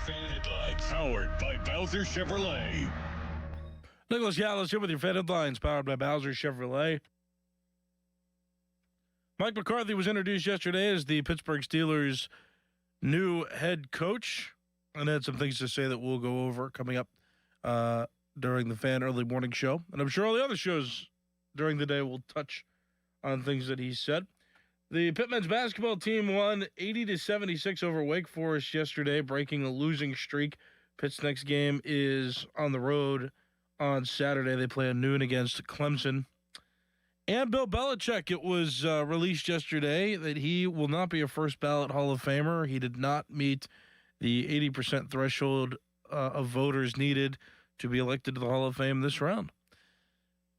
Fan Headlines, powered by Bowser Chevrolet. Nicholas Yalis here with your Fan Headlines, powered by Bowser Chevrolet. Mike McCarthy was introduced yesterday as the Pittsburgh Steelers' new head coach, and had some things to say that we'll go over coming up during the Fan Early Morning Show. And I'm sure all the other shows during the day will touch on things that he said. The Pitt men's basketball team won 80-76 over Wake Forest yesterday, breaking a losing streak. Pitt's next game is on the road on Saturday. They play at noon against Clemson. And Bill Belichick, it was released yesterday that he will not be a first-ballot Hall of Famer. He did not meet the 80% threshold of voters needed to be elected to the Hall of Fame this round.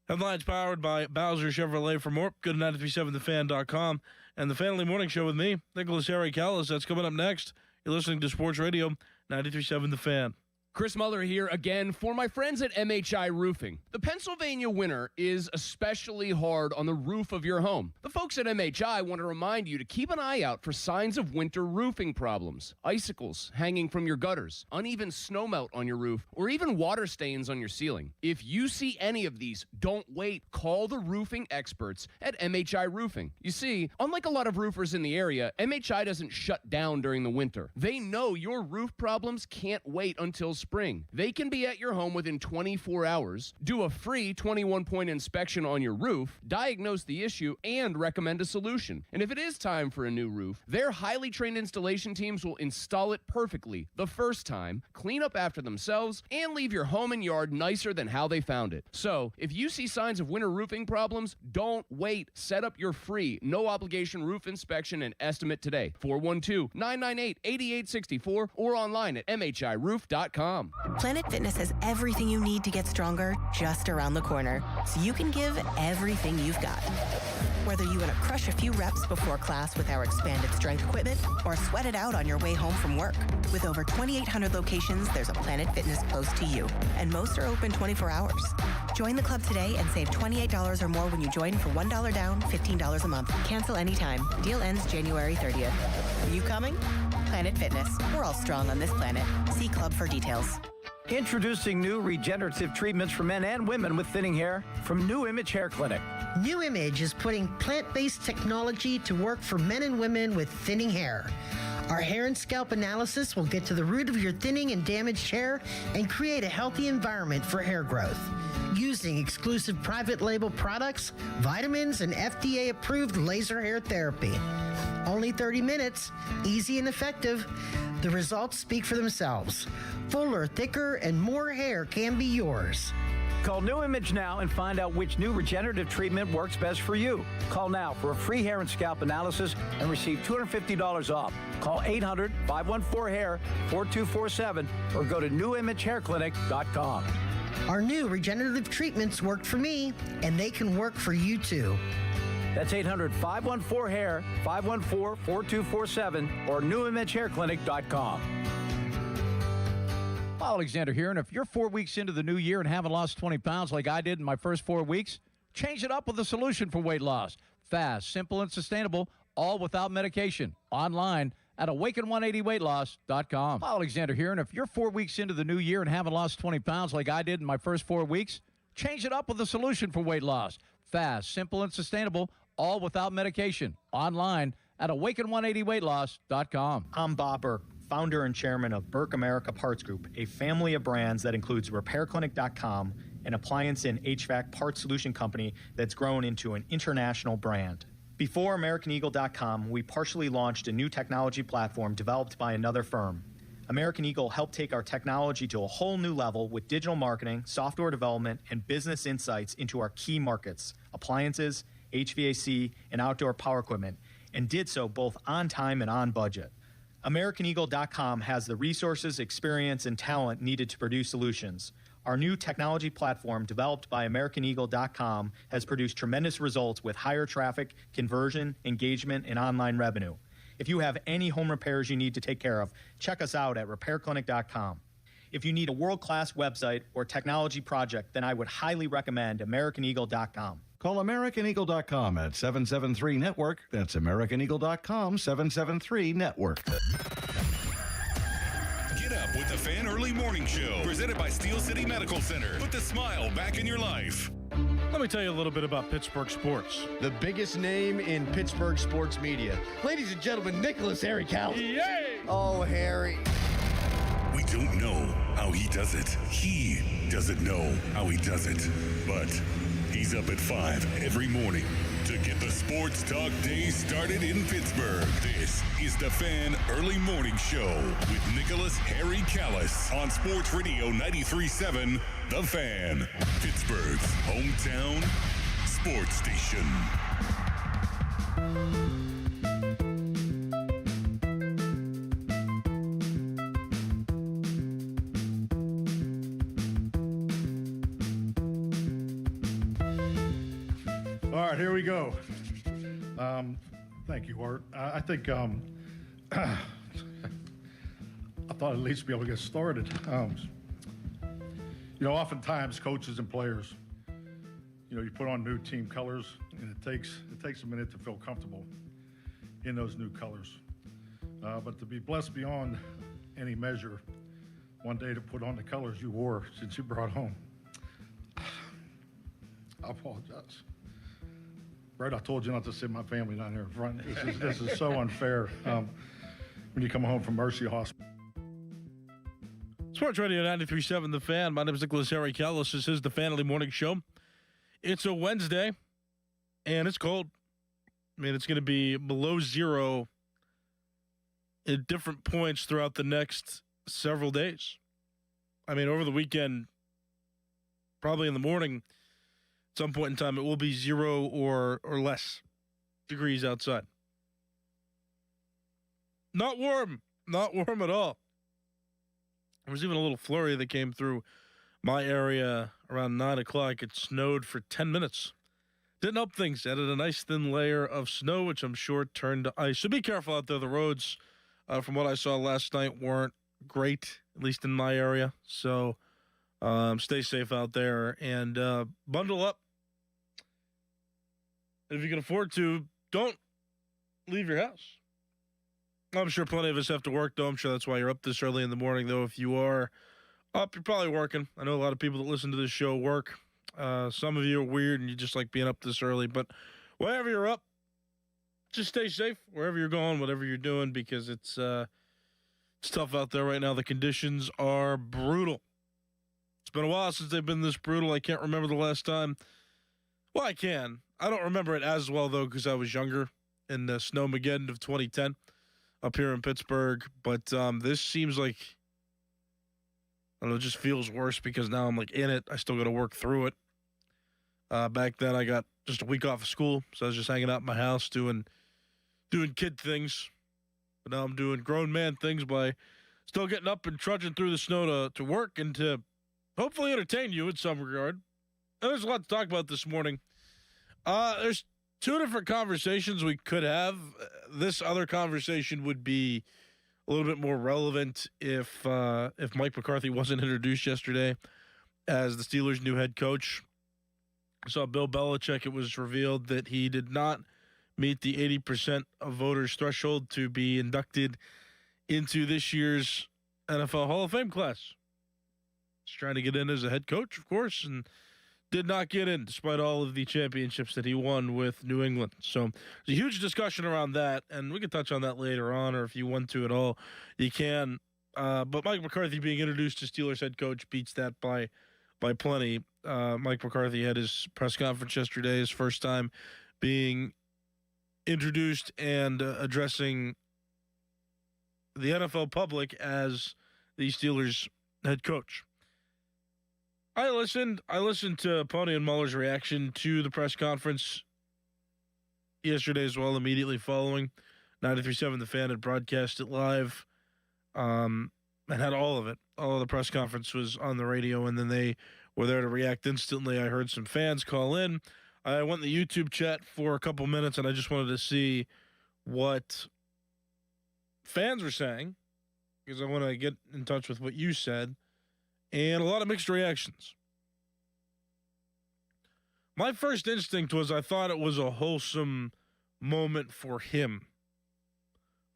Headlines powered by Bowser Chevrolet. For more, go to 937thefan.com. And the Family Morning Show with me, Nicholas Harry Callis. That's coming up next. You're listening to Sports Radio 93.7 The Fan. Chris Muller here again for my friends at MHI Roofing. The Pennsylvania winter is especially hard on the roof of your home. The folks at MHI want to remind you to keep an eye out for signs of winter roofing problems. Icicles hanging from your gutters, uneven snowmelt on your roof, or even water stains on your ceiling. If you see any of these, don't wait. Call the roofing experts at MHI Roofing. You see, unlike a lot of roofers in the area, MHI doesn't shut down during the winter. They know your roof problems can't wait until spring. They can be at your home within 24 hours, do a free 21-point inspection on your roof, diagnose the issue, and recommend a solution. And if it is time for a new roof, their highly trained installation teams will install it perfectly the first time, clean up after themselves, and leave your home and yard nicer than how they found it. So, if you see signs of winter roofing problems, don't wait. Set up your free, no-obligation roof inspection and estimate today. 412-998-8864 or online at mhiroof.com. Planet Fitness has everything you need to get stronger just around the corner, so you can give everything you've got. Whether you want to crush a few reps before class with our expanded strength equipment or sweat it out on your way home from work. With over 2,800 locations, there's a Planet Fitness close to you, and most are open 24 hours. Join the club today and save $28 or more when you join for $1 down, $15 a month. Cancel anytime. Deal ends January 30th. Are you coming? Planet Fitness. We're all strong on this planet. See club for details. Introducing new regenerative treatments for men and women with thinning hair from New Image Hair Clinic. New Image is putting plant-based technology to work for men and women with thinning hair. Our hair and scalp analysis will get to the root of your thinning and damaged hair and create a healthy environment for hair growth. Using exclusive private label products, vitamins, and FDA-approved laser hair therapy. Only 30 minutes, easy and effective. The results speak for themselves. Fuller, thicker, and more hair can be yours. Call New Image now and find out which new regenerative treatment works best for you. Call now for a free hair and scalp analysis and receive $250 off. Call 800-514-HAIR 4247 or go to newimagehairclinic.com. Our new regenerative treatments worked for me, and they can work for you too. That's 800-514-HAIR 514-4247 or newimagehairclinic.com. Alexander here, and if you're 4 weeks into the new year and haven't lost 20 pounds like I did in my first 4 weeks, change it up with a solution for weight loss. Fast, simple, and sustainable, all without medication. Online at awaken180weightloss.com. Alexander here, and if you're 4 weeks into the new year and haven't lost 20 pounds like I did in my first 4 weeks, change it up with a solution for weight loss. Fast, simple, and sustainable, all without medication. Online at awaken180weightloss.com. I'm Bob Burke, founder and chairman of Burke America Parts Group, a family of brands that includes RepairClinic.com, an appliance and HVAC parts solution company that's grown into an international brand. Before AmericanEagle.com, we partially launched a new technology platform developed by another firm. American Eagle helped take our technology to a whole new level with digital marketing, software development, and business insights into our key markets, appliances, HVAC, and outdoor power equipment, and did so both on time and on budget. AmericanEagle.com has the resources, experience, and talent needed to produce solutions. Our new technology platform, developed by AmericanEagle.com, has produced tremendous results with higher traffic, conversion, engagement, and online revenue. If you have any home repairs you need to take care of, check us out at RepairClinic.com. If you need a world-class website or technology project, then I would highly recommend AmericanEagle.com. Call AmericanEagle.com at 773-NETWORK. That's AmericanEagle.com, 773-NETWORK. Get Get up with the Fan Early Morning Show, presented by Steel City Medical Center. Put the smile back in your life. Let me tell you a little bit about Pittsburgh sports. The biggest name in Pittsburgh sports media. Ladies and gentlemen, Nicholas Harry Callis. Yay! Oh, Harry. We don't know how he does it. He doesn't know how he does it. But he's up at 5 every morning to get the sports talk day started in Pittsburgh. This is the Fan Early Morning Show with Nicholas Harry Callis on Sports Radio 93.7 The Fan, Pittsburgh's hometown sports station. All right, here we go. Thank you, Art. I think I thought at least be able to get started. Oftentimes coaches and players, you put on new team colors, and it takes a minute to feel comfortable in those new colors. But to be blessed beyond any measure, one day to put on the colors you wore since you brought home. I apologize. Right, I told you not to sit my family down here in front. This is so unfair when you come home from Mercy Hospital. Sports Radio 93.7 The Fan. My name is Nicholas Harry Callis. This is the Fan Early Morning Show. It's a Wednesday, and it's cold. I mean, it's going to be below zero at different points throughout the next several days. I mean, over the weekend, probably in the morning, at some point in time, it will be 0 or less degrees outside. Not warm at all. There was even a little flurry that came through my area around 9 o'clock. It snowed for 10 minutes. Didn't help things. Added a nice thin layer of snow, which I'm sure turned to ice. So be careful out there. The roads, from what I saw last night, weren't great, at least in my area. So stay safe out there and bundle up. If you can afford to, don't leave your house. I'm sure plenty of us have to work, though. I'm sure that's why you're up this early in the morning, though. If you are up, you're probably working. I know a lot of people that listen to this show work. Some of you are weird and you just like being up this early. But wherever you're up, just stay safe wherever you're going, whatever you're doing, because it's tough out there right now. The conditions are brutal. It's been a while since they've been this brutal. I can't remember the last time. Well, I can. I don't remember it as well, though, because I was younger in the Snowmageddon of 2010 up here in Pittsburgh. But this seems like, I don't know, it just feels worse because now I'm like in it. I still got to work through it. Back then I got just a week off of school, so I was just hanging out in my house doing kid things. But now I'm doing grown man things by still getting up and trudging through the snow to work and to hopefully entertain you in some regard. And there's a lot to talk about this morning. There's two different conversations we could have. This other conversation would be a little bit more relevant if Mike McCarthy wasn't introduced yesterday as the Steelers' new head coach. I saw Bill Belichick. It was revealed that he did not meet the 80% of voters threshold to be inducted into this year's NFL Hall of Fame class. He's trying to get in as a head coach, of course, and did not get in despite all of the championships that he won with New England. So there's a huge discussion around that, and we can touch on that later on, or if you want to at all, you can. But Mike McCarthy being introduced to Steelers head coach beats that by plenty. Mike McCarthy had his press conference yesterday, his first time being introduced and addressing the NFL public as the Steelers head coach. I listened to Pony and Muller's reaction to the press conference yesterday as well, immediately following. 93.7 The Fan had broadcast it live and had all of it. All of the press conference was on the radio, and then they were there to react instantly. I heard some fans call in. I went in the YouTube chat for a couple minutes, and I just wanted to see what fans were saying because I want to get in touch with what you said. And a lot of mixed reactions. My first instinct was I thought it was a wholesome moment for him,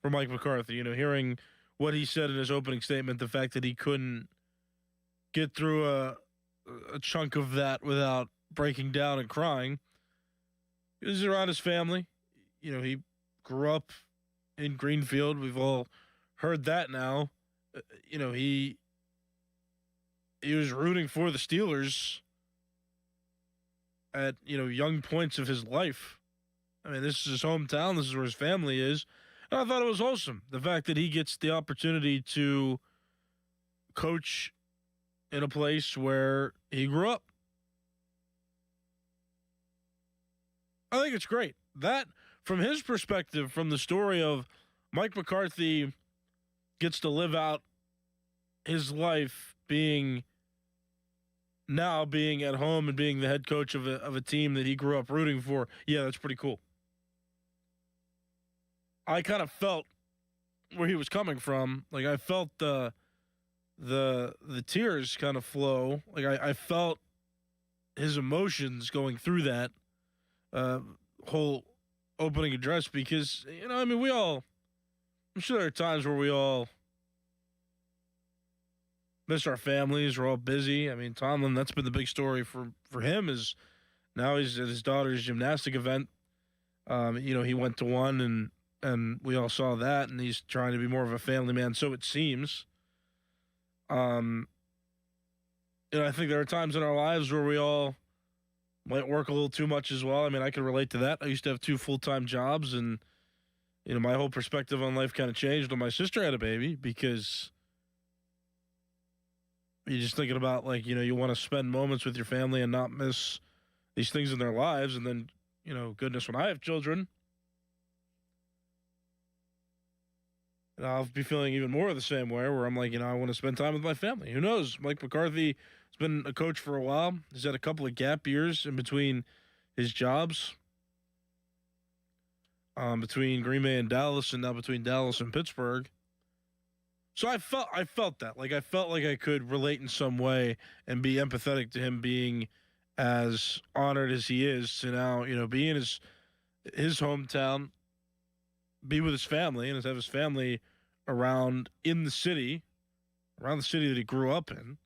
for Mike McCarthy. You know, hearing what he said in his opening statement, the fact that he couldn't get through a chunk of that without breaking down and crying. He was around his family. You know, he grew up in Greenfield. We've all heard that now. You know, he was rooting for the Steelers at, you know, young points of his life. I mean, this is his hometown. This is where his family is. And I thought it was awesome, the fact that he gets the opportunity to coach in a place where he grew up. I think it's great. That, from his perspective, from the story of Mike McCarthy gets to live out his life being at home and being the head coach of a team that he grew up rooting for. Yeah, that's pretty cool. I kind of felt where he was coming from. Like, I felt the tears kind of flow. Like, I felt his emotions going through that whole opening address because, you know, I mean, I'm sure there are times where we all miss our families. We're all busy. I mean, Tomlin, that's been the big story for him is now he's at his daughter's gymnastic event. You know, he went to one and we all saw that, and he's trying to be more of a family man, so it seems. You know, I think there are times in our lives where we all might work a little too much as well. I mean, I can relate to that. I used to have 2 full-time jobs, and, you know, my whole perspective on life kind of changed when my sister had a baby because you're just thinking about, like, you know, you want to spend moments with your family and not miss these things in their lives. And then, you know, goodness, when I have children, and I'll be feeling even more the same way where I'm like, you know, I want to spend time with my family. Who knows? Mike McCarthy has been a coach for a while. He's had a couple of gap years in between his jobs, between Green Bay and Dallas, and now between Dallas and Pittsburgh. So I felt that. Like, I felt like I could relate in some way and be empathetic to him being as honored as he is to now, you know, be in his hometown, be with his family, and have his family around the city that he grew up in.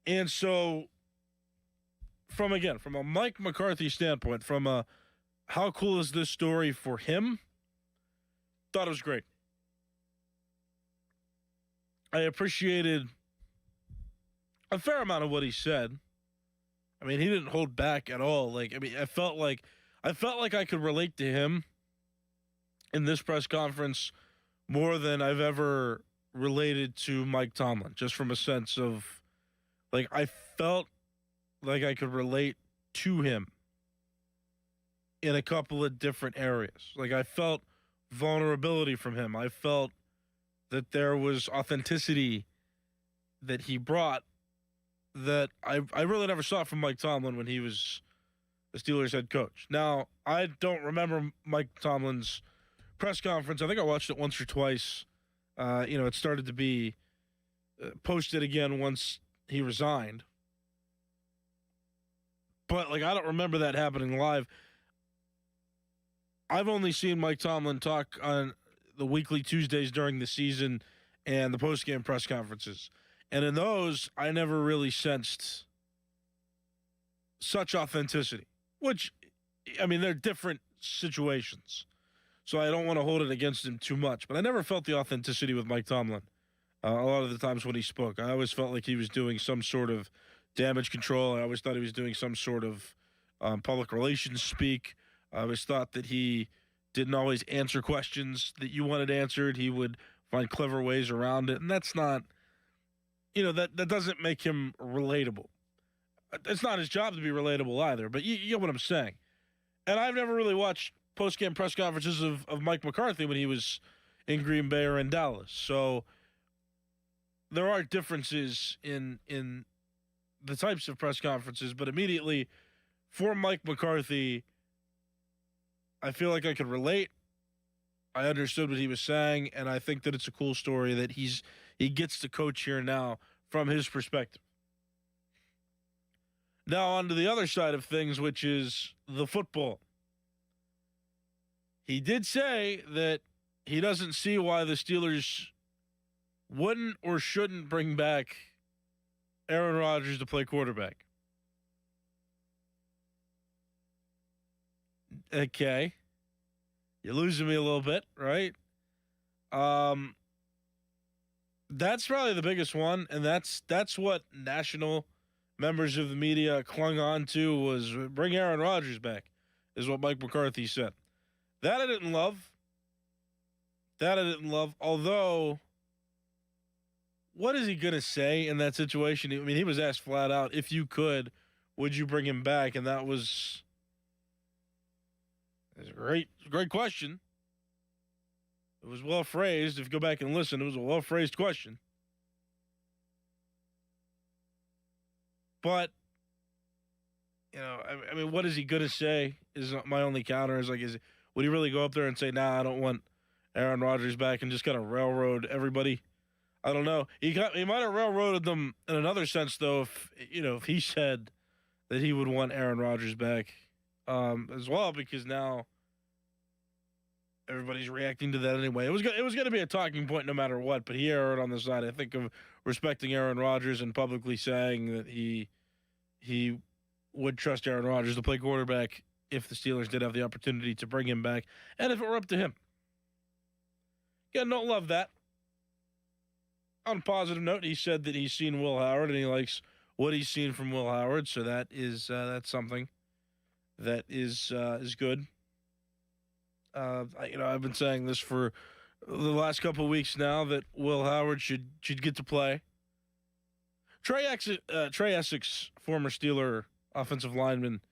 And so, from a Mike McCarthy standpoint, from a how cool is this story for him, thought it was great. I appreciated a fair amount of what he said. I mean, he didn't hold back at all. Like, I mean, I felt like I could relate to him in this press conference more than I've ever related to Mike Tomlin, just from a sense of, like, I felt like I could relate to him in a couple of different areas. Like, I felt vulnerability from him. I felt that there was authenticity that he brought that I really never saw from Mike Tomlin when he was the Steelers head coach. Now, I don't remember Mike Tomlin's press conference. I think I watched it once or twice. You know, it started to be posted again once he resigned. But, like, I don't remember that happening live. I've only seen Mike Tomlin talk on the weekly Tuesdays during the season and the post-game press conferences. And in those, I never really sensed such authenticity, which, I mean, they're different situations. So I don't want to hold it against him too much. But I never felt the authenticity with Mike Tomlin a lot of the times when he spoke. I always felt like he was doing some sort of damage control. I always thought he was doing some sort of public relations speak. I always thought that he didn't always answer questions that you wanted answered. He would find clever ways around it. And that's not, you know, that doesn't make him relatable. It's not his job to be relatable either, but you get what I'm saying. And I've never really watched post-game press conferences of Mike McCarthy when he was in Green Bay or in Dallas. So there are differences in the types of press conferences, but immediately for Mike McCarthy, I feel like I could relate. I understood what he was saying, and I think that it's a cool story that he gets to coach here now from his perspective. Now on to the other side of things, which is the football. He did say that he doesn't see why the Steelers wouldn't or shouldn't bring back Aaron Rodgers to play quarterback. Okay. You're losing me a little bit, right? That's probably the biggest one, and that's what national members of the media clung on to was bring Aaron Rodgers back, is what Mike McCarthy said. That I didn't love. Although, what is he going to say in that situation? I mean, he was asked flat out, if you could, would you bring him back? And that was a great question. It was well phrased. If you go back and listen, it was a well phrased question. But, I mean, what is he going to say is my only counter. Would he really go up there and say, nah, I don't want Aaron Rodgers back, and just kind of railroad everybody? I don't know. He might have railroaded them in another sense, though, if he said that he would want Aaron Rodgers back as well, because now everybody's reacting to that anyway. It was going to be a talking point no matter what, but he erred on the side, I think, of respecting Aaron Rodgers and publicly saying that he would trust Aaron Rodgers to play quarterback if the Steelers did have the opportunity to bring him back, and if it were up to him. Again, don't love that. On a positive note, he said that he's seen Will Howard and he likes what he's seen from Will Howard, so that's something that is good. I've been saying this for the last couple of weeks now that Will Howard should get to play. Trey Essex, former Steeler offensive lineman,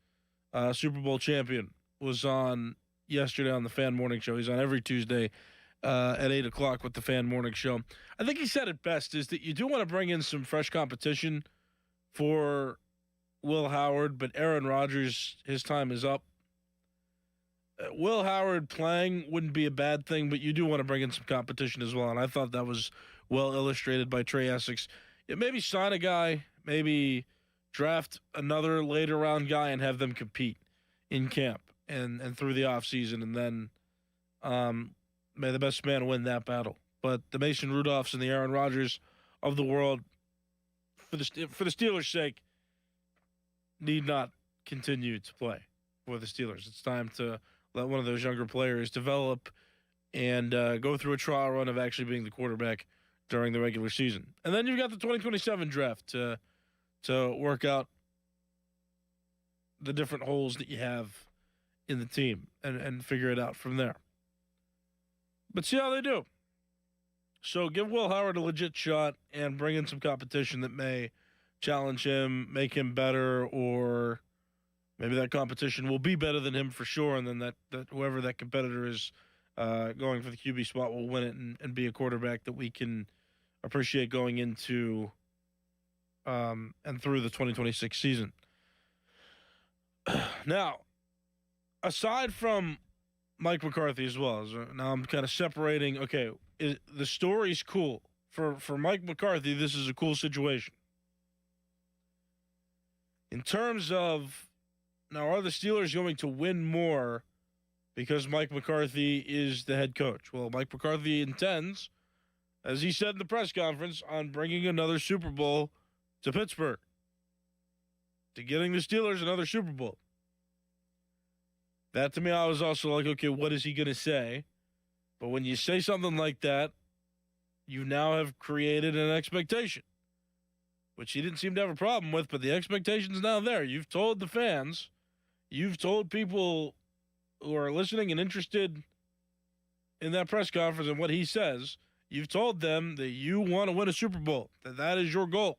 Super Bowl champion, was on yesterday on the Fan Morning Show. He's on every Tuesday at 8 o'clock with the Fan Morning Show. I think he said it best, is that you do want to bring in some fresh competition for Will Howard, but Aaron Rodgers, his time is up. Will Howard playing wouldn't be a bad thing, but you do want to bring in some competition as well, and I thought that was well illustrated by Trey Essex. Maybe sign a guy, maybe draft another later round guy and have them compete in camp and through the offseason, and then may the best man win that battle. But the Mason Rudolphs and the Aaron Rodgers of the world, for the Steelers' sake, need not continue to play for the Steelers. It's time to let one of those younger players develop and go through a trial run of actually being the quarterback during the regular season. And then you've got the 2027 draft to work out the different holes that you have in the team and figure it out from there. But see how they do. So give Will Howard a legit shot and bring in some competition that may challenge him, make him better, or maybe that competition will be better than him for sure, and then that whoever that competitor is going for the QB spot will win it and be a quarterback that we can appreciate going into and through the 2026 season. Now, aside from Mike McCarthy as well, now I'm kind of separating, okay, the story's cool. For Mike McCarthy, this is a cool situation. In terms of, now, are the Steelers going to win more because Mike McCarthy is the head coach? Well, Mike McCarthy intends, as he said in the press conference, on bringing another Super Bowl to Pittsburgh, to getting the Steelers another Super Bowl. That, to me, I was also like, okay, what is he going to say? But when you say something like that, you now have created an expectation, which he didn't seem to have a problem with, but the expectation's now there. You've told the fans, you've told people who are listening and interested in that press conference and what he says, you've told them that you want to win a Super Bowl, that is your goal.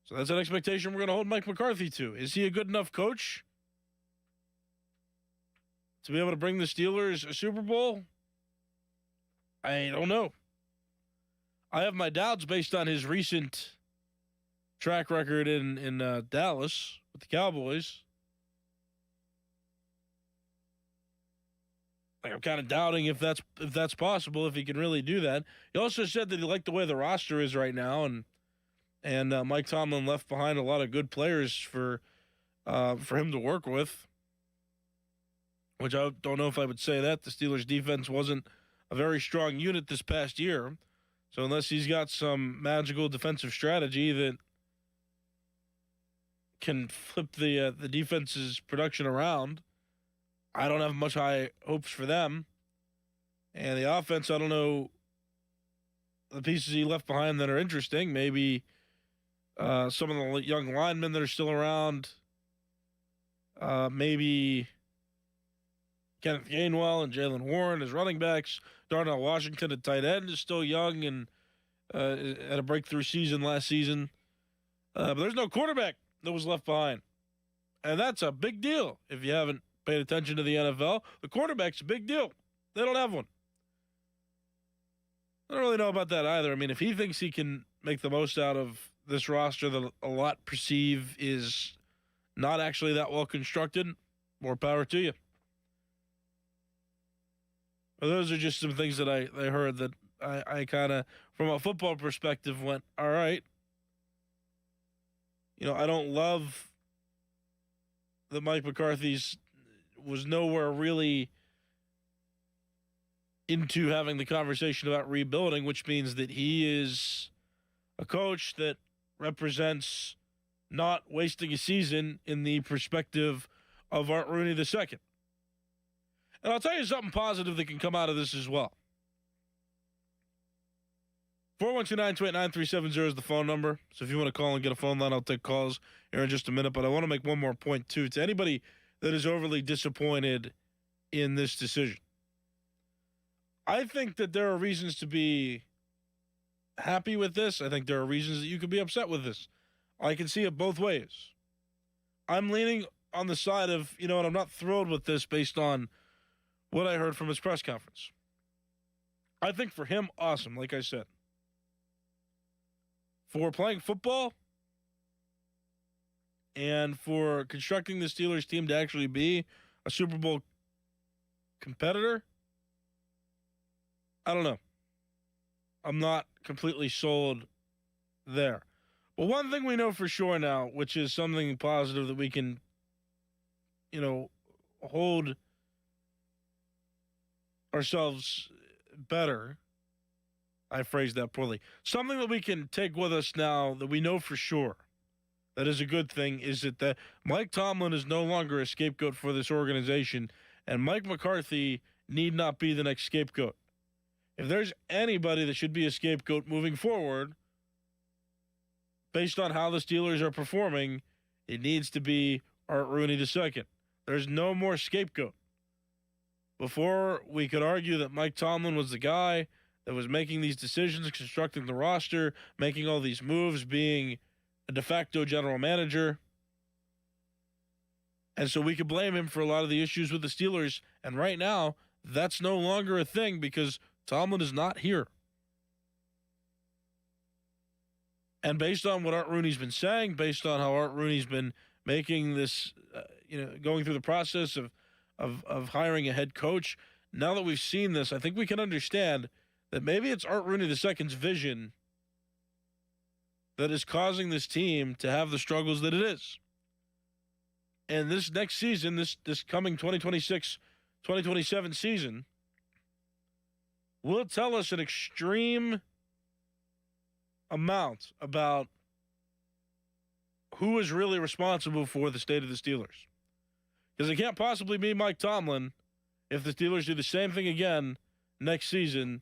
So that's an expectation we're going to hold Mike McCarthy to. Is he a good enough coach to be able to bring the Steelers a Super Bowl? I don't know. I have my doubts based on his recent track record in Dallas with the Cowboys. Like, I'm kind of doubting if that's possible, if he can really do that. He also said that he liked the way the roster is right now, and Mike Tomlin left behind a lot of good players for him to work with. which I don't know if I would say that. The Steelers' defense wasn't a very strong unit this past year. So unless he's got some magical defensive strategy that can flip the defense's production around, I don't have much high hopes for them. And the offense, I don't know the pieces he left behind that are interesting. Maybe some of the young linemen that are still around. Maybe Kenneth Gainwell and Jalen Warren as running backs. Darnell Washington at tight end is still young and had a breakthrough season last season. But there's no quarterback that was left behind. And that's a big deal if you haven't paid attention to the NFL. The quarterback's a big deal. They don't have one. I don't really know about that either. I mean, if he thinks he can make the most out of this roster that a lot perceive is not actually that well constructed, more power to you. But those are just some things that I heard that I kind of, from a football perspective, went, all right. You know, I don't love that Mike McCarthy's was nowhere really into having the conversation about rebuilding, which means that he is a coach that represents not wasting a season in the perspective of Art Rooney II. And I'll tell you something positive that can come out of this as well. 412-928-9370 is the phone number. So if you want to call and get a phone line, I'll take calls here in just a minute. But I want to make one more point, too, to anybody that is overly disappointed in this decision. I think that there are reasons to be happy with this. I think there are reasons that you could be upset with this. I can see it both ways. I'm leaning on the side of, and I'm not thrilled with this based on what I heard from his press conference. I think for him, awesome, like I said. For playing football and for constructing the Steelers team to actually be a Super Bowl competitor, I don't know. I'm not completely sold there. But one thing we know for sure now, which is something positive that we can, hold ourselves better. I phrased that poorly. Something that we can take with us now that we know for sure that is a good thing is that Mike Tomlin is no longer a scapegoat for this organization, and Mike McCarthy need not be the next scapegoat. If there's anybody that should be a scapegoat moving forward, based on how the Steelers are performing, it needs to be Art Rooney II. There's no more scapegoat. Before, we could argue that Mike Tomlin was the guy that was making these decisions, constructing the roster, making all these moves, being a de facto general manager. And so we could blame him for a lot of the issues with the Steelers. And right now, that's no longer a thing because Tomlin is not here. And based on what Art Rooney's been saying, based on how Art Rooney's been making this, going through the process of hiring a head coach, now that we've seen this, I think we can understand that maybe it's Art Rooney II's vision that is causing this team to have the struggles that it is. And this next season, this coming 2026-2027 season, will tell us an extreme amount about who is really responsible for the state of the Steelers. Because it can't possibly be Mike Tomlin if the Steelers do the same thing again next season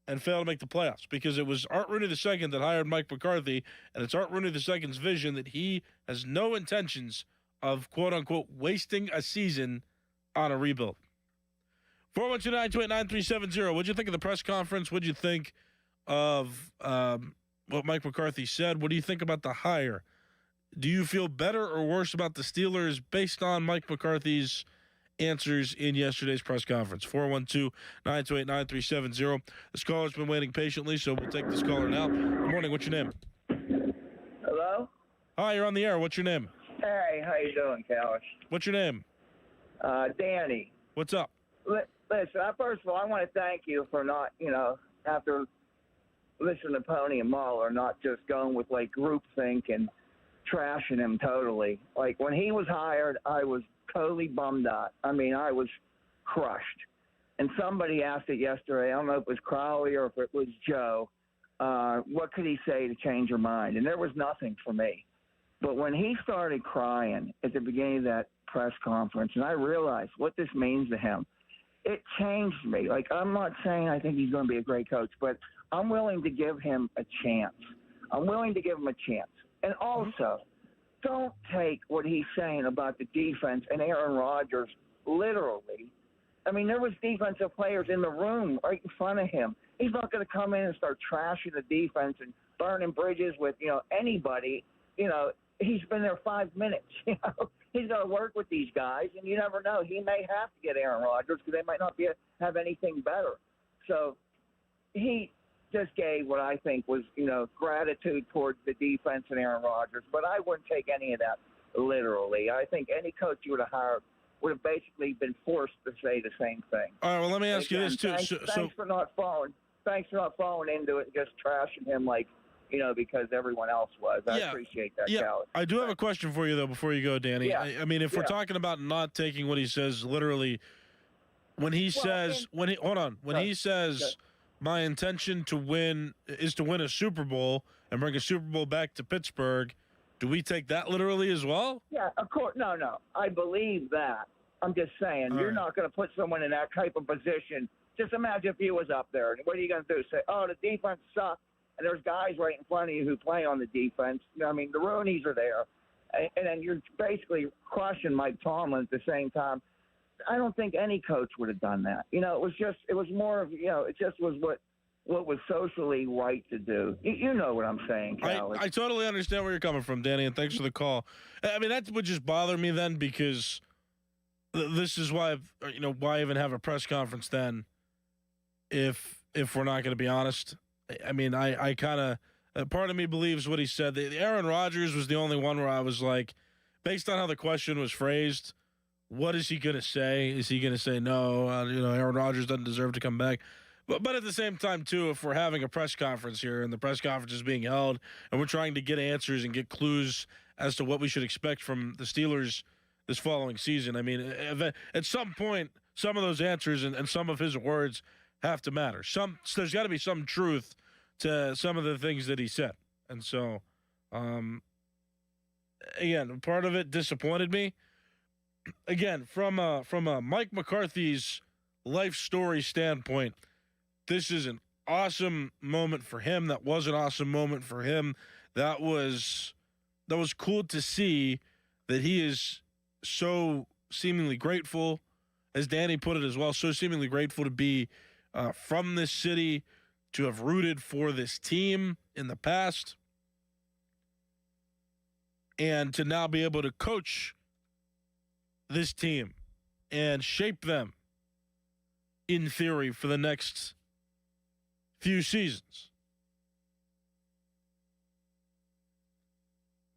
and fail to make the playoffs. Because it was Art Rooney II that hired Mike McCarthy, and it's Art Rooney II's vision that he has no intentions of, quote-unquote, wasting a season on a rebuild. 412-928-9370. What'd you think of the press conference? What'd you think of what Mike McCarthy said? What do you think about the hire? Do you feel better or worse about the Steelers based on Mike McCarthy's answers in yesterday's press conference? 412-928-9370. This caller's been waiting patiently, so we'll take this caller now. Good morning. What's your name? Hello? Hi, you're on the air. What's your name? Hey, how you doing, Callis? What's your name? Danny. What's up? Listen, first of all, I want to thank you for not, after listening to Pony and Mahler, not just going with, like, groupthink and trashing him totally. Like, when he was hired, I was totally bummed out. I mean, I was crushed. And somebody asked it yesterday. I don't know if it was Crowley or if it was Joe. What could he say to change your mind? And there was nothing for me. But when he started crying at the beginning of that press conference, and I realized what this means to him, it changed me. Like, I'm not saying I think he's going to be a great coach, but I'm willing to give him a chance. I'm willing to give him a chance. And also, don't take what he's saying about the defense and Aaron Rodgers literally. I mean, there was defensive players in the room right in front of him. He's not going to come in and start trashing the defense and burning bridges with, anybody. He's been there 5 minutes. He's got to work with these guys, and you never know. He may have to get Aaron Rodgers because they might not have anything better. So he just gave what I think was, gratitude towards the defense and Aaron Rodgers. But I wouldn't take any of that literally. I think any coach you would have hired would have basically been forced to say the same thing. All right, well, let me ask you this, too. Thanks for not falling into it and just trashing him like, because everyone else was. I appreciate that, Callie. I do have a question for you, though, before you go, Danny. Yeah. I mean, if we're talking about not taking what he says literally, when he says, my intention to win is to win a Super Bowl and bring a Super Bowl back to Pittsburgh, do we take that literally as well? Yeah, of course. No. I believe that. I'm just saying, you're not going to put someone in that type of position. Just imagine if he was up there. What are you going to do? Say, the defense sucks. And there's guys right in front of you who play on the defense. I mean, the Rooneys are there. And then you're basically crushing Mike Tomlin at the same time. I don't think any coach would have done that. It was more of, it just was what was socially right to do. You know what I'm saying, Callie. I totally understand where you're coming from, Danny, and thanks for the call. I mean, that would just bother me then because this is why, why even have a press conference then if we're not going to be honest. I mean, I kind of part of me believes what he said. The Aaron Rodgers was the only one where I was like, based on how the question was phrased, what is he going to say? Is he going to say, no, Aaron Rodgers doesn't deserve to come back? But at the same time, too, if we're having a press conference here and the press conference is being held and we're trying to get answers and get clues as to what we should expect from the Steelers this following season, I mean, at some point, some of those answers and some of his words have to matter. There's got to be some truth to some of the things that he said. And so, again, part of it disappointed me. Again, from a Mike McCarthy's life story standpoint, this is an awesome moment for him. That was an awesome moment for him. That was cool to see that he is so seemingly grateful, as Danny put it as well, so seemingly grateful to be from this city, to have rooted for this team in the past, and to now be able to coach this team and shape them in theory for the next few seasons.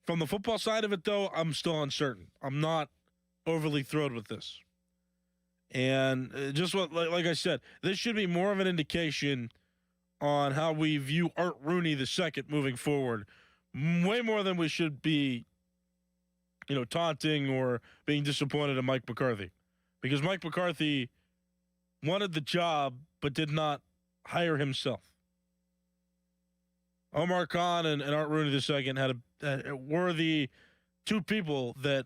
From the football side of it, though, I'm still uncertain. I'm not overly thrilled with this. And just like I said, this should be more of an indication on how we view Art Rooney II moving forward, way more than we should be, taunting or being disappointed in Mike McCarthy. Because Mike McCarthy wanted the job but did not hire himself. Omar Khan and Art Rooney II were the two people that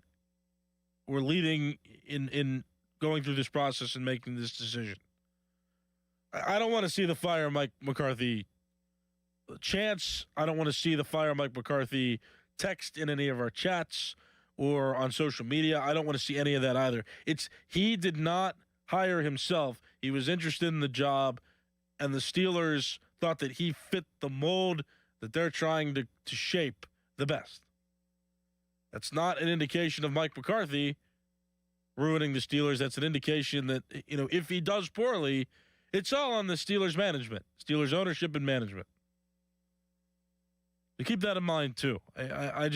were leading in going through this process and making this decision. I don't want to see the fire Mike McCarthy chants. I don't want to see the fire Mike McCarthy text in any of our chats or on social media. I don't want to see any of that either. He did not hire himself. He was interested in the job, and the Steelers thought that he fit the mold that they're trying to shape the best. That's not an indication of Mike McCarthy ruining the Steelers. That's an indication that, if he does poorly, it's all on the Steelers management, Steelers ownership and management. To keep that in mind, too. I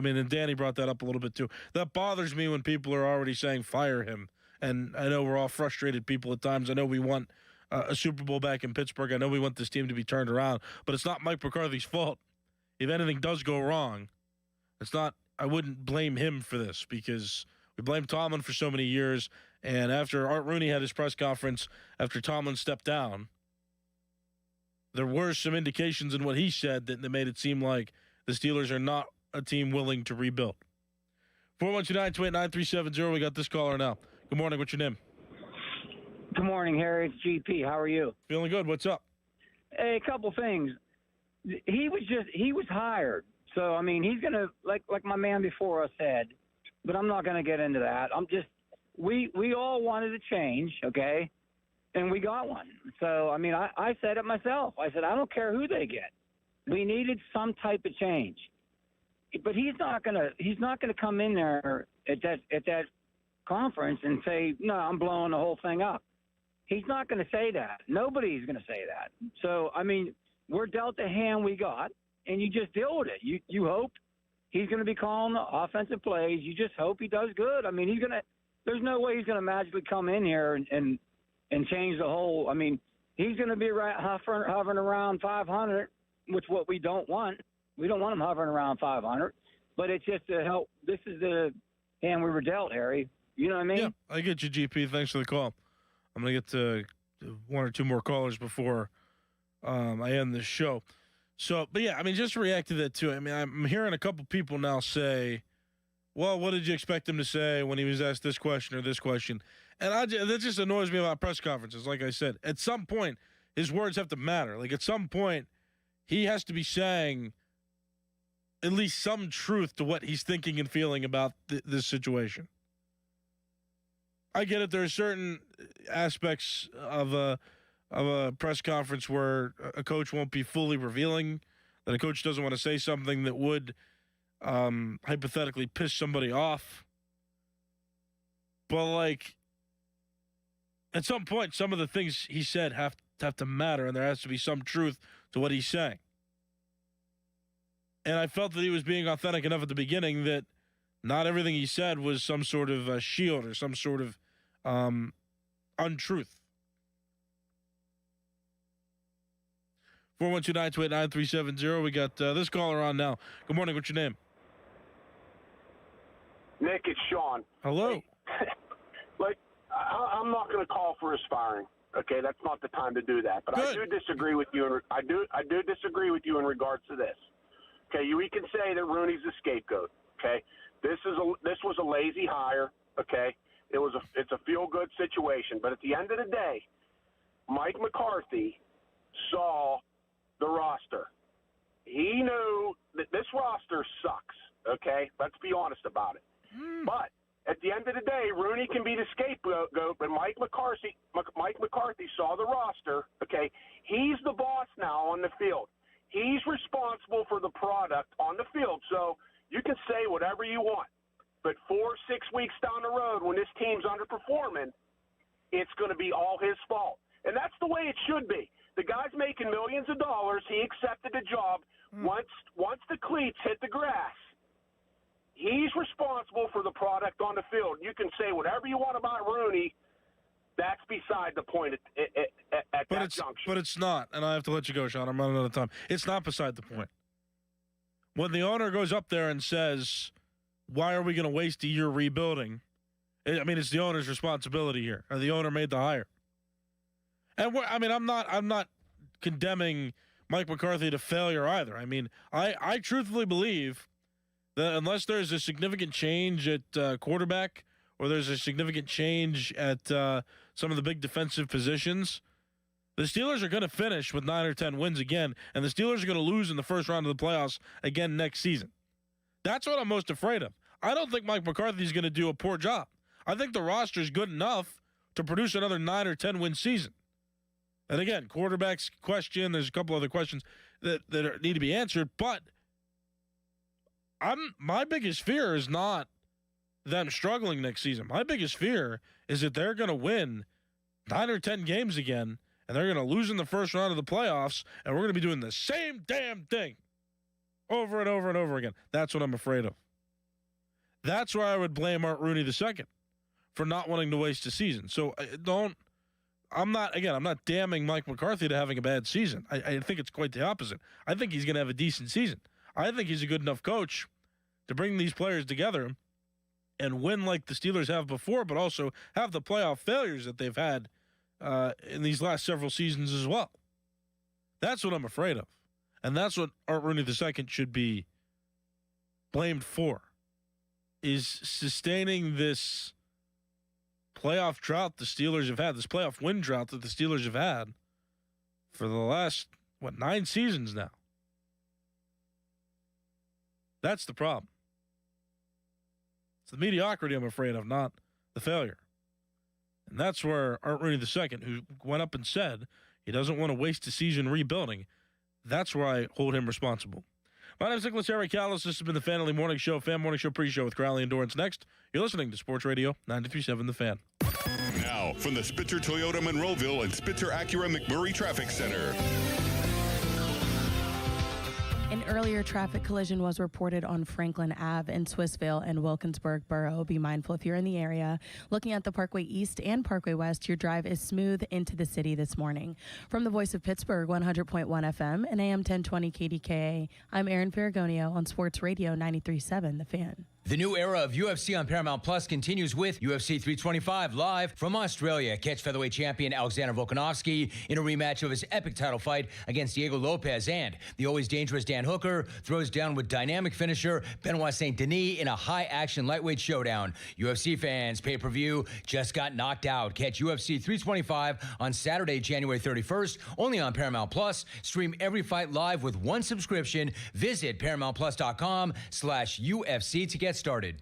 mean, and Danny brought that up a little bit, too. That bothers me when people are already saying fire him. And I know we're all frustrated people at times. I know we want a Super Bowl back in Pittsburgh. I know we want this team to be turned around. But it's not Mike McCarthy's fault if anything does go wrong. It's not. I wouldn't blame him for this because we blamed Tomlin for so many years. And after Art Rooney had his press conference after Tomlin stepped down, there were some indications in what he said that made it seem like the Steelers are not a team willing to rebuild. 412-928-9370. We got this caller now. Good morning. What's your name? Good morning, Harry. It's GP. How are you? Feeling good. What's up? Hey, a couple things. He was hired. So, I mean, he's going to, like my man before us said, but I'm not going to get into that. We all wanted a change, okay? And we got one. So, I mean, I said it myself. I said, I don't care who they get. We needed some type of change. But he's not gonna come in there at that conference and say, no, I'm blowing the whole thing up. He's not going to say that. Nobody's going to say that. So, I mean, we're dealt the hand we got, and you just deal with it. You hope he's going to be calling the offensive plays. You just hope he does good. I mean, there's no way he's going to magically come in here and change the whole. I mean, he's going to be hovering around 500, which what we don't want. We don't want him hovering around 500, but it's just to help. This is the hand we were dealt, Harry. You know what I mean? Yeah, I get you, GP. Thanks for the call. I'm going to get to one or two more callers before I end this show. So, but yeah, I mean, just to react to that too. I mean, I'm hearing a couple people now say, well, what did you expect him to say when he was asked this question or this question? And that just annoys me about press conferences. Like I said, at some point, his words have to matter. Like at some point, he has to be saying at least some truth to what he's thinking and feeling about this situation. I get it. There are certain aspects of a press conference where a coach won't be fully revealing, that a coach doesn't want to say something that would hypothetically piss somebody off. But, like, at some point, some of the things he said have to matter, and there has to be some truth to what he's saying. And I felt that he was being authentic enough at the beginning that not everything he said was some sort of shield or some sort of untruth. 412-928-9370. We got this caller on now. Good morning. What's your name? Nick, it's Sean. Hello. Hey, I'm not going to call for his firing. Okay, that's not the time to do that. But Good. I do disagree with you. I do disagree with you in regards to this. Okay, we can say that Rooney's the scapegoat. Okay, this was a lazy hire. Okay, it's a feel-good situation. But at the end of the day, Mike McCarthy saw the roster. He knew that this roster sucks. Okay, let's be honest about it. But at the end of the day, Rooney can be the scapegoat, but Mike McCarthy saw the roster. Okay, he's the boss now on the field. He's responsible for the product on the field. So you can say whatever you want, but 4-6 weeks down the road, when this team's underperforming, it's going to be all his fault. And that's the way it should be. The guy's making millions of dollars. He accepted the job. Once the cleats hit the grass, he's responsible for the product on the field. You can say whatever you want about Rooney. That's beside the point at that junction. But it's not, and I have to let you go, Sean. I'm running out of time. It's not beside the point. When the owner goes up there and says, why are we going to waste a year rebuilding? I mean, it's the owner's responsibility here. The owner made the hire. And I'm not condemning Mike McCarthy to failure either. I mean, I truthfully believe that unless there's a significant change at quarterback or there's a significant change at some of the big defensive positions, the Steelers are going to finish with 9 or 10 wins again, and the Steelers are going to lose in the first round of the playoffs again next season. That's what I'm most afraid of. I don't think Mike McCarthy is going to do a poor job. I think the roster is good enough to produce another 9 or 10 win season. And again, quarterback's question, there's a couple other questions that need to be answered, but my biggest fear is not them struggling next season. My biggest fear is that they're going to win 9 or 10 games again, and they're going to lose in the first round of the playoffs, and we're going to be doing the same damn thing over and over and over again. That's what I'm afraid of. That's where I would blame Art Rooney II for not wanting to waste a season. So I'm not damning Mike McCarthy to having a bad season. I think it's quite the opposite. I think he's going to have a decent season. I think he's a good enough coach to bring these players together and win like the Steelers have before, but also have the playoff failures that they've had in these last several seasons as well. That's what I'm afraid of. And that's what Art Rooney II should be blamed for, is sustaining this playoff drought the Steelers have had, this playoff win drought that the Steelers have had for the last, 9 seasons now. That's the problem. It's the mediocrity I'm afraid of, not the failure. And that's where Art Rooney II, who went up and said he doesn't want to waste a season rebuilding, that's where I hold him responsible. My name is Nicholas Harry Callis. This has been the Fan Early Morning Show, Fan Morning Show pre-show with Crowley and Dorrance. Next, you're listening to Sports Radio 93.7 The Fan. Now, from the Spitzer Toyota Monroeville and Spitzer Acura McMurray Traffic Center. An earlier traffic collision was reported on Franklin Ave in Swissvale and Wilkinsburg Borough. Be mindful if you're in the area. Looking at the Parkway East and Parkway West, your drive is smooth into the city this morning. From the Voice of Pittsburgh, 100.1 FM and AM 1020 KDKA, I'm Erin Ferragonio on Sports Radio 93.7 The Fan. The new era of UFC on Paramount Plus continues with UFC 325 live from Australia. Catch featherweight champion Alexander Volkanovski in a rematch of his epic title fight against Diego Lopez, and the always dangerous Dan Hooker throws down with dynamic finisher Benoit Saint Denis in a high-action lightweight showdown. UFC fans, pay-per-view just got knocked out. Catch UFC 325 on Saturday, January 31st, only on Paramount Plus. Stream every fight live with one subscription. Visit ParamountPlus.com/UFC to get started.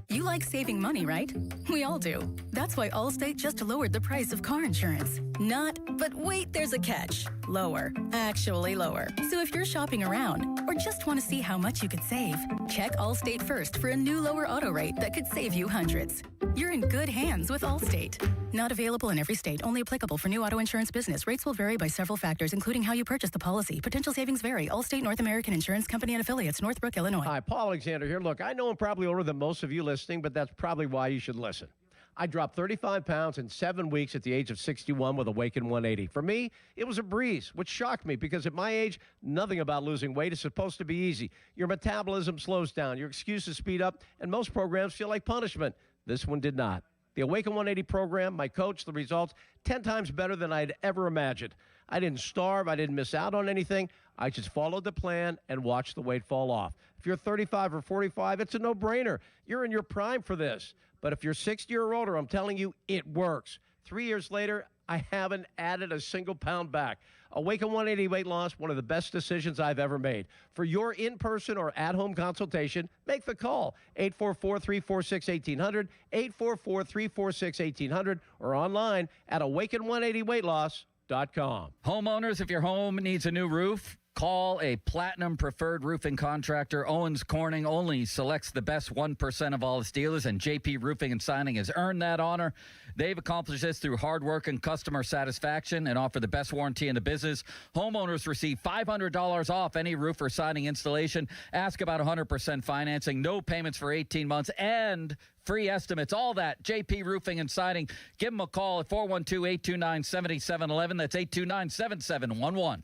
You like saving money, right? We all do. That's why Allstate just lowered the price of car insurance. Not, but wait, there's a catch. Lower. Actually lower. So if you're shopping around or just want to see how much you could save, check Allstate first for a new lower auto rate that could save you hundreds. You're in good hands with Allstate. Not available in every state. Only applicable for new auto insurance business. Rates will vary by several factors, including how you purchase the policy. Potential savings vary. Allstate North American Insurance Company and Affiliates, Northbrook, Illinois. Hi, Paul Alexander here. Look, I know I'm probably older than most of you listening, but that's probably why you should listen. I dropped 35 pounds in 7 weeks at the age of 61 with Awaken 180. For me, it was a breeze, which shocked me because at my age, nothing about losing weight is supposed to be easy. Your metabolism slows down, your excuses speed up, and most programs feel like punishment. This one did not. The Awaken 180 program, my coach, the results, 10 times better than I'd ever imagined. I didn't starve. I didn't miss out on anything. I just followed the plan and watched the weight fall off. If you're 35 or 45, it's a no-brainer. You're in your prime for this. But if you're 60 or older, I'm telling you, it works. 3 years later, I haven't added a single pound back. Awaken 180 weight loss, one of the best decisions I've ever made. For your in-person or at-home consultation, make the call. 844-346-1800, 844-346-1800, or online at awaken180weightloss.com. Homeowners, if your home needs a new roof, call a Platinum Preferred Roofing Contractor. Owens Corning only selects the best 1% of all the Steelers, and JP Roofing and Signing has earned that honor. They've accomplished this through hard work and customer satisfaction and offer the best warranty in the business. Homeowners receive $500 off any roof or siding installation. Ask about 100% financing, no payments for 18 months, and free estimates. All that, JP Roofing and Siding. Give them a call at 412-829-7711. That's 829-7711.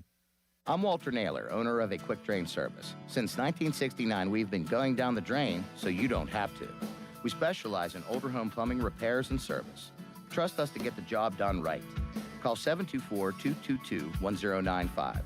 I'm Walter Naylor, owner of a quick drain service. Since 1969, we've been going down the drain so you don't have to. We specialize in older home plumbing repairs and service. Trust us to get the job done right. Call 724-222-1095.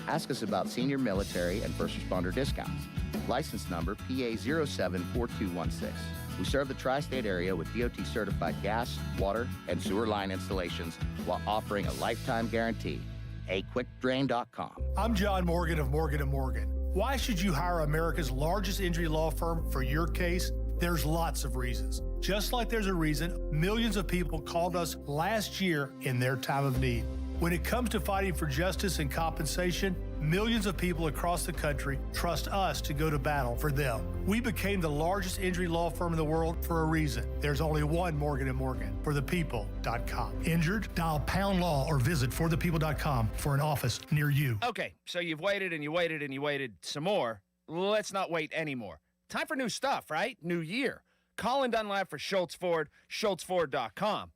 Ask us about senior military and first responder discounts. License number PA074216. We serve the tri-state area with DOT-certified gas, water, and sewer line installations while offering a lifetime guarantee. AQuickDrain.com. I'm John Morgan of Morgan & Morgan. Why should you hire America's largest injury law firm for your case? There's lots of reasons. Just like there's a reason millions of people called us last year in their time of need. When it comes to fighting for justice and compensation, millions of people across the country trust us to go to battle for them. We became the largest injury law firm in the world for a reason. There's only one Morgan & Morgan, forthepeople.com. Injured? Dial pound law or visit forthepeople.com for an office near you. Okay, so you've waited and you waited and you waited some more. Let's not wait anymore. Time for new stuff, right? New year. Colin Dunlap for Schultz Ford, schultzford.com.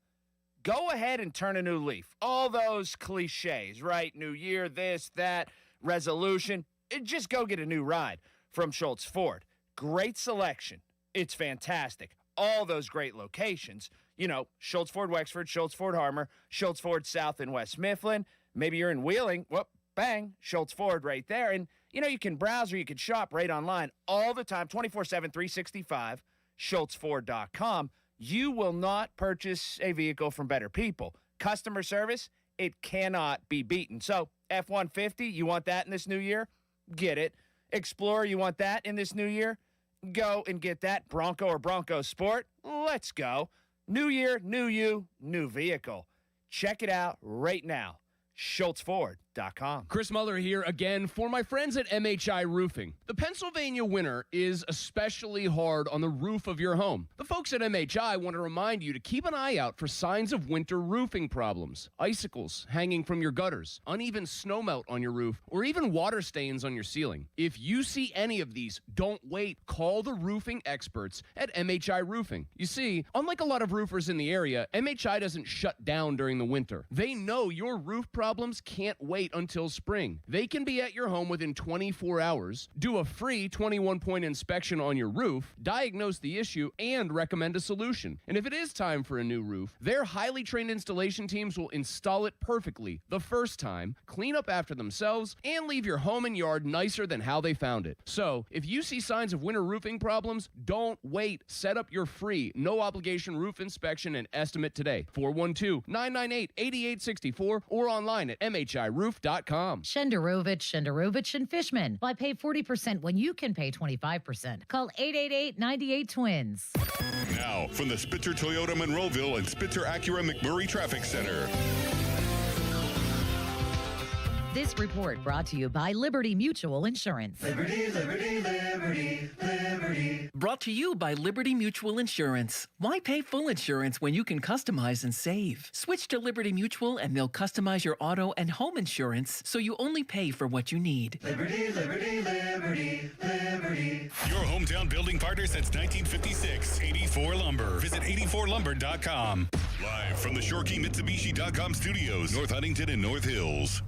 Go ahead and turn a new leaf. All those cliches, right? New year, this, that, resolution. just go get a new ride from Schultz Ford. Great selection. It's fantastic. All those great locations. You know, Schultz Ford Wexford, Schultz Ford Harmer, Schultz Ford South and West Mifflin. Maybe you're in Wheeling. Whoop, bang, Schultz Ford right there. And, you know, you can browse or you can shop right online all the time, 24/7, 365, schultzford.com. You will not purchase a vehicle from better people. Customer service, it cannot be beaten. So, F-150, you want that in this new year? Get it. Explorer, you want that in this new year? Go and get that. Bronco or Bronco Sport? Let's go. New year, new you, new vehicle. Check it out right now. schultzford.com. Chris Muller here again for my friends at MHI Roofing. The Pennsylvania winter is especially hard on the roof of your home. The folks at MHI want to remind you to keep an eye out for signs of winter roofing problems. Icicles hanging from your gutters, uneven snowmelt on your roof, or even water stains on your ceiling. If you see any of these, don't wait. Call the roofing experts at MHI Roofing. You see, unlike a lot of roofers in the area, MHI doesn't shut down during the winter. They know your roof problems can't wait until spring. They can be at your home within 24 hours, do a free 21-point inspection on your roof, diagnose the issue, and recommend a solution. And if it is time for a new roof, their highly trained installation teams will install it perfectly the first time, clean up after themselves, and leave your home and yard nicer than how they found it. So, if you see signs of winter roofing problems, don't wait. Set up your free, no-obligation roof inspection and estimate today. 412-998-8864 or online at mhiroof.com. Shenderovich, and Fishman. Why pay 40% when you can pay 25%? Call 888-98-TWINS. Now, from the Spitzer Toyota Monroeville and Spitzer Acura McMurray Traffic Center. This report brought to you by Liberty Mutual Insurance. Liberty, Liberty, Liberty, Liberty. Brought to you by Liberty Mutual Insurance. Why pay full insurance when you can customize and save? Switch to Liberty Mutual and they'll customize your auto and home insurance so you only pay for what you need. Liberty, Liberty, Liberty, Liberty. Your hometown building partner since 1956. 84 Lumber. Visit 84lumber.com. Live from the ShoreKeyMitsubishi.com studios, North Huntington and North Hills.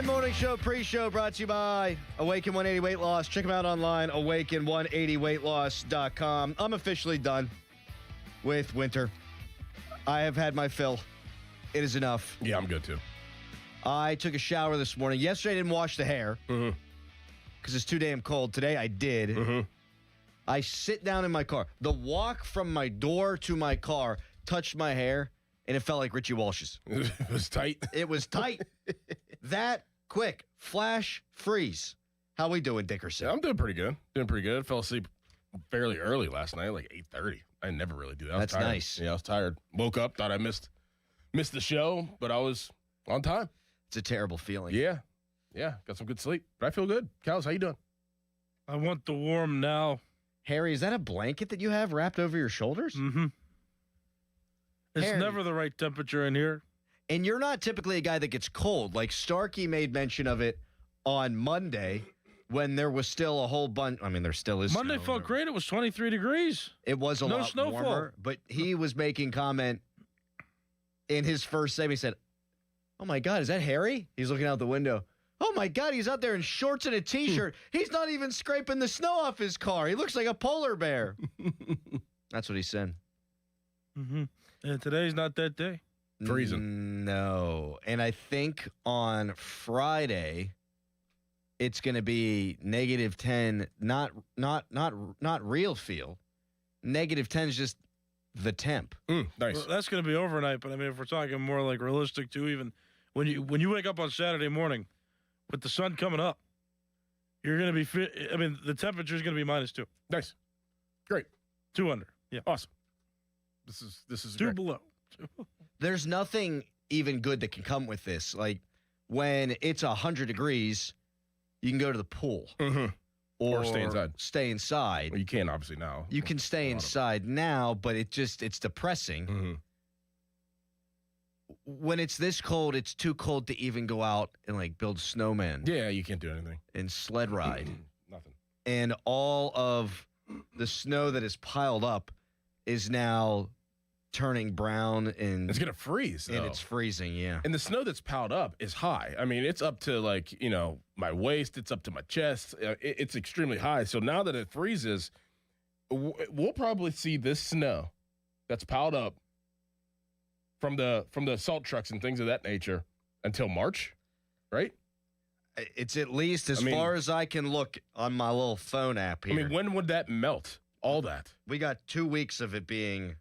Morning show, pre-show brought to you by Awaken 180 Weight Loss. Check them out online, awaken180weightloss.com. I'm officially done with winter. I have had my fill. It is enough. Yeah, I'm good too. I took a shower this morning. Yesterday I didn't wash the hair because it's too damn cold. Today I did. I sit down in my car. The walk from my door to my car touched my hair, and it felt like Richie Walsh's. It was tight. It was tight. That quick. Flash freeze. How we doing, Dickerson? Yeah, I'm doing pretty good. Fell asleep fairly early last night, like 8:30. I never really do that. I was That's tired. nice. Yeah, I was tired. Woke up, thought I missed the show, but I was on time. It's a terrible feeling. Yeah. Got some good sleep, but I feel good. Cows, how you doing? I want the warm now. Harry, is that a blanket that you have wrapped over your shoulders? Mm-hmm. It's Harry, never the right temperature in here. And you're not typically a guy that gets cold. Like Starkey made mention of it on Monday when there was still a whole bunch. I mean, there still is. Monday felt great. It was 23 degrees. It was a lot warmer, but he was making comment in his first segment. He said, "Oh my God, is that Harry?" He's looking out the window. "Oh my God, he's out there in shorts and a T-shirt. He's not even scraping the snow off his car. He looks like a polar bear." That's what he said. Mm-hmm. And today's not that day. Freezing. No. And I think on Friday it's going to be -10, not real feel. -10 is just the temp. Nice. Well, that's going to be overnight, but I mean if we're talking more like realistic too, even when you wake up on Saturday morning with the sun coming up, you're going to be the temperature is going to be -2. Nice. Great. 2 under. Yeah. Awesome. This is 2 great. below. There's nothing even good that can come with this. Like when it's 100 degrees, you can go to the pool. Or stay inside. Stay inside. Well, you can obviously now. You can stay inside now, but it's depressing. When it's this cold, it's too cold to even go out and like build snowmen. Yeah, you can't do anything. And sled ride. Nothing. and all of the snow that is piled up is now turning brown, and It's going to freeze, and though. it's freezing, yeah. And the snow that's piled up is high. I mean, it's up to my waist. It's up to my chest. It's extremely high. So now that it freezes, we'll probably see this snow that's piled up from the salt trucks and things of that nature until March, right? It's at least as far as I can look on my little phone app here. I mean, when would that melt? All that. We got 2 weeks of it being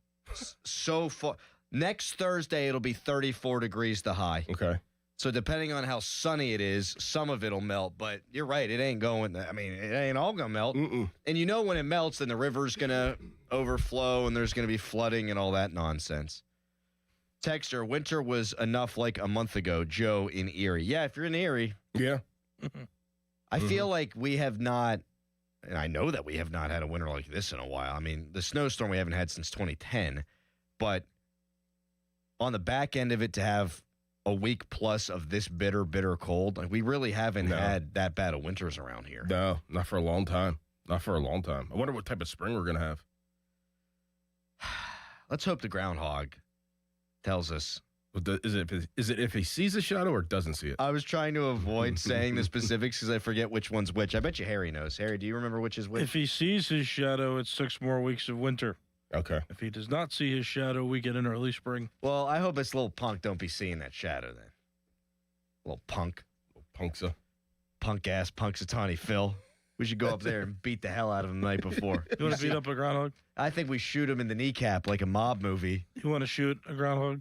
so far. Next Thursday, it'll be 34 degrees the high. Okay. So depending on how sunny it is, some of it'll melt. But you're right, it ain't going. It ain't all gonna melt. Mm-mm. And when it melts, then the river's gonna overflow, and there's gonna be flooding and all that nonsense. Texter, winter was enough like a month ago. Joe in Erie. Yeah, if you're in Erie. Yeah. I feel like we have not, and I know that we have not had a winter like this in a while. I mean, the snowstorm we haven't had since 2010, but on the back end of it to have a week plus of this bitter, bitter cold, like we really haven't had that bad of winters around here. No, not for a long time. Not for a long time. I wonder what type of spring we're going to have. Let's hope the groundhog tells us. Is it if he sees a shadow or doesn't see it? I was trying to avoid saying the specifics because I forget which one's which. I bet you Harry knows. Harry, do you remember which is which? If he sees his shadow, it's 6 more weeks of winter. Okay. If he does not see his shadow, we get an early spring. Well, I hope this little punk don't be seeing that shadow then. Little punk. Punksa. Punk-ass Punxsutawney Phil. We should go up there and beat the hell out of him the night before. You want to beat up a groundhog? I think we shoot him in the kneecap like a mob movie. You want to shoot a groundhog?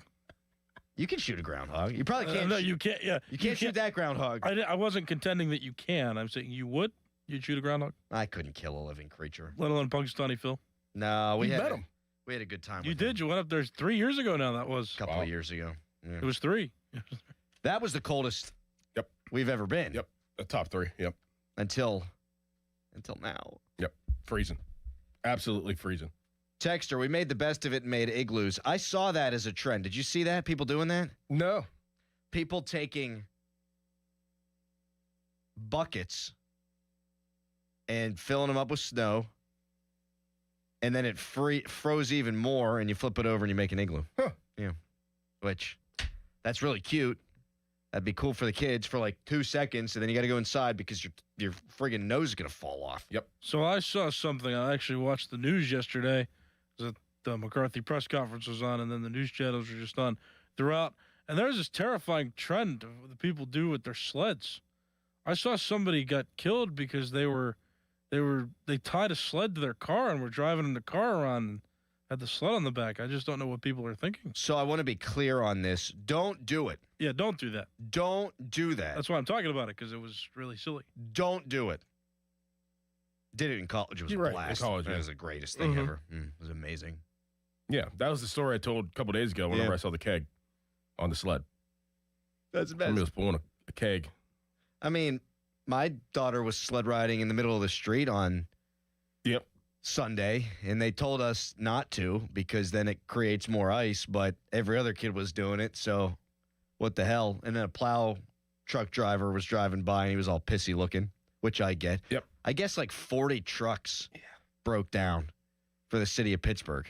You can shoot a groundhog. You probably can't. No, you can't. Yeah, You can't shoot that groundhog. I wasn't contending that you can. I'm saying you would. You'd shoot a groundhog, I couldn't kill a living creature. let alone Punxsutawney Phil. No, we You had met him. We had a good time. You with did. him. You went up there 3 years ago now. That was A couple of years ago. Yeah. It was 3. That was the coldest. Yep. We've ever been. Yep. The top 3. Yep. Until now. Yep. Freezing. Absolutely freezing. Texter, we made the best of it and made igloos. I saw that as a trend. Did you see that? People doing that? No. People taking buckets and filling them up with snow, and then it froze even more, and you flip it over and you make an igloo. Huh. Yeah. Which, that's really cute. That'd be cool for the kids for like 2 seconds, and then you got to go inside because your friggin' nose is going to fall off. Yep. So I saw something. I actually watched the news yesterday. The McCarthy press conference was on, and then the news channels were just on throughout. And there's this terrifying trend of what the people do with their sleds. I saw somebody got killed because they tied a sled to their car and were driving in the car around and had the sled on the back. I just don't know what people are thinking. So I want to be clear on this. Don't do it. Yeah, don't do that. Don't do that. That's why I'm talking about it, because it was really silly. Don't do it. Did it in college. It was You're a right, in blast. college, It yeah. was the greatest thing ever. It was amazing. Yeah. That was the story I told a couple days ago whenever I saw the keg on the sled. That's the best. Somebody was pulling a keg. I mean, my daughter was sled riding in the middle of the street on Sunday, and they told us not to because then it creates more ice, but every other kid was doing it, so what the hell? And then a plow truck driver was driving by, and he was all pissy looking, which I get. Yep. I guess like 40 trucks broke down for the city of Pittsburgh.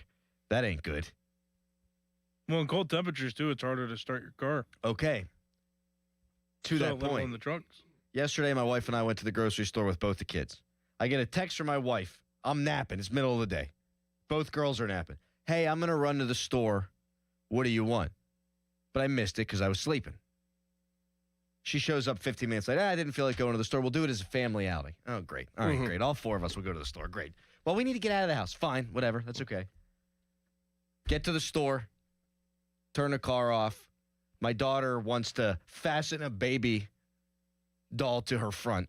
That ain't good. Well, in cold temperatures, too, it's harder to start your car. Okay. To that let alone point. the trucks. Yesterday, my wife and I went to the grocery store with both the kids. I get a text from my wife. I'm napping. It's middle of the day. Both girls are napping. Hey, I'm going to run to the store. What do you want? But I missed it because I was sleeping. She shows up 15 minutes later. I didn't feel like going to the store. We'll do it as a family outing. Oh, great. All right, great. All 4 of us will go to the store. Great. Well, we need to get out of the house. Fine. Whatever. That's okay. Get to the store. Turn the car off. My daughter wants to fasten a baby doll to her front.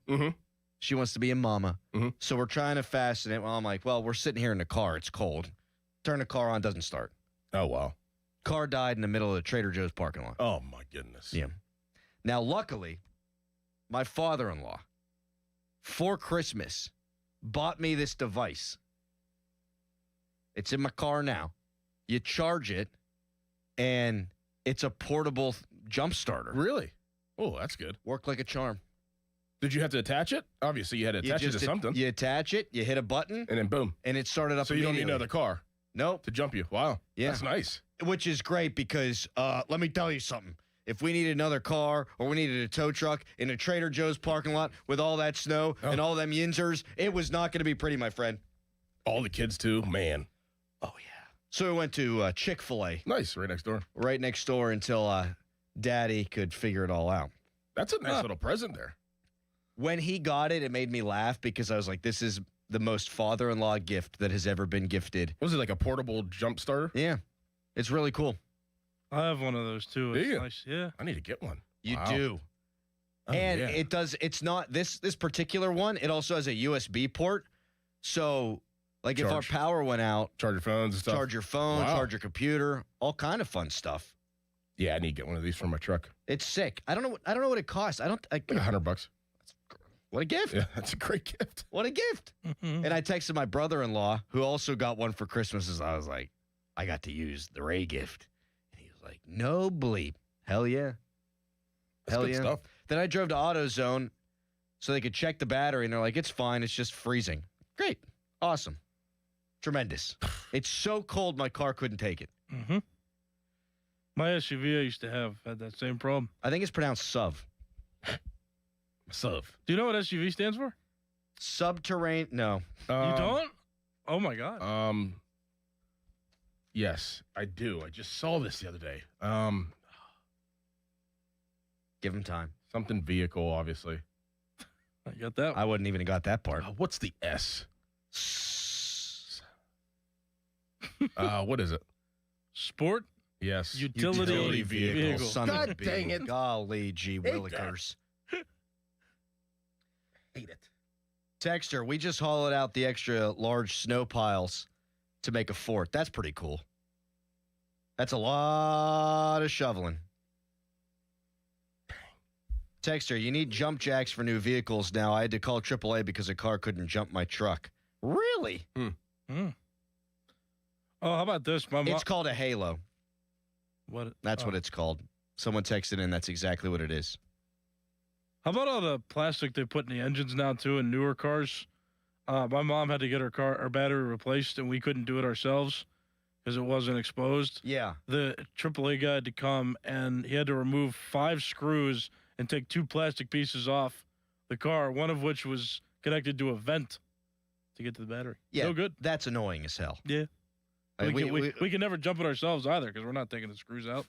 She wants to be a mama. So we're trying to fasten it. Well, I'm like, well, we're sitting here in the car. It's cold. Turn the car on. Doesn't start. Oh, wow. Car died in the middle of the Trader Joe's parking lot. Oh, my goodness. Yeah. Now, luckily, my father-in-law, for Christmas, bought me this device. It's in my car now. You charge it, and it's a portable jump starter. Really? Oh, that's good. Worked like a charm. Did you have to attach it? Obviously, you had to attach it to something. You attach it, you hit a button, and then boom. And it started up So you don't need another car. Nope. To jump you. Wow. Yeah. That's nice. Which is great because let me tell you something. If we needed another car or we needed a tow truck in a Trader Joe's parking lot with all that snow and all them yinzers, it was not going to be pretty, my friend. All the kids, too. Man. Oh, yeah. So we went to Chick-fil-A. Nice. Right next door. Right next door until Daddy could figure it all out. That's a nice little present there. When he got it, it made me laugh because I was like, this is the most father-in-law gift that has ever been gifted. Was it like a portable jump starter? Yeah. It's really cool. I have one of those too. Do It's you? nice. Yeah. I need to get one. You Wow. do. Oh, And yeah. it's not this particular one. It also has a USB port. So, like if our Charge. power went out, Charge your phones and stuff. charge your phone, Wow. charge your computer, all kind of fun stuff. Yeah, I need to get one of these for my truck. It's sick. I don't know what it costs. Like $100. What a gift. Yeah, that's a great gift. What a gift. And I texted my brother-in-law, who also got one for Christmas, as I was like, I got to use the Ray gift. And he was like, no bleep. Hell yeah. That's Hell good yeah. stuff. Then I drove to AutoZone so they could check the battery, and they're like, it's fine. It's just freezing. Great. Awesome. Tremendous. It's so cold, my car couldn't take it. Mm-hmm. My SUV I used to have had that same problem. I think it's pronounced SUV. SUV. Do you know what SUV stands for? Subterranean. No. You don't? Oh my God. Yes, I do. I just saw this the other day. Give him time. Something vehicle, obviously. I got that. I wouldn't even have got that part. What's the S? What is it? Sport Yes. utility vehicle. Son of a God dang bee. it. Golly gee willikers. Hate it. Texter, we just hollowed out the extra large snow piles to make a fort. That's pretty cool. That's a lot of shoveling. Texter, you need jump jacks for new vehicles now. I had to call AAA because a car couldn't jump my truck. Really? Oh, how about this? My mom. It's called a halo. What? That's what it's called. Someone texted in. That's exactly what it is. How about all the plastic they put in the engines now too in newer cars? My mom had to get her battery replaced, and we couldn't do it ourselves because it wasn't exposed. Yeah. The AAA guy had to come, and he had to remove 5 screws and take 2 plastic pieces off the car, one of which was connected to a vent to get to the battery. Yeah. No good. That's annoying as hell. Yeah. I mean, We can never jump it ourselves either because we're not taking the screws out.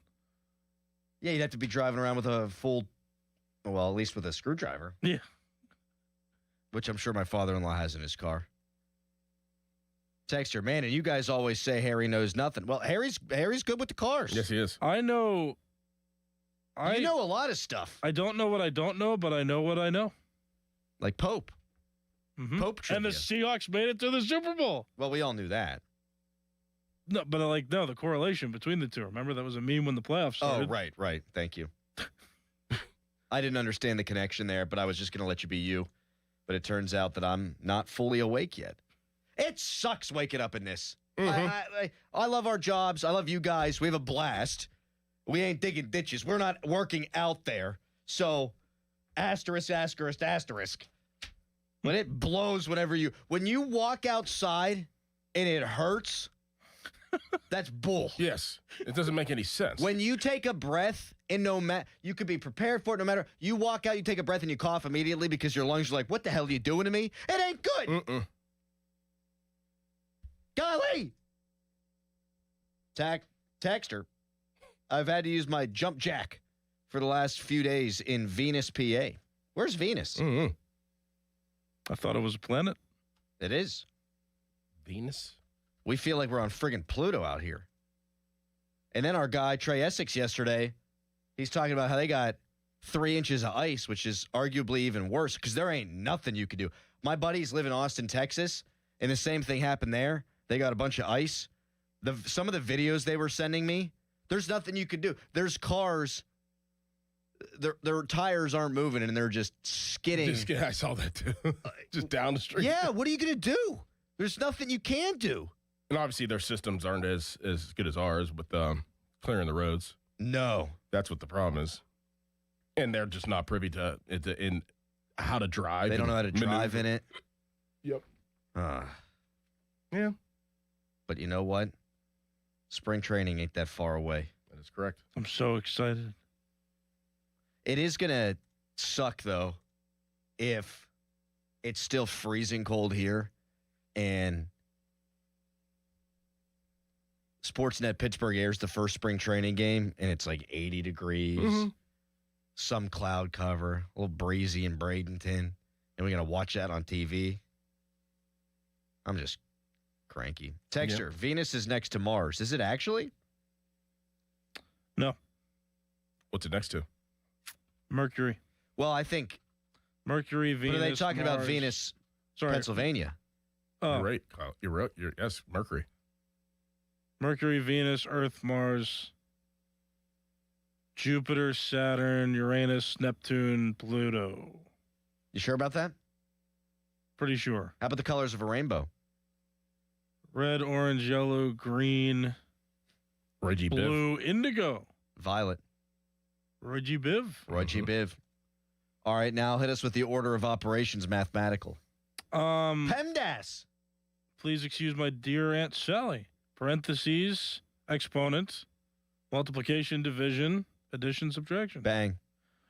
Yeah, you'd have to be driving around with a full, well, at least with a screwdriver. Yeah. Which I'm sure my father-in-law has in his car. Texter, man, and you guys always say Harry knows nothing. Well, Harry's good with the cars. Yes, he is. I know. You know a lot of stuff. I don't know what I don't know, but I know what I know. Like Pope. Mhm. Pope And the trivia. Seahawks made it to the Super Bowl. Well, we all knew that. No, but the correlation between the two. Remember, that was a meme when the playoffs started. Oh, right. Thank you. I didn't understand the connection there, but I was just going to let you be you. But it turns out that I'm not fully awake yet. It sucks waking up in this. I love our jobs. I love you guys. We have a blast. We ain't digging ditches. We're not working out there. So, asterisk. When it blows, when you walk outside and it hurts, that's bull. Yes. It doesn't make any sense. When you take a breath, and you could be prepared for it no matter. You walk out, you take a breath, and you cough immediately because your lungs are like, what the hell are you doing to me? It ain't good. Golly. Texter, I've had to use my jump jack for the last few days in Venus, PA. Where's Venus? I thought it was a planet. It is. Venus? We feel like we're on friggin' Pluto out here. And then our guy, Trey Essex, yesterday, he's talking about how they got 3 inches of ice, which is arguably even worse because there ain't nothing you can do. My buddies live in Austin, Texas, and the same thing happened there. They got a bunch of ice. Some of the videos they were sending me, there's nothing you can do. There's cars, their tires aren't moving, and they're just skidding. I saw that too. Just down the street. Yeah, what are you going to do? There's nothing you can do. And obviously their systems aren't as good as ours with clearing the roads. No. That's what the problem is. And they're just not privy to it. And how to drive. They don't know how to drive maneuver. in it. Yep. Yeah. But you know what? Spring training ain't that far away. That is correct. I'm so excited. It is going to suck, though, if it's still freezing cold here and Sportsnet Pittsburgh airs the first spring training game and it's like 80 degrees, some cloud cover, a little breezy in Bradenton, and we're going to watch that on TV. I'm just cranky. Texture, Venus is next to Mars. Is it actually? No. What's it next to? Mercury. Well, I think Mercury, Venus. But are they talking about Mars. Venus, Sorry. Pennsylvania? Oh. You're right, Kyle. You're right. Yes, Mercury. Mercury, Venus, Earth, Mars, Jupiter, Saturn, Uranus, Neptune, Pluto. You sure about that? Pretty sure. How about the colors of a rainbow? Red, orange, yellow, green, Reggie blue, indigo. Violet. Reggie Biv. Reggie Biv. All right, now hit us with the order of operations mathematical. PEMDAS. Please excuse my dear Aunt Sally. Parentheses, exponents, multiplication, division, addition, subtraction. Bang.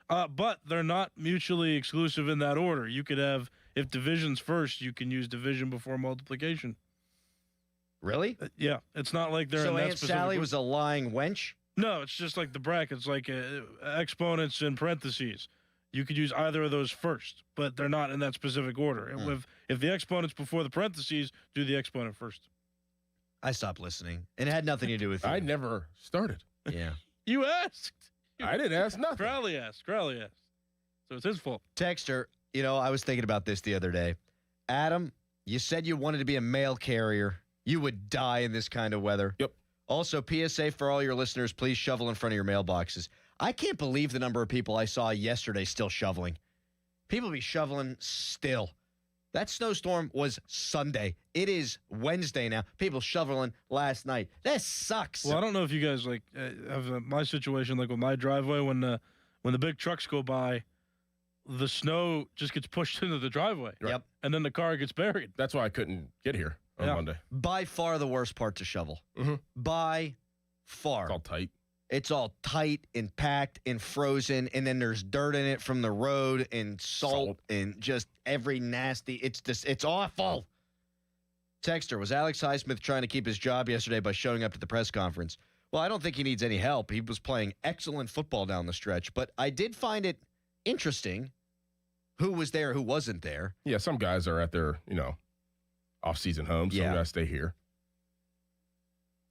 But they're not mutually exclusive in that order. You could have, if division's first, you can use division before multiplication. Really? Yeah. It's not like they're in that Aunt specific Sally order. was a lying wench? No, it's just like the brackets, like exponents and parentheses. You could use either of those first, but they're not in that specific order. If the exponent's before the parentheses, do the exponent first. I stopped listening. It had nothing to do with you. I never started. Yeah. You asked. I didn't ask nothing. Crowley asked. So it's his fault. Texter, I was thinking about this the other day. Adam, you said you wanted to be a mail carrier. You would die in this kind of weather. Yep. Also, PSA for all your listeners, please shovel in front of your mailboxes. I can't believe the number of people I saw yesterday still shoveling. People be shoveling still. That snowstorm was Sunday. It is Wednesday now. People shoveling last night. That sucks. Well, I don't know if you guys have my situation like with my driveway when the big trucks go by, the snow just gets pushed into the driveway. Yep. And then the car gets buried. That's why I couldn't get here on Monday. By far the worst part to shovel. Mm-hmm. By far. It's all tight. It's all tight and packed and frozen, and then there's dirt in it from the road and salt. And just every nasty. It's awful. Texter, was Alex Highsmith trying to keep his job yesterday by showing up to the press conference? Well, I don't think he needs any help. He was playing excellent football down the stretch, but I did find it interesting who was there, who wasn't there. Yeah, some guys are at their, off-season homes. Some guys stay here,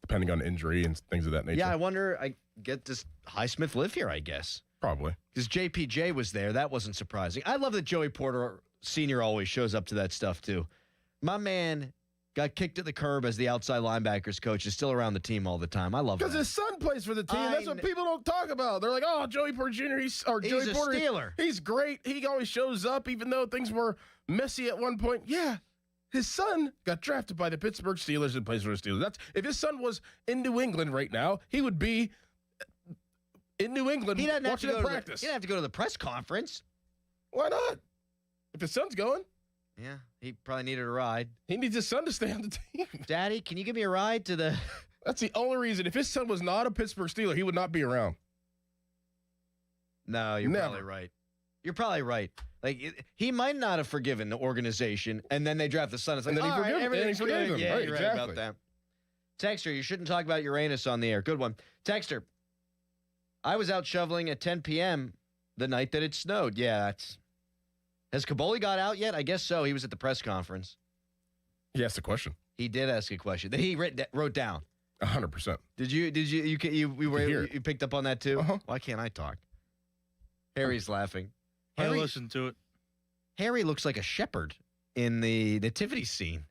depending on injury and things of that nature. Yeah, I wonder, does Highsmith live here, I guess? Probably. Because JPJ was there. That wasn't surprising. I love that Joey Porter Sr. always shows up to that stuff, too. My man got kicked to the curb as the outside linebackers coach, is still around the team all the time. I love that. Because his son plays for the team. That's what people don't talk about. They're like, oh, Joey Porter Jr., He's Joey a Porter, Steeler. He's great. He always shows up, even though things were messy at one point. Yeah. His son got drafted by the Pittsburgh Steelers and plays for the Steelers. If his son was in New England right now, he would be in New England watching him practice. He didn't have to go to the press conference. Why not? If his son's going. Yeah, he probably needed a ride. He needs his son to stay on the team. Daddy, can you give me a ride to the... That's the only reason. If his son was not a Pittsburgh Steeler, he would not be around. No, you're probably right. You're probably right. He might not have forgiven the organization, and then they draft the son. It's like, and then all right, everything's good. Him. Yeah, right, you're exactly. right about that. Texter, you shouldn't talk about Uranus on the air. Good one. Texter, I was out shoveling at 10 p.m. the night that it snowed. Yeah, Has Caboli got out yet? I guess so. He was at the press conference. He asked a question. He did ask a question that he wrote down. 100%. Did you picked up on that too? Uh-huh. Why can't I talk? Harry's laughing. I listened to it. Harry looks like a shepherd in the nativity scene.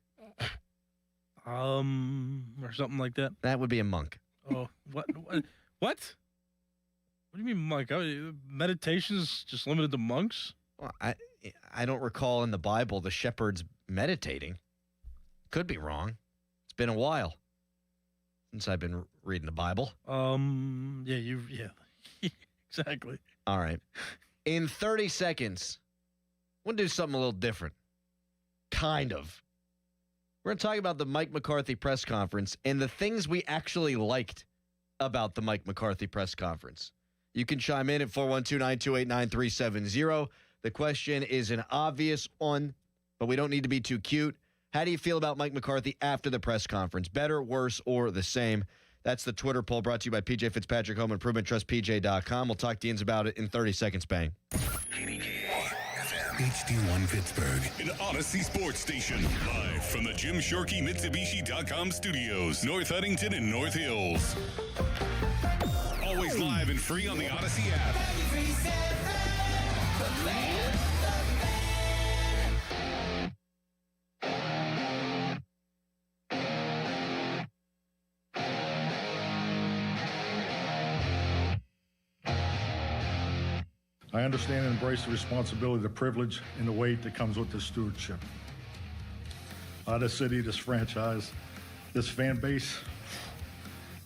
Or something like that. That would be a monk. Oh, what? What do you mean, monk? Meditation's just limited to monks? Well, I don't recall in the Bible the shepherds meditating. Could be wrong. It's been a while since I've been reading the Bible. Yeah, exactly. All right. In 30 seconds, want to do something a little different. Kind of. We're going to talk about the Mike McCarthy press conference and the things we actually liked about the Mike McCarthy press conference. You can chime in at 412-928-9370. The question is an obvious one, but we don't need to be too cute. How do you feel about Mike McCarthy after the press conference? Better, worse, or the same? That's the Twitter poll brought to you by PJ Fitzpatrick Home Improvement Trust, PJ.com. We'll talk to Ian's about it in 30 seconds. Bang. HD1 Pittsburgh, an Odyssey sports station. Live from the Jim Shorkey Mitsubishi.com studios, North Huntington and North Hills. Always live and free on the Odyssey app. I understand and embrace the responsibility, the privilege, and the weight that comes with this stewardship. This city, this franchise, this fan base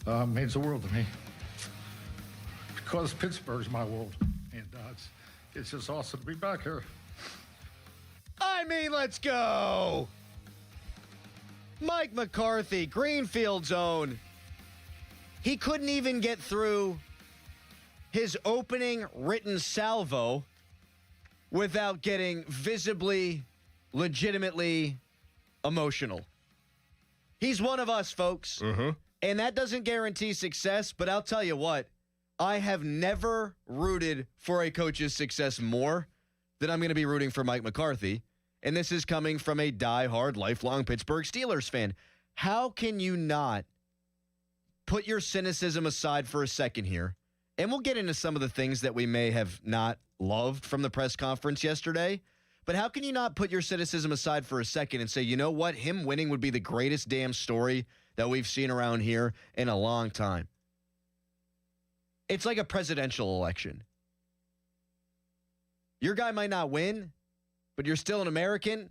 means the world to me. Because Pittsburgh's my world. And it's just awesome to be back here. I mean, let's go. Mike McCarthy, Greenfield's own. He couldn't even get through his opening written salvo without getting visibly, legitimately emotional. He's one of us, folks. And that doesn't guarantee success, but I'll tell you what, I have never rooted for a coach's success more than I'm going to be rooting for Mike McCarthy. And this is coming from a diehard, lifelong Pittsburgh Steelers fan. How can you not put your cynicism aside for a second here? And we'll get into some of the things that we may have not loved from the press conference yesterday. But how can you not put your cynicism aside for a second and say, you know what? Him winning would be the greatest damn story that we've seen around here in a long time. It's like a presidential election. Your guy might not win, but you're still an American.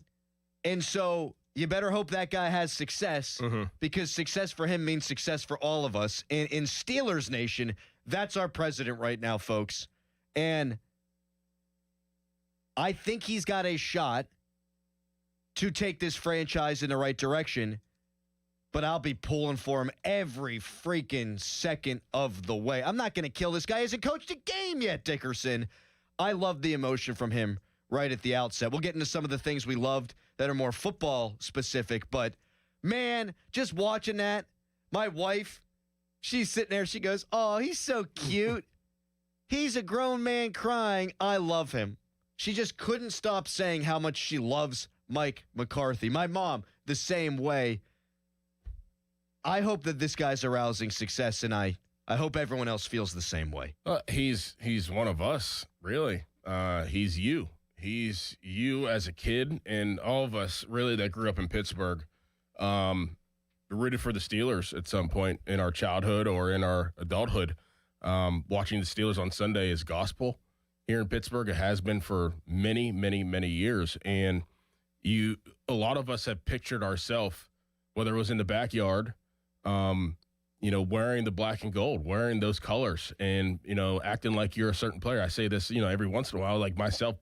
And so you better hope that guy has success because success for him means success for all of us. And in Steelers Nation, that's our president right now, folks. And I think he's got a shot to take this franchise in the right direction, but I'll be pulling for him every freaking second of the way. I'm not going to kill this guy. He hasn't coached a game yet, Dickerson. I love the emotion from him right at the outset. We'll get into some of the things we loved that are more football specific, but man, just watching that, my wife, she's sitting there. She goes, oh, he's so cute. He's a grown man crying. I love him. She just couldn't stop saying how much she loves Mike McCarthy. My mom, the same way. I hope that this guy's arousing success, and I hope everyone else feels the same way. He's one of us, really. He's you. He's you as a kid, and all of us, really, that grew up in Pittsburgh. Rooted for the Steelers at some point in our childhood or in our adulthood. Watching the Steelers on Sunday is gospel here in Pittsburgh. It has been for many, many, many years. And a lot of us have pictured ourselves, whether it was in the backyard, wearing the black and gold, wearing those colors and, acting like you're a certain player. I say this, every once in a while, like myself,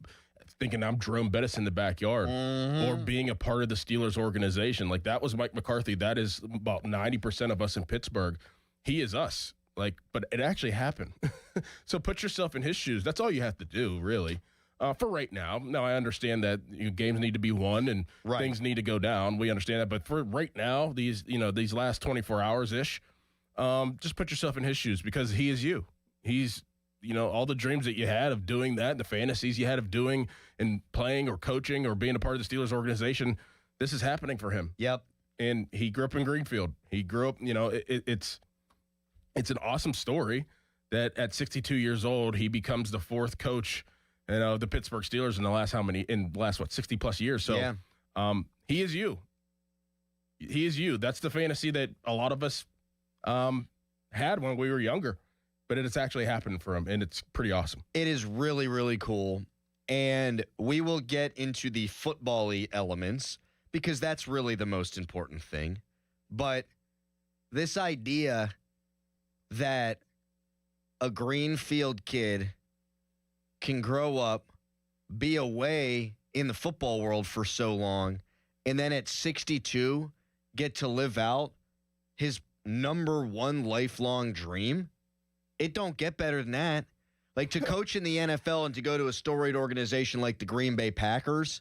thinking I'm Jerome Bettis in the backyard or being a part of the Steelers organization. Like that was Mike McCarthy. That is about 90% of us in Pittsburgh. He is us. But it actually happened. So put yourself in his shoes. That's all you have to do, really. For right now. Now, I understand that games need to be won and things need to go down. We understand that. But for right now, these last 24 hours-ish, just put yourself in his shoes because he is you. He's all the dreams that you had of doing that, the fantasies you had of doing and playing or coaching or being a part of the Steelers organization, this is happening for him. Yep. And he grew up in Greenfield. He grew up, it's an awesome story that at 62 years old, he becomes the fourth coach of the Pittsburgh Steelers in the last 60 plus years. So he is you. He is you. That's the fantasy that a lot of us had when we were younger. But it's actually happened for him, and it's pretty awesome. It is really, really cool. And we will get into the football-y elements because that's really the most important thing. But this idea that a Greenfield kid can grow up, be away in the football world for so long, and then at 62 get to live out his number one lifelong dream. It don't get better than that. Like, to coach in the NFL and to go to a storied organization like the Green Bay Packers,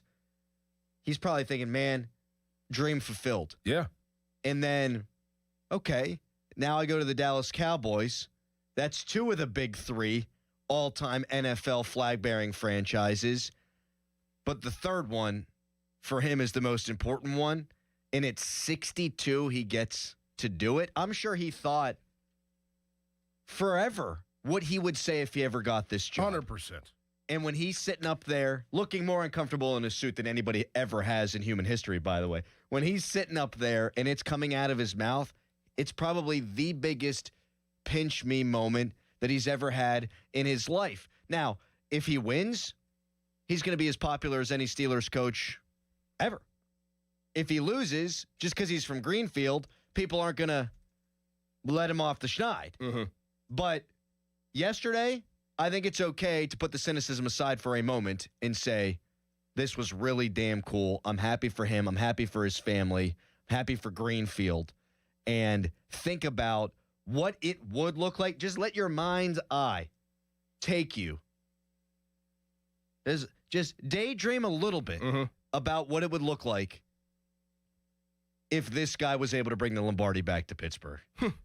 he's probably thinking, man, dream fulfilled. Yeah. And then, okay, now I go to the Dallas Cowboys. That's two of the big three all-time NFL flag-bearing franchises. But the third one for him is the most important one. And at 62, he gets to do it. I'm sure he thought forever what he would say if he ever got this job. 100%. And when he's sitting up there looking more uncomfortable in a suit than anybody ever has in human history, by the way, when he's sitting up there and it's coming out of his mouth, it's probably the biggest pinch me moment that he's ever had in his life. Now, if he wins, he's going to be as popular as any Steelers coach ever. If he loses, just because he's from Greenfield, people aren't going to let him off the schneid. Mm-hmm. But yesterday, I think it's okay to put the cynicism aside for a moment and say, this was really damn cool. I'm happy for him. I'm happy for his family. I'm happy for Greenfield. And think about what it would look like. Just let your mind's eye take you. Just daydream a little bit about what it would look like if this guy was able to bring the Lombardi back to Pittsburgh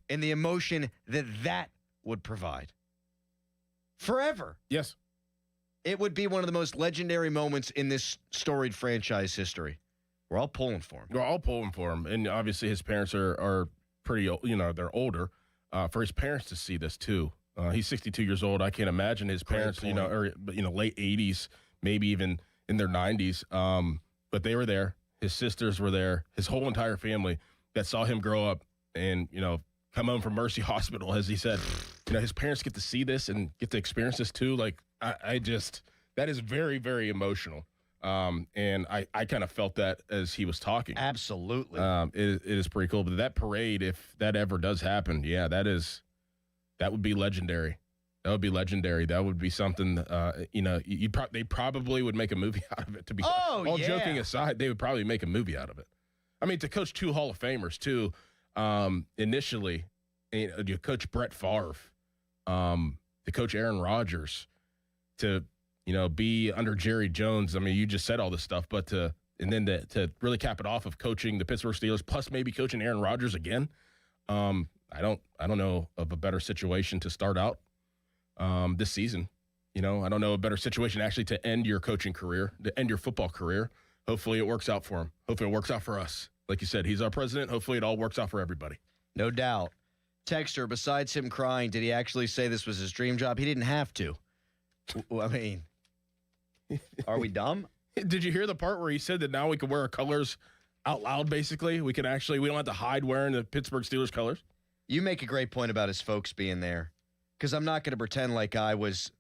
and the emotion that would provide. Forever. Yes. It would be one of the most legendary moments in this storied franchise history. We're all pulling for him. We're all pulling for him. And obviously his parents are pretty, they're older. For his parents to see this too. He's 62 years old. I can't imagine his parents, late 80s, maybe even in their 90s. But they were there. His sisters were there. His whole entire family that saw him grow up and, come home from Mercy Hospital, as he said. His parents get to see this and get to experience this too. Like, that is very, very emotional. And I kind of felt that as he was talking. Absolutely. It is pretty cool. But that parade, if that ever does happen, yeah, that would be legendary. That would be legendary. That would be something, they probably would make a movie out of it. To be all joking aside, they would probably make a movie out of it. I mean, to coach two Hall of Famers too, initially, you coach Brett Favre, to coach Aaron Rodgers, to be under Jerry Jones. I mean, you just said all this stuff, but to really cap it off of coaching the Pittsburgh Steelers, plus maybe coaching Aaron Rodgers again. I don't know of a better situation to start out this season. I don't know a better situation actually to end your coaching career, to end your football career. Hopefully it works out for him. Hopefully it works out for us. Like you said, he's our president. Hopefully it all works out for everybody. No doubt. Texter, besides him crying, did he actually say this was his dream job? He didn't have to. I mean, are we dumb? Did you hear the part where he said that now we can wear our colors out loud, basically? We don't have to hide wearing the Pittsburgh Steelers colors? You make a great point about his folks being there, because I'm not going to pretend like I was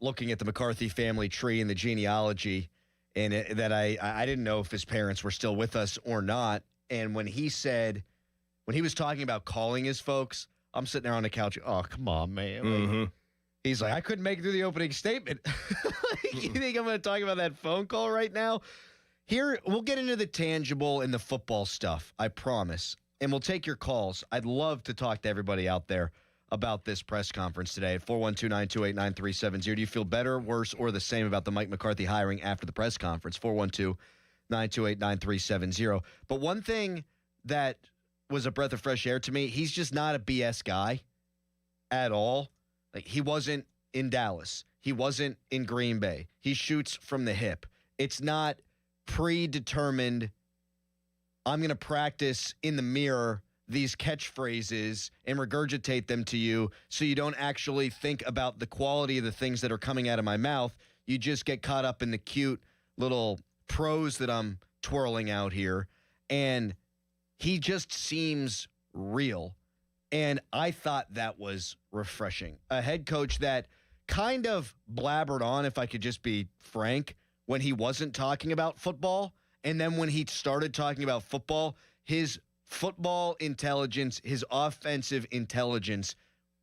looking at the McCarthy family tree and the genealogy and that I didn't know if his parents were still with us or not. And when he was talking about calling his folks, I'm sitting there on the couch. Oh, come on, man. He's like, I couldn't make it through the opening statement. You think I'm going to talk about that phone call right now? Here, we'll get into the tangible and the football stuff, I promise. And we'll take your calls. I'd love to talk to everybody out there about this press conference today at 412-928-9370. Do you feel better, worse, or the same about the Mike McCarthy hiring after the press conference? 412-928-9370. But one thing that was a breath of fresh air to me, he's just not a BS guy at all. Like, he wasn't in Dallas. He wasn't in Green Bay. He shoots from the hip. It's not predetermined, I'm going to practice in the mirror these catchphrases and regurgitate them to you so you don't actually think about the quality of the things that are coming out of my mouth. You just get caught up in the cute little prose that I'm twirling out here. And he just seems real. And I thought that was refreshing. A head coach that kind of blabbered on, if I could just be frank, when he wasn't talking about football. And then when he started talking about football, his football intelligence, his offensive intelligence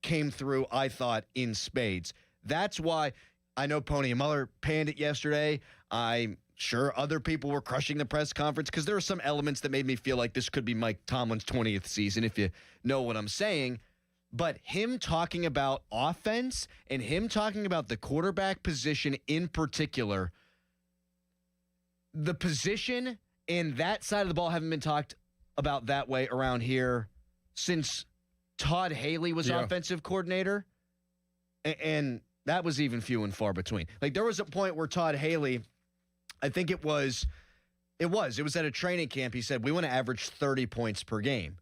came through, I thought, in spades. That's why I know Pony and Muller panned it yesterday. I'm Sure, other people were crushing the press conference because there were some elements that made me feel like this could be Mike Tomlin's 20th season, if you know what I'm saying. But him talking about offense and him talking about the quarterback position in particular, the position and that side of the ball haven't been talked about that way around here since Todd Haley was offensive coordinator. And that was even few and far between. Like, there was a point where Todd Haley, I think it was at a training camp. He said, we want to average 30 points per game.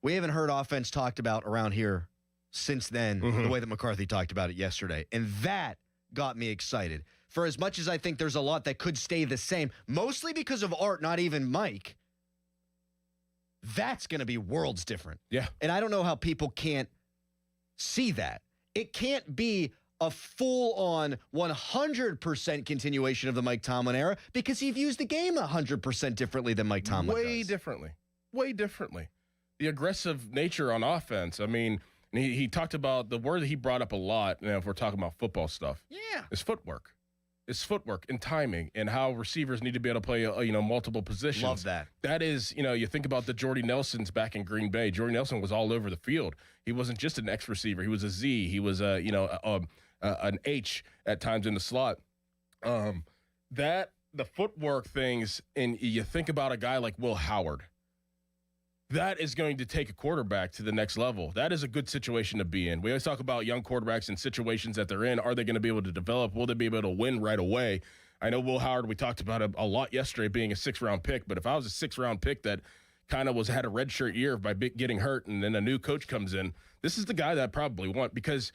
We haven't heard offense talked about around here since then, the way that McCarthy talked about it yesterday. And that got me excited. For as much as I think there's a lot that could stay the same, mostly because of Art, not even Mike, that's going to be worlds different. Yeah. And I don't know how people can't see that. It can't be a full-on 100% continuation of the Mike Tomlin era because he views the game 100% differently than Mike Tomlin Way does. differently. The aggressive nature on offense. I mean, he talked about the word that he brought up a lot, if we're talking about football stuff. Yeah. Is footwork. It's footwork and timing and how receivers need to be able to play, multiple positions. Love that. That is, you think about the Jordy Nelsons back in Green Bay. Jordy Nelson was all over the field. He wasn't just an X receiver. He was a Z. He was an H at times in the slot. The footwork things, and you think about a guy like Will Howard. That is going to take a quarterback to the next level. That is a good situation to be in. We always talk about young quarterbacks and situations that they're in. Are they going to be able to develop? Will they be able to win right away? I know Will Howard, we talked about him a lot yesterday being a 6th-round pick, but if I was a 6th-round pick that kind of had a redshirt year by getting hurt and then a new coach comes in, this is the guy that I probably want because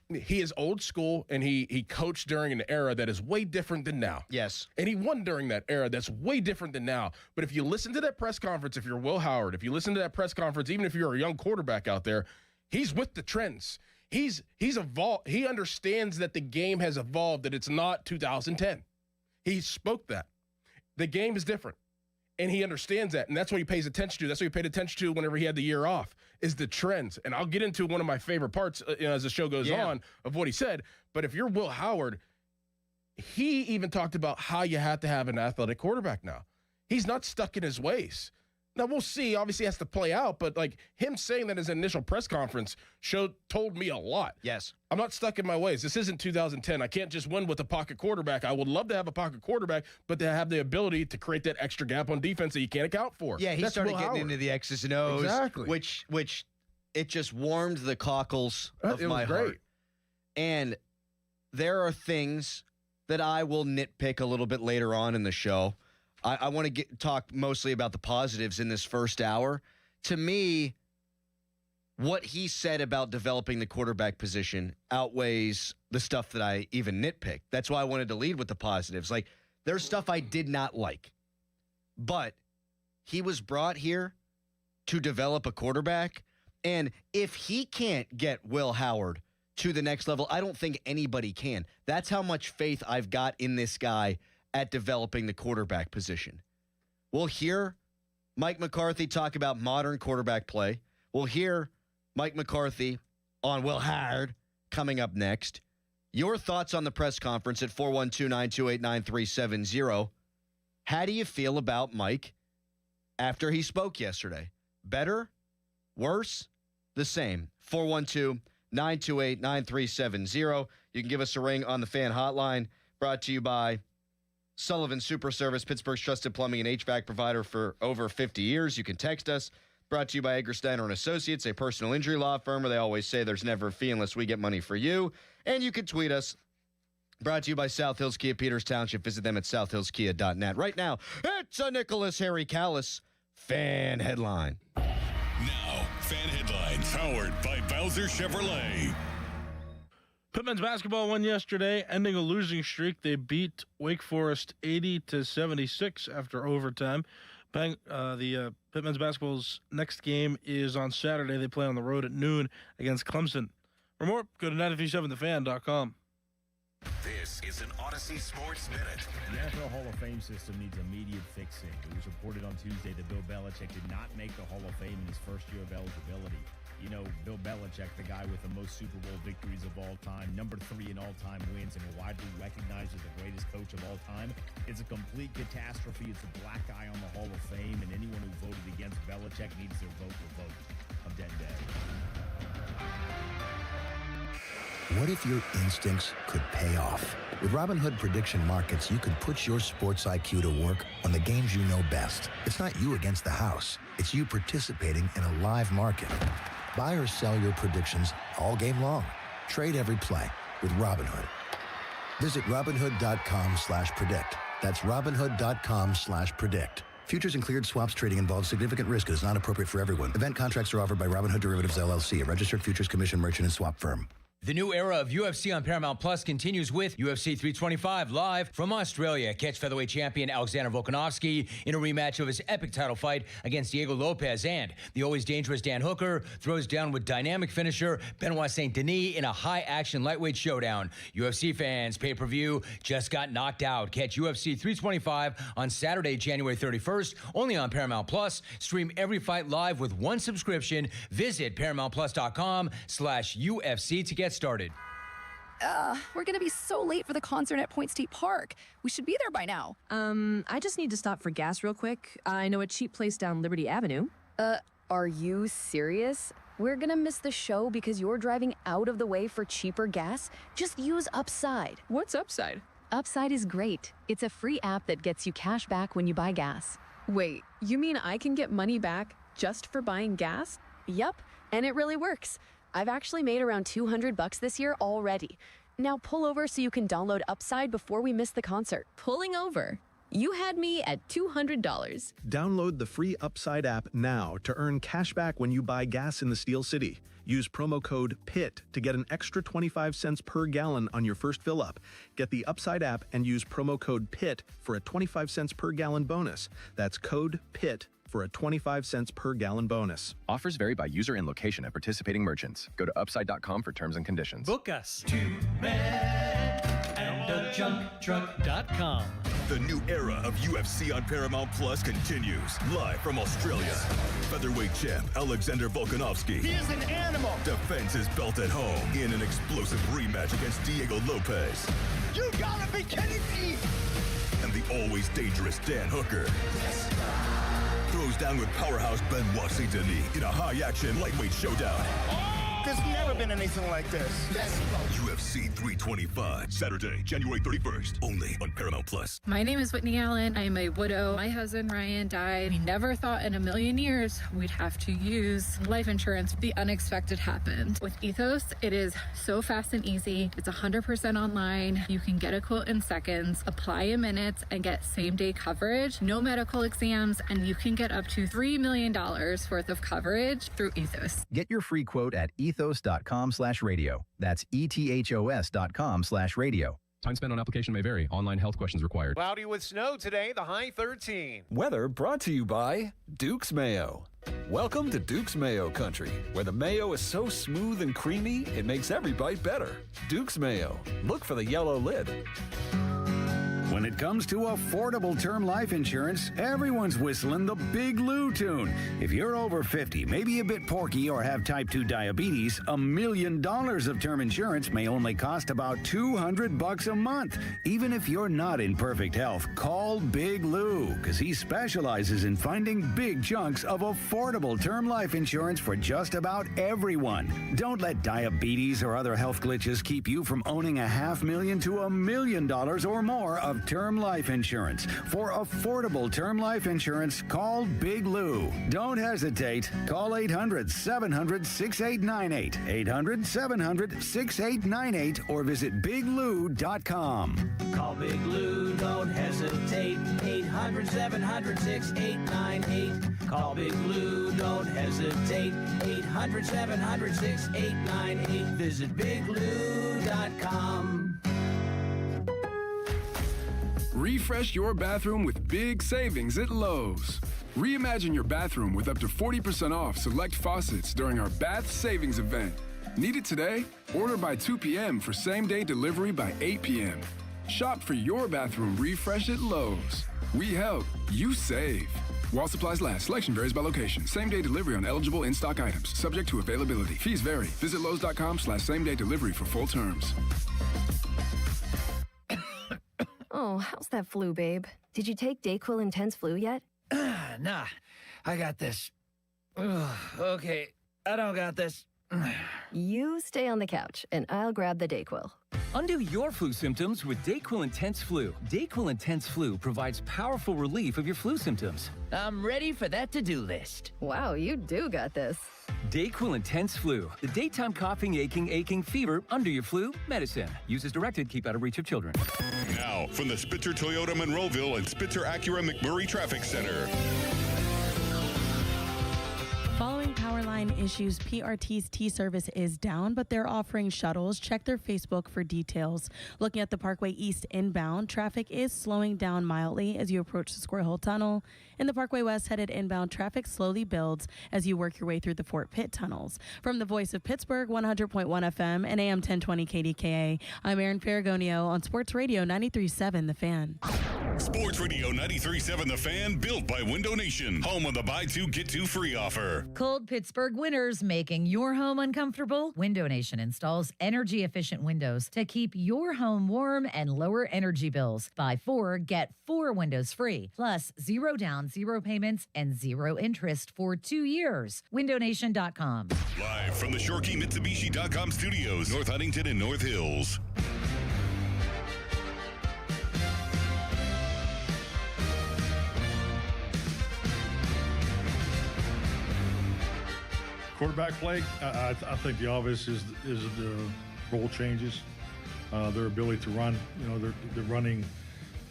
he is old school and he coached during an era that is way different than now. Yes. And he won during that era that's way different than now. But if you listen to that press conference, if you're Will Howard, if you listen to that press conference, even if you're a young quarterback out there, he's with the trends. He's evolved. He understands that the game has evolved, that it's not 2010. He spoke that. The game is different. And he understands that, and that's what he pays attention to. That's what he paid attention to whenever he had the year off, is the trends. And I'll get into one of my favorite parts as the show goes on of what he said. But if you're Will Howard, he even talked about how you have to have an athletic quarterback now. He's not stuck in his ways. Now, we'll see. Obviously, it has to play out. But, him saying that in his initial press conference told me a lot. Yes. I'm not stuck in my ways. This isn't 2010. I can't just win with a pocket quarterback. I would love to have a pocket quarterback, but to have the ability to create that extra gap on defense that you can't account for. Yeah, he started getting into the X's and O's. Exactly. Which it just warmed the cockles of my heart. And there are things that I will nitpick a little bit later on in the show. I want to talk mostly about the positives in this first hour. To me, what he said about developing the quarterback position outweighs the stuff that I even nitpick. That's why I wanted to lead with the positives. There's stuff I did not like, but he was brought here to develop a quarterback. And if he can't get Will Howard to the next level, I don't think anybody can. That's how much faith I've got in this guy at developing the quarterback position. We'll hear Mike McCarthy talk about modern quarterback play. We'll hear Mike McCarthy on Will Howard coming up next. Your thoughts on the press conference at 412-928-9370. How do you feel about Mike after he spoke yesterday? Better? Worse? The same. 412-928-9370. You can give us a ring on the fan hotline, brought to you by Sullivan Super Service, Pittsburgh's trusted plumbing and HVAC provider for over 50 years. You can text us. Brought to you by Eggersteiner & Associates, a personal injury law firm where they always say there's never a fee unless we get money for you. And you can tweet us. Brought to you by South Hills Kia, Peters Township. Visit them at southhillskia.net. Right now, it's a Nicholas Harry Callis fan headline. Now, fan headlines powered by Bowser Chevrolet. Pittman's basketball won yesterday, ending a losing streak. They beat Wake Forest 80-76 after overtime. The Pittman's basketball's next game is on Saturday. They play on the road at noon against Clemson. For more, go to 937thefan.com. This is an Odyssey Sports Minute. The NFL Hall of Fame system needs immediate fixing. It was reported on Tuesday that Bill Belichick did not make the Hall of Fame in his first year of eligibility. You know, Bill Belichick, the guy with the most Super Bowl victories of all time, number 3 in all-time wins, and widely recognized as the greatest coach of all time. It's a complete catastrophe. It's a black eye on the Hall of Fame, and anyone who voted against Belichick needs their vote revoked. I'm dead dead. What if your instincts could pay off? With Robinhood Prediction Markets, you could put your sports IQ to work on the games you know best. It's not you against the house. It's you participating in a live market. Buy or sell your predictions all game long. Trade every play with Robinhood. Visit Robinhood.com/predict. That's Robinhood.com/predict. Futures and cleared swaps trading involves significant risk and is not appropriate for everyone. Event contracts are offered by Robinhood Derivatives LLC, a registered futures commission merchant and swap firm. The new era of UFC on Paramount Plus continues with UFC 325 live from Australia. Catch featherweight champion Alexander Volkanovski in a rematch of his epic title fight against Diego Lopez, and the always dangerous Dan Hooker throws down with dynamic finisher Benoit Saint Denis in a high-action lightweight showdown. UFC fans, pay-per-view just got knocked out. Catch UFC 325 on Saturday, January 31st, only on Paramount Plus. Stream every fight live with one subscription. Visit ParamountPlus.com/UFC to get started. We're gonna be so late for the concert at Point State Park. We should be there by now. I just need to stop for gas real quick. I know a cheap place down Liberty Avenue. Are you serious? We're gonna miss the show because you're driving out of the way for cheaper gas? Just use Upside. What's Upside? Upside is great. It's a free app that gets you cash back when you buy gas. Wait, you mean I can get money back just for buying gas? Yup, and it really works. I've actually made around $200 this year already. Now pull over so you can download Upside before we miss the concert. Pulling over. You had me at $200. Download the free Upside app now to earn cash back when you buy gas in the Steel City. Use promo code PIT to get an extra 25 cents per gallon on your first fill up. Get the Upside app and use promo code PIT for a 25 cents per gallon bonus. That's code PIT for a 25 cents per gallon bonus. Offers vary by user and location at participating merchants. Go to upside.com for terms and conditions. Book us. TwoMenAndAJunkTruck.com. The new era of UFC on Paramount Plus continues. Live from Australia. Featherweight champ Alexander Volkanovski. He is an animal. Defends his belt at home in an explosive rematch against Diego Lopez. You gotta be kidding me! And the always dangerous Dan Hooker. Yes. Throws down with powerhouse Benoit Saint Denis in a high-action lightweight showdown. There's never been anything like this. UFC 325, Saturday, January 31st, only on Paramount Plus. My name is Whitney Allen. I'm a widow. My husband, Ryan, died. We never thought in a million years we'd have to use life insurance. The unexpected happened. With Ethos, it is so fast and easy. It's 100% online. You can get a quote in seconds, apply in minutes, and get same-day coverage. No medical exams, and you can get up to $3 million worth of coverage through Ethos. Get your free quote at ethos.com/radio. That's ETHOS.com/radio. Time spent on application may vary. Online health questions required. Cloudy with snow today, the high 13. Weather brought to you by Duke's Mayo. Welcome to Duke's Mayo Country, where the mayo is so smooth and creamy, it makes every bite better. Duke's Mayo. Look for the yellow lid. When it comes to affordable term life insurance, everyone's whistling the Big Lou tune. If you're over 50, maybe a bit porky, or have type 2 diabetes, $1 million of term insurance may only cost about $200 a month. Even if you're not in perfect health, call Big Lou, because he specializes in finding big chunks of affordable term life insurance for just about everyone. Don't let diabetes or other health glitches keep you from owning $500,000 to $1 million or more of term life insurance. For affordable term life insurance, call Big Lou. Don't hesitate. Call 800-700-6898. 800-700-6898 or visit biglou.com. Call Big Lou, don't hesitate. 800-700-6898. Call Big Lou, don't hesitate. 800-700-6898. Visit biglou.com. Refresh your bathroom with big savings at Lowe's. Reimagine your bathroom with up to 40% off select faucets during our Bath Savings event. Need it today? Order by 2 p.m. for same-day delivery by 8 p.m. Shop for your bathroom refresh at Lowe's. We help, you save. While supplies last, selection varies by location. Same-day delivery on eligible in-stock items. Subject to availability. Fees vary. Visit Lowe's.com/same-day delivery for full terms. Oh, how's that flu, babe? Did you take Dayquil Intense Flu yet? Nah, I got this. Ugh, okay, I don't got this. You stay on the couch, and I'll grab the Dayquil. Undo your flu symptoms with Dayquil Intense Flu. Dayquil Intense Flu provides powerful relief of your flu symptoms. I'm ready for that to-do list. Wow, you do got this. Dayquil Intense Flu. The daytime coughing, aching, fever, under your flu, medicine. Use as directed, keep out of reach of children. Now, from the Spitzer Toyota Monroeville and Spitzer Acura McMurray Traffic Center. Following power line issues, PRT's T-Service is down, but they're offering shuttles. Check their Facebook for details. Looking at the Parkway East inbound, traffic is slowing down mildly as you approach the Squirrel Hill Tunnel. In the Parkway West headed inbound, traffic slowly builds as you work your way through the Fort Pitt tunnels. From the Voice of Pittsburgh, 100.1 FM and AM 1020 KDKA, I'm Erin Ferragonio on Sports Radio 93.7 The Fan. Sports Radio 93.7 The Fan, built by Window Nation, home of the buy two, get two free offer. Cold Pittsburgh winters making your home uncomfortable? Window Nation installs energy-efficient windows to keep your home warm and lower energy bills. Buy 4, get 4 windows free, plus 0 down, 0 payments, and 0 interest for 2 years. WindowNation.com. Live from the ShoreKeyMitsubishi.com studios, North Huntington and North Hills. Quarterback play, I think the obvious is the role changes, their ability to run. You know, they're running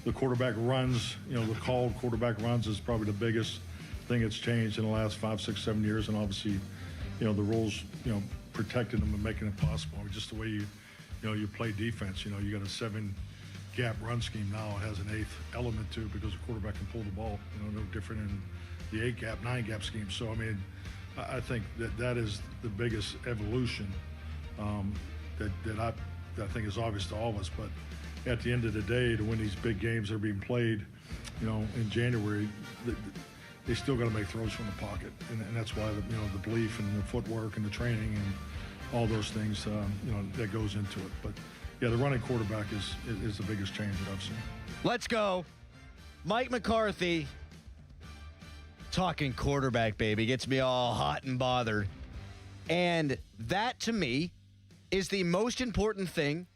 the quarterback runs. You know, the called quarterback runs is probably the biggest thing that's changed in the last 5, 6, 7 years. And obviously, you know, the rules, you know, protecting them and making it possible. Just the way you play defense. You know, you got a 7-gap run scheme now. It has an 8th element to it because the quarterback can pull the ball. You know, no different in the 8-gap, 9-gap scheme. So I mean, I think that is the biggest evolution that I think is obvious to all of us. But at the end of the day, to win these big games that are being played, you know, in January, they still got to make throws from the pocket, and that's why the belief and the footwork and the training and all those things, that goes into it. But yeah, the running quarterback is the biggest change that I've seen. Let's go, Mike McCarthy. Talking quarterback, baby, gets me all hot and bothered. And that, to me, is the most important thing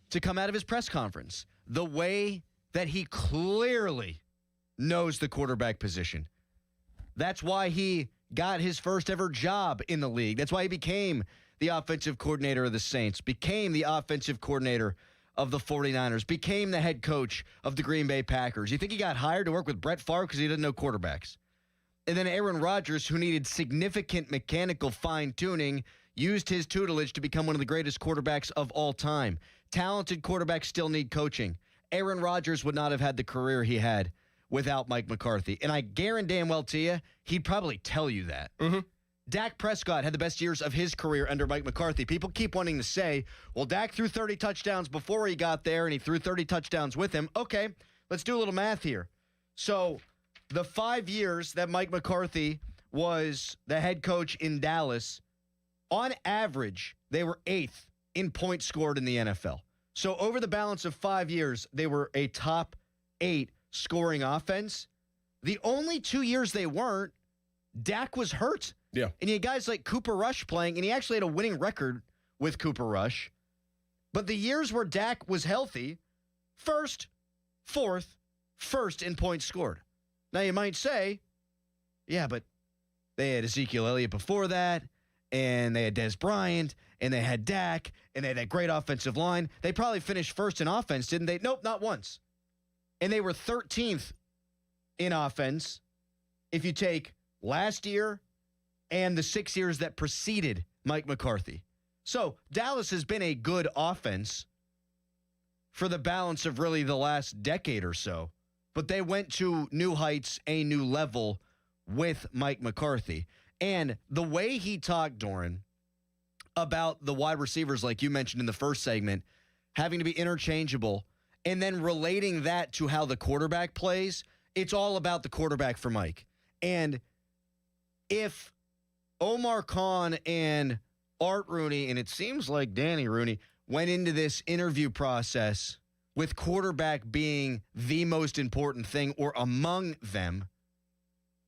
to come out of his press conference. The way that he clearly knows the quarterback position. That's why he got his first ever job in the league. That's why he became the offensive coordinator of the Saints, became the offensive coordinator of the 49ers, became the head coach of the Green Bay Packers. You think he got hired to work with Brett Favre because he doesn't know quarterbacks? And then Aaron Rodgers, who needed significant mechanical fine-tuning, used his tutelage to become one of the greatest quarterbacks of all time. Talented quarterbacks still need coaching. Aaron Rodgers would not have had the career he had without Mike McCarthy. And I guarantee damn well to you, he'd probably tell you that. Mm-hmm. Dak Prescott had the best years of his career under Mike McCarthy. People keep wanting to say, well, Dak threw 30 touchdowns before he got there, and he threw 30 touchdowns with him. Okay, let's do a little math here. So the 5 years that Mike McCarthy was the head coach in Dallas, on average, they were 8th in points scored in the NFL. So over the balance of 5 years, they were a top 8 scoring offense. The only 2 years they weren't, Dak was hurt. Yeah. And you had guys like Cooper Rush playing, and he actually had a winning record with Cooper Rush. But the years where Dak was healthy, 1st, 4th, 1st in points scored. Now, you might say, yeah, but they had Ezekiel Elliott before that, and they had Des Bryant, and they had Dak, and they had that great offensive line. They probably finished 1st in offense, didn't they? Nope, not once. And they were 13th in offense if you take last year and the 6 years that preceded Mike McCarthy. So Dallas has been a good offense for the balance of really the last decade or so. But they went to new heights, a new level with Mike McCarthy. And the way he talked, Doran, about the wide receivers, like you mentioned in the first segment, having to be interchangeable, and then relating that to how the quarterback plays, it's all about the quarterback for Mike. And if Omar Khan and Art Rooney, and it seems like Danny Rooney, went into this interview process with quarterback being the most important thing or among them,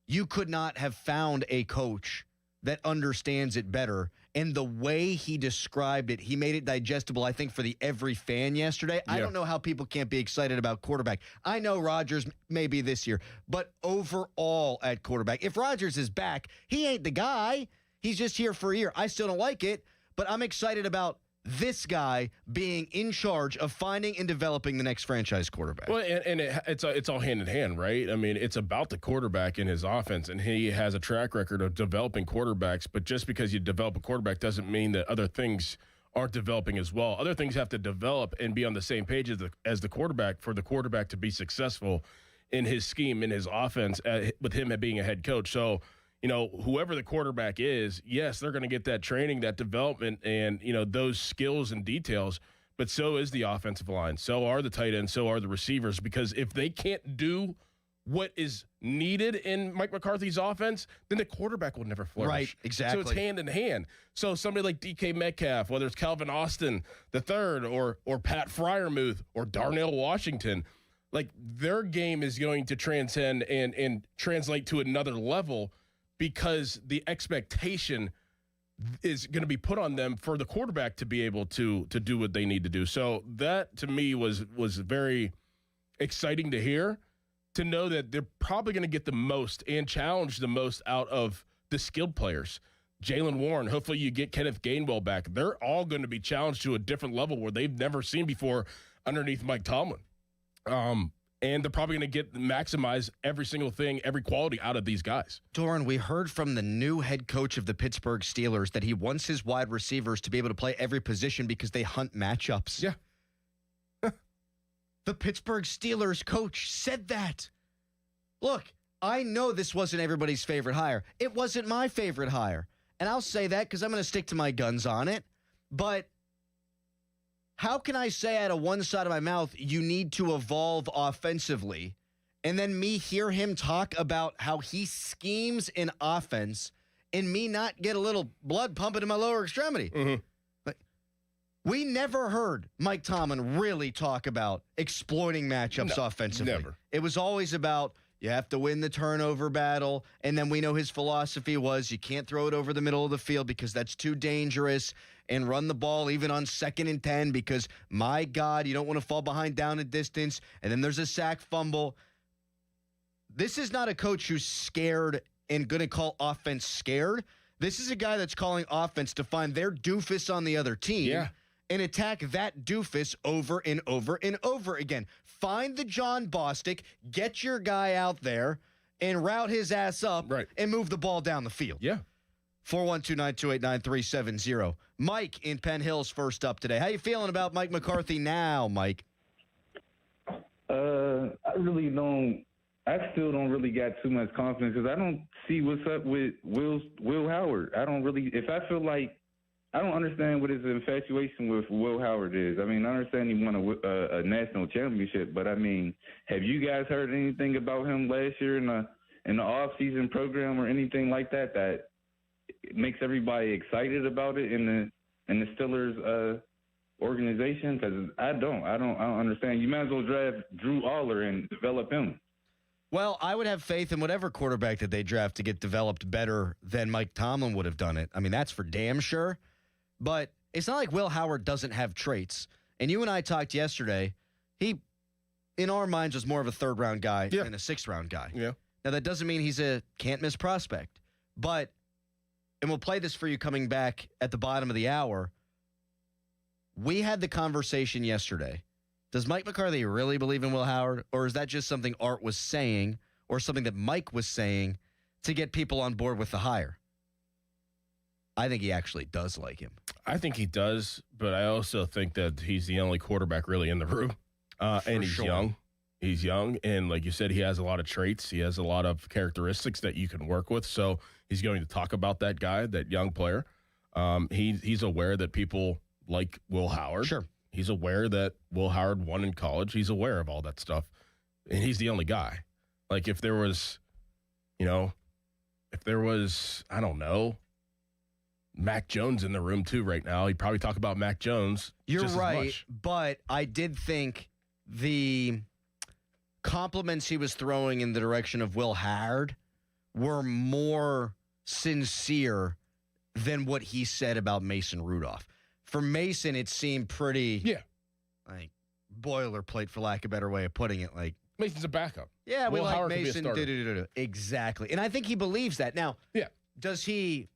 you could not have found a coach that understands it better. And the way he described it, he made it digestible, I think, for every fan yesterday. Yeah. I don't know how people can't be excited about quarterback. I know Rodgers may be this year, but overall at quarterback, if Rodgers is back, he ain't the guy. He's just here for a year. I still don't like it, but I'm excited about this guy being in charge of finding and developing the next franchise quarterback. Well, and it's all hand in hand, right? I mean, it's about the quarterback in his offense, and he has a track record of developing quarterbacks. But just because you develop a quarterback doesn't mean that other things aren't developing as well. Other things have to develop and be on the same page as the quarterback for the quarterback to be successful in his scheme, in his offense, with him being a head coach. So, whoever the quarterback is, yes, they're going to get that training, that development, and, those skills and details, but so is the offensive line. So are the tight ends, so are the receivers, because if they can't do what is needed in Mike McCarthy's offense, then the quarterback will never flourish. Right, exactly. So it's hand in hand. So somebody like DK Metcalf, whether it's Calvin Austin III or Pat Freiermuth or Darnell Washington, like their game is going to transcend and translate to another level, because the expectation is going to be put on them for the quarterback to be able to do what they need to do. So that, to me, was very exciting to hear, to know that they're probably going to get the most and challenge the most out of the skilled players. Jaylen Warren, hopefully you get Kenneth Gainwell back. They're all going to be challenged to a different level where they've never seen before underneath Mike Tomlin. And they're probably going to maximize every single thing, every quality out of these guys. Doran, we heard from the new head coach of the Pittsburgh Steelers that he wants his wide receivers to be able to play every position because they hunt matchups. Yeah. The Pittsburgh Steelers coach said that. Look, I know this wasn't everybody's favorite hire. It wasn't my favorite hire. And I'll say that because I'm going to stick to my guns on it. But how can I say out of one side of my mouth, you need to evolve offensively, and then me hear him talk about how he schemes in offense and me not get a little blood pumping in my lower extremity? Mm-hmm. But we never heard Mike Tomlin really talk about exploiting matchups offensively. Never. It was always about, you have to win the turnover battle, and then we know his philosophy was you can't throw it over the middle of the field because that's too dangerous, and run the ball even on 2nd and 10 because, my God, you don't want to fall behind down a distance, and then there's a sack fumble. This is not a coach who's scared and going to call offense scared. This is a guy that's calling offense to find their doofus on the other team and attack that doofus over and over and over again. Find the John Bostic, get your guy out there, and route his ass up and move the ball down the field. Yeah. 412-928-9370. Mike in Penn Hills first up today. How you feeling about Mike McCarthy now, Mike? I still don't really got too much confidence because I don't see what's up with Will Howard. I don't understand what his infatuation with Will Howard is. I mean, I understand he won a national championship, but I mean, have you guys heard anything about him last year in the off-season program or anything like that makes everybody excited about it in the Steelers organization? Because I don't understand. You might as well draft Drew Aller and develop him. Well, I would have faith in whatever quarterback that they draft to get developed better than Mike Tomlin would have done it. I mean, that's for damn sure. But it's not like Will Howard doesn't have traits. And you and I talked yesterday. He, in our minds, was more of a 3rd-round guy than a 6th-round guy. Yeah. Now, that doesn't mean he's a can't-miss prospect. But, and we'll play this for you coming back at the bottom of the hour, we had the conversation yesterday. Does Mike McCarthy really believe in Will Howard, or is that just something Art was saying or something that Mike was saying to get people on board with the hire? I think he actually does like him. I think he does, but I also think that he's the only quarterback really in the room. And he's young. He's young, and like you said, he has a lot of traits. He has a lot of characteristics that you can work with, so he's going to talk about that guy, that young player. He's aware that people like Will Howard. Sure. He's aware that Will Howard won in college. He's aware of all that stuff, and he's the only guy. Like if there was, if there was, I don't know, Mac Jones in the room too right now, he'd probably talk about Mac Jones. You're just right, as much. but I did think the compliments he was throwing in the direction of Will Howard were more sincere than what he said about Mason Rudolph. For Mason, it seemed pretty like boilerplate, for lack of a better way of putting it. Like, Mason's a backup. yeah, we Will like Howard could be a Mason. starter. Exactly. And I think he believes that. Now, does he,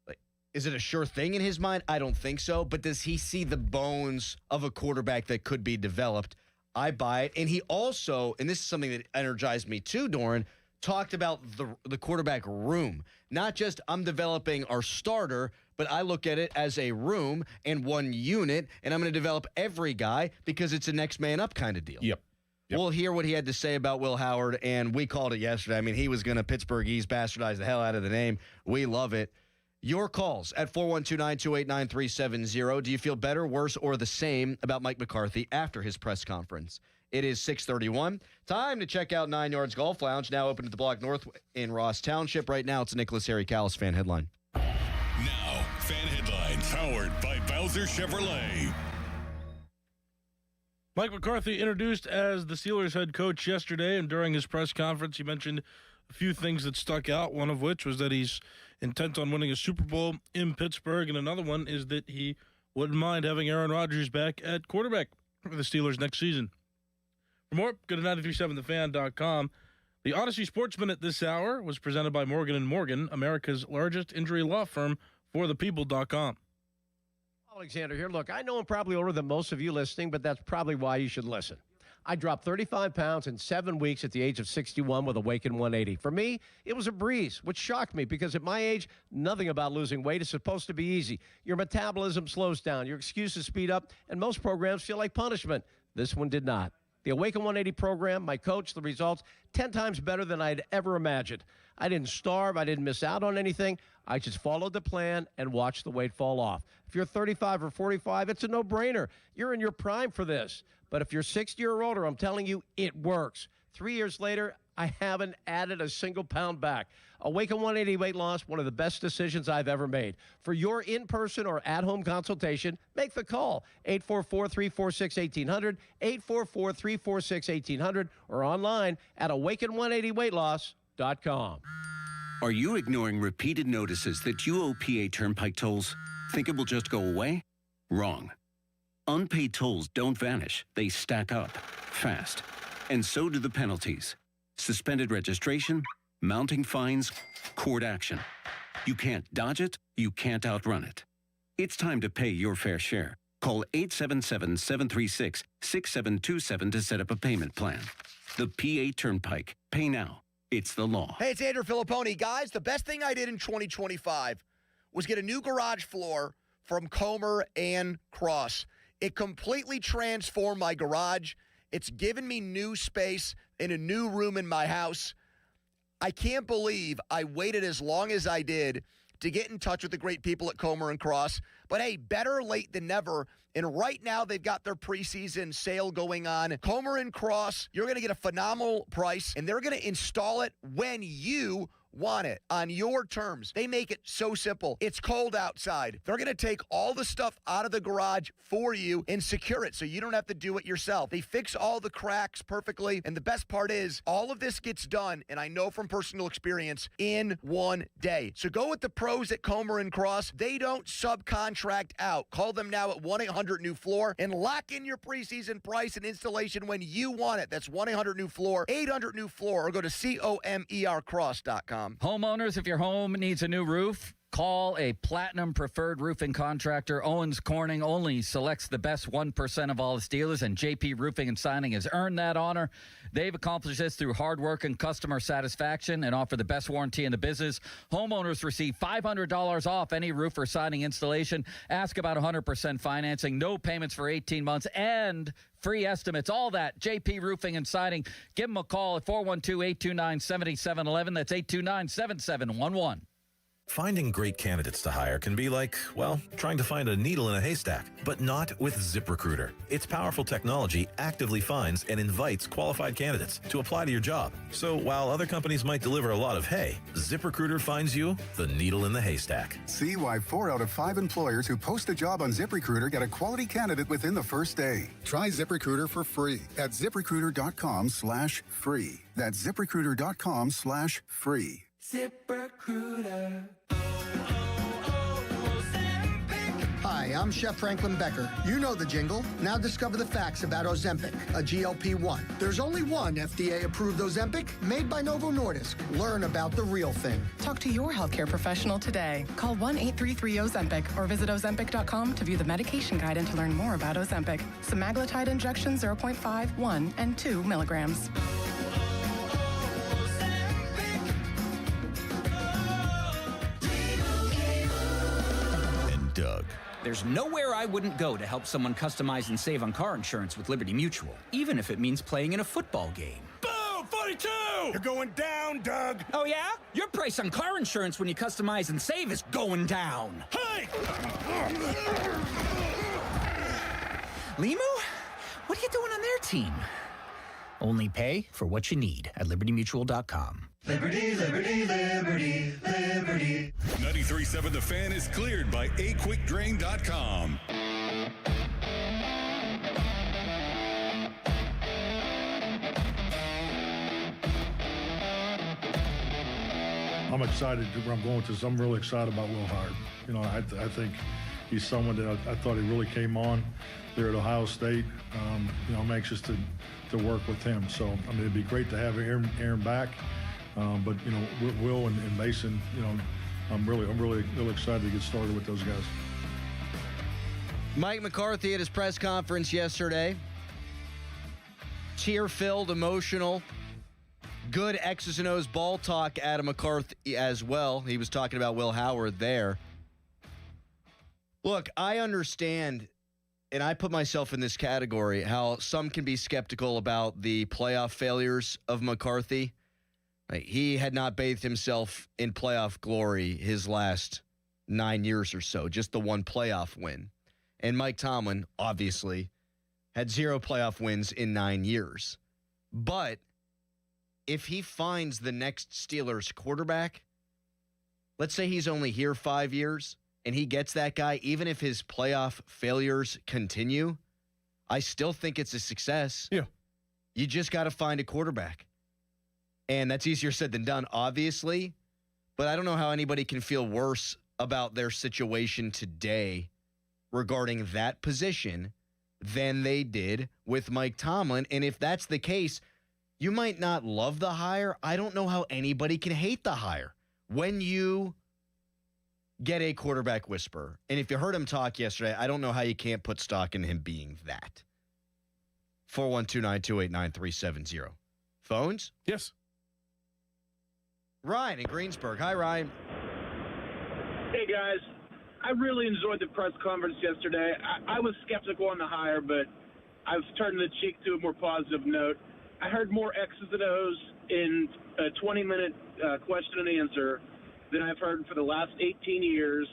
like, is it a sure thing in his mind? I don't think so. But does he see the bones of a quarterback that could be developed? I buy it. And he also, and this is something that energized me too, Doran, talked about the quarterback room. Not just I'm developing our starter, but I look at it as a room and one unit, and I'm going to develop every guy because it's a next man up kind of deal. Yep. We'll hear what he had to say about Will Howard, and we called it yesterday. I mean, he was going to Pittsburghese bastardize the hell out of the name. We love it. Your calls at 412-928-9370. Do you feel better, worse, or the same about Mike McCarthy after his press conference? It is 6:31. Time to check out 9 Yards Golf Lounge, now open at the Block North in Ross Township. Right now, it's a Nicholas Harry Callis fan headline. Now, fan headlines powered by Bowser Chevrolet. Mike McCarthy introduced as the Steelers head coach yesterday, and during his press conference, he mentioned a few things that stuck out, one of which was that he's intent on winning a Super Bowl in Pittsburgh, and another one is that he wouldn't mind having Aaron Rodgers back at quarterback for the Steelers next season. For more, go to 937thefan.com. The Odyssey Sports Minute this hour was presented by Morgan & Morgan, America's largest injury law firm, for thepeople.com. Alexander here. Look, I know I'm probably older than most of you listening, but that's probably why you should listen. I dropped 35 pounds in 7 weeks at the age of 61 with Awaken 180. For me, it was a breeze, which shocked me because at my age, nothing about losing weight is supposed to be easy. Your metabolism slows down, your excuses speed up, and most programs feel like punishment. This one did not. The Awaken 180 program, my coach, the results, 10 times better than I'd ever imagined. I didn't starve. I didn't miss out on anything. I just followed the plan and watched the weight fall off. If you're 35 or 45, it's a no-brainer. You're in your prime for this. But if you're 60 or older, I'm telling you, it works. 3 years later, I haven't added a single pound back. Awaken 180 weight loss, one of the best decisions I've ever made. For your in-person or at-home consultation, make the call. 844-346-1800, 844-346-1800, or online at awaken180weightloss.com. Are you ignoring repeated notices that you owe PA Turnpike tolls? Think it will just go away? Wrong. Unpaid tolls don't vanish. They stack up fast. And so do the penalties. Suspended registration, mounting fines, court action. You can't dodge it. You can't outrun it. It's time to pay your fair share. Call 877-736-6727 to set up a payment plan. The PA Turnpike. Pay now. It's the law. Hey, it's Andrew Filipponi. Guys, the best thing I did in 2025 was get a new garage floor from Comer and Cross. It completely transformed my garage. It's given me new space in a new room in my house. I can't believe I waited as long as I did to get in touch with the great people at Comer and Cross. But hey, better late than never. And right now, they've got their preseason sale going on. Comer and Cross, you're going to get a phenomenal price, and they're going to install it when you want it on your terms. They make it so simple. It's cold outside. They're going to take all the stuff out of the garage for you and secure it so you don't have to do it yourself. They fix all the cracks perfectly. And the best part is all of this gets done, and I know from personal experience, in one day. So go with the pros at Comer and Cross. They don't subcontract out. Call them now at 1-800-NEW-FLOOR and lock in your preseason price and installation when you want it. That's 1-800-NEW-FLOOR, 800-NEW-FLOOR, or go to COMERcross.com. Homeowners, if your home needs a new roof, call a Platinum Preferred Roofing Contractor. Owens Corning only selects the best 1% of all the Steelers, and JP Roofing and Signing has earned that honor. They've accomplished this through hard work and customer satisfaction and offer the best warranty in the business. Homeowners receive $500 off any roof or siding installation. Ask about 100% financing, no payments for 18 months, and free estimates. All that, JP Roofing and Siding. Give them a call at 412-829-7711. That's 829-7711. Finding great candidates to hire can be like, well, trying to find a needle in a haystack, but not with ZipRecruiter. Its powerful technology actively finds and invites qualified candidates to apply to your job. So while other companies might deliver a lot of hay, ZipRecruiter finds you the needle in the haystack. See why 4 out of 5 employers who post a job on ZipRecruiter get a quality candidate within the first day. Try ZipRecruiter for free at ZipRecruiter.com/free. That's ZipRecruiter.com/free. ZipRecruiter. Hi, I'm Chef Franklin Becker. You know the jingle. Now discover the facts about Ozempic, a GLP-1. There's only one FDA-approved Ozempic made by Novo Nordisk. Learn about the real thing. Talk to your healthcare professional today. Call 1-833-OZEMPIC or visit Ozempic.com to view the medication guide and to learn more about Ozempic. Semaglutide injection 0.5, 1, and 2 milligrams. Doug. There's nowhere I wouldn't go to help someone customize and save on car insurance with Liberty Mutual, even if it means playing in a football game. Boom! 42! You're going down, Doug. Oh, yeah? Your price on car insurance when you customize and save is going down. Hey! Limu? What are you doing on their team? Only pay for what you need at libertymutual.com. Liberty, liberty, liberty, liberty. 93.7 The Fan is cleared by aquickdrain.com. I'm excited where I'm going to. I'm really excited about Will Howard. You know, I think he's someone that I thought he really came on there at Ohio State. You know, I'm anxious to work with him. So, I mean, it'd be great to have Aaron back. But, you know, Will and Mason, you know, I'm really excited to get started with those guys. Mike McCarthy at his press conference yesterday. Tear-filled, emotional, good X's and O's ball talk out of McCarthy as well. He was talking about Will Howard there. Look, I understand, and I put myself in this category, how some can be skeptical about the playoff failures of McCarthy. He had not bathed himself in playoff glory his last 9 years or so, just the one playoff win. And Mike Tomlin, obviously, had 0 playoff wins in 9 years. But if he finds the next Steelers quarterback, let's say he's only here 5 years, and he gets that guy, even if his playoff failures continue, I still think it's a success. Yeah. You just got to find a quarterback. And that's easier said than done, obviously. But I don't know how anybody can feel worse about their situation today regarding that position than they did with Mike Tomlin. And if that's the case, you might not love the hire. I don't know how anybody can hate the hire. When you get a quarterback whisperer, and if you heard him talk yesterday, I don't know how you can't put stock in him being that. 412-928-9370. Phones? Yes. Ryan in Greensburg. Hi, Ryan. Hey, guys. I really enjoyed the press conference yesterday. I was skeptical on the hire, but I've turned the cheek to a more positive note. I heard more X's and O's in a 20-minute question and answer than I've heard for the last 18 years.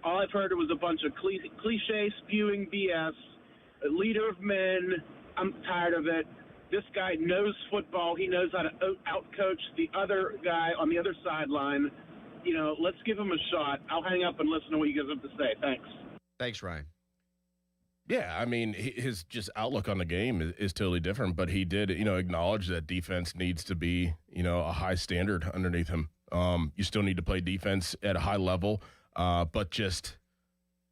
All I've heard was a bunch of cliche spewing BS, a leader of men. I'm tired of it. This guy knows football. He knows how to outcoach the other guy on the other sideline. You know, let's give him a shot. I'll hang up and listen to what you guys have to say. Thanks. Thanks, Ryan. Yeah, I mean, his just outlook on the game is totally different, but he did, you know, acknowledge that defense needs to be, you know, a high standard underneath him. You still need to play defense at a high level, but just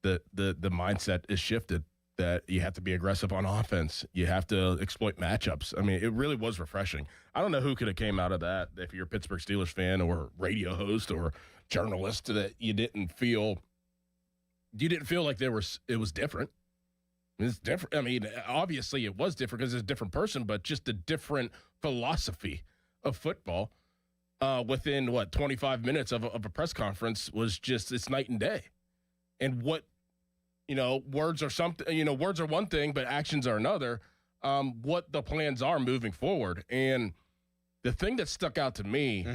the mindset is shifted. That you have to be aggressive on offense. You have to exploit matchups. I mean, it really was refreshing. I don't know who could have came out of that, if you're a Pittsburgh Steelers fan or radio host or journalist, that you didn't feel like it was different. It's different. I mean, obviously it was different because it's a different person, but just a different philosophy of football within 25 minutes of a press conference was just, it's night and day. And what, you know, words are something, you know, words are one thing, but actions are another. What the plans are moving forward. And the thing that stuck out to me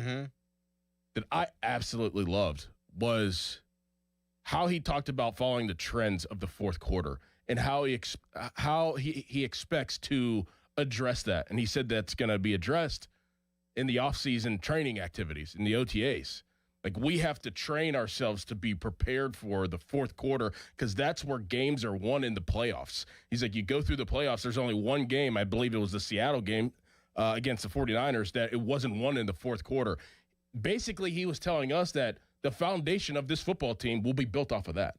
that I absolutely loved was how he talked about following the trends of the fourth quarter and how he expects to address that. And he said that's going to be addressed in the offseason training activities, in the OTAs. Like, we have to train ourselves to be prepared for the fourth quarter because that's where games are won in the playoffs. He's like, you go through the playoffs, there's only one game, I believe it was the Seattle game against the 49ers, that it wasn't won in the fourth quarter. Basically, he was telling us that the foundation of this football team will be built off of that.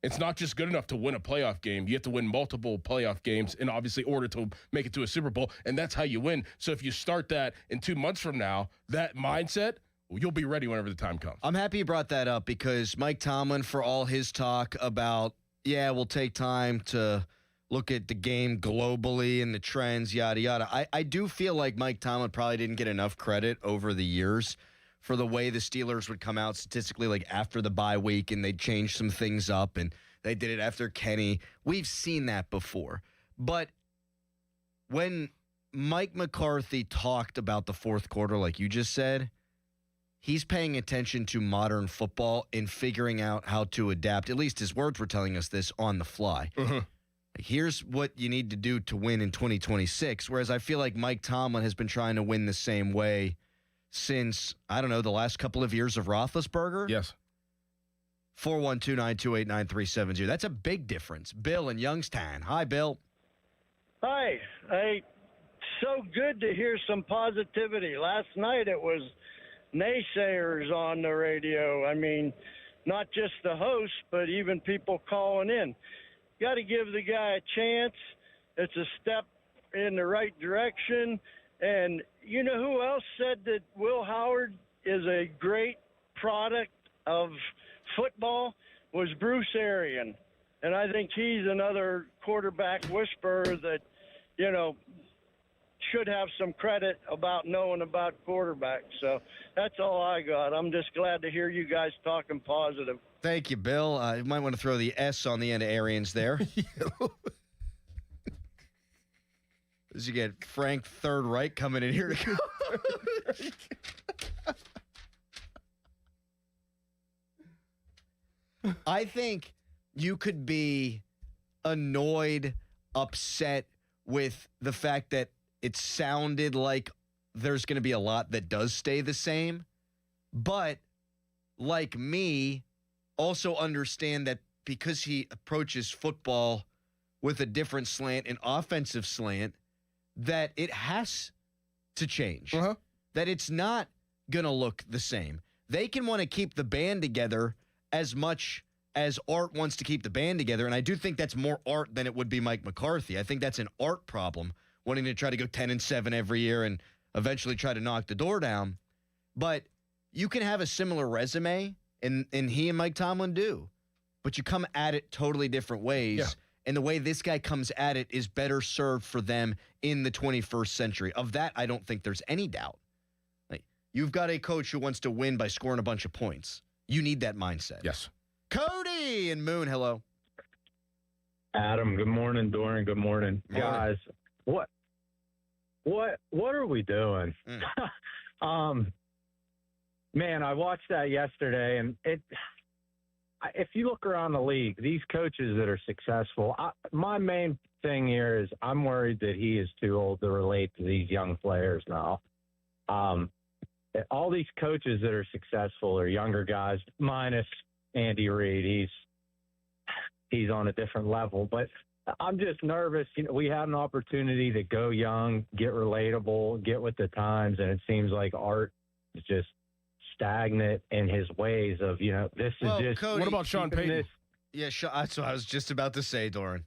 It's not just good enough to win a playoff game. You have to win multiple playoff games in, obviously, order to make it to a Super Bowl, and that's how you win. So if you start that in 2 months from now, that mindset, you'll be ready whenever the time comes. I'm happy you brought that up because Mike Tomlin, for all his talk about, we'll take time to look at the game globally and the trends, yada, yada. I do feel like Mike Tomlin probably didn't get enough credit over the years for the way the Steelers would come out statistically, like after the bye week, and they'd change some things up, and they did it after Kenny. We've seen that before. But when Mike McCarthy talked about the fourth quarter, like you just said, he's paying attention to modern football and figuring out how to adapt. At least his words were telling us this on the fly. Mm-hmm. Here's what you need to do to win in 2026, whereas I feel like Mike Tomlin has been trying to win the same way since, I don't know, the last couple of years of Roethlisberger? Yes. 412-928-9370. That's a big difference. Bill in Youngstown. Hi, Bill. Hi. Hey, so good to hear some positivity. Last night it was naysayers on the radio. I mean, not just the host, but even people calling in. Got to give the guy a chance. It's a step in the right direction. And you know who else said that Will Howard is a great product of football? Was Bruce Arian. And I think he's another quarterback whisperer that, you know, should have some credit about knowing about quarterbacks. So that's all I got. I'm just glad to hear you guys talking positive. Thank you, Bill. You might want to throw the S on the end of Arians there. As you get Frank Third Reich coming in here to go. I think you could be annoyed, upset with the fact that it sounded like there's going to be a lot that does stay the same. But like me, also understand that because he approaches football with a different slant, an offensive slant, that it has to change. That it's not going to look the same. They can want to keep the band together as much as Art wants to keep the band together, and I do think that's more Art than it would be Mike McCarthy. I think that's an Art problem, wanting to try to go 10-7 every year and eventually try to knock the door down. But you can have a similar resume, and he and Mike Tomlin do, but you come at it totally different ways. Yeah. And the way this guy comes at it is better served for them in the 21st century. Of that, I don't think there's any doubt. Like, you've got a coach who wants to win by scoring a bunch of points. You need that mindset. Yes. Cody and Moon, hello. Adam, good morning. Dorian, good morning. Guys, what are we doing? Man, I watched that yesterday, and if you look around the league, these coaches that are successful, my main thing here is I'm worried that he is too old to relate to these young players now. All these coaches that are successful are younger guys, minus Andy Reid. He's on a different level, but I'm just nervous. You know, we had an opportunity to go young, get relatable, get with the times, and it seems like Art is just stagnant in his ways of, you know, this is just. Cody, what about Sean Payton? Yeah, that's what I was just about to say, Doran.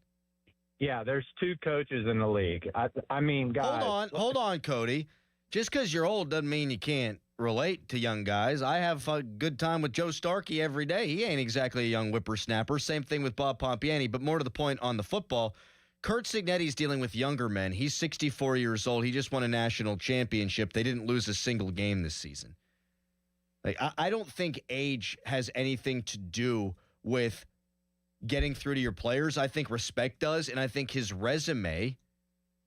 Yeah, there's two coaches in the league. I mean, guys. Hold on, Cody. Just because you're old doesn't mean you can't relate to young guys. I have a good time with Joe Starkey every day. He ain't exactly a young whippersnapper. Same thing with Bob Pompiani, but more to the point on the football, Kurt Cignetti's dealing with younger men. He's 64 years old. He just won a national championship. They didn't lose a single game this season. Like, I don't think age has anything to do with getting through to your players. I think respect does, and I think his resume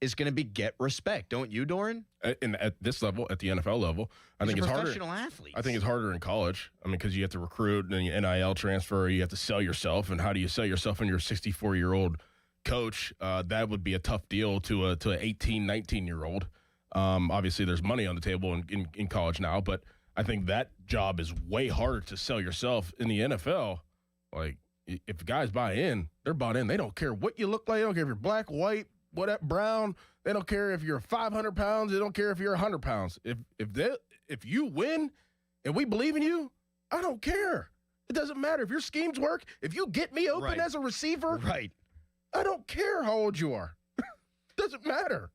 is going to be get respect. Don't you, Doran? At this level, at the NFL level, I think it's harder. Professional athletes. I think it's harder in college. I mean, because you have to recruit and you NIL transfer, you have to sell yourself. And how do you sell yourself when you're a 64-year-old coach? That would be a tough deal to an 18, 19-year-old. Obviously, there's money on the table in college now, but I think that job is way harder to sell yourself in the NFL. Like, if guys buy in, they're bought in. They don't care what you look like. They don't care if you're black, white, brown. They don't care if you're 500 pounds. They don't care if you're 100 pounds. If you win and we believe in you, I don't care. It doesn't matter if your schemes work. If you get me open as a receiver, I don't care how old you are. Doesn't matter.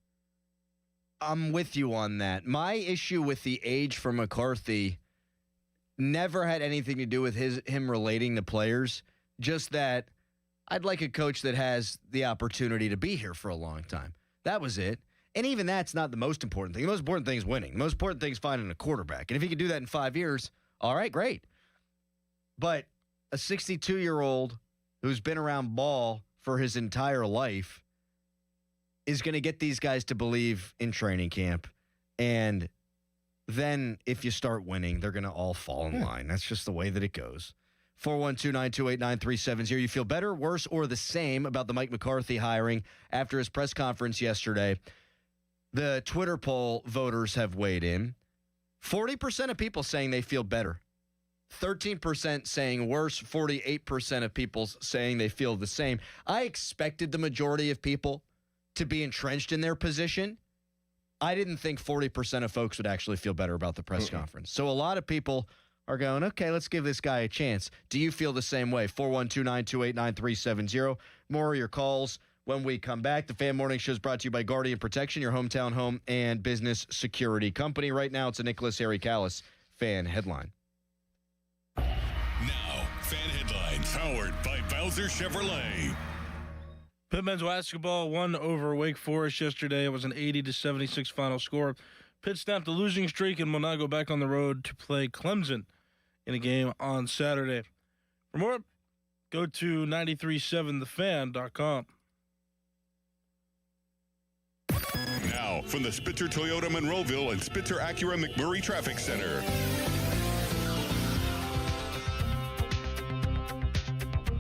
I'm with you on that. My issue with the age for McCarthy never had anything to do with him relating to players. Just that I'd like a coach that has the opportunity to be here for a long time. That was it. And even that's not the most important thing. The most important thing is winning. The most important thing is finding a quarterback. And if he could do that in 5 years, all right, great. But a 62-year-old who's been around ball for his entire life is going to get these guys to believe in training camp. And then if you start winning, they're going to all fall in line. That's just the way that it goes. 412-928-9370. You feel better, worse, or the same about the Mike McCarthy hiring after his press conference yesterday? The Twitter poll voters have weighed in. 40% of people saying they feel better. 13% saying worse. 48% of people saying they feel the same. I expected the majority of people to be entrenched in their position. I didn't think 40% of folks would actually feel better about the press conference. So a lot of people are going, okay, let's give this guy a chance. Do you feel the same way? 412-928-9370. More of your calls when we come back. The Fan Morning Show is brought to you by Guardian Protection, your hometown home and business security company. Right now, it's a Nicholas Harry Callis Fan Headline. Now, Fan Headlines, powered by Bowser Chevrolet. Pitt men's basketball won over Wake Forest yesterday. It was an 80-76 final score. Pitt snapped a losing streak and will now go back on the road to play Clemson in a game on Saturday. For more, go to 937thefan.com. Now, from the Spitzer Toyota Monroeville and Spitzer Acura McMurray Traffic Center.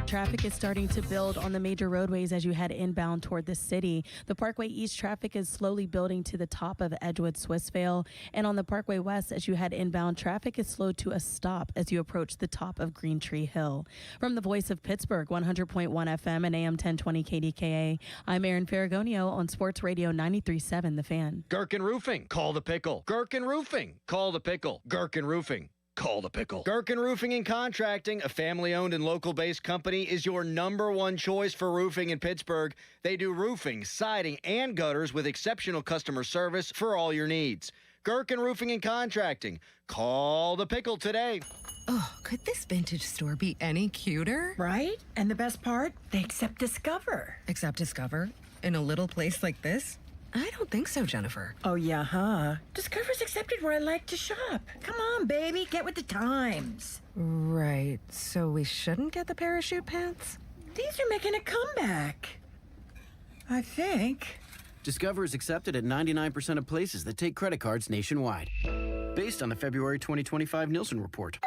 Traffic is starting to build on the major roadways as you head inbound toward the city. The Parkway East traffic is slowly building to the top of Edgewood Swissvale. And on the Parkway West, as you head inbound, traffic is slowed to a stop as you approach the top of Green Tree Hill. From the voice of Pittsburgh, 100.1 FM and AM 1020 KDKA, I'm Erin Ferragonio on Sports Radio 93.7 The Fan. Gherkin Roofing, call the pickle. Gherkin Roofing, call the pickle. Gherkin Roofing. Call the pickle. Gherkin Roofing and Contracting, a family-owned and local-based company, is your number one choice for roofing in Pittsburgh. They do roofing, siding, and gutters with exceptional customer service for all your needs. Gherkin Roofing and Contracting. Call the pickle today. Oh, could this vintage store be any cuter? Right? And the best part? They accept Discover. Accept Discover? In a little place like this? I don't think so, Jennifer. Oh, yeah, huh? Discover's accepted where I like to shop. Come on, baby, get with the times. Right, so we shouldn't get the parachute pants? These are making a comeback. I think. Discover is accepted at 99% of places that take credit cards nationwide. Based on the February 2025 Nielsen report.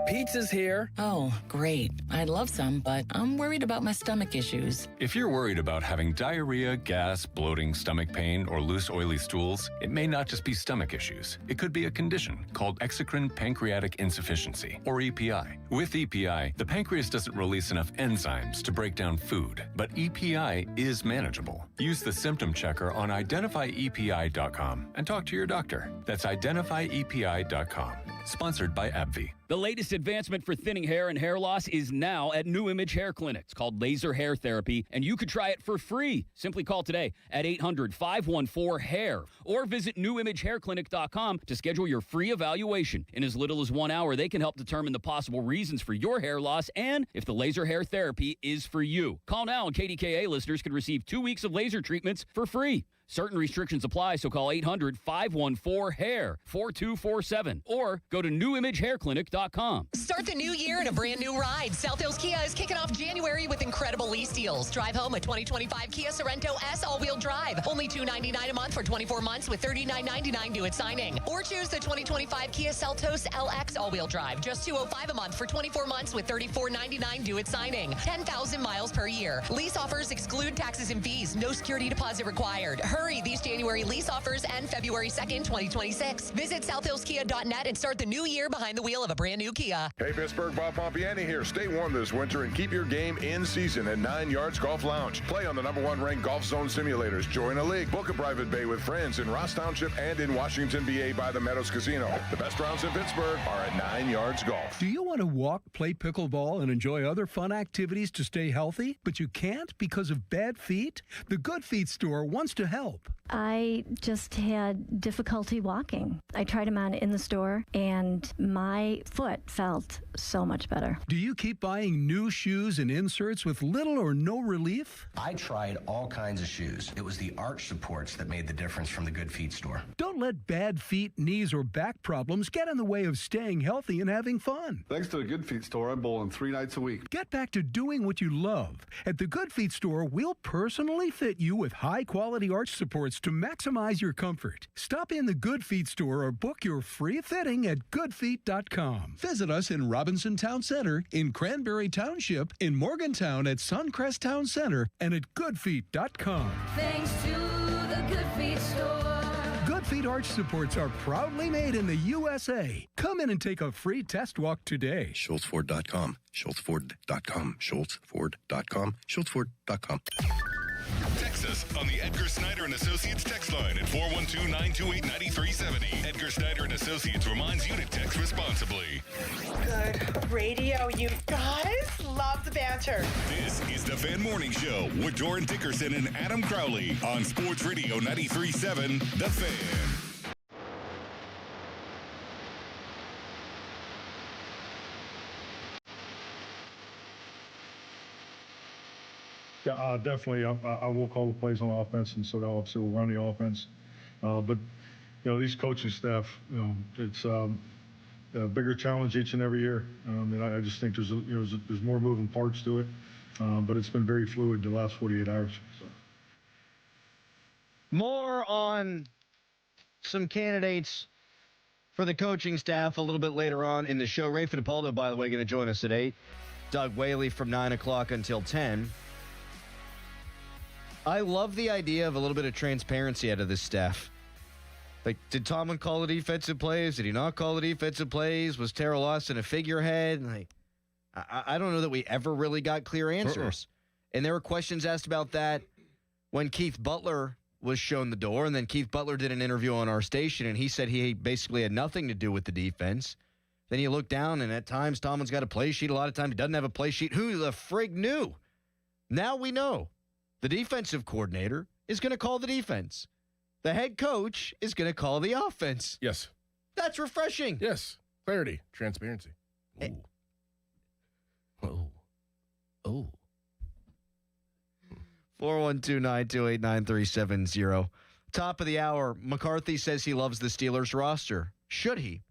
Pizza's here. Oh, great. I'd love some, but I'm worried about my stomach issues. If you're worried about having diarrhea, gas, bloating, stomach pain, or loose, oily stools, it may not just be stomach issues. It could be a condition called exocrine pancreatic insufficiency, or EPI. With EPI, the pancreas doesn't release enough enzymes to break down food, but EPI is manageable. Use the symptom checker on identifyepi.com and talk to your doctor. That's identifyepi.com. Sponsored by AbbVie. The latest advancement for thinning hair and hair loss is now at New Image Hair Clinic. It's called laser hair therapy, and you could try it for free. Simply call today at 800-514-HAIR or visit newimagehairclinic.com to schedule your free evaluation. In as little as 1 hour, they can help determine the possible reasons for your hair loss and if the laser hair therapy is for you. Call now, and KDKA listeners can receive 2 weeks of laser treatments for free. Certain restrictions apply, so call 800-514-HAIR 4247 or go to newimagehairclinic.com. Start the new year in a brand new ride. South Hills Kia is kicking off January with incredible lease deals. Drive home a 2025 Kia Sorento S all-wheel drive. Only $299 a month for 24 months with $39.99 due at signing. Or choose the 2025 Kia Seltos LX all-wheel drive. Just $205 a month for 24 months with $34.99 due at signing. 10,000 miles per year. Lease offers exclude taxes and fees. No security deposit required. Hurry, these January lease offers end February 2nd, 2026. Visit southhillskia.net and start the new year behind the wheel of a brand new Kia. Hey, Pittsburgh, Bob Pompiani here. Stay warm this winter and keep your game in season at 9 Yards Golf Lounge. Play on the #1 ranked Golf Zone simulators. Join a league. Book a private bay with friends in Ross Township and in Washington, BA by the Meadows Casino. The best rounds in Pittsburgh are at 9 Yards Golf. Do you want to walk, play pickleball, and enjoy other fun activities to stay healthy, but you can't because of bad feet? The Good Feet store wants to help. I just had difficulty walking. I tried them on in the store, and my foot felt so much better. Do you keep buying new shoes and inserts with little or no relief? I tried all kinds of shoes. It was the arch supports that made the difference from the Good Feet store. Don't let bad feet, knees, or back problems get in the way of staying healthy and having fun. Thanks to the Good Feet store, I'm bowling 3 nights a week. Get back to doing what you love. At the Good Feet store, we'll personally fit you with high-quality arch supports to maximize your comfort. Stop in the Good Feet store or book your free fitting at goodfeet.com. Visit us in Robinson Town Center, in Cranberry Township, in Morgantown at Suncrest Town Center, and at goodfeet.com. Thanks to the Good Feet store. Good Feet arch supports are proudly made in the USA. Come in and take a free test walk today. SchultzFord.com. SchultzFord.com. SchultzFord.com. SchultzFord.com. Text us on the Edgar Snyder and Associates text line at 412-928-9370. Edgar Snyder and Associates reminds you to text responsibly. Good radio, you guys. Love the banter. This is the Fan Morning Show with Doran Dickerson and Adam Crowley on Sports Radio 93.7 The Fan. Yeah, definitely. I will call the plays on offense, and so that obviously will run the offense. But these coaching staff, it's a bigger challenge each and every year, and I just think there's more moving parts to it. But it's been very fluid the last 48 hours. So. More on some candidates for the coaching staff a little bit later on in the show. Ray Fittipaldo, by the way, going to join us at 8. Doug Whaley from 9 o'clock until 10. I love the idea of a little bit of transparency out of this staff. Like, did Tomlin call the defensive plays? Did he not call the defensive plays? Was Terrell Austin a figurehead? Like, I don't know that we ever really got clear answers. And there were questions asked about that when Keith Butler was shown the door, and then Keith Butler did an interview on our station, and he said he basically had nothing to do with the defense. Then you look down, and at times Tomlin's got a play sheet. A lot of times he doesn't have a play sheet. Who the frig knew? Now we know. The defensive coordinator is going to call the defense. The head coach is going to call the offense. Yes. That's refreshing. Yes. Clarity. Transparency. Ooh. Oh. 412-928-9370. Top of the hour, McCarthy says he loves the Steelers roster. Should he?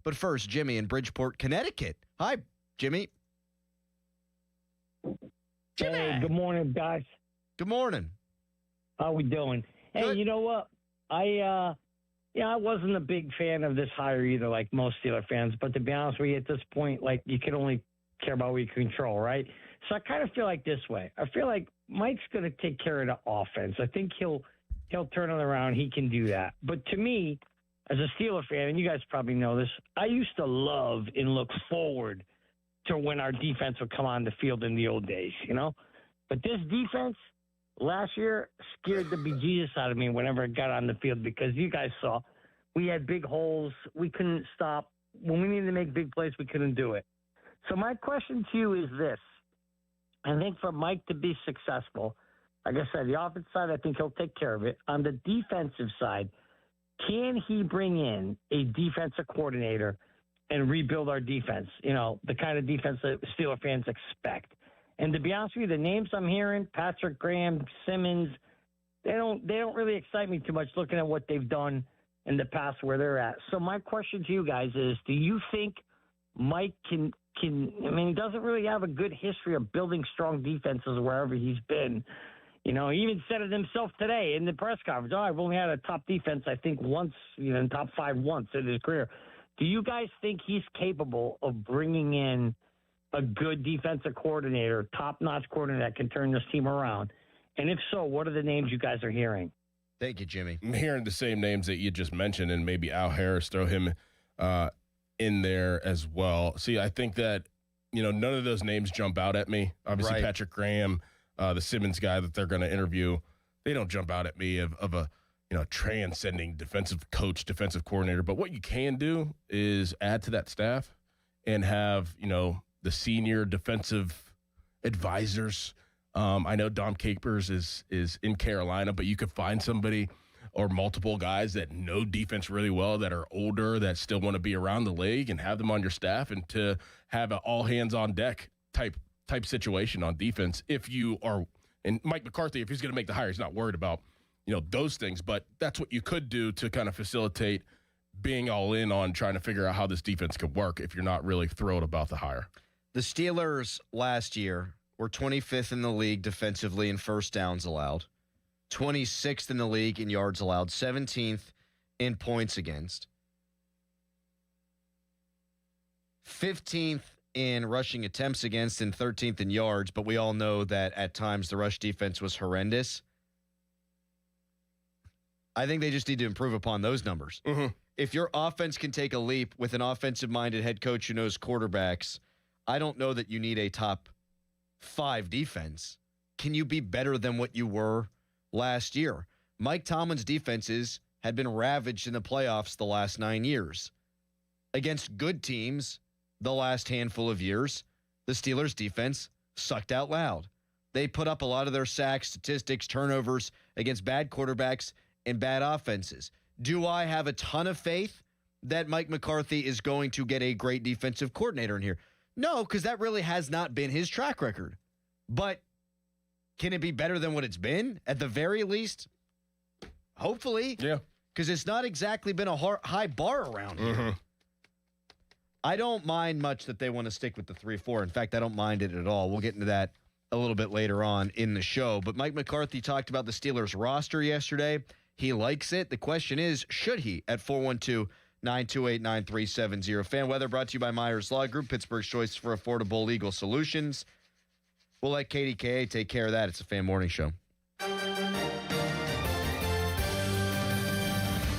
But first, Jimmy in Bridgeport, Connecticut. Hi, Jimmy. Hey, good morning, guys. Good morning. How we doing? Hey, Good. you know what? I wasn't a big fan of this hire either, like most Steeler fans. But to be honest with you, at this point, like, you can only care about what you control, right? So I kind of feel like this way. I feel like Mike's going to take care of the offense. I think he'll turn it around. He can do that. But to me, as a Steeler fan, and you guys probably know this, I used to love and look forward to when our defense would come on the field in the old days, But this defense last year scared the bejesus out of me whenever it got on the field, because you guys saw we had big holes. We couldn't stop. When we needed to make big plays, we couldn't do it. So my question to you is this. I think for Mike to be successful, like I said, the offensive side, I think he'll take care of it. On the defensive side, can he bring in a defensive coordinator and rebuild our defense? The kind of defense that Steeler fans expect. And to be honest with you, the names I'm hearing, Patrick Graham, Simmons, they don't really excite me too much looking at what they've done in the past where they're at. So my question to you guys is, do you think Mike can I mean, he doesn't really have a good history of building strong defenses wherever he's been. He even said it himself today in the press conference. I've only had a top defense, I think, once, in top 5 once in his career. Do you guys think he's capable of bringing in a good defensive coordinator, top-notch coordinator that can turn this team around? And if so, what are the names you guys are hearing? Thank you, Jimmy. I'm hearing the same names that you just mentioned, and maybe Al Harris, throw him in there as well. See, I think that, none of those names jump out at me. Obviously, right. Patrick Graham, the Simmons guy that they're going to interview, they don't jump out at me of a transcending defensive coach, defensive coordinator. But what you can do is add to that staff and have, the senior defensive advisors. I know Dom Capers is in Carolina, but you could find somebody or multiple guys that know defense really well, that are older, that still want to be around the league, and have them on your staff, and to have an all hands on deck type situation on defense. If you are, and Mike McCarthy, if he's going to make the hire, he's not worried about, those things, but that's what you could do to kind of facilitate being all in on trying to figure out how this defense could work if you're not really thrilled about the hire. The Steelers last year were 25th in the league defensively in first downs allowed, 26th in the league in yards allowed, 17th in points against, 15th in rushing attempts against, and 13th in yards, but we all know that at times the rush defense was horrendous. I think they just need to improve upon those numbers. Mm-hmm. If your offense can take a leap with an offensive-minded head coach who knows quarterbacks, I don't know that you need a top 5 defense. Can you be better than what you were last year? Mike Tomlin's defenses had been ravaged in the playoffs the last 9 years. Against good teams the last handful of years, the Steelers' defense sucked out loud. They put up a lot of their sacks, statistics, turnovers against bad quarterbacks and bad offenses. Do I have a ton of faith that Mike McCarthy is going to get a great defensive coordinator in here? No, because that really has not been his track record. But can it be better than what it's been? At the very least, hopefully. Yeah. Because it's not exactly been a high bar around here. Mm-hmm. I don't mind much that they want to stick with the 3-4. In fact, I don't mind it at all. We'll get into that a little bit later on in the show. But Mike McCarthy talked about the Steelers roster yesterday. He likes it. The question is, should he? At 412-928-9370. Fan weather brought to you by Myers Law Group, Pittsburgh's choice for affordable legal solutions. We'll let KDKA take care of that. It's a Fan Morning Show.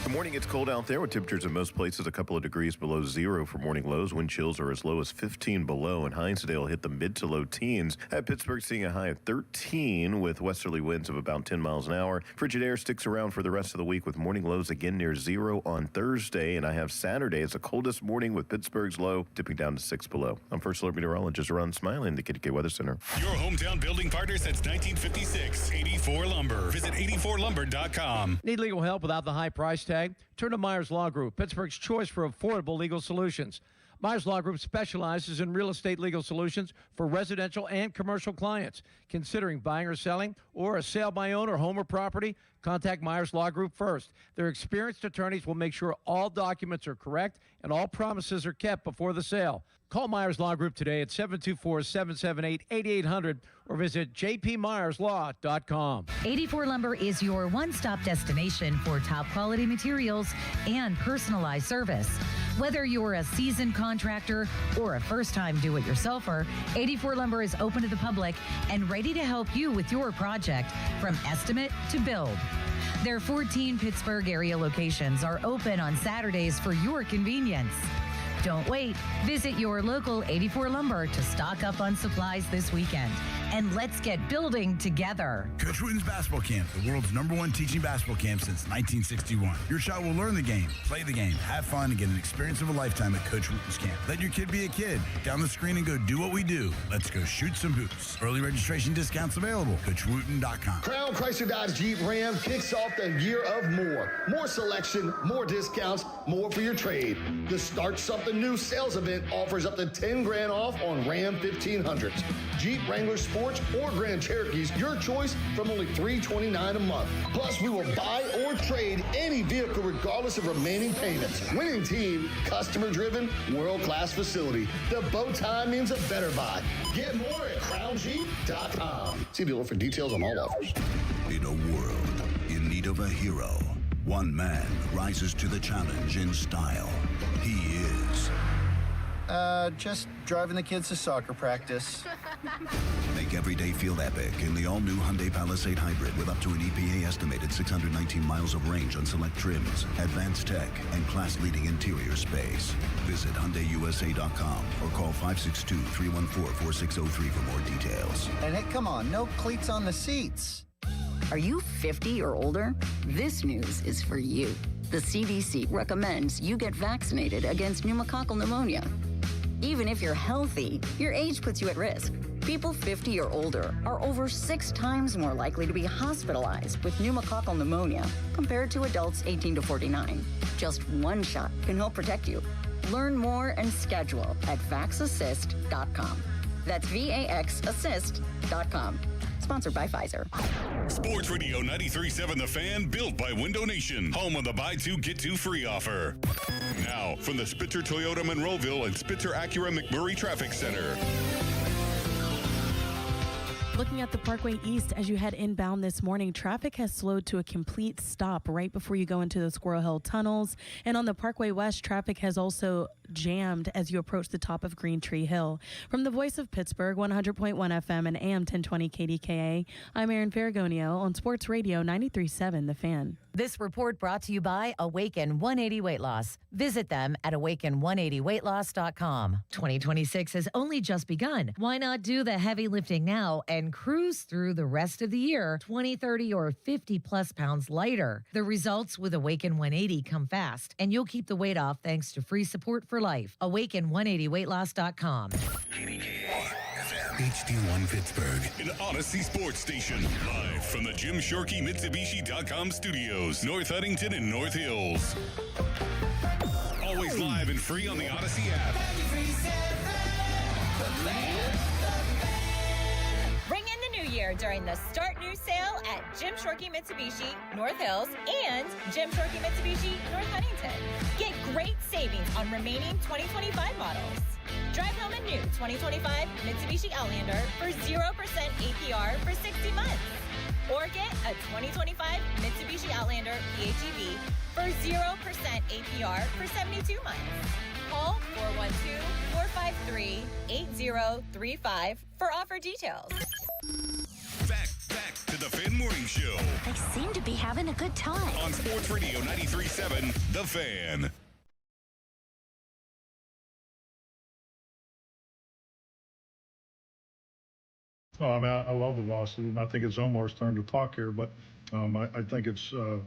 Good morning. It's cold out there with temperatures in most places a couple of degrees below zero for morning lows. Wind chills are as low as 15 below, and Hinesdale hit the mid to low teens. At Pittsburgh, seeing a high of 13 with westerly winds of about 10 miles an hour. Frigid air sticks around for the rest of the week with morning lows again near zero on Thursday, and I have Saturday as the coldest morning with Pittsburgh's low dipping down to 6 below. I'm First Alert Meteorologist Ron Smiley in the KDK Weather Center. Your hometown building partner since 1956, 84 Lumber. Visit 84lumber.com. Need legal help without the high price tag? Turn to Myers Law Group, Pittsburgh's choice for affordable legal solutions. Myers Law Group specializes in real estate legal solutions for residential and commercial clients. Considering buying or selling or a sale by owner, home or property, contact Myers Law Group first. Their experienced attorneys will make sure all documents are correct and all promises are kept before the sale. Call Myers Law Group today at 724-778-8800 or visit jpmyerslaw.com. 84 Lumber is your one-stop destination for top-quality materials and personalized service. Whether you're a seasoned contractor or a first-time do-it-yourselfer, 84 Lumber is open to the public and ready to help you with your project from estimate to build. Their 14 Pittsburgh area locations are open on Saturdays for your convenience. Don't wait. Visit your local 84 Lumber to stock up on supplies this weekend. And let's get building together. Coach Wooten's Basketball Camp, the world's #1 teaching basketball camp since 1961. Your child will learn the game, play the game, have fun, and get an experience of a lifetime at Coach Wooten's Camp. Let your kid be a kid. Down the screen and go do what we do. Let's go shoot some hoops. Early registration discounts available. CoachWooten.com. Crown Chrysler Dodge Jeep Ram kicks off the year of more. More selection, more discounts, more for your trade. The Start Something New sales event offers up to $10,000 off on Ram 1500s. Jeep Wrangler Sport Sports, or Grand Cherokees, your choice from only $329 a month. Plus, we will buy or trade any vehicle regardless of remaining payments. Winning team, customer-driven, world-class facility. The bow tie means a better buy. Get more at crownjeep.com. See dealer for details on all offers. In a world in need of a hero, one man rises to the challenge in style. He is... just driving the kids to soccer practice. Make every day feel epic in the all-new Hyundai Palisade Hybrid with up to an EPA-estimated 619 miles of range on select trims, advanced tech, and class-leading interior space. Visit HyundaiUSA.com or call 562-314-4603 for more details. And hey, come on, no cleats on the seats. Are you 50 or older? This news is for you. The CDC recommends you get vaccinated against pneumococcal pneumonia. Even if you're healthy, your age puts you at risk. People 50 or older are over 6 times more likely to be hospitalized with pneumococcal pneumonia compared to adults 18 to 49. Just one shot can help protect you. Learn more and schedule at vaxassist.com. That's VAXassist.com. Sponsored by Pfizer. Sports Radio 93.7 The Fan, built by Window Nation, home of the buy two, get two free offer. Now, from the Spitzer Toyota Monroeville and Spitzer Acura McMurray Traffic Center. Looking at the Parkway East as you head inbound this morning, traffic has slowed to a complete stop right before you go into the Squirrel Hill tunnels. And on the Parkway West, traffic has also jammed as you approach the top of Green Tree Hill. From the Voice of Pittsburgh, 100.1 FM and AM 1020 KDKA, I'm Erin Ferragonio on Sports Radio 93.7 The Fan. This report brought to you by Awaken 180 Weight Loss. Visit them at awaken180weightloss.com. 2026 has only just begun. Why not do the heavy lifting now and cruise through the rest of the year 20, 30, or 50 plus pounds lighter? The results with Awaken 180 come fast, and you'll keep the weight off thanks to free support for life. Awaken180weightloss.com. HD1 Pittsburgh, an Odyssey sports station. Live from the Jim Shorkey Mitsubishi.com studios, North Huntington and North Hills. Always live and free on the Odyssey app. Bring in the new year during the Start New sale at Jim Shorkey Mitsubishi, North Hills, and Jim Shorkey Mitsubishi, North Huntington. Get great savings on remaining 2025 models. Drive home a new 2025 Mitsubishi Outlander for 0% APR for 60 months. Or get a 2025 Mitsubishi Outlander PHEV for 0% APR for 72 months. Call 412-453-8035 for offer details. Back to the Fan Morning Show. They seem to be having a good time. On Sports Radio 93.7 The Fan. Oh, I mean, I love the roster, and I think it's Omar's turn to talk here, but I think it's a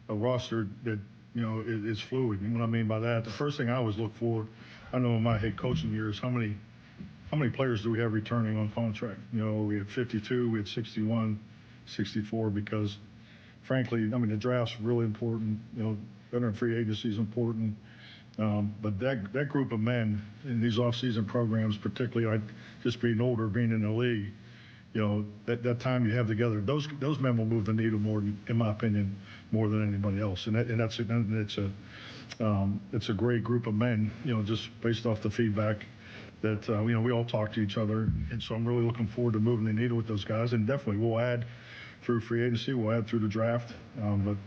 roster that, is fluid. And what I mean by that, the first thing I always look for, I know in my head coaching years, how many players do we have returning on contract? We had 52, we had 61, 64, because frankly, the draft's really important. Veteran free agency is important. But that group of men in these off-season programs, particularly just being older, being in the league, that time you have together, those men will move the needle more, in my opinion, more than anybody else. And it's a great group of men, just based off the feedback that we all talk to each other. And so I'm really looking forward to moving the needle with those guys. And definitely we'll add through free agency, we'll add through the draft. But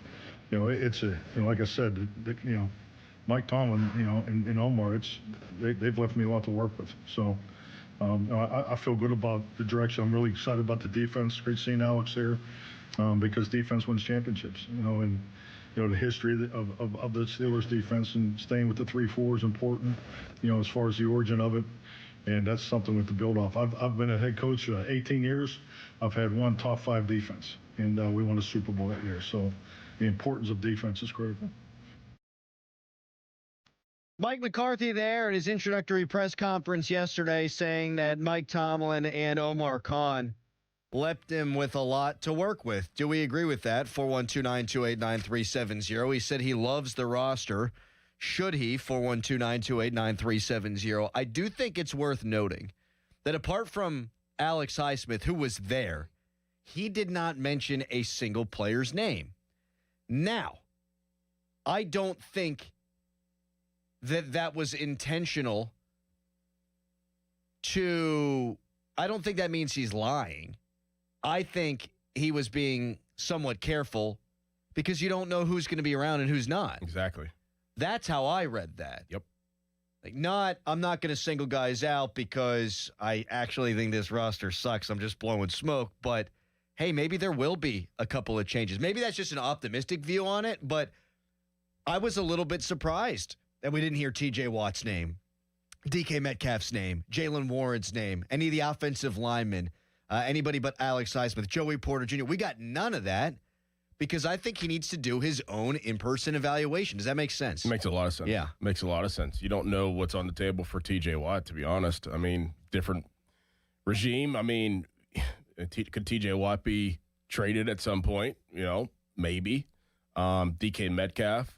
it's like I said, Mike Tomlin, and Omar, they've left me a lot to work with. So I feel good about the direction. I'm really excited about the defense. Great seeing Alex there, because defense wins championships. And the history of the Steelers defense and staying with the 3-4 is important. As far as the origin of it, and that's something we have to build off. I've been a head coach 18 years. I've had one top 5 defense, and we won a Super Bowl that year. So the importance of defense is critical. Mike McCarthy there at his introductory press conference yesterday saying that Mike Tomlin and Omar Khan left him with a lot to work with. Do we agree with that? 412-928-9370. He said he loves the roster. Should he? 412-928-9370. I do think it's worth noting that apart from Alex Highsmith, who was there, he did not mention a single player's name. Now, I don't think that was intentional I don't think that means he's lying. I think he was being somewhat careful because you don't know who's going to be around and who's not. Exactly. That's how I read that. Yep. I'm not going to single guys out because I actually think this roster sucks. I'm just blowing smoke. But, hey, maybe there will be a couple of changes. Maybe that's just an optimistic view on it. But I was a little bit surprised that we didn't hear T.J. Watt's name, DK Metcalf's name, Jalen Warren's name, any of the offensive linemen, anybody but Alex Highsmith, Joey Porter Jr. We got none of that because I think he needs to do his own in-person evaluation. Does that make sense? It makes a lot of sense. Yeah. Makes a lot of sense. You don't know what's on the table for TJ Watt, to be honest. I mean, different regime. I mean, could TJ Watt be traded at some point? Maybe. DK Metcalf.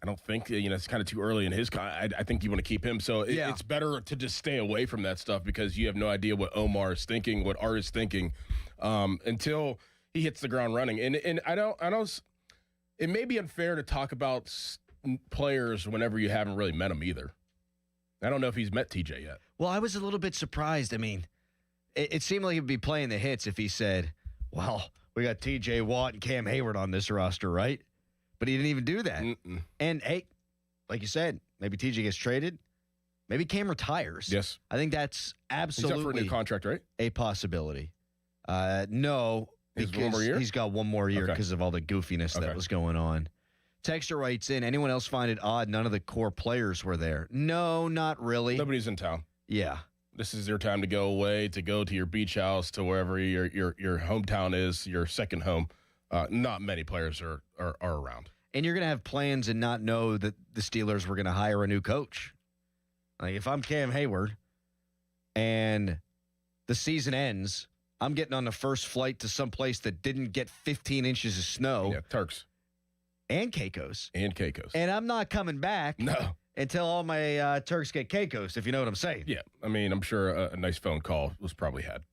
I don't think, it's kind of too early in his I think you want to keep him. So it's better to just stay away from that stuff because you have no idea what Omar is thinking, what Art is thinking until he hits the ground running. And I don't, it may be unfair to talk about players whenever you haven't really met them either. I don't know if he's met TJ yet. Well, I was a little bit surprised. I mean, it seemed like he'd be playing the hits if he said, well, we got TJ Watt and Cam Hayward on this roster, right? But he didn't even do that. Mm-mm. And, hey, like you said, maybe TJ gets traded. Maybe Cam retires. Yes. I think that's absolutely He's up for a new contract, right? A possibility. No, because one more year? he's got one more year because of all the goofiness that was going on. Texter writes in, anyone else find it odd none of the core players were there? No, not really. Nobody's in town. Yeah. This is your time to go away, to go to your beach house, to wherever your hometown is, your second home. Not many players are around. And you're going to have plans and not know that the Steelers were going to hire a new coach. Like, if I'm Cam Hayward and the season ends, I'm getting on the first flight to some place that didn't get 15 inches of snow. Yeah, Turks. And Caicos. And I'm not coming back until all my Turks get Caicos, if you know what I'm saying. Yeah, I mean, I'm sure a nice phone call was probably had.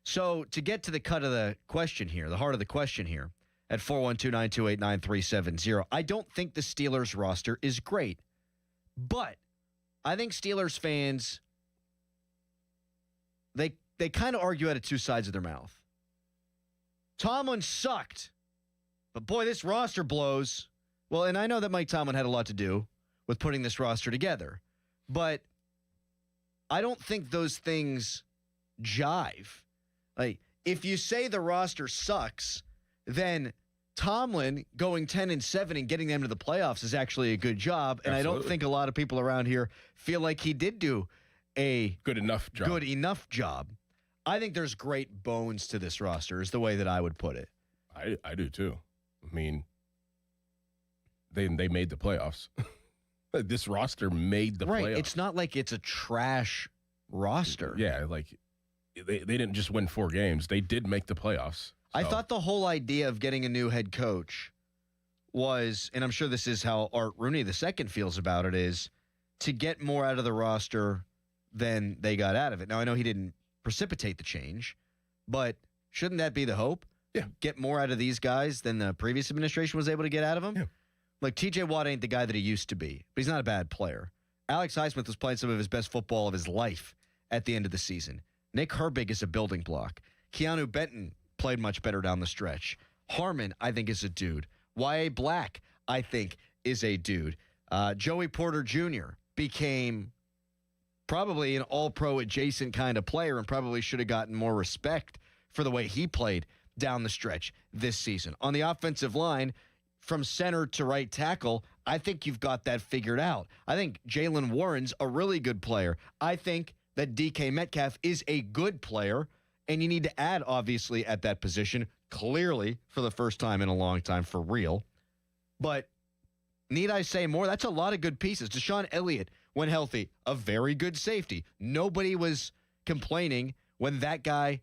So to get to the cut of the question here, the heart of the question here, at 412-928-9370, I don't think the Steelers roster is great. But I think Steelers fans, they kind of argue out of two sides of their mouth. Tomlin sucked, but boy, this roster blows. Well, and I know that Mike Tomlin had a lot to do with putting this roster together, but I don't think those things jive. Like, if you say the roster sucks, then Tomlin going 10-7 and getting them to the playoffs is actually a good job. And Absolutely. I don't think a lot of people around here feel like he did do a good enough job. I think there's great bones to this roster is the way that I would put it. I do too. I mean, they made the playoffs. This roster made the playoffs. It's not like it's a trash roster. Yeah, like they didn't just win 4 games. They did make the playoffs. I thought the whole idea of getting a new head coach was, and I'm sure this is how Art Rooney II feels about it, is to get more out of the roster than they got out of it. Now, I know he didn't precipitate the change, but shouldn't that be the hope? Yeah. Get more out of these guys than the previous administration was able to get out of them? Yeah. Like, TJ Watt ain't the guy that he used to be, but he's not a bad player. Alex Highsmith was playing some of his best football of his life at the end of the season. Nick Herbig is a building block. Keanu Benton played much better down the stretch. Harmon, I think, is a dude. Y.A. Black, I think, is a dude. Joey Porter Jr. became probably an all-pro adjacent kind of player and probably should have gotten more respect for the way he played down the stretch this season. On the offensive line, from center to right tackle, I think you've got that figured out. I think Jalen Warren's a really good player. I think that DK Metcalf is a good player, and you need to add, obviously, at that position, clearly, for the first time in a long time, for real. But need I say more? That's a lot of good pieces. Deshaun Elliott, when healthy, a very good safety. Nobody was complaining when that guy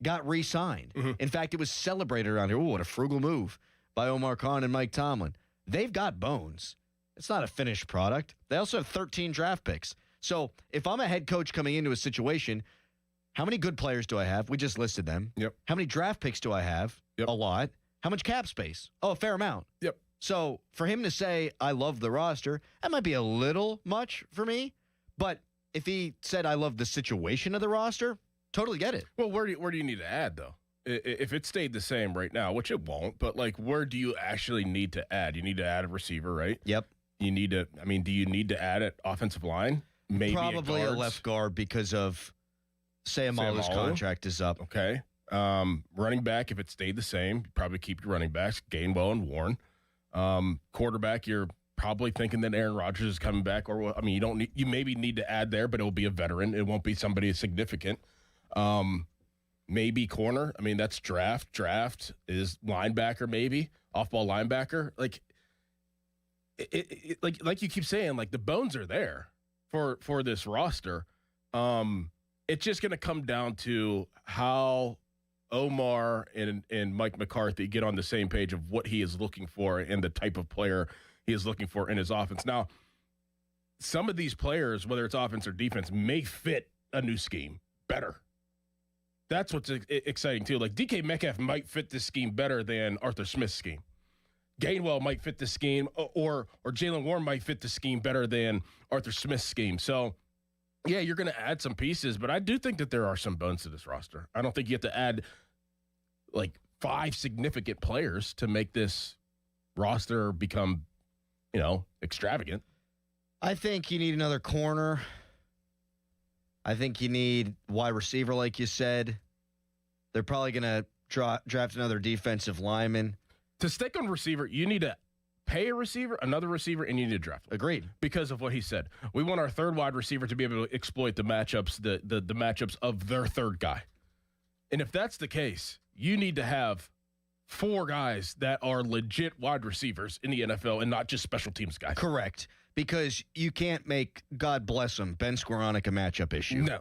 got re-signed. Mm-hmm. In fact, it was celebrated around here. Ooh, what a frugal move by Omar Khan and Mike Tomlin. They've got bones. It's not a finished product. They also have 13 draft picks. So if I'm a head coach coming into a situation, How many good players do I have? We just listed them. Yep. How many draft picks do I have? Yep. A lot. How much cap space? Oh, a fair amount. Yep. So for him to say, I love the roster, that might be a little much for me. But if he said, I love the situation of the roster, totally get it. Well, where do you need to add, though? If it stayed the same right now, which it won't, but like, where do you actually need to add? You need to add a receiver, right? Yep. You need to, do you need to add an offensive line? Maybe probably a left guard because of Sayamalu's contract is up. Okay. Running back, if it stayed the same, you'd probably keep your running backs, Gainwell and Warren. Quarterback, you're probably thinking that Aaron Rodgers is coming back, or you maybe need to add there, but it will be a veteran. It won't be somebody significant. Maybe corner. That's draft. Draft is linebacker, maybe off-ball linebacker. Like like you keep saying, like the bones are there for this roster. It's just going to come down to how Omar and Mike McCarthy get on the same page of what he is looking for and the type of player he is looking for in his offense. Now, some of these players, whether it's offense or defense, may fit a new scheme better. That's what's exciting, too. Like, DK Metcalf might fit this scheme better than Arthur Smith's scheme. Gainwell might fit the scheme, or Jalen Warren might fit the scheme better than Arthur Smith's scheme. So, yeah, you're going to add some pieces, but I do think that there are some bones to this roster. I don't think you have to add, like, 5 significant players to make this roster become, extravagant. I think you need another corner. I think you need wide receiver, like you said. They're probably going to draft another defensive lineman. To stick on receiver, you need to pay a receiver, another receiver, and you need to draft. Agreed. Because of what he said. We want our third wide receiver to be able to exploit the matchups, the matchups of their third guy. And if that's the case, you need to have 4 guys that are legit wide receivers in the NFL and not just special teams guys. Correct. Because you can't make, God bless him, Ben Skowronek a matchup issue. No.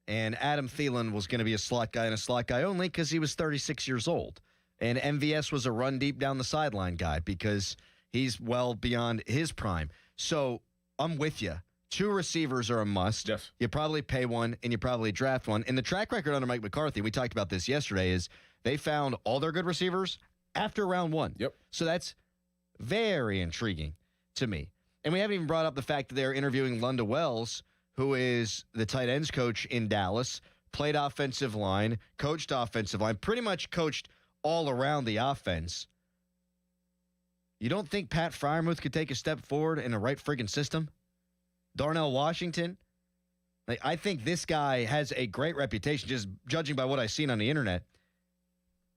And Adam Thielen was going to be a slot guy and a slot guy only because he was 36 years old. And MVS was a run deep down the sideline guy because he's well beyond his prime. So I'm with you. 2 receivers are a must. Yes. You probably pay one and you probably draft one. And the track record under Mike McCarthy, we talked about this yesterday, is they found all their good receivers after round 1. Yep. So that's very intriguing to me. And we haven't even brought up the fact that they're interviewing Lunda Wells, who is the tight ends coach in Dallas, played offensive line, coached offensive line, pretty much coached all around the offense. You don't think Pat Freiermuth could take a step forward in the right friggin' system? Darnell Washington? I think this guy has a great reputation, just judging by what I've seen on the internet.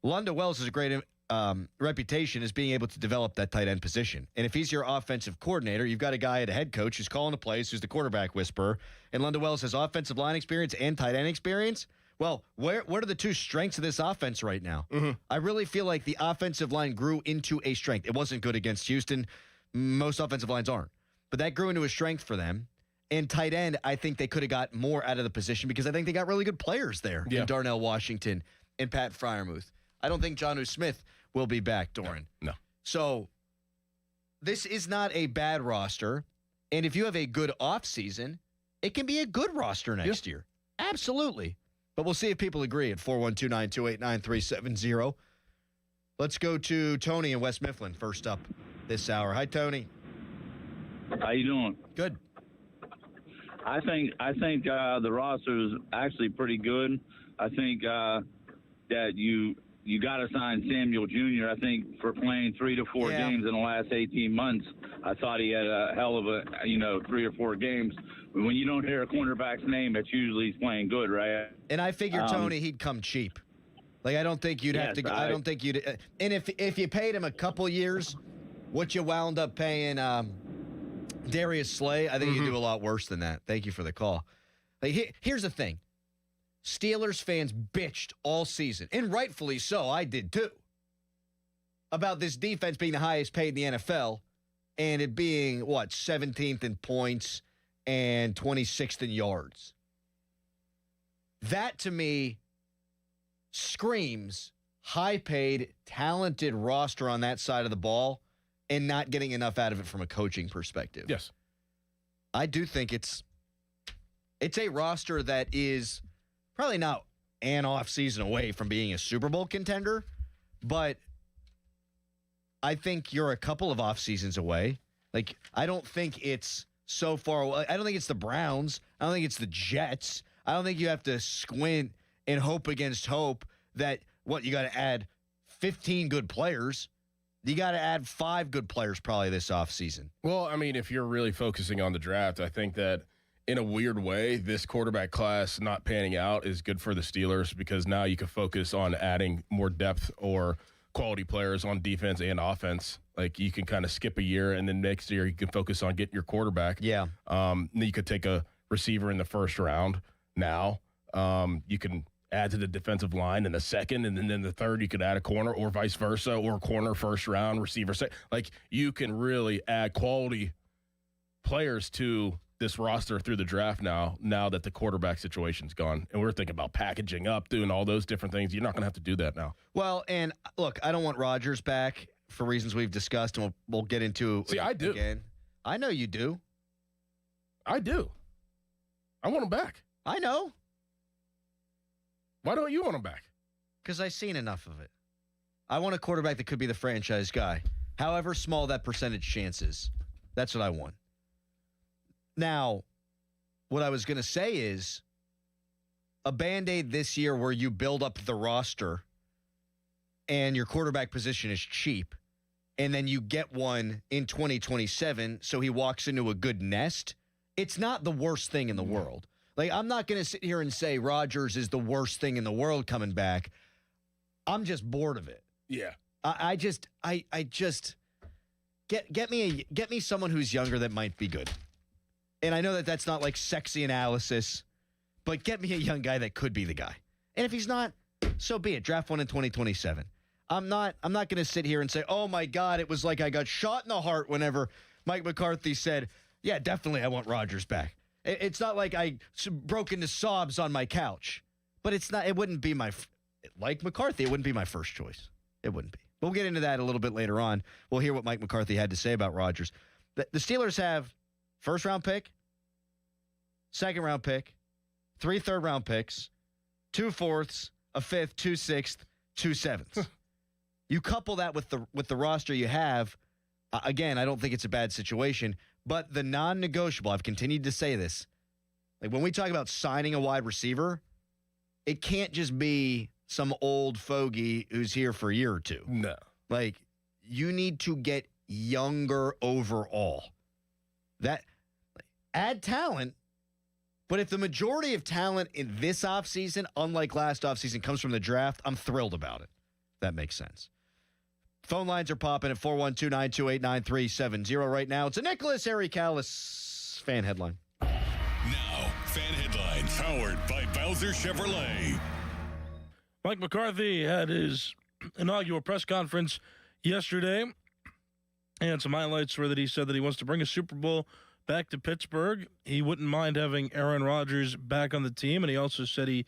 Lunda Wells has a great reputation as being able to develop that tight end position. And if he's your offensive coordinator, you've got a guy at a head coach who's calling the plays, who's the quarterback whisperer, and Lunda Wells has offensive line experience and tight end experience. Well, what are the 2 strengths of this offense right now? Mm-hmm. I really feel like the offensive line grew into a strength. It wasn't good against Houston. Most offensive lines aren't. But that grew into a strength for them. And tight end, I think they could have got more out of the position because I think they got really good players there in Darnell Washington and Pat Freiermuth. I don't think Jonnu Smith will be back, Doran. No. So this is not a bad roster. And if you have a good offseason, it can be a good roster next year. Absolutely. But we'll see if people agree at 412-928-9370. Let's go to Tony in West Mifflin first up this hour. Hi, Tony. How you doing? Good. I think the roster is actually pretty good. I think that you got to sign Samuel Jr. I think for playing 3 to 4 games in the last 18 months, I thought he had a hell of a 3 or 4 games. When you don't hear a cornerback's name, it's usually he's playing good, right? And I figured, Tony, he'd come cheap. Like, I don't think you'd have to. I don't think you'd. And if you paid him a couple years, what you wound up paying Darius Slay, I think you do a lot worse than that. Thank you for the call. Like, here's the thing. Steelers fans bitched all season, and rightfully so, I did too, about this defense being the highest paid in the NFL and it being, 17th in points and 26th in yards. That, to me, screams high-paid, talented roster on that side of the ball and not getting enough out of it from a coaching perspective. Yes. I do think it's a roster that is probably not an off season away from being a Super Bowl contender, but I think you're a couple of off seasons away. Like, I don't think it's so far away. I don't think it's the Browns. I don't think it's the Jets. I don't think you have to squint and hope against hope that, you got to add 15 good players. You got to add 5 good players probably this offseason. Well, I mean, if you're really focusing on the draft, I think that in a weird way, this quarterback class not panning out is good for the Steelers because now you can focus on adding more depth or quality players on defense and offense. Like, you can kind of skip a year, and then next year you can focus on getting your quarterback. Yeah. You could take a receiver in the first round now. You can add to the defensive line in the second, and then in the third you could add a corner or vice versa, or a corner first round, receiver second. Like, you can really add quality players to this roster through the draft now that the quarterback situation's gone. And we're thinking about packaging up, doing all those different things. You're not going to have to do that now. Well, and look, I don't want Rodgers back for reasons we've discussed, and we'll get into I do. Again. I know you do. I do. I want him back. I know. Why don't you want him back? Because I've seen enough of it. I want a quarterback that could be the franchise guy, however small that percentage chance is. That's what I want. Now, what I was going to say is a Band-Aid this year where you build up the roster and your quarterback position is cheap, and then you get one in 2027 so he walks into a good nest, it's not the worst thing in the world. Like, I'm not going to sit here and say Rodgers is the worst thing in the world coming back. I'm just bored of it. Yeah. I just get me someone who's younger that might be good. And I know that that's not like sexy analysis, but get me a young guy that could be the guy. And if he's not, so be it. Draft one in 2027. I'm not going to sit here and say, "Oh my God, it was like I got shot in the heart" whenever Mike McCarthy said, "Yeah, definitely I want Rodgers back." It's not like I broke into sobs on my couch, but it wouldn't be like McCarthy, it wouldn't be my first choice. It wouldn't be. We'll get into that a little bit later on. We'll hear what Mike McCarthy had to say about Rodgers. The Steelers have first-round pick, second-round pick, 3 third-round picks, 2 fourths, a fifth, 2 sixths, 2 sevenths. You couple that with the roster you have, again, I don't think it's a bad situation. But the non-negotiable, I've continued to say this, like when we talk about signing a wide receiver, it can't just be some old fogey who's here for a year or two. No. Like, you need to get younger overall. Add talent, but if the majority of talent in this offseason, unlike last offseason, comes from the draft, I'm thrilled about it. That makes sense. Phone lines are popping at 412-928-9370 right now. It's a Nicholas Harry Callis fan headline. Now, fan headlines powered by Bowser Chevrolet. Mike McCarthy had his inaugural press conference yesterday, and some highlights were that he said that he wants to bring a Super Bowl back to Pittsburgh. He wouldn't mind having Aaron Rodgers back on the team, and he also said he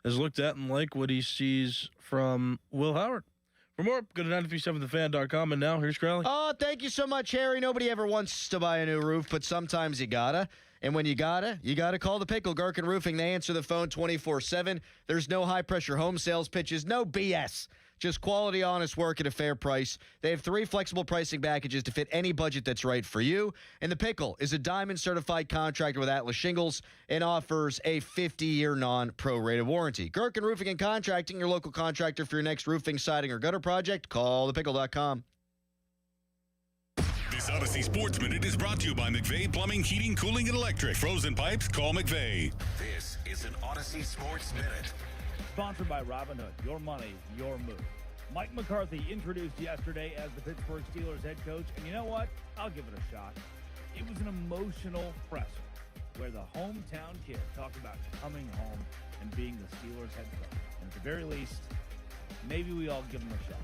has looked at and liked what he sees from Will Howard. For more, go to 937thefan.com, and now here's Crowley. Oh, thank you so much, Harry. Nobody ever wants to buy a new roof, but sometimes you gotta. And when you gotta call the Pickle. Gherkin Roofing. They answer the phone 24/7. There's no high-pressure home sales pitches, no BS. Just quality, honest work at a fair price. They have 3 flexible pricing packages to fit any budget that's right for you. And the Pickle is a Diamond-certified contractor with Atlas Shingles and offers a 50-year non-prorated warranty. Gherkin Roofing and Contracting, your local contractor for your next roofing, siding, or gutter project. Call thepickle.com. This Odyssey Sports Minute is brought to you by McVeigh Plumbing, Heating, Cooling, and Electric. Frozen pipes, call McVeigh. This is an Odyssey Sports Minute. Sponsored by Robinhood. Your money, your move. Mike McCarthy introduced yesterday as the Pittsburgh Steelers head coach, and you know what? I'll give it a shot. It was an emotional presser where the hometown kid talked about coming home and being the Steelers head coach. And at the very least, maybe we all give him a shot.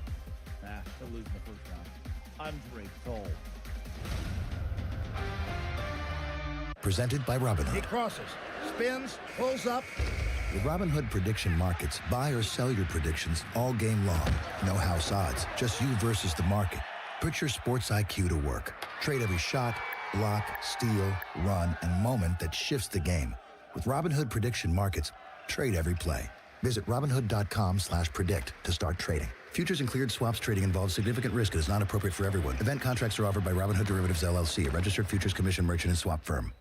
They'll lose in the first round. I'm Drake Toll. Presented by Robinhood. He crosses, spins, pulls up. With Robinhood Prediction Markets, buy or sell your predictions all game long. No house odds, just you versus the market. Put your sports IQ to work. Trade every shot, block, steal, run, and moment that shifts the game. With Robinhood Prediction Markets, Trade every play. Visit Robinhood.com/predict to start trading. Futures and cleared swaps trading involves significant risk and is not appropriate for everyone. Event contracts are offered by Robinhood Derivatives LLC, a registered futures commission merchant and swap firm.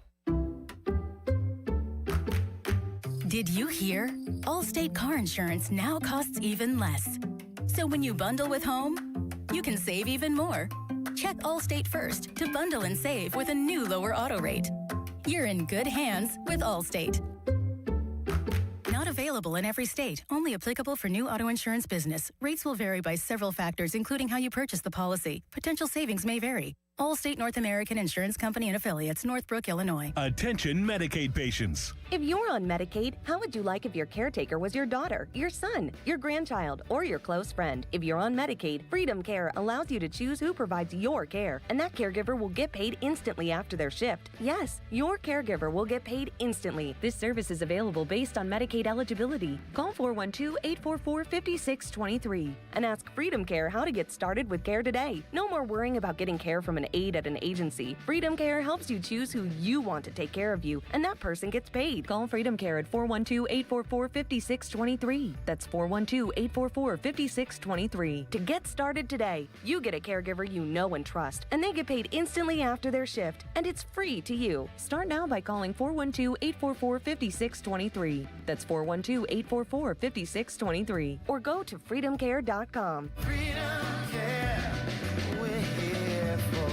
Did you hear? Allstate car insurance now costs even less. So when you bundle with home, you can save even more. Check Allstate first to bundle and save with a new lower auto rate. You're in good hands with Allstate. Not available in every state. Only applicable for new auto insurance business. Rates will vary by several factors, including how you purchase the policy. Potential savings may vary. Allstate North American Insurance Company and Affiliates, Northbrook, Illinois. Attention Medicaid patients. If you're on Medicaid, how would you like if your caretaker was your daughter, your son, your grandchild, or your close friend? If you're on Medicaid, Freedom Care allows you to choose who provides your care, and that caregiver will get paid instantly after their shift. Yes, your caregiver will get paid instantly. This service is available based on Medicaid eligibility. Call 412-844-5623 and ask Freedom Care how to get started with care today. No more worrying about getting care from an aide at an agency. Freedom Care helps you choose who you want to take care of you, and that person gets paid. Call Freedom Care at 412-844-5623. That's 412-844-5623 to get started today. You get a caregiver you know and trust, and they get paid instantly after their shift, and it's free to you. Start now by calling 412-844-5623. That's 412-844-5623. Or go to freedomcare.com. Freedom Care, we're here for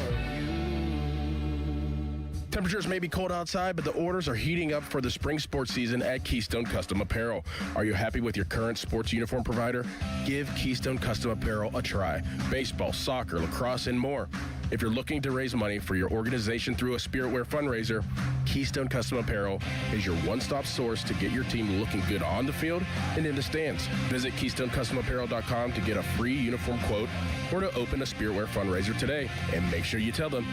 Temperatures may be cold outside, but the orders are heating up for the spring sports season at Keystone Custom Apparel. Are you happy with your current sports uniform provider? Give Keystone Custom Apparel a try. Baseball, soccer, lacrosse, and more. If you're looking to raise money for your organization through a Spirit Wear fundraiser, Keystone Custom Apparel is your one-stop source to get your team looking good on the field and in the stands. Visit KeystoneCustomApparel.com to get a free uniform quote or to open a Spirit Wear fundraiser today. And make sure you tell them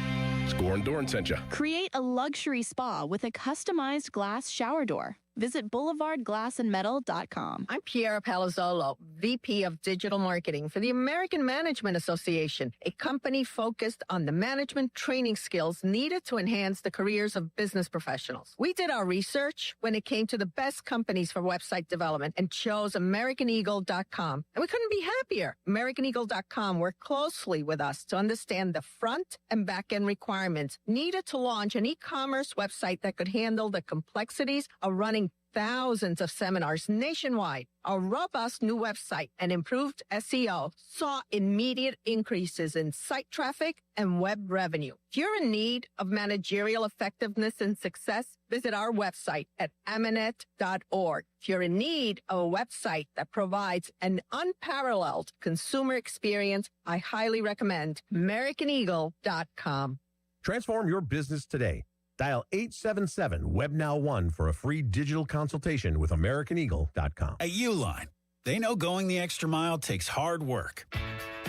Score and Doran sent you. Create a luxury spa with a customized glass shower door. Visit BoulevardGlassandMetal.com. I'm Piera Palazzolo, VP of Digital Marketing for the American Management Association, a company focused on the management training skills needed to enhance the careers of business professionals. We did our research when it came to the best companies for website development and chose AmericanEagle.com. And we couldn't be happier. AmericanEagle.com worked closely with us to understand the front and back end requirements needed to launch an e-commerce website that could handle the complexities of running thousands of seminars nationwide. Our robust new website and improved SEO saw immediate increases in site traffic and web revenue. If you're in need of managerial effectiveness and success, visit our website at Amanet.org. If you're in need of a website that provides an unparalleled consumer experience, I highly recommend AmericanEagle.com. Transform your business today. Dial 877-WebNow1 for a free digital consultation with AmericanEagle.com. At Uline, they know going the extra mile takes hard work.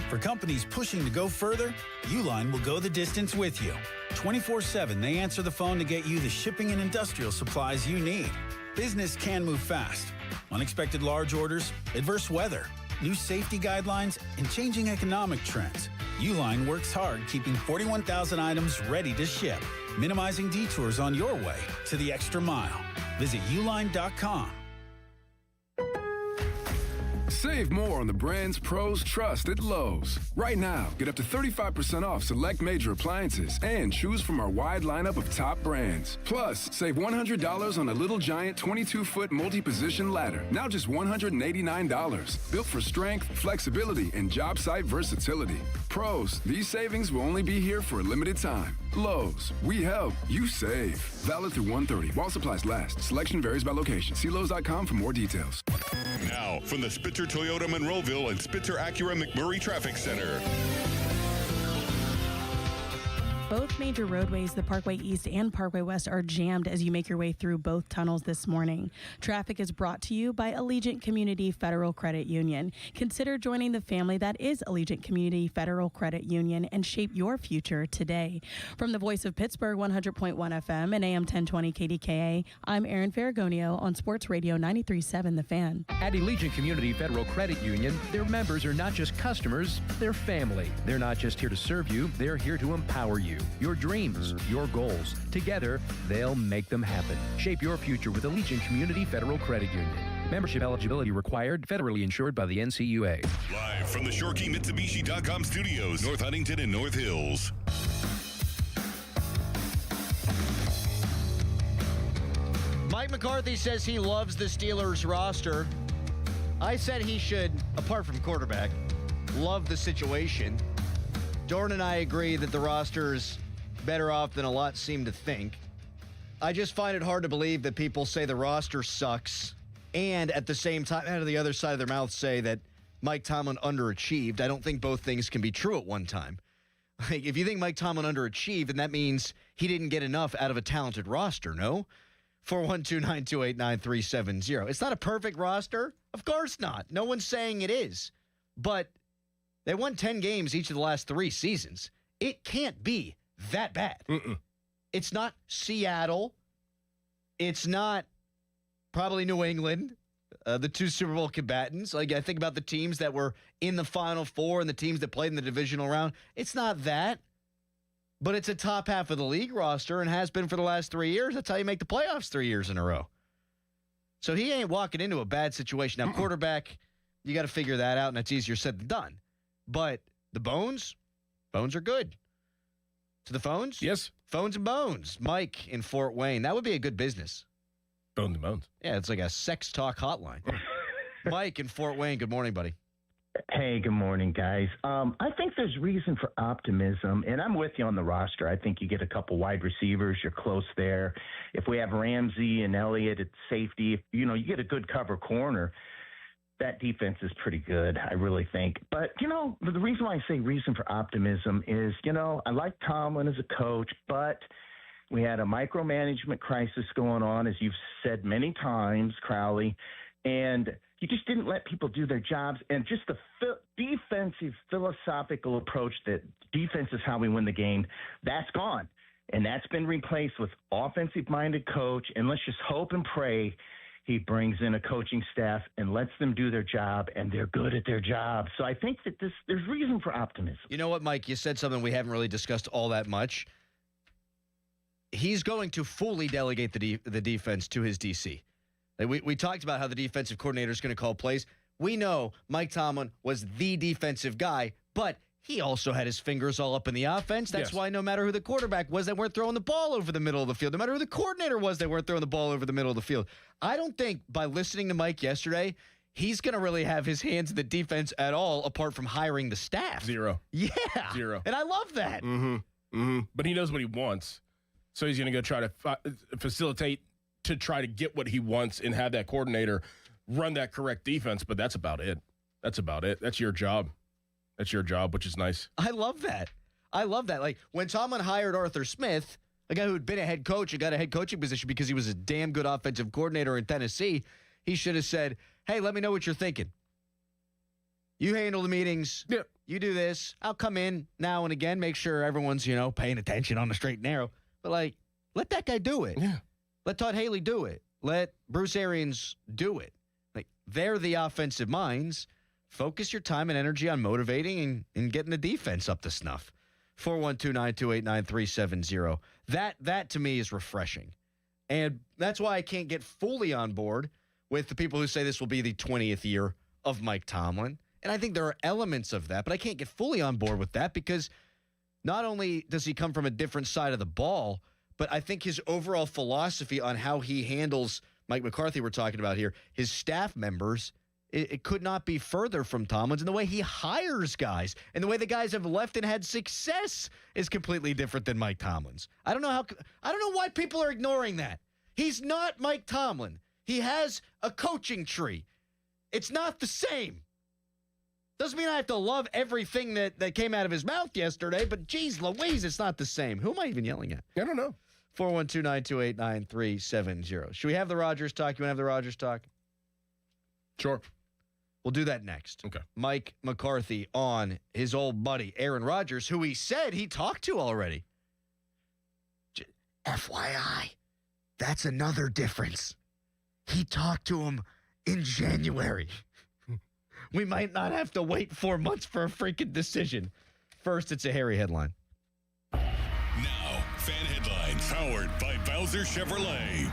For companies pushing to go further, Uline will go the distance with you. 24/7, they answer the phone to get you the shipping and industrial supplies you need. Business can move fast. Unexpected large orders, adverse weather, new safety guidelines, and changing economic trends. Uline works hard keeping 41,000 items ready to ship, minimizing detours on your way to the extra mile. Visit uline.com. Save more on the brands pros trust at Lowe's. Right now, get up to 35% off select major appliances and choose from our wide lineup of top brands. Plus, save $100 on a Little Giant 22-foot multi-position ladder, now just $189. Built for strength, flexibility, and job site versatility. Pros, these savings will only be here for a limited time. Lowe's, we help, you save. Valid through 1/30 while supplies last. Selection varies by location. See Lowe's.com for more details. Now, from the Spitzer Toyota Monroeville and Spitzer Acura McMurray Traffic Center. Both major roadways, the Parkway East and Parkway West, are jammed as you make your way through both tunnels this morning. Traffic is brought to you by Allegiant Community Federal Credit Union. Consider joining the family that is Allegiant Community Federal Credit Union and shape your future today. From the voice of Pittsburgh, 100.1 FM and AM 1020 KDKA, I'm Erin Ferragonio on Sports Radio 93.7 The Fan. At Allegiant Community Federal Credit Union, their members are not just customers, they're family. They're not just here to serve you, they're here to empower you. you, your dreams, your goals. Together, they'll make them happen. Shape your future with Allegiant Community Federal Credit Union. Membership eligibility required, federally insured by the NCUA. Live from the ShorkeyMitsubishi.com studios, North Huntington and North Hills. Mike McCarthy says he loves the Steelers roster. I said he should, apart from quarterback, love the situation. Dorn and I agree that the roster's better off than a lot seem to think. I just find it hard to believe that people say the roster sucks and at the same time, out of the other side of their mouth, say that Mike Tomlin underachieved. I don't think both things can be true at one time. Like, if you think Mike Tomlin underachieved, then that means he didn't get enough out of a talented roster, no? 412-928-9370. It's not a perfect roster. Of course not. No one's saying it is. But they won 10 games each of the last 3 seasons. It can't be that bad. It's not Seattle. It's not probably New England, the 2 Super Bowl combatants. Like, I think about the teams that were in the Final Four and the teams that played in the divisional round. It's not that. But it's a top half of the league roster and has been for the last 3 years. That's how you make the playoffs 3 years in a row. So he ain't walking into a bad situation. Now, quarterback, you got to figure that out, and that's easier said than done. But the bones are good. To the phones? Yes. Phones and bones. Mike in Fort Wayne. That would be a good business. Bones and bones. Yeah, it's like a sex talk hotline. Mike in Fort Wayne. Good morning, buddy. Hey, good morning, guys. I think there's reason for optimism, and I'm with you on the roster. I think you get a couple wide receivers. You're close there. If we have Ramsey and Elliott at safety, you get a good cover corner. That defense is pretty good, I really think. But, the reason why I say reason for optimism is, I like Tomlin as a coach, but we had a micromanagement crisis going on, as you've said many times, Crowley, and he just didn't let people do their jobs. And just the defensive philosophical approach that defense is how we win the game, that's gone. And that's been replaced with offensive-minded coach, and let's just hope and pray he brings in a coaching staff and lets them do their job, and they're good at their job. So I think that there's reason for optimism. You know what, Mike? You said something we haven't really discussed all that much. He's going to fully delegate the defense to his DC. We talked about how the defensive coordinator is going to call plays. We know Mike Tomlin was the defensive guy, but he also had his fingers all up in the offense. That's why no matter who the quarterback was, they weren't throwing the ball over the middle of the field. No matter who the coordinator was, they weren't throwing the ball over the middle of the field. I don't think by listening to Mike yesterday, he's going to really have his hands in the defense at all, apart from hiring the staff. Zero. Yeah. Zero. And I love that. But he knows what he wants. So he's going to go try to facilitate to try to get what he wants and have that coordinator run that correct defense. But that's about it. That's your job. That's your job, which is nice. I love that. Like, when Tomlin hired Arthur Smith, a guy who had been a head coach and got a head coaching position because he was a damn good offensive coordinator in Tennessee, he should have said, hey, let me know what you're thinking. You handle the meetings. Yeah. You do this. I'll come in now and again, make sure everyone's, paying attention on the straight and narrow. But, let that guy do it. Yeah. Let Todd Haley do it. Let Bruce Arians do it. They're the offensive minds. Focus your time and energy on motivating and getting the defense up to snuff. 412-928-9370. That to me is refreshing. And that's why I can't get fully on board with the people who say this will be the 20th year of Mike Tomlin. And I think there are elements of that, but I can't get fully on board with that because not only does he come from a different side of the ball, but I think his overall philosophy on how he handles Mike McCarthy we're talking about here, his staff members, it could not be further from Tomlin's. And the way he hires guys and the way the guys have left and had success is completely different than Mike Tomlin's. I don't know why people are ignoring that. He's not Mike Tomlin. He has a coaching tree. It's not the same. Doesn't mean I have to love everything that came out of his mouth yesterday, but geez Louise, it's not the same. Who am I even yelling at? I don't know. 412-928-9370. Should we have the Rodgers talk? You want to have the Rodgers talk? Sure. We'll do that next. Okay. Mike McCarthy on his old buddy, Aaron Rodgers, who he said he talked to already. FYI, that's another difference. He talked to him in January. We might not have to wait 4 months for a freaking decision. First, it's a hairy headline. fan headlines, powered by Bowser Chevrolet.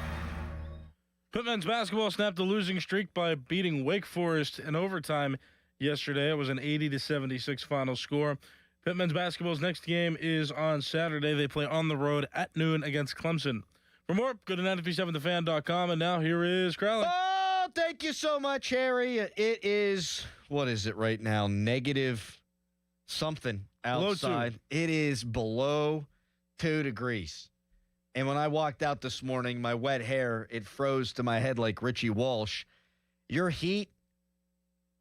Pitt men's basketball snapped a losing streak by beating Wake Forest in overtime yesterday. It was an 80-76 final score. Pitt men's basketball's next game is on Saturday. They play on the road at noon against Clemson. For more, go to 937thefan.com, and now here is Crowley. Oh, thank you so much, Harry. It is, what is it right now? Negative something outside. It is below 2 degrees. And when I walked out this morning, my wet hair, it froze to my head like Richie Walsh. Your heat,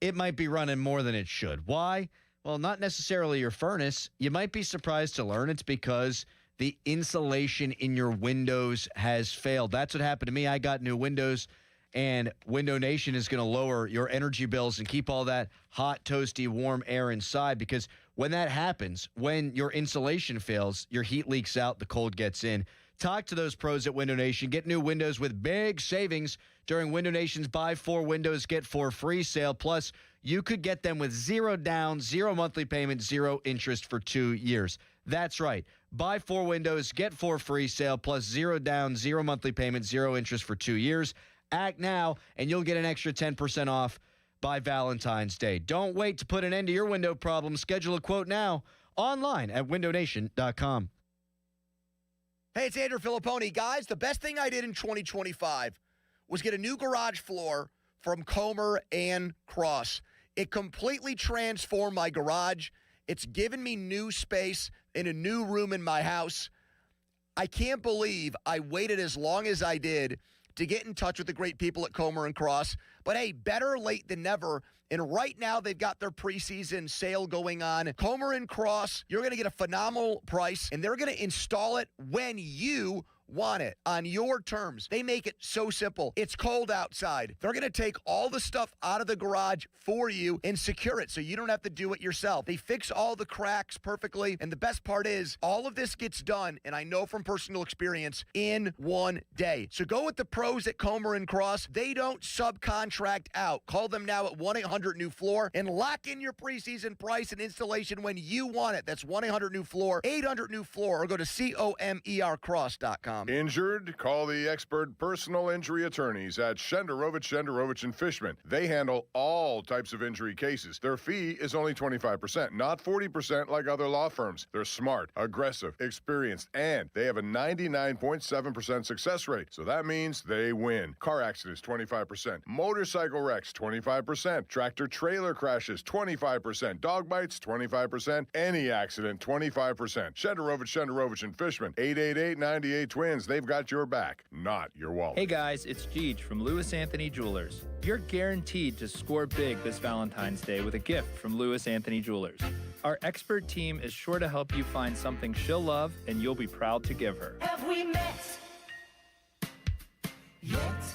it might be running more than it should. Why? Well, not necessarily your furnace. You might be surprised to learn it's because the insulation in your windows has failed. That's what happened to me. I got new windows, and Window Nation is going to lower your energy bills and keep all that hot, toasty, warm air inside, because when that happens, when your insulation fails, your heat leaks out, the cold gets in. Talk to those pros at Window Nation. Get new windows with big savings during Window Nation's Buy 4 Windows, Get 4 free sale. Plus, you could get them with 0 down, 0 monthly payment, 0 interest for 2 years. That's right. Buy 4 windows, get 4 free sale, plus 0 down, 0 monthly payment, 0 interest for 2 years. Act now, and you'll get an extra 10% off by Valentine's Day. Don't wait to put an end to your window problem. Schedule a quote now online at windownation.com. Hey, it's Andrew Filipponi. Guys, the best thing I did in 2025 was get a new garage floor from Comer and Cross. It completely transformed my garage. It's given me new space in a new room in my house. I can't believe I waited as long as I did to get in touch with the great people at Comer and Cross. But hey, better late than never. And right now, they've got their preseason sale going on. Comer and Cross, you're going to get a phenomenal price, and they're going to install it when you want it on your terms. They make it so simple. It's cold outside. They're going to take all the stuff out of the garage for you and secure it so you don't have to do it yourself. They fix all the cracks perfectly. And the best part is all of this gets done, and I know from personal experience, in one day. So go with the pros at Comer and Cross. They don't subcontract out. Call them now at 1-800-NEW-FLOOR and lock in your preseason price and installation when you want it. That's 1-800-NEW-FLOOR, 800-NEW-FLOOR, or go to COMERcross.com. Injured? Call the expert personal injury attorneys at Shenderovich and Fishman. They handle all types of injury cases. Their fee is only 25%, not 40% like other law firms. They're smart, aggressive, experienced, and they have a 99.7% success rate. So that means they win. Car accidents, 25%. Motorcycle wrecks, 25%. Tractor trailer crashes, 25%. Dog bites, 25%. Any accident, 25%. Shenderovich and Fishman, 888-98-TWINS. They've got your back, not your wallet. Hey guys, it's Jeej from Lewis Anthony Jewelers. You're guaranteed to score big this Valentine's Day with a gift from Lewis Anthony Jewelers. Our expert team is sure to help you find something she'll love and you'll be proud to give her. Have we met?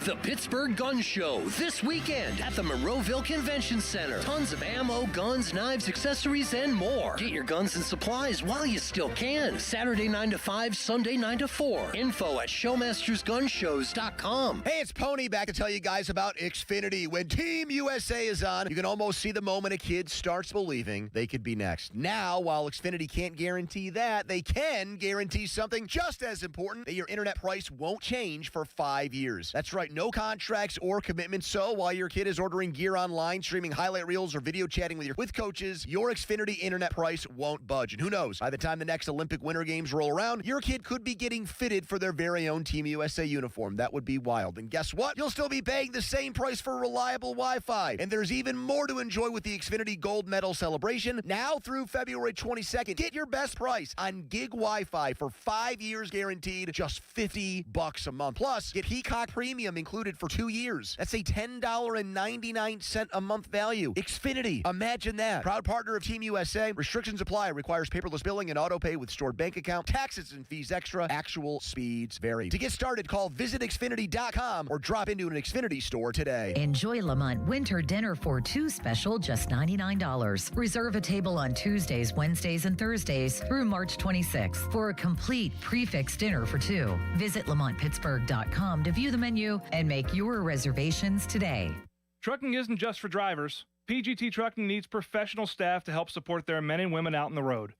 The Pittsburgh Gun Show this weekend at the Monroeville Convention Center. Tons of ammo, guns, knives, accessories, and more. Get your guns and supplies while you still can. Saturday 9 to 5, Sunday 9 to 4. Info at showmastersgunshows.com. Hey, it's Pony back to tell you guys about Xfinity. When Team USA is on, you can almost see the moment a kid starts believing they could be next. Now, while Xfinity can't guarantee that, they can guarantee something just as important, that your internet price won't change for 5 years. That's right, no contracts or commitments. So while your kid is ordering gear online, streaming highlight reels, or video chatting with coaches, your Xfinity internet price won't budge. And who knows, by the time the next Olympic Winter Games roll around, your kid could be getting fitted for their very own Team USA uniform. That would be wild. And guess what? You'll still be paying the same price for reliable Wi-Fi. And there's even more to enjoy with the Xfinity Gold Medal celebration. Now through February 22nd, get your best price on gig Wi-Fi for 5 years guaranteed, just $50 a month. Plus, get Peacock Premium included for 2 years. That's a $10.99 a month value. Xfinity, imagine that. Proud partner of Team USA. Restrictions apply. Requires paperless billing and auto pay with stored bank account. Taxes and fees extra. Actual speeds vary. To get started, call visitxfinity.com or drop into an Xfinity store today. Enjoy Lamont Winter Dinner for two special, just $99. Reserve a table on Tuesdays, Wednesdays, and Thursdays through March 26th for a complete prefix dinner for two. Visit LamontPittsburgh.com to view the menu and make your reservations today. Trucking isn't just for drivers. PGT Trucking needs professional staff to help support their men and women out on the road.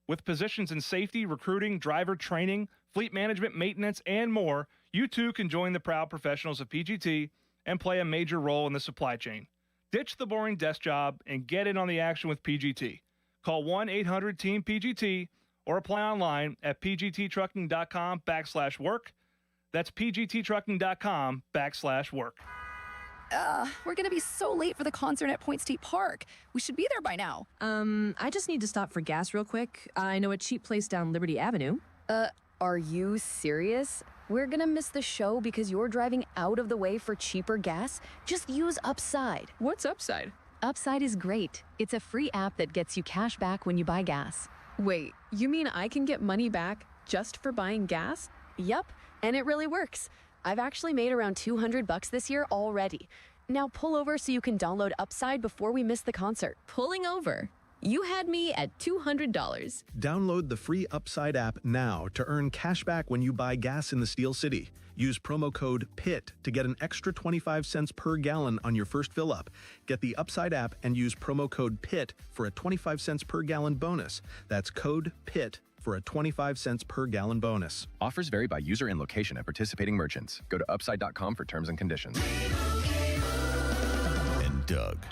With positions in safety, recruiting, driver training, fleet management, maintenance, and more, you too can join the proud professionals of PGT and play a major role in the supply chain. Ditch the boring desk job and get in on the action with PGT. Call 1-800-TEAM-PGT or apply online at pgttrucking.com/work. That's pgttrucking.com/work. We're going to be so late for the concert at Point State Park. We should be there by now. I just need to stop for gas real quick. I know a cheap place down Liberty Avenue. Are you serious? We're going to miss the show because you're driving out of the way for cheaper gas? Just use Upside. What's Upside? Upside is great. It's a free app that gets you cash back when you buy gas. Wait, you mean I can get money back just for buying gas? Yep, and it really works. I've actually made around $200 this year already. Now pull over so you can download Upside before we miss the concert. Pulling over. You had me at $200. Download the free Upside app now to earn cash back when you buy gas in the Steel City. Use promo code PIT to get an extra 25 cents per gallon on your first fill up. Get the Upside app and use promo code PIT for a 25 cents per gallon bonus. That's code PIT for a 25 cents per gallon bonus. Offers vary by user and location at participating merchants. Go to upside.com for terms and conditions. And Doug.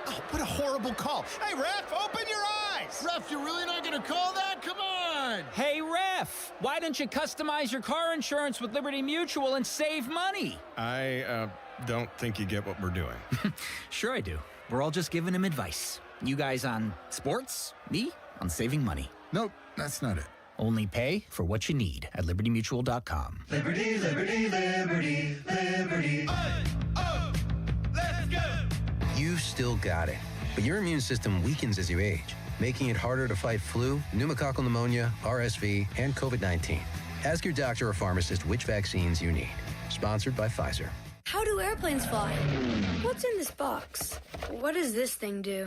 Oh, what a horrible call. Hey, ref, open your eyes. Ref, you're really not going to call that? Come on. Hey, ref, why don't you customize your car insurance with Liberty Mutual and save money? I don't think you get what we're doing. Sure I do. We're all just giving him advice. You guys on sports, me on saving money. Nope, that's not it. Only pay for what you need at libertymutual.com. Liberty, liberty, liberty, liberty. Oh, let's go. You've still got it, but your immune system weakens as you age, making it harder to fight flu, pneumococcal pneumonia, RSV, and COVID-19. Ask your doctor or pharmacist which vaccines you need. Sponsored by Pfizer. How do airplanes fly? What's in this box? What does this thing do?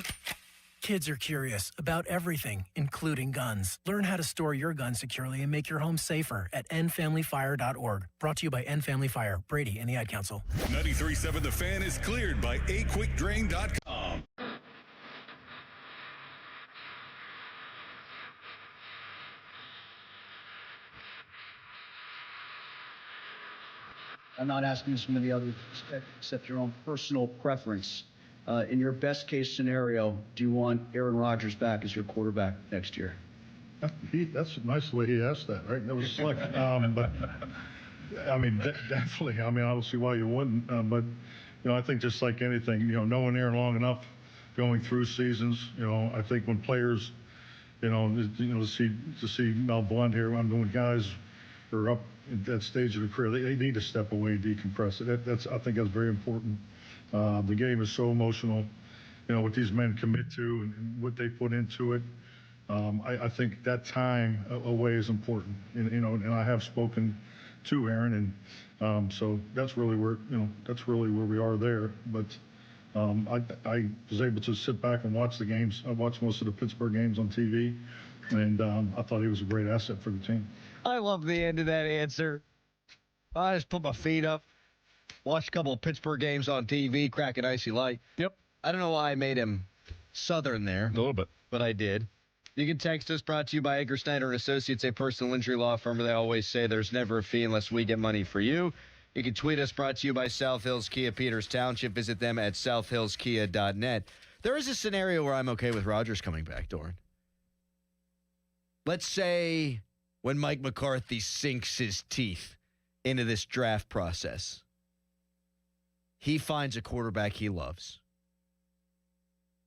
Kids are curious about everything, including guns. Learn how to store your gun securely and make your home safer at endfamilyfire.org. Brought to you by End Family Fire, Brady, and the Ad Council. 93.7 The Fan is cleared by aquickdrain.com. I'm not asking this from any other except your own personal preference. In your best case scenario, do you want Aaron Rodgers back as your quarterback next year? That's nice the way he asked that, right? That was slick. But I mean, definitely. I mean, I don't see why you wouldn't. But I think just like anything, knowing Aaron long enough, going through seasons, I think when players, to see Mel Blunt here, I'm doing guys who are up at that stage of the career, they need to step away and decompress. I think that's very important. The game is so emotional, what these men commit to and what they put into it. I think that time away is important, and I have spoken to Aaron, and so that's really where we are there. But I was able to sit back and watch the games. I watched most of the Pittsburgh games on TV, and I thought he was a great asset for the team. I love the end of that answer. I just put my feet up, watched a couple of Pittsburgh games on TV, crack an icy light. Yep. I don't know why I made him Southern there. A little bit. But I did. You can text us, brought to you by Edgar Snyder & Associates, a personal injury law firm. They always say there's never a fee unless we get money for you. You can tweet us, brought to you by South Hills Kia Peters Township. Visit them at southhillskia.net. There is a scenario where I'm okay with Rodgers coming back, Doran. Let's say when Mike McCarthy sinks his teeth into this draft process, he finds a quarterback he loves.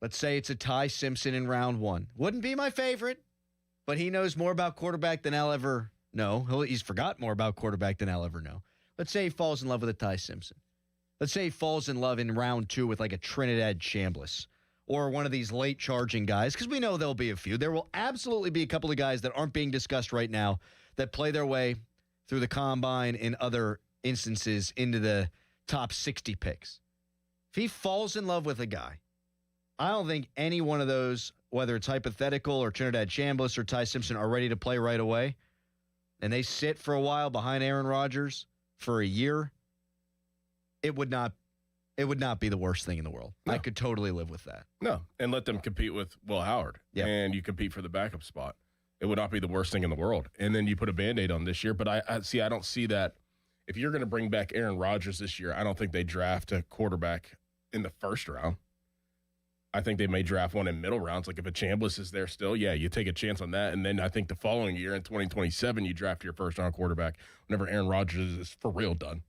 Let's say it's a Ty Simpson in round one. Wouldn't be my favorite, but he knows more about quarterback than I'll ever know. He's forgot more about quarterback than I'll ever know. Let's say he falls in love with a Ty Simpson. Let's say he falls in love in round two with like a Trinidad Chambliss or one of these late charging guys, because we know there'll be a few. There will absolutely be a couple of guys that aren't being discussed right now that play their way through the combine and other instances into the top 60 picks. If he falls in love with a guy, I don't think any one of those, whether it's hypothetical or Trinidad Chambliss or Ty Simpson, are ready to play right away. And they sit for a while behind Aaron Rodgers for a year. It would not be the worst thing in the world. No. I could totally live with that. No, and let them compete with Will Howard. Yep. And you compete for the backup spot. It would not be the worst thing in the world. And then you put a Band-Aid on this year. But I don't see that. If you're going to bring back Aaron Rodgers this year, I don't think they draft a quarterback in the first round. I think they may draft one in middle rounds. Like if a Chambliss is there still, yeah, you take a chance on that. And then I think the following year in 2027, you draft your first-round quarterback whenever Aaron Rodgers is for real done.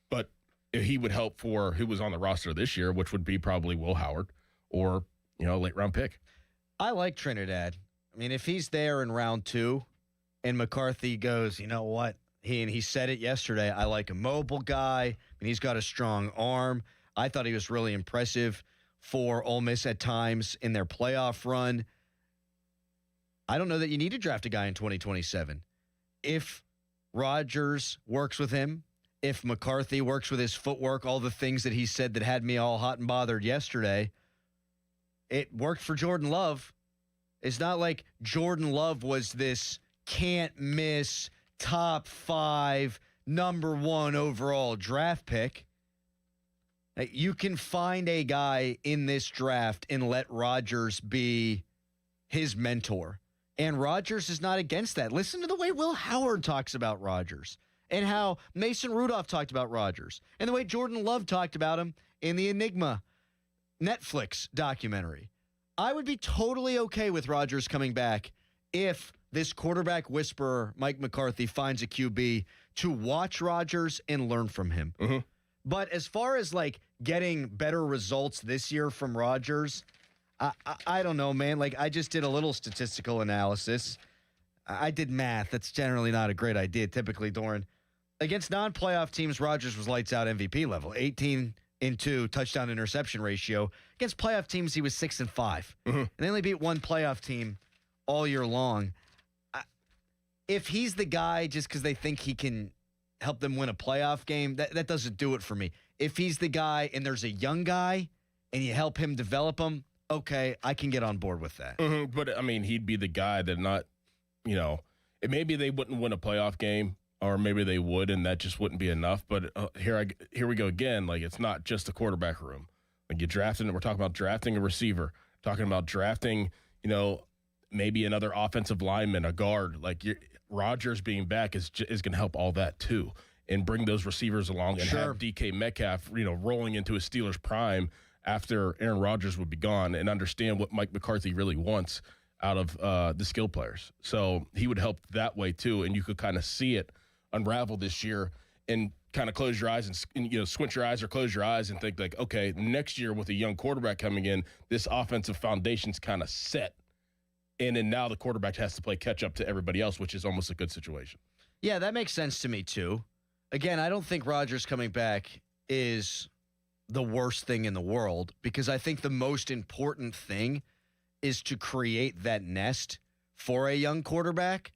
But if he would help for who was on the roster this year, which would be probably Will Howard or, a late-round pick. I like Trinidad. I mean, if he's there in round 2 and McCarthy goes, you know what? He said it yesterday, I like a mobile guy, and he's got a strong arm. I thought he was really impressive for Ole Miss at times in their playoff run. I don't know that you need to draft a guy in 2027. If Rodgers works with him, if McCarthy works with his footwork, all the things that he said that had me all hot and bothered yesterday, it worked for Jordan Love. It's not like Jordan Love was this can't miss top 5, number 1 overall draft pick. You can find a guy in this draft and let Rodgers be his mentor. And Rodgers is not against that. Listen to the way Will Howard talks about Rodgers and how Mason Rudolph talked about Rodgers and the way Jordan Love talked about him in the Enigma Netflix documentary. I would be totally okay with Rodgers coming back if this quarterback whisperer, Mike McCarthy, finds a QB to watch Rodgers and learn from him. Mm-hmm. But as far as like getting better results this year from Rodgers, I don't know, man. Like I just did a little statistical analysis. I did math. That's generally not a great idea typically, Doran. Against non-playoff teams, Rodgers was lights out MVP level, 18-2 touchdown interception ratio. Against playoff teams, he was 6-5. Mm-hmm. And they only beat one playoff team all year long. If he's the guy just because they think he can help them win a playoff game, that doesn't do it for me. If he's the guy and there's a young guy and you help him develop him, okay, I can get on board with that. Mm-hmm. But, I mean, he'd be the guy that not, maybe they wouldn't win a playoff game or maybe they would and that just wouldn't be enough. But here we go again. Like, it's not just the quarterback room. Like, we're talking about drafting a receiver, talking about drafting, maybe another offensive lineman, a guard. Like, Rodgers being back is going to help all that too and bring those receivers along and have DK Metcalf, rolling into his Steelers prime after Aaron Rodgers would be gone and understand what Mike McCarthy really wants out of the skill players. So he would help that way too. And you could kind of see it unravel this year and kind of close your eyes and squint your eyes or close your eyes and think like, okay, next year with a young quarterback coming in, this offensive foundation's kind of set. And then now the quarterback has to play catch up to everybody else, which is almost a good situation. Yeah, that makes sense to me too. Again, I don't think Rodgers coming back is the worst thing in the world because I think the most important thing is to create that nest for a young quarterback.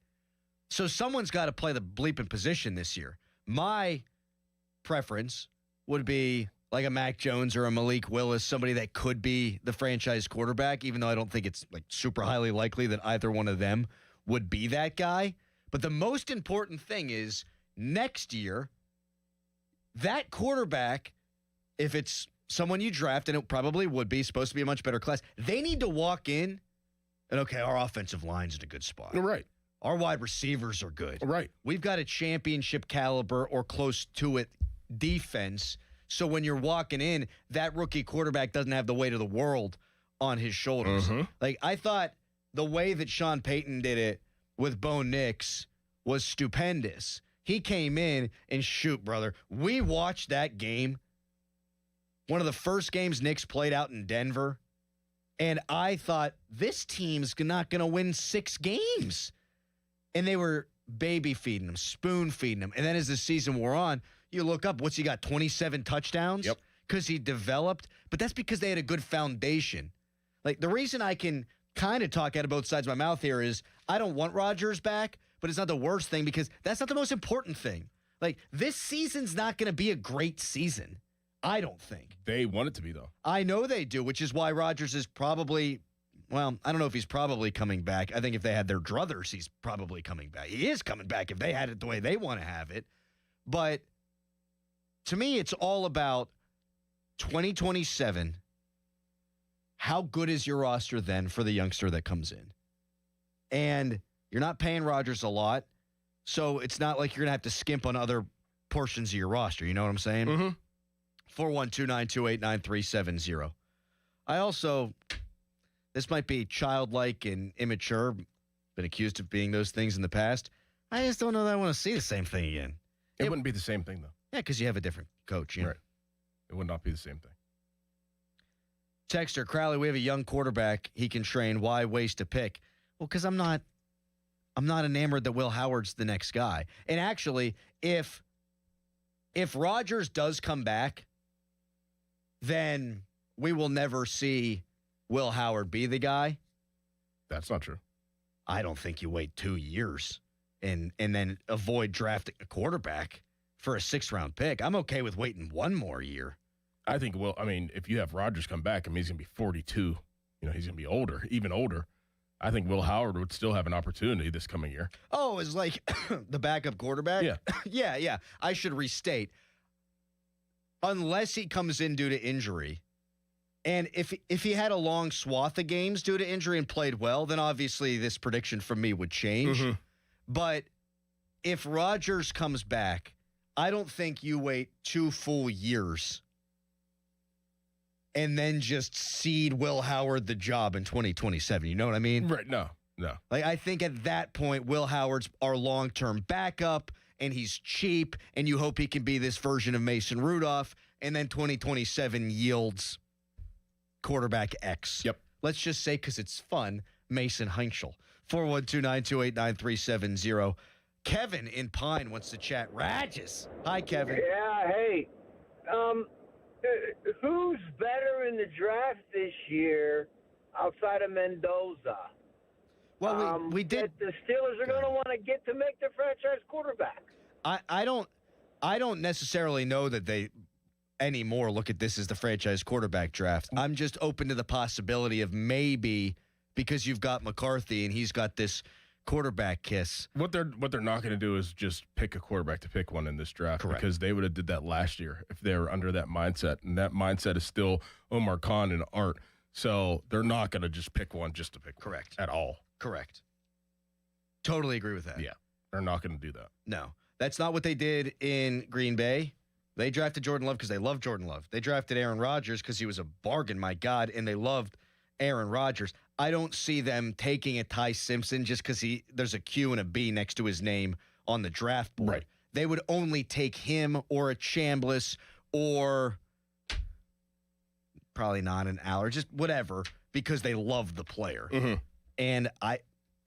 So someone's got to play the bleeping position this year. My preference would be like a Mac Jones or a Malik Willis, somebody that could be the franchise quarterback, even though I don't think it's like super highly likely that either one of them would be that guy. But the most important thing is next year, that quarterback, if it's someone you draft, and it probably would be, supposed to be a much better class, they need to walk in and, okay, our offensive line's in a good spot. Right. Our wide receivers are good. Right. We've got a championship caliber or close to it defense. So when you're walking in, that rookie quarterback doesn't have the weight of the world on his shoulders. Mm-hmm. Like, I thought the way that Sean Payton did it with Bo Nix was stupendous. He came in and shoot, brother. We watched that game. One of the first games Nix played out in Denver. And I thought, this team's not going to win 6 games. And they were baby feeding him, spoon feeding him. And then as the season wore on, you look up, what's he got, 27 touchdowns? Yep. Because he developed. But that's because they had a good foundation. Like, the reason I can kind of talk out of both sides of my mouth here is I don't want Rodgers back, but it's not the worst thing because that's not the most important thing. Like, this season's not going to be a great season, I don't think. They want it to be, though. I know they do, which is why Rodgers is probably, well, I don't know if he's probably coming back. I think if they had their druthers, he's probably coming back. He is coming back if they had it the way they want to have it. But to me, it's all about 2027. How good is your roster then for the youngster that comes in? And You're not paying Rodgers a lot, so it's not like you're going to have to skimp on other portions of your roster. You know what I'm saying? Mm-hmm. 412-928-9370. I also, this might be childlike and immature, been accused of being those things in the past. I just don't know that I want to see the same thing again. It wouldn't be the same thing, though. Yeah, because you have a different coach. You know? Right. It would not be the same thing. Texter, Crowley, we have a young quarterback he can train. Why waste a pick? Well, because I'm not enamored that Will Howard's the next guy. And actually, if Rodgers does come back, then we will never see Will Howard be the guy. That's not true. I don't think you wait 2 years and then avoid drafting a quarterback for a 6th-round pick. I'm okay with waiting 1 more year. I think, if you have Rodgers come back, he's going to be 42. He's going to be older, even older. I think Will Howard would still have an opportunity this coming year. Oh, it's like the backup quarterback? Yeah. yeah. I should restate. Unless he comes in due to injury, and if he had a long swath of games due to injury and played well, then obviously this prediction from me would change. Mm-hmm. But if Rodgers comes back, I don't think you wait 2 full years and then just cede Will Howard the job in 2027. You know what I mean? Right. No. Like, I think at that point, Will Howard's our long-term backup, and he's cheap, and you hope he can be this version of Mason Rudolph, and then 2027 yields quarterback X. Yep. Let's just say, because it's fun, Mason Heinschel. 412-928-9370. Kevin in Pine wants to chat. Rages. Hi, Kevin. Yeah, hey. Who's better in the draft this year outside of Mendoza? Well, we did. The Steelers are going to want to get to make their franchise quarterback. I don't necessarily know that they anymore look at this as the franchise quarterback draft. I'm just open to the possibility of maybe because you've got McCarthy and he's got this quarterback kiss. What they're not going to do is just pick a quarterback to pick one in this draft. Correct. Because they would have did that last year if they were under that mindset, and that mindset is still Omar Khan and Art. So they're not going to just pick one just to pick one. Correct. At all. Correct. Totally agree with that. Yeah, they're not going to do that. No, that's not what they did in Green Bay. They drafted Jordan Love because they loved Jordan Love. They drafted Aaron Rodgers because he was a bargain, my God, and they loved Aaron Rodgers. I don't see them taking a Ty Simpson just because there's a Q and a B next to his name on the draft board. Right. They would only take him or a Chambliss or probably not an Aller, just whatever, because they love the player. Mm-hmm. And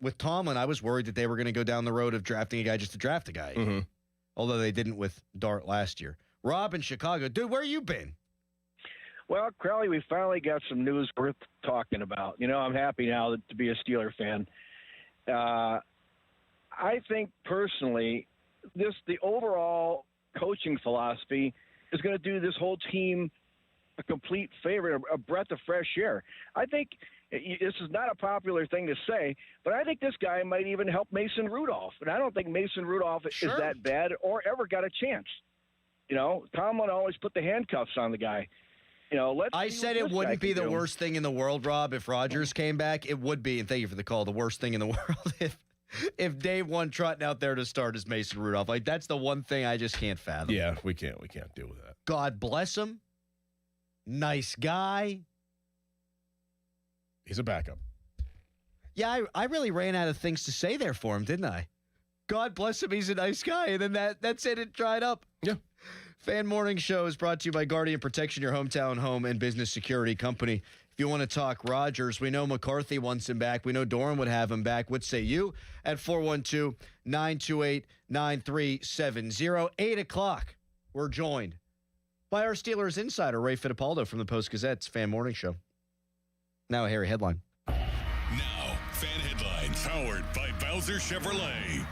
with Tomlin, I was worried that they were going to go down the road of drafting a guy just to draft a guy. Mm-hmm. Although they didn't with Dart last year. Rob in Chicago. Dude, where you been? Well, Crowley, we finally got some news worth talking about. I'm happy now to be a Steeler fan. I think personally, the overall coaching philosophy is going to do this whole team a complete favor, a breath of fresh air. I think this is not a popular thing to say, but I think this guy might even help Mason Rudolph. And I don't think Mason Rudolph is that bad or ever got a chance. Tomlin always put the handcuffs on the guy. I said it wouldn't be the worst thing in the world, Rob, if Rodgers came back. It would be, and thank you for the call, the worst thing in the world if Dave won trotting out there to start as Mason Rudolph. Like, that's the one thing I just can't fathom. Yeah, we can't deal with that. God bless him. Nice guy. He's a backup. Yeah, I really ran out of things to say there for him, didn't I? God bless him, he's a nice guy. And then that's it dried up. Yeah. Fan Morning Show is brought to you by Guardian Protection, your hometown home and business security company. If you want to talk Rodgers, we know McCarthy wants him back. We know Doran would have him back. What say you? At 412-928-9370. 8 o'clock, we're joined by our Steelers insider, Ray Fittipaldo from the Post-Gazette's Fan Morning Show. Now a Harry headline. Now, Fan Headlines, powered by Bowser Chevrolet.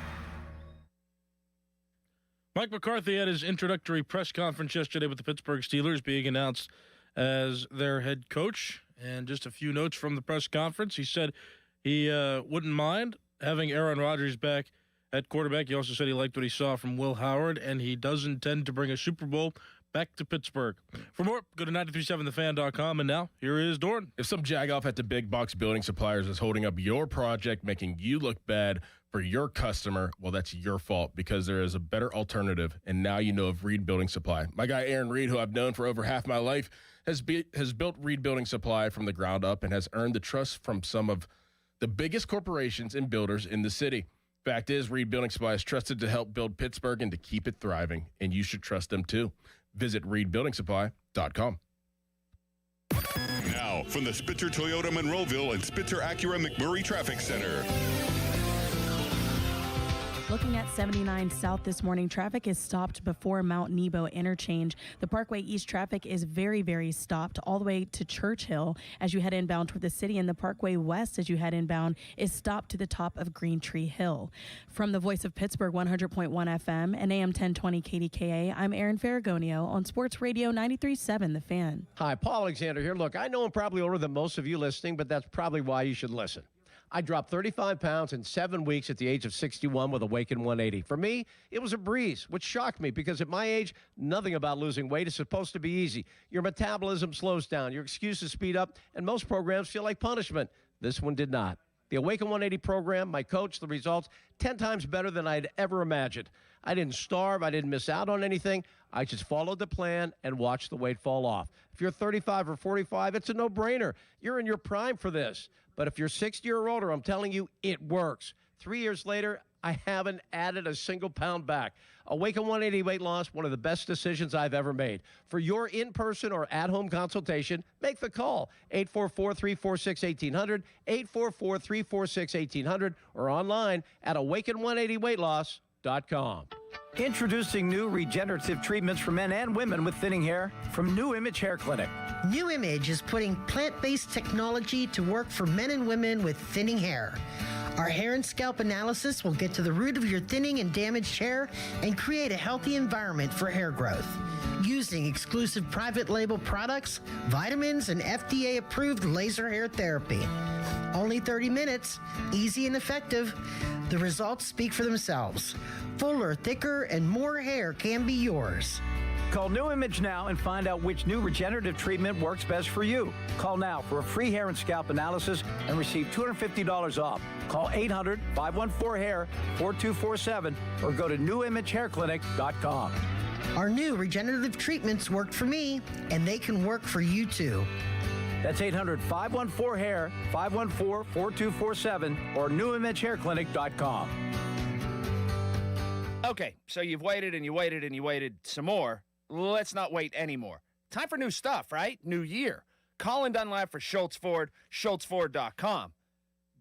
Mike McCarthy had his introductory press conference yesterday with the Pittsburgh Steelers being announced as their head coach. And just a few notes from the press conference. He said he wouldn't mind having Aaron Rodgers back at quarterback. He also said he liked what he saw from Will Howard, and he does intend to bring a Super Bowl back to Pittsburgh. For more, go to 937thefan.com. And now, here is Doran. If some jagoff at the big box building suppliers is holding up your project, making you look bad, for your customer, well, that's your fault because there is a better alternative, and now you know of Reed Building Supply. My guy Aaron Reed, who I've known for over half my life, has built Reed Building Supply from the ground up and has earned the trust from some of the biggest corporations and builders in the city. Fact is, Reed Building Supply is trusted to help build Pittsburgh and to keep it thriving, and you should trust them too. Visit reedbuildingsupply.com. Now, from the Spitzer Toyota Monroeville and Spitzer Acura McMurray Traffic Center. Looking at 79 South this morning, traffic is stopped before Mount Nebo interchange. The Parkway East traffic is very, very stopped all the way to Churchill as you head inbound toward the city, and the Parkway West as you head inbound is stopped to the top of Green Tree Hill. From the Voice of Pittsburgh 100.1 FM and AM 1020 KDKA, I'm Erin Ferragonio on Sports Radio 93.7 The Fan. Hi, Paul Alexander here. Look, I know I'm probably older than most of you listening, but that's probably why you should listen. I dropped 35 pounds in 7 weeks at the age of 61 with Awaken 180. For me, it was a breeze, which shocked me because at my age, nothing about losing weight is supposed to be easy. Your metabolism slows down, your excuses speed up, and most programs feel like punishment. This one did not. The Awaken 180 program, my coach, the results, 10 times better than I'd ever imagined. I didn't starve. I didn't miss out on anything. I just followed the plan and watched the weight fall off. If you're 35 or 45, it's a no-brainer. You're in your prime for this. But if you're 60 or older, I'm telling you, it works. 3 years later, I haven't added a single pound back. Awaken 180 weight loss, one of the best decisions I've ever made. For your in-person or at-home consultation, make the call. 844-346-1800, 844-346-1800, or online at awaken180weightloss.com. Introducing new regenerative treatments for men and women with thinning hair from New Image Hair Clinic. New Image is putting plant-based technology to work for men and women with thinning hair. Our hair and scalp analysis will get to the root of your thinning and damaged hair and create a healthy environment for hair growth. Using exclusive private label products, vitamins, and FDA-approved laser hair therapy. Only 30 minutes, easy and effective. The results speak for themselves. Fuller, thicker, and more hair can be yours. Call New Image now and find out which new regenerative treatment works best for you. Call now for a free hair and scalp analysis and receive $250 off. Call 800-514-HAIR 4247 or go to newimagehairclinic.com. Our new regenerative treatments worked for me, and they can work for you too. That's 800-514-HAIR 514-4247 or newimagehairclinic.com. Okay, so you've waited and you waited and you waited some more. Let's not wait anymore. Time for new stuff, right? New year. Colin Dunlap for Schultz Ford, schultzford.com.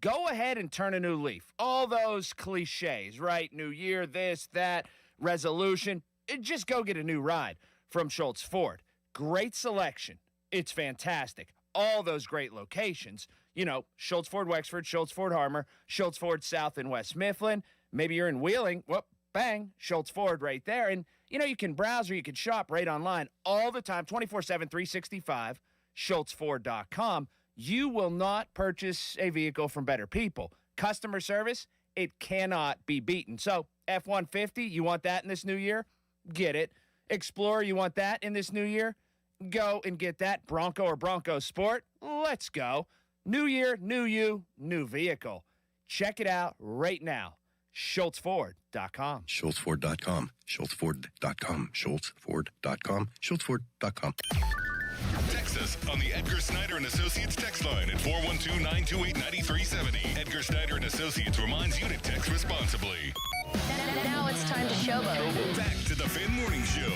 Go ahead and turn a new leaf. All those cliches, right? New year, this, that, resolution. Just go get a new ride from Schultz Ford. Great selection. It's fantastic. All those great locations. You know, Schultz Ford Wexford, Schultz Ford Harmer, Schultz Ford South and West Mifflin. Maybe you're in Wheeling. Whoop, bang, Schultz Ford right there. And, you know, you can browse or you can shop right online all the time, 24/7, 365, schultzford.com. You will not purchase a vehicle from better people. Customer service, it cannot be beaten. So, F-150, you want that in this new year? Get it. Explorer, you want that in this new year? Go and get that. Bronco or Bronco Sport? Let's go. New year, new you, new vehicle. Check it out right now. schultzford.com. schultzford.com. schultzford.com. schultzford.com. schultzford.com. Text us on the Edgar Snyder and Associates text line at 412-928-9370. Edgar Snyder and Associates reminds you to text responsibly. Now it's time to showboat. Back to the Fan Morning Show.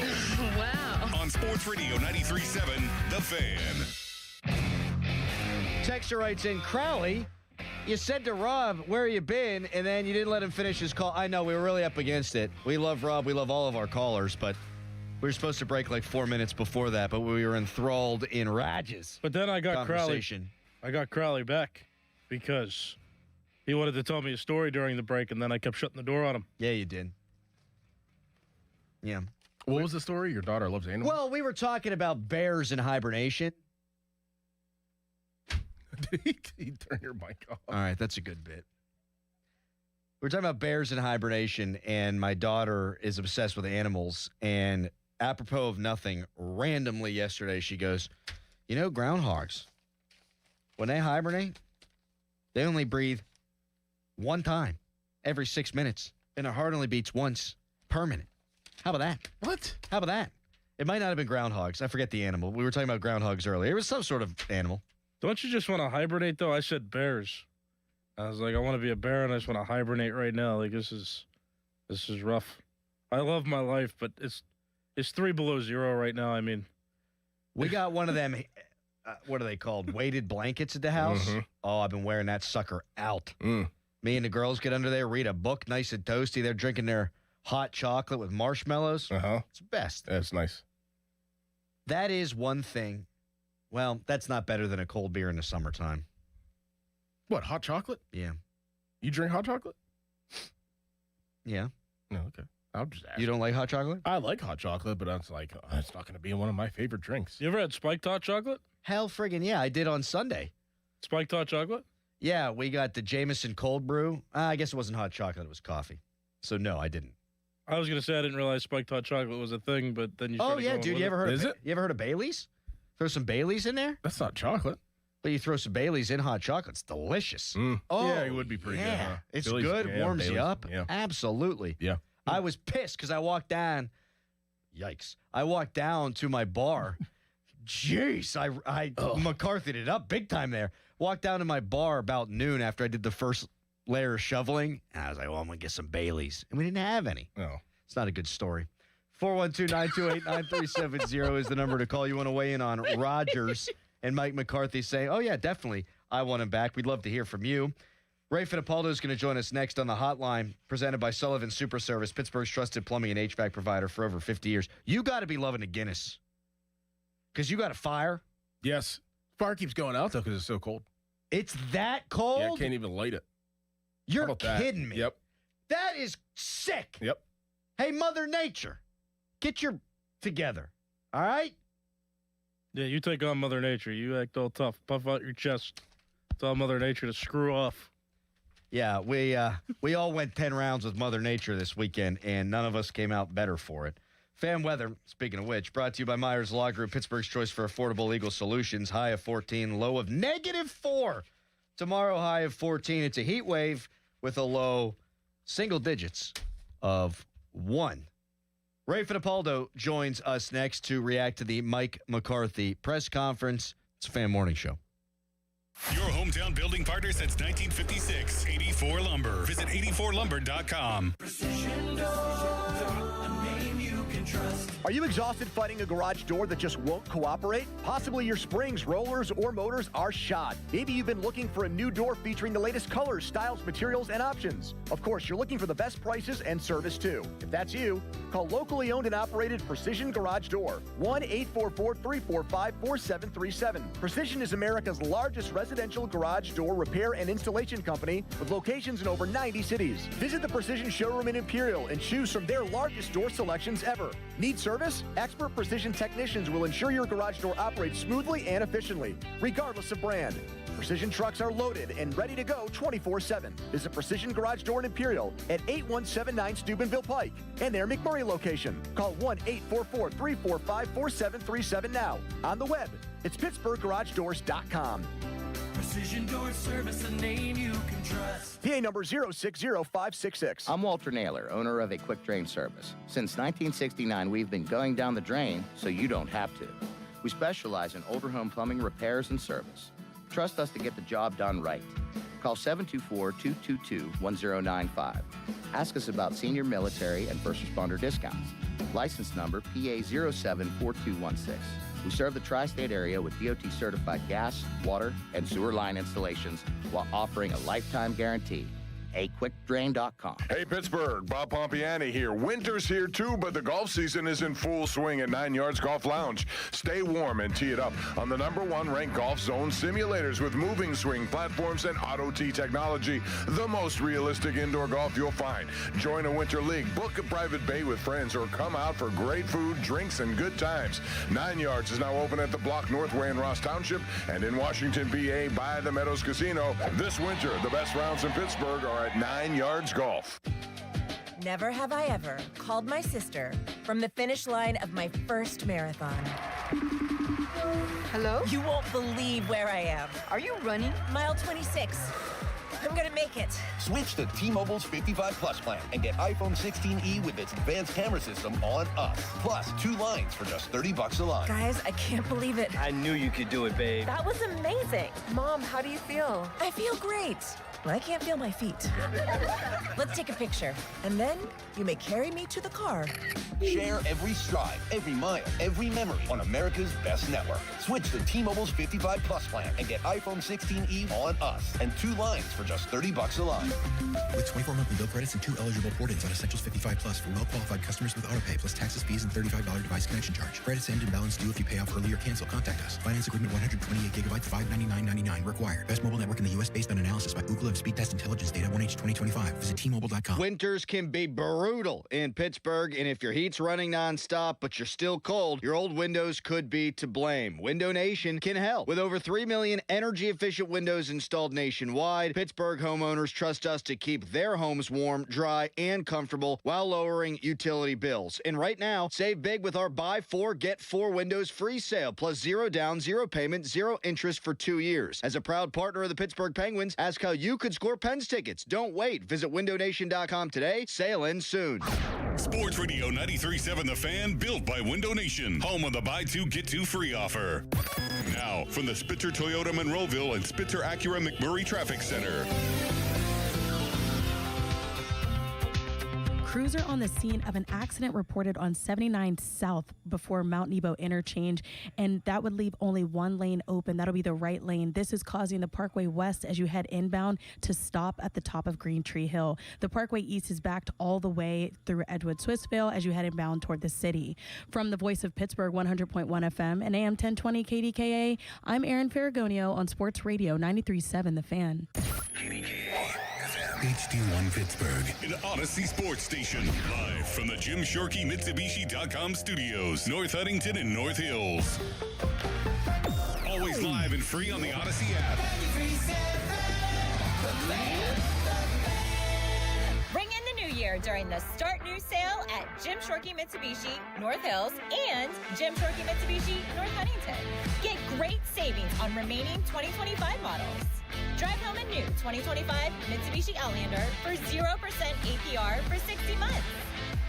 Wow. On Sports Radio 93.7, The Fan. Texter writes in, Crowley, you said to Rob, where you been? And then you didn't let him finish his call. I know, we were really up against it. We love Rob. We love all of our callers, but we were supposed to break like 4 minutes before that, but we were enthralled in Raj's But then I got conversation. I got Crowley back because he wanted to tell me a story during the break, and then I kept shutting the door on him. Yeah, you did. Yeah. What was the story? Your daughter loves animals? Well, we were talking about bears in hibernation. Did he turn your mic off? All right, that's a good bit. We're talking about bears in hibernation, and my daughter is obsessed with animals. And apropos of nothing, randomly yesterday, she goes, you know, groundhogs, when they hibernate, they only breathe one time. every 6 minutes, and her heart only beats once per minute. How about that? What? How about that? It might not have been groundhogs. I forget the animal. We were talking about groundhogs earlier. It was some sort of animal. Don't you just want to hibernate, though? I said bears. I was like, I want to be a bear, and I just want to hibernate right now. Like, this is rough. I love my life, but it's 3 below zero right now. I mean, we got one of them. What are they called? Weighted blankets at the house. Mm-hmm. Oh, I've been wearing that sucker out. Me and the girls get under there, read a book, nice and toasty. They're drinking their hot chocolate with marshmallows. It's the best. That's nice. That is one thing. Well, that's not better than a cold beer in the summertime. What, hot chocolate? Yeah. You drink hot chocolate? Yeah. No, okay. I'll just ask. You don't like hot chocolate? I like hot chocolate, but it's like, it's not going to be one of my favorite drinks. You ever had spiked hot chocolate? Hell friggin' yeah, I did on Sunday. Spiked hot chocolate? Yeah, we got the Jameson cold brew. I guess it wasn't hot chocolate, it was coffee. So no, I didn't. I was going to say I didn't realize spiked hot chocolate was a thing, but then you Oh, started yeah, going dude, with you it. ever heard Is of it? You ever heard of Bailey's? Throw some Bailey's in there? That's not chocolate. But you throw some Bailey's in hot chocolate. It's delicious. Oh, yeah, it would be pretty good, huh? It's Bailey's, good, yeah, warms you Bailey's, up. yeah. Absolutely. Yeah. I was pissed because I walked down. Yikes. I walked down to my bar. Jeez, I McCarthy'd it up big time there. Walked down to my bar about noon after I did the first layer of shoveling. And I was like, well, I'm going to get some Bailey's. And we didn't have any. No. It's not a good story. 412-928-9370 is the number to call. You want to weigh in on Rodgers and Mike McCarthy saying, oh, yeah, definitely, I want him back. We'd love to hear from you. Ray Fittipaldo is going to join us next on the hotline, presented by Sullivan Super Service, Pittsburgh's trusted plumbing and HVAC provider for over 50 years. You got to be loving a Guinness because you got a fire. Yes. Fire keeps going out, though, because it's so cold. It's that cold? Yeah, I can't even light it. You're kidding me. Yep. That is sick. Yep. Hey, Mother Nature, get your together, all right? Yeah, you take on Mother Nature. You act all tough. Puff out your chest. Tell Mother Nature to screw off. Yeah, we all went 10 rounds with Mother Nature this weekend, and none of us came out better for it. Fan weather, speaking of which, brought to you by Myers Law Group, Pittsburgh's choice for affordable legal solutions. High of 14, low of -4. Tomorrow, high of 14. It's a heat wave with a low single digits of 1. Ray Fittipaldo joins us next to react to the Mike McCarthy press conference. It's a Fan Morning Show. Your hometown building partner since 1956, 84 Lumber. Visit 84lumber.com. Are you exhausted fighting a garage door that just won't cooperate? Possibly your springs, rollers, or motors are shot. Maybe you've been looking for a new door featuring the latest colors, styles, materials, and options. Of course, you're looking for the best prices and service too. If that's you, call locally owned and operated Precision Garage Door. 1-844-345-4737. Precision is America's largest residential garage door repair and installation company with locations in over 90 cities. Visit the Precision showroom in Imperial and choose from their largest door selections ever. Need service? Expert Precision technicians will ensure your garage door operates smoothly and efficiently, regardless of brand. Precision trucks are loaded and ready to go 24/7. Visit Precision Garage Door in Imperial at 8179 Steubenville Pike and their McMurray location. Call 1-844-345-4737 now. On the web, it's PittsburghGarageDoors.com. Precision Door Service, a name you can trust. PA number 060566. I'm Walter Naylor, owner of a quick drain service. Since 1969, we've been going down the drain so you don't have to. We specialize in older home plumbing repairs and service. Trust us to get the job done right. Call 724-222-1095. Ask us about senior military and first responder discounts. License number PA 074216. We serve the tri-state area with DOT-certified gas, water, and sewer line installations while offering a lifetime guarantee. AQuickDrain.com. Hey, Pittsburgh, Bob Pompiani here. Winter's here too, but the golf season is in full swing at 9 Yards Golf Lounge. Stay warm and tee it up on the #1 ranked golf zone simulators with moving swing platforms and auto tee technology. The most realistic indoor golf you'll find. Join a winter league, book a private bay with friends, or come out for great food, drinks, and good times. 9 Yards is now open at the Block Northway in Ross Township and in Washington, PA by the Meadows Casino. This winter, the best rounds in Pittsburgh are at 9 Yards Golf. Never have I ever called my sister from the finish line of my first marathon. Hello? You won't believe where I am. Are you running? Mile 26. I'm I'm gonna make it. Switch to T-Mobile's 55 Plus plan and get iPhone 16e with its advanced camera system on us. Plus, 2 lines for just $30 a line. Guys, I can't believe it. I knew you could do it, babe. That was amazing. Mom, how do you feel? I feel great. I can't feel my feet. Let's take a picture. And then you may carry me to the car. Share every stride, every mile, every memory on America's best network. Switch to T-Mobile's 55 Plus plan and get iPhone 16e on us and 2 lines for just $30 a line. With 24 monthly bill credits and 2 eligible port-ins on Essentials 55 Plus for well-qualified customers with autopay plus taxes, fees, and $35 device connection charge. Credits end and balance due if you pay off early or cancel. Contact us. Finance agreement 128 gigabytes, $599.99 required. Best mobile network in the U.S. based on analysis by Ookla of Speed Test Intelligence data 1H 2025. Visit T-Mobile.com. Winters can be brutal in Pittsburgh, and if your heat's running nonstop but you're still cold, your old windows could be to blame. Window Nation can help. With over 3 million energy-efficient windows installed nationwide, Pittsburgh homeowners trust us to keep their homes warm, dry, and comfortable while lowering utility bills. And right now, save big with our Buy 4, Get 4 Windows free sale, plus 0 down, 0 payment, 0 interest for 2 years. As a proud partner of the Pittsburgh Penguins, ask how you could score Pens tickets. Don't wait. Visit windownation.com today. Sale ends soon. Sports Radio 93.7 The Fan, built by Window Nation, home of the buy 2, get 2 free offer. Now, from the Spitzer Toyota Monroeville and Spitzer Acura McMurray Traffic Center. Cruiser on the scene of an accident reported on 79 South before Mount Nebo interchange, and that would leave only one lane open. That'll be the right lane. This is causing the Parkway West as you head inbound to stop at the top of Green Tree Hill. The Parkway East is backed all the way through Edgewood Swissvale as you head inbound toward the city. From the Voice of Pittsburgh 100.1 FM and AM 1020 KDKA, I'm Erin Ferragonio on Sports Radio 93.7 The Fan. HD1 Pittsburgh, an Odyssey sports station, live from the Jim Shorkey Mitsubishi.com studios, North Huntington and North Hills. Always live and free on the Odyssey app. Bring in the new year during the Start New sale at Jim Shorkey Mitsubishi, North Hills, and Jim Shorkey Mitsubishi, North Huntington. Get great savings on remaining 2025 models. Drive home a new 2025 Mitsubishi Outlander for 0% APR for 60 months.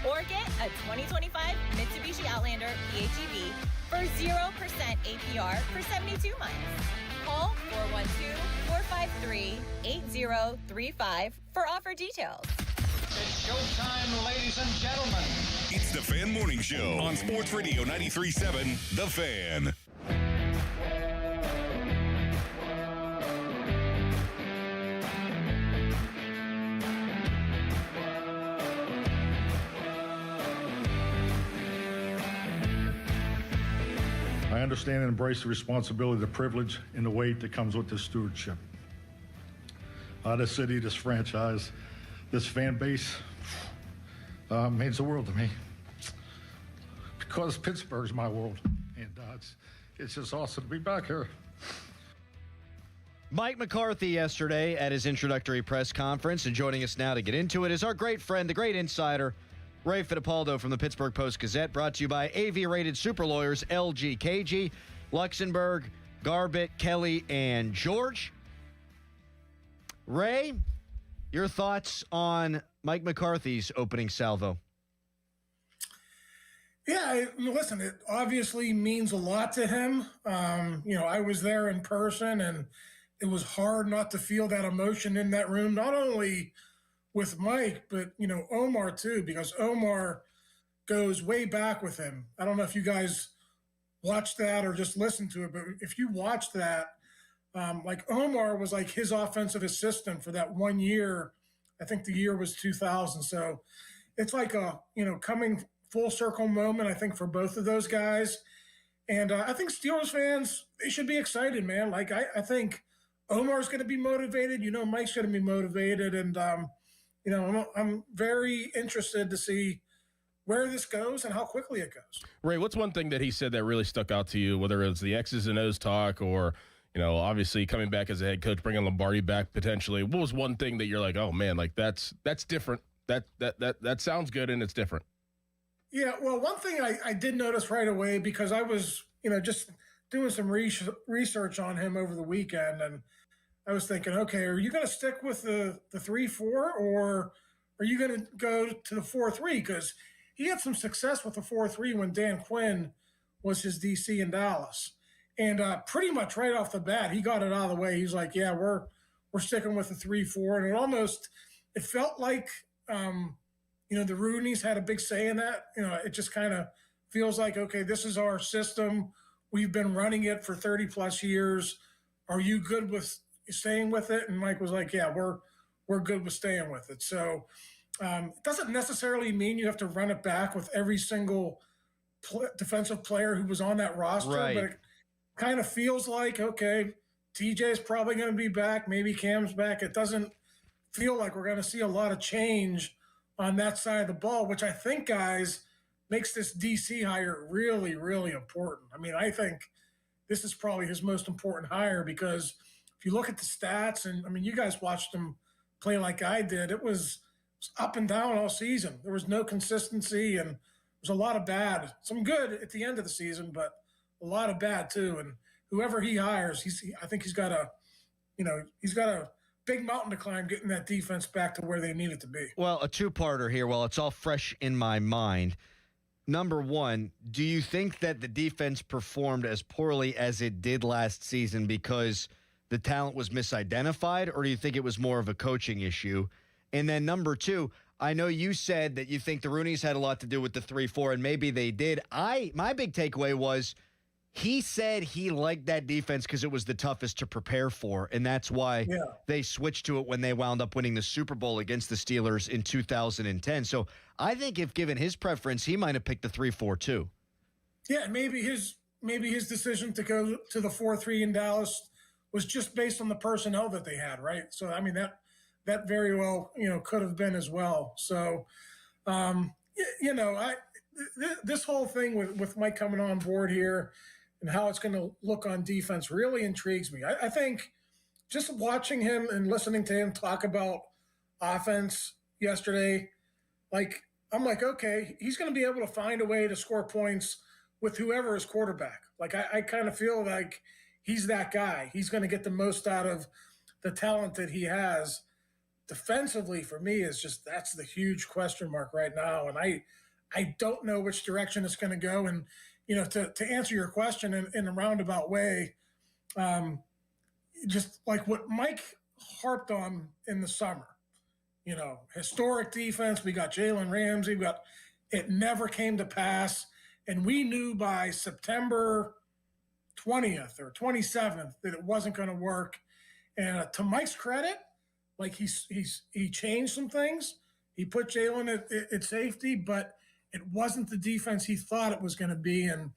Or get a 2025 Mitsubishi Outlander PHEV for 0% APR for 72 months. Call 412-453-8035 for offer details. It's showtime, ladies and gentlemen. It's the Fan Morning Show on Sports Radio 93.7 The Fan. I understand and embrace the responsibility, the privilege, and the weight that comes with this stewardship. This city, this franchise, this fan base means the world to me. Because Pittsburgh's my world, and it's just awesome to be back here. Mike McCarthy yesterday at his introductory press conference, and joining us now to get into it is our great friend, the great insider, Ray Fittipaldo from the Pittsburgh Post-Gazette, brought to you by AV-rated super lawyers LG, KG, Luxembourg, Garbett, Kelly, and George. Ray, your thoughts on Mike McCarthy's opening salvo? Yeah, listen, it obviously means a lot to him. I was there in person, and it was hard not to feel that emotion in that room, not only with Mike, but, Omar too, because Omar goes way back with him. I don't know if you guys watched that or just listened to it, but if you watched that, Omar was like his offensive assistant for that 1 year. I think the year was 2000. So it's like a, coming full circle moment, I think, for both of those guys. And I think Steelers fans, they should be excited, man. I think Omar's going to be motivated. Mike's going to be motivated. And, I'm very interested to see where this goes and how quickly it goes. Ray, what's one thing that he said that really stuck out to you, whether it was the X's and O's talk or, obviously coming back as a head coach, bringing Lombardi back potentially? What was one thing that you're like, oh, man, that's different. That sounds good and it's different? Yeah, well, one thing I did notice right away, because I was, just doing some research on him over the weekend, and I was thinking, okay, are you going to stick with the 3-4 or are you going to go to the 4-3? Because he had some success with the 4-3 when Dan Quinn was his DC in Dallas. And pretty much right off the bat, he got it out of the way. He's like, yeah, we're sticking with the 3-4. And it felt like, the Rooneys had a big say in that. It just kind of feels like, okay, this is our system. We've been running it for 30 plus years. Are you good with staying with it? And Mike was like, yeah, we're good with staying with it. So it doesn't necessarily mean you have to run it back with every single defensive player who was on that roster, Right. but it kind of feels like, okay, TJ is probably going to be back. Maybe Cam's back. It doesn't feel like we're going to see a lot of change on that side of the ball, which I think, guys, makes this DC hire really, really important. I mean, I think this is probably his most important hire because if you look at the stats, and I mean, you guys watched him play like I did, it was up and down all season. There was no consistency, and there was a lot of bad, some good at the end of the season, but a lot of bad too. And whoever he hires, I think he's got a big mountain to climb getting that defense back to where they need it to be. Well, a two-parter here. Well, it's all fresh in my mind. Number one, do you think that the defense performed as poorly as it did last season because the talent was misidentified, or do you think it was more of a coaching issue? And then number two, I know you said that you think the Rooneys had a lot to do with the 3-4, and maybe they did. My big takeaway was he said he liked that defense because it was the toughest to prepare for, and that's why they switched to it when they wound up winning the Super Bowl against the Steelers in 2010. So I think if given his preference, he might have picked the 3-4 too. Yeah, maybe his decision to go to the 4-3 in Dallas was just based on the personnel that they had, right? So I mean that very well could have been as well. So this whole thing with Mike coming on board here and how it's going to look on defense really intrigues me. I think just watching him and listening to him talk about offense yesterday, I'm like, okay, he's going to be able to find a way to score points with whoever is quarterback. Like, I kind of feel like he's that guy. He's going to get the most out of the talent that he has. Defensively, for me, that's the huge question mark right now. And I don't know which direction it's going to go. And, to answer your question in a roundabout way, just like what Mike harped on in the summer, historic defense. We got Jalen Ramsey. It never came to pass. And we knew by September 20th or 27th that it wasn't going to work. And to Mike's credit, he changed some things. He put Jalen at safety, but it wasn't the defense he thought it was going to be. And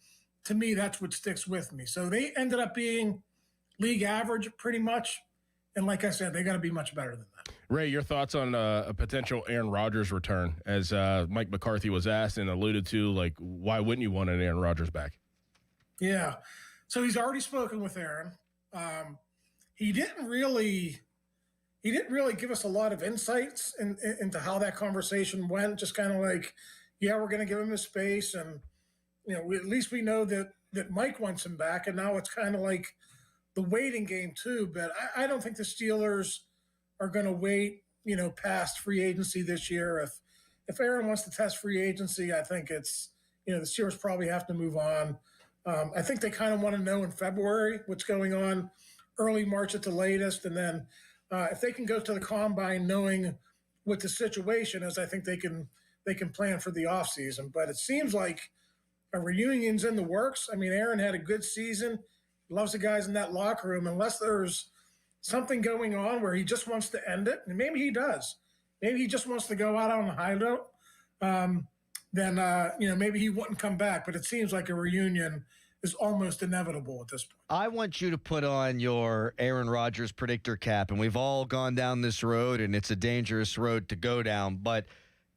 to me, that's what sticks with me. So they ended up being league average pretty much. And like I said, they got to be much better than that. Ray, your thoughts on a potential Aaron Rodgers return, as Mike McCarthy was asked and alluded to, why wouldn't you want an Aaron Rodgers back? Yeah. So he's already spoken with Aaron. He didn't really give us a lot of insights into how that conversation went. Just kind of like, yeah, we're going to give him his space. And, at least we know that Mike wants him back. And now it's kind of like the waiting game too. But I don't think the Steelers are going to wait, past free agency this year. If Aaron wants to test free agency, I think it's, the Steelers probably have to move on. I think they kind of want to know in February what's going on, early March at the latest. And then if they can go to the combine knowing what the situation is, I think they can plan for the offseason. But it seems like a reunion's in the works. I mean, Aaron had a good season. He loves the guys in that locker room. Unless there's something going on where he just wants to end it, and maybe he does. Maybe he just wants to go out on a high note. Then maybe he wouldn't come back. But it seems like a reunion is almost inevitable at this point. I want you to put on your Aaron Rodgers predictor cap, and we've all gone down this road, and it's a dangerous road to go down. But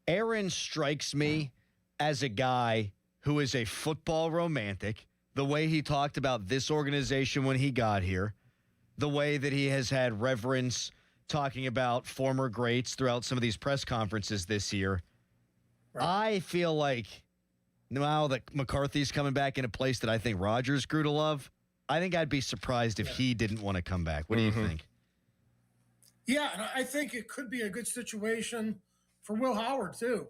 Aaron strikes me as a guy who is a football romantic, the way he talked about this organization when he got here, the way that he has had reverence talking about former greats throughout some of these press conferences this year. Right. I feel like now that McCarthy's coming back in a place that I think Rodgers grew to love, I think I'd be surprised if he didn't want to come back. What do you think? Yeah, and I think it could be a good situation for Will Howard too.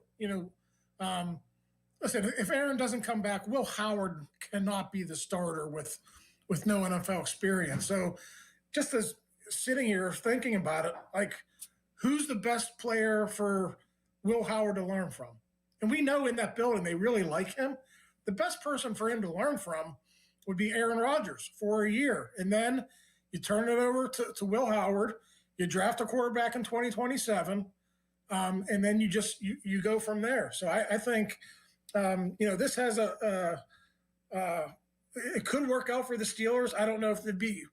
Listen, if Aaron doesn't come back, Will Howard cannot be the starter with no NFL experience. So just as sitting here thinking about it, like, who's the best player for Will Howard to learn from? And we know in that building they really like him. The best person for him to learn from would be Aaron Rodgers for a year. And then you turn it over to Will Howard. You draft a quarterback in 2027, and then you go from there. So I think this has it could work out for the Steelers. I don't know if it'd be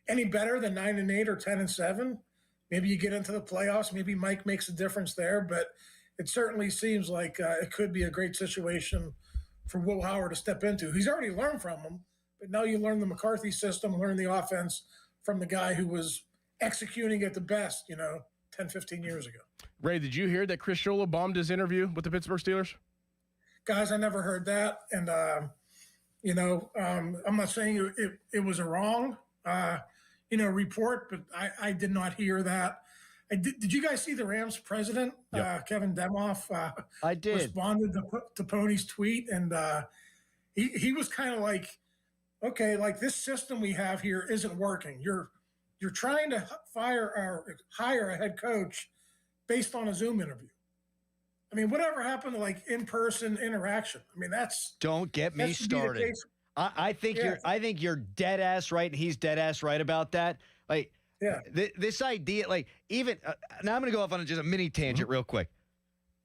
any better than 9-8 or 10-7. Maybe you get into the playoffs. Maybe Mike makes a difference there, but it certainly seems like it could be a great situation for Will Howard to step into. He's already learned from him, but now you learn the McCarthy system, learn the offense from the guy who was executing at the best, 10, 15 years ago. Ray, did you hear that Chris Scholla bombed his interview with the Pittsburgh Steelers? Guys, I never heard that. And, I'm not saying it was a wrong, report, but I did not hear that. Did you guys see the Rams president, Kevin Demoff? I did. Responded to Pony's tweet, and he was kind of like, okay, like, this system we have here isn't working. You're trying to hire a head coach based on a Zoom interview. I mean, whatever happened to like in-person interaction? I mean, don't get me started. I think you're dead ass right, and he's dead ass right about that. Like, this idea, like, even now I'm going to go off on just a mini tangent real quick.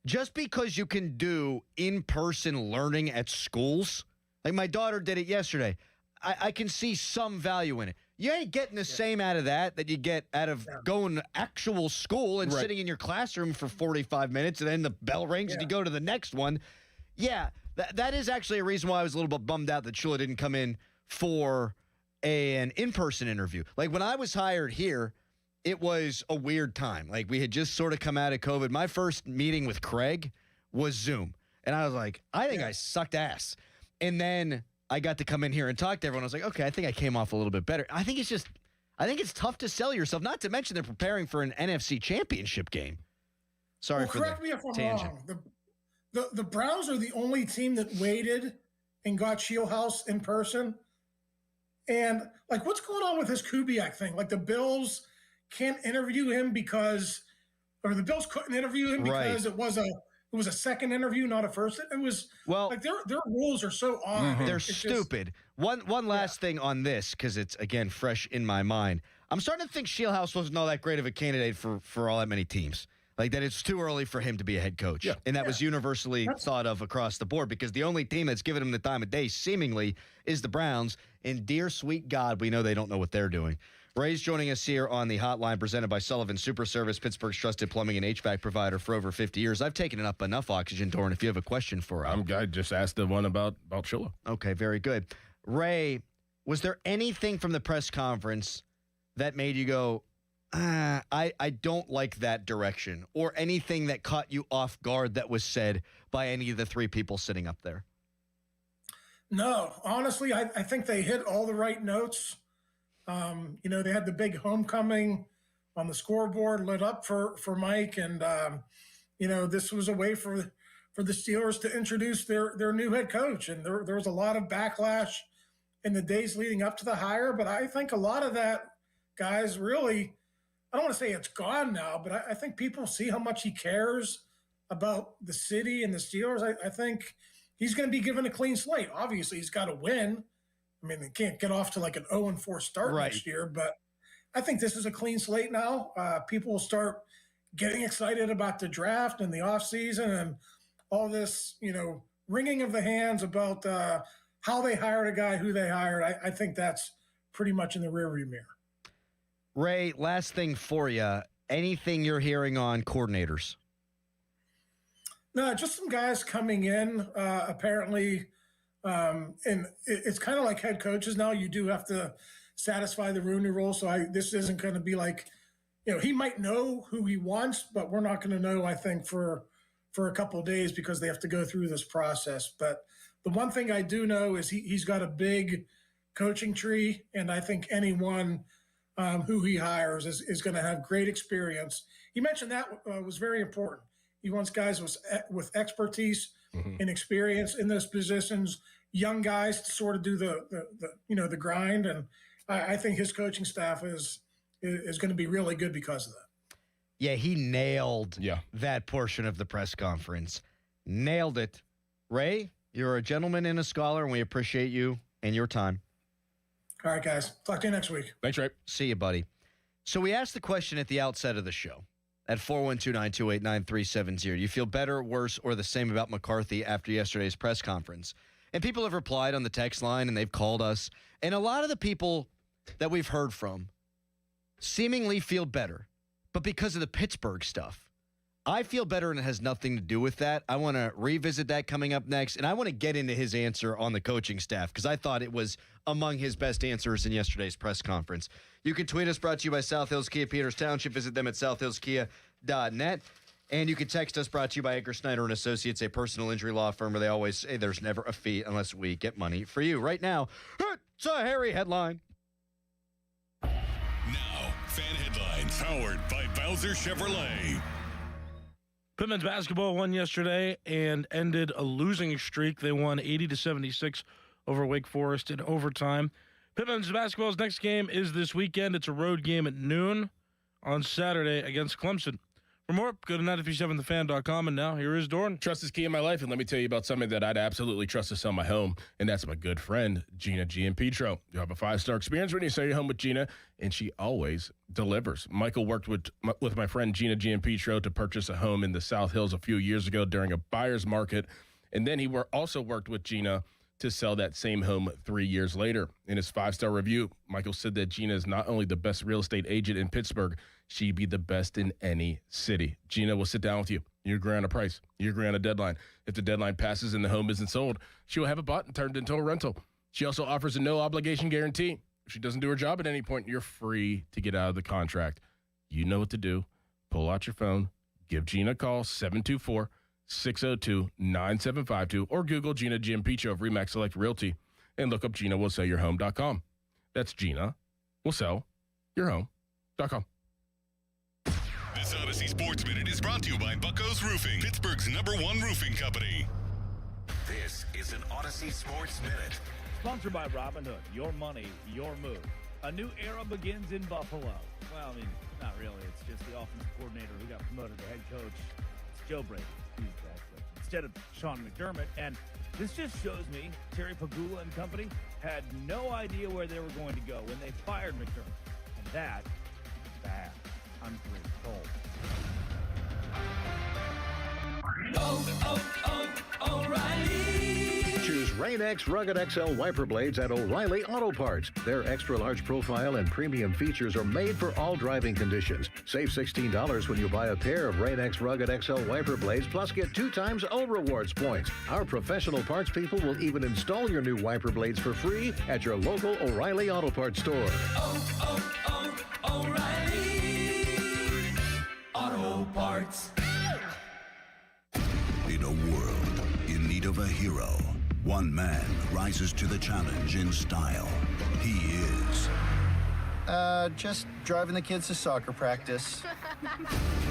Just because you can do in-person learning at schools, like my daughter did it yesterday, I can see some value in it. You ain't getting the same out of that you get out of going to actual school and sitting in your classroom for 45 minutes, and then the bell rings and you go to the next one. Yeah, that is actually a reason why I was a little bit bummed out that Shula didn't come in for an in-person interview. Like, when I was hired here, it was a weird time. Like, we had just sort of come out of COVID. My first meeting with Craig was Zoom. And I was like, I think I sucked ass. And then I got to come in here and talk to everyone. I was like, okay, I think I came off a little bit better. I think it's tough to sell yourself, not to mention they're preparing for an NFC championship game. Sorry for correct the me if I'm tangent. wrong. The Browns are the only team that waited and got Shieldhouse in person. And, like, what's going on with this Kubiak thing? Like, the Bills can't interview him the Bills couldn't interview him because it was a second interview, not a first. It was like their rules are so odd. They're stupid. One last thing on this, because it's, again, fresh in my mind. I'm starting to think Shieldhouse wasn't all that great of a candidate for all that many teams. Like, that it's too early for him to be a head coach. And that was universally thought of across the board, because the only team that's given him the time of day, seemingly, is the Browns. And dear sweet God, we know they don't know what they're doing. Ray's joining us here on the hotline presented by Sullivan Super Service, Pittsburgh's trusted plumbing and HVAC provider for over 50 years. I've taken up enough oxygen, Doran, if you have a question for him. I just asked the one about Shula. Okay, very good. Ray, was there anything from the press conference that made you go, I don't like that direction, or anything that caught you off guard that was said by any of the three people sitting up there? No, honestly, I think they hit all the right notes. They had the big homecoming on the scoreboard lit up for Mike. And, this was a way for the Steelers to introduce their new head coach. And there was a lot of backlash in the days leading up to the hire. But I think a lot of that, guys, really, I don't want to say it's gone now, but I think people see how much he cares about the city and the Steelers. I think he's going to be given a clean slate. Obviously, he's got to win. I mean, they can't get off to like an 0-4 start next year, but I think this is a clean slate now. People will start getting excited about the draft and the offseason and all this, wringing of the hands about how they hired a guy, who they hired. I think that's pretty much in the rearview mirror. Ray, last thing for you. Anything you're hearing on coordinators? No, just some guys coming in, apparently. And it's kind of like head coaches now. You do have to satisfy the Rooney Rule. So this isn't going to be like, he might know who he wants, but we're not going to know, I think, for a couple of days because they have to go through this process. But the one thing I do know is he's got a big coaching tree, and I think anyone who he hires is going to have great experience. He mentioned that was very important. He wants guys with expertise and experience in those positions, young guys to sort of do the grind. And I think his coaching staff is going to be really good because of that. Yeah, he nailed that portion of the press conference. Nailed it. Ray, you're a gentleman and a scholar, and we appreciate you and your time. All right, guys. Talk to you next week. Thanks, Ray. See you, buddy. So we asked the question at the outset of the show at 412-928-9370. Do you feel better, worse, or the same about McCarthy after yesterday's press conference? And people have replied on the text line, and they've called us. And a lot of the people that we've heard from seemingly feel better, but because of the Pittsburgh stuff. I feel better, and it has nothing to do with that. I want to revisit that coming up next, and I want to get into his answer on the coaching staff because I thought it was among his best answers in yesterday's press conference. You can tweet us, brought to you by South Hills Kia Peters Township. Visit them at southhillskia.net. And you can text us, brought to you by Edgar Snyder and Associates, a personal injury law firm where they always say there's never a fee unless we get money for you. Right now, it's a hairy headline. Now, fan headlines powered by Bowser Chevrolet. Pittman's basketball won yesterday and ended a losing streak. They won 80-76 over Wake Forest in overtime. Pittman's basketball's next game is this weekend. It's a road game at noon on Saturday against Clemson. For more, go to 937thefan.com, and now here is Dorn. Trust is key in my life, and let me tell you about something that I'd absolutely trust to sell my home, and that's my good friend, Gina Giampetro. You have a 5-star experience when you sell your home with Gina, and she always delivers. Michael worked with my friend Gina Giampetro to purchase a home in the South Hills a few years ago during a buyer's market, and then he also worked with Gina to sell that same home 3 years later. In his 5-star review, Michael said that Gina is not only the best real estate agent in Pittsburgh, she'd be the best in any city. Gina will sit down with you. You agree on a price. You agree on a deadline. If the deadline passes and the home isn't sold, she will have it bought and turned into a rental. She also offers a no-obligation guarantee. If she doesn't do her job at any point, you're free to get out of the contract. You know what to do. Pull out your phone. Give Gina a call, 724-602-9752, or Google Gina Giampetro of Remax Select Realty and look up GinaWillSellYourHome.com. That's Gina will sell your home.com. This Odyssey Sports Minute is brought to you by Bucco's Roofing, Pittsburgh's #1 roofing company. This is an Odyssey Sports Minute. Sponsored by Robinhood. Your money, your move. A new era begins in Buffalo. Well, I mean, not really. It's just the offensive coordinator who got promoted to head coach. It's Joe Brady. He's back instead of Sean McDermott. And this just shows me Terry Pagula and company had no idea where they were going to go when they fired McDermott. And that is bad. I'm told. O'Reilly. Choose Rain-X Rugged XL wiper blades at O'Reilly Auto Parts. Their extra-large profile and premium features are made for all driving conditions. Save $16 when you buy a pair of Rain-X Rugged XL wiper blades, plus get 2 times O Rewards points. Our professional parts people will even install your new wiper blades for free at your local O'Reilly Auto Parts store. O'Reilly Auto Parts. In a world in need of a hero, one man rises to the challenge in style. He is... just driving the kids to soccer practice.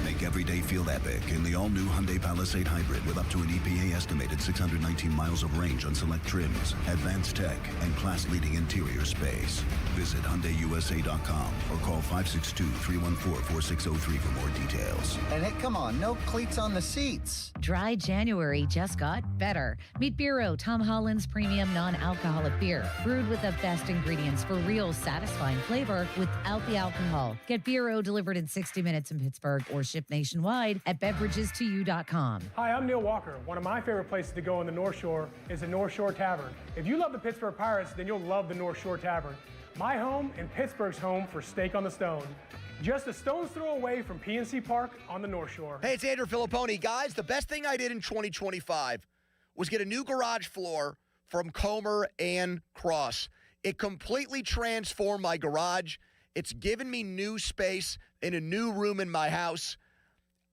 Make every day feel epic in the all-new Hyundai Palisade Hybrid with up to an EPA-estimated 619 miles of range on select trims, advanced tech, and class-leading interior space. Visit HyundaiUSA.com or call 562-314-4603 for more details. And hey, come on, no cleats on the seats. Dry January just got better. Meet Bureau, Tom Holland's premium non-alcoholic beer, brewed with the best ingredients for real satisfying flavor without the alcohol. Get Bureau delivered in 60 minutes in Pittsburgh or shipped nationwide at beverages2u.com. Hi, I'm Neil Walker. One of my favorite places to go on the North Shore is the North Shore Tavern. If you love the Pittsburgh Pirates, then you'll love the North Shore Tavern. My home and Pittsburgh's home for Steak on the Stone. Just a stone's throw away from PNC Park on the North Shore. Hey, it's Andrew Filipponi. Guys, the best thing I did in 2025 was get a new garage floor from Comer and Cross. It completely transformed my garage. It's given me new space in a new room in my house.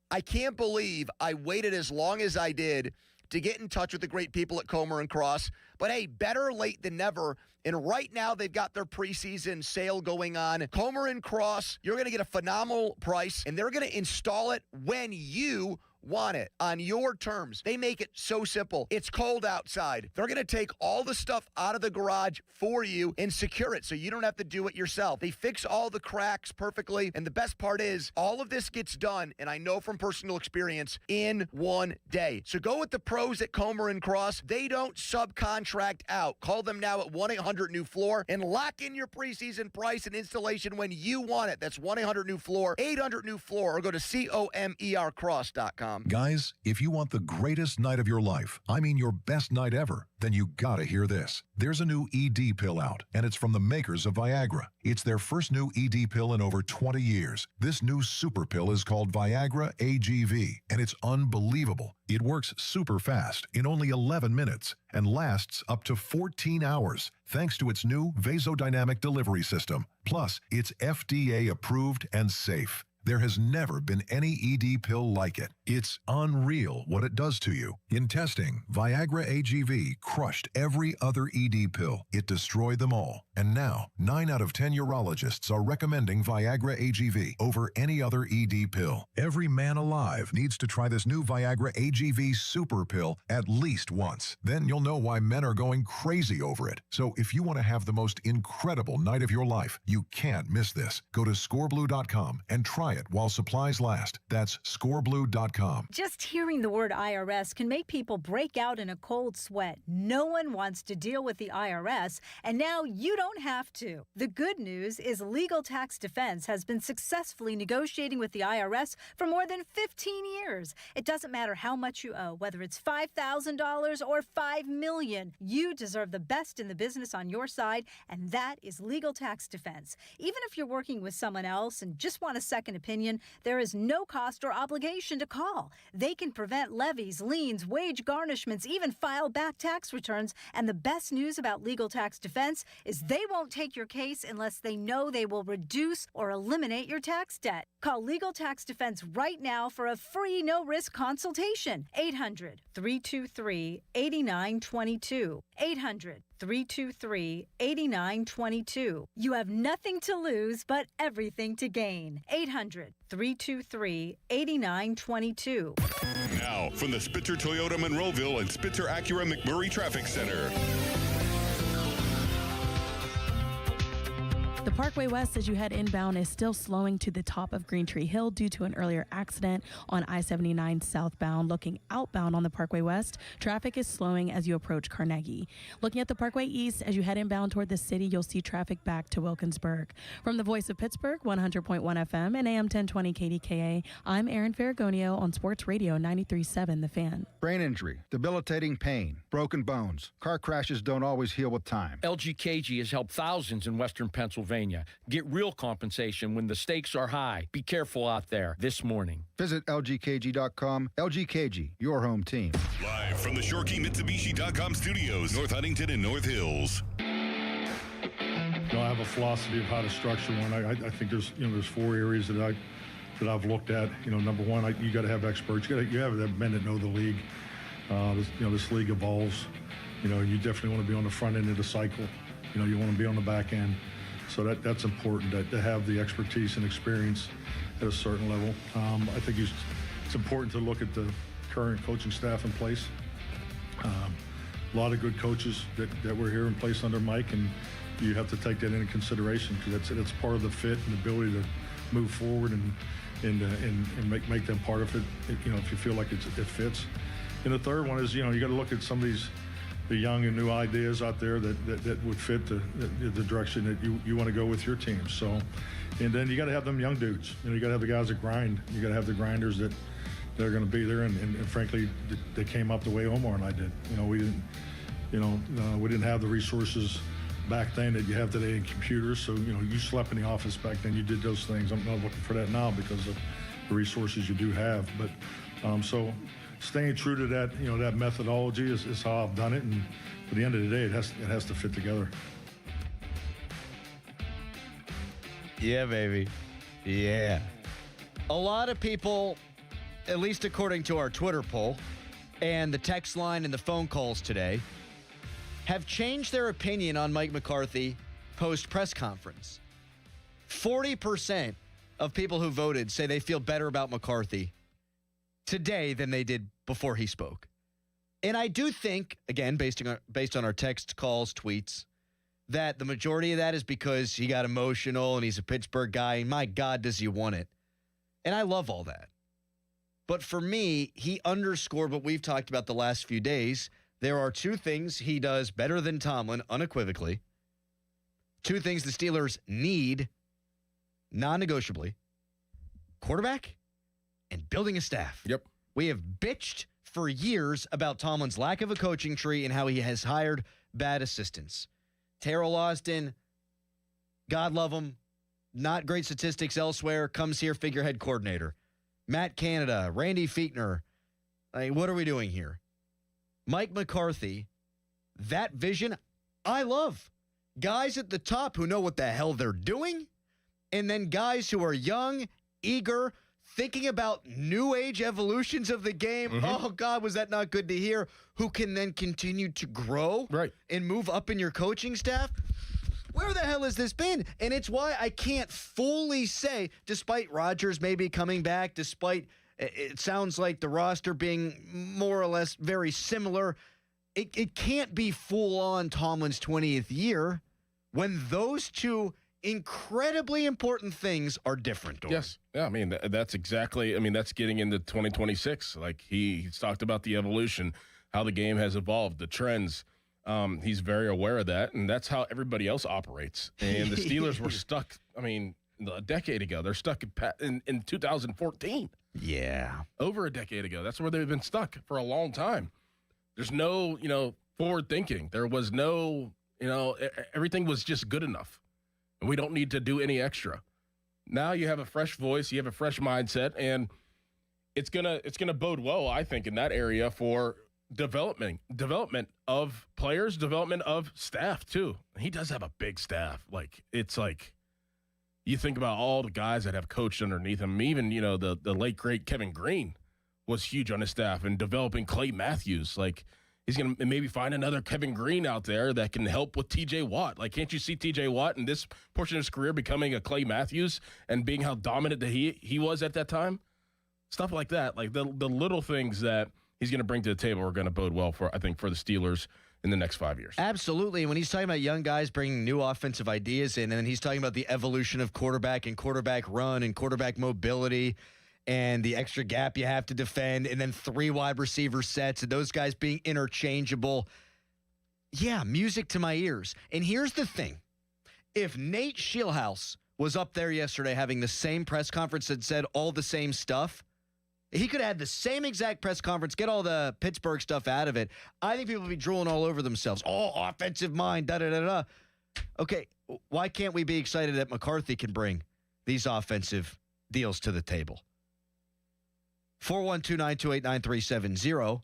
I can't believe I waited as long as I did to get in touch with the great people at Comer and Cross. But hey, better late than never. And right now, they've got their preseason sale going on. Comer and Cross, you're going to get a phenomenal price, and they're going to install it when you want it on your terms. They make it so simple. It's cold outside. They're going to take all the stuff out of the garage for you and secure it so you don't have to do it yourself. They fix all the cracks perfectly. And the best part is all of this gets done, and I know from personal experience, in one day. So go with the pros at Comer and Cross. They don't subcontract out. Call them now at 1-800-NEW-FLOOR and lock in your preseason price and installation when you want it. That's 1-800-NEW-FLOOR, 800-NEW-FLOOR, or go to COMERcross.com. Guys, if you want the greatest night of your life, I mean your best night ever, then you gotta hear this. There's a new ED pill out, and it's from the makers of Viagra. It's their first new ED pill in over 20 years. This new super pill is called Viagra AGV, and it's unbelievable. It works super fast in only 11 minutes and lasts up to 14 hours thanks to its new vasodynamic delivery system. Plus, it's FDA approved and safe. There has never been any ED pill like it. It's unreal what it does to you. In testing, Viagra AGV crushed every other ED pill. It destroyed them all. And now, 9 out of 10 urologists are recommending Viagra AGV over any other ED pill. Every man alive needs to try this new Viagra AGV super pill at least once. Then you'll know why men are going crazy over it. So if you want to have the most incredible night of your life, you can't miss this. Go to scoreblue.com and try it while supplies last. That's scoreblue.com. Just hearing the word IRS can make people break out in a cold sweat. No one wants to deal with the IRS, and now you don't have to. The good news is Legal Tax Defense has been successfully negotiating with the IRS for more than 15 years. It doesn't matter how much you owe, whether it's $5,000 or $5 million. You deserve the best in the business on your side, and that is Legal Tax Defense. Even if you're working with someone else and just want a second opinion, there is no cost or obligation to call. They can prevent levies, liens, wage garnishments, even file back tax returns. And the best news about Legal Tax Defense is they won't take your case unless they know they will reduce or eliminate your tax debt. Call Legal Tax Defense right now for a free no-risk consultation. 800-323-8922. 800-323-8922. You have nothing to lose but everything to gain. 800-323-8922. Now, from the Spitzer Toyota Monroeville and Spitzer Acura McMurray Traffic Center. The Parkway West, as you head inbound, is still slowing to the top of Green Tree Hill due to an earlier accident on I-79 southbound. Looking outbound on the Parkway West, traffic is slowing as you approach Carnegie. Looking at the Parkway East, as you head inbound toward the city, you'll see traffic back to Wilkinsburg. From the Voice of Pittsburgh, 100.1 FM and AM 1020 KDKA, I'm Erin Ferragonio on Sports Radio 93.7 The Fan. Brain injury, debilitating pain, broken bones. Car crashes don't always heal with time. LGKG has helped thousands in Western Pennsylvania. Get real compensation when the stakes are high. Be careful out there this morning. Visit LGKG.com. LGKG, your home team. Live from the ShoreKeyMitsubishi.com studios, North Huntington and North Hills. I have a philosophy of how to structure one. I think there's 4 areas that I've looked at. Number one, you got to have experts. You have men that know the league. This league evolves. You definitely want to be on the front end of the cycle. You want to be on the back end. So that's important to have the expertise and experience at a certain level. I think it's important to look at the current coaching staff in place. A lot of good coaches that were here in place under Mike, and you have to take that into consideration because that's part of the fit and the ability to move forward and make them part of it. If you feel like it fits. And the third one is you got to look at some of the young and new ideas out there that would fit the direction that you want to go with your team. So, and then you got to have them young dudes. You got to have the guys that grind. You got to have the grinders that are going to be there. And frankly, they came up the way Omar and I did. We didn't have the resources back then that you have today in computers. So you slept in the office back then. You did those things. I'm not looking for that now because of the resources you do have. But so. Staying true to that, that methodology is how I've done it, and at the end of the day, it has to fit together. Yeah, baby. Yeah. A lot of people, at least according to our Twitter poll, and the text line and the phone calls today have changed their opinion on Mike McCarthy post-press conference. 40% of people who voted say they feel better about McCarthy today than they did before he spoke. And I do think, again, based on our text calls, tweets, that the majority of that is because he got emotional and he's a Pittsburgh guy. And my God, does he want it? And I love all that. But for me, he underscored what we've talked about the last few days. There are two things he does better than Tomlin, unequivocally. Two things the Steelers need, non-negotiably. Quarterback and building a staff. Yep. We have bitched for years about Tomlin's lack of a coaching tree and how he has hired bad assistants. Terrell Austin, God love him, not great statistics elsewhere, comes here figurehead coordinator. Matt Canada, Randy Fichtner. What are we doing here? Mike McCarthy, that vision, I love. Guys at the top who know what the hell they're doing, and then guys who are young, eager, thinking about new age evolutions of the game. Mm-hmm. Oh, God, was that not good to hear? Who can then continue to grow and move up in your coaching staff? Where the hell has this been? And it's why I can't fully say, despite Rodgers maybe coming back, despite it sounds like the roster being more or less very similar, it can't be full-on Tomlin's 20th year when those two incredibly important things are different. Doran. Yes. Yeah, I mean, that's exactly, that's getting into 2026. Like, he's talked about the evolution, how the game has evolved, the trends. He's very aware of that, and that's how everybody else operates. And the Steelers were stuck, a decade ago. They're stuck in 2014. Yeah. Over a decade ago. That's where they've been stuck for a long time. There's no, forward thinking. There was no, everything was just good enough. And we don't need to do any extra. Now you have a fresh voice, you have a fresh mindset, and it's gonna bode well, I think, in that area for development of players, development of staff too. He does have a big staff. You think about all the guys that have coached underneath him. Even the late great Kevin Green was huge on his staff, and developing Clay Matthews. He's going to maybe find another Kevin Green out there that can help with T.J. Watt. Can't you see T.J. Watt in this portion of his career becoming a Clay Matthews and being how dominant that he was at that time? Stuff like that. The little things that he's going to bring to the table are going to bode well for the Steelers in the next 5 years. Absolutely. And when he's talking about young guys bringing new offensive ideas in, and then he's talking about the evolution of quarterback and quarterback run and quarterback mobility and the extra gap you have to defend, and then 3 wide receiver sets and those guys being interchangeable. Yeah, music to my ears. And here's the thing. If Nate Scheelhaus was up there yesterday having the same press conference that said all the same stuff, he could have had the same exact press conference, get all the Pittsburgh stuff out of it. I think people would be drooling all over themselves. Oh, offensive mind, da-da-da-da. Okay, why can't we be excited that McCarthy can bring these offensive deals to the table? 412-928-9370.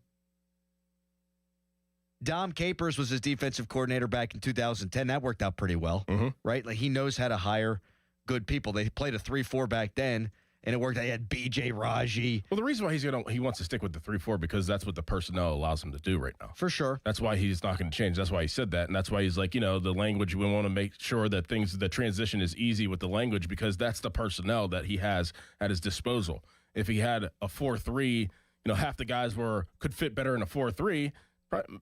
Dom Capers was his defensive coordinator back in 2010. That worked out pretty well, right? He knows how to hire good people. They played a 3-4 back then, and it worked out. He had B.J. Raji. Well, the reason why he wants to stick with the 3-4 because that's what the personnel allows him to do right now. For sure. That's why he's not going to change. That's why he said that, and that's why he's like, the language, we want to make sure that the transition is easy with the language because that's the personnel that he has at his disposal. If he had a 4-3, half the guys could fit better in a 4-3,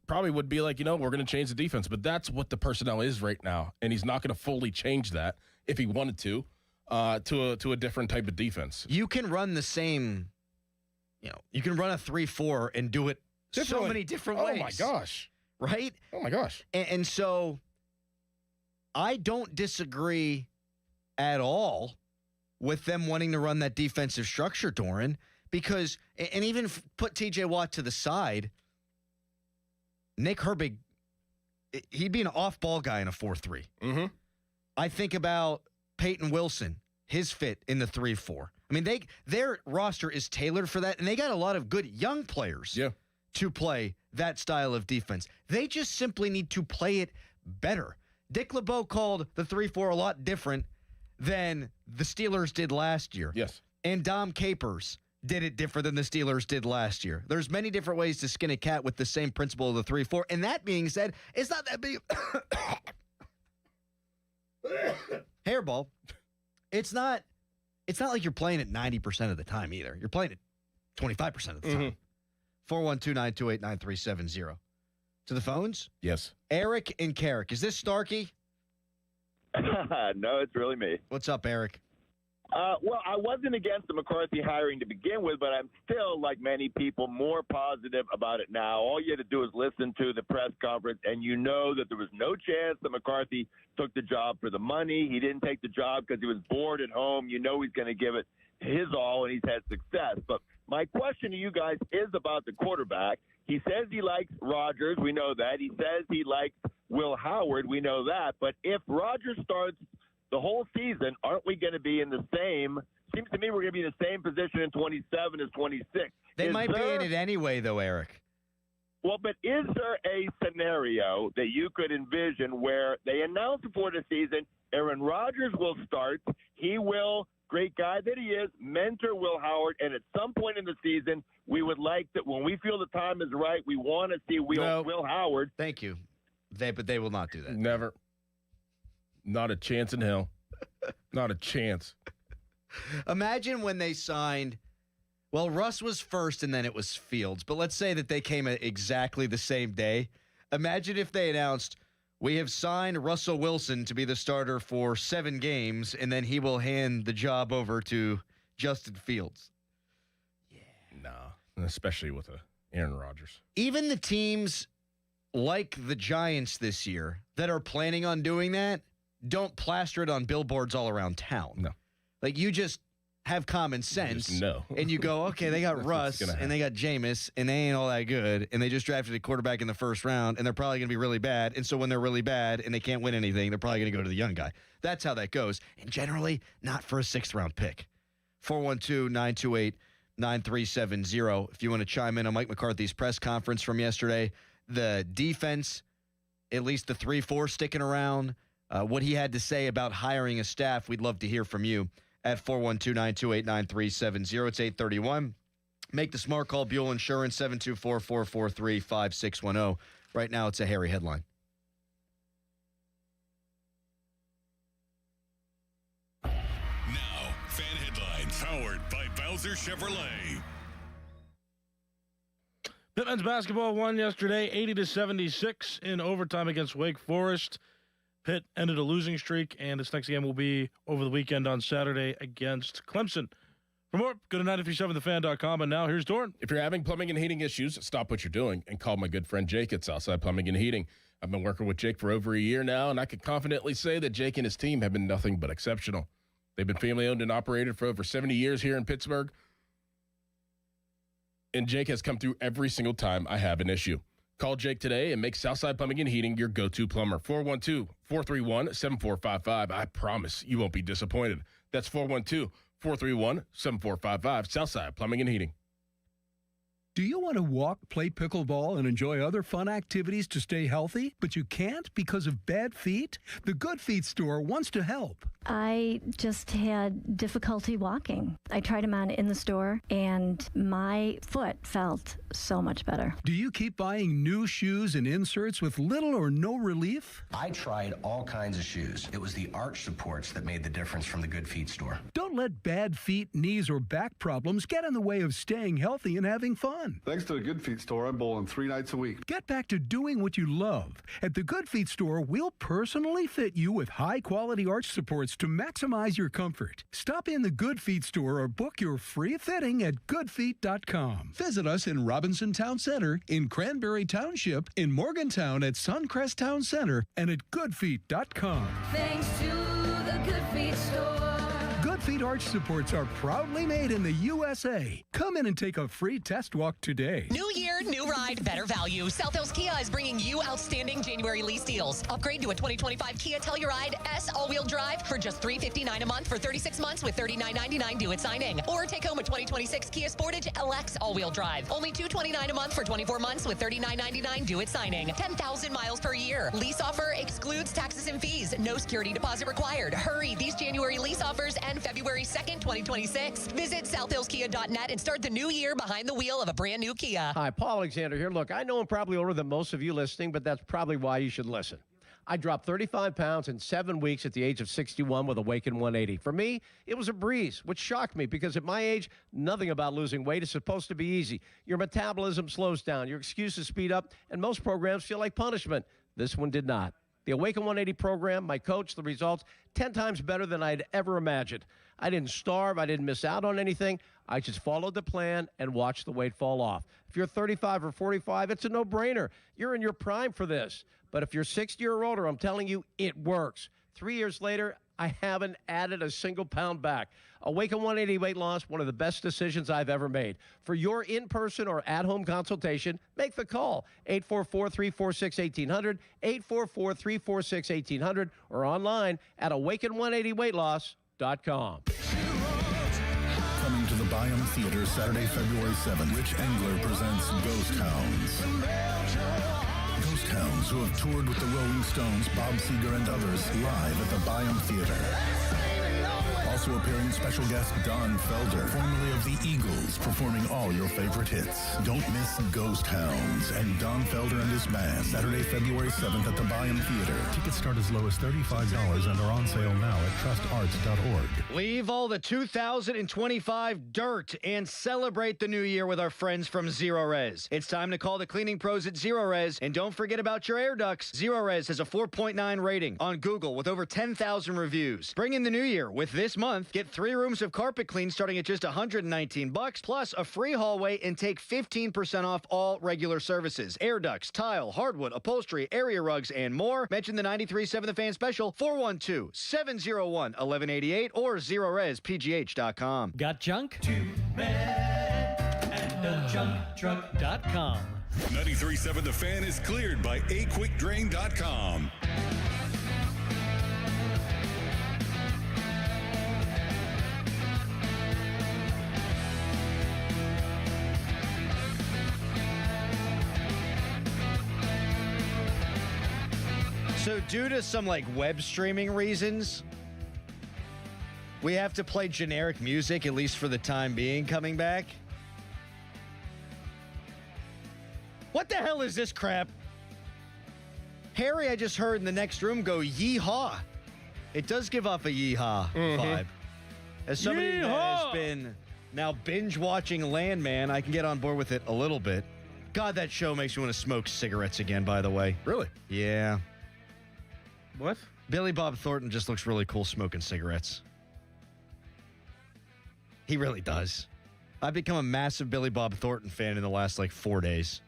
probably would be like, we're going to change the defense. But that's what the personnel is right now, and he's not going to fully change that if he wanted to a different type of defense. You can run the same, you can run a 3-4 and do it so many different ways. Oh, my gosh. Right? Oh, my gosh. And so I don't disagree at all with them wanting to run that defensive structure, Doran, because, and even put T.J. Watt to the side, Nick Herbig, he'd be an off-ball guy in a 4-3. Mm-hmm. I think about Peyton Wilson, his fit in the 3-4. Their roster is tailored for that, and they got a lot of good young players to play that style of defense. They just simply need to play it better. Dick LeBeau called the 3-4 a lot different than the Steelers did last year. Yes. And Dom Capers did it different than the Steelers did last year. There's many different ways to skin a cat with the same principle of the 3-4. And that being said, it's not that big. Hairball. It's not like you're playing it 90% of the time either. You're playing it 25% of the time. 412-928-9370. To the phones? Yes. Eric and Carrick. Is this Starkey? No, it's really me. What's up, Eric? Well, I wasn't against the McCarthy hiring to begin with, but I'm still, like many people, more positive about it now. All you had to do is listen to the press conference, and you know that there was no chance that McCarthy took the job for the money. He didn't take the job because he was bored at home. You know he's going to give it his all, and he's had success. But my question to you guys is about the quarterback. He says he likes Rodgers. We know that. He says he likes Will Howard. We know that. But if Rodgers starts the whole season, aren't we going to be in the same – seems to me we're going to be in the same position in 27 as 26. They might be in it anyway, though, Eric. Well, but is there a scenario that you could envision where they announce before the season Aaron Rodgers will start, he will – great guy that he is, mentor Will Howard, and at some point in the season, we would like that when we feel the time is right, we want to see Will Howard. Thank you. But they will not do that. Never. Not a chance in hell. Not a chance. Imagine when they signed, well, Russ was first and then it was Fields, but let's say that they came at exactly the same day. Imagine if they announced, we have signed Russell Wilson to be the starter for 7 games, and then he will hand the job over to Justin Fields. Yeah. No, especially with Aaron Rodgers. Even the teams like the Giants this year that are planning on doing that don't plaster it on billboards all around town. No. Like, you just have common sense. No. And you go, okay, they got Russ and they got Jameis and they ain't all that good. And they just drafted a quarterback in the first round and they're probably going to be really bad. And so when they're really bad and they can't win anything, they're probably going to go to the young guy. That's how that goes. And generally, not for a 6th round pick. 412-928-9370. If you want to chime in on Mike McCarthy's press conference from yesterday, the defense, at least the 3-4 sticking around, what he had to say about hiring a staff, we'd love to hear from you at 412-928-9370. It's 8:31. Make the smart call. Buell Insurance, 724-443-5610. Right now, it's a hairy headline. Now, fan headlines powered by Bowser Chevrolet. Pitt men's basketball won yesterday, 80-76 in overtime against Wake Forest. Pitt ended a losing streak, and its next game will be over the weekend on Saturday against Clemson. For more, go to 937thefan.com, and now here's Dorn. If you're having plumbing and heating issues, stop what you're doing and call my good friend Jake at Southside Plumbing and Heating. I've been working with Jake for over a year now, and I can confidently say that Jake and his team have been nothing but exceptional. They've been family-owned and operated for over 70 years here in Pittsburgh, and Jake has come through every single time I have an issue. Call Jake today and make Southside Plumbing and Heating your go-to plumber. 412-431-7455. I promise you won't be disappointed. That's 412-431-7455. Southside Plumbing and Heating. Do you want to walk, play pickleball, and enjoy other fun activities to stay healthy, but you can't because of bad feet? The Good Feet store wants to help. I just had difficulty walking. I tried them on in the store, and my foot felt so much better. Do you keep buying new shoes and inserts with little or no relief? I tried all kinds of shoes. It was the arch supports that made the difference from the Good Feet store. Don't let bad feet, knees, or back problems get in the way of staying healthy and having fun. Thanks to the Good Feet store, I'm bowling 3 nights a week. Get back to doing what you love. At the Good Feet store, we'll personally fit you with high-quality arch supports to maximize your comfort. Stop in the Good Feet store or book your free fitting at goodfeet.com. Visit us in Robinson Town Center, in Cranberry Township, in Morgantown at Suncrest Town Center, and at goodfeet.com. Thanks to the Good Feet store. Good Feet arch supports are proudly made in the USA. Come in and take a free test walk today. New year, new ride. ride, better value. South Hills Kia is bringing you outstanding January lease deals. Upgrade to a 2025 Kia Telluride S all-wheel drive for just $359 a month for 36 months with $39.99 due at signing. Or take home a 2026 Kia Sportage LX all-wheel drive. Only $229 a month for 24 months with $39.99 due at signing. 10,000 miles per year. Lease offer excludes taxes and fees. No security deposit required. Hurry, these January lease offers end February 2nd, 2026. Visit southhillskia.net and start the new year behind the wheel of a brand new Kia. Hi, Paul Alexander here. Look, I know I'm probably older than most of you listening, but that's probably why you should listen. I dropped 35 pounds in 7 weeks at the age of 61 with Awaken 180. For me, it was a breeze, which shocked me because at my age, nothing about losing weight is supposed to be easy. Your metabolism slows down, your excuses speed up, and most programs feel like punishment. This one did not. The Awaken 180 program, my coach, the results, 10 times better than I'd ever imagined. I didn't starve. I didn't miss out on anything. I just followed the plan and watched the weight fall off. If you're 35 or 45, it's a no-brainer. You're in your prime for this. But if you're 60 or older, I'm telling you, it works. 3 years later, I haven't added a single pound back. Awaken 180 weight loss, one of the best decisions I've ever made. For your in-person or at-home consultation, make the call. 844-346-1800, 844-346-1800, or online at awaken180weightloss.com. Coming to the Byam Theater Saturday, February 7th, Rich Engler presents Ghost Hounds. Ghost Hounds, who have toured with the Rolling Stones, Bob Seger, and others, live at the Byam Theater. Also appearing special guest Don Felder, formerly of the Eagles, performing all your favorite hits. Don't miss Ghost Hounds and Don Felder and his band, Saturday, February 7th at the Byam Theater. Tickets start as low as $35 and are on sale now at trustarts.org. Leave all the 2025 dirt and celebrate the new year with our friends from Zero Res. It's time to call the cleaning pros at Zero Res, and don't forget about your air ducts. Zero Res has a 4.9 rating on Google with over 10,000 reviews. Bring in the new year with this month. Get 3 rooms of carpet clean starting at just $119, plus a free hallway, and take 15% off all regular services. Air ducts, tile, hardwood, upholstery, area rugs, and more. Mention the 93.7 The Fan special, 412-701-1188 or ZeroResPGH.com. Got junk? Two men and a junk truck.com. 93.7 The Fan is cleared by aquickdrain.com. So due to some web streaming reasons, we have to play generic music, at least for the time being, coming back. What the hell is this crap? Harry, I just heard in the next room go yeehaw. It does give off a yeehaw vibe. As somebody that has been now binge watching Landman, I can get on board with it a little bit. God, that show makes me want to smoke cigarettes again, by the way. Really? Yeah. What? Billy Bob Thornton just looks really cool smoking cigarettes. He really does. I've become a massive Billy Bob Thornton fan in the last 4 days.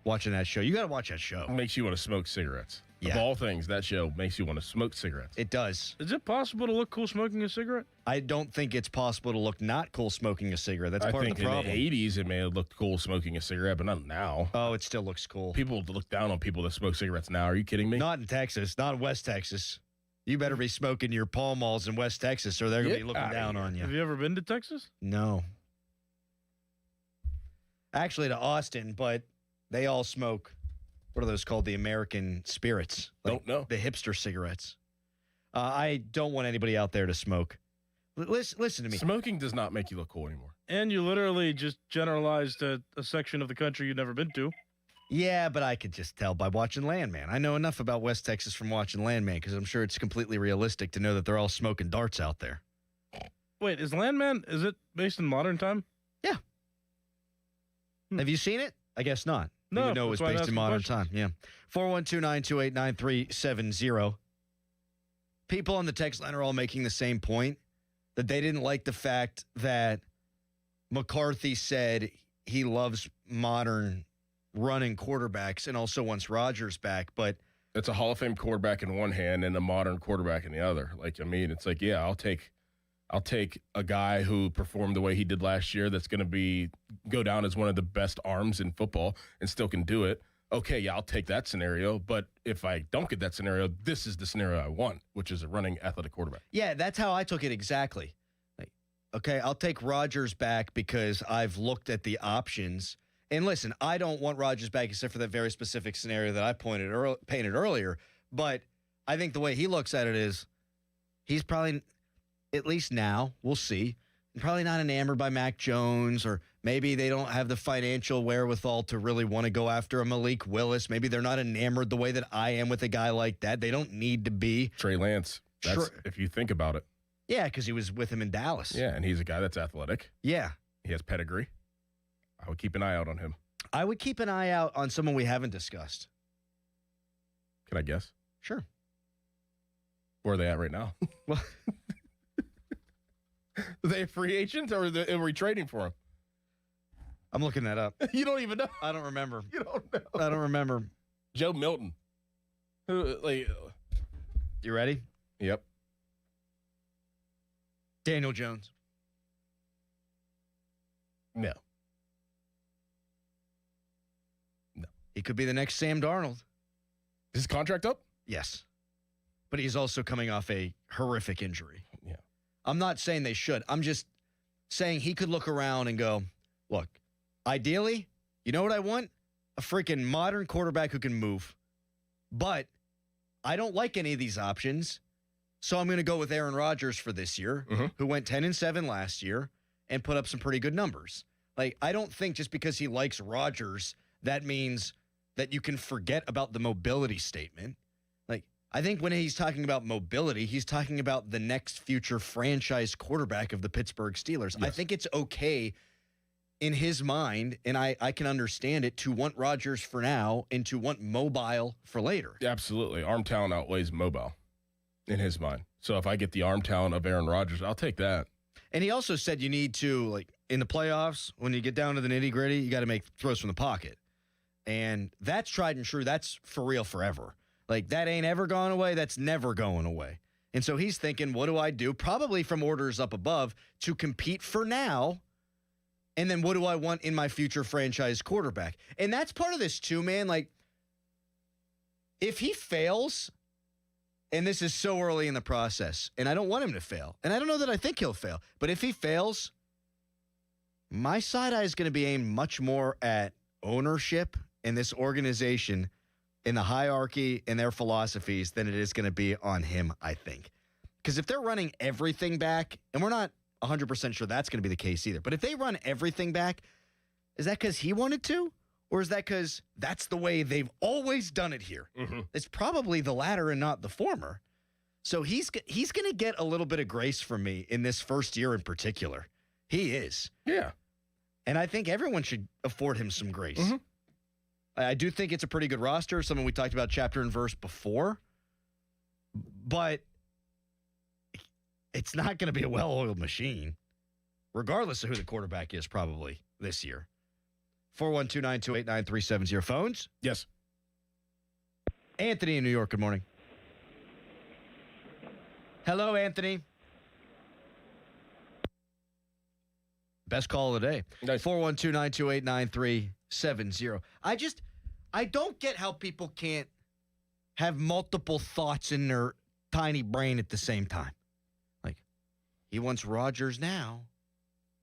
Watching that show. You got to watch that show. It makes you want to smoke cigarettes. Yeah. Of all things, that show makes you want to smoke cigarettes. It does. Is it possible to look cool smoking a cigarette? I don't think it's possible to look not cool smoking a cigarette. That's part of the problem. In the 80s, it may have looked cool smoking a cigarette, but not now. Oh, it still looks cool. People look down on people that smoke cigarettes now. Are you kidding me? Not in Texas. Not in West Texas. You better be smoking your Pall Malls in West Texas or they're going to be looking down on you. Have you ever been to Texas? No. Actually, to Austin, but they all smoke. What are those called? The American Spirits. Don't know. The hipster cigarettes. I don't want anybody out there to smoke. Listen to me. Smoking does not make you look cool anymore. And you literally just generalized a section of the country you've never been to. Yeah, but I could just tell by watching Landman. I know enough about West Texas from watching Landman because I'm sure it's completely realistic to know that they're all smoking darts out there. Wait, is Landman, is it based in modern time? Yeah. Have you seen it? I guess not. No, no, it was based in modern time. Yeah. 412-928-9370. People on the text line are all making the same point, that they didn't like the fact that McCarthy said he loves modern running quarterbacks and also wants Rodgers back, but it's a Hall of Fame quarterback in one hand and a modern quarterback in the other. I'll take I'll take a guy who performed the way he did last year that's going to go down as one of the best arms in football and still can do it. Okay, yeah, I'll take that scenario. But if I don't get that scenario, this is the scenario I want, which is a running athletic quarterback. Yeah, that's how I took it exactly. Like, okay, I'll take Rodgers back because I've looked at the options. And listen, I don't want Rodgers back except for that very specific scenario that I painted earlier. But I think the way he looks at it is he's probably, at least now, we'll see, probably not enamored by Mac Jones, or maybe they don't have the financial wherewithal to really want to go after a Malik Willis. Maybe they're not enamored the way that I am with a guy like that. They don't need to be. Trey Lance, if you think about it. Yeah, because he was with him in Dallas. Yeah, and he's a guy that's athletic. Yeah. He has pedigree. I would keep an eye out on him. I would keep an eye out on someone we haven't discussed. Can I guess? Sure. Where are they at right now? Well, are they a free agent, or are we trading for him? I'm looking that up. You don't even know. I don't remember. You don't know. I don't remember. Joe Milton. Who? You ready? Yep. Daniel Jones. No. He could be the next Sam Darnold. Is his contract up? Yes. But he's also coming off a horrific injury. Yeah. I'm not saying they should. I'm just saying he could look around and go, look, ideally, you know what I want? A freaking modern quarterback who can move. But I don't like any of these options, so I'm going to go with Aaron Rodgers for this year, who went 10-7 last year and put up some pretty good numbers. Like, I don't think just because he likes Rodgers, that means that you can forget about the mobility statement. Like, I think when he's talking about mobility, he's talking about the next future franchise quarterback of the Pittsburgh Steelers. Yes. I think it's okay in his mind, and I can understand it, to want Rodgers for now and to want mobile for later. Absolutely. Arm talent outweighs mobile in his mind. So if I get the arm talent of Aaron Rodgers, I'll take that. And he also said you need to, like, in the playoffs, when you get down to the nitty-gritty, you got to make throws from the pocket. And that's tried and true. That's for real forever. Like, that ain't ever gone away. That's never going away. And so he's thinking, what do I do? Probably from orders up above to compete for now. And then what do I want in my future franchise quarterback? And that's part of this too, man. Like, if he fails, and this is so early in the process, and I don't want him to fail, and I don't know that I think he'll fail, but if he fails, my side eye is going to be aimed much more at ownership in this organization, in the hierarchy and their philosophies, than it is going to be on him, I think. Because if they're running everything back, and we're not 100% sure that's going to be the case either, but if they run everything back, is that because he wanted to? Or is that because that's the way they've always done it here? Mm-hmm. It's probably the latter and not the former. So he's going to get a little bit of grace from me in this first year in particular. He is. Yeah. And I think everyone should afford him some grace. Mm-hmm. I do think it's a pretty good roster, something we talked about chapter and verse before. But it's not going to be a well-oiled machine, regardless of who the quarterback is probably this year. 412-928-9370. Phones? Yes. Anthony in New York, good morning. Hello, Anthony. Best call of the day. Nice. 412-928-9370. I don't get how people can't have multiple thoughts in their tiny brain at the same time. Like, he wants Rodgers now.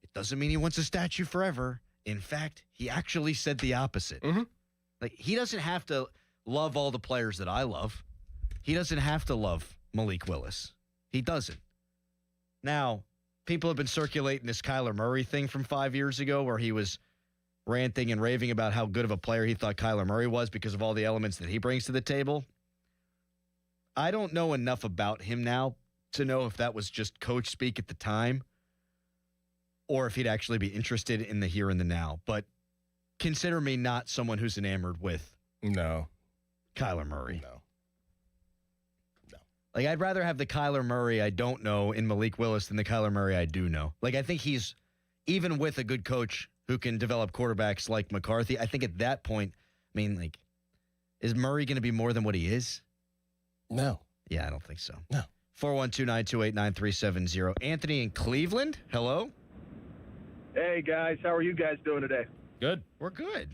It doesn't mean he wants a statue forever. In fact, he actually said the opposite. Mm-hmm. Like, he doesn't have to love all the players that I love. He doesn't have to love Malik Willis. He doesn't. Now, people have been circulating this Kyler Murray thing from 5 years ago where he was ranting and raving about how good of a player he thought Kyler Murray was because of all the elements that he brings to the table. I don't know enough about him now to know if that was just coach speak at the time or if he'd actually be interested in the here and the now. But consider me not someone who's enamored with Kyler Murray. No. Like, I'd rather have the Kyler Murray I don't know in Malik Willis than the Kyler Murray I do know. Like, I think he's, even with a good coach who can develop quarterbacks like McCarthy, I think at that point, I mean, like, is Murray going to be more than what he is? No. Yeah, I don't think so. No. 412-928-9370. Anthony in Cleveland, hello. Hey, guys. How are you guys doing today? Good. We're good.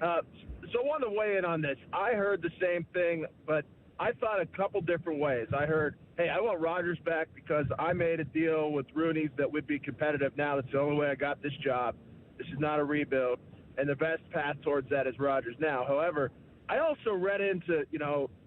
So I wanted to weigh in on this. I heard the same thing, but I thought a couple different ways. I heard, hey, I want Rodgers back because I made a deal with Rooney's that would be competitive now. That's the only way I got this job. This is not a rebuild. And the best path towards that is Rodgers now. However, I also read into,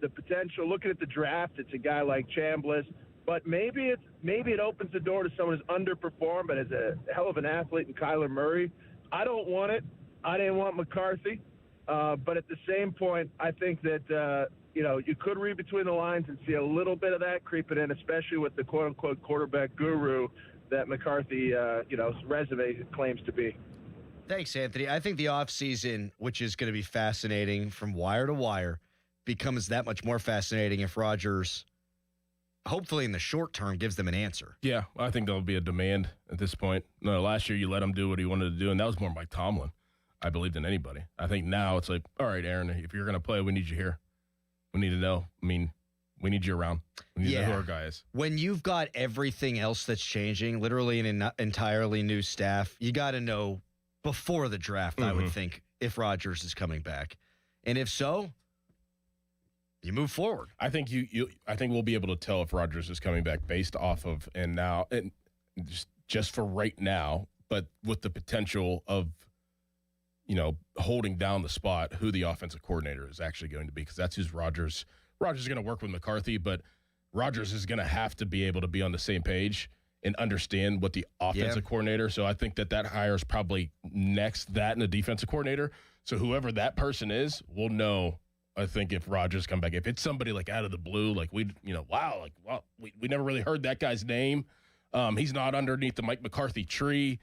the potential, looking at the draft, it's a guy like Chambliss, but maybe it opens the door to someone who's underperformed but is a hell of an athlete in Kyler Murray. I don't want it. I didn't want McCarthy. But at the same point, I think that, you could read between the lines and see a little bit of that creeping in, especially with the quote-unquote quarterback guru that McCarthy, resume claims to be. Thanks, Anthony. I think the offseason, which is going to be fascinating from wire to wire, becomes that much more fascinating if Rodgers, hopefully in the short term, gives them an answer. Yeah, I think there'll be a demand at this point. No, last year you let him do what he wanted to do, and that was more Mike Tomlin, I believe, than anybody. I think now it's like, all right, Aaron, if you're going to play, we need you here. We need to know. I mean, we need you around. We need to know who our guy is. When you've got everything else that's changing, literally an entirely new staff, you got to know before the draft, I would think, if Rodgers is coming back. And if so, you move forward. I think I think we'll be able to tell if Rodgers is coming back based off of and just for right now, but with the potential of holding down the spot, who the offensive coordinator is actually going to be, because that's who's Rodgers. Rodgers is going to work with McCarthy, but Rodgers is going to have to be able to be on the same page and understand what the offensive coordinator. So I think that hire is probably next, that and the defensive coordinator. So whoever that person is, we'll know, I think, if Rodgers come back. If it's somebody like out of the blue, like we never really heard that guy's name. He's not underneath the Mike McCarthy tree.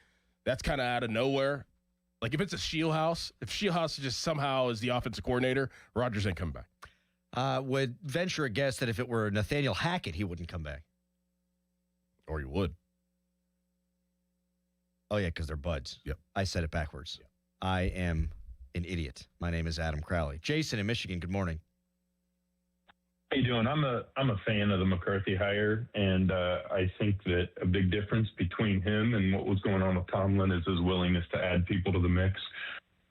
That's kind of out of nowhere. Like if it's a Shieldhouse, if Shieldhouse just somehow is the offensive coordinator, Rodgers ain't coming back. Would venture a guess that if it were Nathaniel Hackett, he wouldn't come back. Or he would. Oh, yeah, because they're buds. Yep. I said it backwards. Yep. I am an idiot. My name is Adam Crowley. Jason in Michigan, good morning. How you doing? I'm a fan of the McCarthy hire, and I think that a big difference between him and what was going on with Tomlin is his willingness to add people to the mix.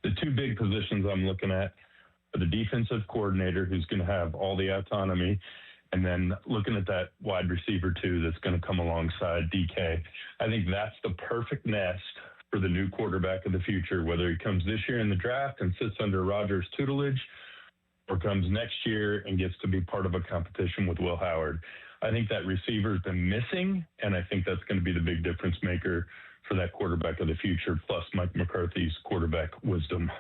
The two big positions I'm looking at are the defensive coordinator, who's going to have all the autonomy, and then looking at that wide receiver, too, that's going to come alongside DK. I think that's the perfect nest for the new quarterback of the future, whether he comes this year in the draft and sits under Rodgers' tutelage or comes next year and gets to be part of a competition with Will Howard. I think that receiver's been missing, and I think that's going to be the big difference maker for that quarterback of the future, plus Mike McCarthy's quarterback wisdom.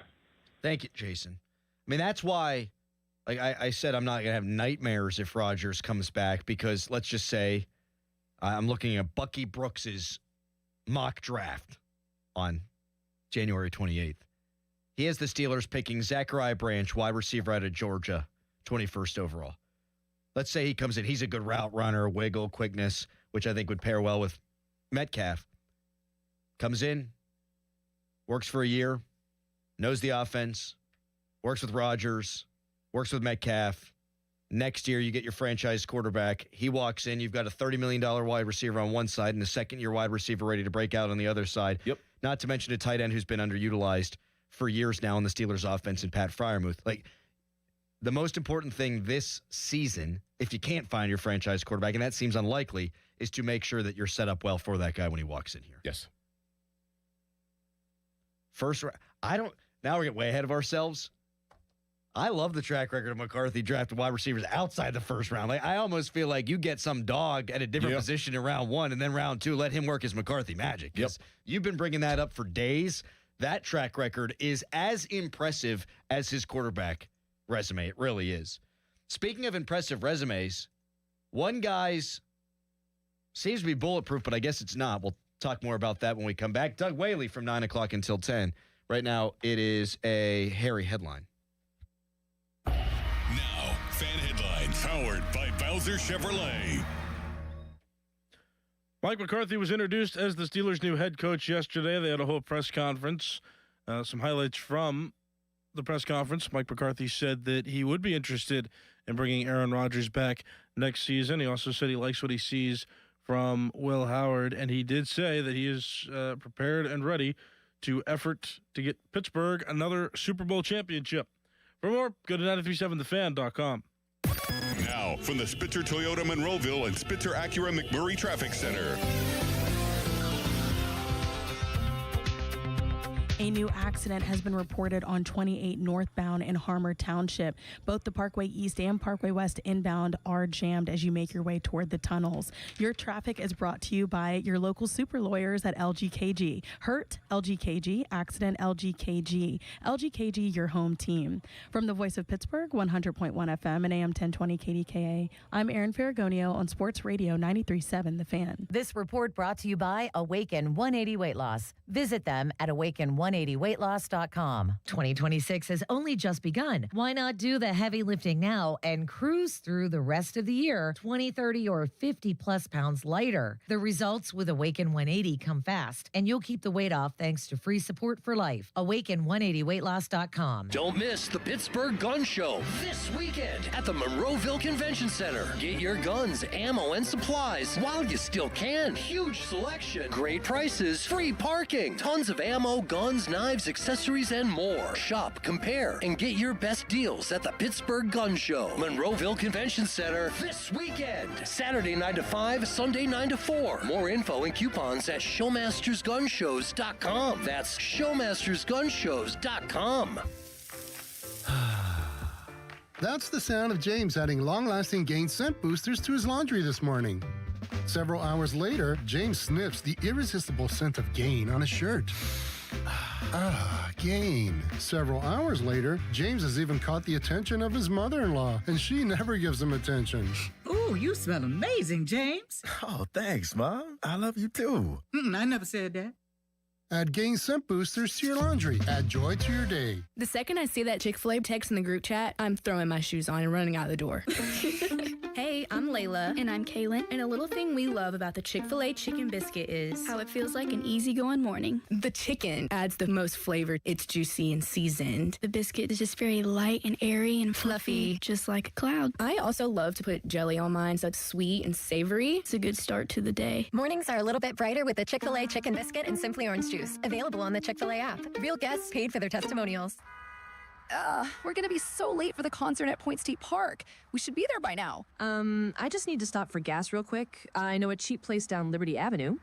Thank you, Jason. I mean, that's why, like I said, I'm not going to have nightmares if Rodgers comes back, because let's just say I'm looking at Bucky Brooks's mock draft on January 28th. He has the Steelers picking Zachariah Branch, wide receiver out of Georgia, 21st overall. Let's say he comes in. He's a good route runner, wiggle, quickness, which I think would pair well with Metcalf. Comes in, works for a year, knows the offense, works with Rodgers, works with Metcalf. Next year, you get your franchise quarterback. He walks in. You've got a $30 million wide receiver on one side and a second-year wide receiver ready to break out on the other side. Yep. Not to mention a tight end who's been underutilized for years now in the Steelers offense in Pat Freiermuth. Like, the most important thing this season, if you can't find your franchise quarterback, and that seems unlikely, is to make sure that you're set up well for that guy when he walks in here. Yes. Now we're getting way ahead of ourselves. I love the track record of McCarthy drafting wide receivers outside the first round. Like, I almost feel like you get some dog at a different position in round one, and then round two, let him work his McCarthy magic. Yep. You've been bringing that up for days. That track record is as impressive as his quarterback resume. It really is. Speaking of impressive resumes, one guy's seems to be bulletproof, but I guess it's not. We'll talk more about that when we come back. Doug Whaley from 9 o'clock until 10. Right now, it is a hairy headline. Now, Fan Headlines, powered by Bowser Chevrolet. Mike McCarthy was introduced as the Steelers' new head coach yesterday. They had a whole press conference. Some highlights from the press conference, Mike McCarthy said that he would be interested in bringing Aaron Rodgers back next season. He also said he likes what he sees from Will Howard, and he did say that he is prepared and ready to effort to get Pittsburgh another Super Bowl championship. For more, go to 937thefan.com. Now, from the Spitzer Toyota Monroeville and Spitzer Acura McMurray Traffic Center. A new accident has been reported on 28 northbound in Harmer Township. Both the Parkway East and Parkway West inbound are jammed as you make your way toward the tunnels. Your traffic is brought to you by your local super lawyers at LGKG. Hurt, LGKG. Accident, LGKG. LGKG, your home team. From the voice of Pittsburgh, 100.1 FM and AM 1020 KDKA, I'm Erin Ferragonio on Sports Radio 93.7 The Fan. This report brought to you by Awaken 180 Weight Loss. Visit them at awaken180weightloss.com. 2026 has only just begun. Why not do the heavy lifting now and cruise through the rest of the year 20, 30, or 50 plus pounds lighter? The results with Awaken 180 come fast, and you'll keep the weight off thanks to free support for life. Awaken180weightloss.com. Don't miss the Pittsburgh Gun Show this weekend at the Monroeville Convention Center. Get your guns, ammo, and supplies while you still can. Huge selection, great prices, free parking, tons of ammo, guns, knives, accessories, and more. Shop, compare, and get your best deals at the Pittsburgh Gun Show, Monroeville Convention Center this weekend. Saturday 9 to 5, Sunday 9 to 4. More info and coupons at showmastersgunshows.com. That's showmastersgunshows.com. That's the sound of James adding long-lasting Gain scent boosters to his laundry this morning. Several hours later, James sniffs the irresistible scent of Gain on his shirt. Gain. Several hours later, James has even caught the attention of his mother-in-law, and she never gives him attention. Ooh, you smell amazing, James. Oh, thanks, Mom. I love you too. I never said that. Add Gain scent boosters to your laundry. Add joy to your day. The second I see that Chick-fil-A text in the group chat, I'm throwing my shoes on and running out the door. Hey, I'm Layla. And I'm Kaylin. And a little thing we love about the Chick-fil-A chicken biscuit is how it feels like an easygoing morning. The chicken adds the most flavor. It's juicy and seasoned. The biscuit is just very light and airy and fluffy, just like a cloud. I also love to put jelly on mine so it's sweet and savory. It's a good start to the day. Mornings are a little bit brighter with the Chick-fil-A chicken biscuit and Simply Orange Juice. Available on the Chick-fil-A app. Real guests paid for their testimonials. We're gonna be so late for the concert at Point State Park. We should be there by now. I just need to stop for gas real quick. I know a cheap place down Liberty Avenue.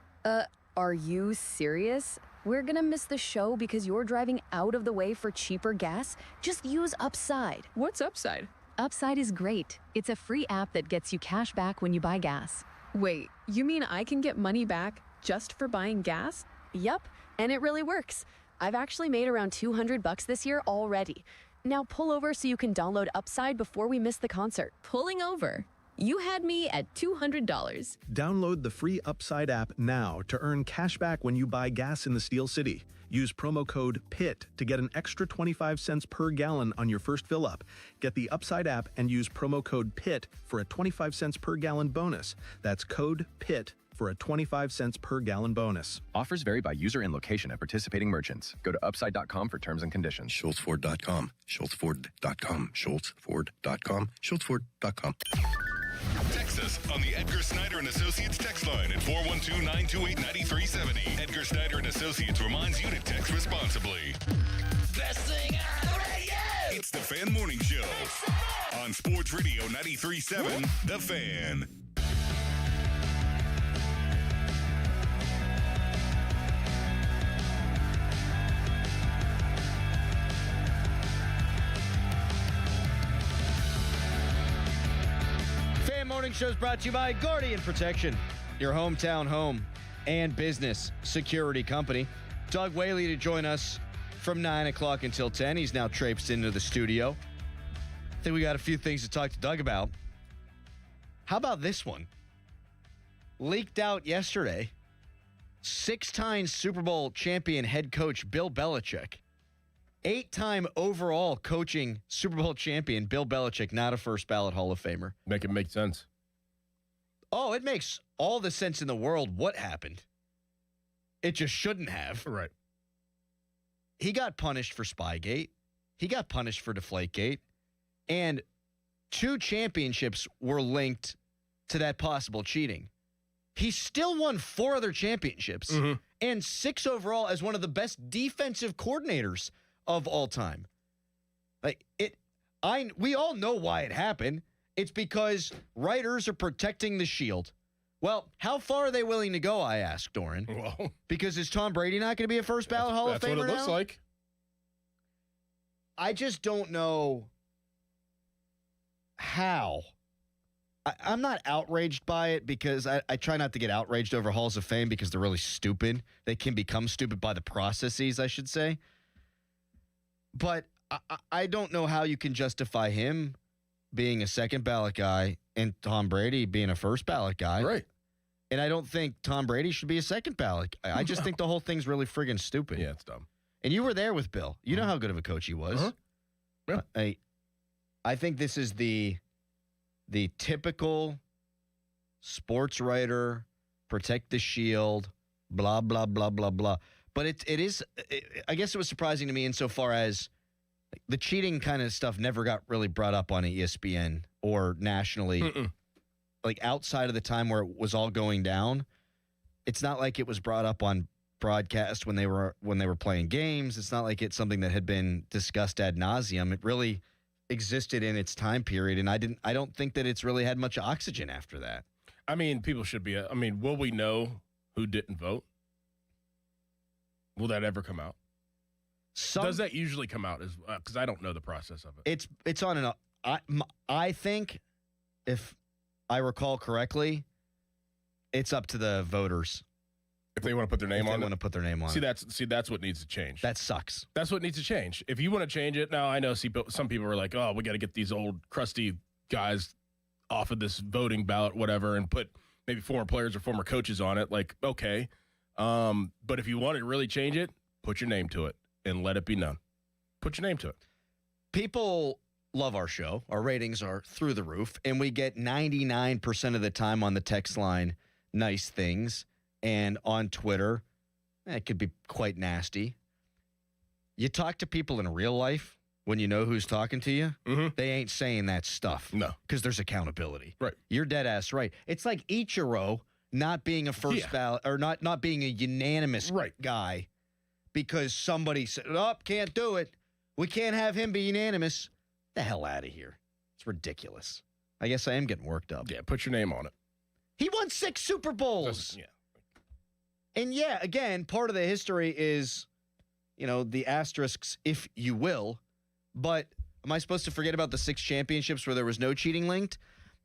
Are you serious? We're gonna miss the show because you're driving out of the way for cheaper gas? Just use Upside. What's Upside? Upside is great. It's a free app that gets you cash back when you buy gas. Wait, you mean I can get money back just for buying gas? Yup, and it really works. I've actually made around $200 this year already. Now pull over so you can download Upside before we miss the concert. Pulling over? You had me at $200. Download the free Upside app now to earn cash back when you buy gas in the Steel City. Use promo code PIT to get an extra 25 cents per gallon on your first fill up. Get the Upside app and use promo code PIT for a 25 cents per gallon bonus. That's code PIT for a 25 cents per gallon bonus. Offers vary by user and location at participating merchants. Go to upside.com for terms and conditions. SchultzFord.com. SchultzFord.com. SchultzFord.com. SchultzFord.com. Text us on the Edgar Snyder and Associates text line at 412-928-9370. Edgar Snyder and Associates reminds you to text responsibly. Best thing on the radio! It's the Fan Morning Show on Sports Radio 93.7, The Fan. Morning Show is brought to you by Guardian Protection, your hometown home and business security company. Doug Whaley to join us from 9 o'clock until 10. He's now traipsed into the studio. I think we got a few things to talk to Doug about. How about this one? Leaked out yesterday. 6-time Super Bowl champion head coach Bill Belichick. 8-time overall coaching Super Bowl champion Bill Belichick, not a first ballot Hall of Famer. Make it make sense. Oh, it makes all the sense in the world what happened. It just shouldn't have. Right. He got punished for Spygate. he got punished for Deflategate, and 2 championships were linked to that possible cheating. He still won 4 other championships and 6 overall as one of the best defensive coordinators of all time. We all know why it happened. It's because writers are protecting the shield. Well, how far are they willing to go, I asked Doran. Well, because is Tom Brady not going to be a first ballot Hall of Famer now? That's what it looks like. I just don't know how. I'm not outraged by it because I try not to get outraged over Halls of Fame because they're really stupid. They can become stupid by the processes, I should say. But I don't know how you can justify him being a second ballot guy and Tom Brady being a first ballot guy. Right. And I don't think Tom Brady should be a second ballot. I just think the whole thing's really friggin' stupid. Yeah, it's dumb. And you were there with Bill. You know how good of a coach he was. Yeah. I think this is the typical sports writer, protect the shield, blah, blah, blah, blah, blah. But it is, I guess it was surprising to me insofar as the cheating kind of stuff never got really brought up on ESPN or nationally. Like outside of the time where it was all going down, it's not like it was brought up on broadcast when they were playing games. It's not like it's something that had been discussed ad nauseum. It really existed in its time period, and I don't think that it's really had much oxygen after that. I mean, people should be. Will we know who didn't vote? Will that ever come out? Does that usually come out? Because I don't know the process of it. It's on an. I think, if I recall correctly, it's up to the voters. If they want to put their name on it. They want to put their name on it. That's what needs to change. That sucks. That's what needs to change. If you want to change it, now I know some people are like, oh, we got to get these old crusty guys off of this voting ballot, whatever, and put maybe former players or former coaches on it. Like, okay. But if you want to really change it, put your name to it and let it be known. Put your name to it. People love our show. Our ratings are through the roof, and we get 99% of the time on the text line nice things. And on Twitter, it could be quite nasty. You talk to people in real life when you know who's talking to you, they ain't saying that stuff. No. Because there's accountability. Right. You're dead ass right. It's like Ichiro not being a first ballot or not being a unanimous guy because somebody said, oh, can't do it. We can't have him be unanimous. The hell out of here. It's ridiculous. I guess I am getting worked up. Yeah, put your name on it. He won 6 Super Bowls. Yeah. And yeah, again, part of the history is, the asterisks, if you will. But am I supposed to forget about the 6 championships where there was no cheating linked?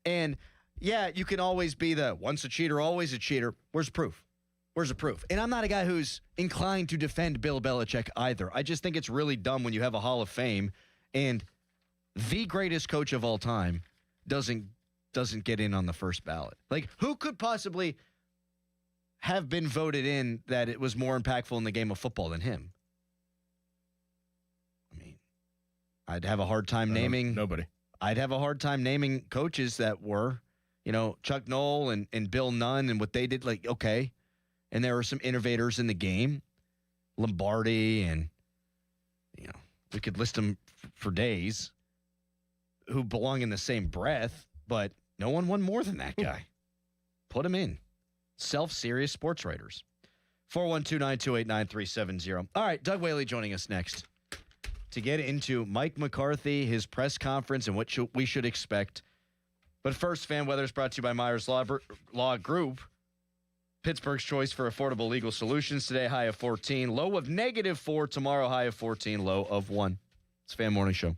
And yeah, you can always be the once a cheater, always a cheater. Where's the proof? Where's the proof? And I'm not a guy who's inclined to defend Bill Belichick either. I just think it's really dumb when you have a Hall of Fame and the greatest coach of all time doesn't get in on the first ballot. Like, who could possibly have been voted in that it was more impactful in the game of football than him? I mean, I'd have a hard time naming nobody. I'd have a hard time naming coaches that were, Chuck Noll and Bill Nunn and what they did. Like, okay. And there were some innovators in the game, Lombardi, and, we could list them for days who belong in the same breath, but no one won more than that guy. Put him in. Self-serious sports writers. 412-928-9370. All right, Doug Whaley joining us next to get into Mike McCarthy, his press conference, and what we should expect. But first, Fan Weather is brought to you by Myers Law Group. Pittsburgh's choice for affordable legal solutions. Today, high of 14, low of -4. Tomorrow, high of 14, low of 1. It's Fan Morning Show.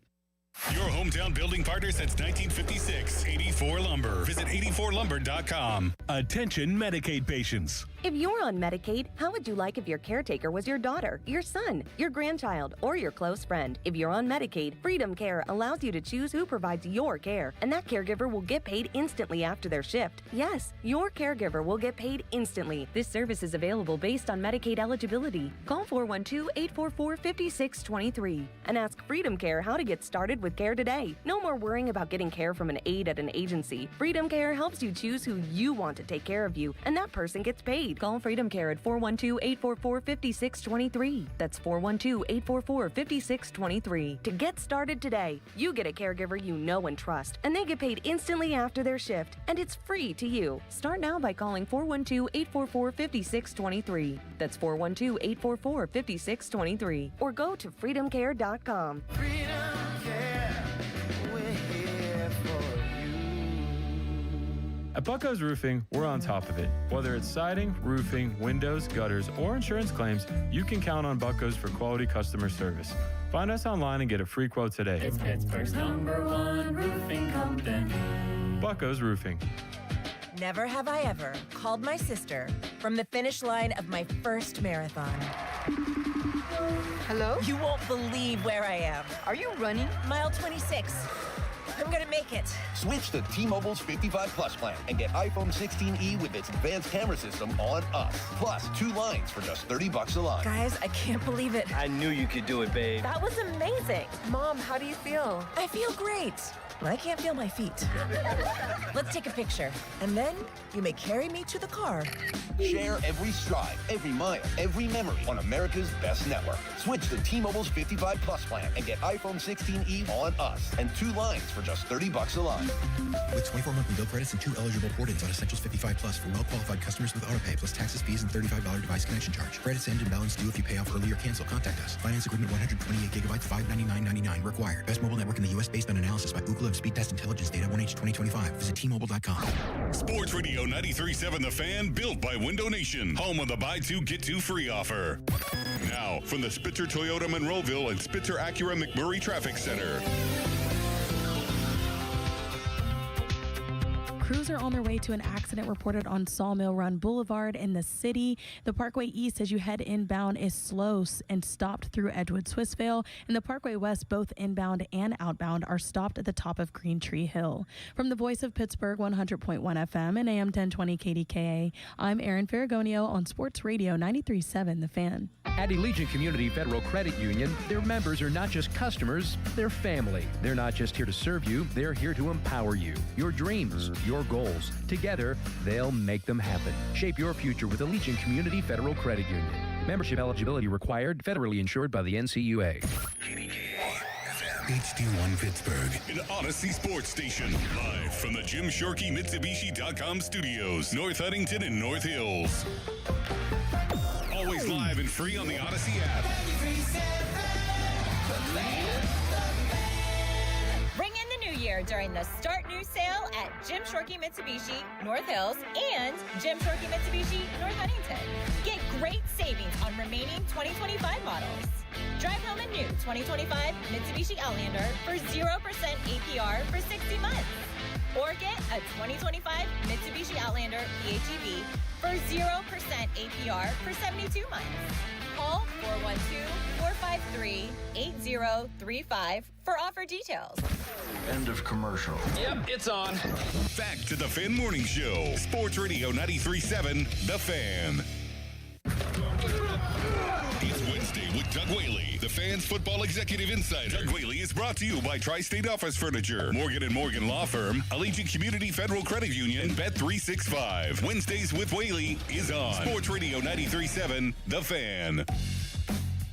Your hometown building partner since 1956, 84 Lumber. Visit 84lumber.com. Attention Medicaid patients. If you're on Medicaid, how would you like if your caretaker was your daughter, your son, your grandchild, or your close friend? If you're on Medicaid, Freedom Care allows you to choose who provides your care, and that caregiver will get paid instantly after their shift. Yes, your caregiver will get paid instantly. This service is available based on Medicaid eligibility. Call 412-844-5623 and ask Freedom Care how to get started with care today. No more worrying about getting care from an aide at an agency. Freedom Care helps you choose who you want to take care of you, and that person gets paid. paid. Call Freedom Care at 412-844-5623. That's 412-844-5623 to get started today. You get a caregiver you know and trust, and they get paid instantly after their shift, and it's free to you. Start now by calling 412-844-5623. That's 412-844-5623. Or go to freedomcare.com. At Bucko's Roofing, we're on top of it. Whether it's siding, roofing, windows, gutters, or insurance claims, you can count on Bucko's for quality customer service. Find us online and get a free quote today. It's Pittsburgh's #1 roofing company. Bucko's Roofing. Never have I ever called my sister from the finish line of my first marathon. Hello? You won't believe where I am. Are you running? Mile 26. I'm gonna make it. Switch to T-Mobile's 55 Plus plan and get iPhone 16e with its advanced camera system on us. Plus 2 lines for just $30 a line. Guys, I can't believe it. I knew you could do it, babe. That was amazing. Mom, how do you feel? I feel great. I can't feel my feet. Let's take a picture. And then you may carry me to the car. Share every stride, every mile, every memory on America's best network. Switch to T-Mobile's 55 Plus plan and get iPhone 16e on us and 2 lines for just $30 a line. With 24 monthly bill credits and 2 eligible port-ins on Essentials 55 Plus for well-qualified customers with autopay plus taxes, fees, and $35 device connection charge. Credits end and balance due if you pay off early or cancel. Contact us. Finance agreement 128 gigabytes, $599.99 required. Best mobile network in the U.S. based on analysis by Ookla of Speed Test Intelligence data 1H 2025. Visit T-Mobile.com. Sports Radio 93.7 The Fan, built by Window Nation, home of the buy 2 get 2 free offer. Now, from the Spitzer Toyota Monroeville and Spitzer Acura McMurray Traffic Center. Crews are on their way to an accident reported on Sawmill Run Boulevard in the city. The Parkway East, as you head inbound, is slow and stopped through Edgewood Swissvale, and the Parkway West, both inbound and outbound, are stopped at the top of Green Tree Hill. From the voice of Pittsburgh, 100.1 FM and AM 1020 KDKA, I'm Erin Ferragonio on Sports Radio 93.7 The Fan. At Allegiant Community Federal Credit Union, their members are not just customers, they're family. They're not just here to serve you, they're here to empower you. Your dreams, your goals. Together, they'll make them happen. Shape your future with Allegiant Community Federal Credit Union. Membership eligibility required, federally insured by the NCUA. HD1 Pittsburgh, an Odyssey sports station, live from the Jim Shorkey Mitsubishi.com studios, North Huntington and North Hills. Always live and free on the Odyssey app. Bring in the new year during the Start New sale at Jim Shorkey Mitsubishi, North Hills, and Jim Shorkey Mitsubishi, North Huntington. Get great savings on remaining 2025 models. Drive home a new 2025 Mitsubishi Outlander for 0% APR for 60 months. Or get a 2025 Mitsubishi Outlander PHEV for 0% APR for 72 months. Call 412-453-8035 for offer details. End of commercial. Yep, it's on. Back to the Fan Morning Show. Sports Radio 93.7 The Fan. It's Wednesday with Doug Whaley, the Fan's football executive insider. Doug Whaley is brought to you by Tri-State Office Furniture, Morgan & Morgan Law Firm, Allegiant Community Federal Credit Union, and Bet365. Wednesdays with Whaley is on Sports Radio 93.7 The Fan.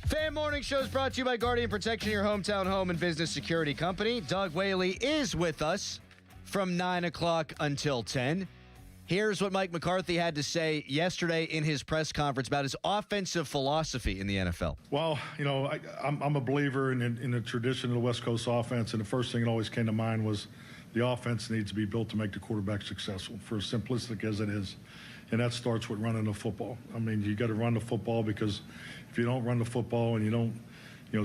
Fan Morning Show is brought to you by Guardian Protection, your hometown home and business security company. Doug Whaley is with us from 9 o'clock until 10. Here's what Mike McCarthy had to say yesterday in his press conference about his offensive philosophy in the NFL. Well, you know, I'm a believer in the tradition of the West Coast offense, and the first thing that always came to mind was the offense needs to be built to make the quarterback successful, for as simplistic as it is. And that starts with running the football. I mean, you got to run the football, because if you don't run the football and you don't,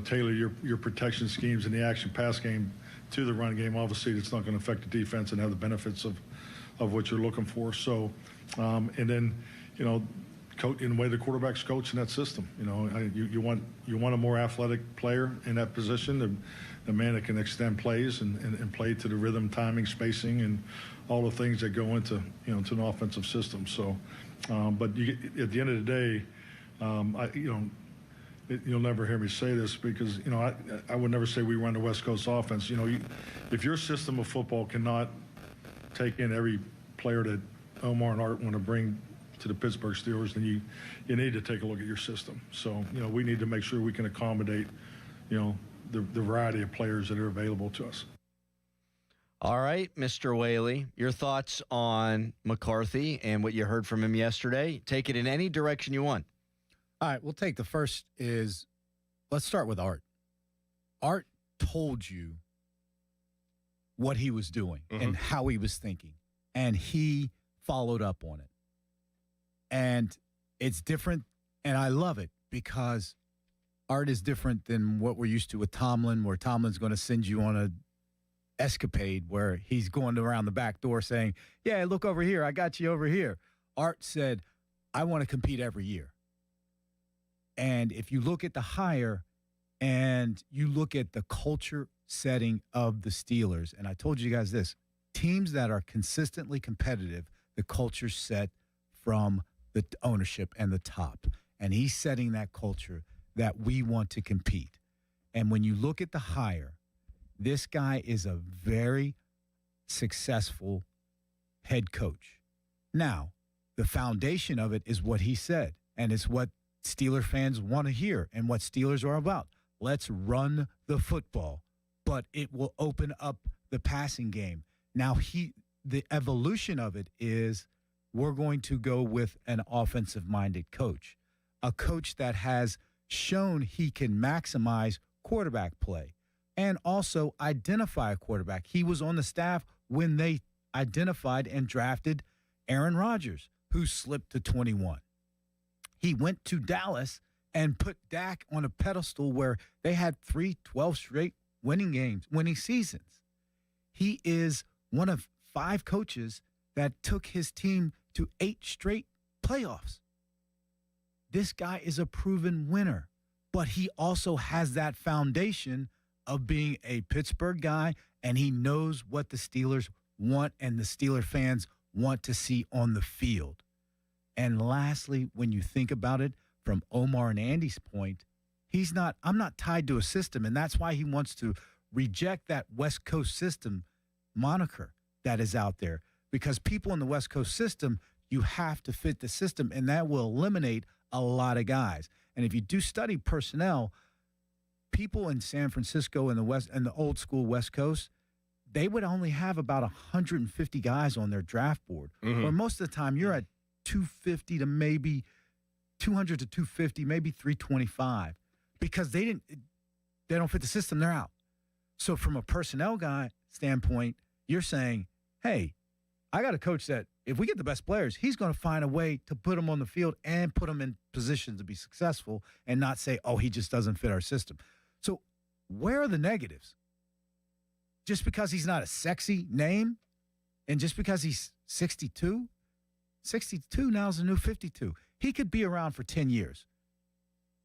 tailor your protection schemes in the action pass game to the run game, obviously it's not going to affect the defense and have the benefits of what you're looking for. So, and then, in the way the quarterback's coached in that system, you want a more athletic player in that position, the man that can extend plays and play to the rhythm, timing, spacing, and all the things that go into, to an offensive system. So, but at the end of the day, you'll never hear me say this, because, I would never say we run the West Coast offense. If your system of football cannot take in every player that Omar and Art want to bring to the Pittsburgh Steelers, then you need to take a look at your system. So, we need to make sure we can accommodate, the variety of players that are available to us. All right, Mr. Whaley, your thoughts on McCarthy and what you heard from him yesterday. Take it in any direction you want. All right, we'll take the first is, let's start with Art. Art told you what he was doing and how he was thinking, and he followed up on it. And it's different, and I love it because Art is different than what we're used to with Tomlin, where Tomlin's going to send you on a escapade where he's going around the back door saying, yeah, look over here, I got you over here. Art said, I want to compete every year. And if you look at the hire and you look at the culture setting of the Steelers, and I told you guys this, teams that are consistently competitive, the culture's set from the ownership and the top. And he's setting that culture that we want to compete. And when you look at the hire, this guy is a very successful head coach. Now, the foundation of it is what he said, and it's what Steeler fans want to hear and what Steelers are about. Let's run the football, but it will open up the passing game. Now, the evolution of it is we're going to go with an offensive-minded coach, a coach that has shown he can maximize quarterback play and also identify a quarterback. He was on the staff when they identified and drafted Aaron Rodgers, who slipped to 21. He went to Dallas and put Dak on a pedestal where they had 12 straight winning seasons. He is one of 5 coaches that took his team to 8 straight playoffs. This guy is a proven winner, but he also has that foundation of being a Pittsburgh guy, and he knows what the Steelers want and the Steeler fans want to see on the field. And lastly, when you think about it from Omar and Andy's point, I'm not tied to a system, and that's why he wants to reject that West Coast system moniker that is out there, because people in the West Coast system, you have to fit the system, and that will eliminate a lot of guys. And if you do study personnel, people in San Francisco and the old school West Coast, they would only have about 150 guys on their draft board. Where most of the time you're at 250 to maybe 200 to 250, maybe 325, because they don't fit the system, they're out. So from a personnel guy standpoint, you're saying, hey, I got a coach that if we get the best players, he's going to find a way to put them on the field and put them in position to be successful and not say, oh, he just doesn't fit our system. So where are the negatives? Just because he's not a sexy name and just because he's 62 now is the new 52. He could be around for 10 years.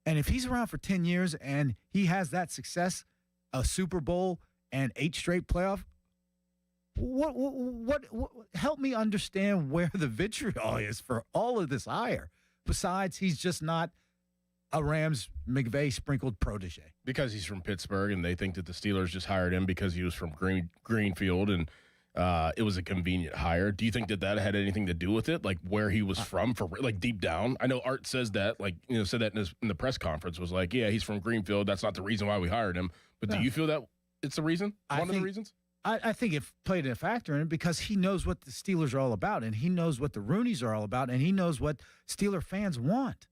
And if he's around for 10 years and he has that success, a Super Bowl and 8 straight playoff, what help me understand where the vitriol is for all of this hire. Besides, he's just not a Rams McVay sprinkled protege. Because he's from Pittsburgh, and they think that the Steelers just hired him because he was from Greenfield, and it was a convenient hire. Do you think that had anything to do with it, like where he was from, for like deep down? I know Art says that, said that in the press conference, was like, yeah, he's from Greenfield. That's not the reason why we hired him. But do you feel that it's the reason? One of the reasons? I think it played a factor in it because he knows what the Steelers are all about, and he knows what the Rooneys are all about, and he knows what Steeler fans want.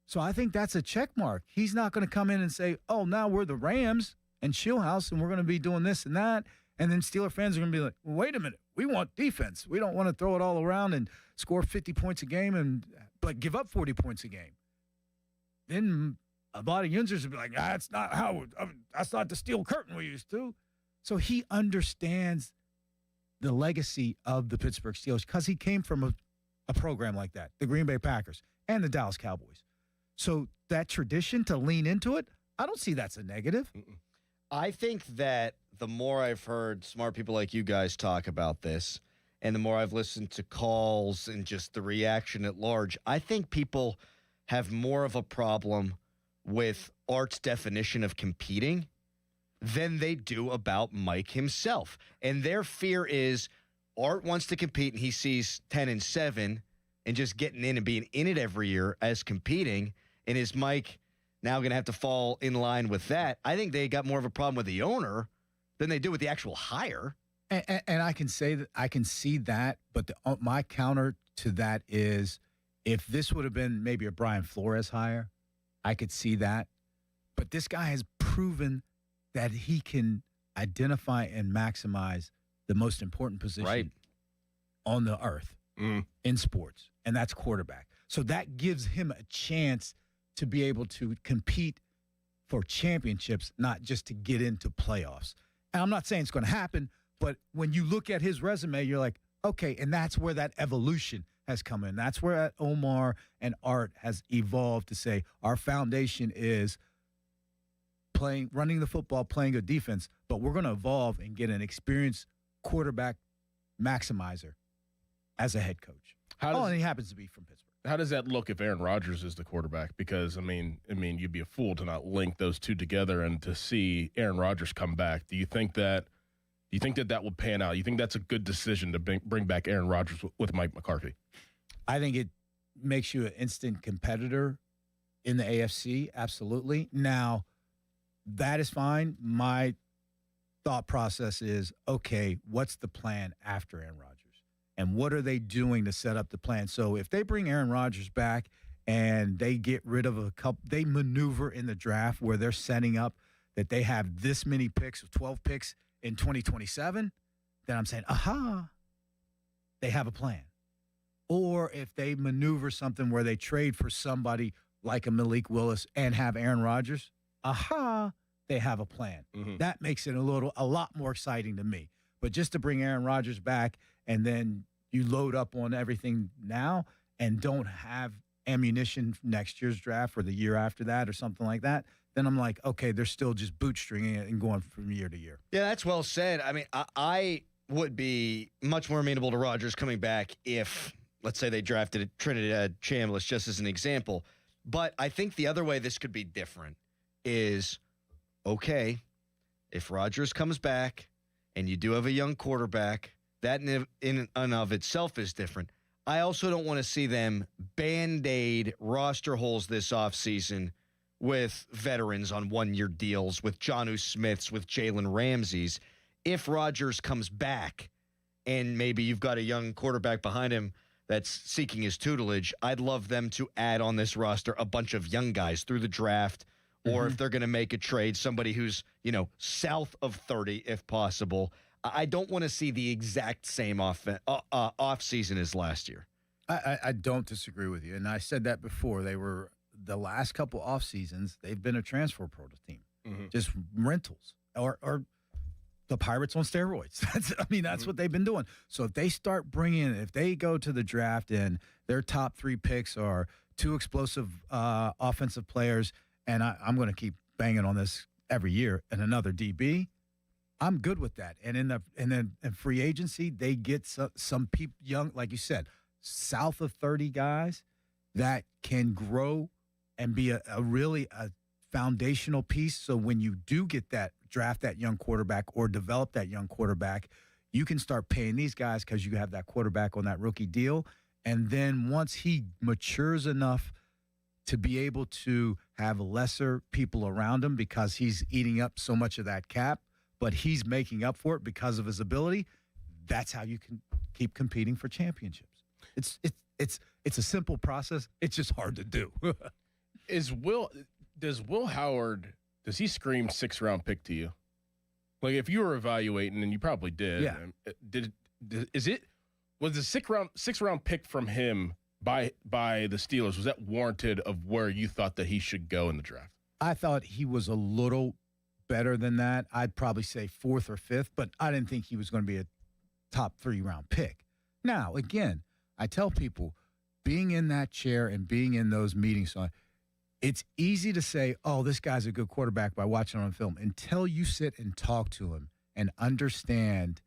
So I think that's a check mark. He's not going to come in and say, oh, now we're the Rams and Shieldhouse, and we're going to be doing this and that. And then Steeler fans are going to be like, well, wait a minute. We want defense. We don't want to throw it all around and score 50 points a game but give up 40 points a game. Then a lot of users will be like, that's not that's not the steel curtain we used to. So he understands the legacy of the Pittsburgh Steelers because he came from a program like that, the Green Bay Packers and the Dallas Cowboys. So that tradition to lean into it, I don't see that's a negative. I think that the more I've heard smart people like you guys talk about this, and the more I've listened to calls and just the reaction at large, I think people have more of a problem with Art's definition of competing than they do about Mike himself. And their fear is Art wants to compete, and he sees 10-7, and and just getting in and being in it every year as competing. And is Mike now going to have to fall in line with that? I think they got more of a problem with the owner than they do with the actual hire. And I can say that I can see that, but my counter to that is if this would have been maybe a Brian Flores hire, I could see that. But this guy has proven that he can identify and maximize the most important position on the earth in sports, and that's quarterback. So that gives him a chance to be able to compete for championships, not just to get into playoffs. And I'm not saying it's going to happen, but when you look at his resume, you're like, okay, and that's where that evolution has come in. That's where Omar and Art has evolved to say our foundation is running the football, playing a defense, but we're going to evolve and get an experienced quarterback maximizer as a head coach. And he happens to be from Pittsburgh. How does that look if Aaron Rodgers is the quarterback? Because I mean, you'd be a fool to not link those two together and to see Aaron Rodgers come back. Do you think that would pan out? You think that's a good decision to bring back Aaron Rodgers with Mike McCarthy? I think it makes you an instant competitor in the AFC. Absolutely. Now, that is fine. My thought process is, okay, what's the plan after Aaron Rodgers? And what are they doing to set up the plan? So if they bring Aaron Rodgers back and they get rid of a couple, they maneuver in the draft where they're setting up that they have this many picks, 12 picks in 2027, then I'm saying, aha, they have a plan. Or if they maneuver something where they trade for somebody like a Malik Willis and have Aaron Rodgers, aha, they have a plan. That makes it a lot more exciting to me. But just to bring Aaron Rodgers back and then you load up on everything now and don't have ammunition for next year's draft or the year after that or something like that, then I'm like, okay, they're still just bootstringing it and going from year to year. Yeah, that's well said. I mean, I would be much more amenable to Rodgers coming back if, let's say, they drafted Trinidad Chambliss, just as an example. But I think the other way this could be different is, okay, if Rodgers comes back and you do have a young quarterback, that in and of itself is different. I also don't want to see them Band-Aid roster holes this offseason with veterans on one-year deals, with Jonnu Smiths, with Jalen Ramseys. If Rodgers comes back and maybe you've got a young quarterback behind him that's seeking his tutelage, I'd love them to add on this roster a bunch of young guys through the draft, or if they're going to make a trade, somebody who's, south of 30 if possible. I don't want to see the exact same offseason as last year. I don't disagree with you. And I said that before. They were the last couple off seasons, they've been a transfer portal team, just rentals or the Pirates on steroids. That's what they've been doing. So if they go to the draft and their top 3 picks are 2 explosive offensive players, and I'm going to keep banging on this every year, and another DB, I'm good with that. And in free agency, they get some people young, like you said, south of 30 guys that can grow and be a really foundational piece. So when you do get that, draft that young quarterback or develop that young quarterback, you can start paying these guys because you have that quarterback on that rookie deal. And then once he matures enough to be able to have lesser people around him because he's eating up so much of that cap, but he's making up for it because of his ability, that's how you can keep competing for championships. It's a simple process. It's just hard to do. Does Will Howard, does he scream 6th-round pick to you? Like, if you were evaluating, and you probably did, was the 6th-round pick from him by the Steelers, was that warranted of where you thought that he should go in the draft? I thought he was a little better than that. I'd probably say 4th or 5th, but I didn't think he was going to be a top 3-round pick. Now, again, I tell people, being in that chair and being in those meetings, it's easy to say, oh, this guy's a good quarterback by watching on film, until you sit and talk to him and understand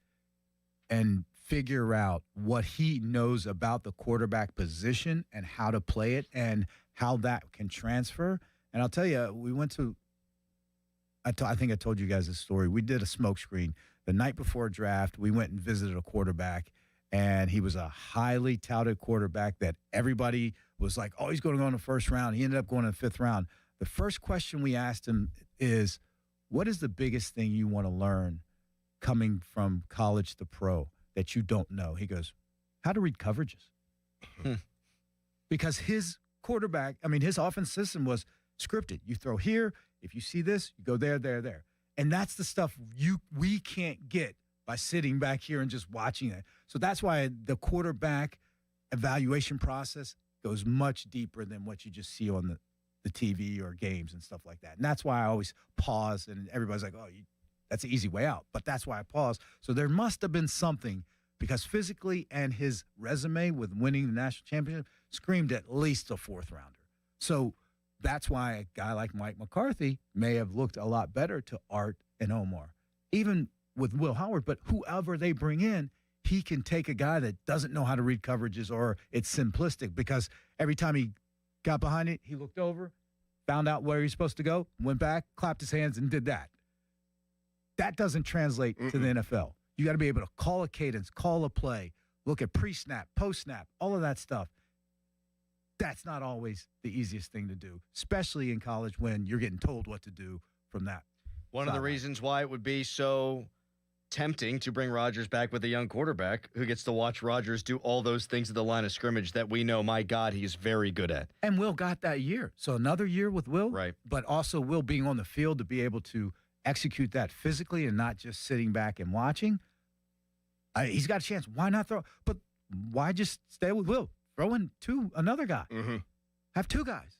and figure out what he knows about the quarterback position and how to play it and how that can transfer. And I'll tell you, we went to, I think I told you guys this story. We did a smoke screen the night before draft. We went and visited a quarterback, and he was a highly touted quarterback that everybody was like, oh, he's going to go in the first round. He ended up going in the 5th round. The first question we asked him is, what is the biggest thing you want to learn coming from college to pro that you don't know? He goes, how to read coverages. Because his his offense system was scripted. You throw here. If you see this, you go there, there, there. And that's the stuff we can't get by sitting back here and just watching it. So that's why the quarterback evaluation process goes much deeper than what you just see on the TV or games and stuff like that. And that's why I always pause, and everybody's like, oh, that's an easy way out. But that's why I pause. So there must have been something, because physically and his resume with winning the national championship screamed at least a 4th rounder. So that's why a guy like Mike McCarthy may have looked a lot better to Art and Omar. Even with Will Howard, but whoever they bring in, he can take a guy that doesn't know how to read coverages, or it's simplistic, because every time he got behind it, he looked over, found out where he's supposed to go, went back, clapped his hands, and did that. That doesn't translate to the NFL. You got to be able to call a cadence, call a play, look at pre-snap, post-snap, all of that stuff. That's not always the easiest thing to do, especially in college when you're getting told what to do from that. One of the reasons why it would be so tempting to bring Rodgers back with a young quarterback who gets to watch Rodgers do all those things at the line of scrimmage that we know, my God, he's very good at. And Will got that year. So another year with Will. Right. But also Will being on the field to be able to execute that physically and not just sitting back and watching. He's got a chance. Why not throw? But why just stay with Will? Throw in another guy. Have 2 guys.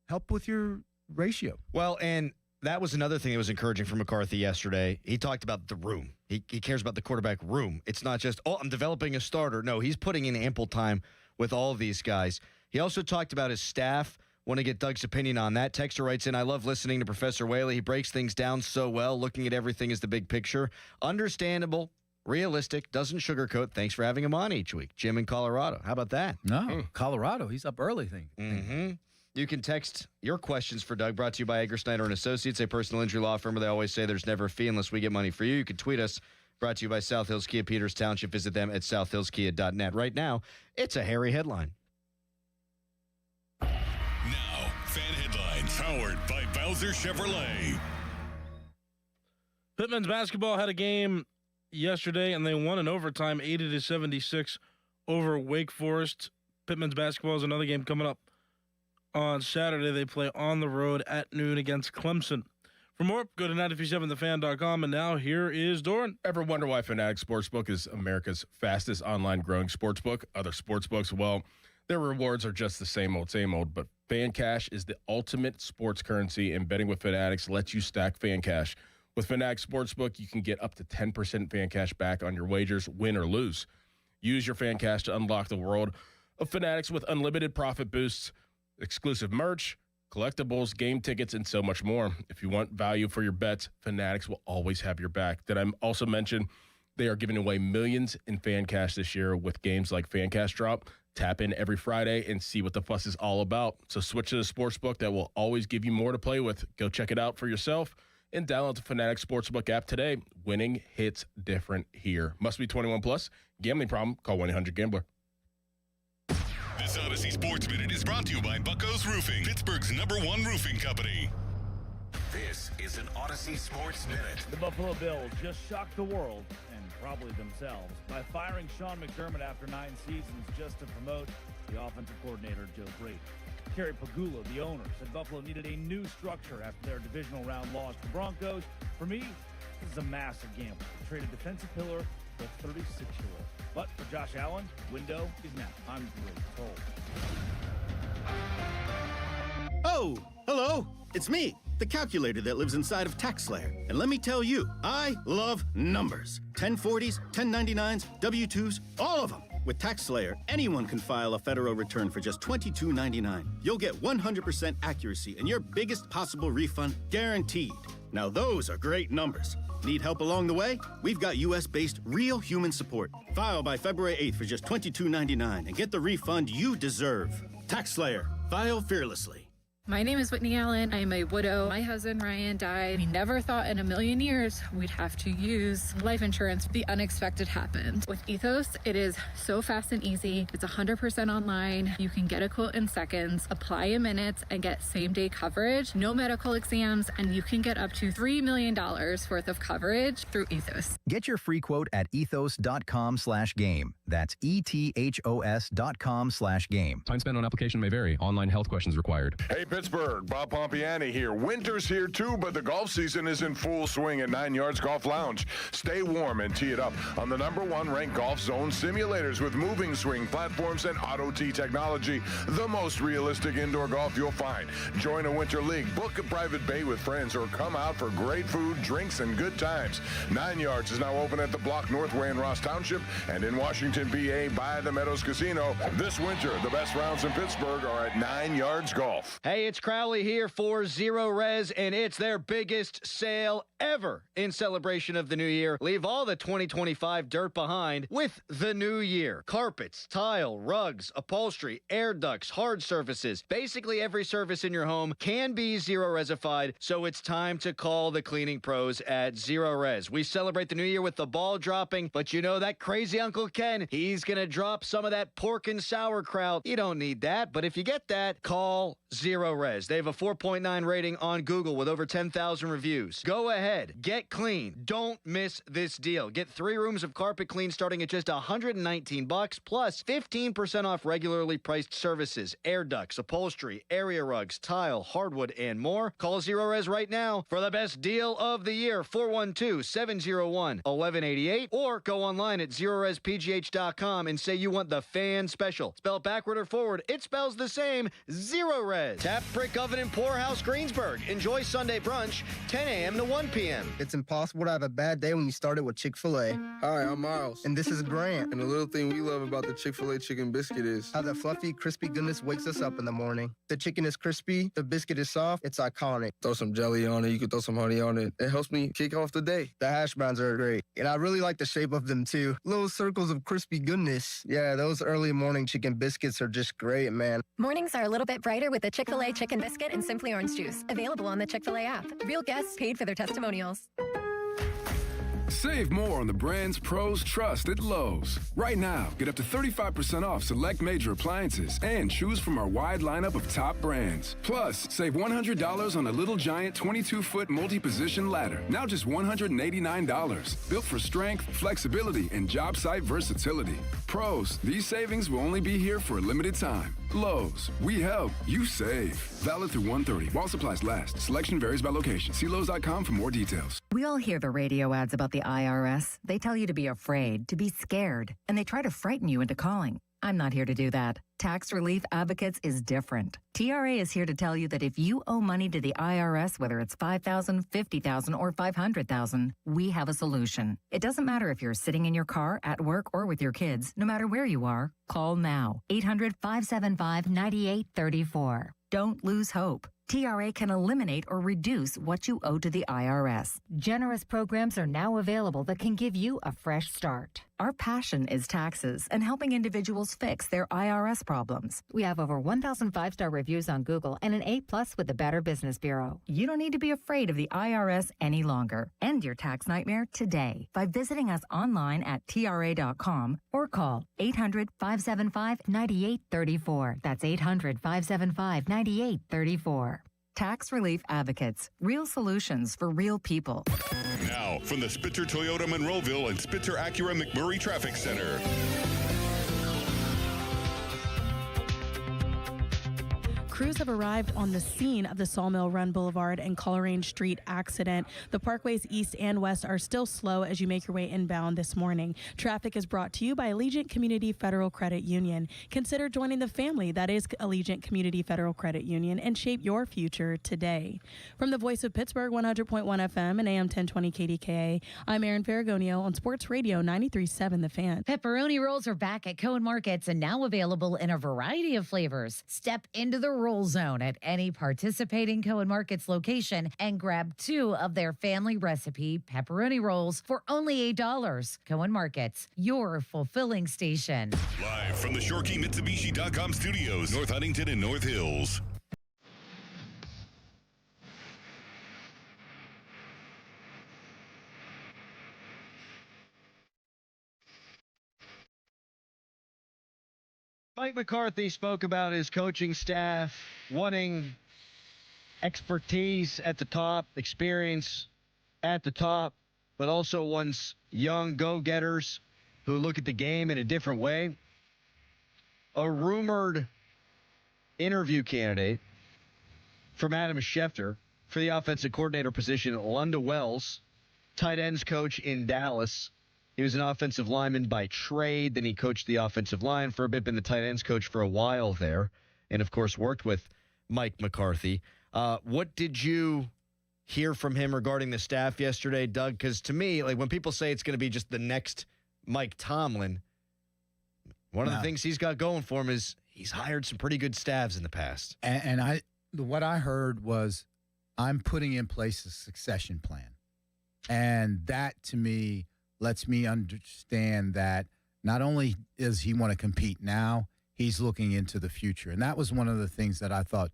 Help with your ratio. Well, and that was another thing that was encouraging for McCarthy yesterday. He talked about the room. He cares about the quarterback room. It's not just, I'm developing a starter. No, he's putting in ample time with all of these guys. He also talked about his staff. Want to get Doug's opinion on that. Texter writes in, I love listening to Professor Whaley. He breaks things down so well, looking at everything as the big picture. Understandable, realistic, doesn't sugarcoat. Thanks for having him on each week. Jim in Colorado. How about that? No, Colorado. He's up early, thing. You can text your questions for Doug, brought to you by Egger Snyder & Associates, a personal injury law firm where they always say there's never a fee unless we get money for you. You can tweet us, brought to you by South Hills Kia, Peters Township. Visit them at southhillskia.net. Right now, it's a hairy headline. Now, fan headlines powered by Bowser Chevrolet. Pittman's basketball had a game yesterday, and they won in overtime, 80-76 over Wake Forest. Pittman's basketball has another game coming up on Saturday. They play on the road at noon against Clemson. For more, go to 937thefan.com, and now here is Doran. Ever wonder why Fanatics Sportsbook is America's fastest online growing sportsbook? Other sportsbooks, well, their rewards are just the same old, but Fan Cash is the ultimate sports currency, and betting with Fanatics lets you stack Fan Cash. With Fanatics Sportsbook, you can get up to 10% Fan Cash back on your wagers, win or lose. Use your Fan Cash to unlock the world of Fanatics with unlimited profit boosts, exclusive merch, collectibles, game tickets, and so much more. If you want value for your bets, Fanatics will always have your back. Did I also mention they are giving away millions in Fan Cash this year with games like Fan Cash Drop? Tap in every Friday and see what the fuss is all about. So switch to the sportsbook that will always give you more to play with. Go check it out for yourself and download the Fanatics Sportsbook app today. Winning hits different here. Must be 21 plus. Gambling problem? Call 1-800-GAMBLER. This Odyssey Sports Minute is brought to you by Bucco's Roofing, Pittsburgh's #1 roofing company. This is an Odyssey Sports Minute. The Buffalo Bills just shocked the world, and probably themselves, by firing Sean McDermott after 9 seasons just to promote the offensive coordinator, Joe Brady. Kerry Pagula, the owner, said Buffalo needed a new structure after their divisional round loss to Broncos. For me, this is a massive gamble. To trade a defensive pillar for a 36-year-old. But for Josh Allen, window is now. I'm great told. Oh, hello. It's me, the calculator that lives inside of TaxSlayer. And let me tell you, I love numbers. 1040s, 1099s, W-2s, all of them. With TaxSlayer, anyone can file a federal return for just $22.99. You'll get 100% accuracy and your biggest possible refund guaranteed. Now those are great numbers. Need help along the way? We've got U.S.-based real human support. File by February 8th for just $22.99 and get the refund you deserve. TaxSlayer. File fearlessly. My name is Whitney Allen. I am a widow. My husband, Ryan, died. We never thought in a million years we'd have to use life insurance. The unexpected happened. With Ethos, it is so fast and easy. It's 100% online. You can get a quote in seconds, apply in minutes, and get same-day coverage. No medical exams, and you can get up to $3 million worth of coverage through Ethos. Get your free quote at ethos.com/game. That's ETHOS.com/game. Time spent on application may vary. Online health questions required. Hey, Pittsburgh, Bob Pompiani here. Winter's here too, but the golf season is in full swing at 9 Yards Golf Lounge. Stay warm and tee it up on the #1 ranked Golf Zone simulators with moving swing platforms and auto tee technology. The most realistic indoor golf you'll find. Join a winter league, book a private bay with friends, or come out for great food, drinks, and good times. 9 Yards is now open at the Block Northway in Ross Township and in Washington, PA by the Meadows Casino. This winter, the best rounds in Pittsburgh are at 9 Yards Golf. Hey, it's Crowley here for Zero Res, and it's their biggest sale ever in celebration of the new year. Leave all the 2025 dirt behind with the new year. Carpets, tile, rugs, upholstery, air ducts, hard surfaces. Basically every surface in your home can be Zero Resified, so it's time to call the cleaning pros at Zero Res. We celebrate the new year with the ball dropping, but you know that crazy Uncle Ken, he's going to drop some of that pork and sauerkraut. You don't need that, but if you get that, call Zero Res. They have a 4.9 rating on Google with over 10,000 reviews. Go ahead, get clean. Don't miss this deal. Get 3 rooms of carpet clean starting at just $119 plus 15% off regularly priced services, air ducts, upholstery, area rugs, tile, hardwood, and more. Call Zero Res right now for the best deal of the year, 412-701-1188, or go online at ZeroResPGH.com and say you want the fan special. Spell backward or forward, it spells the same, Zero Res. Tap Brick Oven and Poorhouse Greensburg. Enjoy Sunday brunch, 10 a.m. to 1 p.m. It's impossible to have a bad day when you start it with Chick-fil-A. Hi, I'm Miles. And this is Grant. And the little thing we love about the Chick-fil-A chicken biscuit is how the fluffy, crispy goodness wakes us up in the morning. The chicken is crispy, the biscuit is soft, it's iconic. Throw some jelly on it, you can throw some honey on it. It helps me kick off the day. The hash browns are great. And I really like the shape of them too. Little circles of crispy goodness. Yeah, those early morning chicken biscuits are just great, man. Mornings are a little bit brighter with the Chick-fil-A chicken biscuit and Simply Orange Juice. Available on the Chick-fil-A app. Real guests paid for their testimonials. Save more on the brands pros trust at Lowe's. Right now, get up to 35% off select major appliances and choose from our wide lineup of top brands. Plus, save $100 on a Little Giant 22-foot multi-position ladder. Now just $189. Built for strength, flexibility, and job site versatility. Pros, these savings will only be here for a limited time. Lowe's, we help, you save. Valid through 1/30 while supplies last. Selection varies by location. See Lowe's.com for more details. We all hear the radio ads about the IRS. They tell you to be afraid, to be scared, and they try to frighten you into calling. I'm not here to do that. Tax Relief Advocates is different. TRA is here to tell you that if you owe money to the IRS, whether it's $5,000, $50,000, or $500,000, we have a solution. It doesn't matter if you're sitting in your car, at work, or with your kids. No matter where you are, call now. 800-575-9834. Don't lose hope. TRA can eliminate or reduce what you owe to the IRS. Generous programs are now available that can give you a fresh start. Our passion is taxes and helping individuals fix their IRS problems. We have over 1,000 5-star reviews on Google and an A+ with the Better Business Bureau. You don't need to be afraid of the IRS any longer. End your tax nightmare today by visiting us online at TRA.com or call 800-575-9834. That's 800-575-9834. Tax Relief Advocates. Real solutions for real people. Now, from the Spitzer Toyota Monroeville and Spitzer Acura McMurray Traffic Center. Crews have arrived on the scene of the Sawmill Run Boulevard and Coleraine Street accident. The parkways east and west are still slow as you make your way inbound this morning. Traffic is brought to you by Allegiant Community Federal Credit Union. Consider joining the family that is Allegiant Community Federal Credit Union and shape your future today. From the voice of Pittsburgh, 100.1 FM and AM 1020 KDKA, I'm Erin Ferragonio on Sports Radio 93.7 The Fan. Pepperoni rolls are back at Cohen Markets and now available in a variety of flavors. Step into the roll zone at any participating Cohen Markets location and grab 2 of their family recipe pepperoni rolls for only $8. Cohen Markets, your fulfilling station. Live from the ShoreKeyMitsubishi.com studios, North Huntington and North Hills. Mike McCarthy spoke about his coaching staff wanting expertise at the top, experience at the top, but also wants young go-getters who look at the game in a different way. A rumored interview candidate from Adam Schefter for the offensive coordinator position, Lunda Wells, tight ends coach in Dallas. He was an offensive lineman by trade. Then he coached the offensive line for a bit, been the tight ends coach for a while there, and, of course, worked with Mike McCarthy. What did you hear from him regarding the staff yesterday, Doug? Because to me, like when people say it's going to be just the next Mike Tomlin, one of the things he's got going for him is he's hired some pretty good staffs in the past. And what I heard was, I'm putting in place a succession plan. And that, to me, lets me understand that not only does he want to compete now, he's looking into the future. And that was one of the things that I thought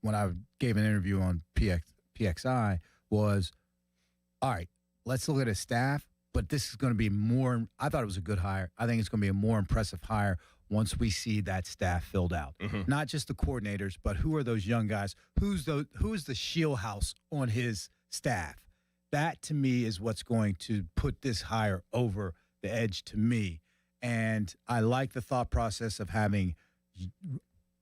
when I gave an interview on PXI was, all right, let's look at his staff, but this is going to be more – I thought it was a good hire. I think it's going to be a more impressive hire once we see that staff filled out. Mm-hmm. Not just the coordinators, but who are those young guys? Who's the shield house on his staff? That, to me, is what's going to put this hire over the edge to me. And I like the thought process of having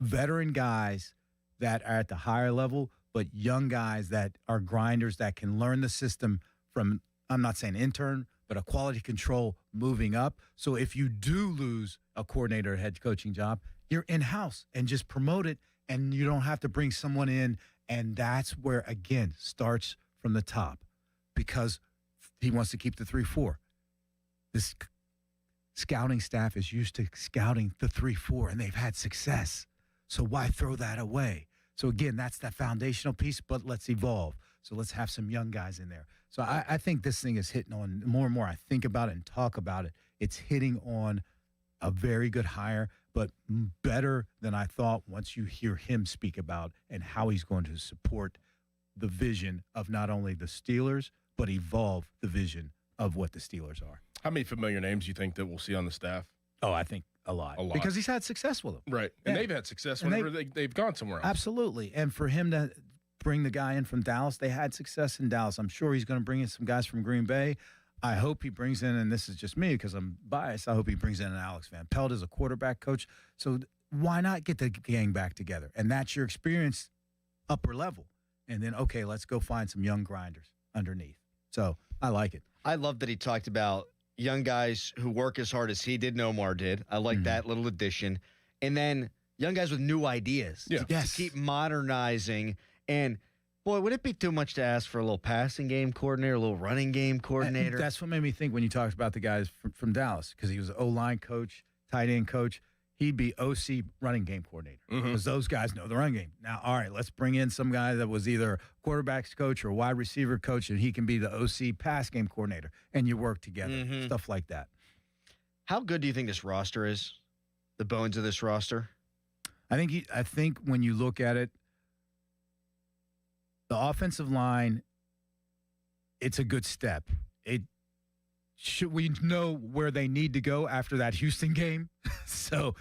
veteran guys that are at the higher level, but young guys that are grinders that can learn the system from, I'm not saying intern, but a quality control moving up. So if you do lose a coordinator or head coaching job, you're in-house and just promote it, and you don't have to bring someone in. And that's where, again, starts from the top, because he wants to keep the 3-4. This scouting staff is used to scouting the 3-4, and they've had success. So why throw that away? So, again, that's that foundational piece, but let's evolve. So let's have some young guys in there. So I think this thing is hitting on, more and more I think about it and talk about it, it's hitting on a very good hire, but better than I thought once you hear him speak about and how he's going to support the vision of not only the Steelers, but evolve the vision of what the Steelers are. How many familiar names do you think that we'll see on the staff? Oh, I think a lot. Because he's had success with them. Right. And they've had success whenever they've gone somewhere else. Absolutely. And for him to bring the guy in from Dallas, they had success in Dallas. I'm sure he's going to bring in some guys from Green Bay. I hope he brings in, and this is just me because I'm biased, I hope he brings in an Alex Van Pelt as a quarterback coach. So why not get the gang back together? And that's your experience upper level. And then, okay, let's go find some young grinders underneath. So I like it. I love that he talked about young guys who work as hard as he did, Nomar did. I like that little addition. And then young guys with new ideas to keep modernizing. And, boy, would it be too much to ask for a little passing game coordinator, a little running game coordinator? And that's what made me think when you talked about the guys from Dallas, because he was an O-line coach, tight end coach. He'd be OC running game coordinator because those guys know the run game. Now, all right, let's bring in some guy that was either quarterback's coach or wide receiver coach, and he can be the OC pass game coordinator, and you work together, stuff like that. How good do you think this roster is, the bones of this roster? I think when you look at it, the offensive line, it's a good step. We know where they need to go after that Houston game. So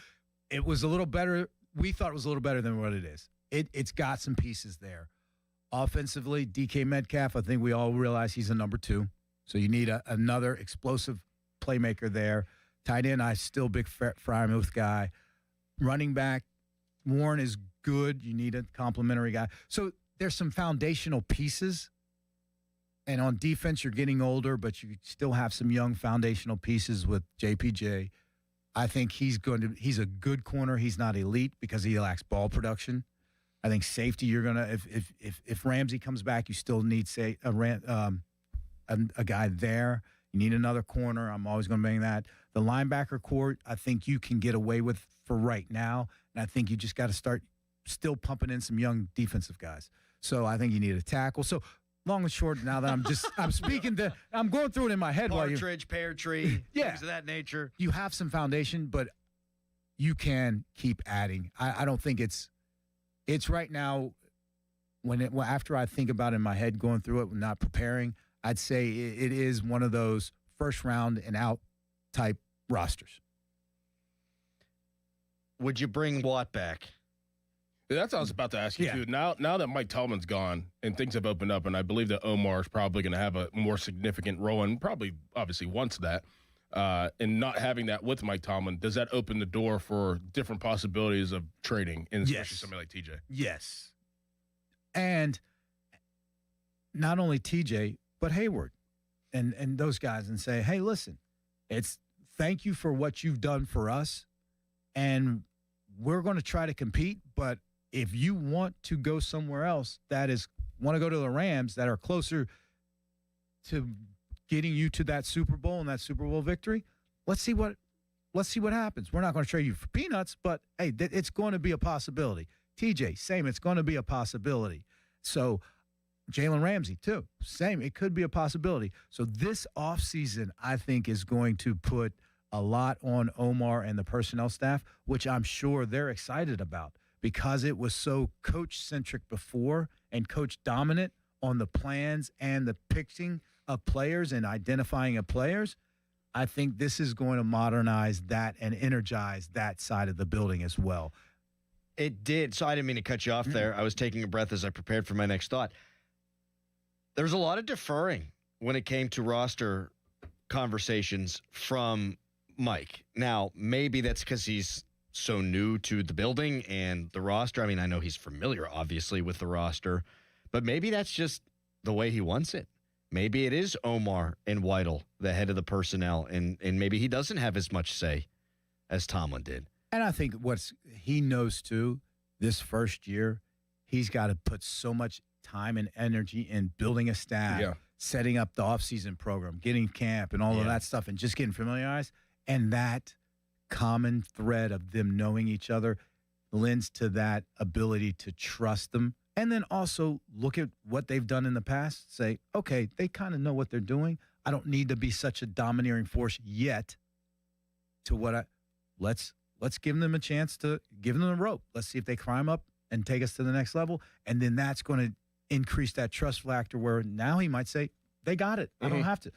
it was a little better. We thought it was a little better than what it is. It's got some pieces there. Offensively, DK Metcalf, I think we all realize he's a number 2. So you need another explosive playmaker there. Tight end, I still big Frymouth guy. Running back, Warren is good. You need a complimentary guy. So there's some foundational pieces. And on defense, you're getting older, but you still have some young foundational pieces with JPJ. I think he's a good corner. He's not elite because he lacks ball production. I think safety, you're gonna if Ramsey comes back, you still need a guy there. You need another corner. I'm always going to bring that. The linebacker core, I think you can get away with for right now, and I think you just got to start still pumping in some young defensive guys. So I think you need a tackle. So long and short, now that I'm going through it in my head. Partridge, pear tree, things of that nature. You have some foundation, but you can keep adding. I don't think it's right now after I think about it in my head, going through it, not preparing, I'd say it is one of those first round and out type rosters. Would you bring Watt back? That's what I was about to ask you, too. Now that Mike Tillman's gone and things have opened up, and I believe that Omar is probably going to have a more significant role and probably obviously wants that, and not having that with Mike Tomlin, does that open the door for different possibilities of trading, and especially somebody like TJ? Yes. And not only TJ, but Hayward and those guys, and say, hey, listen, it's thank you for what you've done for us, and we're going to try to compete, but if you want to go somewhere else want to go to the Rams that are closer to getting you to that Super Bowl and that Super Bowl victory, let's see what happens. We're not going to trade you for peanuts, but hey, it's going to be a possibility. TJ, same, it's going to be a possibility. So Jalen Ramsey too, same, it could be a possibility. So this offseason, I think, is going to put a lot on Omar and the personnel staff, which I'm sure they're excited about, because it was so coach-centric before and coach-dominant on the plans and the picking of players and identifying of players. I think this is going to modernize that and energize that side of the building as well. It did. So I didn't mean to cut you off there. I was taking a breath as I prepared for my next thought. There's a lot of deferring when it came to roster conversations from Mike. Now, maybe that's because he's so new to the building and the roster. I mean, I know he's familiar, obviously, with the roster, but maybe that's just the way he wants it. Maybe it is Omar and Weidl, the head of the personnel, and maybe he doesn't have as much say as Tomlin did. And I think he knows, too, this first year, he's got to put so much time and energy in building a staff, setting up the offseason program, getting camp and all of that stuff, and just getting familiarized. And that common thread of them knowing each other lends to that ability to trust them. And then also look at what they've done in the past. Say, okay, they kind of know what they're doing. I don't need to be such a domineering force yet let's give them a chance to give them the rope. Let's see if they climb up and take us to the next level. And then that's going to increase that trust factor where now he might say, they got it. I don't have to.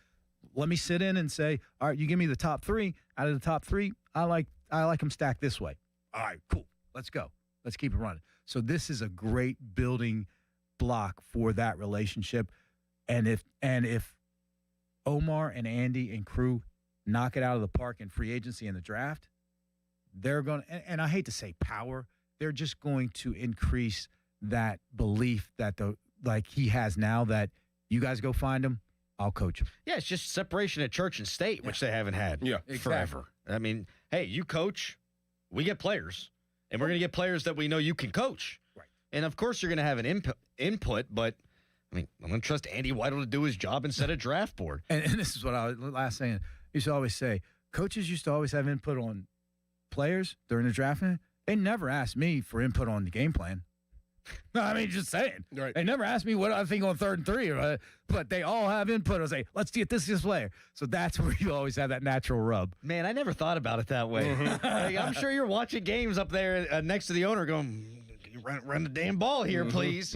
Let me sit in and say, all right, you give me the top three. Out of the top three, I like them stacked this way. All right, cool. Let's go. Let's keep it running. So this is a great building block for that relationship. And if Omar and Andy and crew knock it out of the park in free agency and the draft, they're going to, and I hate to say power, they're just going to increase that belief that he has now that you guys go find him, I'll coach him. Yeah, it's just separation of church and state, which they haven't had forever. I mean, hey, you coach, we get players, and we're going to get players that we know you can coach. Right. And, of course, you're going to have an input, but, I mean, I'm going to trust Andy Weidl to do his job and set a draft board. And this is what I was last saying. Used to always say, coaches used to always have input on players during the drafting. They never asked me for input on the game plan. No, I mean, just saying. Right. They never asked me what I think on 3rd and 3, but they all have input. I'll say, let's get this player. So that's where you always have that natural rub. Man, I never thought about it that way. Like, I'm sure you're watching games up there next to the owner going, run the damn ball here, please.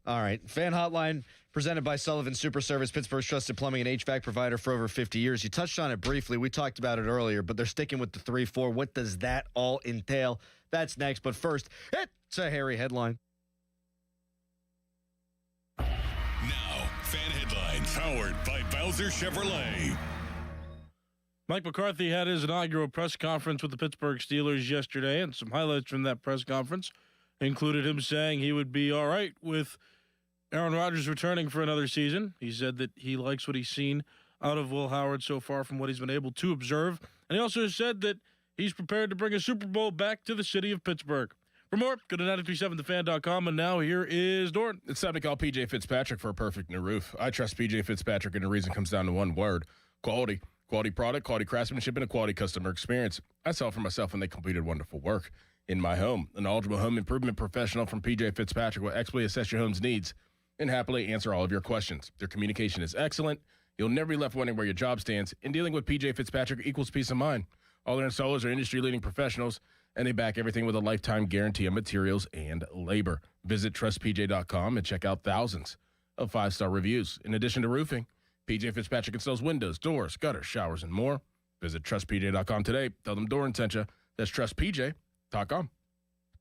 All right. Fan Hotline presented by Sullivan Super Service, Pittsburgh's trusted plumbing and HVAC provider for over 50 years. You touched on it briefly. We talked about it earlier, but they're sticking with the 3-4. What does that all entail? That's next. But first, it's a hairy headline. Now, Fan Headlines, powered by Bowser Chevrolet. Mike McCarthy had his inaugural press conference with the Pittsburgh Steelers yesterday, and some highlights from that press conference included him saying he would be all right with Aaron Rodgers returning for another season. He said that he likes what he's seen out of Will Howard so far from what he's been able to observe. And he also said that he's prepared to bring a Super Bowl back to the city of Pittsburgh. For more, go to 937thefan.com, and now here is Dorn. It's time to call P.J. Fitzpatrick for a perfect new roof. I trust P.J. Fitzpatrick, and the reason comes down to one word: quality. Quality product, quality craftsmanship, and a quality customer experience. I saw it for myself, and they completed wonderful work in my home. A knowledgeable home improvement professional from P.J. Fitzpatrick will expertly assess your home's needs and happily answer all of your questions. Their communication is excellent. You'll never be left wondering where your job stands, and dealing with P.J. Fitzpatrick equals peace of mind. All their installers are industry-leading professionals, and they back everything with a lifetime guarantee on materials and labor. Visit trustpj.com and check out thousands of 5-star reviews. In addition to roofing, P.J. Fitzpatrick installs windows, doors, gutters, showers, and more. Visit trustpj.com today. Tell them Doran sent you. That's trustpj.com. .com.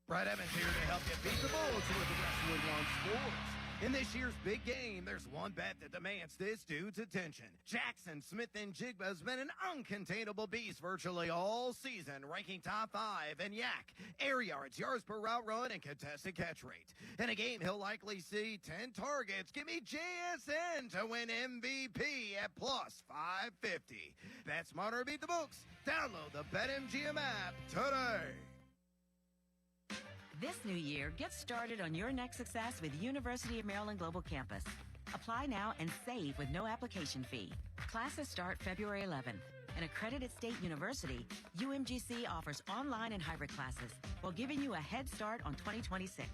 Brad Evans here to help you beat the bullets with Westwood One Sports. In this year's big game, there's one bet that demands this dude's attention. Jackson Smith and Jigba has been an uncontainable beast virtually all season, ranking top 5 in yak, air yards, yards per route run, and contested catch rate. In a game, he'll likely see 10 targets. Give me JSN to win MVP at plus 550. Bet smarter, beat the books. Download the BetMGM app today. This new year, get started on your next success with University of Maryland Global Campus. Apply now and save with no application fee. Classes start February 11th. An accredited state university, UMGC offers online and hybrid classes while giving you a head start on 2026.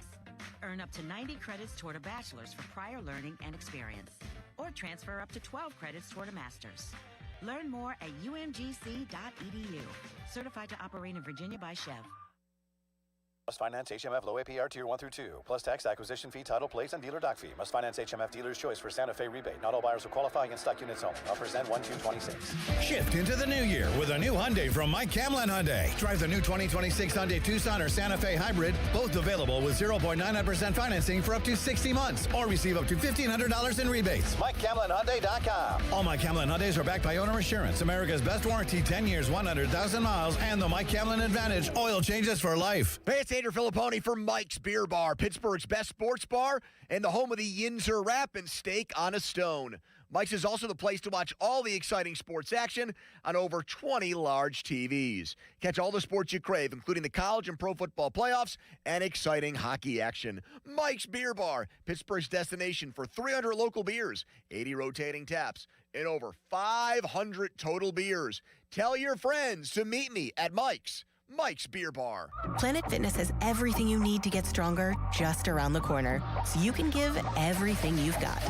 Earn up to 90 credits toward a bachelor's for prior learning and experience, or transfer up to 12 credits toward a master's. Learn more at umgc.edu. Certified to operate in Virginia by Chev. Must finance HMF low APR tier 1 through 2. Plus tax, acquisition fee, title, plates, and dealer dock fee. Must finance HMF dealer's choice for Santa Fe rebate. Not all buyers will qualify against stock units only. Offers end 1/2/26. Shift into the new year with a new Hyundai from Mike Camlin Hyundai. Drive the new 2026 Hyundai Tucson or Santa Fe Hybrid. Both available with 0.99% financing for up to 60 months. Or receive up to $1,500 in rebates. MikeCamlinHyundai.com. All Mike Camlin Hyundais are backed by owner assurance. America's best warranty, 10 years, 100,000 miles. And the Mike Camlin Advantage. Oil changes for life. Hey, it's Andrew Filipponi for Mike's Beer Bar, Pittsburgh's best sports bar and the home of the Yinzer Wrap and Steak on a Stone. Mike's is also the place to watch all the exciting sports action on over 20 large TVs. Catch all the sports you crave, including the college and pro football playoffs and exciting hockey action. Mike's Beer Bar, Pittsburgh's destination for 300 local beers, 80 rotating taps, and over 500 total beers. Tell your friends to meet me at Mike's Beer Bar. Planet Fitness has everything you need to get stronger just around the corner, so you can give everything you've got.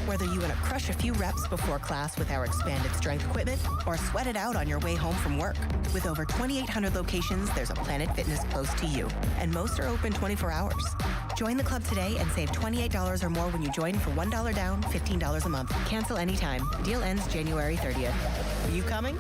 Whether you want to crush a few reps before class with our expanded strength equipment or sweat it out on your way home from work. With over 2,800 locations, there's a Planet Fitness close to you, and most are open 24 hours. Join the club today and save $28 or more when you join for $1 down, $15 a month. Cancel anytime. Deal ends January 30th. Are you coming?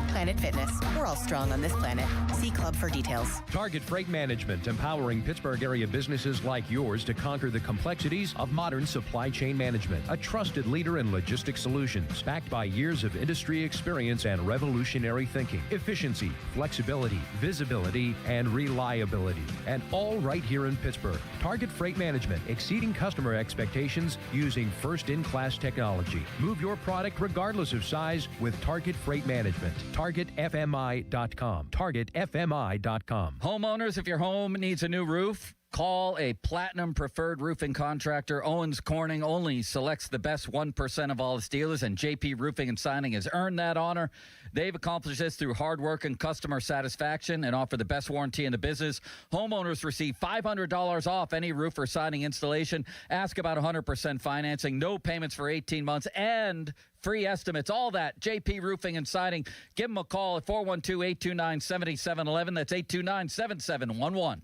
Planet Fitness. We're all strong on this planet. See club for details. Target Freight Management, empowering Pittsburgh area businesses like yours to conquer the complexities of modern supply chain management. A trusted leader in logistics solutions, backed by years of industry experience and revolutionary thinking. Efficiency, flexibility, visibility, and reliability. And all right here in Pittsburgh. Target Freight Management, exceeding customer expectations using first-in-class technology. Move your product regardless of size with Target Freight Management. TargetFMI.com. TargetFMI.com. Homeowners, if your home needs a new roof, call a Platinum Preferred Roofing Contractor. Owens Corning only selects the best 1% of all its dealers, and JP Roofing and Signing has earned that honor. They've accomplished this through hard work and customer satisfaction and offer the best warranty in the business. Homeowners receive $500 off any roof or siding installation. Ask about 100% financing, no payments for 18 months, and free estimates. All that, JP Roofing and Siding. Give them a call at 412-829-7711. That's 829-7711.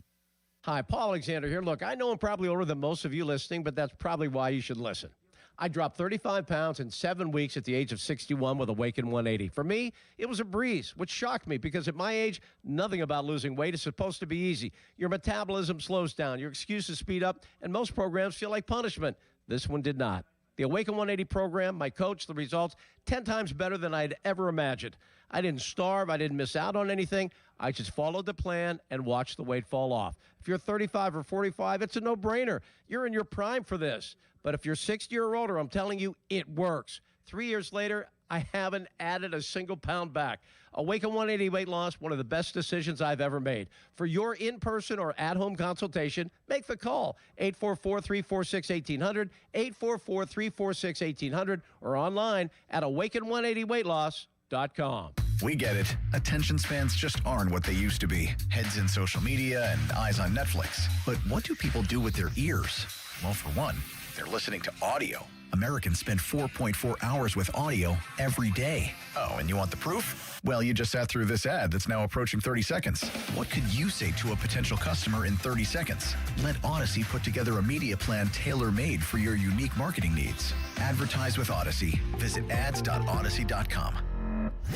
Hi, Paul Alexander here. Look, I know I'm probably older than most of you listening, but that's probably why you should listen. I dropped 35 pounds in 7 weeks at the age of 61 with Awaken 180. For me, it was a breeze, which shocked me because at my age, nothing about losing weight is supposed to be easy. Your metabolism slows down, your excuses speed up, and most programs feel like punishment. This one did not. The Awaken 180 program, my coach, the results, 10 times better than I'd ever imagined. I didn't starve. I didn't miss out on anything. I just followed the plan and watched the weight fall off. If you're 35 or 45, it's a no-brainer. You're in your prime for this. But if you're 60 or older, I'm telling you, it works. 3 years later, I haven't added a single pound back. Awaken 180 weight loss, one of the best decisions I've ever made. For your in-person or at-home consultation, make the call. 844-346-1800, 844-346-1800, or online at awaken180weightloss.com. We get it. Attention spans just aren't what they used to be. Heads in social media and eyes on Netflix. But what do people do with their ears? Well, for one, they're listening to audio. Americans spend 4.4 hours with audio every day. Oh, and you want the proof? Well, you just sat through this ad that's now approaching 30 seconds. What could you say to a potential customer in 30 seconds? Let Odyssey put together a media plan tailor-made for your unique marketing needs. Advertise with Odyssey. Visit ads.odyssey.com.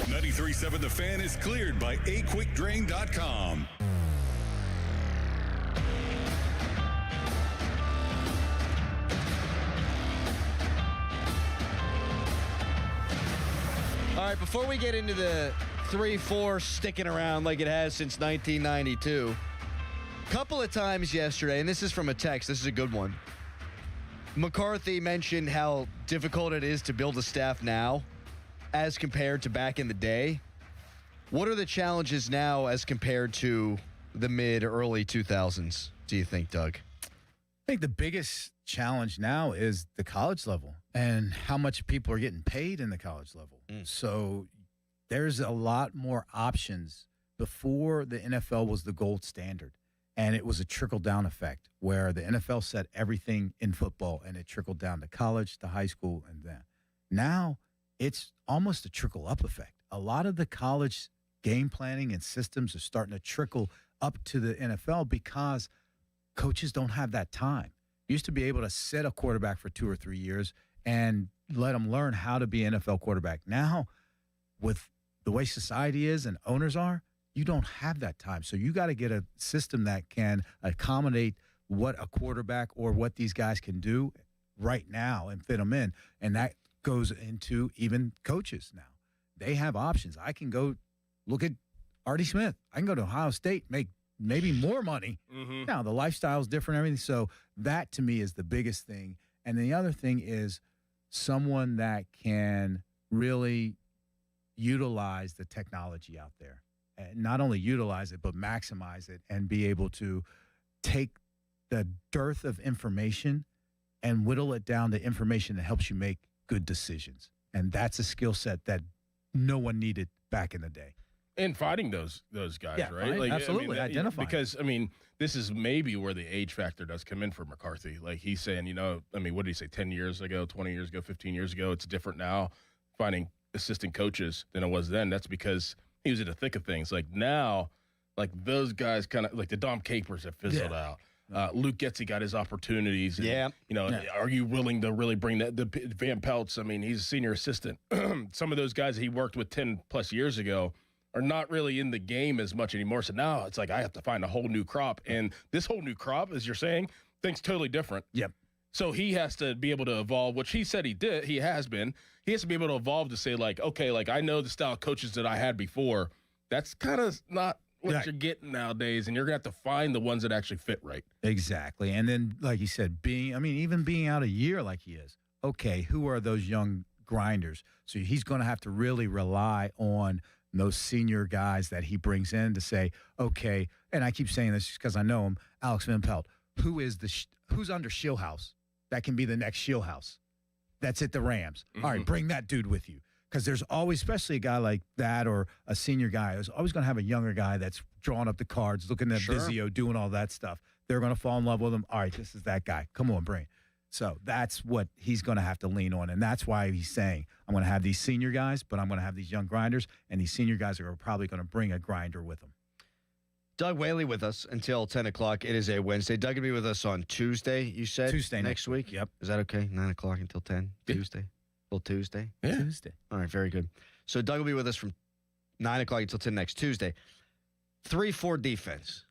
93.7 The Fan is cleared by aquickdrain.com. All right, before we get into the 3-4 sticking around like it has since 1992, couple of times yesterday, and this is from a text, this is a good one. McCarthy mentioned how difficult it is to build a staff now as compared to back in the day. What are the challenges now as compared to the mid-early 2000s, do you think, Doug? I think the biggest challenge now is the college level and how much people are getting paid in the college level. So there's a lot more options. Before, the NFL was the gold standard, and it was a trickle-down effect where the NFL set everything in football, and it trickled down to college, to high school, and then. Now it's almost a trickle-up effect. A lot of the college game planning and systems are starting to trickle up to the NFL because coaches don't have that time. Used to be able to sit a quarterback for 2 or 3 years and let them learn how to be an NFL quarterback. Now, with the way society is and owners are, you don't have that time. So you got to get a system that can accommodate what a quarterback or what these guys can do right now and fit them in. And that goes into even coaches now. They have options. I can go look at Artie Smith. I can go to Ohio State, make maybe more money. Now, the lifestyle is different, everything. So that, to me, is the biggest thing. And the other thing is someone that can really utilize the technology out there. And not only utilize it, but maximize it and be able to take the dearth of information and whittle it down to information that helps you make good decisions. And that's a skill set that no one needed back in the day. And fighting those guys, Yeah, right? right. Absolutely, identifying. Because, this is maybe where the age factor does come in for McCarthy. Like, he's saying, what did he say, 10 years ago, 20 years ago, 15 years ago? It's different now finding assistant coaches than it was then. That's because he was in the thick of things. Like, now, like, those guys kind of, like the Dom Capers have fizzled out. Luke Getsy got his opportunities. And, are you willing to really bring that? The Van Pelt's, he's a senior assistant. Some of those guys he worked with 10-plus years ago are not really in the game as much anymore. So now it's like I have to find a whole new crop. And this whole new crop, as you're saying, things totally different. Yep. So he has to be able to evolve, which he said he did. He has been. He has to be able to evolve to say, like, okay, like, I know the style of coaches that I had before. That's kind of not what you're getting nowadays, and you're going to have to find the ones that actually fit right. Exactly. And then, like you said, even being out a year like he is, okay, who are those young grinders? So he's going to have to really rely on those senior guys that he brings in to say, okay, and I keep saying this because I know him, Alex Van Pelt, who's under Shieldhouse that can be the next Shieldhouse that's at the Rams. All right, bring that dude with you. Because there's always, especially a guy like that or a senior guy, is always going to have a younger guy that's drawing up the cards, looking at Vizio, doing all that stuff. They're going to fall in love with him. All right, this is that guy. Come on, bring it. So that's what he's going to have to lean on. And that's why he's saying, I'm going to have these senior guys, but I'm going to have these young grinders. And these senior guys are probably going to bring a grinder with them. Doug Whaley with us until 10 o'clock. It is a Wednesday. Doug will be with us on Tuesday, you said? Tuesday next week? Yep. Is that okay? 9 o'clock until 10? Yeah. Tuesday? Well, Tuesday? Yeah. Tuesday. All right, very good. So Doug will be with us from 9 o'clock until 10 next Tuesday. 3-4 defense.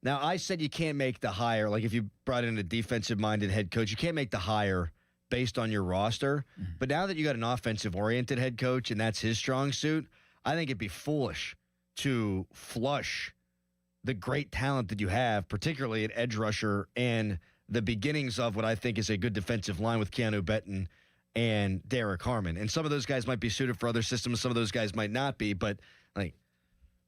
Now, I said you can't make the hire. Like, if you brought in a defensive-minded head coach, you can't make the hire based on your roster. But now that you got an offensive-oriented head coach and that's his strong suit, I think it'd be foolish to flush the great talent that you have, particularly at edge rusher and the beginnings of what I think is a good defensive line with Keanu Benton and Derek Harmon. And some of those guys might be suited for other systems. Some of those guys might not be. But, like,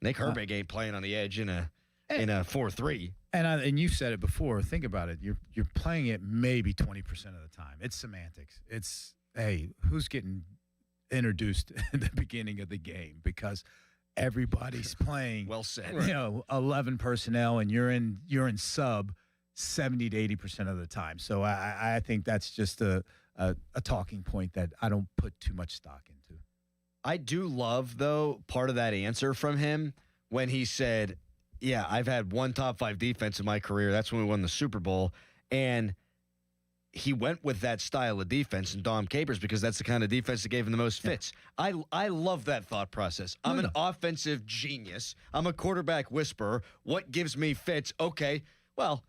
Nick Herbig ain't playing on the edge in a 4-3. And you said it before. Think about it. You're playing it maybe 20% of the time. It's semantics. It's, hey, who's getting introduced in the beginning of the game? Because everybody's playing. Well said. 11 personnel, and you're in sub 70 to 80% of the time. So I think that's just a talking point that I don't put too much stock into. I do love, though, part of that answer from him when he said, yeah, I've had one top 5 defense in my career. That's when we won the Super Bowl. And he went with that style of defense in Dom Capers because that's the kind of defense that gave him the most fits. I love that thought process. I'm an offensive genius. I'm a quarterback whisperer. What gives me fits? Okay, well,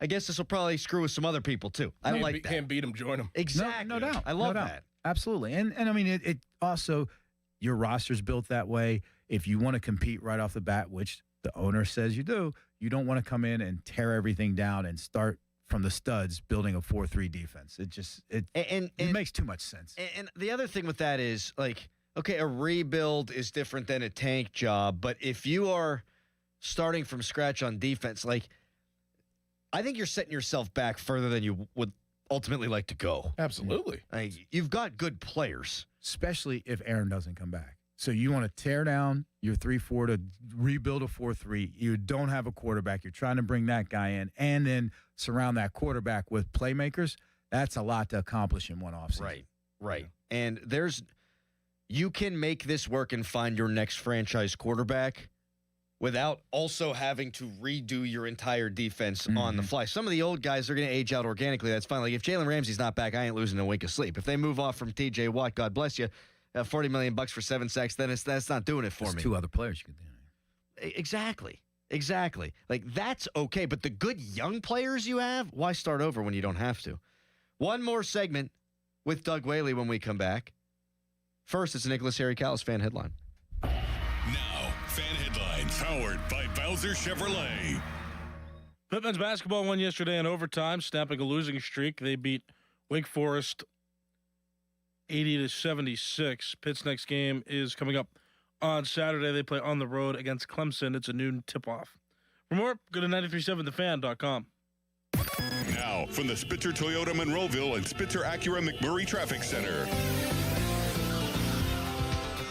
I guess this will probably screw with some other people, too. I like that. Can't beat them, join them. Exactly. No doubt. I love that. Absolutely. And I mean, it also, Your roster's built that way. If you want to compete right off the bat, which the owner says you do, you don't want to come in and tear everything down and start from the studs building a 4-3 defense. It makes too much sense. And the other thing with that is, like, okay, a rebuild is different than a tank job, but if you are starting from scratch on defense, like, I think you're setting yourself back further than you would ultimately like to go. Absolutely. Like, you've got good players. Especially if Aaron doesn't come back. So you want to tear down your 3-4 to rebuild a 4-3. You don't have a quarterback. You're trying to bring that guy in and then surround that quarterback with playmakers. That's a lot to accomplish in one offseason. Right. And you can make this work and find your next franchise quarterback without also having to redo your entire defense on the fly. Some of the old guys are going to age out organically. That's fine. Like, if Jalen Ramsey's not back, I ain't losing a wink of sleep. If they move off from TJ Watt, God bless you, $40 million for 7 sacks, then that's not doing it for me. 2 other players you could do. Exactly. Like, that's okay. But the good young players you have, why start over when you don't have to? One more segment with Doug Whaley when we come back. First, it's a Nicholas Harry Callis fan headline. Now, fan headlines powered by Bowser Chevrolet. Pittman's basketball won yesterday in overtime, snapping a losing streak. They beat Wake Forest 80-76. Pitt's next game is coming up on Saturday. They play on the road against Clemson. It's a noon tip-off. For more, go to 937thefan.com. Now, from the Spitzer Toyota Monroeville and Spitzer Acura McMurray Traffic Center.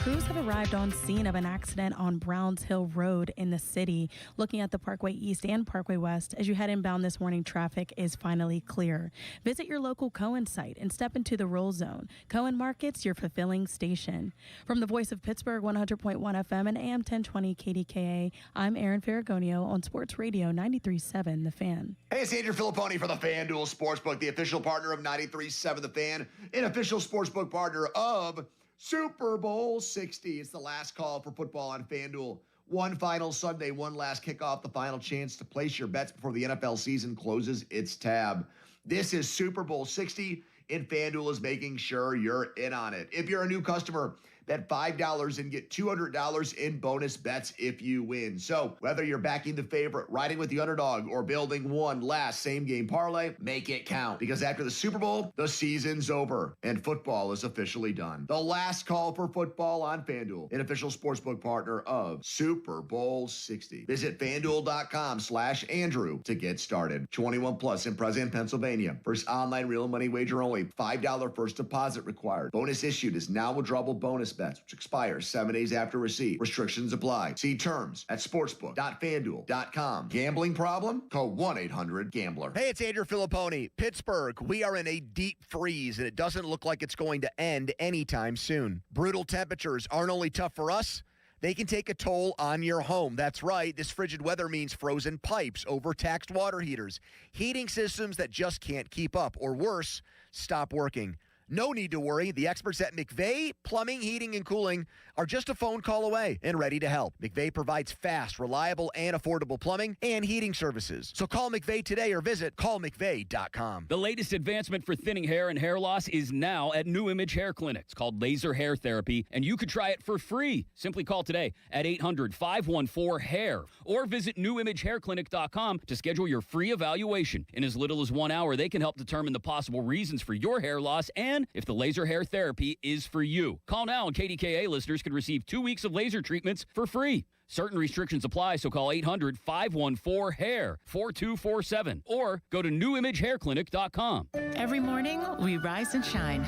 Crews have arrived on scene of an accident on Browns Hill Road in the city. Looking at the Parkway East and Parkway West, as you head inbound this morning, traffic is finally clear. Visit your local Cohen site and step into the roll zone. Cohen Markets, your fulfilling station. From the voice of Pittsburgh, 100.1 FM and AM 1020 KDKA, I'm Aaron Ferragonio on Sports Radio 93.7 The Fan. Hey, it's Andrew Filipponi for the FanDuel Sportsbook, the official partner of 93.7 The Fan, an official sportsbook partner of Super Bowl 60. It's the last call for football on FanDuel. One final Sunday, one last kickoff, the final chance to place your bets before the NFL season closes its tab. This is Super Bowl 60, and FanDuel is making sure you're in on it. If you're a new customer, bet $5 and get $200 in bonus bets if you win. So whether you're backing the favorite, riding with the underdog, or building one last same-game parlay, make it count. Because after the Super Bowl, the season's over, and football is officially done. The last call for football on FanDuel, an official sportsbook partner of Super Bowl 60. Visit FanDuel.com/Andrew to get started. 21 plus in Present, Pennsylvania. First online real money wager only. $5 first deposit required. Bonus issued is now withdrawable bonus bets, which expires 7 days after receipt. Restrictions apply. See terms at sportsbook.fanduel.com. Gambling problem? Call 1-800-GAMBLER. Hey, it's Andrew Filipponi. Pittsburgh, we are in a deep freeze, and it doesn't look like it's going to end anytime soon. Brutal temperatures aren't only tough for us, they can take a toll on your home. That's right. This frigid weather means frozen pipes, overtaxed water heaters, heating systems that just can't keep up, or worse, stop working. No need to worry. The experts at McVeigh Plumbing, Heating, and Cooling are just a phone call away and ready to help. McVeigh provides fast, reliable, and affordable plumbing and heating services. So call McVeigh today or visit callmcveigh.com. The latest advancement for thinning hair and hair loss is now at New Image Hair Clinic. It's called laser hair therapy, and you could try it for free. Simply call today at 800-514-HAIR or visit newimagehairclinic.com to schedule your free evaluation. In as little as 1 hour, they can help determine the possible reasons for your hair loss and if the laser hair therapy is for you. Call now and KDKA listeners can receive 2 weeks of laser treatments for free. Certain restrictions apply, so call 800-514-HAIR 4247 or go to newimagehairclinic.com. Every morning, we rise and shine,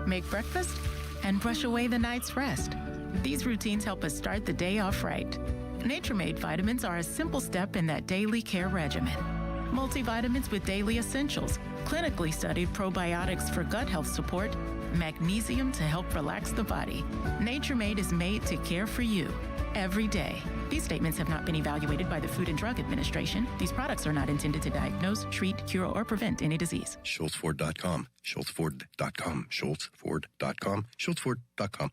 make breakfast, and brush away the night's rest. These routines help us start the day off right. Nature-Made vitamins are a simple step in that daily care regimen. Multivitamins with daily essentials, clinically studied probiotics for gut health support, magnesium to help relax the body. Nature-Made is made to care for you every day. These statements have not been evaluated by the Food and Drug Administration. These products are not intended to diagnose, treat, cure, or prevent any disease. SchultzFord.com, SchultzFord.com, SchultzFord.com, SchultzFord.com.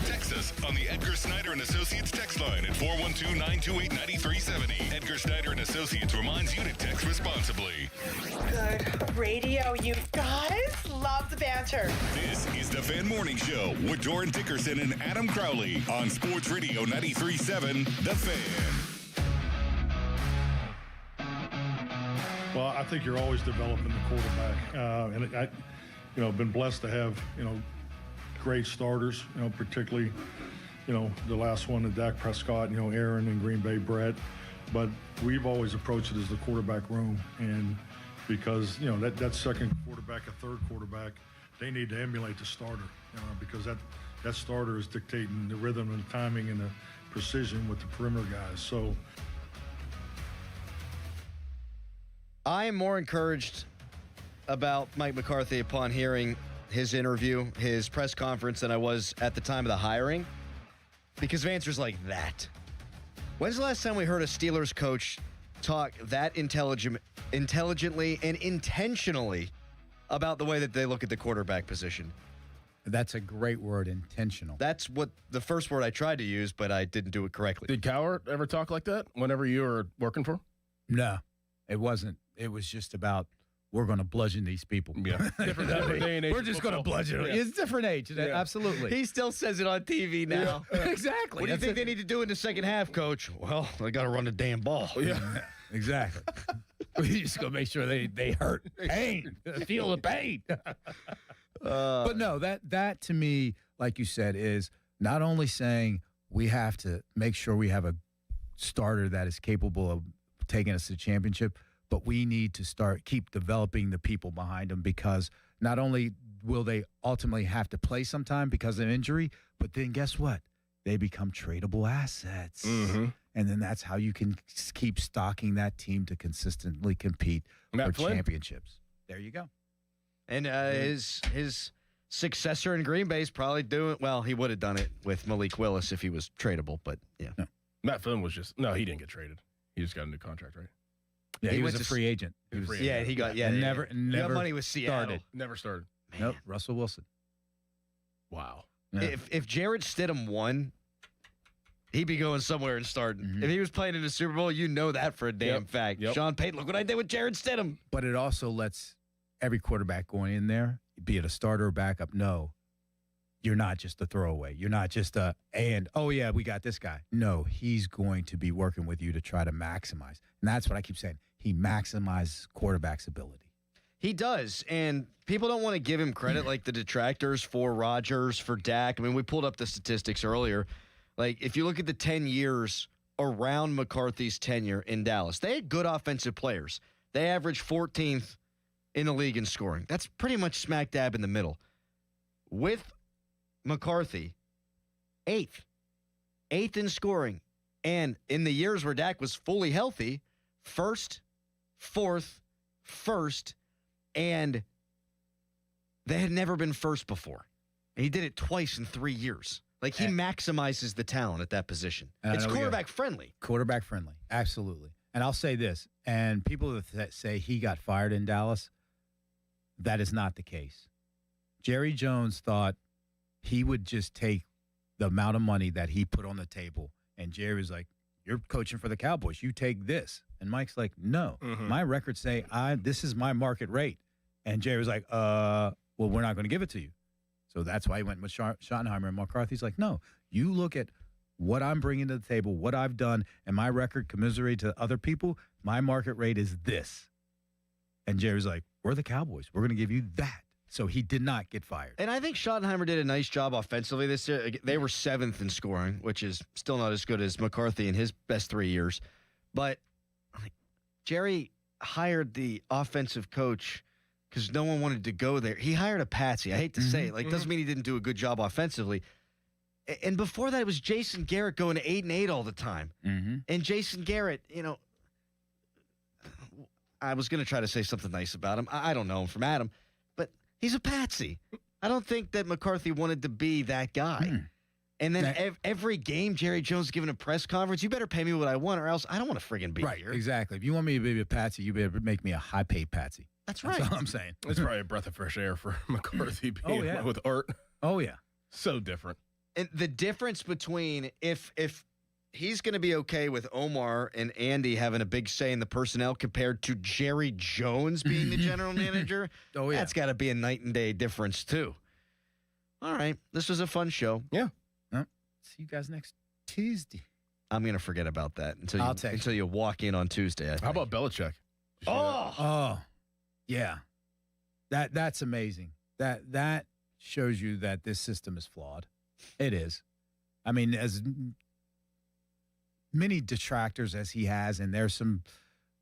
Texas us on the Edgar Snyder and Associates text line at 412-928-9370. Edgar Snyder and Associates reminds you to text responsibly. Good radio, you guys. Love the banter. This is the Fan Morning Show with Doran Dickerson and Adam Crowley on Sports Radio 93.7 The Fan. Well, I think you're always developing the quarterback, and been blessed to have great starters. Particularly, the last one, the Dak Prescott, Aaron and Green Bay Brett. But we've always approached it as the quarterback room, and because that second quarterback, a third quarterback, they need to emulate the starter, because that starter is dictating the rhythm and the timing and the precision with the perimeter guys. So. I am more encouraged about Mike McCarthy upon hearing his interview, his press conference, than I was at the time of the hiring, because of answers like that. When's the last time we heard a Steelers coach talk that intelligently and intentionally about the way that they look at the quarterback position? That's a great word, intentional. That's what the first word I tried to use, but I didn't do it correctly. Did Cowher ever talk like that whenever you were working for him? No, it wasn't. It was just about, we're going to bludgeon these people. Yeah. different day and age. We're just going to bludgeon them. Yeah. It's different age. Yeah. Absolutely. He still says it on TV now. Yeah. Exactly. What do you think they need to do in the second half, Coach? Well, they got to run the damn ball. Yeah. Exactly. We just going to make sure they hurt. Pain. Feel the pain. But no, that to me, like you said, is not only saying we have to make sure we have a starter that is capable of taking us to the championship, but we need to keep developing the people behind them, because not only will they ultimately have to play sometime because of injury, but then guess what? They become tradable assets. Mm-hmm. And then that's how you can keep stocking that team to consistently compete for championships. There you go. And his successor in Green Bay is probably doing, well, he would have done it with Malik Willis if he was tradable, but yeah. No. Matt Flynn was he didn't get traded. He just got a new contract, right? Yeah, he was a free agent. He got never money with Seattle. started. Never started. Man. Nope, Russell Wilson. Wow. Yeah. If Jarrett Stidham won, he'd be going somewhere and starting. Mm-hmm. If he was playing in the Super Bowl, you know that for a damn fact. Yep. Sean Payton, look what I did with Jarrett Stidham. But it also lets every quarterback going in there, be it a starter or backup, know you're not just a throwaway. You're not just we got this guy. No, he's going to be working with you to try to maximize. And that's what I keep saying. He maximizes quarterback's ability. He does, and people don't want to give him credit like the detractors for Rodgers, for Dak. I mean, we pulled up the statistics earlier. Like, if you look at the 10 years around McCarthy's tenure in Dallas, they had good offensive players. They averaged 14th in the league in scoring. That's pretty much smack dab in the middle. With McCarthy, 8th in scoring. And in the years where Dak was fully healthy, 1st, 4th, 1st, and they had never been first before. And he did it twice in 3 years. Like, he maximizes the talent at that position. It's quarterback friendly. Quarterback friendly, absolutely. And I'll say this, and people that say he got fired in Dallas, that is not the case. Jerry Jones thought he would just take the amount of money that he put on the table, and Jerry was like, you're coaching for the Cowboys. You take this. And Mike's like, no. Mm-hmm. My records say this is my market rate. And Jerry was like, well, we're not going to give it to you. So that's why he went with Schottenheimer, and McCarthy's like, no, you look at what I'm bringing to the table, what I've done, and my record commiserate to other people, my market rate is this. And Jerry's like, we're the Cowboys. We're going to give you that. So he did not get fired. And I think Schottenheimer did a nice job offensively this year. They were 7th in scoring, which is still not as good as McCarthy in his best 3 years. But Jerry hired the offensive coach because no one wanted to go there. He hired a patsy. I hate to say it. Like, doesn't mean he didn't do a good job offensively. And before that, it was Jason Garrett going 8-8 all the time. Mm-hmm. And Jason Garrett, I was going to try to say something nice about him. I don't know him from Adam, but he's a patsy. I don't think that McCarthy wanted to be that guy. And then every game, Jerry Jones giving a press conference, you better pay me what I want or else I don't want to friggin' be here. Exactly. If you want me to be a patsy, you better make me a high-paid patsy. That's right. That's all I'm saying. It's probably a breath of fresh air for McCarthy being with Art. Oh, yeah. So different. And the difference between if he's going to be okay with Omar and Andy having a big say in the personnel compared to Jerry Jones being the general manager, that's got to be a night and day difference too. All right, this was a fun show. Yeah. See you guys next Tuesday. I'm going to forget about that until you walk in on Tuesday. I think. How about Belichick? Yeah. That's amazing. That shows you that this system is flawed. It is. I mean, as many detractors as he has, and there's some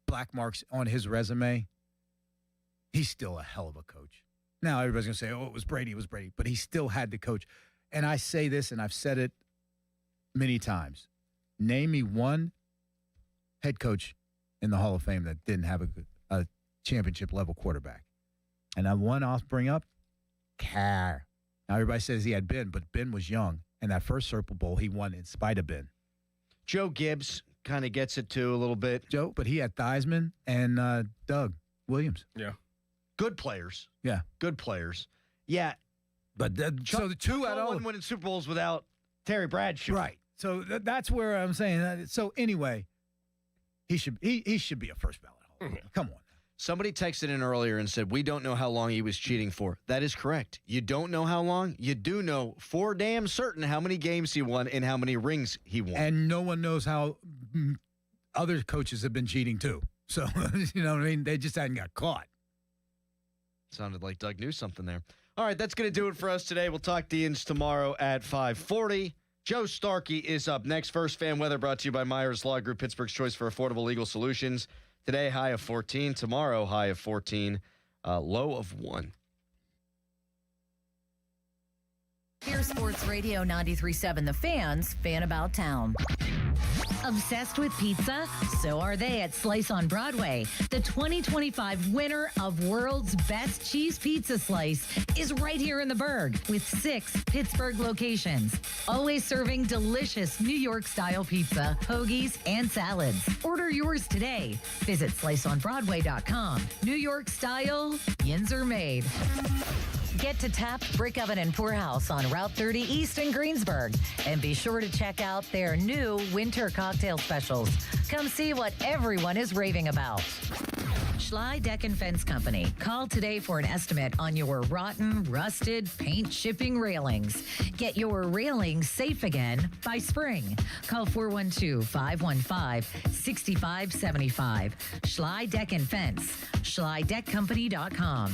black marks on his resume, he's still a hell of a coach. Now, everybody's going to say, it was Brady, but he still had to coach. And I say this, and I've said it many times. Name me one head coach in the Hall of Fame that didn't have a championship-level quarterback. And one I'll bring up, Carr. Now, everybody says he had Ben, but Ben was young. And that first Super Bowl, he won in spite of Ben. Joe Gibbs kind of gets it, too, a little bit. Joe, but he had Theismann and Doug Williams. Yeah. Good players. Yeah. Good players. Yeah. But so the two out of wouldn't win Super Bowls without Terry Bradshaw. Right. So that's where I'm saying that. So anyway, he should be a first ballot Hall of Famer. Come on. Somebody texted in earlier and said, we don't know how long he was cheating for. That is correct. You don't know how long. You do know for damn certain how many games he won and how many rings he won. And no one knows how other coaches have been cheating too. So, you know what I mean? They just hadn't got caught. Sounded like Doug knew something there. All right, that's going to do it for us today. We'll talk to Ians tomorrow at 5:40. Joe Starkey is up next. First Fan Weather brought to you by Myers Law Group, Pittsburgh's choice for affordable legal solutions. Today, high of 14. Tomorrow, high of 14. Low of 1. Here's Sports Radio 93.7 The Fan's Fan About Town. Obsessed with pizza? So are they at Slice on Broadway. The 2025 winner of World's Best Cheese Pizza Slice is right here in the Burgh with 6 Pittsburgh locations. Always serving delicious New York-style pizza, hoagies, and salads. Order yours today. Visit sliceonbroadway.com. New York style, yins are made. Get to Tapped Brick Oven and Poorhouse on Route 30 East in Greensburg. And be sure to check out their new winter cocktail specials. Come see what everyone is raving about. Schley Deck and Fence Company. Call today for an estimate on your rotten, rusted, paint shipping railings. Get your railings safe again by spring. Call 412-515-6575. Schley Deck and Fence. SchleyDeckCompany.com.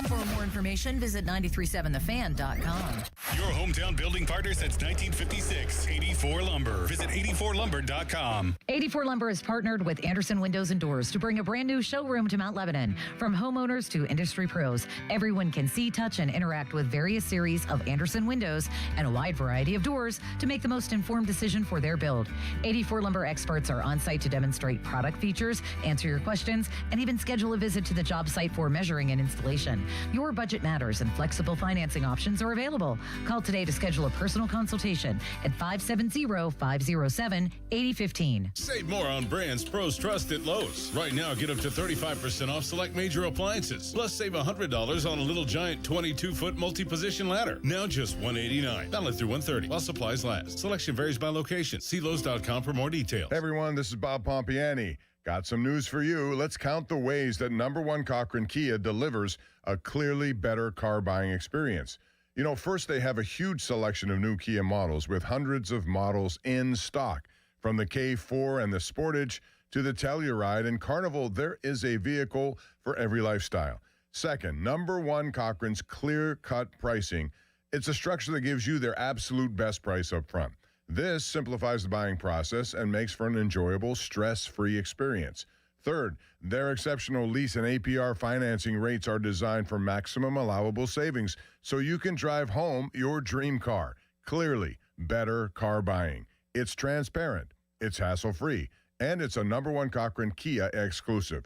For more information, visit 937thefan.com. Your hometown building partner since 1956. 84 Lumber. Visit 84lumber.com. 84 Lumber has partnered with Anderson Windows and Doors to bring a brand new showroom to Mount Lebanon. From homeowners to industry pros, everyone can see, touch, and interact with various series of Anderson windows and a wide variety of doors to make the most informed decision for their build. 84 Lumber experts are on site to demonstrate product features, answer your questions, and even schedule a visit to the job site for measuring and installation. Your budget matters and flexible financing options are available. Call today to schedule a personal consultation at 570-507-8015. Save more on brands pros trust at Lowe's. Right now, get up to 35% off select major appliances. Plus, save $100 on a Little Giant 22-foot multi-position ladder. Now just $189. Valid through 1/30 while supplies last. Selection varies by location. See Lowe's.com for more details. Hey everyone, this is Bob Pompiani. Got some news for you. Let's count the ways that number one Cochran Kia delivers a clearly better car buying experience. You know, first, they have a huge selection of new Kia models with hundreds of models in stock. From the K4 and the Sportage to the Telluride and Carnival, there is a vehicle for every lifestyle. Second, number one Cochran's clear-cut pricing. It's a structure that gives you their absolute best price up front. This simplifies the buying process and makes for an enjoyable, stress-free experience. Third, their exceptional lease and APR financing rates are designed for maximum allowable savings so you can drive home your dream car. Clearly, better car buying. It's transparent, it's hassle-free, and it's a number one Cochran Kia exclusive.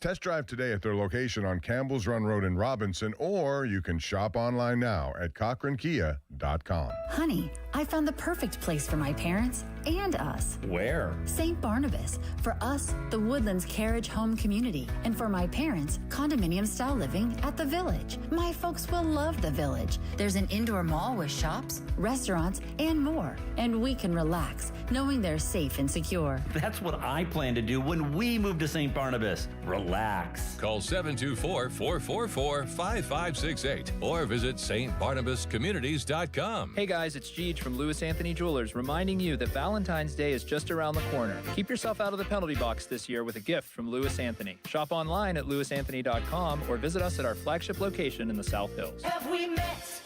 Test drive today at their location on Campbell's Run Road in Robinson, or you can shop online now at CochranKia.com. Honey, I found the perfect place for my parents and us. Where? St. Barnabas. For us, the Woodlands Carriage Home Community. And for my parents, condominium-style living at the Village. My folks will love the Village. There's an indoor mall with shops, restaurants, and more. And we can relax, knowing they're safe and secure. That's what I plan to do when we move to St. Barnabas. Relax. Call 724-444-5568 or visit stbarnabascommunities.com. Hey guys, it's Jeej from Lewis Anthony Jewelers, reminding you that Valentine's Day is just around the corner. Keep yourself out of the penalty box this year with a gift from Lewis Anthony. Shop online at lewisanthony.com or visit us at our flagship location in the South Hills. Have we met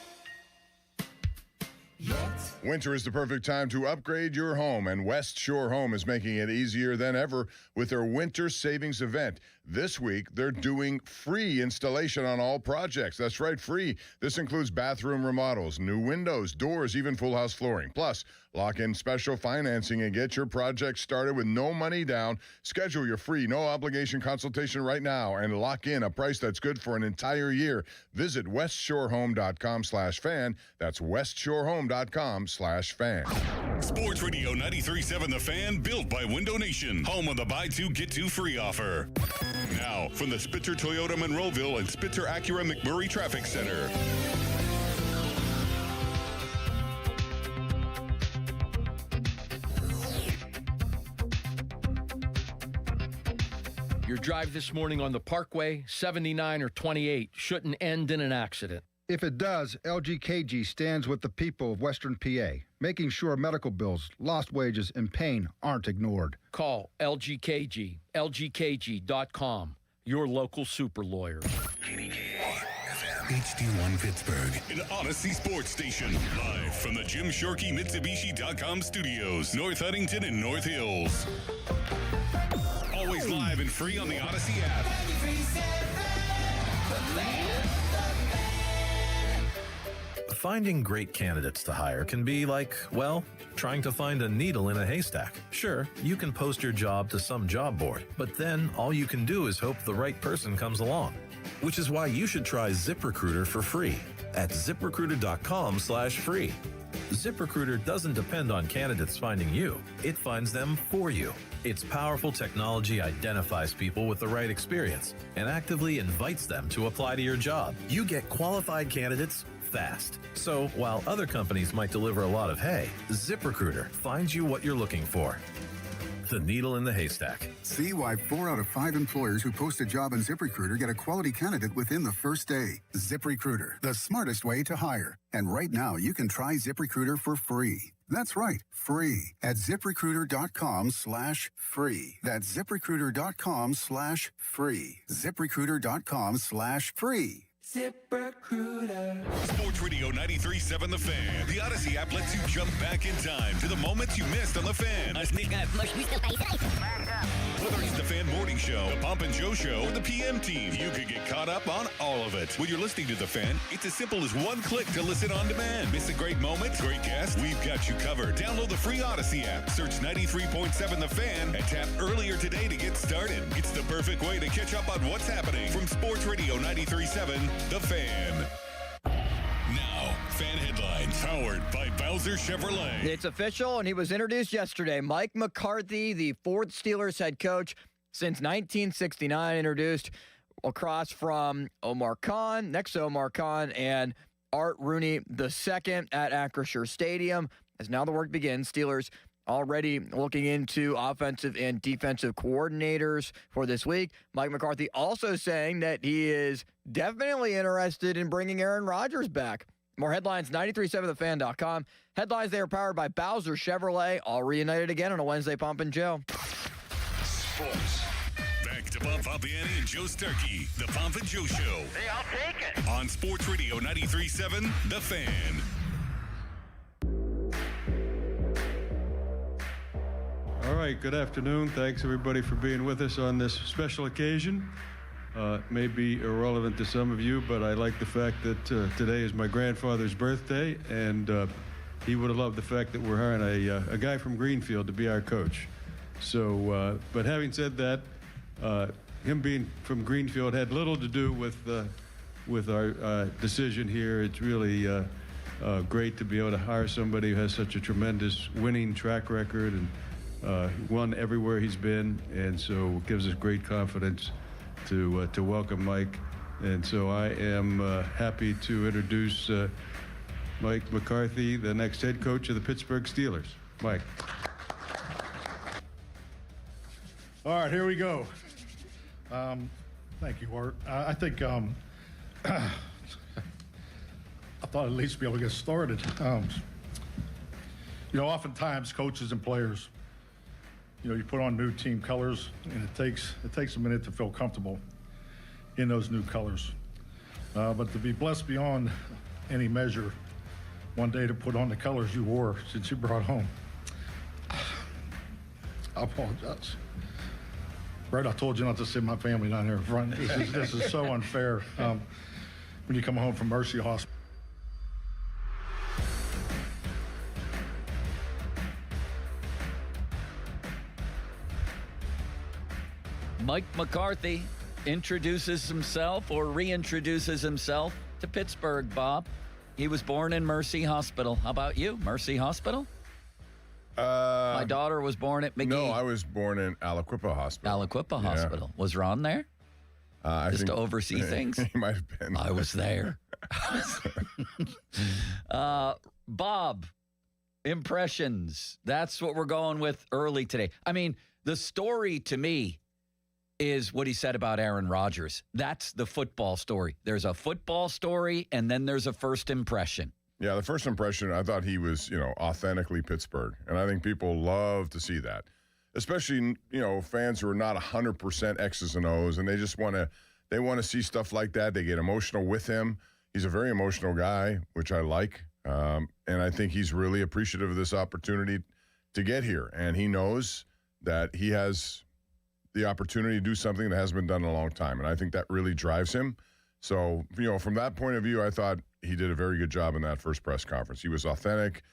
yet? Winter is the perfect time to upgrade your home, and West Shore Home is making it easier than ever with their winter savings event. This week, they're doing free installation on all projects. That's right, free. This includes bathroom remodels, new windows, doors, even full house flooring. Plus, lock in special financing and get your project started with no money down. Schedule your free, no obligation consultation right now and lock in a price that's good for an entire year. Visit westshorehome.com/fan. That's westshorehome.com/fan. Sports Radio 93.7 The Fan, built by Window Nation, home of the buy two, get two free offer. Now, from the Spitzer Toyota Monroeville and Spitzer Acura McMurray Traffic Center. Your drive this morning on the Parkway, 79 or 28, shouldn't end in an accident. If it does, LGKG stands with the people of Western PA, making sure medical bills, lost wages, and pain aren't ignored. Call LGKG, lgkg.com, your local super lawyer. HD1 Pittsburgh, an Odyssey sports station, live from the Jim Shorkey Mitsubishi.com studios, North Huntington and North Hills. Always live and free on the Odyssey app. Finding great candidates to hire can be like, well, trying to find a needle in a haystack. Sure, you can post your job to some job board, but then all you can do is hope the right person comes along. Which is why you should try ZipRecruiter for free at ZipRecruiter.com/free. ZipRecruiter doesn't depend on candidates finding you. It finds them for you. Its powerful technology identifies people with the right experience and actively invites them to apply to your job. You get qualified candidates fast. So while other companies might deliver a lot of hay, ZipRecruiter finds you what you're looking for. The needle in the haystack. See why 4 out of 5 employers who post a job on ZipRecruiter get a quality candidate within the first day. ZipRecruiter, the smartest way to hire. And right now, you can try ZipRecruiter for free. That's right, free at ZipRecruiter.com/free. That's ZipRecruiter.com/free. ZipRecruiter.com/free. ZipRecruiter. Sports Radio 93.7 The Fan. The Odyssey app lets you jump back in time to the moments you missed on The Fan. Whether it's The Fan Morning Show, The Pomp and Joe Show, or the PM Team, you could get caught up on all of it. When you're listening to The Fan, it's as simple as one click to listen on demand. Miss a great moment, great guest, we've got you covered. Download the free Odyssey app, search 93.7 The Fan, and tap earlier today to get started. It's the perfect way to catch up on what's happening from Sports Radio 93.7 The Fan. Now, Fan Headlines, powered by Bowser Chevrolet. It's official, and he was introduced yesterday. Mike McCarthy, the fourth Steelers head coach since 1969, introduced across from Omar Khan, next to Omar Khan, and Art Rooney II at Acrisure Stadium. As now the work begins, Steelers already looking into offensive and defensive coordinators for this week. Mike McCarthy also saying that he is definitely interested in bringing Aaron Rodgers back. More headlines, 937thefan.com. Headlines, they are powered by Bowser Chevrolet, all reunited again on a Wednesday Pomp and Joe. Sports. Back to Bob Pompiani and Joe Starkey, the Pomp and Joe Show. Hey, I'll take it. On Sports Radio 93.7, The Fan. All right, good afternoon. Thanks, everybody, for being with us on this special occasion. It may be irrelevant to some of you, but I like the fact that today is my grandfather's birthday, and he would have loved the fact that we're hiring a guy from Greenfield to be our coach. So, but having said that, him being from Greenfield had little to do with our decision here. It's really great to be able to hire somebody who has such a tremendous winning track record and won everywhere he's been, and so it gives us great confidence to welcome Mike. And so I am happy to introduce Mike McCarthy, the next head coach of the Pittsburgh Steelers. Mike. All right, here we go. Thank you, Art. I think I thought at least be able to get started. Oftentimes coaches and players, you put on new team colors, and it takes a minute to feel comfortable in those new colors. But to be blessed beyond any measure, one day to put on the colors you wore since you brought home. I apologize. Brett, I told you not to sit my family down here in front. This is so unfair. When you come home from Mercy Hospital. Mike McCarthy introduces himself or reintroduces himself to Pittsburgh, Bob. He was born in Mercy Hospital. How about you? Mercy Hospital? My daughter was born at McGee. No, I was born in Aliquippa Hospital. Aliquippa Hospital. Was Ron there? Just to oversee things? He might have been. I was there. Bob, impressions. That's what we're going with early today. I mean, the story to me is what he said about Aaron Rodgers. That's the football story. There's a football story, and then there's a first impression. Yeah, the first impression, I thought he was, authentically Pittsburgh. And I think people love to see that, especially, fans who are not 100% X's and O's, and they just want to see stuff like that. They get emotional with him. He's a very emotional guy, which I like. And I think he's really appreciative of this opportunity to get here. And he knows that he has the opportunity to do something that hasn't been done in a long time. And I think that really drives him. So, from that point of view, I thought he did a very good job in that first press conference. He was authentic.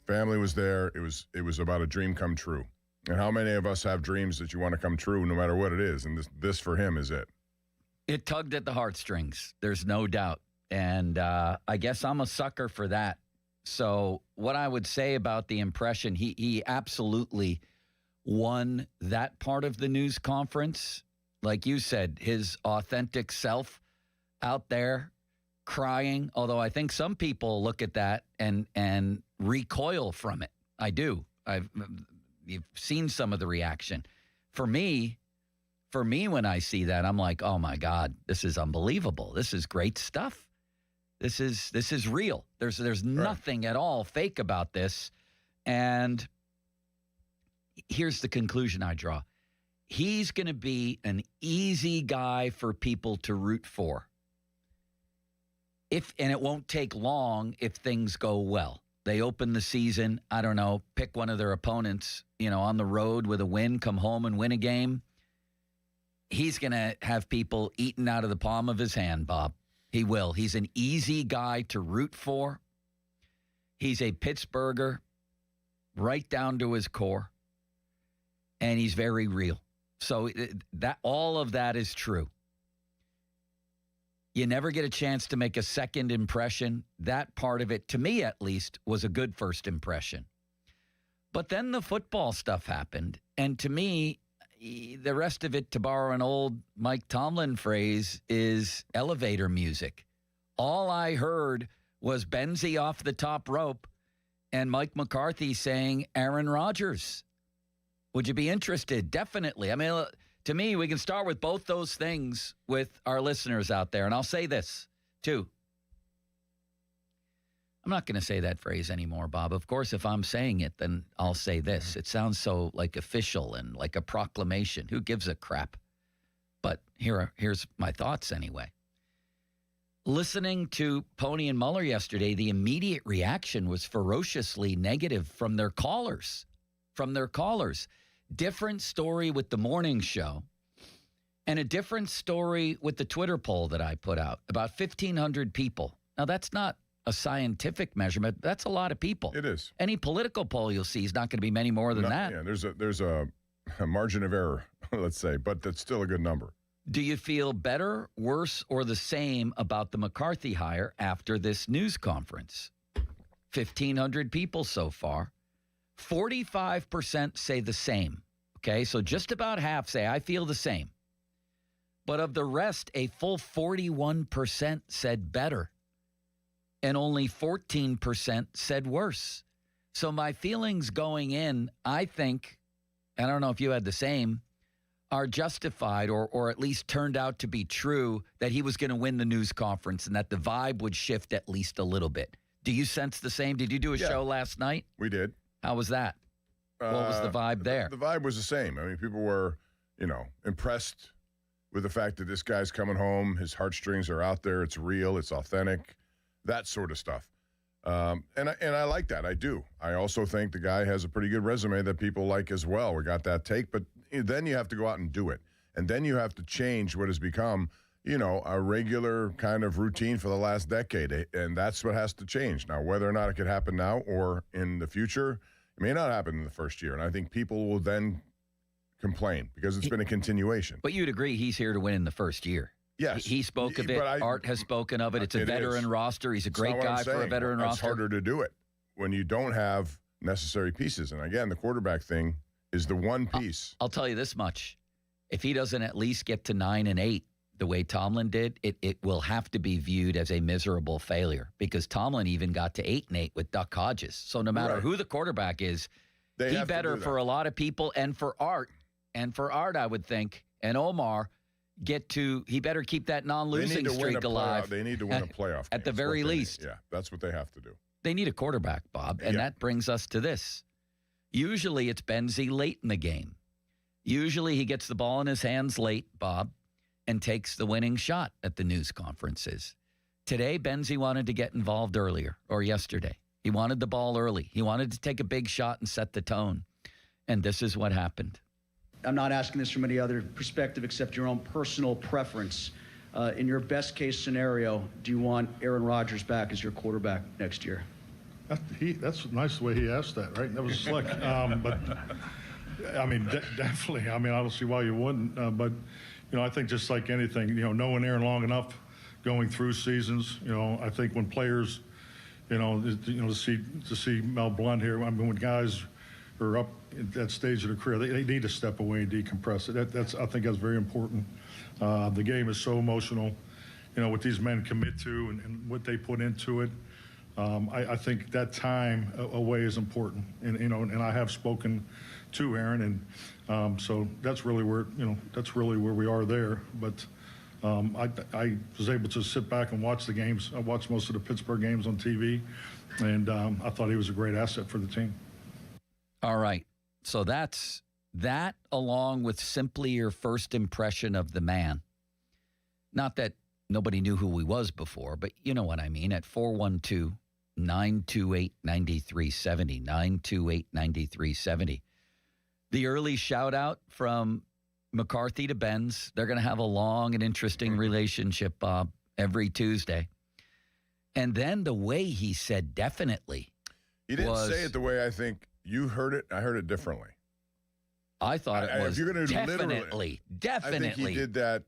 Family was there. It was about a dream come true. And how many of us have dreams that you want to come true no matter what it is? And this for him is it. It tugged at the heartstrings. There's no doubt. And I guess I'm a sucker for that. So what I would say about the impression, he absolutely won that part of the news conference. Like you said, his authentic self out there crying, although I think some people look at that and recoil from it. I do. You've seen some of the reaction. For me, when I see that, I'm like, oh my God, this is unbelievable. This is great stuff. This is real. There's nothing at all fake about this. And here's the conclusion I draw. He's going to be an easy guy for people to root for. And it won't take long if things go well. They open the season, I don't know, pick one of their opponents, on the road with a win, come home and win a game. He's going to have people eaten out of the palm of his hand, Bob. He will. He's an easy guy to root for. He's a Pittsburgher right down to his core. And he's very real. So that all of that is true. You never get a chance to make a second impression. That part of it, to me at least, was a good first impression. But then the football stuff happened. And to me, the rest of it, to borrow an old Mike Tomlin phrase, is elevator music. All I heard was Benzie off the top rope and Mike McCarthy saying Aaron Rodgers. Would you be interested? Definitely. I mean, to me, we can start with both those things with our listeners out there. And I'll say this, too. I'm not going to say that phrase anymore, Bob. Of course, if I'm saying it, then I'll say this. It sounds so like official and like a proclamation. Who gives a crap? But here's my thoughts anyway. Listening to Pony and Mueller yesterday, the immediate reaction was ferociously negative from their callers. Different story with the morning show and a different story with the Twitter poll that I put out. About 1,500 people. Now, that's not a scientific measurement. That's a lot of people. It is. Any political poll you'll see is not going to be many more than that. Yeah, there's margin of error, let's say, but that's still a good number. Do you feel better, worse, or the same about the McCarthy hire after this news conference? 1,500 people so far. 45% say the same. Okay, so just about half say, I feel the same. But of the rest, a full 41% said better. And only 14% said worse. So my feelings going in, I think, I don't know if you had the same, are justified or at least turned out to be true that he was going to win the news conference and that the vibe would shift at least a little bit. Do you sense the same? Did you do a show last night? We did. How was that? What was the vibe there? The vibe was the same. I mean, people were, impressed with the fact that this guy's coming home. His heartstrings are out there. It's real. It's authentic. That sort of stuff. And I like that. I do. I also think the guy has a pretty good resume that people like as well. We got that take, but then you have to go out and do it. And then you have to change what has become, a regular kind of routine for the last decade. And that's what has to change. Now, whether or not it could happen now or in the future, it may not happen in the first year. And I think people will then complain because it's been a continuation. But you'd agree he's here to win in the first year. Yes. He spoke of it. Art has spoken of it. It's a veteran roster. He's a great guy for a veteran roster. It's harder to do it when you don't have necessary pieces. And again, the quarterback thing is the one piece. I'll tell you this much. If he doesn't at least get to 9-8 the way Tomlin did, it will have to be viewed as a miserable failure because Tomlin even got to 8-8 with Duck Hodges. So no matter who the quarterback is, he better for a lot of people and for Art, I would think, and Omar, he better keep that non-losing streak alive. They need to win a playoff game. At the very least. Yeah, that's what they have to do. They need a quarterback, Bob, and that brings us to this. Usually it's Benzie late in the game. Usually he gets the ball in his hands late, Bob, and takes the winning shot at the news conferences. Today, Benzie wanted to get involved earlier, or yesterday. He wanted the ball early. He wanted to take a big shot and set the tone. And this is what happened. I'm not asking this from any other perspective except your own personal preference. In your best case scenario, do you want Aaron Rodgers back as your quarterback next year? That's nice the way he asked that, right? That was slick. But, I mean, definitely. I mean, I don't see why you wouldn't. But, I think just like anything, knowing Aaron long enough, going through seasons, I think when players, to see Mel Blunt here, I mean, when guys are up at that stage of their career, they need to step away and decompress. I think that's very important. The game is so emotional, what these men commit to and what they put into it. I think that time away is important, and I have spoken to Aaron, and so that's really where we are there. But I was able to sit back and watch the games. I watched most of the Pittsburgh games on TV, and I thought he was a great asset for the team. All right, so that's that, along with simply your first impression of the man. Not that nobody knew who he was before, but you know what I mean. At 412-928-9370, 928-9370. The early shout out from McCarthy to Benz. They're going to have a long and interesting relationship, Bob, every Tuesday. And then the way he said definitely. He didn't say it the way I think you heard it. I heard it differently. I thought it was if you're gonna definitely. I think he did that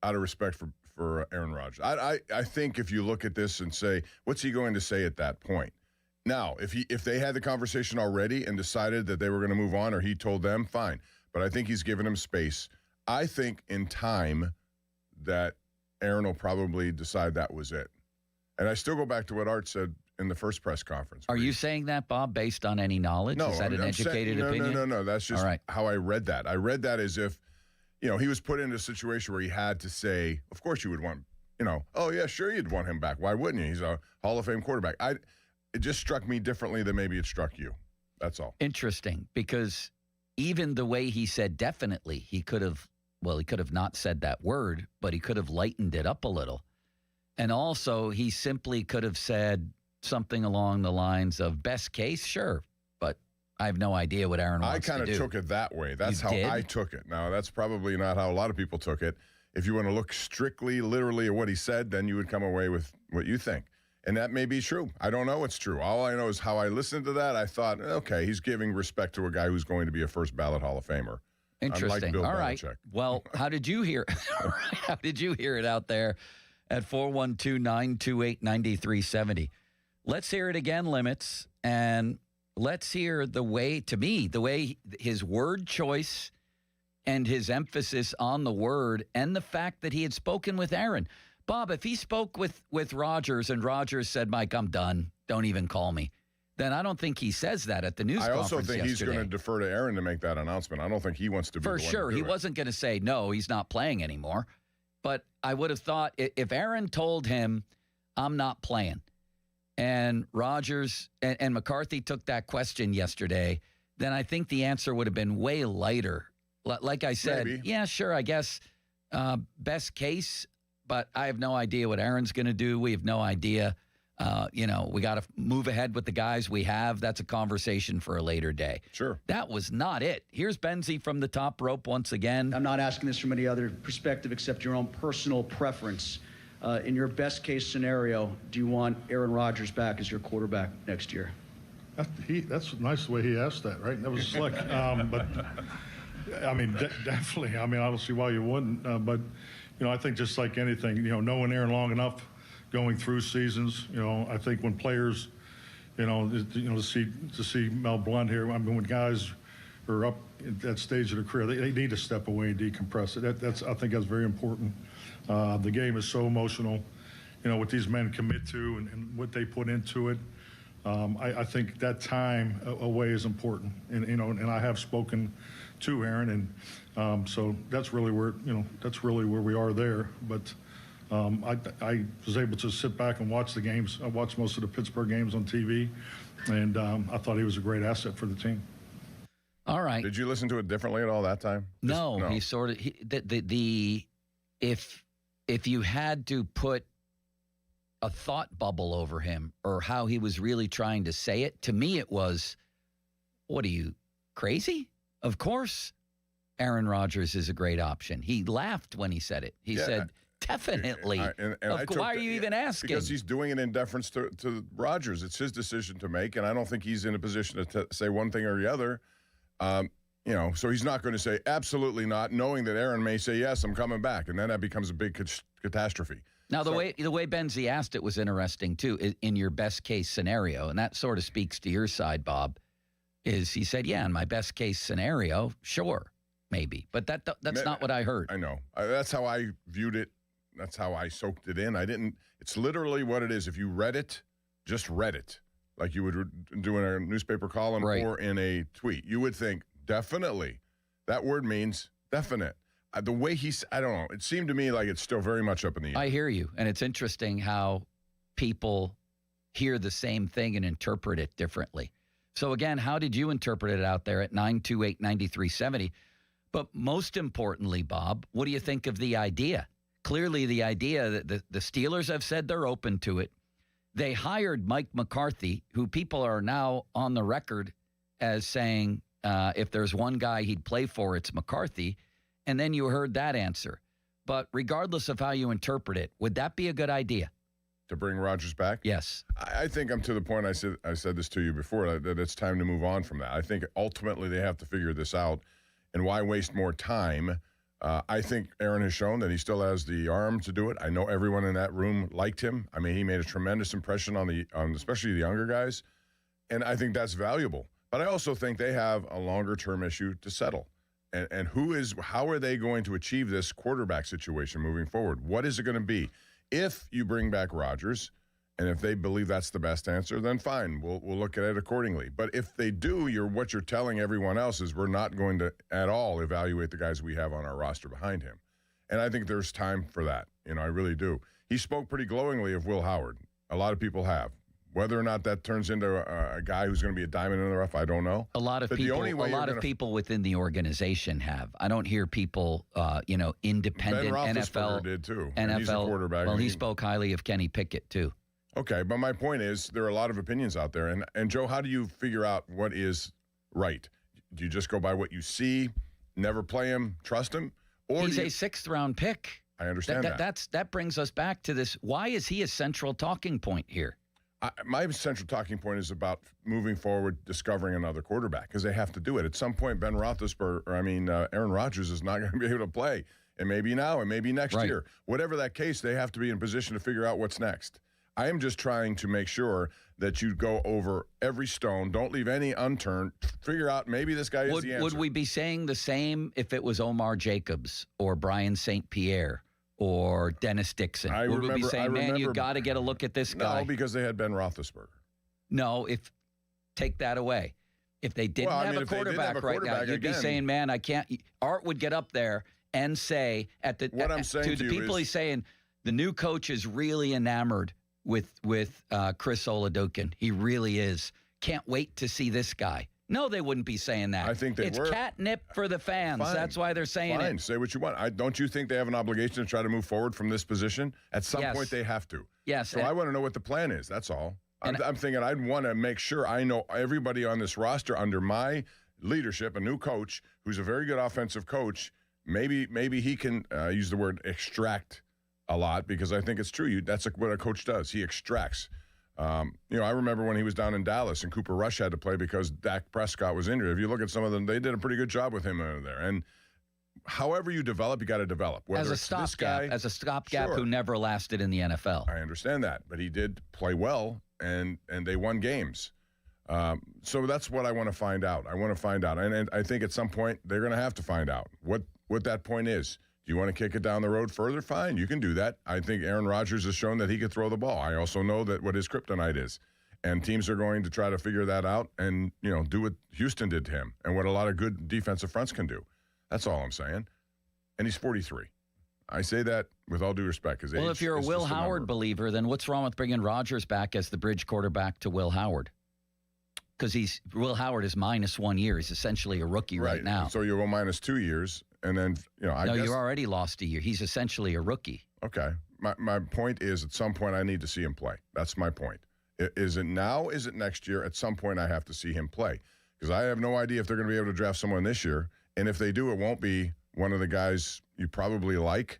out of respect for Aaron Rodgers. I think if you look at this and say, what's he going to say at that point? Now, if they had the conversation already and decided that they were going to move on, or he told them, fine. But I think he's given them space. I think in time that Aaron will probably decide that was it. And I still go back to what Art said in the first press conference. Are you saying that, Bob, based on any knowledge? No. Is that an educated opinion? No. That's just how I read that. I read that as if, he was put in a situation where he had to say, of course you would want, oh, yeah, sure you'd want him back. Why wouldn't you? He's a Hall of Fame quarterback. It just struck me differently than maybe it struck you. That's all. Interesting, because even the way he said definitely, he could have not said that word, but he could have lightened it up a little. And also, he simply could have said something along the lines of best case, sure, but I have no idea what Aaron wants to do. I kind of took it that way. That's how I took it. Now, that's probably not how a lot of people took it. If you want to look strictly, literally at what he said, then you would come away with what you think. And that may be true. I don't know what's true. All I know is how I listened to that. I thought, okay, he's giving respect to a guy who's going to be a first ballot Hall of Famer. Interesting. Bill All right. Belichick. Well, how did you hear? How did you hear it out there at 412-928-9370? Let's hear it again, Limits, and let's hear the way his word choice and his emphasis on the word and the fact that he had spoken with Aaron. Bob, if he spoke with Rodgers and Rodgers said, Mike, I'm done, don't even call me, then I don't think he says that at the news conference I also think he's going to defer to Aaron to make that announcement. I don't think he wants to be for the one sure. to do He it. wasn't going to say, no, he's not playing anymore. But I would have thought if Aaron told him, I'm not playing, and Rodgers and McCarthy took that question yesterday, then I think the answer would have been way lighter. Like I said, Maybe. Yeah, sure, I guess best case, but I have no idea what Aaron's going to do. We have no idea. We got to move ahead with the guys we have. That's a conversation for a later day. Sure. That was not it. Here's Benzie from the top rope once again. I'm not asking this from any other perspective except your own personal preference. In your best case scenario, do you want Aaron Rodgers back as your quarterback next year? That's nice the way he asked that, right? That was slick. But I mean, definitely. I mean, I don't see why you wouldn't. But I think just like anything, knowing Aaron long enough, going through seasons, I think when players, to see Mel Blunt here, I mean, when guys are up at that stage of their career, they need to step away and decompress. I think that's very important. The game is so emotional, what these men commit to and what they put into it. I think that time away is important, and I have spoken to Aaron, and so that's really where we are there. But I was able to sit back and watch the games. I watched most of the Pittsburgh games on TV, and I thought he was a great asset for the team. All right. Did you listen to it differently at all that time? No, he sort of if you had to put a thought bubble over him or how he was really trying to say it, to me it was, what are you, crazy? Of course Aaron Rodgers is a great option. He laughed when he said it. He said, definitely. Why are you even asking? Because he's doing it in deference to Rodgers. It's his decision to make, and I don't think he's in a position to say one thing or the other. So he's not going to say absolutely not, knowing that Aaron may say, yes, I'm coming back, and then that becomes a big catastrophe. Now, the way Benzie asked it was interesting, too, in your best case scenario, and that sort of speaks to your side, Bob, is he said, yeah, in my best case scenario, sure, maybe. But that's not what I heard. I know. That's how I viewed it. That's how I soaked it in. It's literally what it is. If you read it, just read it, like you would do in a newspaper column or in a tweet, you would think, definitely. That word means definite. The way I don't know. It seemed to me like it's still very much up in the air. I hear you. And it's interesting how people hear the same thing and interpret it differently. So, again, how did you interpret it out there at 928-9370? But most importantly, Bob, what do you think of the idea? Clearly, the idea that the Steelers have said they're open to it. They hired Mike McCarthy, who people are now on the record as saying if there's one guy he'd play for, it's McCarthy. And then you heard that answer. But regardless of how you interpret it, would that be a good idea? To bring Rodgers back? Yes. I think I'm to the point, I said this to you before, that it's time to move on from that. I think ultimately they have to figure this out. And why waste more time? I think Aaron has shown that he still has the arm to do it. I know everyone in that room liked him. I mean, he made a tremendous impression on especially the younger guys. And I think that's valuable. But I also think they have a longer-term issue to settle. And how are they going to achieve this quarterback situation moving forward? What is it going to be? If you bring back Rodgers, and if they believe that's the best answer, then fine, we'll look at it accordingly. But if they do, what you're telling everyone else is we're not going to at all evaluate the guys we have on our roster behind him. And I think there's time for that. I really do. He spoke pretty glowingly of Will Howard. A lot of people have. Whether or not that turns into a guy who's going to be a diamond in the rough, I don't know. A lot of people within the organization have. I don't hear people, independent Ben NFL did too. NFL He's a quarterback. Well, he spoke highly of Kenny Pickett too. Okay, but my point is there are a lot of opinions out there, and Joe, how do you figure out what is right? Do you just go by what you see, never play him, trust him, or he's a sixth-round pick? I understand that. That brings us back to this. Why is he a central talking point here? My central talking point is about moving forward, discovering another quarterback, because they have to do it. At some point, Aaron Rodgers is not going to be able to play. And maybe now, and maybe next year. Whatever that case, they have to be in position to figure out what's next. I am just trying to make sure that you go over every stone. Don't leave any unturned. Figure out maybe this guy is the answer. Would we be saying the same if it was Omar Jacobs or Brian St. Pierre or Dennis Dixon? Would we be saying, man, you got to get a look at this guy? No, because they had Ben Roethlisberger. No, take that away. If they didn't have a quarterback right now, you'd be saying, man, I can't. Art would get up there and say to the people he's saying, the new coach is really enamored with Chris Oladokun. He really is. Can't wait to see this guy. No, they wouldn't be saying that. I think it's catnip for the fans. Fine. That's why they're saying it. Say what you want. Don't you think they have an obligation to try to move forward from this position? At some point, they have to. Yes. So I want to know what the plan is. That's all. I'm thinking I'd want to make sure I know everybody on this roster under my leadership, a new coach who's a very good offensive coach. Maybe he can use the word extract a lot, because I think it's true. That's what a coach does. He extracts. I remember when he was down in Dallas and Cooper Rush had to play because Dak Prescott was injured. If you look at some of them, they did a pretty good job with him over there. And however you develop, you got to develop. Whether as a stopgap who never lasted in the NFL. I understand that, but he did play well, and they won games. So that's what I want to find out. And I think at some point they're going to have to find out what that point is. Do you want to kick it down the road further? Fine, you can do that. I think Aaron Rodgers has shown that he could throw the ball. I also know that what his kryptonite is. And teams are going to try to figure that out and, do what Houston did to him and what a lot of good defensive fronts can do. That's all I'm saying. And he's 43. I say that with all due respect. Well, if you're a Will Howard believer, then what's wrong with bringing Rodgers back as the bridge quarterback to Will Howard? Because Will Howard is minus 1 year. He's essentially a rookie right now. So you go minus 2 years. And then, I guess. You already lost a year. He's essentially a rookie. Okay. My point is, at some point, I need to see him play. That's my point. Is it now? Is it next year? At some point, I have to see him play. Because I have no idea if they're going to be able to draft someone this year. And if they do, it won't be one of the guys you probably like.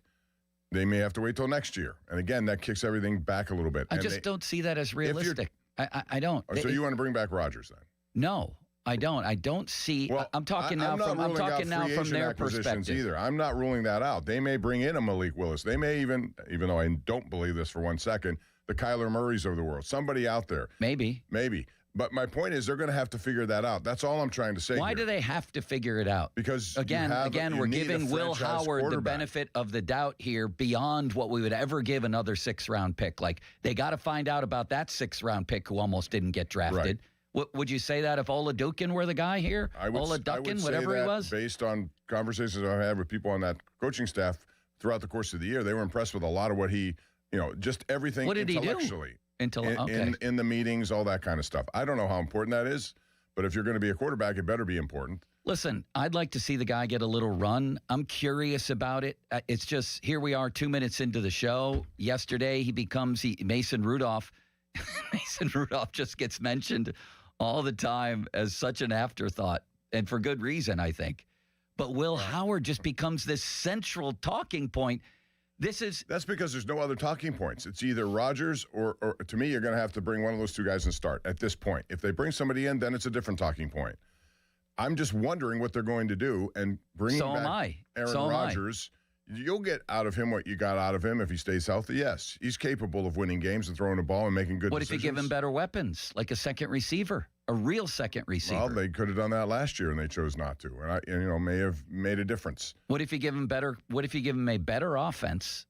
They may have to wait till next year. And again, that kicks everything back a little bit. I just don't see that as realistic. I don't. So you want to bring back Rodgers then? No. I don't see. Well, I'm talking now from their perspective. Either. I'm not ruling that out. They may bring in a Malik Willis. They may even though I don't believe this for 1 second, the Kyler Murrays of the world. Somebody out there. Maybe. But my point is, they're going to have to figure that out. That's all I'm trying to say. Why do they have to figure it out? Because again, we're giving Will Howard the benefit of the doubt here beyond what we would ever give another 6th-round pick. Like, they got to find out about that 6th-round pick who almost didn't get drafted. Right. Would you say that if Oladokun were the guy here? Oladokun, whatever he was? Based on conversations I've had with people on that coaching staff throughout the course of the year, they were impressed with a lot of what he, just everything intellectually. In the meetings, all that kind of stuff. I don't know how important that is, but if you're going to be a quarterback, it better be important. Listen, I'd like to see the guy get a little run. I'm curious about it. It's just, here we are 2 minutes into the show. Yesterday, Mason Rudolph. Mason Rudolph just gets mentioned all the time as such an afterthought, and for good reason, I think. But Will Howard just becomes this central talking point. That's because there's no other talking points. It's either Rodgers or to me, you're going to have to bring one of those two guys and start at this point. If they bring somebody in, then it's a different talking point. I'm just wondering what they're going to do, and bringing back Aaron Rodgers. You'll get out of him what you got out of him if he stays healthy. Yes, he's capable of winning games and throwing the ball and making good decisions. What if you give him better weapons, like a second receiver, a real second receiver? Well, they could have done that last year, and they chose not to. And may have made a difference. What if you give him a better offense,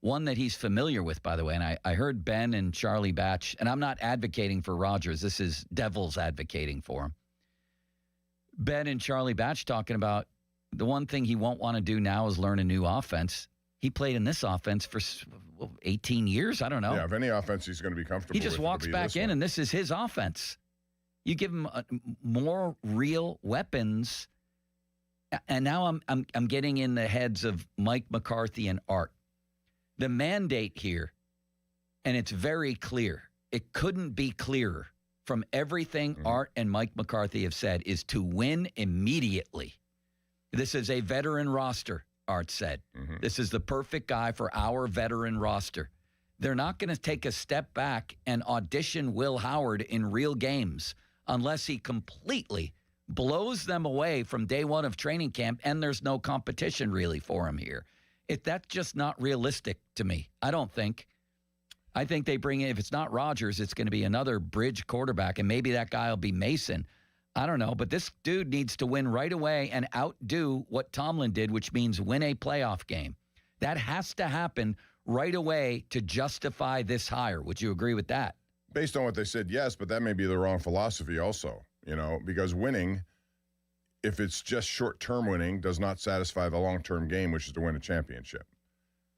one that he's familiar with, by the way? And I heard Ben and Charlie Batch, and I'm not advocating for Rodgers. This is Devils advocating for him. Ben and Charlie Batch talking about the one thing he won't want to do now is learn a new offense. He played in this offense for 18 years. I don't know. Yeah, if any offense he's going to be comfortable with. He just walks back in, and this is his offense. You give him more real weapons, and now I'm getting in the heads of Mike McCarthy and Art. The mandate here, and it's very clear. It couldn't be clearer from everything Art and Mike McCarthy have said, is to win immediately. This is a veteran roster, Art said. This is the perfect guy for our veteran roster. They're not going to take a step back and audition Will Howard in real games unless he completely blows them away from day one of training camp, and there's no competition really for him here. That's just not realistic to me. I don't think. I think they bring in, if it's not Rodgers, it's going to be another bridge quarterback, and maybe that guy will be Mason. I don't know, but this dude needs to win right away and outdo what Tomlin did, which means win a playoff game. That has to happen right away to justify this hire. Would you agree with that? Based on what they said, yes, but that may be the wrong philosophy also, because winning, if it's just short-term winning, does not satisfy the long-term game, which is to win a championship.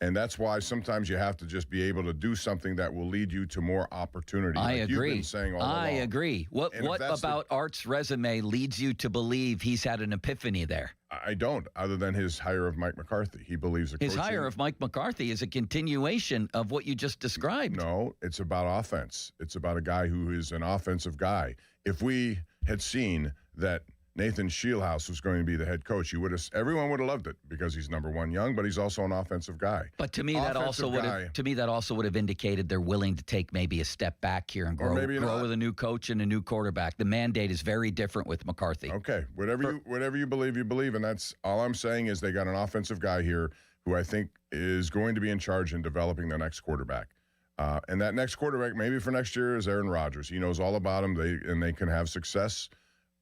And that's why sometimes you have to just be able to do something that will lead you to more opportunity. I agree. You've been saying all I along. agree. What about Art's resume leads you to believe he's had an epiphany there? I don't, other than his hire of Mike McCarthy. He believes his hire of Mike McCarthy is a continuation of what you just described. No, it's about offense. It's about a guy who is an offensive guy. If we had seen that Nathan Shieldhouse was going to be the head coach, everyone would have loved it because he's number one young, but he's also an offensive guy. But to me, that also would have indicated they're willing to take maybe a step back here and grow with a new coach and a new quarterback. The mandate is very different with McCarthy. Okay, whatever you believe, and that's all I'm saying is they got an offensive guy here who I think is going to be in charge in developing the next quarterback. And that next quarterback, maybe for next year, is Aaron Rodgers. He knows all about him, and they can have success.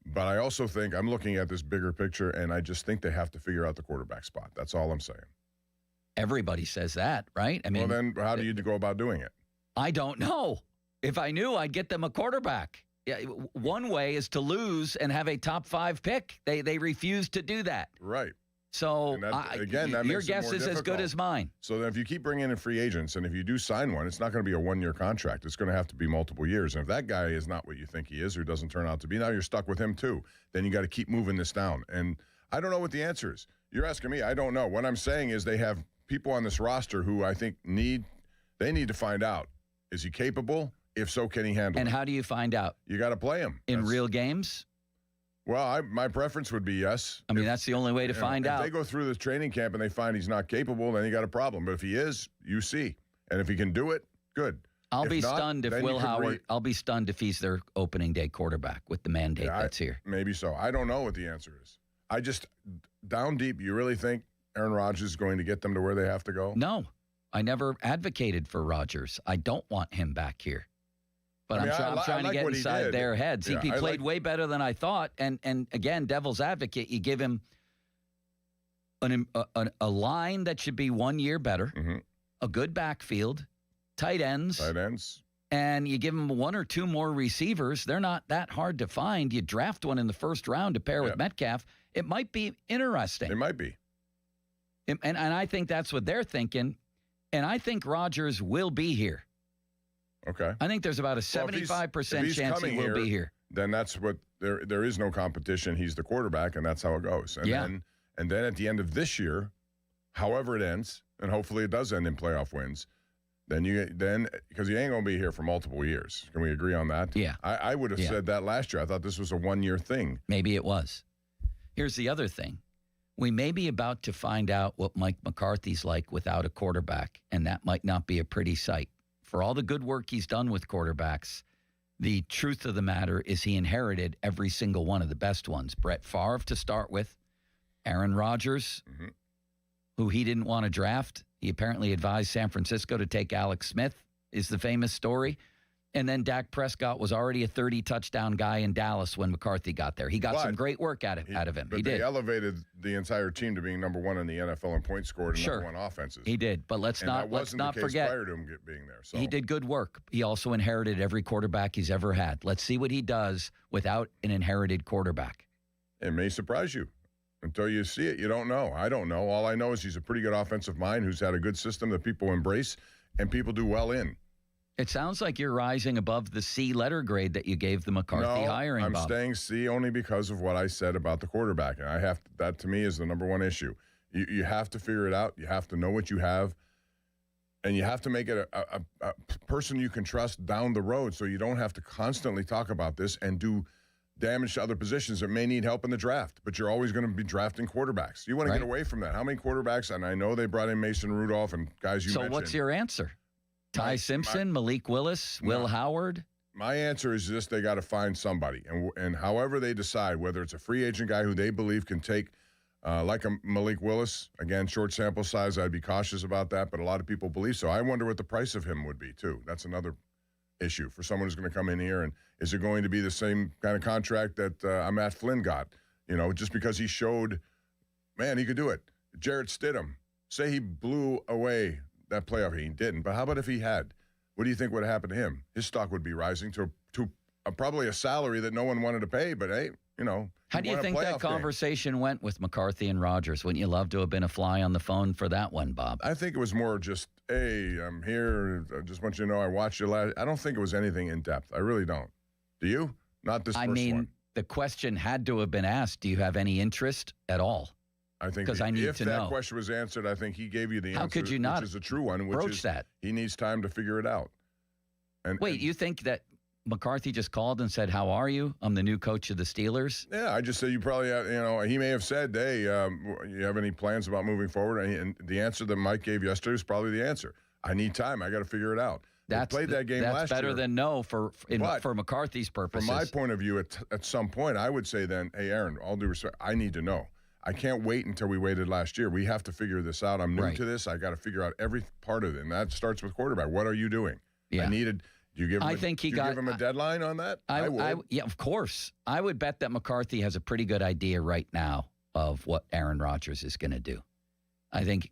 But I also think I'm looking at this bigger picture, and I just think they have to figure out the quarterback spot. That's all I'm saying. Everybody says that, right? I mean, well, then how do you go about doing it? I don't know. If I knew, I'd get them a quarterback. Yeah, one way is to lose and have a top 5 pick. They refuse to do that. Right. So, your guess is as good as mine. So then if you keep bringing in free agents, and if you do sign one, it's not going to be a one-year contract. It's going to have to be multiple years. And if that guy is not what you think he is or doesn't turn out to be, now you're stuck with him too. Then you got to keep moving this down. And I don't know what the answer is. You're asking me. I don't know. What I'm saying is they have people on this roster who I think need to find out. Is he capable? If so, can he handle it? And how do you find out? You got to play him. In real games? Well, my preference would be yes. I mean, that's the only way to find out. If they go through this training camp and they find he's not capable, then you got a problem. But if he is, you see. And if he can do it, good. I'll be stunned if he's their opening day quarterback with the mandate that's here. Maybe so. I don't know what the answer is. I just, down deep, you really think Aaron Rodgers is going to get them to where they have to go? No. I never advocated for Rodgers. I don't want him back here. But I'm trying to get inside their heads. He played way better than I thought. And again, devil's advocate, you give him a line that should be 1 year better, a good backfield, tight ends, and you give him 1 or 2 more receivers. They're not that hard to find. You draft one in the first round to pair with Metcalf. It might be interesting. It might be. And I think that's what they're thinking. And I think Rodgers will be here. Okay. I think there's about a 75% chance he will be here. Then that's what there is no competition. He's the quarterback, and that's how it goes. And then at the end of this year, however it ends, and hopefully it does end in playoff wins, then because he ain't gonna be here for multiple years. Can we agree on that? Yeah. I would have said that last year. I thought this was a 1 year thing. Maybe it was. Here's the other thing. We may be about to find out what Mike McCarthy's like without a quarterback, and that might not be a pretty sight. For all the good work he's done with quarterbacks, the truth of the matter is he inherited every single one of the best ones. Brett Favre to start with, Aaron Rodgers, who he didn't want to draft. He apparently advised San Francisco to take Alex Smith, is the famous story. And then Dak Prescott was already a 30-touchdown guy in Dallas when McCarthy got there. He got some great work out of him. But they elevated the entire team to being number 1 in the NFL in points scored and number 1 offenses. He did, but let's not forget prior to him being there. So. He did good work. He also inherited every quarterback he's ever had. Let's see what he does without an inherited quarterback. It may surprise you. Until you see it, you don't know. I don't know. All I know is he's a pretty good offensive mind who's had a good system that people embrace and people do well in. It sounds like you're rising above the C letter grade that you gave the McCarthy hiring. I'm staying C only because of what I said about the quarterback. And that to me is the number one issue. You have to figure it out. You have to know what you have. And you have to make it a person you can trust down the road so you don't have to constantly talk about this and do damage to other positions that may need help in the draft. But you're always going to be drafting quarterbacks. You want to get away from that. How many quarterbacks? And I know they brought in Mason Rudolph and guys you mentioned. So what's your answer? Ty Simpson, Malik Willis, Will Howard. My answer is this: they got to find somebody, and however they decide, whether it's a free agent guy who they believe can take, like a Malik Willis, again, short sample size, I'd be cautious about that, but a lot of people believe so. I wonder what the price of him would be too. That's another issue for someone who's going to come in here, and is it going to be the same kind of contract that Matt Flynn got? You know, just because he showed, man, he could do it. Jarrett Stidham, say he blew away that playoff. He didn't, but how about if he had? What do you think would happen to him? His stock would be rising to probably a salary that no one wanted to pay, but hey, you know. How do you think that conversation went with McCarthy and Rodgers? Wouldn't you love to have been a fly on the phone for that one, Bob? I think it was more just, hey, I'm here. I just want you to know I watched you last. I don't think it was anything in depth. I really don't. Do you? Not this first one. The question had to have been asked, do you have any interest at all? I think because I need if to that know. Question was answered, I think he gave you the answer. How could you not which is a true one, which broach is that? He needs time to figure it out. And wait, you think that McCarthy just called and said, "How are you? I'm the new coach of the Steelers." Yeah, I just said you probably, he may have said, "Hey, you have any plans about moving forward?" And the answer that Mike gave yesterday was probably the answer. I need time. I got to figure it out. They played that game last year. That's better than no for McCarthy's purposes. From my point of view, at some point, I would say then, hey, Aaron, all due respect, I need to know. I can't wait until we waited last year. We have to figure this out. I'm new to this. I got to figure out every part of it, and that starts with quarterback. What are you doing? Yeah. Do you give him give him a deadline on that? I would. Yeah, of course. I would bet that McCarthy has a pretty good idea right now of what Aaron Rodgers is going to do. I think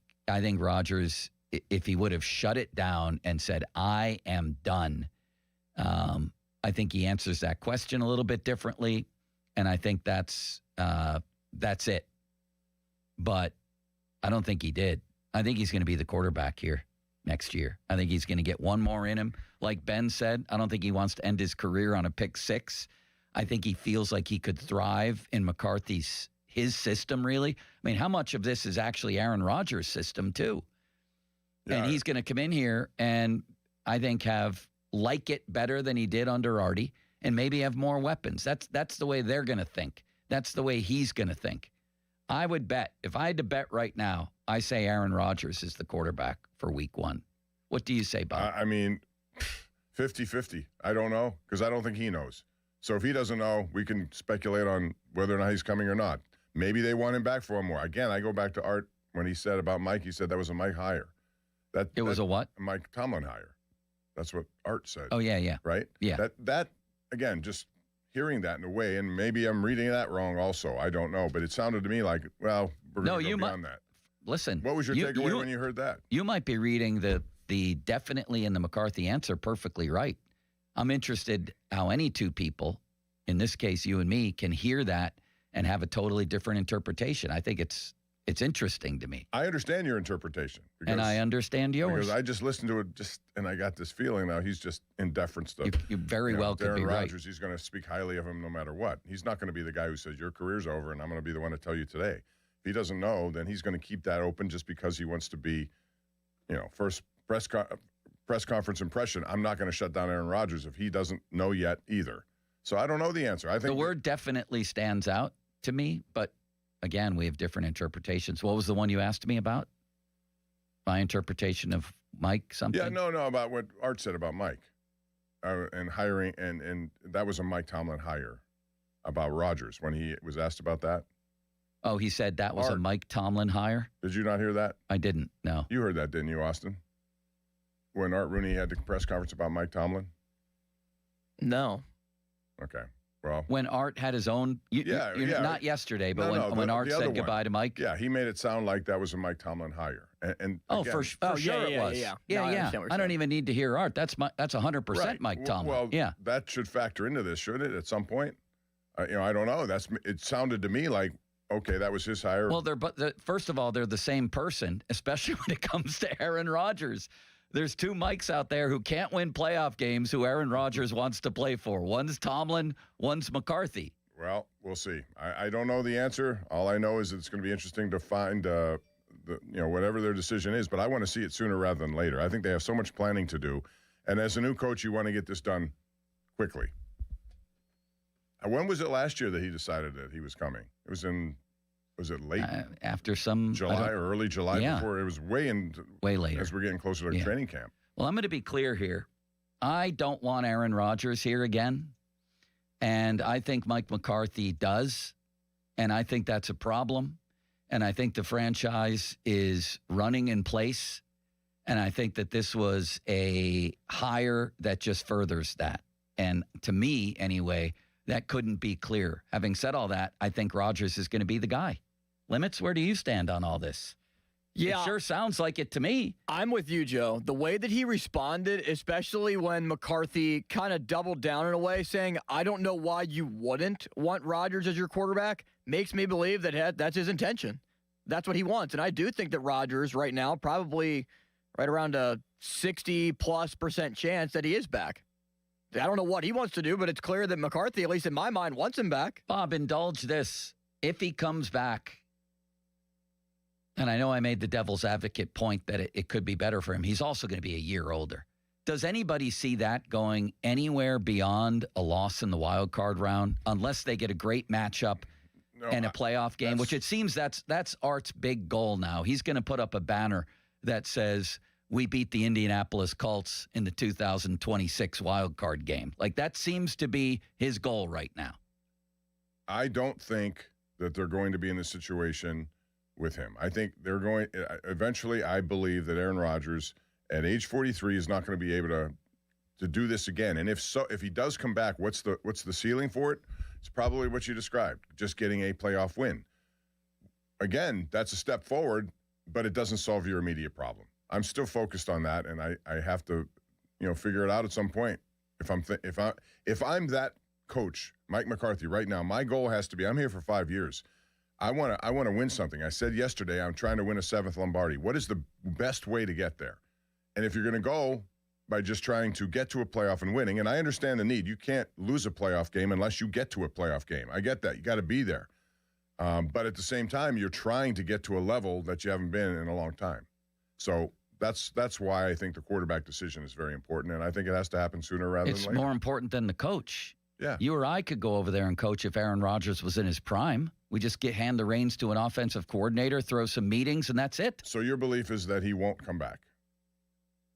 Rodgers, if he would have shut it down and said, "I am done," I think he answers that question a little bit differently, and I think that's it. But I don't think he did. I think he's going to be the quarterback here next year. I think he's going to get one more in him. Like Ben said, I don't think he wants to end his career on a pick six. I think he feels like he could thrive in his system, really. I mean, how much of this is actually Aaron Rodgers' system, too? Yeah. And he's going to come in here and I think like it better than he did under Artie and maybe have more weapons. That's the way they're going to think. That's the way he's going to think. I would bet, if I had to bet right now, I say Aaron Rodgers is the quarterback for week one. What do you say, Bob? I mean, 50-50. I don't know because I don't think he knows. So if he doesn't know, we can speculate on whether or not he's coming or not. Maybe they want him back for one more. Again, I go back to Art when he said about Mike. He said that was a Mike hire. It was a what? Mike Tomlin hire. That's what Art said. Oh, yeah. Right? Yeah. That again, just hearing that in a way, and maybe I'm reading that wrong also. I don't know, but it sounded to me like, well, we're going to go beyond that. Listen. What was your takeaway when you heard that? You might be reading the definitely in the McCarthy answer perfectly right. I'm interested how any two people, in this case you and me, can hear that and have a totally different interpretation. I think it's interesting to me. I understand your interpretation. And I understand yours. Because I just listened to it and I got this feeling now he's just in deference to you very well could Aaron be Rodgers, right. He's going to speak highly of him no matter what. He's not going to be the guy who says your career's over and I'm going to be the one to tell you today. If he doesn't know, then he's going to keep that open just because he wants to be, first press conference impression. I'm not going to shut down Aaron Rodgers if he doesn't know yet either. So I don't know the answer. I think the word definitely stands out to me, but again, we have different interpretations. What was the one you asked me about? My interpretation of Mike something? Yeah, no, about what Art said about Mike and hiring, and that was a Mike Tomlin hire about Rodgers when he was asked about that. Oh, he said that was a Mike Tomlin hire? Did you not hear that? I didn't, no. You heard that, didn't you, Austin? When Art Rooney had the press conference about Mike Tomlin? No. Okay. Well, when Art had his own, not yesterday, but when Art said goodbye to Mike. Yeah, he made it sound like that was a Mike Tomlin hire. And for sure it was. Yeah. I don't even need to hear Art. That's 100% Mike Tomlin. Well, that should factor into this, shouldn't it? At some point, I don't know. It sounded to me like okay, that was his hire. Well, first of all, they're the same person, especially when it comes to Aaron Rodgers. There's two Mikes out there who can't win playoff games who Aaron Rodgers wants to play for. One's Tomlin, one's McCarthy. Well, we'll see. I don't know the answer. All I know is it's going to be interesting to find whatever their decision is, but I want to see it sooner rather than later. I think they have so much planning to do. And as a new coach, you want to get this done quickly. When was it last year that he decided that he was coming? It was it late? After some July or early July? Yeah. Before it was way later as we're getting closer to training camp. Well, I'm going to be clear here. I don't want Aaron Rodgers here again. And I think Mike McCarthy does. And I think that's a problem. And I think the franchise is running in place. And I think that this was a hire that just furthers that. And to me, anyway, that couldn't be clearer. Having said all that, I think Rodgers is going to be the guy. Limits, where do you stand on all this? Yeah. It sure sounds like it to me. I'm with you, Joe. The way that he responded, especially when McCarthy kind of doubled down in a way, saying, I don't know why you wouldn't want Rodgers as your quarterback, makes me believe that that's his intention. That's what he wants. And I do think that Rodgers right now, probably right around a 60+% chance that he is back. I don't know what he wants to do, but it's clear that McCarthy, at least in my mind, wants him back. Bob, indulge this. If he comes back, and I know I made the devil's advocate point that it could be better for him, he's also going to be a year older. Does anybody see that going anywhere beyond a loss in the wild card round, unless they get a great matchup and a playoff game, which it seems that's Art's big goal now. He's going to put up a banner that says, we beat the Indianapolis Colts in the 2026 wild card game. Like, that seems to be his goal right now. I don't think that they're going to be in this situation with him. I think they're going eventually. I believe that Aaron Rodgers at age 43 is not going to be able to do this again. And if he does come back, what's the ceiling for it? It's probably what you described, just getting a playoff win. Again, that's a step forward, but it doesn't solve your immediate problem. I'm still focused on that, and I have to, figure it out at some point. If I'm that coach, Mike McCarthy, right now, my goal has to be, I'm here for 5 years. I want to win something. I said yesterday, I'm trying to win a 7th Lombardi. What is the best way to get there? And if you're going to go by just trying to get to a playoff and winning, and I understand the need. You can't lose a playoff game unless you get to a playoff game. I get that. You got to be there. But at the same time, you're trying to get to a level that you haven't been in a long time. So that's why I think the quarterback decision is very important, and I think it has to happen sooner rather than later. It's more important than the coach. Yeah. You or I could go over there and coach if Aaron Rodgers was in his prime. We just hand the reins to an offensive coordinator, throw some meetings, and that's it. So your belief is that he won't come back?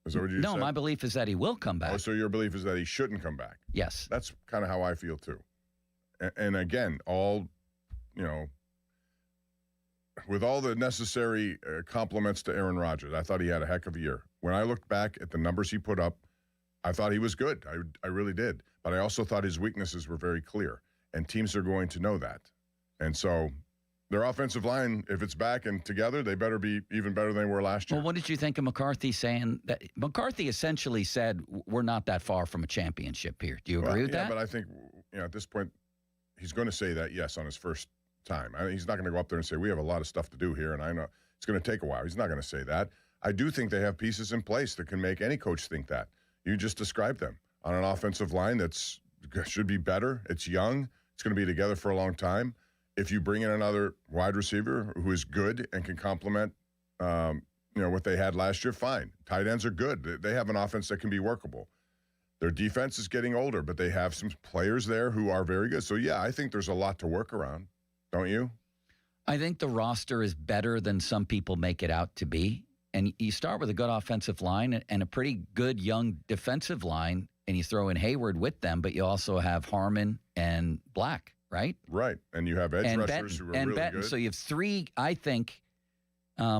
Is that what you said? No, my belief is that he will come back. Oh, so your belief is that he shouldn't come back? Yes. That's kind of how I feel too. And again, with all the necessary compliments to Aaron Rodgers, I thought he had a heck of a year. When I looked back at the numbers he put up, I thought he was good. I really did. But I also thought his weaknesses were very clear, and teams are going to know that. And so their offensive line, if it's back and together, they better be even better than they were last year. Well, what did you think of McCarthy saying that? McCarthy essentially said, we're not that far from a championship here. Do you agree with that? Yeah, but I think at this point, he's going to say that, yes, on his first time. He's not going to go up there and say, we have a lot of stuff to do here, and I know it's going to take a while. He's not going to say that. I do think they have pieces in place that can make any coach think that. You just described them on an offensive line that's should be better. It's young. It's going to be together for a long time. If you bring in another wide receiver who is good and can complement, what they had last year, fine. Tight ends are good. They have an offense that can be workable. Their defense is getting older, but they have some players there who are very good. So, yeah, I think there's a lot to work around. Don't you? I think the roster is better than some people make it out to be. And you start with a good offensive line and a pretty good young defensive line, and you throw in Hayward with them, but you also have Harmon and Black, right? Right. And you have edge rushers who are really good. So you have three, I think,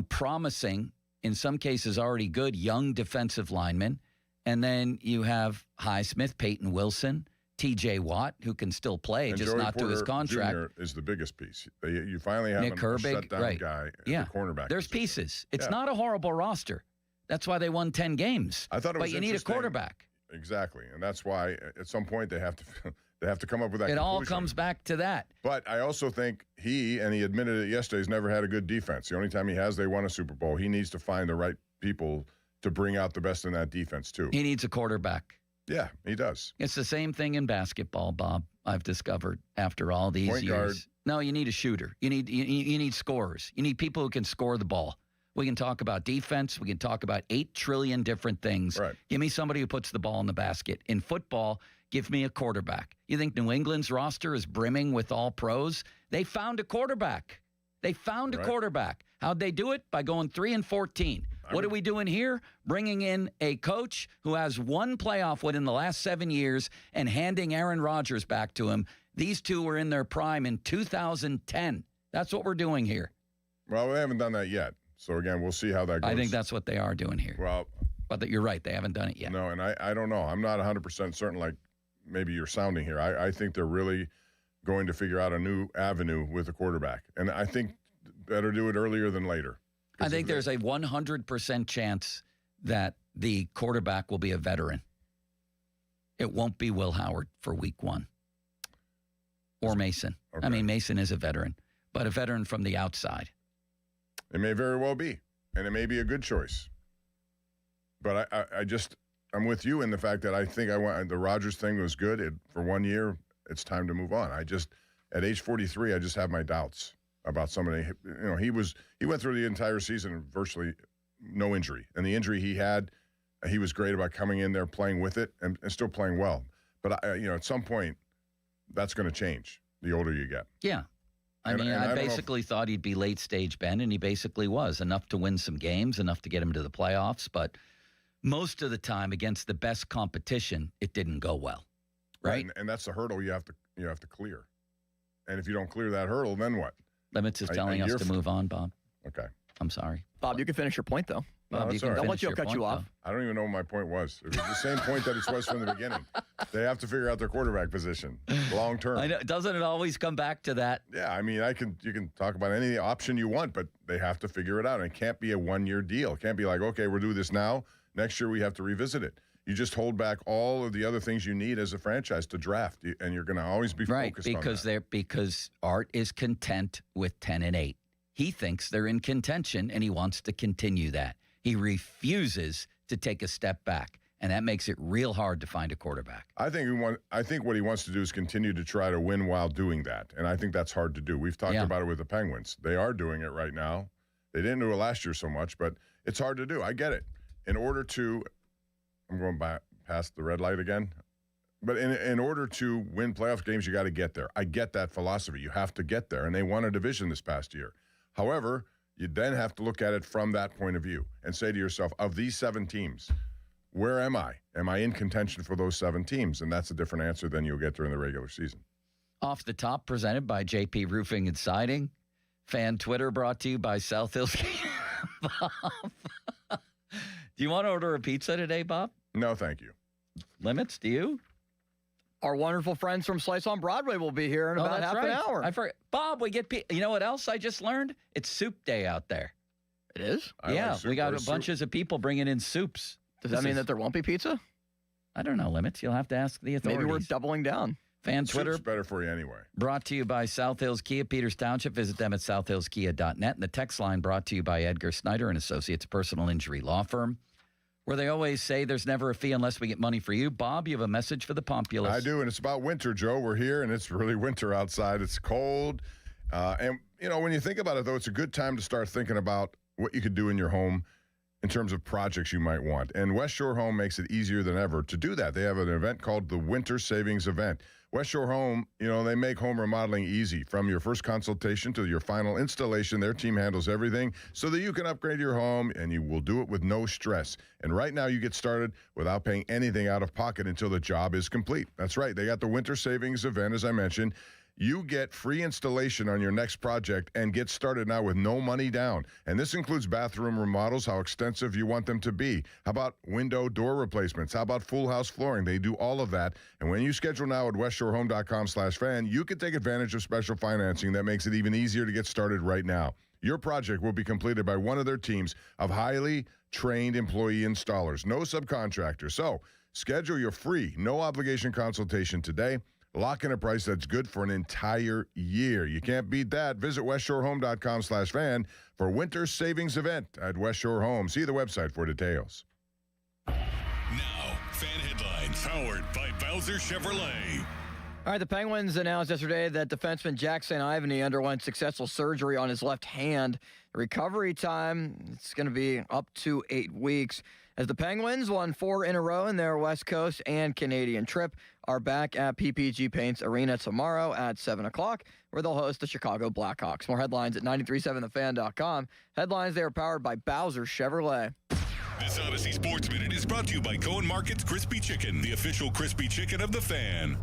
promising, in some cases already good, young defensive linemen. And then you have Highsmith, Peyton Wilson, T.J. Watt, who can still play, and just Joey not Porter to his contract. Jr. is the biggest piece. You finally have Nick a Herbig, shutdown right. guy at the cornerback. There's position. pieces. It's not a horrible roster. That's why they won 10 games. I thought it was but you need a interesting. quarterback. Exactly, and that's why at some point they have to come up with that. It all conclusion. comes back to that. But I also think he admitted it yesterday, he's never had a good defense. The only time he has, they won a Super Bowl. He needs to find the right people to bring out the best in that defense too. He needs a quarterback. Yeah, he does. It's the same thing in basketball, Bob. I've discovered after all these Point years. guard. No, you need a shooter. You need scorers. You need people who can score the ball. We can talk about defense. We can talk about 8 trillion different things. Right. Give me somebody who puts the ball in the basket. In football, give me a quarterback. You think New England's roster is brimming with all pros? They found a quarterback. They found a quarterback. How'd they do it? By going 3-14. What are we doing here? Bringing in a coach who has one playoff win in the last 7 years and handing Aaron Rodgers back to him. These two were in their prime in 2010. That's what we're doing here. Well, they haven't done that yet. So, again, we'll see how that goes. I think that's what they are doing here. Well, but you're right. They haven't done it yet. No, and I don't know. I'm not 100% certain like maybe you're sounding here. I think they're really going to figure out a new avenue with the quarterback. And I think better do it earlier than later. I think there's a 100% chance that the quarterback will be a veteran. It won't be Will Howard for week one. Or Mason. Okay. I mean, Mason is a veteran, but a veteran from the outside. It may very well be, and it may be a good choice. But I'm with you in the fact that I think the Rodgers thing was good. For 1 year, it's time to move on. At age 43, I just have my doubts about somebody. He went through the entire season virtually no injury, and the injury he had, he was great about coming in there, playing with it, and still playing well. But at some point, that's going to change the older you get. Yeah. I basically thought he'd be late stage Ben, and he basically was. Enough to win some games, enough to get him to the playoffs, but most of the time against the best competition, it didn't go well. Right? And that's the hurdle you have to clear. And if you don't clear that hurdle, then what? Limits is telling us to move on, Bob. Okay. I'm sorry. Bob, you can finish your point, though. Bob, you don't let you cut you off. I don't even know what my point was. It was the same point that it was from the beginning. They have to figure out their quarterback position long term. I know. Doesn't it always come back to that? Yeah, I mean, you can talk about any option you want, but they have to figure it out. And it can't be a 1 year deal. It can't be like, okay, we'll do this now. Next year we have to revisit it. You just hold back all of the other things you need as a franchise to draft, and you're going to always be focused on that. Because Art is content with 10-8. He thinks they're in contention, and he wants to continue that. He refuses to take a step back, and that makes it real hard to find a quarterback. I think what he wants to do is continue to try to win while doing that, and I think that's hard to do. We've talked about it with the Penguins. They are doing it right now. They didn't do it last year so much, but it's hard to do. I get it. In order to, I'm going back past the red light again, but in order to win playoff games, you got to get there. I get that philosophy. You have to get there, and they won a division this past year. However, you then have to look at it from that point of view and say to yourself, of these 7 teams, where am I? Am I in contention for those 7 teams? And that's a different answer than you'll get during the regular season. Off the Top, presented by JP Roofing and Siding. Fan Twitter brought to you by South Hills. Bob. Do you want to order a pizza today, Bob? No, thank you. Limits, do you? Our wonderful friends from Slice on Broadway will be here in about half an hour. I forgot. Bob, we get you know what else I just learned? It's soup day out there. It is? Yeah, we got bunches of people bringing in soups. Does that mean that there won't be pizza? I don't know, Limits. You'll have to ask the authorities. Maybe we're doubling down. Fan Twitter. Soup's better for you anyway. Brought to you by South Hills Kia, Peters Township. Visit them at southhillskia.net. And the text line brought to you by Edgar Snyder and Associates Personal Injury Law Firm, where they always say there's never a fee unless we get money for you. Bob, you have a message for the Populace. I do, and it's about winter, Joe. We're here, and it's really winter outside. It's cold. And, when you think about it, though, it's a good time to start thinking about what you could do in your home in terms of projects you might want. And West Shore Home makes it easier than ever to do that. They have an event called the Winter Savings Event. West Shore Home, they make home remodeling easy. From your first consultation to your final installation, their team handles everything so that you can upgrade your home, and you will do it with no stress. And right now, you get started without paying anything out of pocket until the job is complete. That's right. They got the Winter Savings Event, as I mentioned. You get free installation on your next project and get started now with no money down. And this includes bathroom remodels, how extensive you want them to be. How about window door replacements? How about full house flooring? They do all of that. And when you schedule now at westshorehome.com/fan, you can take advantage of special financing that makes it even easier to get started right now. Your project will be completed by one of their teams of highly trained employee installers, no subcontractors. So schedule your free, no obligation consultation today. Lock in a price that's good for an entire year. You can't beat that. Visit westshorehome.com/fan for winter savings event at West Shore Home. See the website for details. Now, fan headlines powered by Bowser Chevrolet. All right, the Penguins announced yesterday that defenseman Jack St. Ivany underwent successful surgery on his left hand. The recovery time, it's going to be up to 8 weeks. as the Penguins won 4 in a row in their West Coast and Canadian trip, are back at PPG Paints Arena tomorrow at 7 o'clock, where they'll host the Chicago Blackhawks. More headlines at 937thefan.com. Headlines, they are powered by Bowser Chevrolet. This Odyssey Sports Minute is brought to you by Cohen Market's Crispy Chicken, the official crispy chicken of the Fan.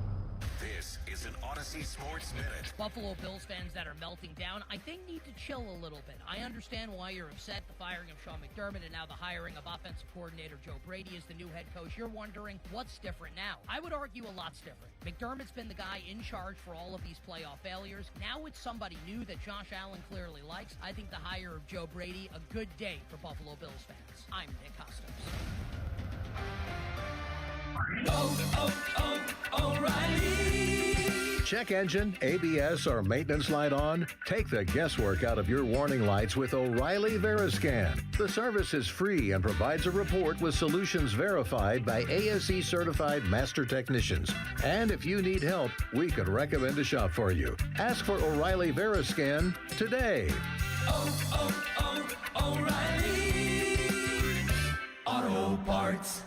This is an Odyssey Sports Minute. Buffalo Bills fans that are melting down, I think, need to chill a little bit. I understand why you're upset. The firing of Sean McDermott and now the hiring of offensive coordinator Joe Brady as the new head coach. You're wondering what's different now. I would argue a lot's different. McDermott's been the guy in charge for all of these playoff failures. Now it's somebody new that Josh Allen clearly likes. I think the hire of Joe Brady, a good day for Buffalo Bills fans. I'm Nick Costos. O'Reilly. Check engine, ABS, or maintenance light on? Take the guesswork out of your warning lights with O'Reilly Veriscan. The service is free and provides a report with solutions verified by ASE certified master technicians. And if you need help, we could recommend a shop for you. Ask for O'Reilly Veriscan today. O'Reilly Auto Parts.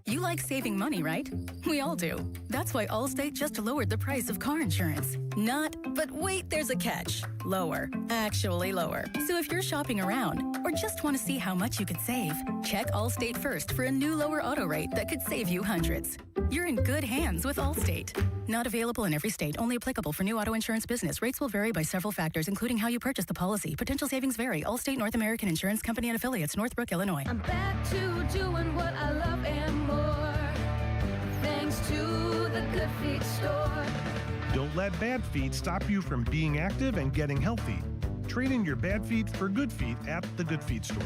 You like saving money, right? We all do. That's why Allstate just lowered the price of car insurance. Not, but wait, there's a catch. Lower. Actually lower. So if you're shopping around or just want to see how much you could save, check Allstate first for a new lower auto rate that could save you hundreds. You're in good hands with Allstate. Not available in every state. Only applicable for new auto insurance business. Rates will vary by several factors, including how you purchase the policy. Potential savings vary. Allstate North American Insurance Company and Affiliates, Northbrook, Illinois. I'm back to doing what I love and more. Thanks to the Good Feet store. Don't let bad feet stop you from being active and getting healthy. Trade in your bad feet for good feet at the Good Feet store.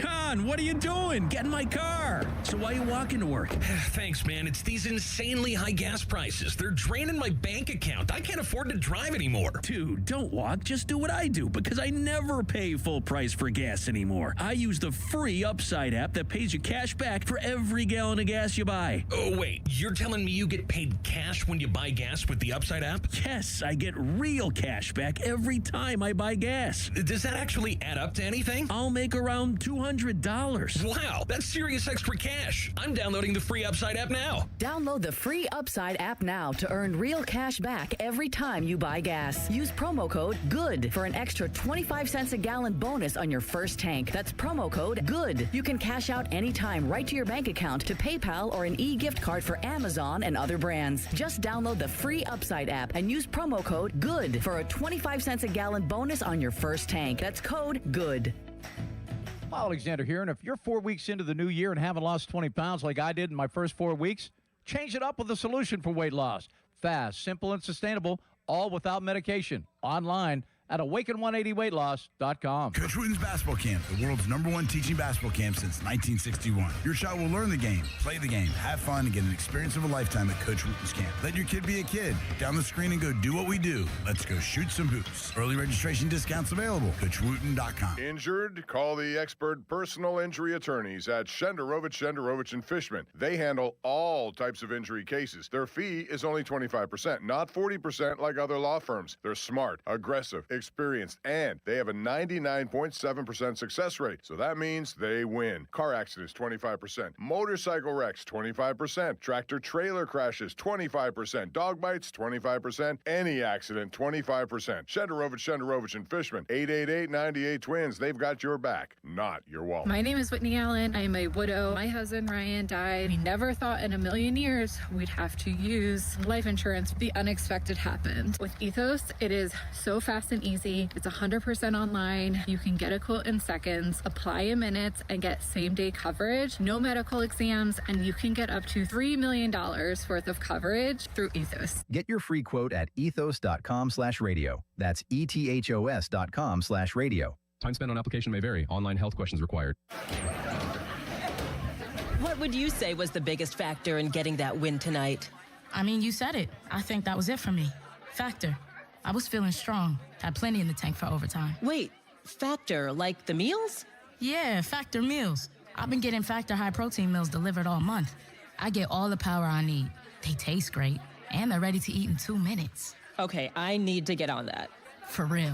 John, what are you doing? Get in my car. So why are you walking to work? Thanks, man. It's these insanely high gas prices. They're draining my bank account. I can't afford to drive anymore. Dude, don't walk. Just do what I do, because I never pay full price for gas anymore. I use the free Upside app that pays you cash back for every gallon of gas you buy. Oh, wait. You're telling me you get paid cash when you buy gas with the Upside app? Yes, I get real cash back every time I buy gas. Does that actually add up to anything? I'll make around $200. Wow, that's serious extra cash. I'm downloading the free Upside app now. Download the free Upside app now to earn real cash back every time you buy gas. Use promo code GOOD for an extra 25 cents a gallon bonus on your first tank. That's promo code GOOD. You can cash out anytime right to your bank account, to PayPal, or an e-gift card for Amazon and other brands. Just download the free Upside app and use promo code GOOD for a 25 cents a gallon bonus on your first tank. That's code GOOD. Alexander here, and if you're 4 weeks into the new year and haven't lost 20 pounds like I did in my first 4 weeks, change it up with a solution for weight loss. Fast, simple, and sustainable, all without medication. Online at awaken180weightloss.com. Coach Wooten's Basketball Camp, the world's #1 teaching basketball camp since 1961. Your child will learn the game, play the game, have fun, and get an experience of a lifetime at Coach Wooten's Camp. Let your kid be a kid. Down the screen and go do what we do. Let's go shoot some hoops. Early registration discounts available. CoachWooten.com. Injured? Call the expert personal injury attorneys at Shenderovich and Fishman. They handle all types of injury cases. Their fee is only 25%, not 40% like other law firms. They're smart, aggressive, experienced, and they have a 99.7% success rate. So that means they win. Car accidents, 25%. Motorcycle wrecks, 25%. Tractor trailer crashes, 25%. Dog bites, 25%. Any accident, 25%. Shenderovich and Fishman, 888-98-TWINS. They've got your back, not your wallet. My name is Whitney Allen. I'm a widow. My husband, Ryan, died. We never thought in a million years we'd have to use life insurance. The unexpected happened. With Ethos, it is so fast and easy. It's 100% online. You can get a quote in seconds, apply in minutes, and get same-day coverage. No medical exams, and you can get up to $3 million worth of coverage through Ethos. Get your free quote at ethos.com/radio. That's ethos.com/radio. Time spent on application may vary. Online health questions required. What would you say was the biggest factor in getting that win tonight? I mean, you said it. I think that was it for me. Factor. I was feeling strong. Had plenty in the tank for overtime. Wait, Factor, like the meals? Yeah, Factor meals. I've been getting Factor high protein meals delivered all month. I get all the power I need. They taste great, and they're ready to eat in 2 minutes. Okay, I need to get on that. For real.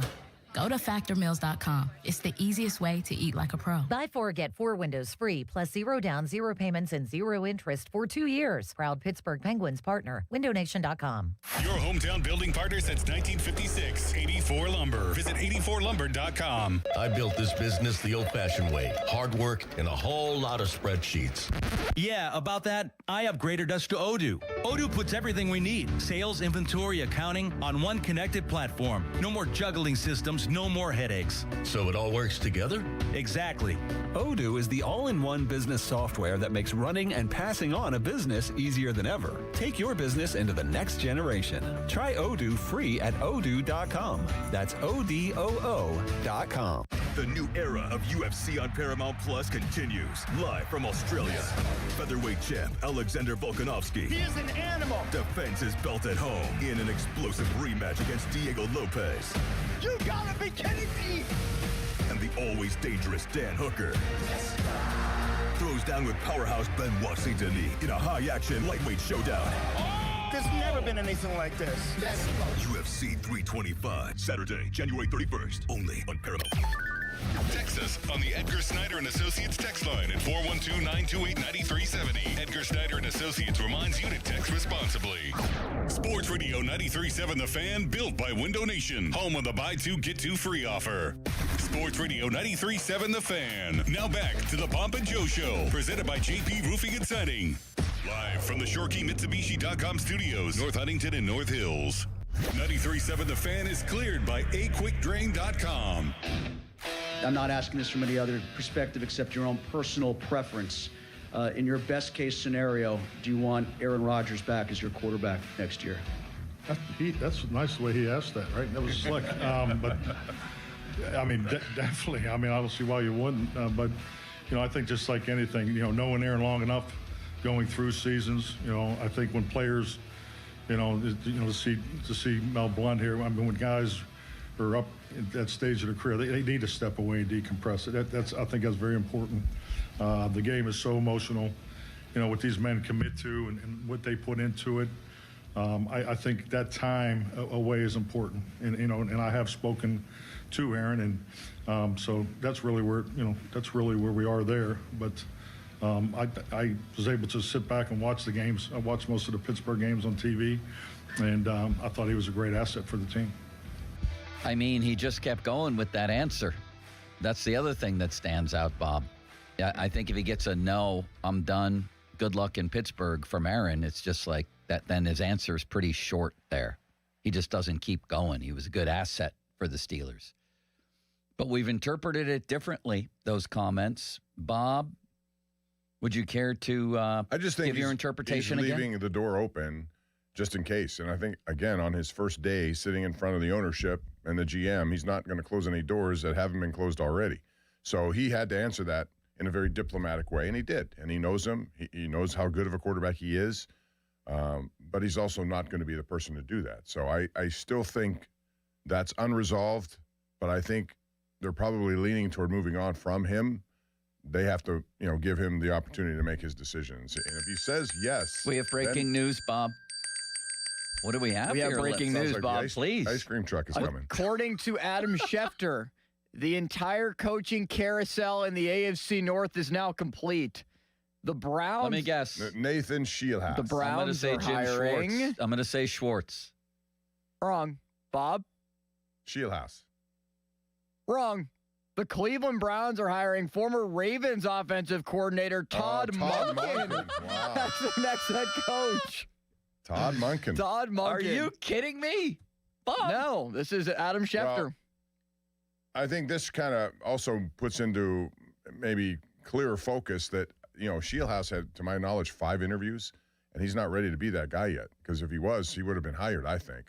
Go to factormeals.com. It's the easiest way to eat like a pro. Buy 4, get 4 windows free, plus 0 down, 0 payments, and 0 interest for 2 years. Proud Pittsburgh Penguins partner. WindowNation.com. Your hometown building partner since 1956. 84 Lumber. Visit 84lumber.com. I built this business the old-fashioned way. Hard work and a whole lot of spreadsheets. Yeah, about that, I upgraded us to Odoo. Odoo puts everything we need, sales, inventory, accounting, on one connected platform. No more juggling systems, no more headaches. So it all works together? Exactly. Odoo is the all-in-one business software that makes running and passing on a business easier than ever. Take your business into the next generation. Try Odoo free at odoo.com. That's ODOO.com. The new era of UFC on Paramount Plus continues. Live from Australia. Featherweight champ Alexander Volkanovski. He is an animal. Defends his belt at home in an explosive rematch against Diego Lopez. You gotta be kidding me! And the always dangerous Dan Hooker. Yes. Throws down with powerhouse Benoit Saint-Denis in a high-action lightweight showdown. There's never been anything like this. UFC 325, Saturday, January 31st, only on Paramount. Text us on the Edgar Snyder and Associates text line at 412-928-9370. Edgar Snyder and Associates reminds you to text responsibly. Sports Radio 93.7 The Fan, built by Window Nation, home of the buy two, get two free offer. Sports Radio 93.7 The Fan. Now back to the Pomp and Joe Show, presented by JP Roofing and Siding. Live from the ShoreKeyMitsubishi.com studios, North Huntington and North Hills. 93.7 The Fan is cleared by aquickdrain.com. I'm not asking this from any other perspective except your own personal preference. In your best case scenario, do you want Aaron Rodgers back as your quarterback next year? That's nice the way he asked that, right? That was slick. But, I mean, definitely. I mean, I don't see why you wouldn't. But, you know, I think just like anything, you know, knowing Aaron long enough, going through seasons, you know, I think when players, to see Mel Blunt here, I mean, when guys are up at that stage of their career, they need to step away and decompress it. I think that's very important. The game is so emotional, you know, what these men commit to and what they put into it. I think that time away is important, and and I have spoken to Aaron, and so that's really where we are there. But I was able to sit back and watch the games. I watched most of the Pittsburgh games on TV, and I thought he was a great asset for the team. I mean, he just kept going with that answer. That's the other thing that stands out, Bob. Yeah, I think if he gets a no, I'm done, good luck in Pittsburgh from Aaron, it's just like that. Then his answer is pretty short there. He just doesn't keep going. He was a good asset for the Steelers. But we've interpreted it differently, those comments. Bob, would you care to I just think give your interpretation he's again? Leaving the door open just in case. And I think, again, on his first day sitting in front of the ownership and the GM, he's not going to close any doors that haven't been closed already. So he had to answer that in a very diplomatic way, and he did. And he knows him. He knows how good of a quarterback he is. But he's also not going to be the person to do that. So I still think that's unresolved, but I think they're probably leaning toward moving on from him. They have to, give him the opportunity to make his decisions. And if he says yes. We have breaking news, Bob. What do we have We here? have breaking news, like Bob. Please. Ice cream truck is coming. According to Adam Schefter, the entire coaching carousel in the AFC North is now complete. The Browns. Let me guess. Nathan Shieldhouse. The Browns I'm going to say are Jim hiring. Schwartz. I'm going to say Schwartz. Wrong. Bob? Shieldhouse. Wrong. The Cleveland Browns are hiring former Ravens offensive coordinator Todd Monken. Wow. That's the next head coach. Todd Monken. Todd Monken. Are you kidding me? Bob? No, this is Adam Schefter. Well, I think this kind of also puts into maybe clearer focus that, Shieldhouse had, to my knowledge, 5 interviews, and he's not ready to be that guy yet. Because if he was, he would have been hired, I think.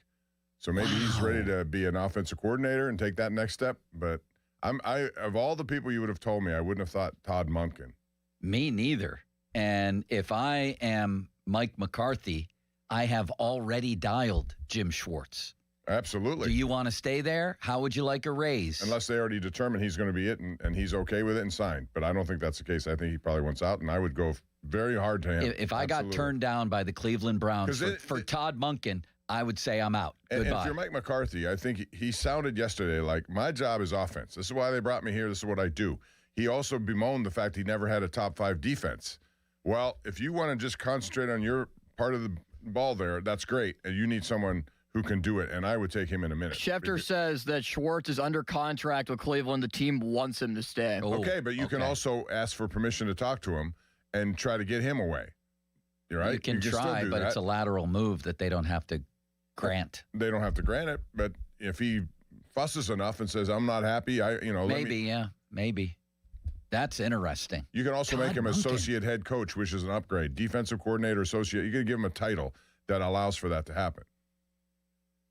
So maybe he's ready to be an offensive coordinator and take that next step. But of all the people you would have told me, I wouldn't have thought Todd Monken. Me neither. And if I am Mike McCarthy, I have already dialed Jim Schwartz. Absolutely. Do you want to stay there? How would you like a raise? Unless they already determined he's going to be it and he's okay with it and signed. But I don't think that's the case. I think he probably wants out, and I would go very hard to him. If I got turned down by the Cleveland Browns for it, Todd Monken, I would say I'm out. And Goodbye. if you're Mike McCarthy, I think he sounded yesterday like, my job is offense. This is why they brought me here. This is what I do. He also bemoaned the fact he never had a top 5 defense. Well, if you want to just concentrate on your part of the ball there, that's great. And you need someone who can do it, and I would take him in a minute. Schefter says that Schwartz is under contract with Cleveland. The team wants him to stay. Okay, but you can also ask for permission to talk to him and try to get him away. You're right. You can still try, do but that. it's a lateral move that they don't have to grant. They don't have to grant it, but if he fusses enough and says, "I'm not happy," maybe. That's interesting. You can also make him Monken. associate head coach, which is an upgrade. Defensive coordinator, associate. You can give him a title that allows for that to happen.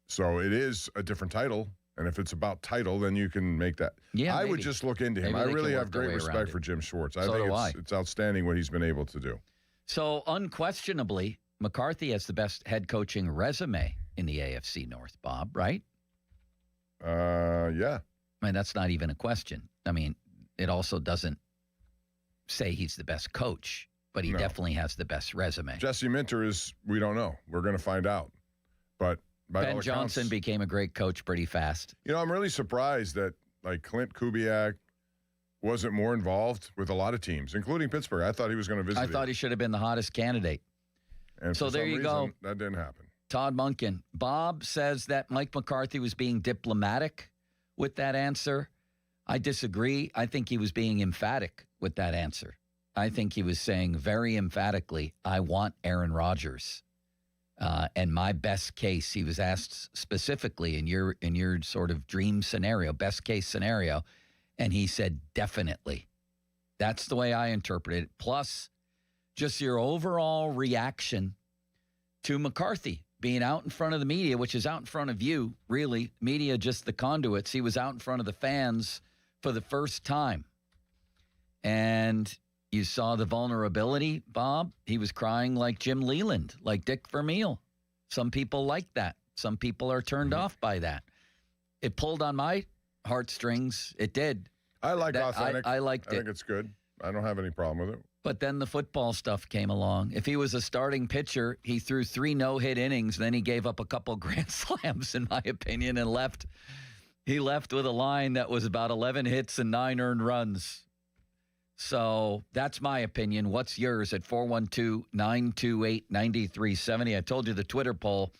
So it is a different title, and if it's about title, then you can make that. Yeah, I would maybe. just look into him. Maybe I they really can have work their great way respect around for it. Jim Schwartz. I So think do it's outstanding what he's been able to do. So unquestionably, McCarthy has the best head coaching resume in the AFC North, Bob, right? Yeah. I mean, that's not even a question. I mean, it also doesn't say he's the best coach, but he definitely has the best resume. Jesse Minter is, we don't know. We're going to find out. But by all Ben accounts, Johnson became a great coach pretty fast. You know, I'm really surprised that Clint Kubiak wasn't more involved with a lot of teams, including Pittsburgh. I thought he was going to visit. I thought he should have been the hottest candidate. And so for there some you reason, go. That didn't happen. Todd Monken. Bob says that Mike McCarthy was being diplomatic with that answer. I disagree. I think he was being emphatic with that answer. I think he was saying very emphatically, I want Aaron Rodgers. And my best case, he was asked specifically in your sort of dream scenario, best case scenario, and he said definitely. That's the way I interpret it. Plus, just your overall reaction to McCarthy being out in front of the media, which is out in front of you, really. Media, just the conduits. He was out in front of the fans for the first time. And you saw the vulnerability, Bob. He was crying like Jim Leland, like Dick Vermeil. Some people like that. Some people are turned off by that. It pulled on my heartstrings. It did. I like authentic. I liked it. I think it's good. I don't have any problem with it. But then the football stuff came along. If he was a starting pitcher, he threw 3 no-hit innings, then he gave up a couple grand slams, in my opinion, and left. He left with a line that was about 11 hits and 9 earned runs. So that's my opinion. What's yours at 412-928-9370? I told you the Twitter poll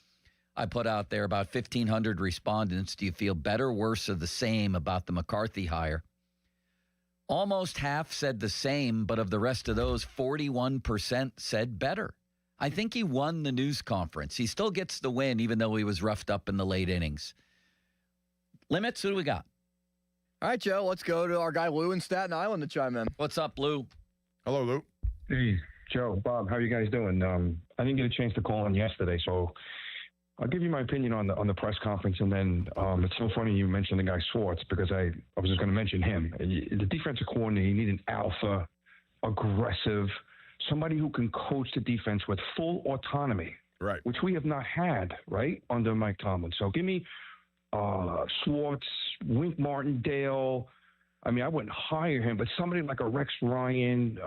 I put out there, about 1,500 respondents. Do you feel better, worse, or the same about the McCarthy hire? Almost half said the same, but of the rest of those, 41% said better. I think he won the news conference. He still gets the win, even though he was roughed up in the late innings. Limits, who do we got? All right, Joe, let's go to our guy Lou in Staten Island to chime in. What's up, Lou? Hello, Lou. Hey, Joe, Bob, how are you guys doing? I didn't get a chance to call in yesterday, so I'll give you my opinion on the press conference, and then it's so funny you mentioned the guy Schwartz, because I was just going to mention him. The defensive coordinator, you need an alpha, aggressive, somebody who can coach the defense with full autonomy, right? Which we have not had, right, under Mike Tomlin. So give me Schwartz, Wink Martindale. I mean, I wouldn't hire him, but somebody like a Rex Ryan,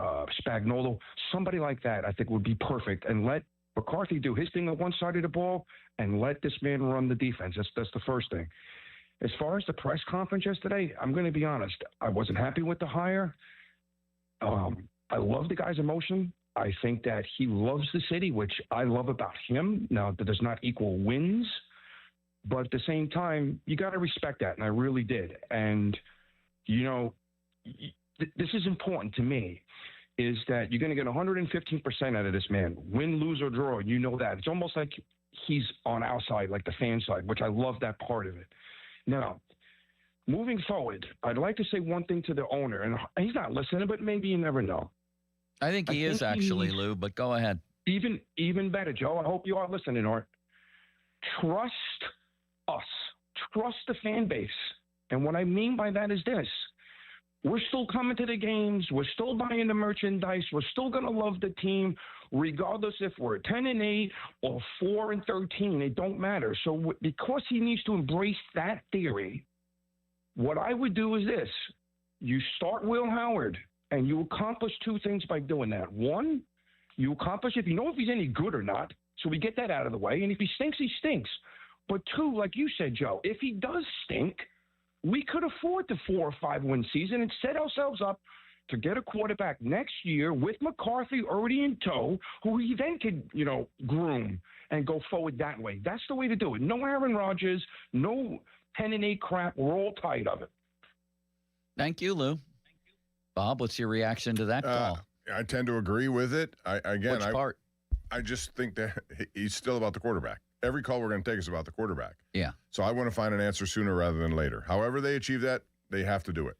Spagnuolo, somebody like that, I think would be perfect. And let McCarthy do his thing on one side of the ball and let this man run the defense. That's the first thing. As far as the press conference yesterday, I'm going to be honest. I wasn't happy with the hire. I love the guy's emotion. I think that he loves the city, which I love about him. Now, that does not equal wins. But at the same time, you got to respect that, and I really did. And, you know, this is important to me, is that you're going to get 115% out of this man. Win, lose, or draw, you know that. It's almost like he's on our side, like the fan side, which I love that part of it. Now, moving forward, I'd like to say one thing to the owner, and he's not listening, but maybe you never know. I think he is actually, Lou, but go ahead. Even better, Joe. I hope you are listening, Art. Trust us. Trust the fan base. And what I mean by that is this. We're still coming to the games. We're still buying the merchandise. We're still going to love the team, regardless if we're 10-8 or 4-13. It don't matter. So because he needs to embrace that theory, what I would do is this. You start Will Howard, and you accomplish 2 things by doing that. One, you accomplish if you know if he's any good or not. So we get that out of the way. And if he stinks, he stinks. But two, like you said, Joe, if he does stink, we could afford the 4 or 5 win season and set ourselves up to get a quarterback next year with McCarthy already in tow, who he then could, groom and go forward that way. That's the way to do it. No Aaron Rodgers, no 10-8 crap. We're all tired of it. Thank you, Lou. Bob, what's your reaction to that call? I tend to agree with it. Which part? I just think that he's still about the quarterback. Every call we're going to take is about the quarterback. Yeah. So I want to find an answer sooner rather than later. However they achieve that, they have to do it.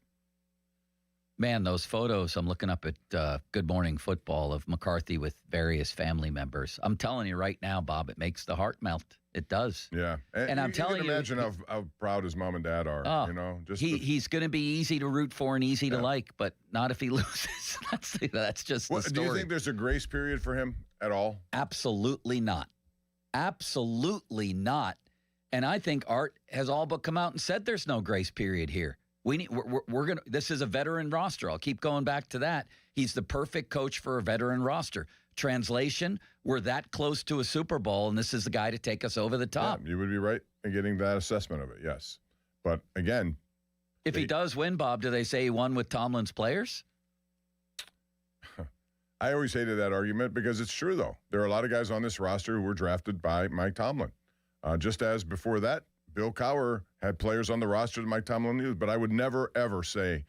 Man, those photos, I'm looking up at Good Morning Football of McCarthy with various family members. I'm telling you right now, Bob, it makes the heart melt. It does. Yeah. And I'm telling you. Imagine how proud his mom and dad are, He's going to be easy to root for and easy to like, but not if he loses. That's just the story. Do you think there's a grace period for him at all? Absolutely not. Absolutely not. And I think Art has all but come out and said there's no grace period here. We're gonna. This is a veteran roster. I'll keep going back to that. He's the perfect coach for a veteran roster. Translation: we're that close to a Super Bowl, and this is the guy to take us over the top. Yeah, you would be right in getting that assessment of it. Yes, but again, if he does win, Bob, do they say he won with Tomlin's players? I always hated that argument because it's true, though. There are a lot of guys on this roster who were drafted by Mike Tomlin. Just as before that, Bill Cowher had players on the roster that Mike Tomlin used, but I would never, ever say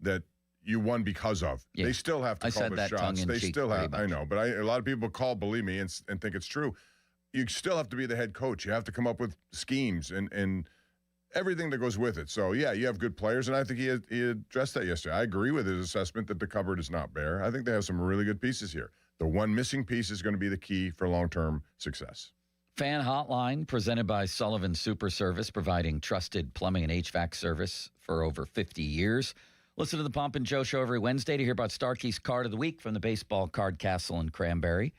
that you won because of. Yeah. They still have to call the shots. They still have. I know, but a lot of people believe me, and think it's true. You still have to be the head coach. You have to come up with schemes and everything that goes with it. So, yeah, you have good players, and I think he addressed that yesterday. I agree with his assessment that the cupboard is not bare. I think they have some really good pieces here. The one missing piece is going to be the key for long-term success. Fan Hotline, presented by Sullivan Super Service, providing trusted plumbing and HVAC service for over 50 years. Listen to the Pomp and Joe Show every Wednesday to hear about Starkey's Card of the Week from the Baseball Card Castle in Cranberry.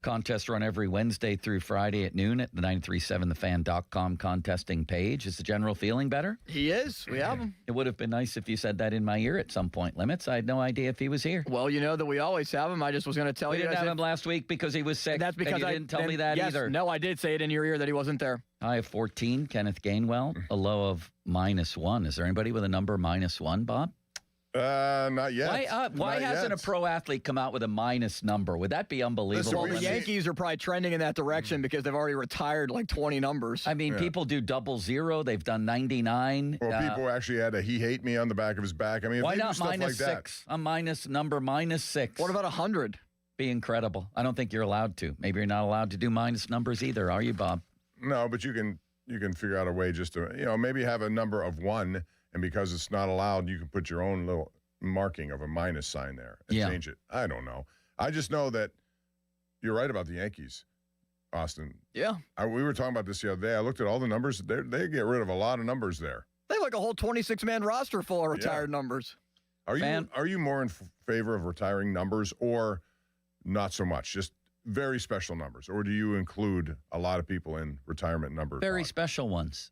Contests run every Wednesday through Friday at noon at the 937thefan.com contesting page. Is the general feeling better? He is. We have him. It would have been nice if you said that in my ear at some point, Limits. I had no idea if he was here. Well, you know that we always have him. I just was going to tell you. We didn't have him last week because he was sick. That's because you didn't tell me that either. No, I did say it in your ear that he wasn't there. I have 14, Kenneth Gainwell, a low of -1. Is there anybody with a number -1, Bob? Not yet. Why hasn't a pro athlete come out with a minus number? Would that be unbelievable? Well, the Yankees are probably trending in that direction because they've already retired like 20 numbers. I mean, people do 00. They've done 99. Well, people actually had a "he hate me" on the back of his back. I mean, why not -6? A -6. What about 100? Be incredible. I don't think you're allowed to. Maybe you're not allowed to do minus numbers either, are you, Bob? No, but you can figure out a way just to maybe have a number of 1. And because it's not allowed, you can put your own little marking of a minus sign there and change it. I don't know. I just know that you're right about the Yankees, Austin. Yeah. We were talking about this the other day. I looked at all the numbers. They get rid of a lot of numbers there. They have like a whole 26-man roster full of retired numbers. Are you more in favor of retiring numbers or not so much? Just very special numbers? Or do you include a lot of people in retirement numbers? Very special ones.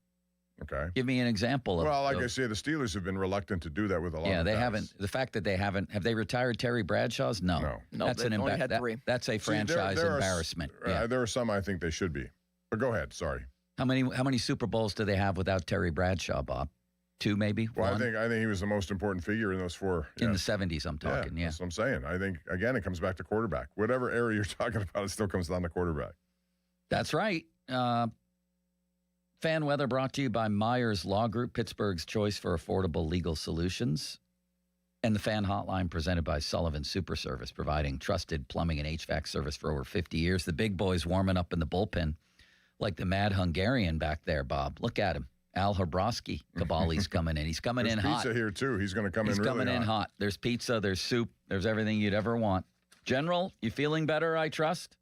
Okay. Give me an example. I say, the Steelers have been reluctant to do that with a lot of guys. They haven't. The fact that they haven't, have they retired Terry Bradshaw's? No. That's that's a franchise embarrassment. There are some I think they should be. But go ahead. Sorry. How many Super Bowls do they have without Terry Bradshaw, Bob? 2 maybe? Well, 1? I think he was the most important figure in those 4. In the 70s, I'm talking, That's what I'm saying. I think, again, it comes back to quarterback. Whatever area you're talking about, it still comes down to quarterback. That's right. Fan weather brought to you by Myers Law Group, Pittsburgh's choice for affordable legal solutions. And the Fan Hotline presented by Sullivan Super Service, providing trusted plumbing and HVAC service for over 50 years. The big boy's warming up in the bullpen like the mad Hungarian back there, Bob. Look at him. Al Habrowski, Caballi's coming in. He's coming in hot. There's pizza here, too. He's going to come in really hot. He's coming in hot. There's pizza, there's soup, there's everything you'd ever want. General, you feeling better, I trust?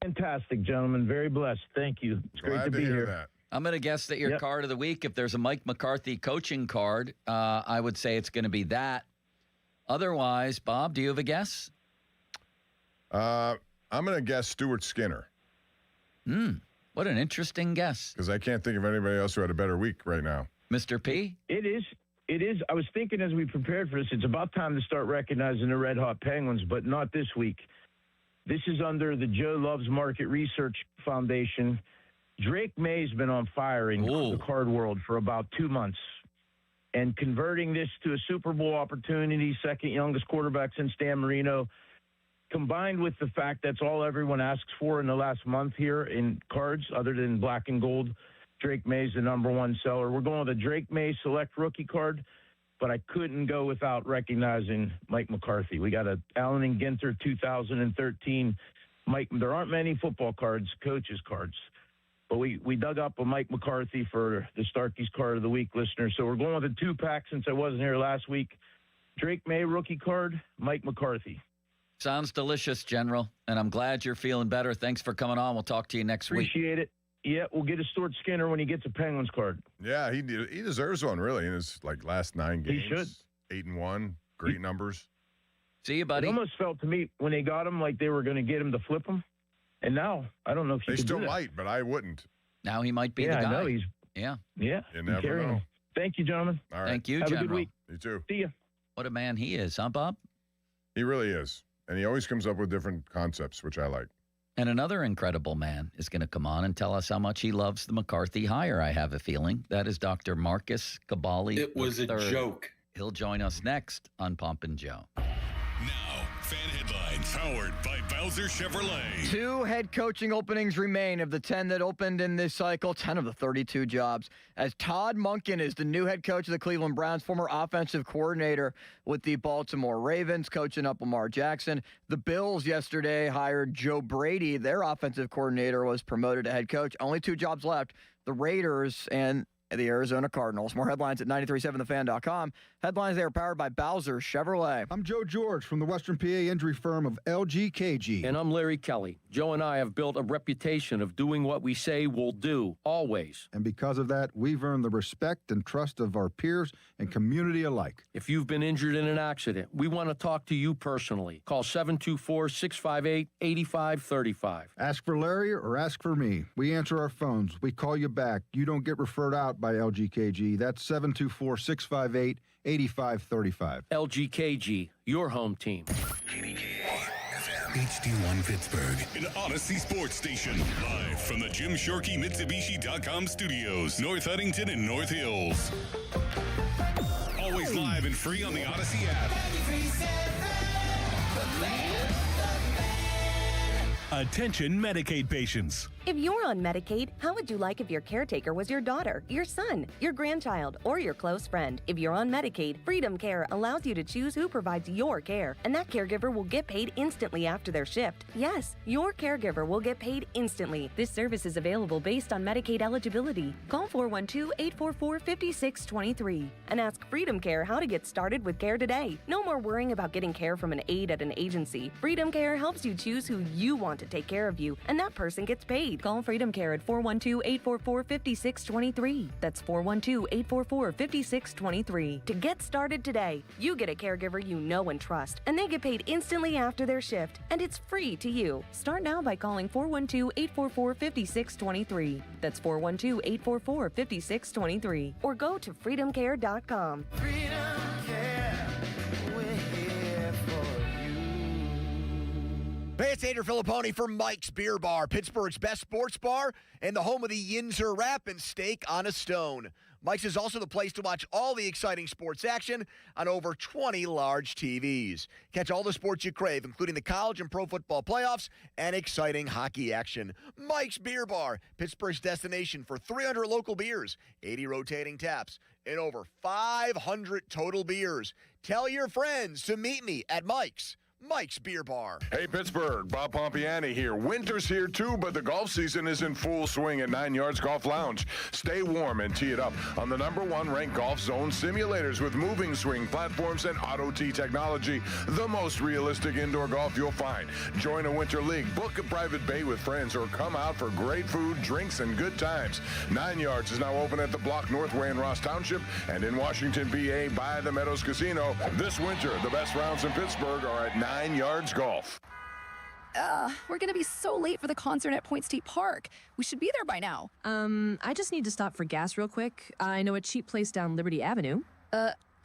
Fantastic, gentlemen. Very blessed. Thank you. It's great to be here. That. I'm going to guess that your card of the week, if there's a Mike McCarthy coaching card, I would say it's going to be that. Otherwise, Bob, do you have a guess? I'm going to guess Stuart Skinner. What an interesting guess. Because I can't think of anybody else who had a better week right now. Mr. P? It is. I was thinking as we prepared for this, it's about time to start recognizing the Red Hot Penguins, but not this week. This is under the Joe Loves Market Research Foundation. Drake May's been on fire in the card world for about 2 months. And converting this to a Super Bowl opportunity, second youngest quarterback since Dan Marino, combined with the fact that's all everyone asks for in the last month here in cards, other than black and gold, Drake May's the number one seller. We're going with a Drake May Select Rookie card, but I couldn't go without recognizing Mike McCarthy. We got a Allen and Ginter 2013 Mike. There aren't many football cards, coaches cards. But we dug up a Mike McCarthy for the Starkey's Card of the Week listener. So we're going with a 2-pack since I wasn't here last week. Drake May rookie card, Mike McCarthy. Sounds delicious, General, and I'm glad you're feeling better. Thanks for coming on. We'll talk to you next week. Appreciate it. Yeah, we'll get a Stuart Skinner when he gets a Penguins card. Yeah, he deserves one, really, in his last 9 games. He should. 8-1, great numbers. See you, buddy. It almost felt to me when they got him like they were going to get him to flip him. And now, I don't know if they still might, but I wouldn't. Now he might be the guy. I know he's. Yeah. Yeah. You never know. Thank you, gentlemen. All right. Thank you, Have General. a good week. You too. See ya. What a man he is, huh, Bob? He really is. And he always comes up with different concepts, which I like. And another incredible man is going to come on and tell us how much he loves the McCarthy hire, I have a feeling. That is Dr. Marcus Cabali. It was a joke. He'll join us next on Pump and Joe. Now, fan headlines powered by Bowser Chevrolet. 2 head coaching openings remain of the 10 that opened in this cycle, 10 of the 32 jobs, as Todd Monken is the new head coach of the Cleveland Browns, former offensive coordinator with the Baltimore Ravens, coaching up Lamar Jackson. The Bills yesterday hired Joe Brady. Their offensive coordinator was promoted to head coach. Only 2 jobs left, the Raiders and the Arizona Cardinals. More headlines at 937thefan.com. Headlines they are powered by Bowser Chevrolet. I'm Joe George from the Western PA injury firm of LGKG. And I'm Larry Kelly. Joe and I have built a reputation of doing what we say we'll do, always. And because of that, we've earned the respect and trust of our peers and community alike. If you've been injured in an accident, we want to talk to you personally. Call 724-658-8535. Ask for Larry or ask for me. We answer our phones. We call you back. You don't get referred out by LGKG. That's 724-658-8535. LGKG, your home team. HD1 Pittsburgh, an Odyssey sports station. Live from the Jim Shorkey Mitsubishi.com studios, North Huntington and North Hills. Always live and free on the Odyssey app. Attention Medicaid patients. If you're on Medicaid, how would you like if your caretaker was your daughter, your son, your grandchild, or your close friend? If you're on Medicaid, Freedom Care allows you to choose who provides your care, and that caregiver will get paid instantly after their shift. Yes, your caregiver will get paid instantly. This service is available based on Medicaid eligibility. Call 412-844-5623 and ask Freedom Care how to get started with care today. No more worrying about getting care from an aide at an agency. Freedom Care helps you choose who you want to take care of you, and that person gets paid. Call Freedom Care at 412-844-5623. That's 412-844-5623. To get started today, you get a caregiver you know and trust, and they get paid instantly after their shift, and it's free to you. Start now by calling 412-844-5623. That's 412-844-5623. Or go to freedomcare.com. Freedom Care, we're here for you. Hey, it's Andrew Filipponi for Mike's Beer Bar, Pittsburgh's best sports bar and the home of the Yinzer Wrap and Steak on a Stone. Mike's is also the place to watch all the exciting sports action on over 20 large TVs. Catch all the sports you crave, including the college and pro football playoffs and exciting hockey action. Mike's Beer Bar, Pittsburgh's destination for 300 local beers, 80 rotating taps, and over 500 total beers. Tell your friends to meet me at Mike's Beer Bar. Hey, Pittsburgh, Bob Pompiani here. Winter's here, too, but the golf season is in full swing at 9 Yards Golf Lounge. Stay warm and tee it up on the #1 ranked Golf Zone simulators with moving swing platforms and auto tee technology. The most realistic indoor golf you'll find. Join a winter league, book a private bay with friends, or come out for great food, drinks, and good times. 9 Yards is now open at the Block Northway in Ross Township and in Washington, PA by the Meadows Casino. This winter, the best rounds in Pittsburgh are at 9 Yards Golf. We're going to be so late for the concert at Point State Park. We should be there by now. I just need to stop for gas real quick. I know a cheap place down Liberty Avenue.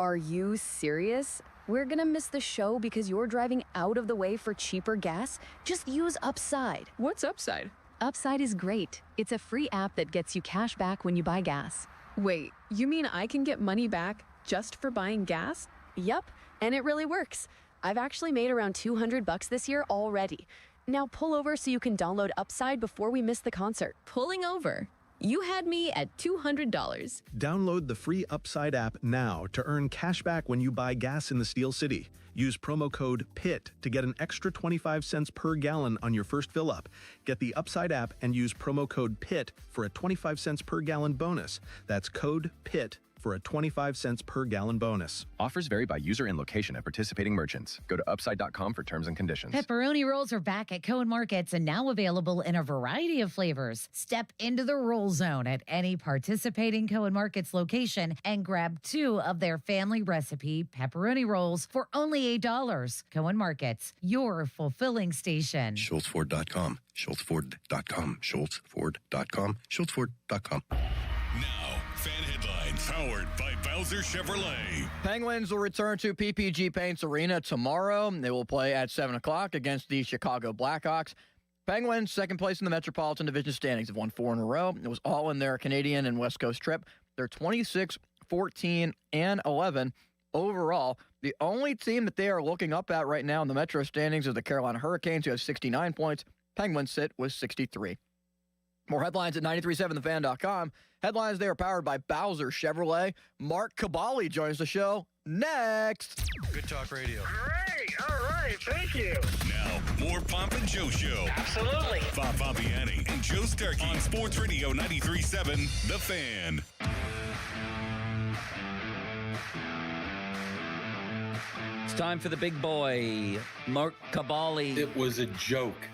Are you serious? we're gonna miss the show because you're driving out of the way for cheaper gas? Just use Upside. What's Upside? Upside is great. It's a free app that gets you cash back when you buy gas. Wait, you mean I can get money back just for buying gas? Yup, and it really works. I've actually made around $200 this year already. Now pull over so you can download Upside before we miss the concert. Pulling over. You had me at $200. Download the free Upside app now to earn cash back when you buy gas in the Steel City. Use promo code PIT to get an extra 25 cents per gallon on your first fill up. Get the Upside app and use promo code PIT for a 25 cents per gallon bonus. That's code PIT for a 25 cents per gallon bonus. Offers vary by user and location at participating merchants. Go to upside.com for terms and conditions. Pepperoni rolls are back at Cohen Markets and now available in a variety of flavors. Step into the roll zone at any participating Cohen Markets location and grab 2 of their family recipe pepperoni rolls for only $8. Cohen Markets, your fulfilling station. SchultzFord.com. SchultzFord.com. SchultzFord.com. SchultzFord.com. Now, fan headlines powered by Bowser Chevrolet. Penguins will return to PPG Paints Arena tomorrow. They will play at 7 o'clock against the Chicago Blackhawks. Penguins, second place in the Metropolitan Division standings, have won 4 in a row. It was all in their Canadian and West Coast trip. They're 26, 14, and 11 overall. The only team that they are looking up at right now in the Metro standings is the Carolina Hurricanes, who have 69 points. Penguins sit with 63. More headlines at 937thefan.com. Headlines they are powered by Bowser Chevrolet. Mark Cabali joins the show next. Good talk radio. Great. All right. Thank you. Now, more Pomp and Joe Show. Absolutely. Bob Fabiani and Joe Starkey on Sports Radio 93.7 The Fan. It's time for the big boy, Mark Cabali. It was a joke.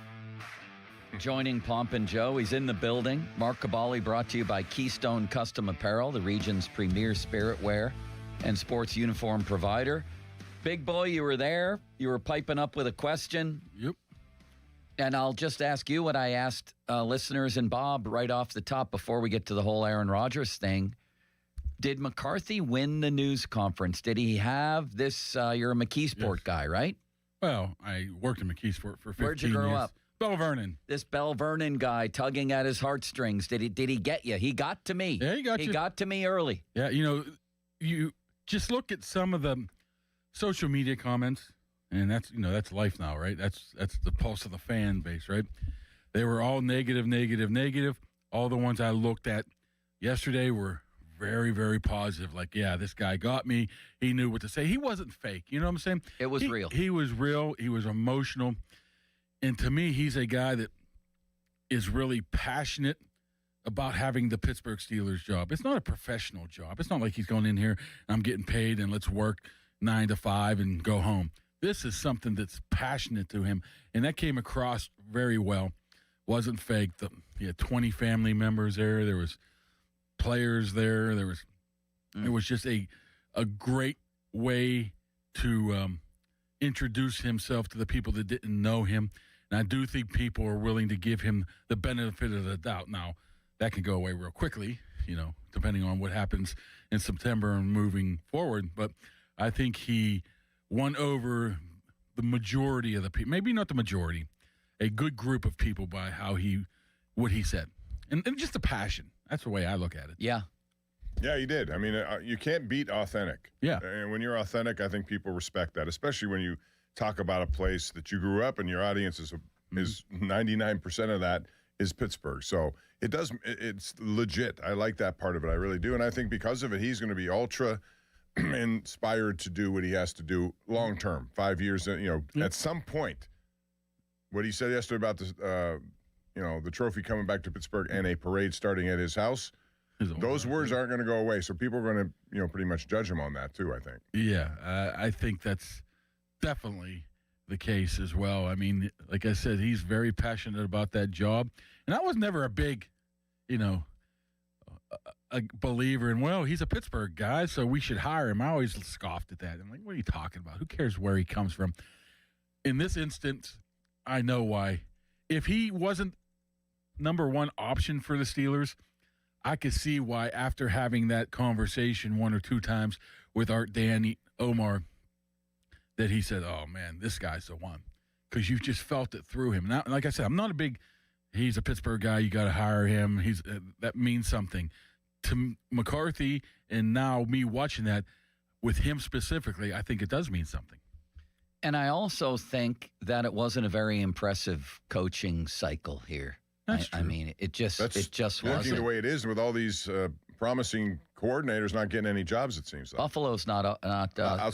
Joining Pomp and Joe. He's in the building. Mark Cabali, brought to you by Keystone Custom Apparel, the region's premier spirit wear and sports uniform provider. Big boy, you were there. You were piping up with a question. Yep. And I'll just ask you what I asked listeners and Bob right off the top before we get to the whole Aaron Rodgers thing. Did McCarthy win the news conference? Did he have this? You're a McKeesport guy, right? Well, I worked in McKeesport for 15 years. Where'd you grow up? Bell Vernon. This Bell Vernon guy tugging at his heartstrings. Did he get you? He got to me. Yeah, he got you. He got to me early. Yeah, you just look at some of the social media comments, and that's life now, right? That's the pulse of the fan base, right? They were all negative. All the ones I looked at yesterday were very, very positive. Like, yeah, this guy got me. He knew what to say. He wasn't fake. You know what I'm saying? It was real. He was real. He was emotional. And to me, he's a guy that is really passionate about having the Pittsburgh Steelers job. It's not a professional job. It's not like he's going in here and I'm getting paid and let's work 9 to 5 and go home. This is something that's passionate to him, and that came across very well. Wasn't fake. He had 20 family members there. There was players there. It was just a great way to introduce himself to the people that didn't know him. And I do think people are willing to give him the benefit of the doubt. Now, that can go away real quickly, depending on what happens in September and moving forward. But I think he won over the majority of the people, maybe not the majority, a good group of people by what he said. And just the passion. That's the way I look at it. Yeah. Yeah, he did. I mean, you can't beat authentic. Yeah. And when you're authentic, I think people respect that, especially when you talk about a place that you grew up and your audience is 99% of that is Pittsburgh. So it's legit. I like that part of it. I really do. And I think because of it, he's going to be ultra inspired to do what he has to do long term, 5 years, at some point. What he said yesterday about this, the trophy coming back to Pittsburgh and a parade starting at his house. Those words aren't going to go away, so people are going to, pretty much judge him on that too, I think. Yeah, I think that's definitely the case as well. I mean, like I said, he's very passionate about that job, and I was never a big, a believer in, he's a Pittsburgh guy, so we should hire him. I always scoffed at that. I'm like, what are you talking about? Who cares where he comes from? In this instance, I know why. If he wasn't number one option for the Steelers, I could see why, after having that conversation 1 or 2 times with Art, Dan, Omar, that he said, oh, man, this guy's the one. Because you just felt it through him. Now, like I said, I'm not a big – he's a Pittsburgh guy. You got to hire him. That means something. To McCarthy and now me watching that, with him specifically, I think it does mean something. And I also think that it wasn't a very impressive coaching cycle here. I mean, it just wasn't. The way it is with all these promising coordinators not getting any jobs, it seems like. Buffalo's not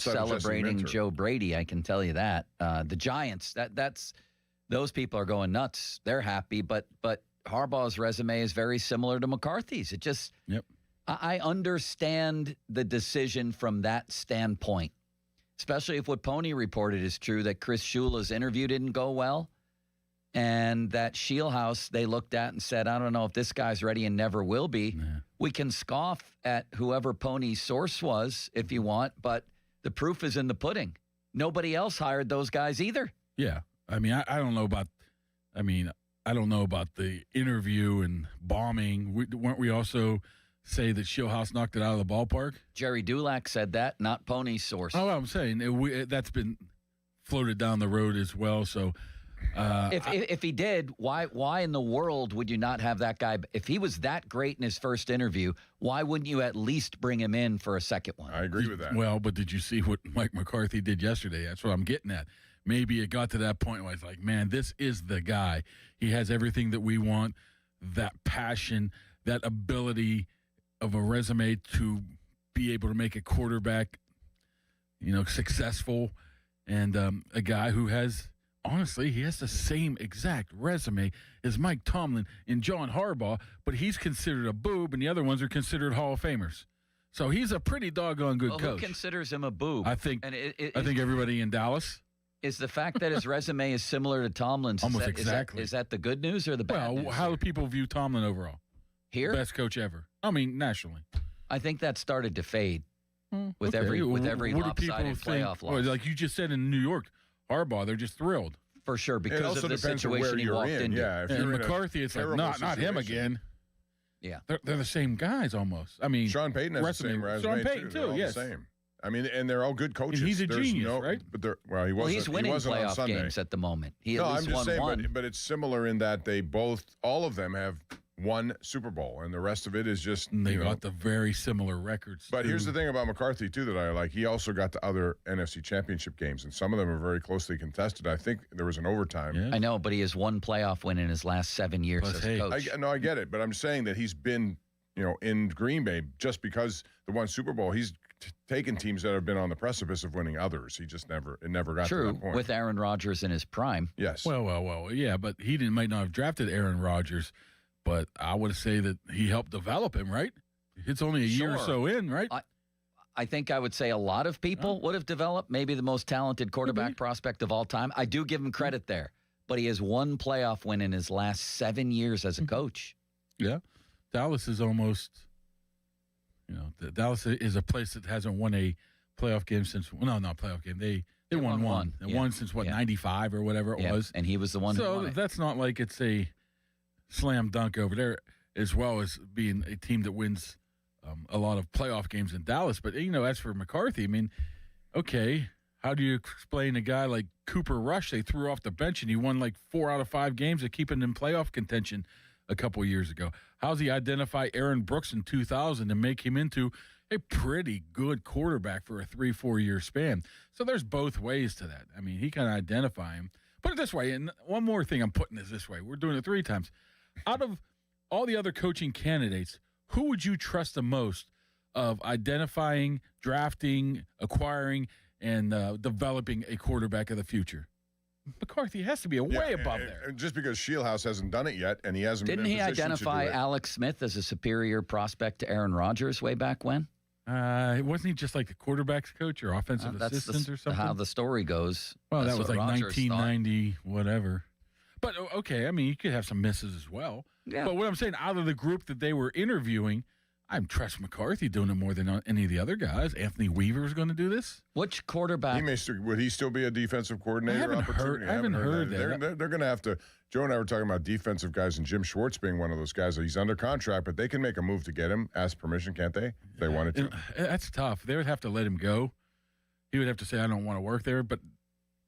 celebrating Joe Brady, I can tell you that. The Giants, those people are going nuts. They're happy, but Harbaugh's resume is very similar to McCarthy's. It just I understand the decision from that standpoint, especially if what Pony reported is true, that Chris Shula's interview didn't go well. And that Shieldhouse, they looked at and said, I don't know if this guy's ready and never will be. Nah. We can scoff at whoever Pony's source was if you want, but the proof is in the pudding. Nobody else hired those guys either. Yeah. I mean, I don't know about the interview and bombing. Weren't we also say that Shieldhouse knocked it out of the ballpark? Jerry Dulac said that, not Pony's source. Oh, I'm saying that's been floated down the road as well, so... if he did, why in the world would you not have that guy? If he was that great in his first interview, why wouldn't you at least bring him in for a second one? I agree with that. Well, but did you see what Mike McCarthy did yesterday? That's what I'm getting at. Maybe it got to that point where it's like, man, this is the guy. He has everything that we want, that passion, that ability of a resume to be able to make a quarterback, successful, and a guy who has... Honestly, he has the same exact resume as Mike Tomlin and John Harbaugh, but he's considered a boob, and the other ones are considered Hall of Famers. So he's a pretty doggone good coach. Who considers him a boob? I think everybody in Dallas. Is the fact that his resume is similar to Tomlin's almost exactly? Is that the good news or the bad news? Well, how do people view Tomlin overall? Here, best coach ever. I mean, nationally. I think that started to fade with every lopsided playoff loss. Like you just said in New York. Harbaugh, they're just thrilled. For sure, because of the situation he walked into. Yeah, and McCarthy, it's like, not him again. Yeah. They're the same guys almost. I mean, Sean Payton has the same resume, Sean Payton, too, yes. The same. I mean, and they're all good coaches. And he's a genius, right? But he's winning playoff games at the moment. He at least won one. But it's similar in that all of them have one Super Bowl, and the rest of it is just they got the very similar records. But here's the thing about McCarthy too that I like. He also got to other NFC Championship games, and some of them are very closely contested. I think there was an overtime. Yeah. I know, but he has one playoff win in his last 7 years as coach. I get it, but I'm saying that he's been in Green Bay just because the one Super Bowl. He's taken teams that have been on the precipice of winning others. He just never got to that point. With Aaron Rodgers in his prime. Yes. Well, yeah, but he might not have drafted Aaron Rodgers. But I would say that he helped develop him, right? It's only a year or so in, right? I think I would say a lot of people would have developed maybe the most talented quarterback prospect of all time. I do give him credit there, but he has one playoff win in his last 7 years as a coach. Yeah. Dallas is almost, Dallas is a place that hasn't won a playoff game since, not playoff game. They won one. They won since, 95 or whatever it was. And he was the one who won it. So that's not like it's a slam dunk over there, as well as being a team that wins a lot of playoff games in Dallas. But, as for McCarthy, I mean, okay, how do you explain a guy like Cooper Rush they threw off the bench and he won like 4 out of 5 games of keeping in playoff contention a couple of years ago? How's he identify Aaron Brooks in 2000 and make him into a pretty good quarterback for a 3-4 year span? So there's both ways to that. I mean, he can identify him. Put it this way, and one more thing, I'm putting this way. We're doing it 3 times. Out of all the other coaching candidates, who would you trust the most of identifying, drafting, acquiring, and developing a quarterback of the future? McCarthy has to be way above there. Just because Shieldhouse hasn't done it yet, and he hasn't been in Didn't he position identify to do it. Alex Smith as a superior prospect to Aaron Rodgers way back when? Wasn't he just like the quarterback's coach or offensive assistant or something? How the story goes. Well, that was like Rodgers 1990, whatever. But, okay, I mean, you could have some misses as well. Yeah. But what I'm saying, out of the group that they were interviewing, I trust McCarthy doing it more than any of the other guys. Anthony Weaver is going to do this. Which quarterback? Would he still be a defensive coordinator? I haven't heard that. They're going to have to. Joe and I were talking about defensive guys, and Jim Schwartz being one of those guys. He's under contract, but they can make a move to get him. Ask permission, can't they? If they wanted to. That's tough. They would have to let him go. he would have to say, I don't want to work there, but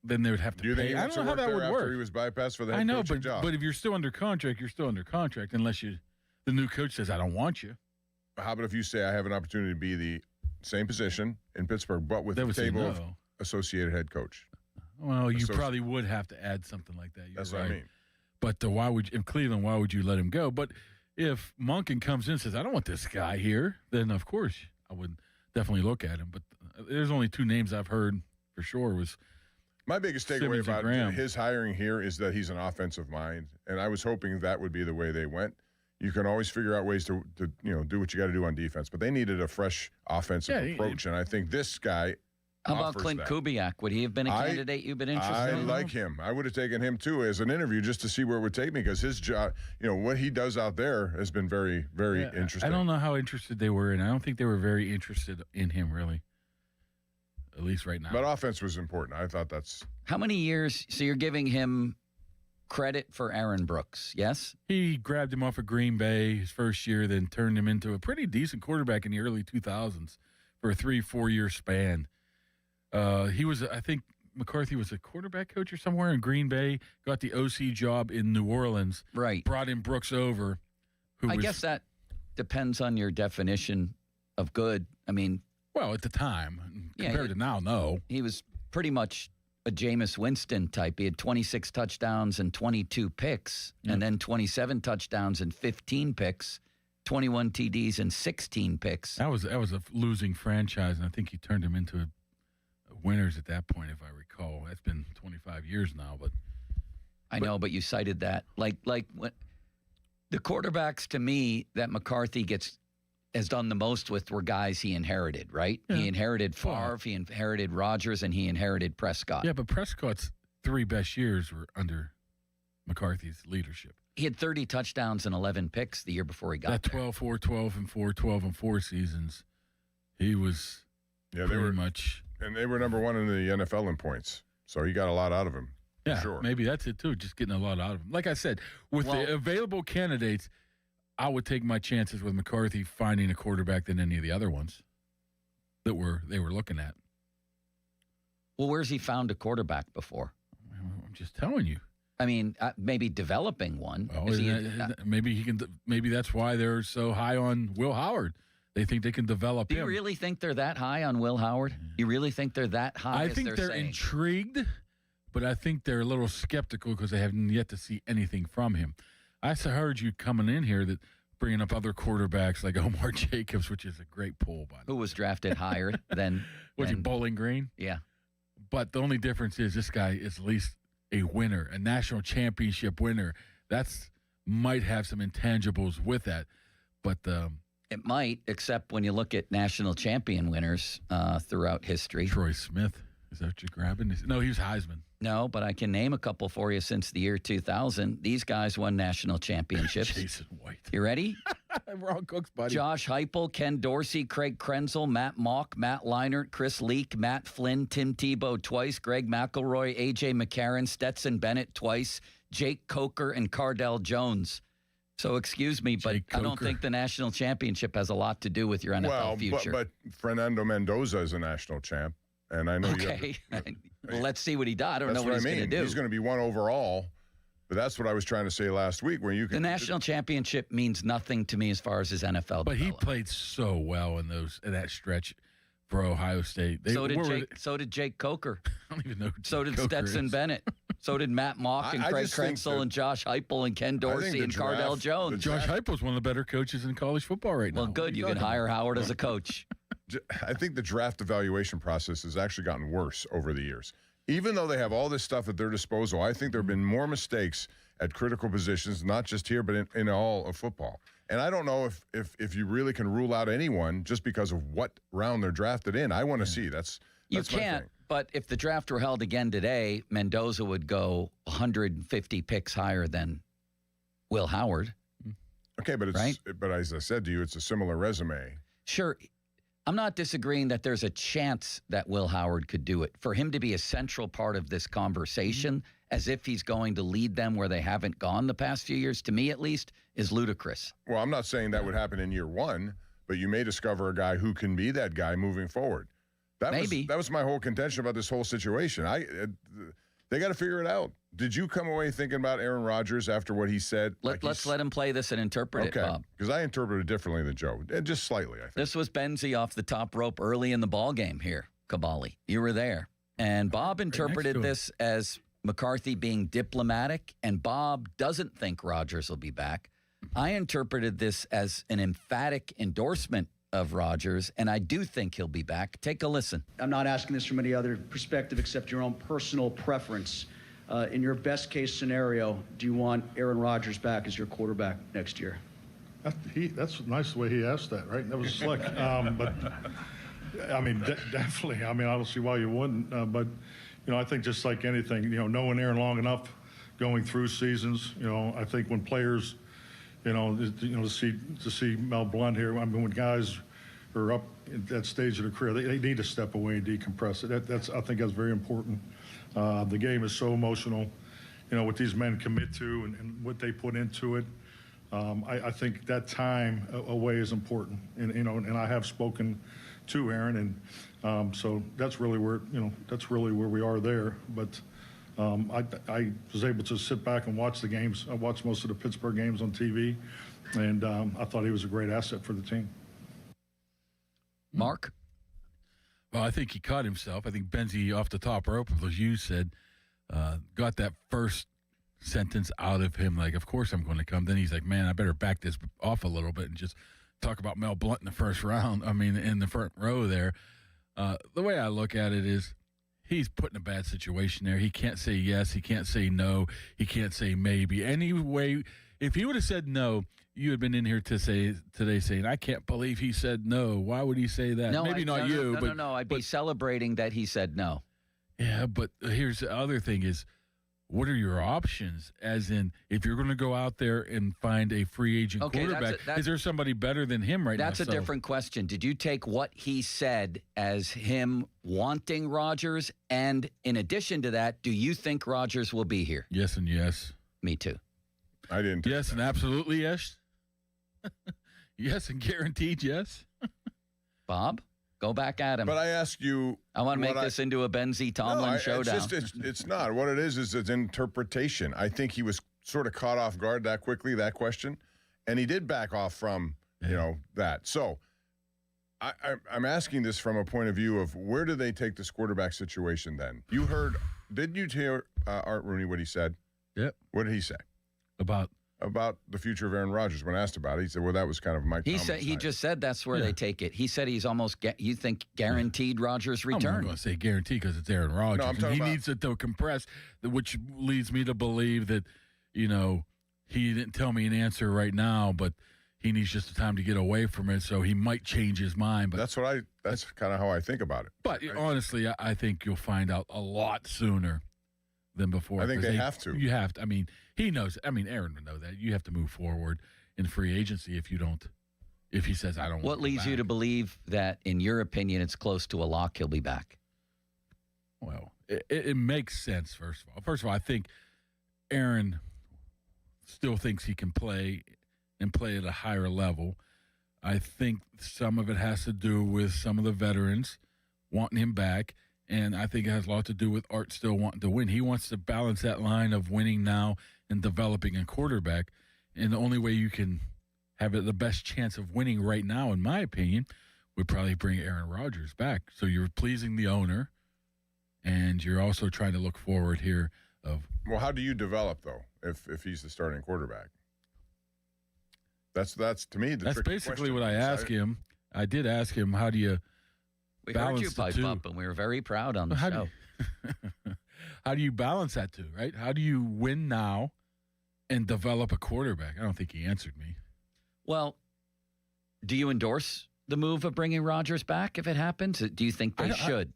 then they would have to Do you think pay. he I wants don't to know how work that there would after work. he was bypassed for the I head know, coaching job? but if you're still under contract, you're still under contract unless the new coach says, I don't want you. How about if you say I have an opportunity to be the same position in Pittsburgh, but with They the would say table of no. associated head coach? Well, you probably would have to add something like that. You're That's right. what I mean. But why would in Cleveland? Why would you let him go? But if Monken comes in and says, "I don't want this guy here," then of course I would definitely look at him. But there's only two names I've heard for sure. Was my biggest takeaway Simmons and about Graham. his hiring here is that he's an offensive mind, and I was hoping that would be the way they went. You can always figure out ways to do what you got to do on defense, but they needed a fresh offensive approach, and I think this guy. How about Clint Kubiak? Would he have been a candidate you've been interested in? I like him. I would have taken him, too, as an interview just to see where it would take me because his job, what he does out there has been very, very interesting. I don't know how interested they were, and I don't think they were very interested in him, really, at least right now. But offense was important. I thought that's... How many years? So you're giving him credit for Aaron Brooks, yes? He grabbed him off of Green Bay his first year, then turned him into a pretty decent quarterback in the early 2000s for a 3-4 year span. He was, I think, McCarthy was a quarterback coach or somewhere in Green Bay, got the OC job in New Orleans. Right. Brought in Brooks over. I guess that depends on your definition of good. I mean. Well, at the time, compared to now, no. He was pretty much a Jameis Winston type. He had 26 touchdowns and 22 picks, and then 27 touchdowns and 15 picks, 21 TDs and 16 picks. That was a losing franchise, and I think he turned him into winners at that point, if I recall. That's been 25 years now, but I know, but you cited that. Like when the quarterbacks to me that McCarthy has done the most with were guys he inherited, right? Yeah. He inherited Favre, he inherited Rodgers, and he inherited Prescott. Yeah, but Prescott's 3 best years were under McCarthy's leadership. He had 30 touchdowns and 11 picks the year before he got that 12-4, 12-4, 12-4 seasons. He was pretty much... And they were number one in the NFL in points. So he got a lot out of him. Yeah, sure. Maybe that's it, too, just getting a lot out of him. Like I said, with the available candidates, I would take my chances with McCarthy finding a quarterback than any of the other ones that they were looking at. Well, where's he found a quarterback before? I'm just telling you. I mean, maybe developing one. Maybe that's why they're so high on Will Howard. They think they can develop him. Do you really think they're that high on Will Howard? You really think they're that high? I think they're intrigued, but I think they're a little skeptical because they haven't yet to see anything from him. I heard you coming in here that bringing up other quarterbacks like Omar Jacobs, which is a great pull, by the way. Who was drafted higher than Bowling Green? Yeah. But the only difference is this guy is at least a winner, a national championship winner. That's might have some intangibles with that, but it might, except when you look at national champion winners throughout history. Troy Smith, is that what you're grabbing? No, he was Heisman. No, but I can name a couple for you since the year 2000. These guys won national championships. Jason White. You ready? Ron Cook's buddy. Josh Heupel, Ken Dorsey, Craig Krenzel, Matt Mock, Matt Leinart, Chris Leak, Matt Flynn, Tim Tebow twice, Greg McElroy, A.J. McCarron, Stetson Bennett twice, Jake Coker, and Cardell Jones. So excuse me, but I don't think the national championship has a lot to do with your NFL future. But Fernando Mendoza is a national champ, and I know you have well, let's see what he does. I don't know what he's going to do. He's going to be one overall, but that's what I was trying to say last week. Where you can, the national championship means nothing to me as far as his NFL. But he played so well in that stretch for Ohio State. So did Jake Coker. I don't even know. So did Stetson Bennett. So did Matt Mock and Craig Krenzel and Josh Heupel and Ken Dorsey and Cardell Jones. Josh Heupel's one of the better coaches in college football right now. Well, good. You can hire Howard as a coach. I think the draft evaluation process has actually gotten worse over the years. Even though they have all this stuff at their disposal, I think there have been more mistakes at critical positions, not just here, but in all of football. And I don't know if you really can rule out anyone just because of what round they're drafted in. I want to see. That's you my can't. thing. But if the draft were held again today, Mendoza would go 150 picks higher than Will Howard. Okay, but but as I said to you, it's a similar resume. Sure. I'm not disagreeing that there's a chance that Will Howard could do it. For him to be a central part of this conversation, as if he's going to lead them where they haven't gone the past few years, to me at least, is ludicrous. Well, I'm not saying that would happen in year one, but you may discover a guy who can be that guy moving forward. That was my whole contention about this whole situation. They got to figure it out. Did you come away thinking about Aaron Rodgers after what he said? Let's let him play this and interpret it, Bob. Because I interpreted it differently than Joe, just slightly, I think. This was Benzie off the top rope early in the ball game here, Kabali. You were there. And Bob interpreted this as McCarthy being diplomatic, and Bob doesn't think Rodgers will be back. I interpreted this as an emphatic endorsement of Rodgers, and I do think he'll be back. Take a listen. I'm not asking this from any other perspective except your own personal preference. In your best case scenario, do you want Aaron Rodgers back as your quarterback next year? That's nice the way he asked that, right? That was slick. But I mean, definitely. I mean, I don't see why you wouldn't. But I think just like anything, knowing Aaron long enough, going through seasons, I think when players, to see Mel Blunt here, I mean, when guys are up at that stage of their career, they need to step away and decompress. I think that's very important. The game is so emotional, what these men commit to and what they put into it. I think that time away is important, and I have spoken to Aaron, and so that's really where we are there. But I was able to sit back and watch the games. I watched most of the Pittsburgh games on TV, and I thought he was a great asset for the team. Mark? Well, I think he caught himself. I think Benzie off the top rope, as you said, got that first sentence out of him, like, of course I'm going to come. Then he's like, man, I better back this off a little bit and just talk about Mel Blunt in the first round. I mean, in the front row there. The way I look at it is he's put in a bad situation there. He can't say yes. He can't say no. He can't say maybe. Anyway, if he would have said no, you had been in here today saying, I can't believe he said no. Why would he say that? No, Maybe not you. No. I'd be celebrating that he said no. Yeah, but here's the other thing is, what are your options? As in, if you're going to go out there and find a free agent quarterback, is there somebody better than him right now? That's a different question. Did you take what he said as him wanting Rodgers? And in addition to that, do you think Rodgers will be here? Yes and yes. Me too. I didn't. Yes and absolutely yes. Yes and guaranteed yes. Bob? Go back at him. But I ask you... I want to make this into a Benzie Tomlin showdown. It's not. What it is it's interpretation. I think he was sort of caught off guard that quickly, that question. And he did back off from, that. So I'm asking this from a point of view of where do they take this quarterback situation then? You heard... Did you hear Art Rooney, what he said? Yep. What did he say? About the future of Aaron Rodgers. When asked about it, he said, well, that was kind of Mike Tomlin's He just said that's where they take it. He said he's almost, you think, guaranteed Rodgers' return. I'm not going to say guaranteed because it's Aaron Rodgers. No, I'm talking about, needs it to compress, which leads me to believe that, he didn't tell me an answer right now, but he needs just the time to get away from it, so he might change his mind. But that's kind of how I think about it. But honestly, I think you'll find out a lot sooner than before. I think they have to. You have to. I mean, he knows. I mean, Aaron would know that. You have to move forward in free agency if you don't. If he says, I don't want to What leads you to believe that, in your opinion, it's close to a lock he'll be back? Well, it makes sense, first of all. First of all, I think Aaron still thinks he can play and play at a higher level. I think some of it has to do with some of the veterans wanting him back. And I think it has a lot to do with Art still wanting to win. He wants to balance that line of winning now and developing a quarterback. And the only way you can have the best chance of winning right now, in my opinion, would probably bring Aaron Rodgers back. So you're pleasing the owner, and you're also trying to look forward here of... Well, how do you develop, though, if he's the starting quarterback? That's to me, that's basically question. What I asked him. I did ask him, how do you... We heard you pipe up, and we were very proud on the show. How do you balance that two, right? How do you win now and develop a quarterback? I don't think he answered me. Well, do you endorse the move of bringing Rodgers back if it happens? Do you think they should?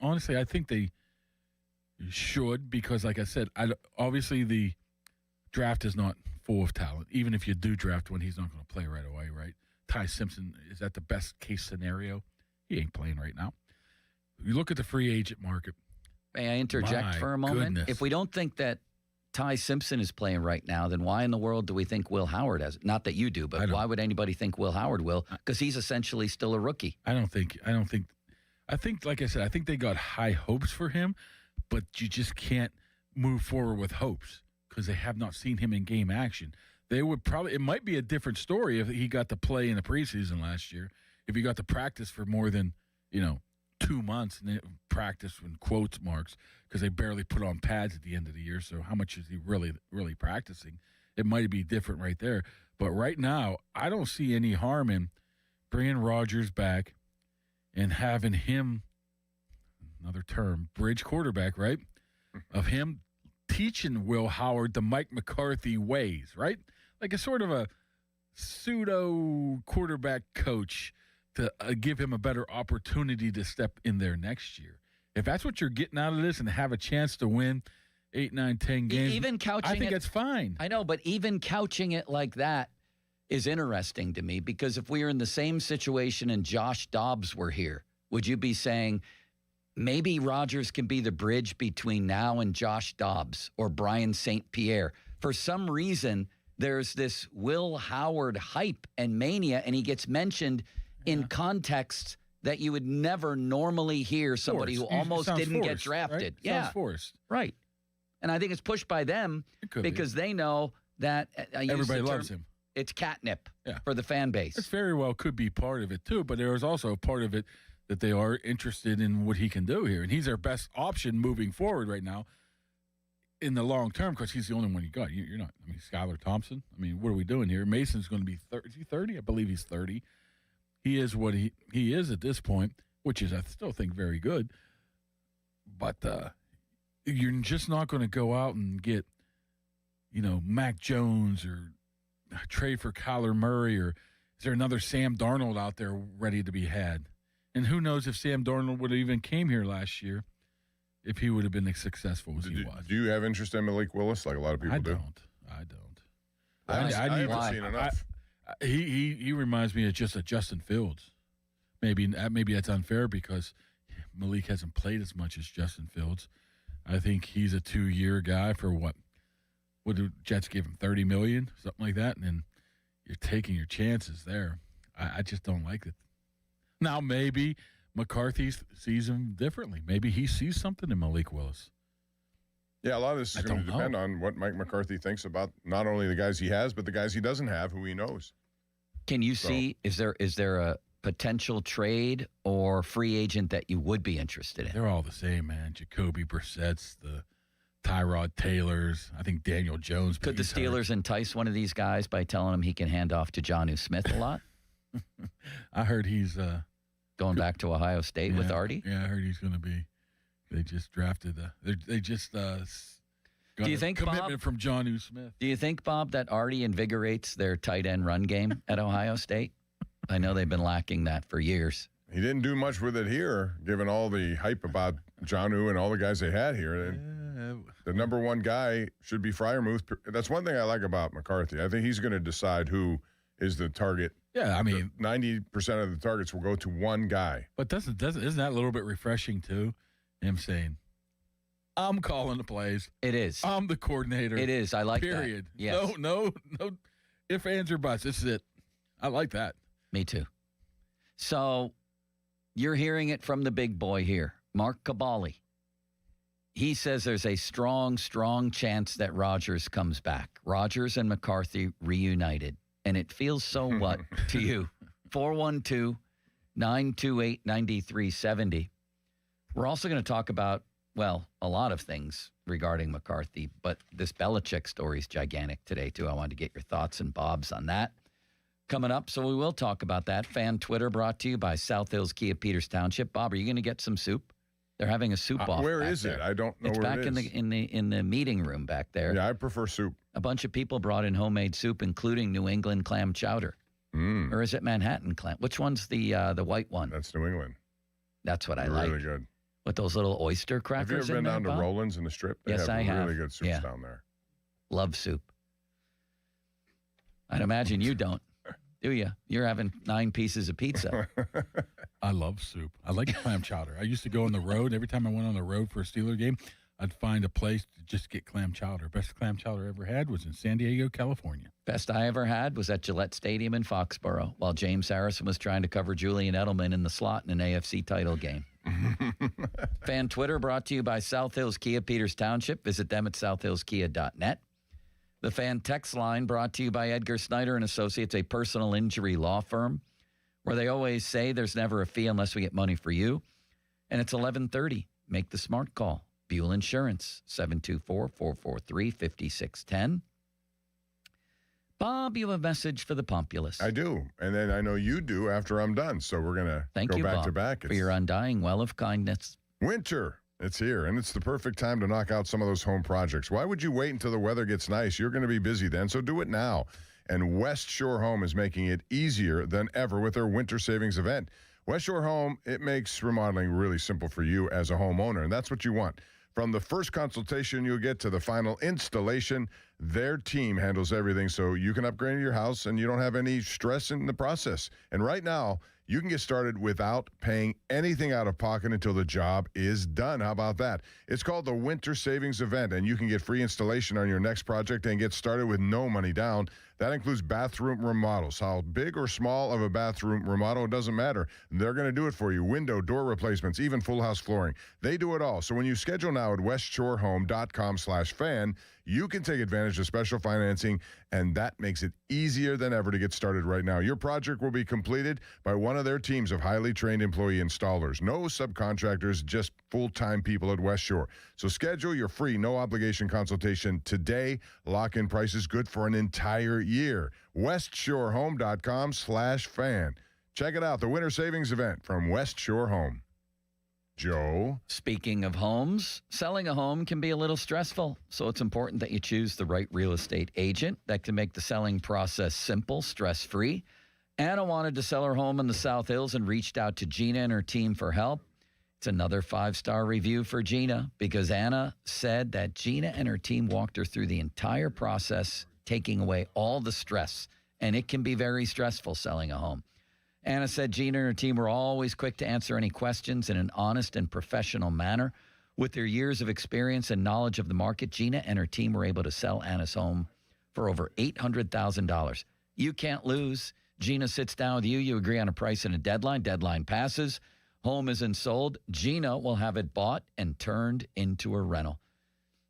Honestly, I think they should because, like I said, obviously the draft is not full of talent. Even if you do draft one, he's not going to play right away, right? Ty Simpson, is that the best case scenario? He ain't playing right now. You look at the free agent market. May I interject for a moment? Goodness. If we don't think that Ty Simpson is playing right now, then why in the world do we think Will Howard has? Not that you do, but why would anybody think Will Howard will? Because he's essentially still a rookie. I don't think I think, like I said, I think they got high hopes for him, but you just can't move forward with hopes because they have not seen him in game action. They would probably, it might be a different story if he got to play in the preseason last year, if he got to practice for more than, 2 months, and practice in quotes marks, because they barely put on pads at the end of the year. So how much is he really practicing? It might be different right there. But right now, I don't see any harm in bringing Rodgers back and having him, another term, bridge quarterback, right? Of him teaching Will Howard the Mike McCarthy ways, right? Like a sort of a pseudo quarterback coach to give him a better opportunity to step in there next year. If that's what you're getting out of this and have a chance to win 8, 9, 10 games, even couching I think it, it's fine. I know, but even couching it like that is interesting to me, because if we were in the same situation and Josh Dobbs were here, would you be saying maybe Rodgers can be the bridge between now and Josh Dobbs or Brian St. Pierre? For some reason, there's this Will Howard hype and mania, and he gets mentioned in contexts that you would never normally hear somebody who almost didn't get drafted. Right? Sounds forced. Right. And I think it's pushed by them because they know that everybody loves him. It's catnip for the fan base. It very well could be part of it, too, but there is also a part of it that they are interested in what he can do here. And he's their best option moving forward right now in the long term, because he's the only one you got. You're not, Skylar Thompson. What are we doing here? Mason's going to be 30. Is he 30? I believe he's 30. He is what he is at this point, which is, I still think, very good. But you're just not going to go out and get, Mac Jones or trade for Kyler Murray, or is there another Sam Darnold out there ready to be had? And who knows if Sam Darnold would have even came here last year, if he would have been as successful as he was. Do you have interest in Malik Willis like a lot of people do? I don't. I haven't seen enough. He reminds me of just a Justin Fields. Maybe that's unfair because Malik hasn't played as much as Justin Fields. I think he's a 2-year guy for what would the Jets give him, $30 million, something like that, and then you're taking your chances there. I just don't like it. Now maybe McCarthy sees him differently. Maybe he sees something in Malik Willis. Yeah, a lot of this is going to depend on what Mike McCarthy thinks about not only the guys he has, but the guys he doesn't have, who he knows. Can you see, is there a potential trade or free agent that you would be interested in? They're all the same, man. Jacoby Brissett's, the Tyrod Taylor's, I think Daniel Jones. Could the Steelers entice one of these guys by telling him he can hand off to Jonnu Smith a lot? I heard he's going back to Ohio State with Artie. Yeah, I heard he's going to be. They just drafted. They just got do you think, commitment Bob, from Jonnu Smith. Do you think, Bob, that Artie invigorates their tight end run game at Ohio State? I know they've been lacking that for years. He didn't do much with it here, given all the hype about Jonnu and all the guys they had here. The number one guy should be Freiermuth. That's one thing I like about McCarthy. I think he's going to decide who is the target. Yeah, 90% of the targets will go to one guy. But isn't that a little bit refreshing too? Him saying, "I'm calling the plays. It is. I'm the coordinator. It is. I like period. that. Yes. No ifs, ands, or buts. This is it. I like that. Me too. So you're hearing it from the big boy here, Mark Cabali. He says there's a strong, strong chance that Rodgers comes back. Rodgers and McCarthy reunited. And it feels so what to you? 412-928-9370. We're also going to talk about, well, a lot of things regarding McCarthy, but this Belichick story is gigantic today, too. I wanted to get your thoughts and Bob's on that coming up, so we will talk about that. Fan Twitter brought to you by South Hills Kia Peters Township. Bob, are you going to get some soup? They're having a soup off. Where is it? I don't know where it is. It's back in the meeting room back there. Yeah, I prefer soup. A bunch of people brought in homemade soup, including New England clam chowder. Or is it Manhattan clam? Which one's the white one? That's New England. That's what I like. Really good. With those little oyster crackers. Have you ever been down to Bob? Roland's in the Strip? They Yes, I have. Really good soups down there. Love soup. I'd imagine you don't, do you? You're having 9 pieces of pizza. I love soup. I like clam chowder. I used to go on the road. Every time I went on the road for a Steeler game, I'd find a place to just get clam chowder. Best clam chowder I ever had was in San Diego, California. Best I ever had was at Gillette Stadium in Foxborough while James Harrison was trying to cover Julian Edelman in the slot in an AFC title game. Fan Twitter brought to you by South Hills Kia, Peters Township. Visit them at southhillskia.net. The fan text line brought to you by Edgar Snyder and Associates, a personal injury law firm, where they always say there's never a fee unless we get money for you. And it's 11:30. Make the smart call. Buell Insurance, 724-443-5610. Bob, you have a message for the Populace. I do. And then I know you do after I'm done. So we're going to go back to back. For your undying well of kindness. Winter. It's here, and it's the perfect time to knock out some of those home projects. Why would you wait until the weather gets nice? You're going to be busy then, so do it now. And West Shore Home is making it easier than ever with their winter savings event. West Shore Home, it makes remodeling really simple for you as a homeowner, and that's what you want. From the first consultation you'll get to the final installation, their team handles everything so you can upgrade your house and you don't have any stress in the process. And right now, you can get started without paying anything out of pocket until the job is done. How about that? It's called the Winter Savings Event, and you can get free installation on your next project and get started with no money down. That includes bathroom remodels. How big or small of a bathroom remodel, it doesn't matter. They're going to do it for you. Window, door replacements, even full house flooring. They do it all. So when you schedule now at westshorehome.com/fan, you can take advantage of special financing, and that makes it easier than ever to get started right now. Your project will be completed by one of their teams of highly trained employee installers. No subcontractors, just full-time people at West Shore. So schedule your free, no-obligation consultation today. Lock-in prices good for an entire year. westshorehome.com/fan. Check it out, the Winter Savings Event from West Shore Home. Joe? Speaking of homes, selling a home can be a little stressful, so it's important that you choose the right real estate agent that can make the selling process simple, stress-free. Anna wanted to sell her home in the South Hills and reached out to Gina and her team for help. It's another 5-star review for Gina because Anna said that Gina and her team walked her through the entire process, taking away all the stress, and it can be very stressful selling a home. Anna said Gina and her team were always quick to answer any questions in an honest and professional manner. With their years of experience and knowledge of the market, Gina and her team were able to sell Anna's home for over $800,000. You can't lose. Gina sits down with you. You agree on a price and a deadline. Deadline passes. Home isn't sold. Gina will have it bought and turned into a rental.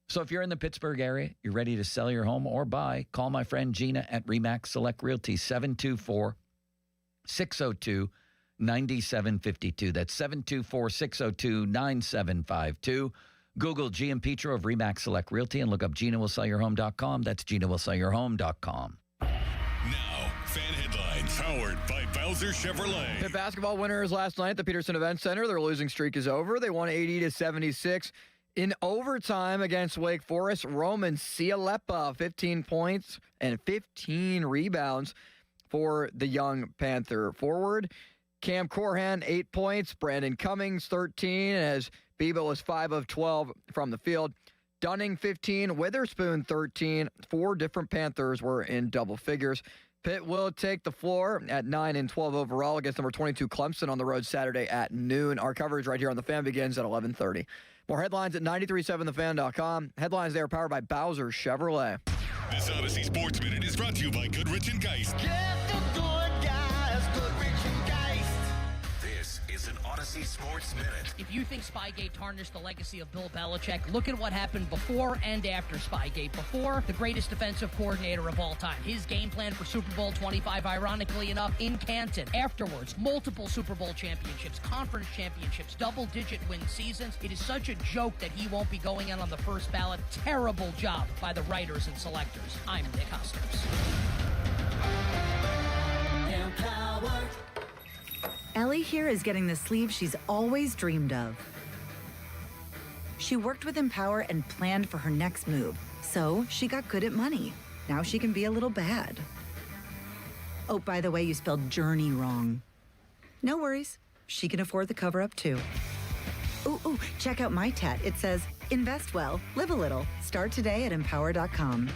So if you're in the Pittsburgh area, you're ready to sell your home or buy, call my friend Gina at RE/MAX Select Realty, 724-602-9752. That's 724-602-9752. Google G.M. Petro of RE/MAX Select Realty and look up GinaWillSellYourHome.com. That's GinaWillSellYourHome.com. Now, fan headlines powered by Bowser Chevrolet. Pitt basketball winners last night at the Peterson Event Center. Their losing streak is over. They won 80-76 in overtime against Wake Forest. Roman Cialeppa, 15 points and 15 rebounds for the young Panther forward. Cam Corhan, 8 points. Brandon Cummings, 13, as Biba was 5 of 12 from the field. Dunning, 15. Witherspoon, 13. 4 different Panthers were in double figures. Pitt will take the floor at 9 and 12 overall against number 22 Clemson on the road Saturday at noon. Our coverage right here on The Fan begins at 11:30. More headlines at 937thefan.com. Headlines there powered by Bowser Chevrolet. This Odyssey Sports Minute is brought to you by Goodrich & Geist. This is an Odyssey Sports Minute. If you think Spygate tarnished the legacy of Bill Belichick, look at what happened before and after Spygate. Before, the greatest defensive coordinator of all time. His game plan for Super Bowl 25, ironically enough, in Canton. Afterwards, multiple Super Bowl championships, conference championships, double-digit win seasons. It is such a joke that he won't be going in on the first ballot. Terrible job by the writers and selectors. I'm Nick Husters. Ellie here is getting the sleeve she's always dreamed of. She worked with Empower and planned for her next move, so she got good at money. Now she can be a little bad. Oh, by the way, you spelled journey wrong. No worries. She can afford the cover-up, too. Ooh, check out my tat. It says, invest well, live a little. Start today at empower.com.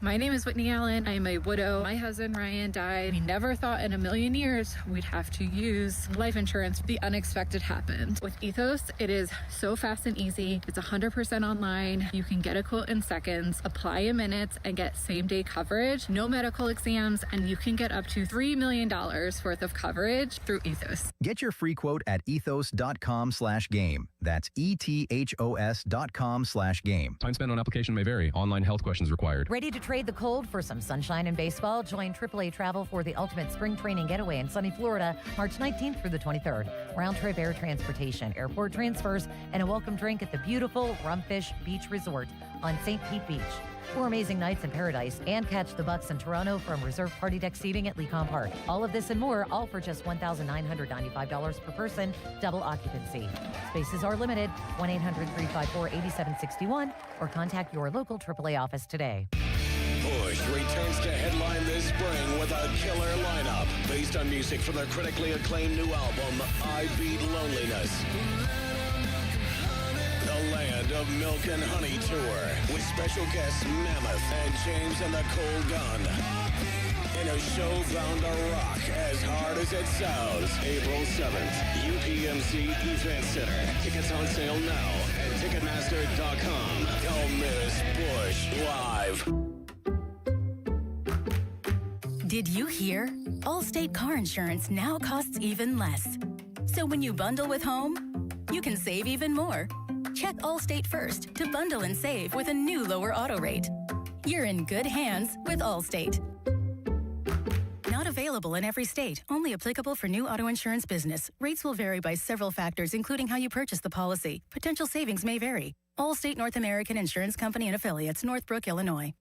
My name is Whitney Allen. I am a widow. My husband, Ryan, died. We never thought in a million years we'd have to use life insurance. The unexpected happened. With Ethos, it is so fast and easy. It's 100% online. You can get a quote in seconds, apply in minutes, and get same-day coverage, no medical exams, and you can get up to $3 million worth of coverage through Ethos. Get your free quote at ethos.com/game. That's ETHOS.com/game. Time spent on application may vary. Online health questions required. Ready to trade the cold for some sunshine in baseball? Join AAA Travel for the ultimate spring training getaway in sunny Florida, March 19th through the 23rd. Round-trip air transportation, airport transfers, and a welcome drink at the beautiful Rumfish Beach Resort on St. Pete Beach. 4 amazing nights in paradise, and catch the Bucks in Toronto from reserved party deck seating at Lecom Park. All of this and more, all for just $1,995 per person, double occupancy. Spaces are limited. 1-800-354-8761 or contact your local AAA office today. Bush returns to headline this spring with a killer lineup based on music from their critically acclaimed new album, I Beat Loneliness. The Land of Milk and Honey Tour with special guests Mammoth and James and the Cold Gun. In a show bound to rock as hard as it sounds. April 7th, UPMC Event Center. Tickets on sale now at Ticketmaster.com. Don't miss Bush Live. Did you hear? Allstate car insurance now costs even less. So when you bundle with home, you can save even more. Check Allstate first to bundle and save with a new lower auto rate. You're in good hands with Allstate. Not available in every state. Only applicable for new auto insurance business. Rates will vary by several factors, including how you purchase the policy. Potential savings may vary. Allstate North American Insurance Company and Affiliates, Northbrook, Illinois.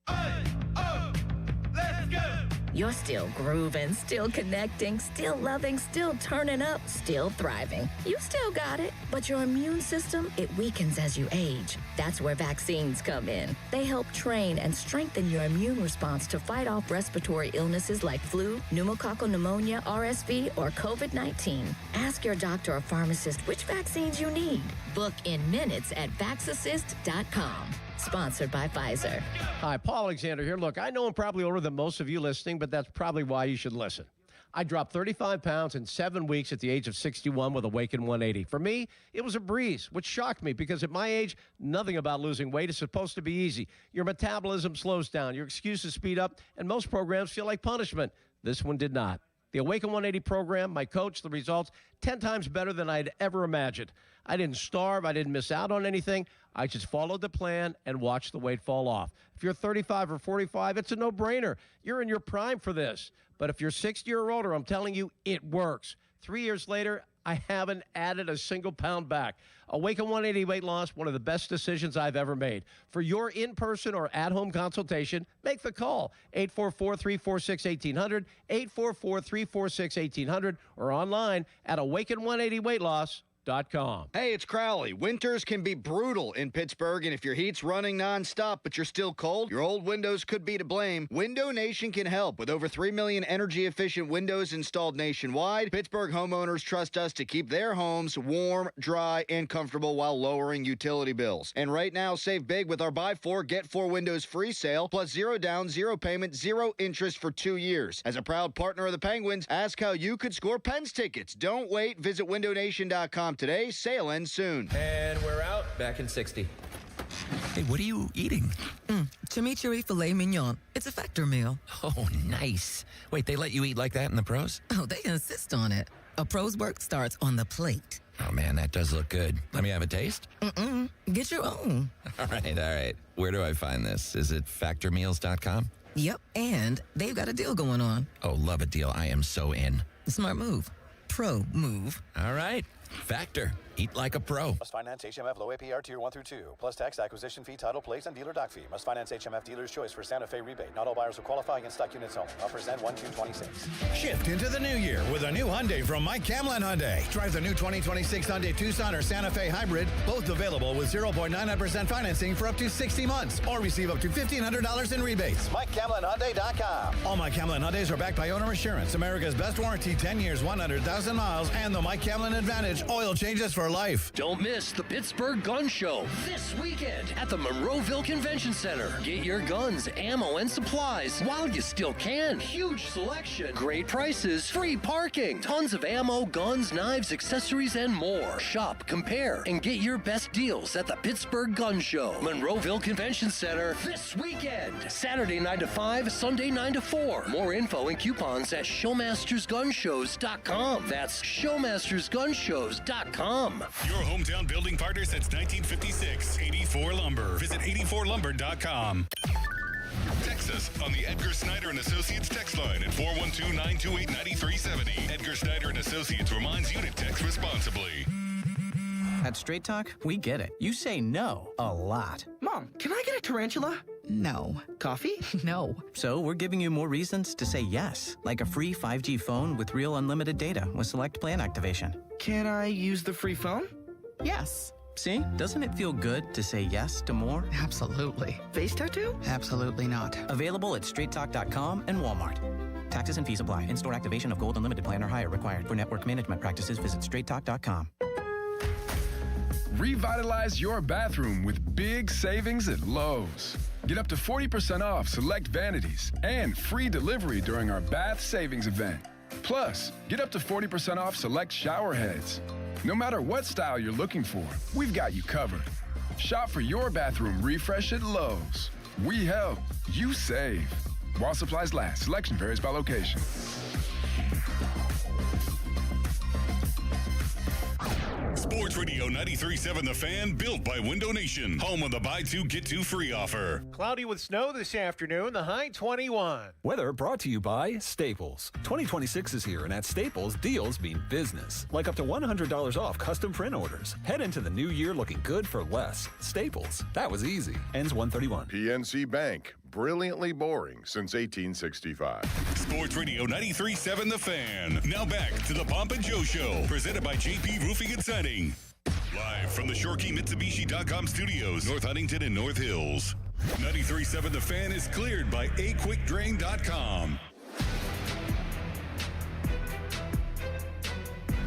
You're still grooving, still connecting, still loving, still turning up, still thriving. You still got it, but your immune system, it weakens as you age. That's where vaccines come in. They help train and strengthen your immune response to fight off respiratory illnesses like flu, pneumococcal pneumonia, RSV, or COVID-19. Ask your doctor or pharmacist which vaccines you need. Book in minutes at VaxAssist.com. Sponsored by Pfizer. Hi, Paul Alexander here. Look, I know I'm probably older than most of you listening, but that's probably why you should listen. I dropped 35 pounds in 7 weeks at the age of 61 with Awaken 180. For me, it was a breeze, which shocked me because at my age, nothing about losing weight is supposed to be easy. Your metabolism slows down, your excuses speed up, and most programs feel like punishment. This one did not. The Awaken 180 program, my coach, the results, 10 times better than I'd ever imagined. I didn't starve. I didn't miss out on anything. I just followed the plan and watched the weight fall off. If you're 35 or 45, it's a no-brainer. You're in your prime for this. But if you're 60 or older, I'm telling you, it works. 3 years later, I haven't added a single pound back. Awaken 180 weight loss, one of the best decisions I've ever made. For your in-person or at-home consultation, make the call. 844-346-1800, 844-346-1800, or online at awaken180weightloss.com. Hey, it's Crowley. Winters can be brutal in Pittsburgh, and if your heat's running nonstop but you're still cold, your old windows could be to blame. Window Nation can help. With over 3 million energy-efficient windows installed nationwide, Pittsburgh homeowners trust us to keep their homes warm, dry, and comfortable while lowering utility bills. And right now, save big with our Buy 4, Get 4 Windows free sale, plus 0 down, 0 payment, 0 interest for 2 years. As a proud partner of the Penguins, ask how you could score Pens tickets. Don't wait. Visit windownation.com today. Sale ends soon. And we're out. Back in 60. Hey, what are you eating? Chimichurri filet mignon. It's a Factor meal. Oh, nice. Wait, they let you eat like that in the pros? Oh, they insist on it. A pro's work starts on the plate. Oh, man, that does look good. Let me have a taste? Get your own. All right. Where do I find this? Is it factormeals.com? Yep, and they've got a deal going on. Oh, love a deal. I am so in. Smart move. Pro move. All right. Factor. Eat like a pro. Must finance HMF low APR tier 1 through 2. Plus tax, acquisition fee, title, plates, and dealer dock fee. Must finance HMF dealer's choice for Santa Fe rebate. Not all buyers will qualify against stock units only. Offers end 1/2/26. Shift into the new year with a new Hyundai from Mike Camlin Hyundai. Drive the new 2026 Hyundai Tucson or Santa Fe Hybrid. Both available with 0.99% financing for up to 60 months. Or receive up to $1,500 in rebates. MikeCamlinHyundai.com. All Mike Camlin Hyundais are backed by owner assurance. America's best warranty, 10 years, 100,000 miles. And the Mike Camlin Advantage. Oil changes for for life. Don't miss the Pittsburgh Gun Show this weekend at the Monroeville Convention Center. Get your guns, ammo, and supplies while you still can. Huge selection, great prices, free parking, tons of ammo, guns, knives, accessories, and more. Shop, compare, and get your best deals at the Pittsburgh Gun Show. Monroeville Convention Center this weekend. Saturday 9 to 5, Sunday 9 to 4. More info and coupons at showmastersgunshows.com. That's showmastersgunshows.com. Your hometown building partner since 1956. 84 Lumber. Visit 84lumber.com. Text us on the Edgar Snyder and Associates text line at 412-928-9370. Edgar Snyder and Associates reminds you to text responsibly. At Straight Talk, we get it. You say no a lot. Mom, can I get a tarantula? No. Coffee? No. So we're giving you more reasons to say yes, like a free 5G phone with real unlimited data with select plan activation. Can I use the free phone? Yes. See? Doesn't it feel good to say yes to more? Absolutely. Face tattoo? Absolutely not. Available at straighttalk.com and Walmart. Taxes and fees apply. In-store activation of Gold Unlimited plan or higher required. For network management practices, visit straighttalk.com. Revitalize your bathroom with big savings at Lowe's. Get up to 40% off select vanities and free delivery during our bath savings event. Plus, get up to 40% off select shower heads. No matter what style you're looking for, we've got you covered. Shop for your bathroom refresh at Lowe's. We help, you save. While supplies last, selection varies by location. Sports Radio 93.7 The Fan, built by Window Nation. Home of the buy two, get two free offer. Cloudy with snow this afternoon, the high 21. Weather brought to you by Staples. 2026 is here, and at Staples, deals mean business. Like up to $100 off custom print orders. Head into the new year looking good for less. Staples. That was easy. Ends 131. PNC Bank. Brilliantly boring since 1865. Sports Radio 93.7 The Fan. Now back to the Pomp and Joe Show, presented by JP Roofing and Siding. Live from the ShoreKeyMitsubishi.com studios, North Huntington and North Hills. 93.7 The Fan is cleared by AQuickDrain.com.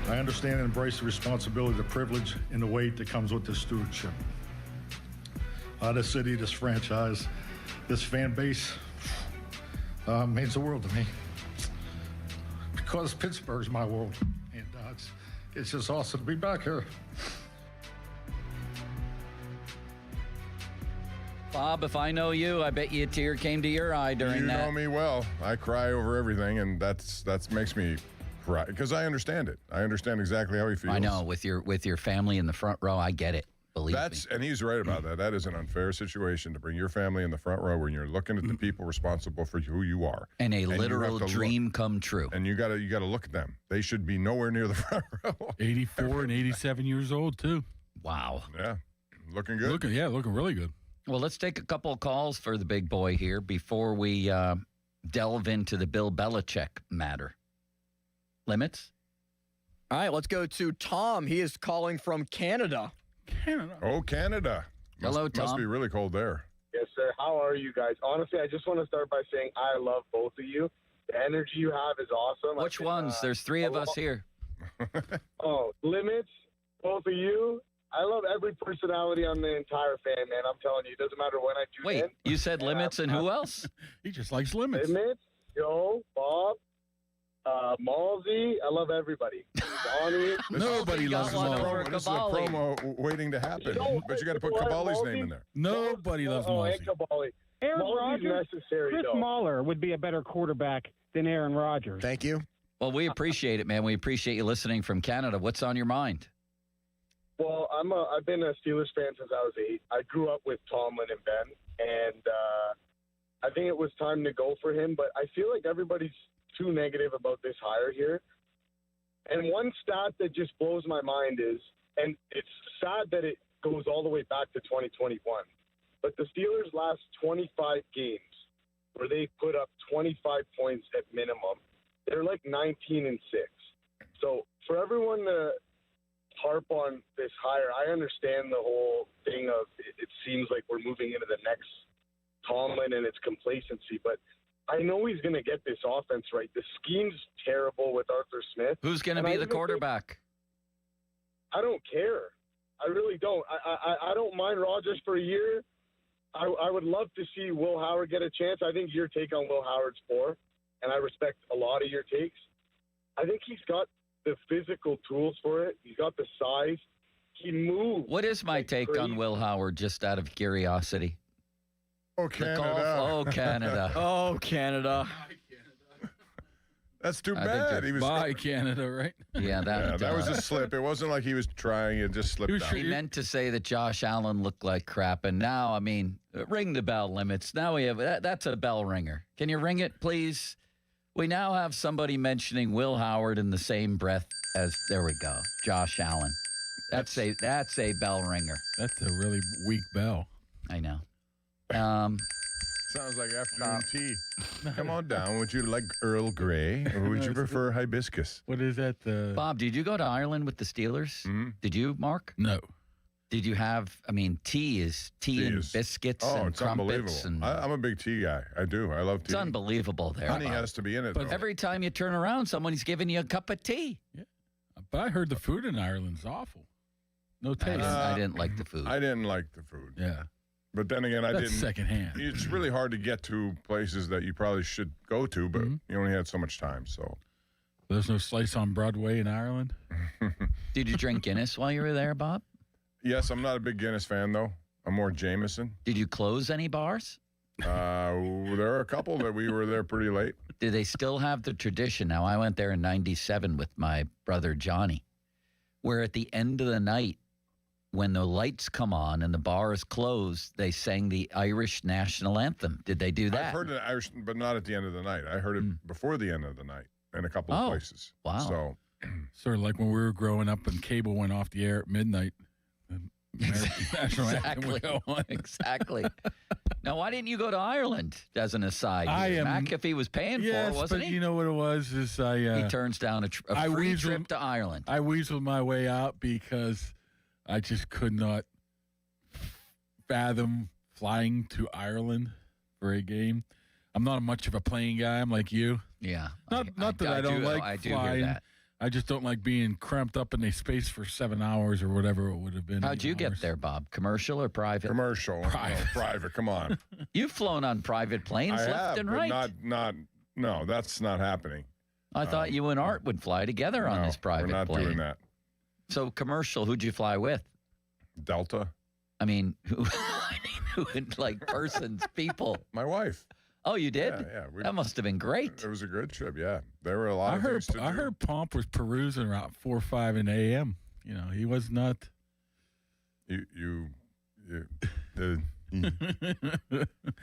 I understand and embrace the responsibility, the privilege, and the weight that comes with this stewardship. This city, this franchise, this fan base means the world to me, because Pittsburgh's my world, and it's just awesome to be back here. Bob, if I know you, I bet you a tear came to your eye during that. You know me well. I cry over everything, and that makes me cry because I understand it. I understand exactly how he feels. I know, with your family in the front row, I get it. Believe me. And he's right about that. That is an unfair situation to bring your family in the front row when you're looking at the people responsible for who you are. And a literal dream come true. And you gotta look at them. They should be nowhere near the front row. 84 and 87 years old too. Wow. Yeah. Looking good. Looking really good. Well, let's take a couple of calls for the big boy here before we delve into the Bill Belichick matter. Limits? All right, let's go to Tom. He is calling from Canada. Canada. Oh, Canada. Hello, Tom. Must be really cold there. Yes, sir. How are you guys? Honestly, I just want to start by saying I love both of you. The energy you have is awesome. Which ones? There's three of us here. Limits, both of you. I love every personality on the entire fan, man. I'm telling you, it doesn't matter when I tune in. Wait, you said Limits and who else? He just likes Limits. Limits, Joe, Bob, Malsey. I love everybody. Donnie. Nobody loves Malsey. This is a promo waiting to happen, but you got to put Cavalli's name in there. Nobody loves Malsey. And Cavalli. Aaron Malsey's Rodgers, necessary, Chris though. Mahler would be a better quarterback than Aaron Rodgers. Thank you. Well, we appreciate it, man. We appreciate you listening from Canada. What's on your mind? Well, I've been a Steelers fan since I was 8. I grew up with Tomlin and Ben, and I think it was time to go for him. But I feel like everybody's too negative about this hire here. And one stat that just blows my mind is, and it's sad that it goes all the way back to 2021, but the Steelers' last 25 games where they put up 25 points at minimum, they're like 19-6. So for everyone to harp on this hire, I understand the whole thing of it seems like we're moving into the next Tomlin and its complacency, but I know he's going to get this offense right. The scheme's terrible with Arthur Smith. Who's going to be the quarterback? I don't care. I really don't. I don't mind Rodgers for a year. I would love to see Will Howard get a chance. I think your take on Will Howard's poor, and I respect a lot of your takes. I think he's got the physical tools for it. He's got the size. He moves. What is my take on Will Howard, just out of curiosity? Oh, Canada. Oh, Canada. Oh, Canada. That's too I think bad. they're He was Bye, Canada, right? Yeah, that was a slip. It wasn't like he was trying. It just slipped out. He meant to say that Josh Allen looked like crap, and now, I mean, ring the bell limits. Now we have that's a bell ringer. Can you ring it, please? We now have somebody mentioning Will Howard in the same breath as there we go, Josh Allen. That's a bell ringer. That's a really weak bell. I know. Sounds like afternoon tea. Come on down. Would you like Earl Grey, or would you prefer hibiscus? What is that? Bob, did you go to Ireland with the Steelers? Mm-hmm. Did you, Mark? No. Did you have? I mean, tea and biscuits and it's crumpets. unbelievable. And I'm a big tea guy. I do. I love tea. it's unbelievable there. Honey Bob. has to be in it. But though. every time you turn around, someone's giving you a cup of tea. Yeah. But I heard the food in Ireland's awful. No taste. I didn't like the food. I didn't like the food. Yeah. But then again, I That's didn't. secondhand. It's really hard to get to places that you probably should go to, but you only had so much time. So There's no slice on Broadway in Ireland? Did you drink Guinness while you were there, Bob? Yes, I'm not a big Guinness fan, though. I'm more Jameson. Did you close any bars? There are a couple that we were there pretty late. Do they still have the tradition? Now, I went there in 97 with my brother Johnny, where at the end of the night, when the lights come on and the bar is closed, they sang the Irish national anthem. Did they do that? I've heard it Irish, but not at the end of the night. I heard it before the end of the night in a couple of places. Wow. So, Sort of like when we were growing up and cable went off the air at midnight. National anthem would go on. Exactly. Now, why didn't you go to Ireland as an aside? McAfee was paying for it, wasn't but he? you know what it was? Is he turns down a free trip to Ireland. I weaseled my way out because I just could not fathom flying to Ireland for a game. I'm not much of a plane guy. I'm like you. Yeah. Not that I don't like flying. That. I just don't like being cramped up in a space for 7 hours or whatever it would have been. How'd you get there, Bob? Commercial or private? Commercial. Private. No, private. Come on. You've flown on private planes left and right. No, that's not happening. I thought you and Art would fly together on this private plane. We're not doing that. So commercial, who'd you fly with? Delta. I mean, who like persons, people? My wife. Oh, you did? Yeah. That must have been great. It was a good trip, yeah. There were a lot of things to do. I heard Pomp was perusing around 4 or 5 in the a.m. You know, he was not. Listen,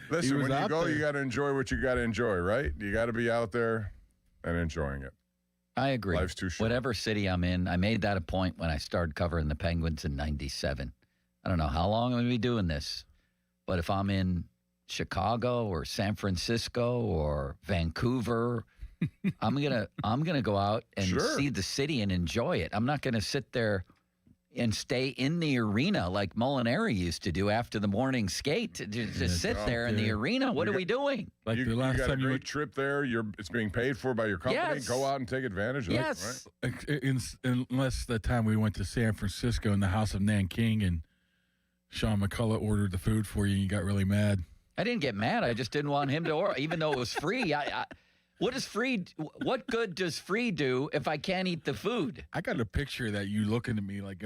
when you go, you got to enjoy what you got to enjoy, right? You got to be out there and enjoying it. I agree. Life's too short. Whatever city I'm in, I made that a point when I started covering the Penguins in 97. I don't know how long I'm going to be doing this, but if I'm in Chicago or San Francisco or Vancouver, I'm gonna go out and see the city and enjoy it. I'm not gonna sit there and stay in the arena like Molinari used to do after the morning skate. Just sit there in the arena. What are we doing? Like you got a great trip there. It's being paid for by your company. Yes. Go out and take advantage of yes. it. Right? Unless the time we went to San Francisco in the House of Nanking and Sean McCullough ordered the food for you and you got really mad. I didn't get mad. I just didn't want him to order, even though it was free. What good does free do if I can't eat the food? I got a picture that you looking at me like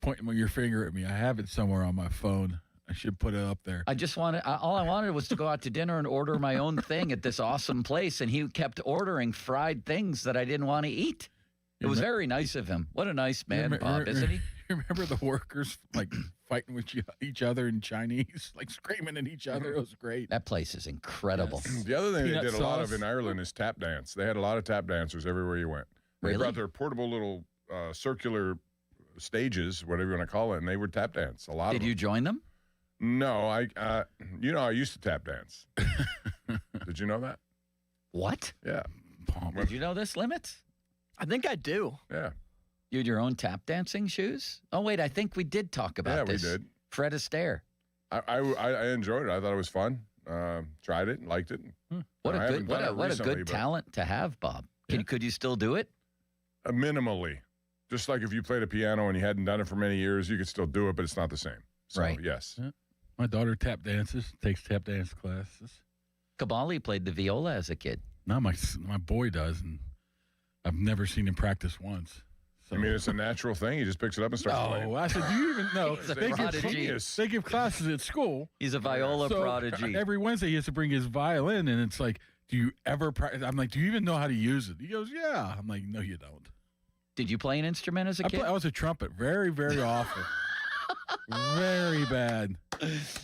pointing your finger at me. I have it somewhere on my phone. I should put it up there. All I wanted was to go out to dinner and order my own thing at this awesome place, and he kept ordering fried things that I didn't want to eat. It was very nice of him. What a nice man, Bob, isn't he? Remember the workers like fighting with each other in Chinese, like screaming at each other? It was great. That place is incredible. Yes. The other thing Peanut they did a lot of sauce. in Ireland is tap dance. They had a lot of tap dancers everywhere you went. They Really? brought their portable little circular stages, whatever you want to call it, and they would tap dance. A lot of Did them. you join them? No, I used to tap dance. Did you know that? What? Yeah. Did you know this, Limits? I think I do. Yeah. You had your own tap dancing shoes? Oh, wait, I think we did talk about this. Yeah, we did. Fred Astaire. I enjoyed it. I thought it was fun. Tried it and liked it. What I a haven't done it good recently, but- talent to have, Bob. Could you still do it? Minimally. Just like if you played a piano and you hadn't done it for many years, you could still do it, but it's not the same. So, Right. yes. Yeah. My daughter takes tap dance classes. Kabali played the viola as a kid. Now my boy does, and I've never seen him practice once. So. I mean, it's a natural thing. He just picks it up and starts playing. No, I said, do you even know? He's a they prodigy. they give classes at school. He's a viola So prodigy. every Wednesday he has to bring his violin, and it's like, do you ever practice? I'm like, do you even know how to use it? He goes, yeah. I'm like, no, you don't. Did you play an instrument as a kid? I was a trumpet. Very, very awful. Very bad.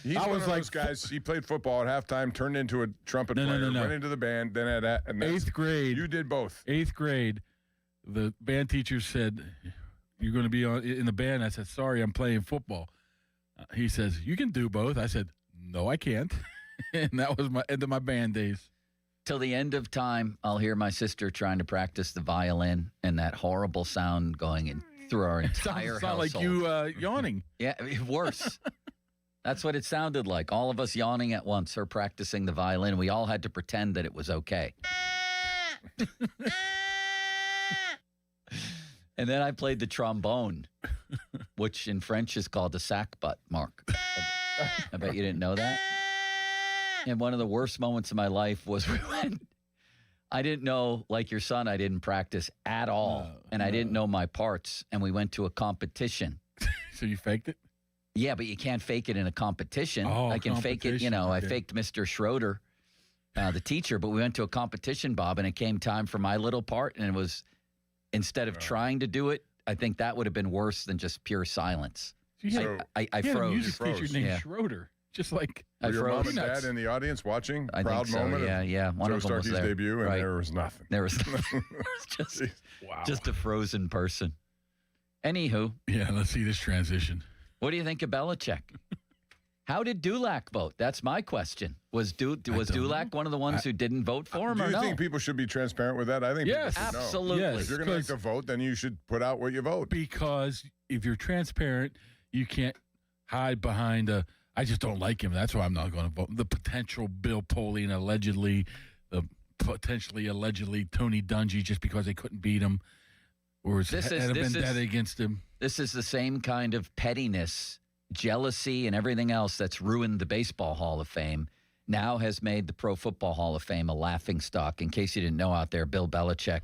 He's one of those guys. He played football at halftime, turned into a trumpet player, went into the band, then at and 8th grade. You did both. 8th grade, the band teacher said, you're going to be in the band. I said, sorry, I'm playing football. He says, you can do both. I said, no, I can't. And that was my end of my band days. Till the end of time, I'll hear my sister trying to practice the violin and that horrible sound going in through our entire Sound household. like you yawning. Yeah, worse. That's what it sounded like. All of us yawning at once, her practicing the violin. We all had to pretend that it was okay. And then I played the trombone, which in French is called a sack butt, Mark. I bet you didn't know that. And one of the worst moments of my life was I didn't know, like your son, I didn't practice at all. And I didn't know my parts. And we went to a competition. So you faked it? Yeah, but you can't fake it in a competition. Oh, I can fake it, I okay. faked Mr. Schroeder, the teacher, but we went to a competition, Bob, and it came time for my little part. And it was, instead of trying to do it, I think that would have been worse than just pure silence. I He had a froze. music teacher named Schroeder. Just like I Were your froze. mom and dad in the audience watching? I Proud think so, moment of yeah. One Joe of them was Starkey's there. debut, and Right. there was nothing. There was just a frozen person. Anywho. Yeah, let's see this transition. What do you think of Belichick? How did Dulac vote? That's my question. Was Dulac one of the ones who didn't vote for him Do or you no? think people should be transparent with that? I think Yes. people should know. Absolutely. Yes. If you're going to make the vote, then you should put out what you vote. Because if you're transparent, you can't hide behind I just don't like him. That's why I'm not going to vote. The potential Bill Polian, allegedly Tony Dungy, just because they couldn't beat him, or had a vendetta against him. This is the same kind of pettiness, jealousy, and everything else that's ruined the Baseball Hall of Fame. Now has made the Pro Football Hall of Fame a laughingstock. In case you didn't know out there, Bill Belichick.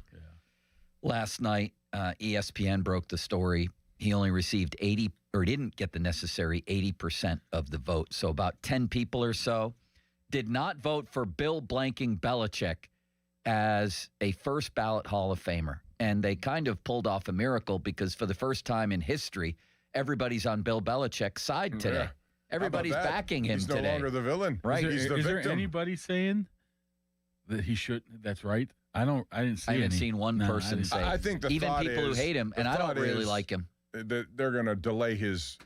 Last night, ESPN broke the story. He only received didn't get the necessary 80% of the vote. So about 10 people or so did not vote for Bill blanking Belichick as a first ballot Hall of Famer. And they kind of pulled off a miracle because for the first time in history, everybody's on Bill Belichick's side today. Yeah. Everybody's backing him He's no today. longer the villain. Right. He's the Is victim. there anybody saying that he should? That's right. I didn't see. I haven't seen one person say. I think the even thought people who is- hate him, the and I don't thought really is like him. that they're going to delay his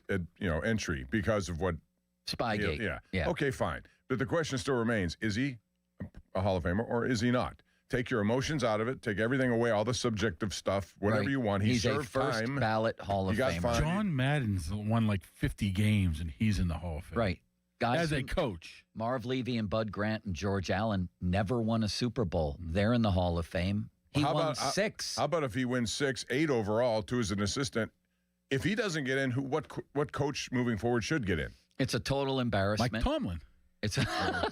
entry because of what Spygate. Yeah. Okay, fine. But the question still remains: is he a Hall of Famer or is he not? Take your emotions out of it. Take everything away, all the subjective stuff, whatever Right. you want. He He's a served first time. ballot Hall of He got Famer. fined. John Madden's won like 50 games, and he's in the Hall of Fame. Right. Guys As a who- coach. Marv Levy and Bud Grant and George Allen never won a Super Bowl. They're in the Hall of Fame. He won 6. How about if he wins 6, 8 overall, 2 as an assistant? If he doesn't get in, what coach moving forward should get in? It's a total embarrassment. Mike Tomlin. It's a,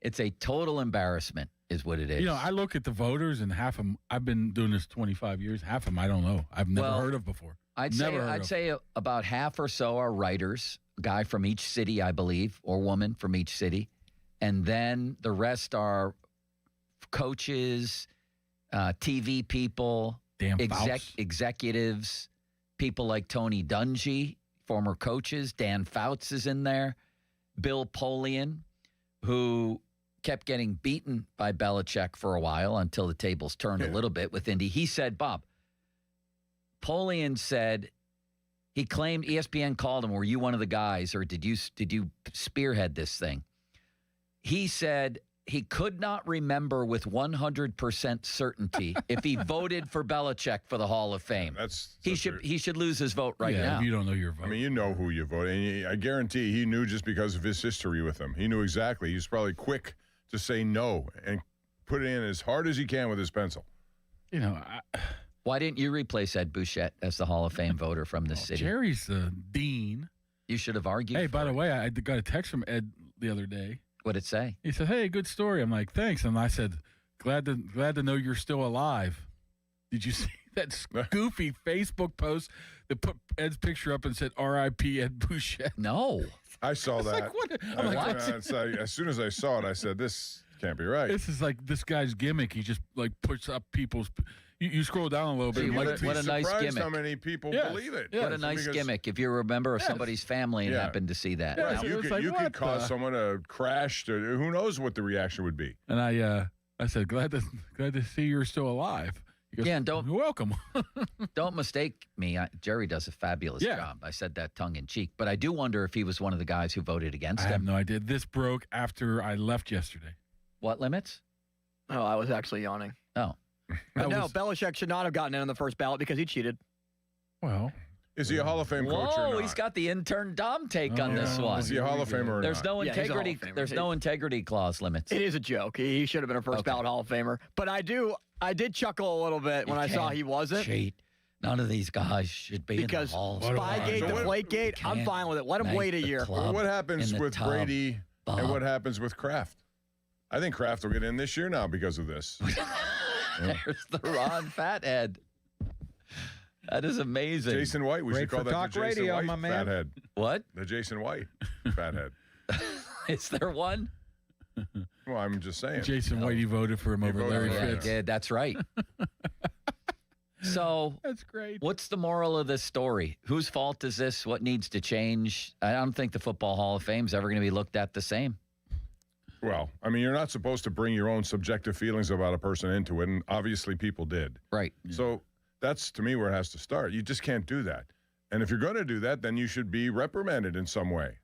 it's a total embarrassment is what it is. You know, I look at the voters, and half of them, I've been doing this 25 years, half of them I don't know. I've never heard of before. I'd say about half or so are writers, a guy from each city, I believe, or woman from each city. And then the rest are coaches, TV people, executives, people like Tony Dungy, former coaches. Dan Fouts is in there. Bill Polian, who kept getting beaten by Belichick for a while until the tables turned a little bit with Indy. He said, Bob, Polian said, he claimed ESPN called him, were you one of the guys, or did you spearhead this thing? He said he could not remember with 100% certainty if he voted for Belichick for the Hall of Fame. He should lose his vote right now. If you don't know your vote. I mean, you know who you vote. And I guarantee he knew just because of his history with him. He knew exactly. He was probably quick to say no and put it in as hard as he can with his pencil. You know, Why didn't you replace Ed Bouchette as the Hall of Fame voter from the city? Jerry's the dean. You should have argued. Hey, by the way, I got a text from Ed the other day. What'd it say? He said, "Hey, good story." I'm like, "Thanks." And I said, "Glad to know you're still alive." Did you see that goofy Facebook post that put Ed's picture up and said "R.I.P. Ed Bouchette"? No, I saw that. Like, what? I'm like, what? As soon as I saw it, I said, "This can't be right." This is like this guy's gimmick. He just like puts up people's. You scroll down a little bit. What a nice gimmick. How many people believe it? What a nice gimmick. If you're a member of somebody's family and happened to see that. Yeah, you could cause someone to crash. Who knows what the reaction would be? And I said, glad to see you're still alive. He goes, and you're welcome. Don't mistake me. Jerry does a fabulous job. I said that tongue in cheek, but I do wonder if he was one of the guys who voted against him. I have no idea. This broke after I left yesterday. What limits? Oh, I was actually yawning. Oh. But no, Belichick should not have gotten in on the first ballot because he cheated. Well, is he a Hall of Fame coach or not? He's got the intern Dom take on this one. Is he a Hall of Famer or There's not? no integrity. There's no integrity clause limits. It is a joke. He should have been a first ballot Hall of Famer. But I did chuckle a little bit when I saw he wasn't. Cheat. None of these guys should be because in the Hall. Spygate, Deflategate, I'm fine with it. Let him wait a year. Well, what happens with Brady and what happens with Kraft? I think Kraft will get in this year now because of this. There's the Ron Fathead. That is amazing. Jason White. We should call that the Jason White my man. Fathead. What? The Jason White Fathead. Is there one? Well, I'm just saying. Jason White, he voted for him over Larry Fitz. Yeah, that's right. So that's great. What's the moral of this story? Whose fault is this? What needs to change? I don't think the Football Hall of Fame is ever going to be looked at the same. Well, I mean, you're not supposed to bring your own subjective feelings about a person into it, and obviously people did. Right. So that's, to me, where it has to start. You just can't do that. And if you're going to do that, then you should be reprimanded in some way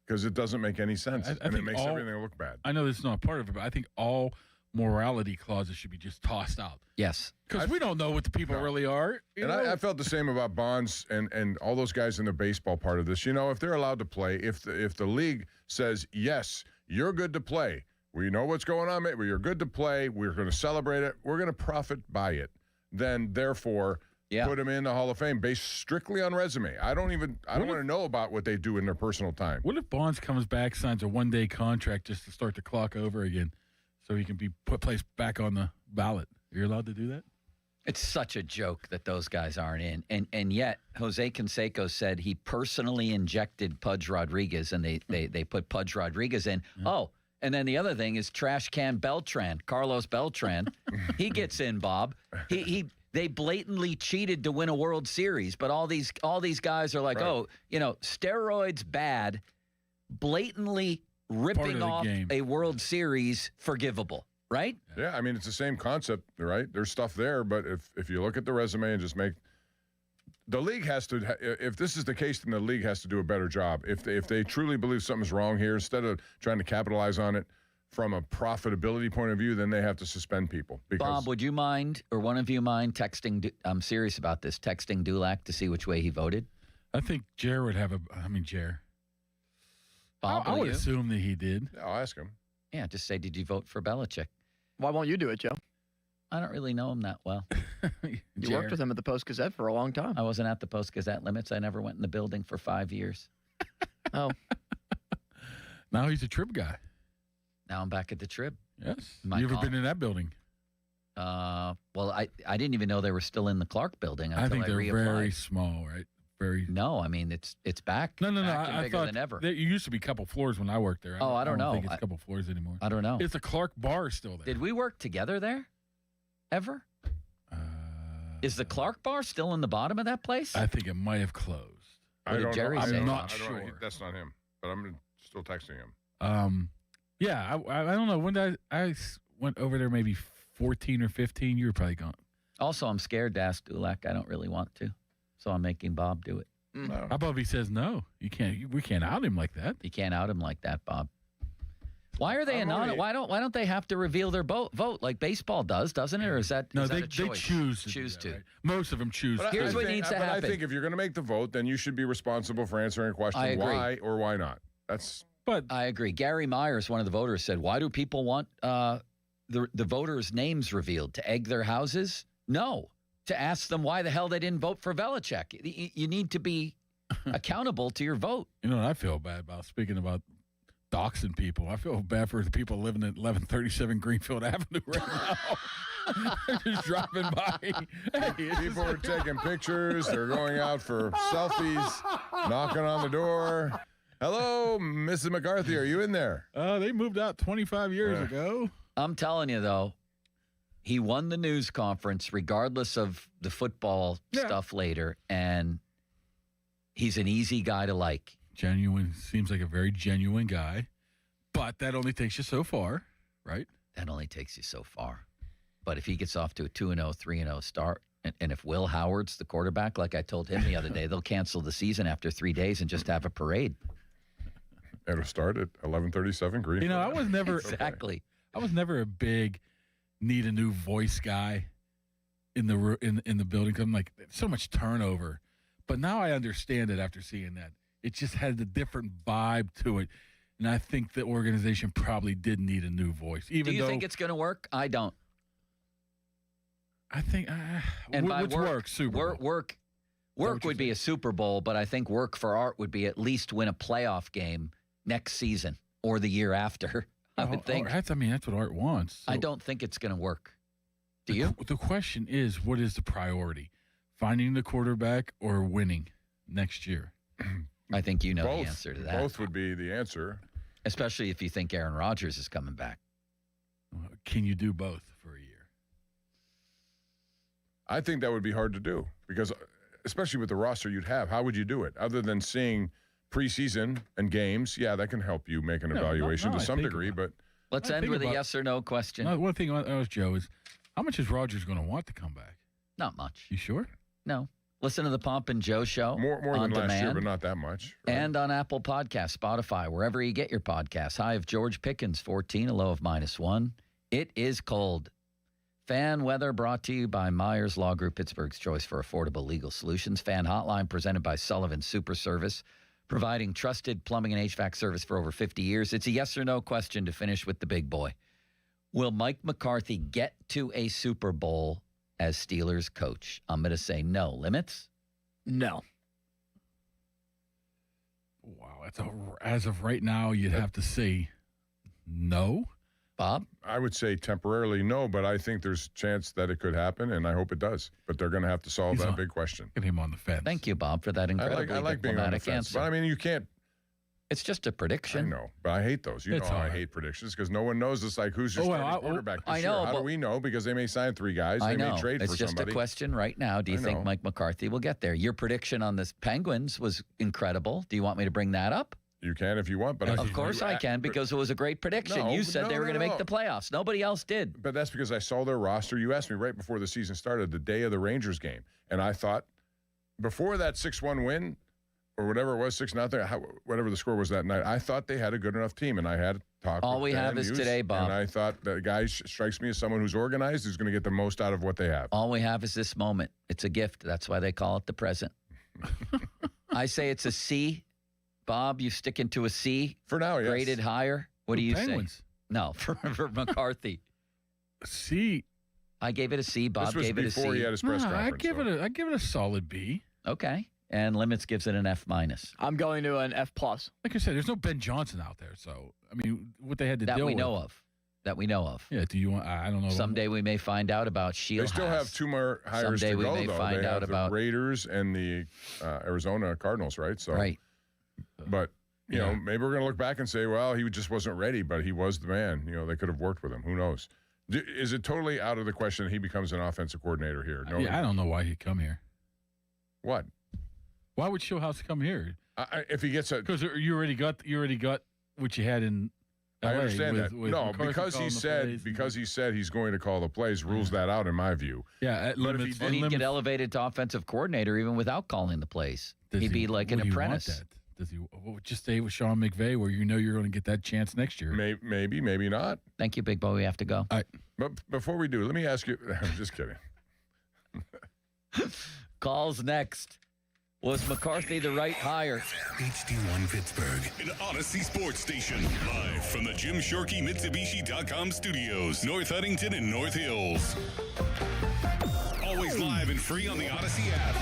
because it doesn't make any sense, and it makes everything look bad. I know this is not part of it, but I think all morality clauses should be just tossed out. Yes. Because we don't know what the people really are. And I felt the same about Bonds and all those guys in the baseball part of this. You know, if they're allowed to play, if the league says, yes, you're good to play. We know what's going on, mate. You're good to play. We're going to celebrate it. We're going to profit by it. Then, therefore, put them in the Hall of Fame based strictly on resume. I don't want to know about what they do in their personal time. What if Bonds comes back, signs a one-day contract just to start the clock over again so he can be placed back on the ballot? You're allowed to do that? It's such a joke that those guys aren't in. And yet, Jose Canseco said he personally injected Pudge Rodriguez, and they put Pudge Rodriguez in. Yeah. Oh, and then the other thing is Trash Can Beltran, Carlos Beltran. He gets in, Bob. They blatantly cheated to win a World Series, but all these guys are like, steroids bad, blatantly ripping off a World Series forgivable. Right? Yeah, I mean, it's the same concept, right? There's stuff there, but if you look at the resume and just the league has to, if this is the case, then the league has to do a better job. If they truly believe something's wrong here, instead of trying to capitalize on it from a profitability point of view, then they have to suspend people. Bob, would you mind, or one of you mind, texting, I'm serious about this, texting Dulac to see which way he voted? I think Jer would have Jer. Bob, I would assume that he did. Yeah, I'll ask him. Yeah, just say, did you vote for Belichick? Why won't you do it, Joe? I don't really know him that well. You worked with him at the Post-Gazette for a long time. I wasn't at the Post-Gazette limits. I never went in the building for 5 years. Oh. Now he's a Trib guy. Now I'm back at the Trib. Yes. You ever been in that building? Well, I didn't even know they were still in the Clark building until I think they're reapplied. very small, right? Very. No, I mean it's back. No. Back and I bigger thought than ever. There used to be a couple floors when I worked there. I don't know. I don't think it's a couple floors anymore. I don't know. Is the Clark bar still there? Did we work together there? Ever? Is the Clark bar still in the bottom of that place? I think it might have closed. What did Jerry say? I'm not sure. That's not him, but I'm still texting him. Yeah, I don't know. When did I went over there maybe 14 or 15. You were probably gone. Also, I'm scared to ask Dulac. I don't really want to. So I'm making Bob do it. No. How about if he says no? You can't. We can't out him like that. You can't out him like that, Bob. Why are they anonymous? Why don't they have to reveal their vote like baseball does, doesn't it? Or is that no? They choose to. Right? Most of them choose. But here's what needs to happen. I think if you're going to make the vote, then you should be responsible for answering a question why or why not. But I agree. Gary Myers, one of the voters, said, "Why do people want the voters' names revealed to egg their houses?" No, to ask them why the hell they didn't vote for Belichick. You need to be accountable to your vote. You know what I feel bad about? Speaking about doxing people, I feel bad for the people living at 1137 Greenfield Avenue right now. They're just dropping by. Hey, People are taking pictures. They're going out for selfies, knocking on the door. Hello, Mrs. McCarthy. Are you in there? They moved out 25 years ago. I'm telling you, though, he won the news conference regardless of the football stuff later, and he's an easy guy to like. Genuine. Seems like a very genuine guy, but that only takes you so far, right? That only takes you so far. But if he ggets off to a 2-0, 3-0 start, and if Will Howard's the quarterback, like I told him the other day, they'll cancel the season after 3 days and just have a parade. It'll start at 1137 Greenfield. You know, I was never exactly. I was never a big need a new voice guy in the building. I'm like, so much turnover. But now I understand it after seeing that. It just had a different vibe to it. And I think the organization probably did need a new voice. Do you think it's going to work? I don't. I think and by work, Super Bowl. Work would be a Super Bowl, but I think work for Art would be at least win a playoff game next season or the year after. I would think. That's what Art wants. So. I don't think it's going to work. Do you? The question is, what is the priority? Finding the quarterback or winning next year? I think you know the answer to that. Both would be the answer. Especially if you think Aaron Rodgers is coming back. Can you do both for a year? I think that would be hard to do because, especially with the roster you'd have, how would you do it? Other than seeing preseason and games, yeah, that can help you make an evaluation to some degree. But let's end with a yes or no question. One thing I ask Joe is, how much is Rodgers going to want to come back? Not much. You sure? No. Listen to the Pomp and Joe show. More on than last demand, year, but not that much. Right? And on Apple Podcasts, Spotify, wherever you get your podcasts. High of George Pickens, 14, a low of -1. It is cold. Fan weather brought to you by Myers Law Group, Pittsburgh's choice for affordable legal solutions. Fan hotline presented by Sullivan Super Service, providing trusted plumbing and HVAC service for over 50 years. It's a yes or no question to finish with the big boy. Will Mike McCarthy get to a Super Bowl as Steelers coach? I'm going to say no. Limits? No. Wow. As of right now, you'd have to say no. Bob? I would say temporarily no, but I think there's a chance that it could happen, and I hope it does. But they're going to have to solve that big question. Get him on the fence. Thank you, Bob, for that incredibly I like being on the fence, answer. but I mean, you can't. It's just a prediction. I know, but I hate those. You know how I hate predictions because no one knows. It's like, who's your starting quarterback this year? How do we know? Because they may sign 3 guys. They may trade for somebody. It's just a question right now. Do you think Mike McCarthy will get there? Your prediction on the Penguins was incredible. Do you want me to bring that up? You can if you want, but of course I can because it was a great prediction. You said they were going to make the playoffs. Nobody else did. But that's because I saw their roster. You asked me right before the season started, the day of the Rangers game, and I thought before that 6-1 win or whatever it was, 6-0, whatever the score was that night, I thought they had a good enough team, and I had talked. All we have is today, Bob. And I thought that guy strikes me as someone who's organized, who's going to get the most out of what they have. All we have is this moment. It's a gift. That's why they call it the present. I say it's a C. Bob, you stick into a C? For now, yes. Graded higher? What do you Penguins. say? No, for McCarthy. C. I gave it a C. Bob gave it a C. Before he had his press conference. I give it a solid B. Okay. And Limits gives it an F-. I'm going to an F+. Like I said, there's no Ben Johnson out there, so I mean, what they had to deal with. That we know of. Yeah. Do you want? I don't know. Someday we may find out about Shield. They still have 2 more hires Someday to go. we may find they out have about the Raiders and the Arizona Cardinals, right? So right. But you know, maybe we're going to look back and say, well, he just wasn't ready, but he was the man. You know, they could have worked with him. Who knows? Is it totally out of the question that he becomes an offensive coordinator here? No. Yeah, I don't know why he'd come here. What? Why would Showhouse come here? If he gets a because you already got what you had in. LA I understand that. With no, McCarthy because he said he's going to call the plays rules that out in my view. Yeah, at limits. And he'd get elevated to offensive coordinator even without calling the plays. He'd be like an apprentice. Does he just stay with Sean McVay where you know you're going to get that chance next year? Maybe, maybe not. Thank you, Big Boy. We have to go. All right. But before we do, let me ask you. I'm just kidding. Calls next. Was McCarthy the right hire? HD1 Pittsburgh, an Odyssey sports station. Live from the Jim Shorkey Mitsubishi.com studios, North Huntington and North Hills. Always live and free on the Odyssey app.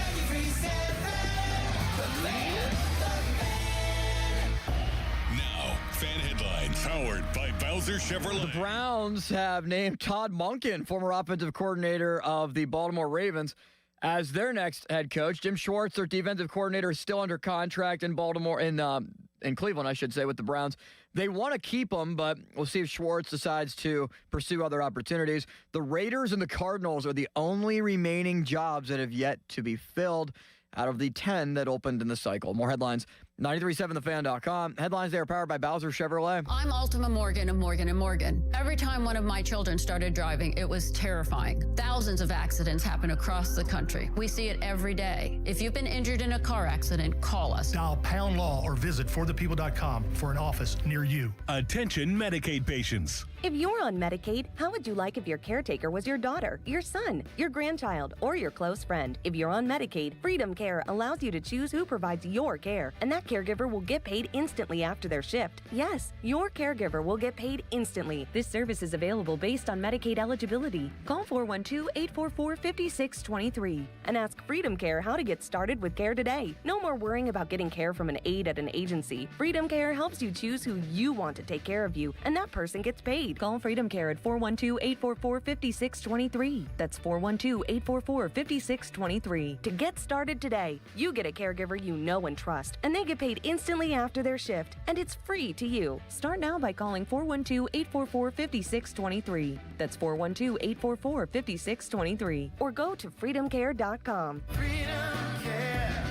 Now, fan headlines powered by Bowser Chevrolet. The Browns have named Todd Monken, former offensive coordinator of the Baltimore Ravens, as their next head coach. Jim Schwartz, their defensive coordinator, is still under contract in Baltimore, in Cleveland, I should say, with the Browns. They want to keep him, but we'll see if Schwartz decides to pursue other opportunities. The Raiders and the Cardinals are the only remaining jobs that have yet to be filled out of the 10 that opened in the cycle. More headlines, 937thefan.com. Headlines there powered by Bowser Chevrolet. I'm Ultima Morgan of Morgan & Morgan. Every time one of my children started driving, it was terrifying. Thousands of accidents happen across the country. We see it every day. If you've been injured in a car accident, call us. Dial pound law or visit forthepeople.com for an office near you. Attention Medicaid patients. If you're on Medicaid, how would you like if your caretaker was your daughter, your son, your grandchild, or your close friend? If you're on Medicaid, Freedom Care allows you to choose who provides your care, and that caregiver will get paid instantly after their shift. Yes, your caregiver will get paid instantly. This service is available based on Medicaid eligibility. Call 412-844-5623 and ask Freedom Care how to get started with care today. No more worrying about getting care from an aide at an agency. Freedom Care helps you choose who you want to take care of you, and that person gets paid. Call Freedom Care at 412-844-5623. That's 412-844-5623. To get started today, you get a caregiver you know and trust, and they get paid instantly after their shift, and it's free to you. Start now by calling 412-844-5623. That's 412-844-5623. Or go to freedomcare.com. Freedom Care,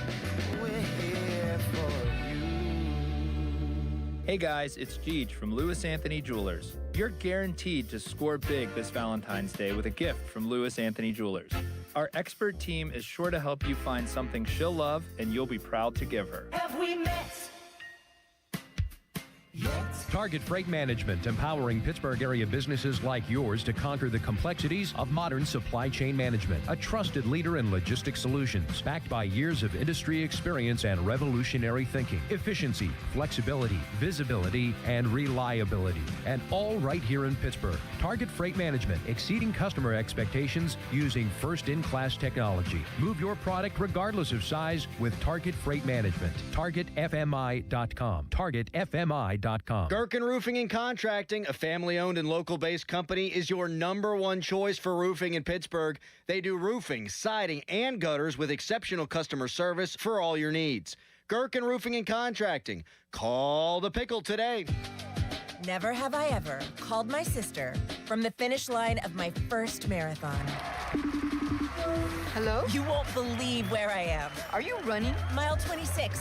we're here for you. Hey guys, it's Jeej from Lewis Anthony Jewelers. You're guaranteed to score big this Valentine's Day with a gift from Lewis Anthony Jewelers. Our expert team is sure to help you find something she'll love and you'll be proud to give her. Have we met? Target Freight Management, empowering Pittsburgh area businesses like yours to conquer the complexities of modern supply chain management. A trusted leader in logistics solutions, backed by years of industry experience and revolutionary thinking. Efficiency, flexibility, visibility, and reliability. And all right here in Pittsburgh. Target Freight Management, exceeding customer expectations using first-in-class technology. Move your product regardless of size with Target Freight Management. TargetFMI.com. TargetFMI.com. Gherkin Roofing and Contracting, a family-owned and local-based company, is your #1 choice for roofing in Pittsburgh. They do roofing, siding, and gutters with exceptional customer service for all your needs. Gherkin Roofing and Contracting. Call the Pickle today. Never have I ever called my sister from the finish line of my first marathon. Hello? You won't believe where I am. Are you running? Mile 26.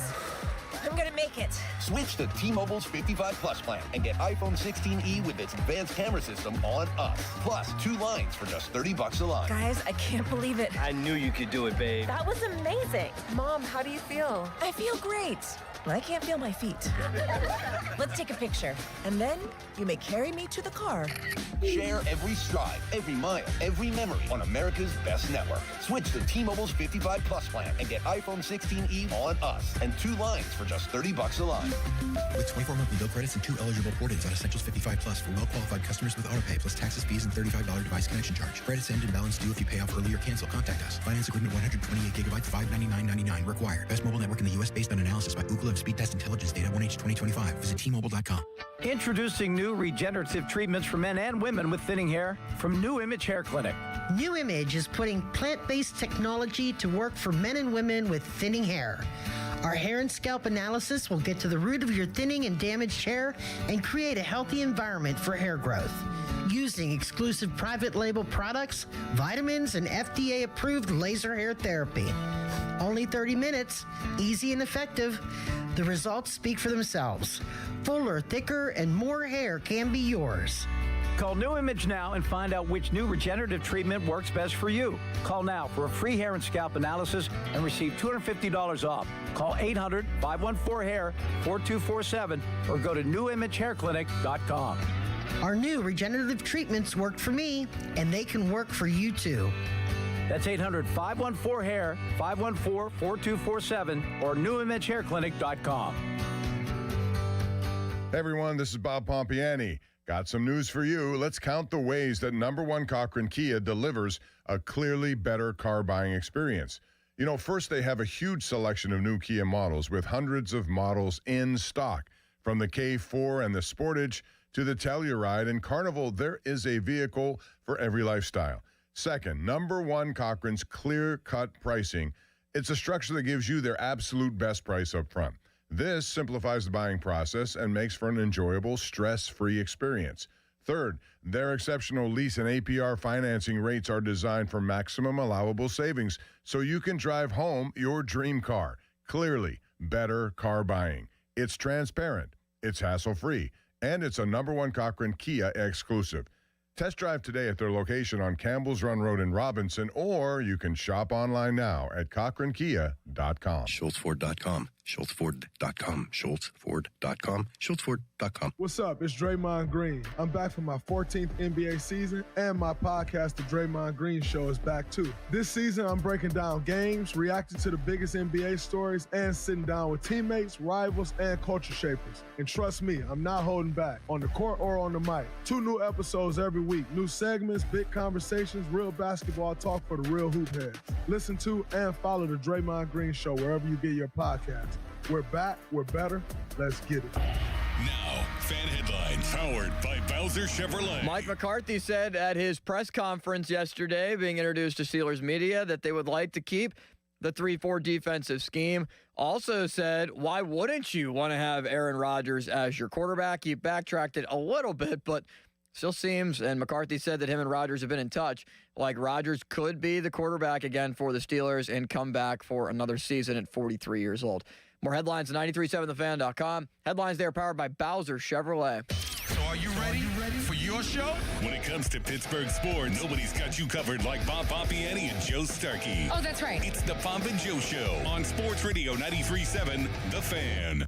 I'm gonna make it. Switch to T-Mobile's 55 Plus plan and get iPhone 16e with its advanced camera system on us. Plus, 2 lines for just $30 a line. Guys, I can't believe it. I knew you could do it, babe. That was amazing. Mom, how do you feel? I feel great. I can't feel my feet. Let's take a picture, and then you may carry me to the car. Share every stride, every mile, every memory on America's best network. Switch to T-Mobile's 55 Plus plan and get iPhone 16e on us and 2 lines for just $30 a line. With 24 monthly bill credits and 2 eligible port-ins on Essentials 55 Plus for well-qualified customers with autopay plus taxes, fees, and $35 device connection charge. Credits end and balance due if you pay off early or cancel. Contact us. Finance agreement 128 gigabytes, $599.99 required. Best mobile network in the U.S. based on analysis by Ookla of Speed Test Intelligence data 1H 2025. Visit T-Mobile.com. Introducing new regenerative treatments for men and women with thinning hair from New Image Hair Clinic. New Image is putting plant-based technology to work for men and women with thinning hair. Our hair and scalp analysis will get to the root of your thinning and damaged hair and create a healthy environment for hair growth. Using exclusive private label products, vitamins, and FDA-approved laser hair therapy. Only 30 minutes, easy and effective. The results speak for themselves. Fuller, thicker, and more hair can be yours. Call New Image now and find out which new regenerative treatment works best for you. Call now for a free hair and scalp analysis and receive $250 off. Call 800-514-HAIR 4247 or go to newimagehairclinic.com. Our new regenerative treatments worked for me, and they can work for you too. That's 800-514-HAIR 514-4247 or newimagehairclinic.com. Hey everyone, this is Bob Pompiani. got some news for you. Let's count the ways that number one Cochran Kia delivers a clearly better car buying experience. You know, first, they have a huge selection of new Kia models with hundreds of models in stock. From the K4 and the Sportage to the Telluride and Carnival, there is a vehicle for every lifestyle. Second, number one Cochran's clear-cut pricing. It's a structure that gives you their absolute best price up front. This simplifies the buying process and makes for an enjoyable, stress-free experience. Third, their exceptional lease and APR financing rates are designed for maximum allowable savings so you can drive home your dream car. Clearly, better car buying. It's transparent, it's hassle-free, and it's a number one Cochran Kia exclusive. Test drive today at their location on Campbell's Run Road in Robinson, or you can shop online now at CochranKia.com. SchultzFord.com. SchultzFord.com. SchultzFord.com. SchultzFord.com. What's up? It's Draymond Green. I'm back for my 14th NBA season, and my podcast, The Draymond Green Show, is back too. This season, I'm breaking down games, reacting to the biggest NBA stories, and sitting down with teammates, rivals, and culture shapers. And trust me, I'm not holding back, on the court or on the mic. 2 new episodes every week. New segments, big conversations, real basketball talk for the real hoop heads. Listen to and follow The Draymond Green Show wherever you get your podcast. We're back. We're better. Let's get it. Now, fan headlines powered by Bowser Chevrolet. Mike McCarthy said at his press conference yesterday, being introduced to Steelers media, that they would like to keep the 3-4 defensive scheme. Also said, why wouldn't you want to have Aaron Rodgers as your quarterback? He backtracked it a little bit, but still seems, and McCarthy said that him and Rodgers have been in touch, like Rodgers could be the quarterback again for the Steelers and come back for another season at 43 years old. More headlines at 937thefan.com. Headlines there powered by Bowser Chevrolet. So are you ready for your show? When it comes to Pittsburgh sports, nobody's got you covered like Bob Pompiani and Joe Starkey. Oh, that's right. It's the Pomp and Joe Show on Sports Radio 93.7 The Fan.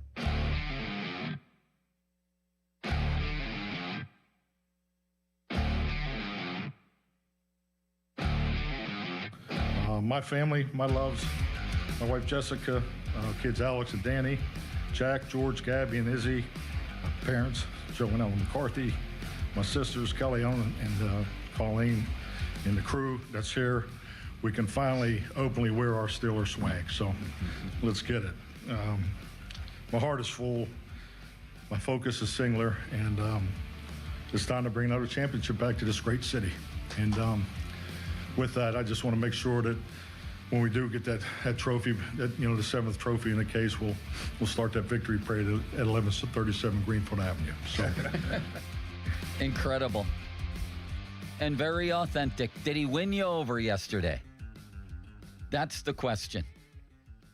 My family, my loves, my wife Jessica, kids Alex and Danny, Jack, George, Gabby, and Izzy, parents Joe and Ellen McCarthy, my sisters Kelly Ellen and Colleen, and the crew that's here. We can finally openly wear our Steelers swag, so let's get it. My heart is full, my focus is singular, and it's time to bring another championship back to this great city. And with that, I just want to make sure that when we do get that trophy, the 7th trophy in the case, we'll start that victory parade at 1137 Greenfield Avenue. So. Incredible. And very authentic. Did he win you over yesterday? That's the question.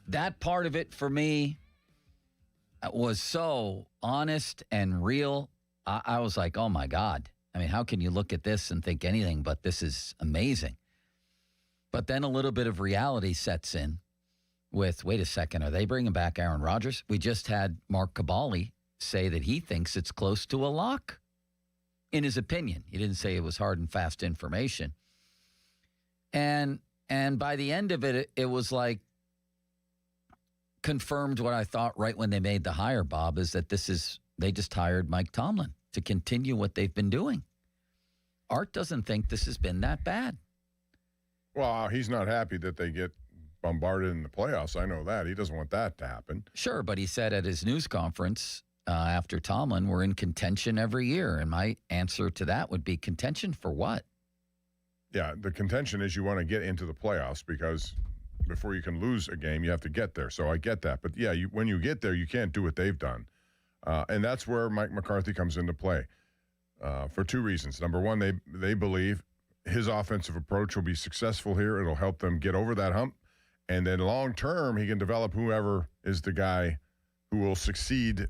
That part of it for me was so honest and real. I was like, oh my God. I mean, how can you look at this and think anything but this is amazing? But then a little bit of reality sets in with, wait a second, are they bringing back Aaron Rodgers? We just had Mark Cabali say that he thinks it's close to a lock, in his opinion. He didn't say it was hard and fast information. And by the end of it, it was like confirmed what I thought right when they made the hire, Bob, is that they just hired Mike Tomlin to continue what they've been doing. Art doesn't think this has been that bad. Well, he's not happy that they get bombarded in the playoffs. I know that. He doesn't want that to happen. Sure, but he said at his news conference after Tomlin, we're in contention every year. And my answer to that would be contention for what? Yeah, the contention is you want to get into the playoffs because before you can lose a game, you have to get there. So I get that. But, yeah, when you get there, you can't do what they've done. And that's where Mike McCarthy comes into play for 2 reasons. Number one, they believe his offensive approach will be successful here. It'll help them get over that hump. And then long term, he can develop whoever is the guy who will succeed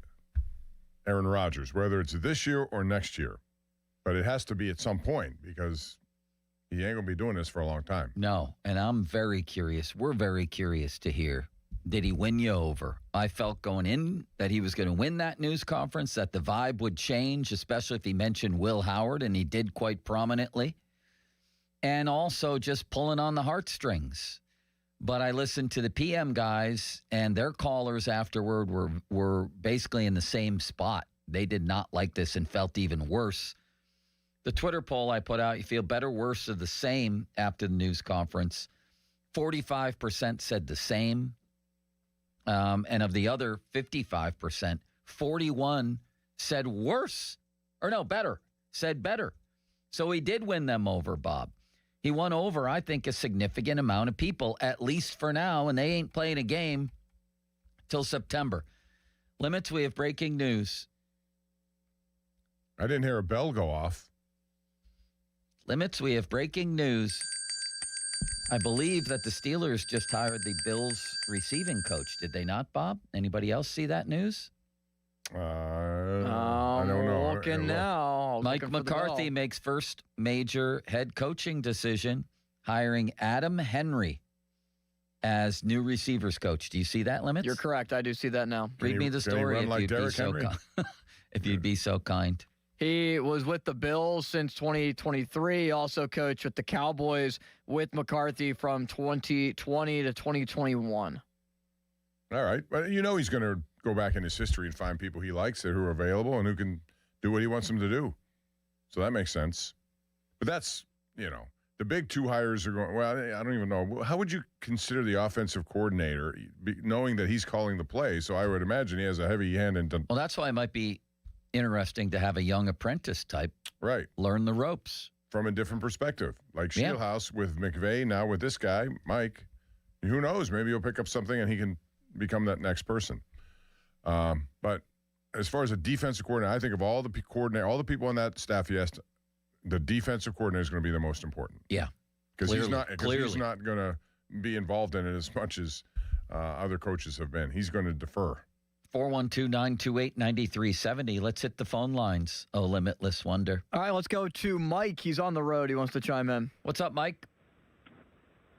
Aaron Rodgers, whether it's this year or next year. But it has to be at some point because he ain't going to be doing this for a long time. No, and I'm very curious. We're very curious to hear, did he win you over? I felt going in that he was going to win that news conference, that the vibe would change, especially if he mentioned Will Howard, and he did quite prominently. And also just pulling on the heartstrings. But I listened to the PM guys, and their callers afterward were basically in the same spot. They did not like this and felt even worse. The Twitter poll I put out, you feel better, worse, or the same after the news conference. 45% said the same. And of the other 55%, 41 said worse. Or no, better. Said better. So he did win them over, Bob. He won over, I think, a significant amount of people, at least for now, and they ain't playing a game till September. Limits, we have breaking news. I didn't hear a bell go off. Limits, we have breaking news. I believe that the Steelers just hired the Bills receiving coach. Did they not, Bob? Anybody else see that news? I don't know. Looking now. Mike McCarthy makes first major head coaching decision, hiring Adam Henry as new receivers coach. Do you see that, Limits? You're correct. I do see that now. Read me the story if you'd be so kind. He was with the Bills since 2023. Also coached with the Cowboys with McCarthy from 2020 to 2021. All right. But he's going to go back in his history and find people he likes who are available and who can do what he wants them to do. So that makes sense. But that's, the big two hires are going, well, I don't even know. How would you consider the offensive coordinator, knowing that he's calling the play? So I would imagine he has a heavy hand in. Well, that's why it might be interesting to have a young apprentice type learn the ropes from a different perspective, like Shieldhouse with McVay, now with this guy Mike. Who knows, maybe he'll pick up something and he can become that next person. But as far as a defensive coordinator, I think of all the people on that staff, the defensive coordinator is going to be the most important. Because he's not going to be involved in it as much as other coaches have been. He's going to defer. 412-928-9370. Let's hit the phone lines. Oh, Limitless Wonder. All right, let's go to Mike. He's on the road. He wants to chime in. What's up, Mike?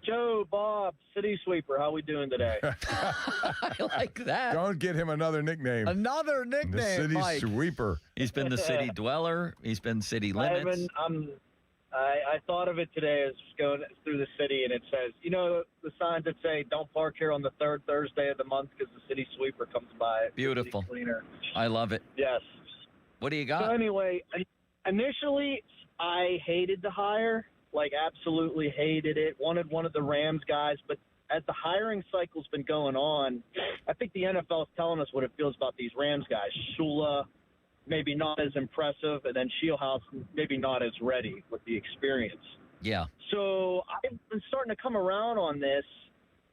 Joe, Bob, City Sweeper. How we doing today? I like that. Don't get him another nickname. Another nickname, the City Mike. Sweeper. He's been the city dweller. He's been city limits. I thought of it today as going through the city, and it says, the signs that say, don't park here on the third Thursday of the month because the city sweeper comes by. Beautiful. Cleaner. I love it. Yes. What do you got? So anyway, initially, I hated the hire, absolutely hated it, wanted one of the Rams guys, but as the hiring cycle's been going on, I think the NFL is telling us what it feels about these Rams guys. Shula, maybe not as impressive, and then Shieldhouse maybe not as ready with the experience. Yeah. So I've been starting to come around on this,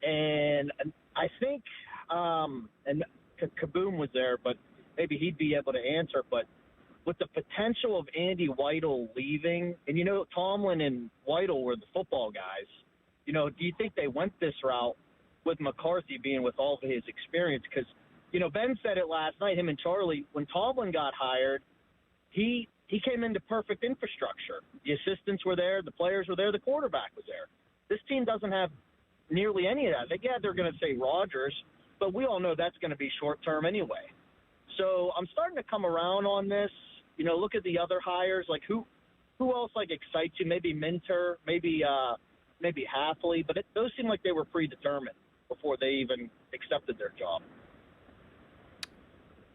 and I think and Kaboom was there, but maybe he'd be able to answer. But with the potential of Andy Weidl leaving, and Tomlin and Weidl were the football guys, do you think they went this route with McCarthy being with all of his experience? Because Ben said it last night, him and Charlie, when Tomlin got hired, he came into perfect infrastructure. The assistants were there, the players were there, the quarterback was there. This team doesn't have nearly any of that. They're going to say Rodgers, but we all know that's going to be short-term anyway. So I'm starting to come around on this. Look at the other hires. Who else excites you? Maybe Minter, maybe Halfley, but those seem like they were predetermined before they even accepted their job.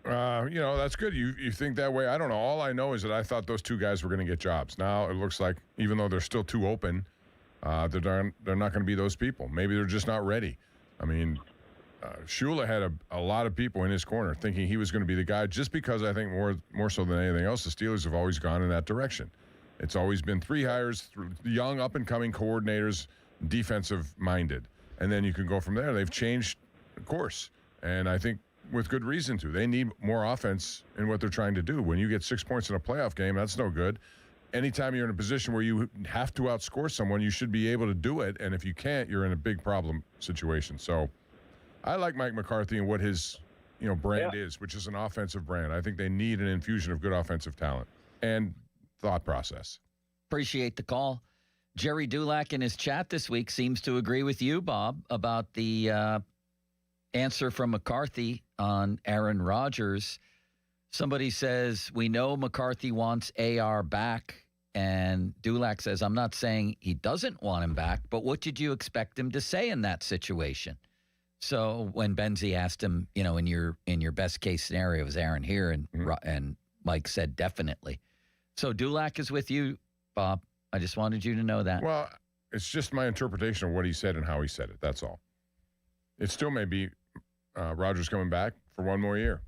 That's good. You think that way. I don't know. All I know is that I thought those two guys were going to get jobs. Now it looks like, even though they're still too open, they're not going to be those people. Maybe they're just not ready. I mean, Shula had a lot of people in his corner thinking he was going to be the guy, just because I think more so than anything else, the Steelers have always gone in that direction. It's always been three hires, young up-and-coming coordinators, defensive-minded. And then you can go from there. They've changed course. And I think with good reason to. They need more offense in what they're trying to do. When you get 6 points in a playoff game, that's no good. Anytime you're in a position where you have to outscore someone, you should be able to do it. And if you can't, you're in a big problem situation. So I like Mike McCarthy and what his brand is, which is an offensive brand. I think they need an infusion of good offensive talent and thought process. Appreciate the call. Jerry Dulac in his chat this week seems to agree with you, Bob, about the answer from McCarthy on Aaron Rodgers. Somebody says, we know McCarthy wants AR back. And Dulac says, I'm not saying he doesn't want him back, but what did you expect him to say in that situation? So when Benzie asked him, in your best case scenario, is Aaron here? And Mike said definitely. So Dulac is with you, Bob. I just wanted you to know that. Well, it's just my interpretation of what he said and how he said it. That's all. It still may be Rodgers coming back for one more year.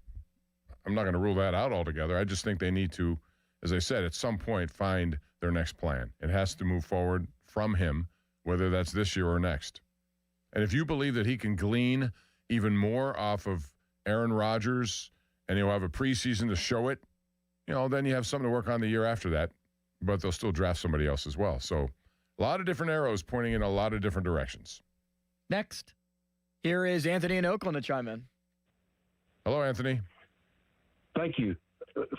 I'm not going to rule that out altogether. I just think they need to, as I said, at some point find their next plan. It has to move forward from him, whether that's this year or next. And if you believe that he can glean even more off of Aaron Rodgers and he'll have a preseason to show it, then you have something to work on the year after that. But they'll still draft somebody else as well. So a lot of different arrows pointing in a lot of different directions. Next. Here is Anthony in Oakland to chime in. Hello, Anthony. Thank you.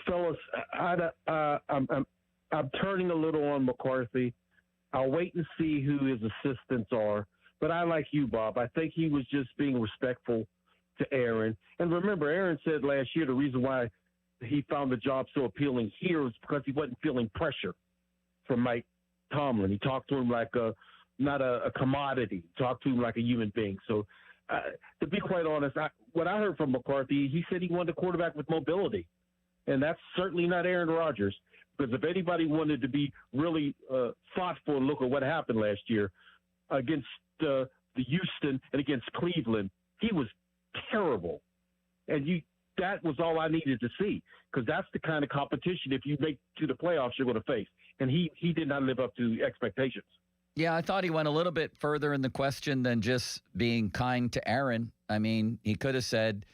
Fellas, I'm turning a little on McCarthy. I'll wait and see who his assistants are. But I like you, Bob. I think he was just being respectful to Aaron. And remember, Aaron said last year the reason why he found the job so appealing here was because he wasn't feeling pressure from Mike Tomlin. He talked to him like not a commodity. He talked to him like a human being. So to be quite honest, what I heard from McCarthy, he said he wanted a quarterback with mobility. And that's certainly not Aaron Rodgers. Because if anybody wanted to be really thoughtful and look at what happened last year against the Houston and against Cleveland, he was terrible. And that was all I needed to see, because that's the kind of competition, if you make to the playoffs, you're going to face. And he did not live up to expectations. Yeah, I thought he went a little bit further in the question than just being kind to Aaron. I mean, he could have said,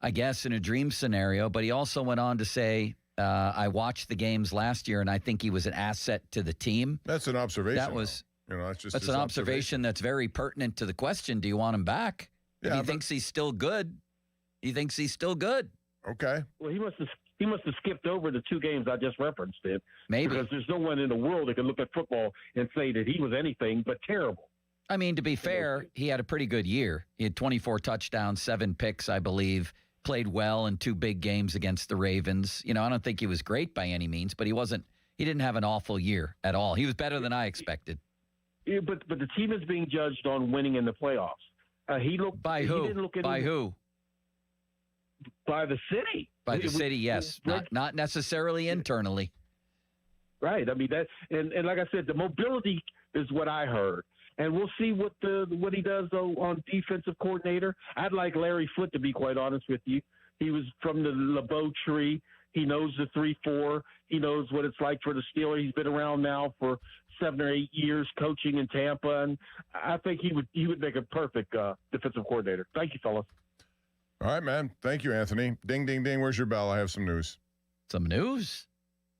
I guess, in a dream scenario, but he also went on to say, I watched the games last year, and I think he was an asset to the team. That's an observation. That's an observation that's very pertinent to the question. Do you want him back? Yeah, if he thinks he's still good, he thinks he's still good. Okay. Well, he must have skipped over the two games I just referenced it. Maybe. Because there's no one in the world that can look at football and say that he was anything but terrible. I mean, to be fair, he had a pretty good year. He had 24 touchdowns, 7 picks, I believe. Played well in 2 big games against the Ravens. I don't think he was great by any means, but he didn't have an awful year at all. He was better than I expected. Yeah, but the team is being judged on winning in the playoffs. By who? He didn't look at by who? By the city. By the city, yes. Not necessarily internally. Right. I mean, and like I said, the mobility is what I heard. And we'll see what he does on defensive coordinator. I'd like Larry Foote, to be quite honest with you. He was from the LeBeau tree. He knows the 3-4. He knows what it's like for the Steelers. He's been around now for 7 or 8 years coaching in Tampa, and I think he would make a perfect defensive coordinator. Thank you, fellas. All right, man. Thank you, Anthony. Ding, ding, ding. Where's your bell? I have some news. Some news?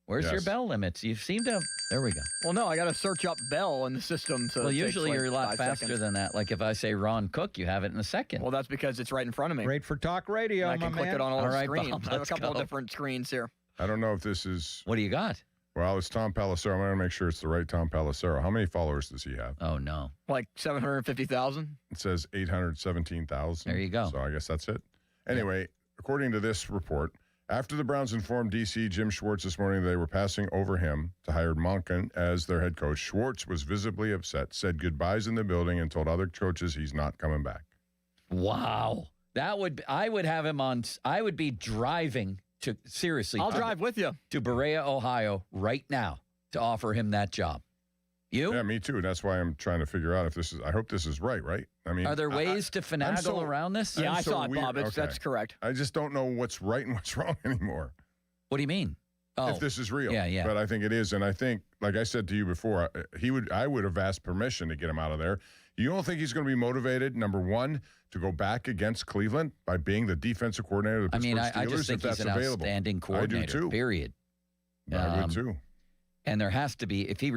Where's your bell limits? You seem to have... There we go. Well, no, I got to search up Bell in the system. So usually you're a lot faster than that. Like if I say Ron Cook, you have it in a second. Well, that's because it's right in front of me. Great for talk radio, and I can click it on all the screens. Bob, I have a couple of different screens here. I don't know if this is... What do you got? Well, it's Tom Pelissero. I'm going to make sure it's the right Tom Pelissero. How many followers does he have? Oh, no. Like 750,000? It says 817,000. There you go. So I guess that's it. Anyway, according to this report, after the Browns informed D.C. Jim Schwartz this morning they were passing over him to hire Monken as their head coach, Schwartz was visibly upset, said goodbyes in the building, and told other coaches he's not coming back. Wow. I would have him on. I would be driving to, seriously. I'll drive with you. To Berea, Ohio right now to offer him that job. You? Yeah, me too. That's why I'm trying to figure out if this is, I hope this is right? I mean, are there ways to finagle around this? Yeah, I saw it, Bob. That's correct. I just don't know what's right and what's wrong anymore. What do you mean? Oh, if this is real. Yeah. But I think it is. And I think, like I said to you before, I would have asked permission to get him out of there. You don't think he's going to be motivated, number one, to go back against Cleveland by being the defensive coordinator of the Pittsburgh Steelers? I just think he's an outstanding coordinator, I do too. Period. I would too. And there has to be, if he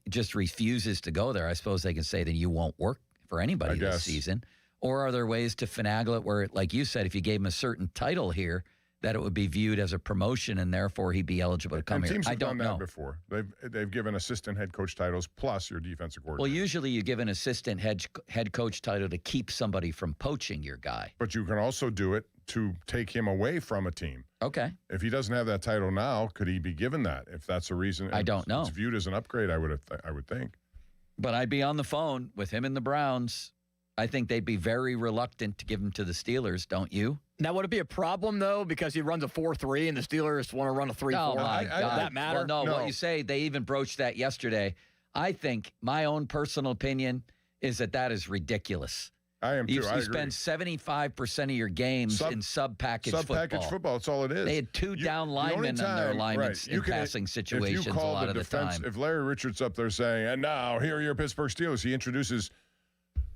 just refuses to go there, I suppose they can say that you won't work for anybody this season. Or are there ways to finagle it where, like you said, if you gave him a certain title here, that it would be viewed as a promotion and therefore he'd be eligible to come here? Teams have I don't done know. That before. They've given assistant head coach titles plus your defensive coordinator. Well, usually you give an assistant head coach title to keep somebody from poaching your guy. But you can also do it to take him away from a team. Okay. If he doesn't have that title now, could he be given that? If that's a reason, I don't know. It's viewed as an upgrade. I would think. But I'd be on the phone with him and the Browns. I think they'd be very reluctant to give him to the Steelers, don't you? Now, would it be a problem, though, because he runs a 4-3 and the Steelers want to run a 3-4? Oh, my God. Does that matter? Well, no, what you say, they even broached that yesterday. I think my own personal opinion is that is ridiculous. I am too. You I agree. spend 75% of your games in sub-package football. Sub-package football, that's all it is. They had two down linemen on their alignments in passing situations a lot of the time. If Larry Richards up there saying, and now here are your Pittsburgh Steelers, he introduces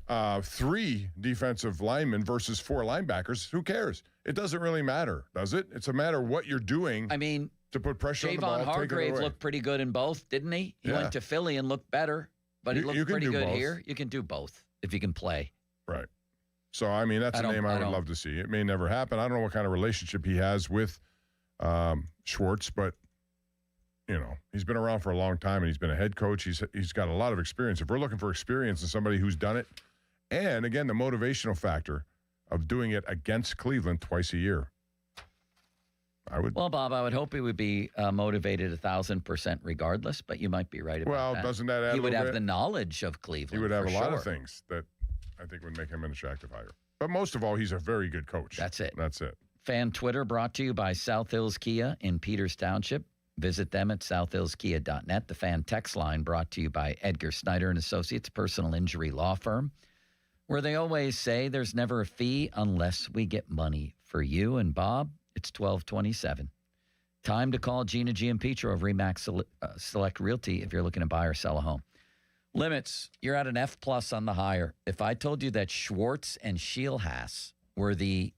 3 defensive linemen versus 4 linebackers, who cares? It doesn't really matter, does it? It's a matter of what you're doing. I mean, to put pressure on the ball. Javon Hargrave looked pretty good in both, didn't he? He went to Philly and looked better, but he looked pretty good here. You can do both if you can play. Right. So, I mean, that's a name I would love to see. It may never happen. I don't know what kind of relationship he has with Schwartz, but, you know, he's been around for a long time, and he's been a head coach. He's got a lot of experience. If we're looking for experience in somebody who's done it, and, again, the motivational factor of doing it against Cleveland twice a year, Well, Bob, I would hope he would be motivated 1,000% regardless, but you might be right about that. Well, doesn't that add He would a little have bit? the knowledge of Cleveland. He would have for a lot sure. of things that I think would make him an attractive hire. But most of all, he's a very good coach. That's it. That's it. Fan Twitter brought to you by South Hills Kia in Peters Township. Visit them at southhillskia.net. The fan text line brought to you by Edgar Snyder and Associates, personal injury law firm, where they always say there's never a fee unless we get money. For you and Bob, it's $12.27. Time to call Gina Giampietro of Remax Select Realty if you're looking to buy or sell a home. Limits, you're at an F+ on the hire. If I told you that Schwartz and Shielhass were the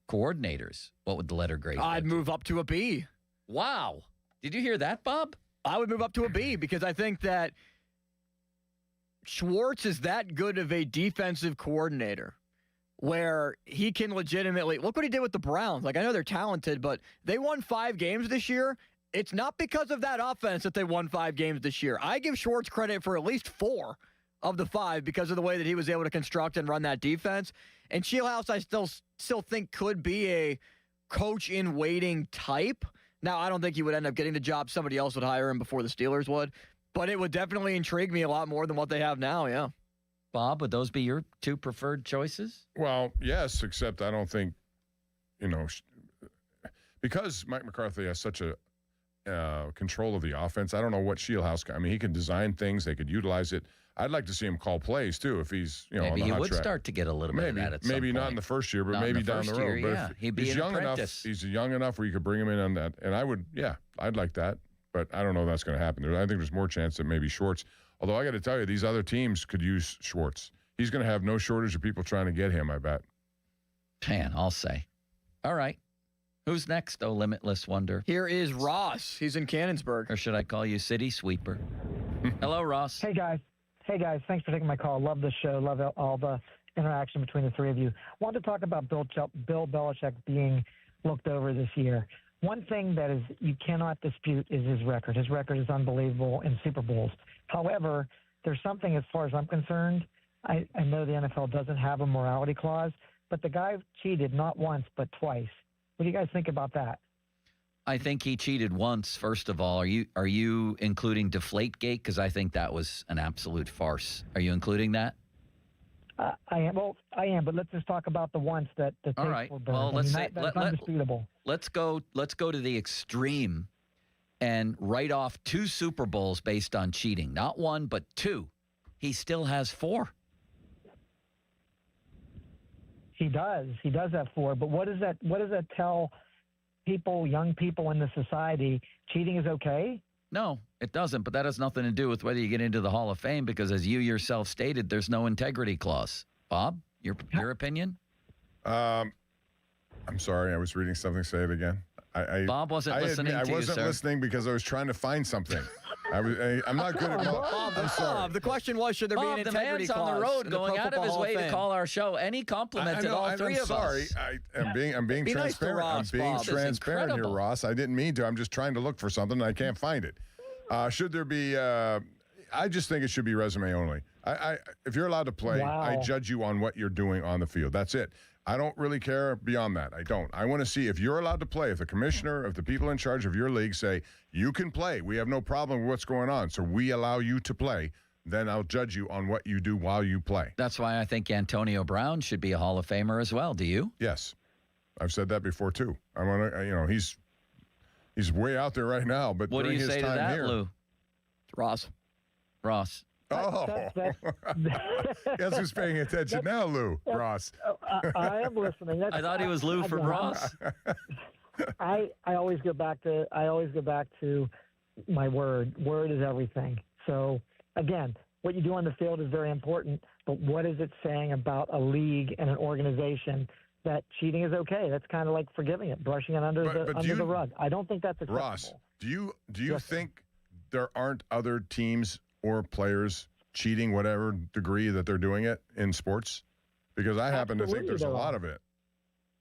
coordinators, what would the letter grade be? I'd move up to a B. Wow. Did you hear that, Bob? I would move up to a B because I think that Schwartz is that good of a defensive coordinator where he can legitimately look what he did with the Browns. Like, I know they're talented, but they won 5 games this year. It's not because of that offense that they won 5 games this year. I give Schwartz credit for at least 4 of the 5 because of the way that he was able to construct and run that defense. And Shieldhouse, I still think could be a coach in waiting type. Now, I don't think he would end up getting the job. Somebody else would hire him before the Steelers would. But it would definitely intrigue me a lot more than what they have now, yeah. Bob, would those be your 2 preferred choices? Well, yes, except I don't think, because Mike McCarthy has such a control of the offense, I don't know what Shieldhouse, he can design things, they could utilize it. I'd like to see him call plays, too, if he's, maybe on the he hot would track. start to get a little bit of that at some Maybe not point. in the first year, but Not in maybe the down the first road. year, But yeah. if He'd be he's an young enough, apprentice. he's young enough where you could bring him in on that. And I'd like that. But I don't know if that's going to happen. I think there's more chance that maybe Schwartz, although I got to tell you, these other teams could use Schwartz. He's going to have no shortage of people trying to get him, I bet. Man, I'll say. All right. Who's next, oh limitless wonder? Here is Ross. He's in Cannonsburg. Or should I call you City Sweeper? Hello, Ross. Hey, guys. Thanks for taking my call. Love the show. Love all the interaction between the three of you. Wanted to talk about Bill Belichick being looked over this year. One thing that is you cannot dispute is his record. His record is unbelievable in Super Bowls. However, there's something, as far as I'm concerned, I know the NFL doesn't have a morality clause, but the guy cheated not once but twice. What do you guys think about that? I think he cheated once, first of all. Are you including Deflategate? Because I think that was an absolute farce. Are you including that? I am. Well, I am, but let's just talk about the once that the All tapes right. were burned. Well, let's say that's undisputable. Let's go to the extreme and write off 2 Super Bowls based on cheating. Not 1, but 2. He still has 4. He does. He does have 4. But what does that tell people, young people in the society? Cheating is okay? No, it doesn't. But that has nothing to do with whether you get into the Hall of Fame because, as you yourself stated, there's no integrity clause. Bob, your opinion? I'm sorry. I was reading something. Say it again. Bob wasn't listening to you, I wasn't sir. listening because I was trying to find something. I'm not good at I'm sorry. Bob, the question was, should there be an Bob, the integrity man's clause on the road in going Pro out of Football his Hall way to Fame? call our show, and he complimented all 3 of sorry. us. I'm being Be nice to transparent. Ross, I'm being Bob. transparent here, incredible. Ross. I didn't mean to. I'm just trying to look for something and I can't find it. Should there be? I just think it should be resume only. If you're allowed to play, I judge you on what you're doing on the field. That's it. I don't really care beyond that. I don't. I want to see if you're allowed to play, if the commissioner, if the people in charge of your league say, you can play, we have no problem with what's going on, so we allow you to play, then I'll judge you on what you do while you play. That's why I think Antonio Brown should be a Hall of Famer as well. Do you? Yes. I've said that before, too. I want to, he's way out there right now, but what do during you his say to time that, here, Lou? Ross. Oh, guess who's paying attention now, Lou? Ross. I am listening. I thought he was Lou from Ross. I always go back to my word. Word is everything. So again, what you do on the field is very important, but what is it saying about a league and an organization that cheating is okay? That's kind of like forgiving it, brushing it under the rug. I don't think that's acceptable. Ross, do you think there aren't other teams or players cheating, whatever degree that they're doing it in sports? Because I happen to think there's a lot of it.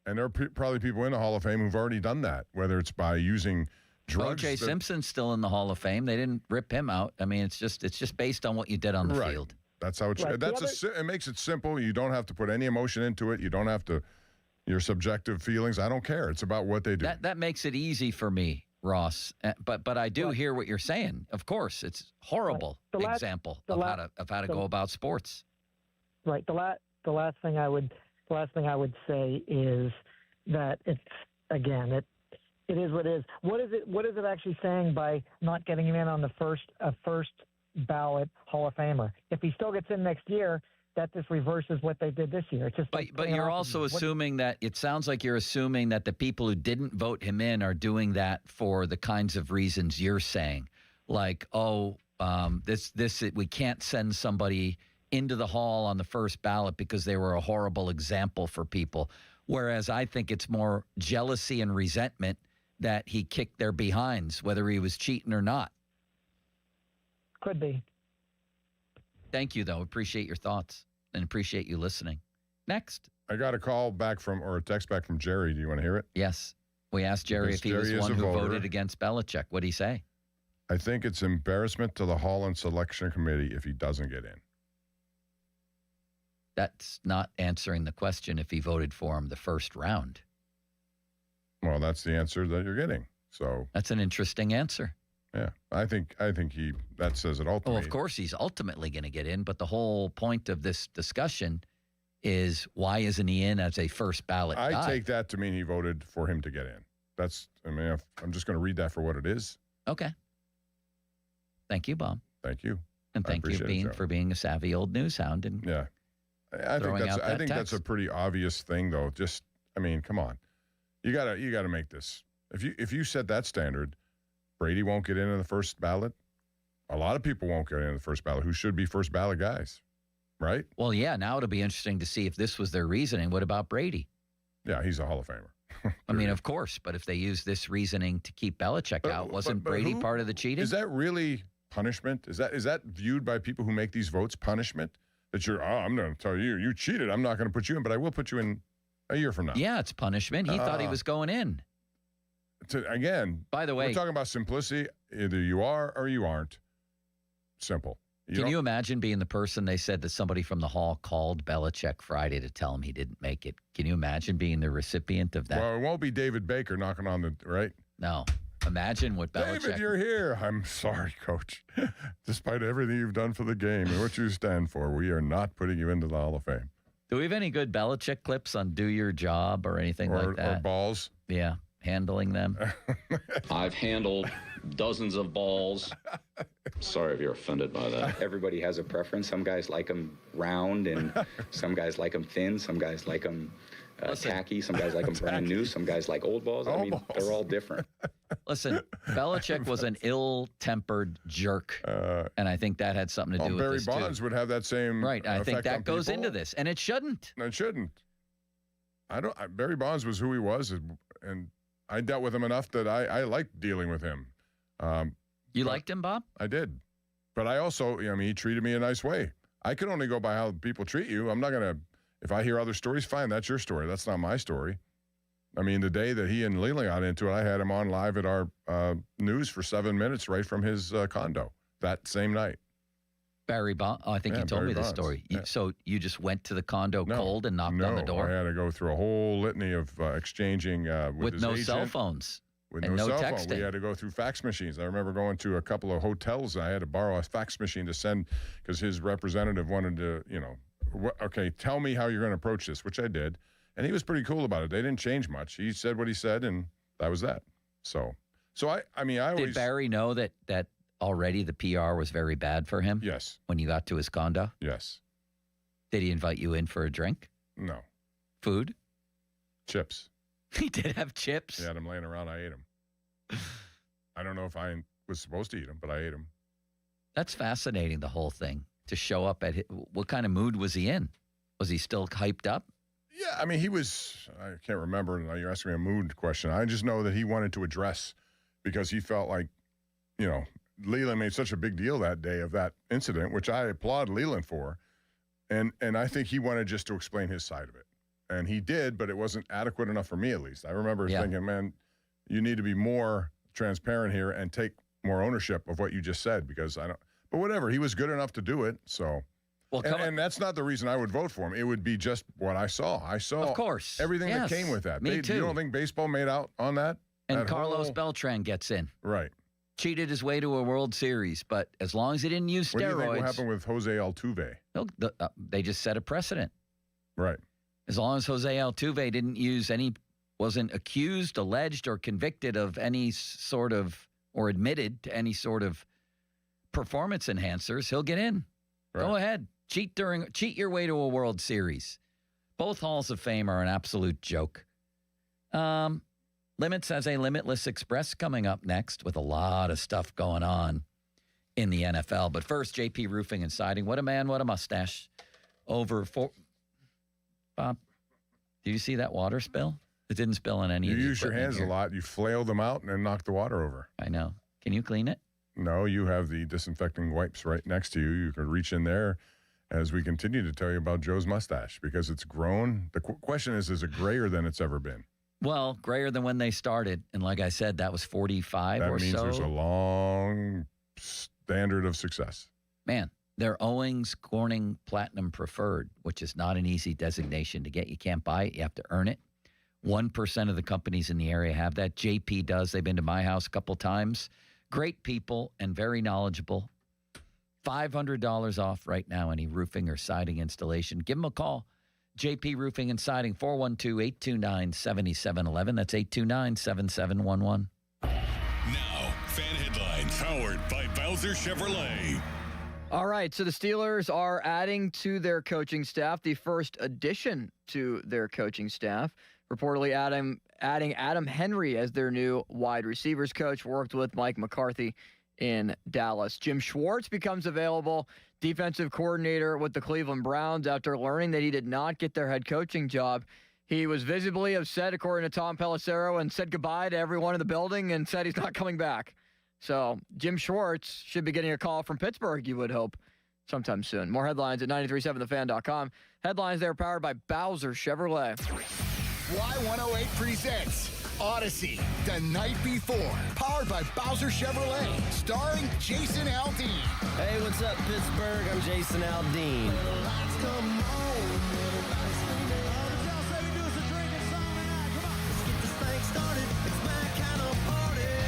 And there are probably people in the Hall of Fame who've already done that, whether it's by using drugs. O.J. Simpson's still in the Hall of Fame. They didn't rip him out. I mean, it's just based on what you did on the field. That's how it's. It makes it simple. You don't have to put any emotion into it. You don't have to your subjective feelings. I don't care. It's about what they do. That makes it easy for me, Ross. But I do hear what you're saying. Of course, it's horrible example of how to go about sports. Right. The last thing I would say is that it is what it is. What is it actually saying by not getting him in on the first ballot Hall of Famer? If he still gets in next year, that just reverses what they did this year. It's just but you're also assuming that it sounds like you're assuming that the people who didn't vote him in are doing that for the kinds of reasons you're saying, like we can't send somebody into the hall on the first ballot because they were a horrible example for people. Whereas I think it's more jealousy and resentment that he kicked their behinds, whether he was cheating or not. Could be. Thank you, though. Appreciate your thoughts and appreciate you listening. Next. I got a call back or a text back from Jerry. Do you want to hear it? Yes. We asked Jerry if he was one who voted against Belichick. What'd he say? I think it's embarrassment to the Hall and Selection Committee if he doesn't get in. That's not answering the question if he voted for him the first round. Well, that's the answer that you're getting. So that's an interesting answer. Yeah, I think that says it all to me. Well, of course he's ultimately going to get in, but the whole point of this discussion is why isn't he in as a first ballot guy? I take that to mean he voted for him to get in. I'm just going to read that for what it is. Okay. Thank you, Bob. Thank you. And thank you for being a savvy old news hound. And yeah. I think that's a pretty obvious thing, though. Come on. You gotta make this. If you set that standard, Brady won't get in the first ballot. A lot of people won't get in the first ballot who should be first ballot guys, right? Well, yeah. Now it'll be interesting to see if this was their reasoning. What about Brady? Yeah, he's a Hall of Famer. I mean, of course. But if they use this reasoning to keep Belichick out, wasn't Brady part of the cheating? Is that really punishment? Is that viewed by people who make these votes punishment? That I'm going to tell you cheated. I'm not going to put you in, but I will put you in a year from now. Yeah, it's punishment. He thought he was going in. Again, by the way, we're talking about simplicity. Either you are or you aren't. Simple. Can you imagine being the person they said that somebody from the hall called Belichick Friday to tell him he didn't make it? Can you imagine being the recipient of that? Well, it won't be David Baker knocking on the right. No. Imagine what Belichick... David, you're here. I'm sorry, Coach. Despite everything you've done for the game and what you stand for, we are not putting you into the Hall of Fame. Do we have any good Belichick clips on Do Your Job or anything like that? Or balls? Yeah, handling them. I've handled dozens of balls. Sorry if you're offended by that. Everybody has a preference. Some guys like them round, and some guys like them thin. Some guys like them tacky. Some guys like them brand new. Some guys like old balls. They're all different. Listen, Belichick was an ill-tempered jerk, and I think that had something to do with Barry this, Bonds too. would have that same right. I think that goes people. into this, and it shouldn't. It shouldn't. Barry Bonds was who he was, and I dealt with him enough that I liked dealing with him. You liked him, Bob? I did, but I also, he treated me a nice way. I can only go by how people treat you. I'm not gonna. If I hear other stories, fine, that's your story. That's not my story. The day that he and Leland got into it, I had him on live at our news for 7 minutes right from his condo that same night. Barry Bonds? Oh, I think you told me this story. Yeah. So you just went to the condo cold and knocked on the door? I had to go through a whole litany of exchanging with his no agent, cell phones. with And no no cell phone. texting. We had to go through fax machines. I remember going to a couple of hotels, and I had to borrow a fax machine to send because his representative wanted to, okay, tell me how you're going to approach this, which I did. And he was pretty cool about it. They didn't change much. He said what he said, and that was that. So I always... Did Barry know that already the PR was very bad for him? Yes. When you got to his condo? Yes. Did he invite you in for a drink? No. Food? Chips. He did have chips? He had them laying around. I ate them. I don't know if I was supposed to eat them, but I ate them. That's fascinating, the whole thing. To show up at what kind of mood was he in? Was he still hyped up? Yeah, I mean, he was, I can't remember. Now you're asking me a mood question. I just know that he wanted to address because he felt like, Leland made such a big deal that day of that incident, which I applaud Leland for. And I think he wanted just to explain his side of it. And he did, but it wasn't adequate enough for me, at least. I remember thinking, man, you need to be more transparent here and take more ownership of what you just said because I don't. But whatever, he was good enough to do it. So, and that's not the reason I would vote for him. It would be just what I saw. I saw, of course, everything that came with that. Me too. You don't think baseball made out on that? And that Carlos Beltran gets in. Right. Cheated his way to a World Series, but as long as he didn't use steroids. What do you think will happen with Jose Altuve? They just set a precedent. Right. As long as Jose Altuve wasn't accused, alleged, or convicted of any sort of, or admitted to any sort of performance enhancers, he'll get in. Right. Go ahead. Cheat your way to a World Series. Both Halls of Fame are an absolute joke. Limits has a Limitless Express coming up next with a lot of stuff going on in the NFL. But first, JP Roofing and Siding. What a man, what a mustache. Bob, do you see that water spill? It didn't spill on any of the You use your hands here. a lot. You flail them out and then knock the water over. I know. Can you clean it? No, you have the disinfecting wipes right next to you. You can reach in there as we continue to tell you about Joe's mustache because it's grown. The question is it grayer than it's ever been? Well, grayer than when they started. And like I said, that was 45 or so. That means there's a long standard of success. Man, they're Owings Corning Platinum Preferred, which is not an easy designation to get. You can't buy it. You have to earn it. 1% of the companies in the area have that. JP does. They've been to my house a couple times. Great people and very knowledgeable. $500 off right now, any roofing or siding installation. Give them a call. JP Roofing and Siding, 412-829-7711. That's 829-7711. Now, fan headlines powered by Bowser Chevrolet. All right, so the Steelers are adding to their coaching staff, the first addition to their coaching staff. Reportedly adding Adam Henry as their new wide receivers coach, worked with Mike McCarthy in Dallas. Jim Schwartz becomes available, defensive coordinator with the Cleveland Browns, after learning that he did not get their head coaching job. He was visibly upset, according to Tom Pelissero, and said goodbye to everyone in the building and said he's not coming back. So Jim Schwartz should be getting a call from Pittsburgh, you would hope, sometime soon. More headlines at 937thefan.com. Headlines there powered by Bowser Chevrolet. Y108 presents Odyssey, The Night Before, powered by Bowser Chevrolet, starring Jason Aldean. Hey, what's up, Pittsburgh? I'm Jason Aldean.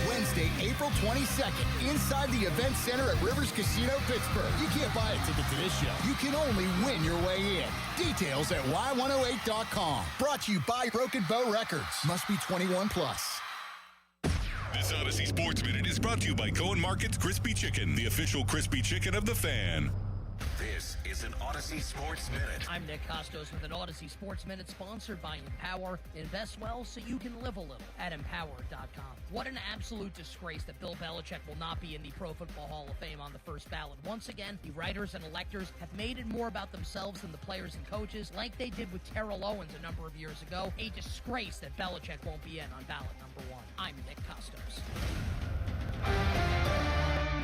Wednesday, April 22nd, inside the Event Center at Rivers Casino, Pittsburgh. You can't buy a ticket to this show. You can only win your way in. Details at y108.com. Brought to you by Broken Bow Records. Must be 21 plus. This Odyssey Sports Minute is brought to you by Cohen Market's Crispy Chicken, the official crispy chicken of the Fan. This is an Odyssey Sports Minute. I'm Nick Costos with an Odyssey Sports Minute sponsored by Empower. Invest well so you can live a little at Empower.com. What an absolute disgrace that Bill Belichick will not be in the Pro Football Hall of Fame on the first ballot. Once again, the writers and electors have made it more about themselves than the players and coaches, like they did with Terrell Owens a number of years ago. A disgrace that Belichick won't be in on ballot number 1. I'm Nick Costos.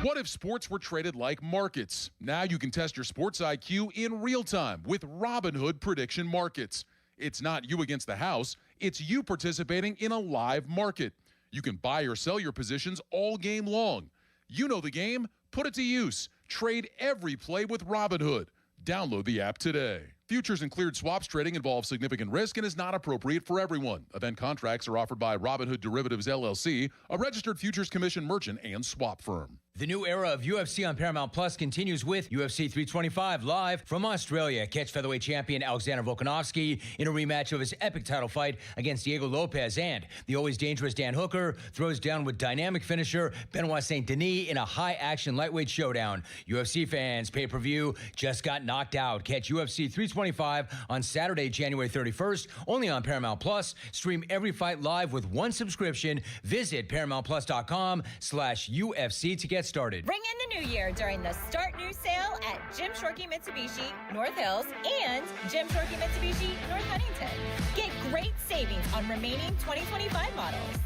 What if sports were traded like markets? Now you can test your sports IQ in real time with Robinhood Prediction Markets. It's not you against the house, it's you participating in a live market. You can buy or sell your positions all game long. You know the game, put it to use. Trade every play with Robinhood. Download the app today. Futures and cleared swaps trading involves significant risk and is not appropriate for everyone. Event contracts are offered by Robinhood Derivatives LLC, a registered futures commission merchant and swap firm. The new era of UFC on Paramount Plus continues with UFC 325 live from Australia. Catch featherweight champion Alexander Volkanovski in a rematch of his epic title fight against Diego Lopez, and the always dangerous Dan Hooker throws down with dynamic finisher Benoit Saint Denis in a high-action lightweight showdown. UFC fans, pay-per-view just got knocked out. Catch UFC 325 on Saturday, January 31st, only on Paramount Plus. Stream every fight live with one subscription. Visit ParamountPlus.com/UFC to get started. Ring in the new year during the Start New sale at Jim Shorkey Mitsubishi, North Hills, and Jim Shorkey Mitsubishi, North Huntington. Get great savings on remaining 2025 models.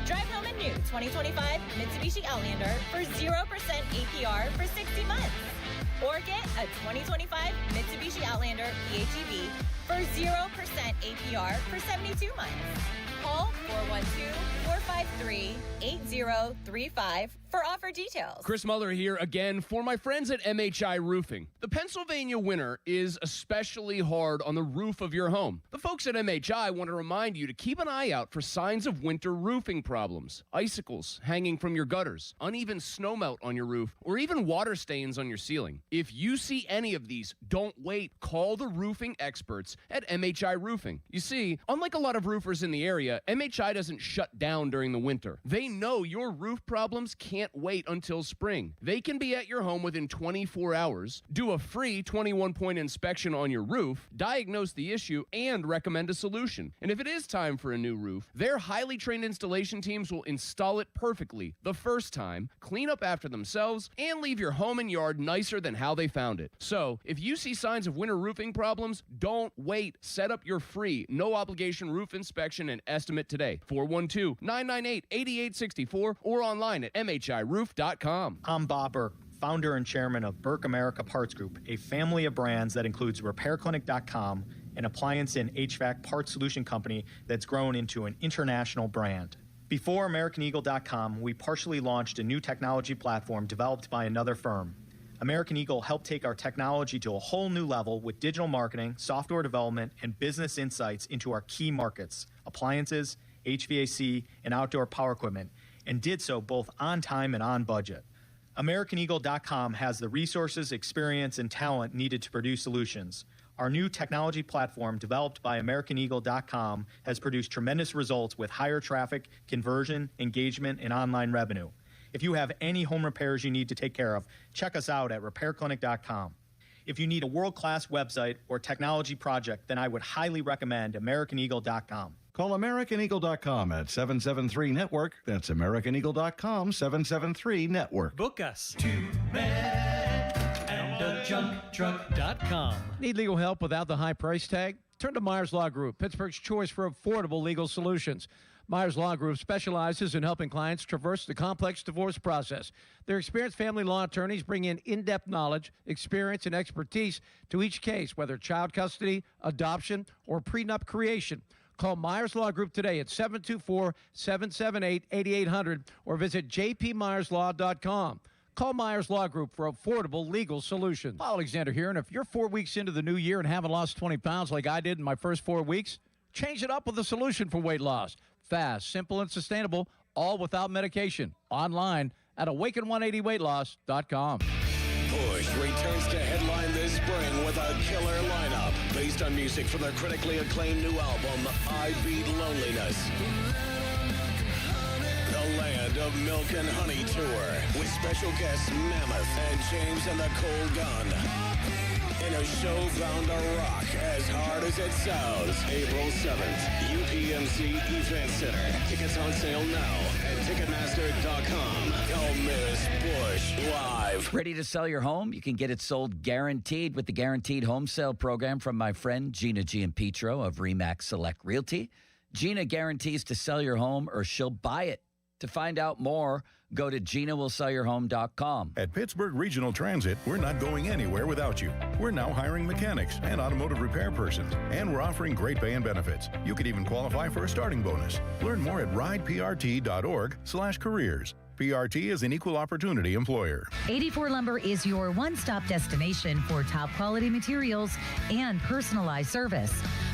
Drive home a new 2025 Mitsubishi Outlander for 0% APR for 60 months. Or get a 2025 Mitsubishi Outlander PHEV for 0% APR for 72 months. Call 412-453-8035 for offer details. Chris Muller here again for my friends at MHI Roofing. The Pennsylvania winter is especially hard on the roof of your home. The folks at MHI want to remind you to keep an eye out for signs of winter roofing problems. Icicles hanging from your gutters, uneven snowmelt on your roof, or even water stains on your ceiling. If you see any of these, don't wait. Call the roofing experts at MHI Roofing. You see, unlike a lot of roofers in the area, MHI doesn't shut down during the winter. They know your roof problems can't wait until spring. They can be at your home within 24 hours, do a free 21-point inspection on your roof, diagnose the issue, and recommend a solution. And if it is time for a new roof, their highly trained installation teams will install it perfectly the first time, clean up after themselves, and leave your home and yard nicer than how they found it. So, if you see signs of winter roofing problems, don't wait. Set up your free, no-obligation roof inspection and estimate today. 412-998-8864 or online at MHIRoof.com. I'm Bob Burke, founder and chairman of Burke America Parts Group, a family of brands that includes RepairClinic.com, an appliance and HVAC parts solution company that's grown into an international brand. Before AmericanEagle.com, we partially launched a new technology platform developed by another firm. American Eagle helped take our technology to a whole new level with digital marketing, software development, and business insights into our key markets, appliances, HVAC, and outdoor power equipment, and did so both on time and on budget. AmericanEagle.com has the resources, experience, and talent needed to produce solutions. Our new technology platform, developed by AmericanEagle.com, has produced tremendous results with higher traffic, conversion, engagement, and online revenue. If you have any home repairs you need to take care of, check us out at RepairClinic.com. If you need a world-class website or technology project, then I would highly recommend AmericanEagle.com. Call AmericanEagle.com at 773-NETWORK. That's AmericanEagle.com, 773-NETWORK. Book us to MedAndAJunkTruck.com. Need legal help without the high price tag? Turn to Myers Law Group, Pittsburgh's choice for affordable legal solutions. Myers Law Group specializes in helping clients traverse the complex divorce process. Their experienced family law attorneys bring in in-depth knowledge, experience, and expertise to each case, whether child custody, adoption, or prenup creation. Call Myers Law Group today at 724-778-8800 or visit jpmyerslaw.com. Call Myers Law Group for affordable legal solutions. Paul Alexander here, and if you're 4 weeks into the new year and haven't lost 20 pounds like I did in my first 4 weeks, change it up with a solution for weight loss. Fast, simple, and sustainable, all without medication. Online at Awaken180weightloss.com. Push returns to headline this spring with a killer lineup based on music from their critically acclaimed new album, I Beat Loneliness. The Land of Milk and Honey Tour with special guests Mammoth and James and the Cold Gun. In a show bound to rock as hard as it sounds. April 7th, UPMC Event Center. Tickets on sale now at Ticketmaster.com. Don't miss Bush Live. Ready to sell your home? You can get it sold guaranteed with the Guaranteed Home Sale Program from my friend Gina Giampietro of RE/MAX Select Realty. Gina guarantees to sell your home or she'll buy it. To find out more, go to GinaWillSellYourHome.com. At Pittsburgh Regional Transit, we're not going anywhere without you. We're now hiring mechanics and automotive repair persons, and we're offering great pay and benefits. You could even qualify for a starting bonus. Learn more at rideprt.org/careers. PRT is an equal opportunity employer. 84 Lumber is your one-stop destination for top quality materials and personalized service.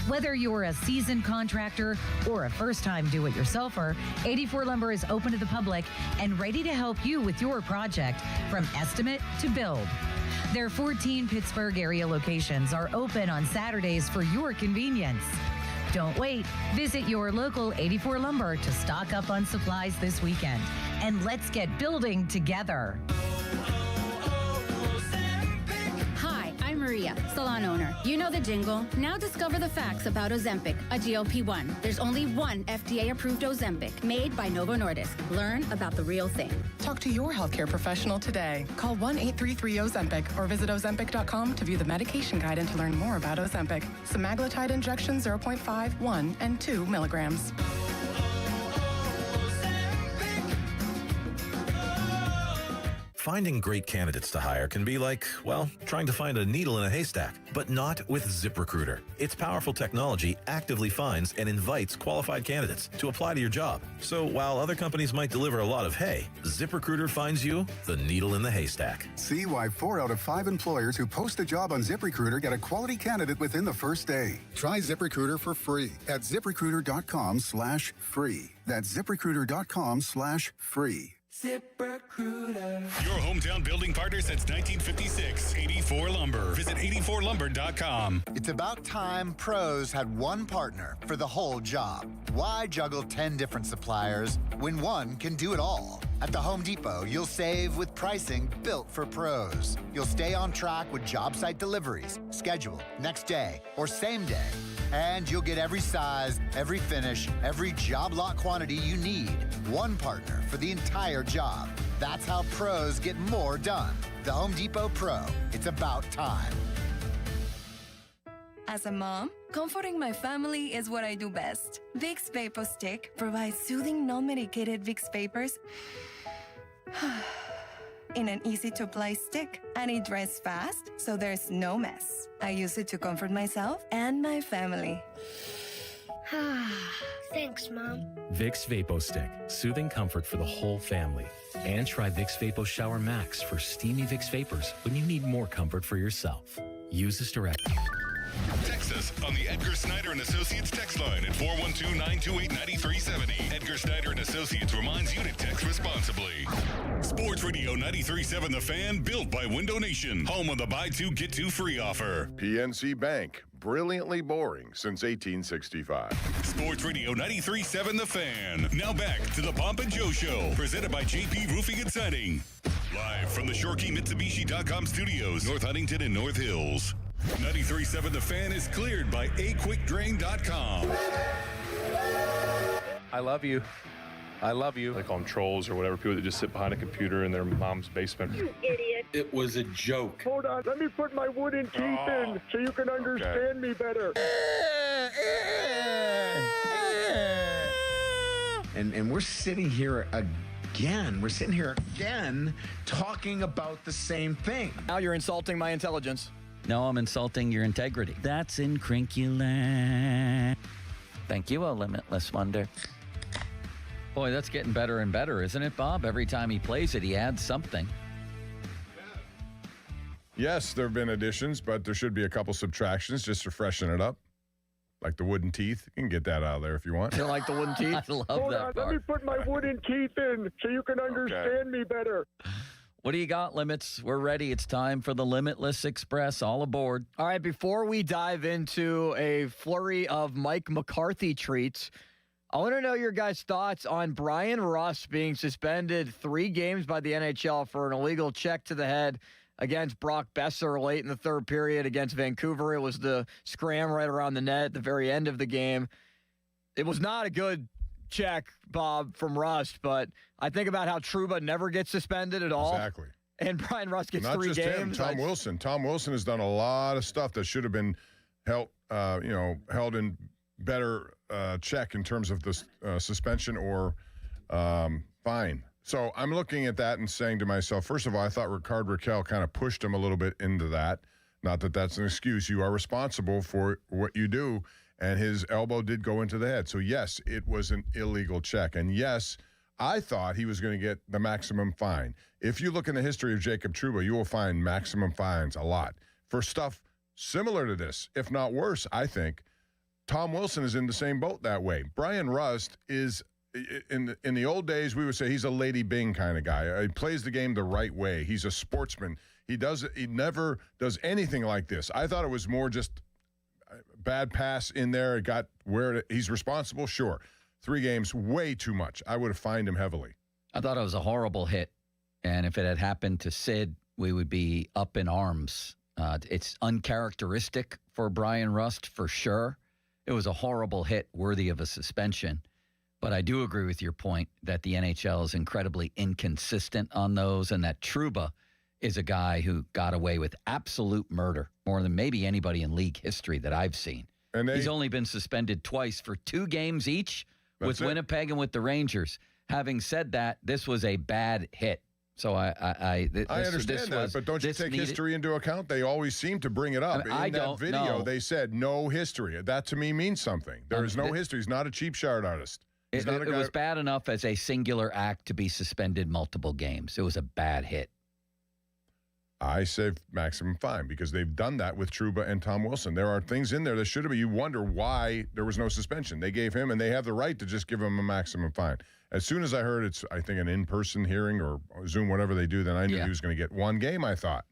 Whether you're a seasoned contractor or a first-time do-it-yourselfer, 84 Lumber is open to the public and ready to help you with your project from estimate to build. Their 14 Pittsburgh area locations are open on Saturdays for your convenience. Don't wait. Visit your local 84 Lumber to stock up on supplies this weekend. And let's get building together. Hi, I'm Maria, salon owner. You know the jingle. Now discover the facts about Ozempic, a GLP-1. There's only one FDA-approved Ozempic made by Novo Nordisk. Learn about the real thing. Talk to your healthcare professional today. Call 1-833-OZEMPIC or visit Ozempic.com to view the medication guide and to learn more about Ozempic. Semaglutide injection 0.5, 1, and 2 milligrams. Finding great candidates to hire can be like, well, trying to find a needle in a haystack, but not with ZipRecruiter. Its powerful technology actively finds and invites qualified candidates to apply to your job. So while other companies might deliver a lot of hay, ZipRecruiter finds you the needle in the haystack. See why 4 out of 5 employers who post a job on ZipRecruiter get a quality candidate within the first day. Try ZipRecruiter for free at ZipRecruiter.com/free. That's ZipRecruiter.com/free. ZipRecruiter. Your hometown building partner since 1956. 84 Lumber. Visit 84lumber.com. It's about time pros had one partner for the whole job. Why juggle 10 different suppliers when one can do it all? At the Home Depot, you'll save with pricing built for pros. You'll stay on track with job site deliveries, schedule, next day, or same day. And you'll get every size, every finish, every job lot quantity you need. One partner for the entire job. That's how pros get more done. The Home Depot Pro. It's about time. As a mom, comforting my family is what I do best. Vicks Vapor Stick provides soothing, non-medicated Vicks vapors in an easy-to-apply stick, and it dries fast, so there's no mess. I use it to comfort myself and my family. Thanks, Mom. Vicks Vapo Stick, soothing comfort for the whole family. And try Vicks Vapo Shower Max for steamy Vicks vapors when you need more comfort for yourself. Use this directly. Text us on the Edgar Snyder and Associates text line at 412-928-9370. Edgar Snyder and Associates reminds you to text responsibly. Sports Radio 93.7 The Fan, built by Window Nation. Home of the buy two, get two free offer. PNC Bank, brilliantly boring since 1865. Sports Radio 93.7 The Fan. Now back to the Pomp and Joe Show, presented by JP Roofing and Siding. Live from the ShoreKeyMitsubishi.com studios, North Huntington and North Hills. 93.7 The Fan is cleared by aquickdrain.com. I love you. I love you. They call them trolls or whatever, people that just sit behind a computer in their mom's basement. You idiot. It was a joke. Hold on, let me put my wooden teeth in so you can understand me better. And we're sitting here again. We're sitting here again talking about the same thing. Now you're insulting my intelligence. No, I'm insulting your integrity. That's incrinculant. Thank you, O Limitless Wonder. Boy, that's getting better and better, isn't it, Bob? Every time he plays it, he adds something. Yes, there have been additions, but there should be a couple subtractions just to freshen it up. Like the wooden teeth. You can get that out of there if you want. You like the wooden teeth? I love Hold that on, part. let me put my wooden teeth in so you can understand me better. What do you got, Limits? We're ready. It's time for the Limitless Express. All aboard. All right, before we dive into a flurry of Mike McCarthy treats, I want to know your guys' thoughts on Brian Rust being suspended 3 games by the NHL for an illegal check to the head against Brock Besser late in the third period against Vancouver. It was the scram right around the net at the very end of the game. It was not a good check, Bob, from Rust, but I think about how Trouba never gets suspended at all. Exactly. And Brian Rust gets Not 3 just games. him, Tom Wilson. Tom Wilson has done a lot of stuff that should have been held in better check in terms of the suspension or fine. So I'm looking at that and saying to myself, first of all, I thought Rickard Rakell kind of pushed him a little bit into that. Not that that's an excuse. You are responsible for what you do, and his elbow did go into the head. So, yes, it was an illegal check. And, yes, I thought he was going to get the maximum fine. If you look in the history of Jacob Trouba, you will find maximum fines a lot for stuff similar to this, if not worse, I think. Tom Wilson is in the same boat that way. Brian Rust is, in the old days, we would say he's a Lady Bing kind of guy. He plays the game the right way. He's a sportsman. He never does anything like this. I thought it was more just bad pass in there. It got where he's responsible, sure. 3 games, way too much. I would have fined him heavily. I thought it was a horrible hit. And if it had happened to Sid, we would be up in arms. It's uncharacteristic for Brian Rust, for sure. It was a horrible hit worthy of a suspension. But I do agree with your point that the NHL is incredibly inconsistent on those, and that Trouba is a guy who got away with absolute murder, more than maybe anybody in league history that I've seen. And he's only been suspended twice for 2 games each with Winnipeg and with the Rangers. Having said that, this was a bad hit. So I understand that, but don't you take history into account? They always seem to bring it up. In that video, they said no history. That to me means something. There is no history. He's not a cheap shot artist. It was bad enough as a singular act to be suspended multiple games. It was a bad hit. I say maximum fine because they've done that with Trouba and Tom Wilson. There are things in there that should have been. You wonder why there was no suspension. They gave him, and they have the right to just give him a maximum fine. As soon as I heard it's, I think, an in-person hearing or Zoom, whatever they do, then I knew he was going to get 1 game, I thought.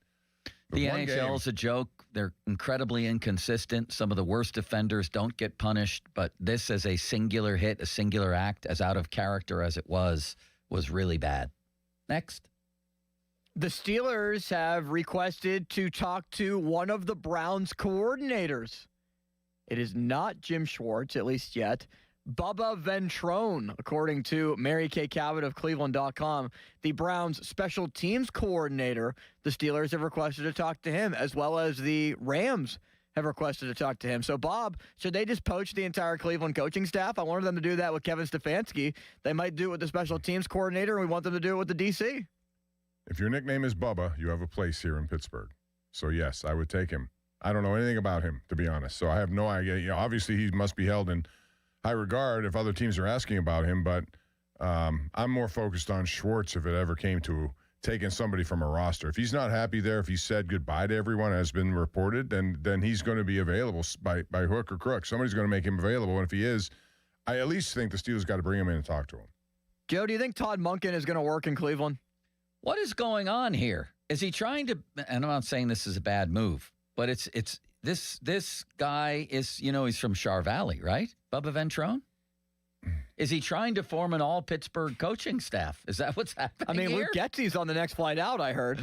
But the NHL is a joke. They're incredibly inconsistent. Some of the worst offenders don't get punished, but this as a singular hit, a singular act, as out of character as it was really bad. Next. The Steelers have requested to talk to one of the Browns coordinators. It is not Jim Schwartz, at least yet. Bubba Ventrone, according to Mary Kay Cabot of Cleveland.com, the Browns special teams coordinator. The Steelers have requested to talk to him, as well as the Rams have requested to talk to him. So, Bob, should they just poach the entire Cleveland coaching staff? I wanted them to do that with Kevin Stefanski. They might do it with the special teams coordinator, and we want them to do it with the DC. If your nickname is Bubba, you have a place here in Pittsburgh. So, yes, I would take him. I don't know anything about him, to be honest. So I have no idea. You know, obviously, he must be held in high regard if other teams are asking about him, but I'm more focused on Schwartz if it ever came to taking somebody from a roster. If he's not happy there, if he said goodbye to everyone, as been reported, then he's going to be available by hook or crook. Somebody's going to make him available, and if he is, I at least think the Steelers got to bring him in and talk to him. Joe, do you think Todd Monken is going to work in Cleveland? What is going on here? Is he trying to, and I'm not saying this is a bad move, but it's this guy is, you know, he's from Char Valley, right? Bubba Ventrone? Is he trying to form an all-Pittsburgh coaching staff? Is that what's happening I mean, here? Luke Getsy's on the next flight out, I heard.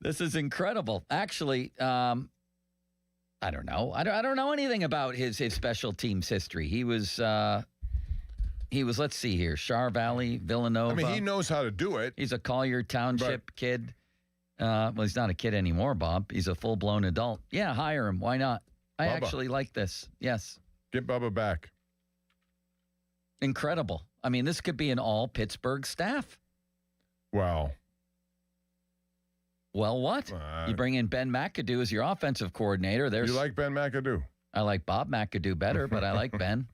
This is incredible. Actually, I don't know. I don't know anything about his special teams history. He was, let's see here, Char Valley, Villanova. I mean, he knows how to do it. He's a Collier Township kid. Well, he's not a kid anymore, Bob. He's a full-blown adult. Yeah, hire him. Why not? I actually like this. Yes. Get Bubba back. Incredible. I mean, this could be an all-Pittsburgh staff. Wow. Well, what? You bring in Ben McAdoo as your offensive coordinator. You like Ben McAdoo? I like Bob McAdoo better, but I like Ben.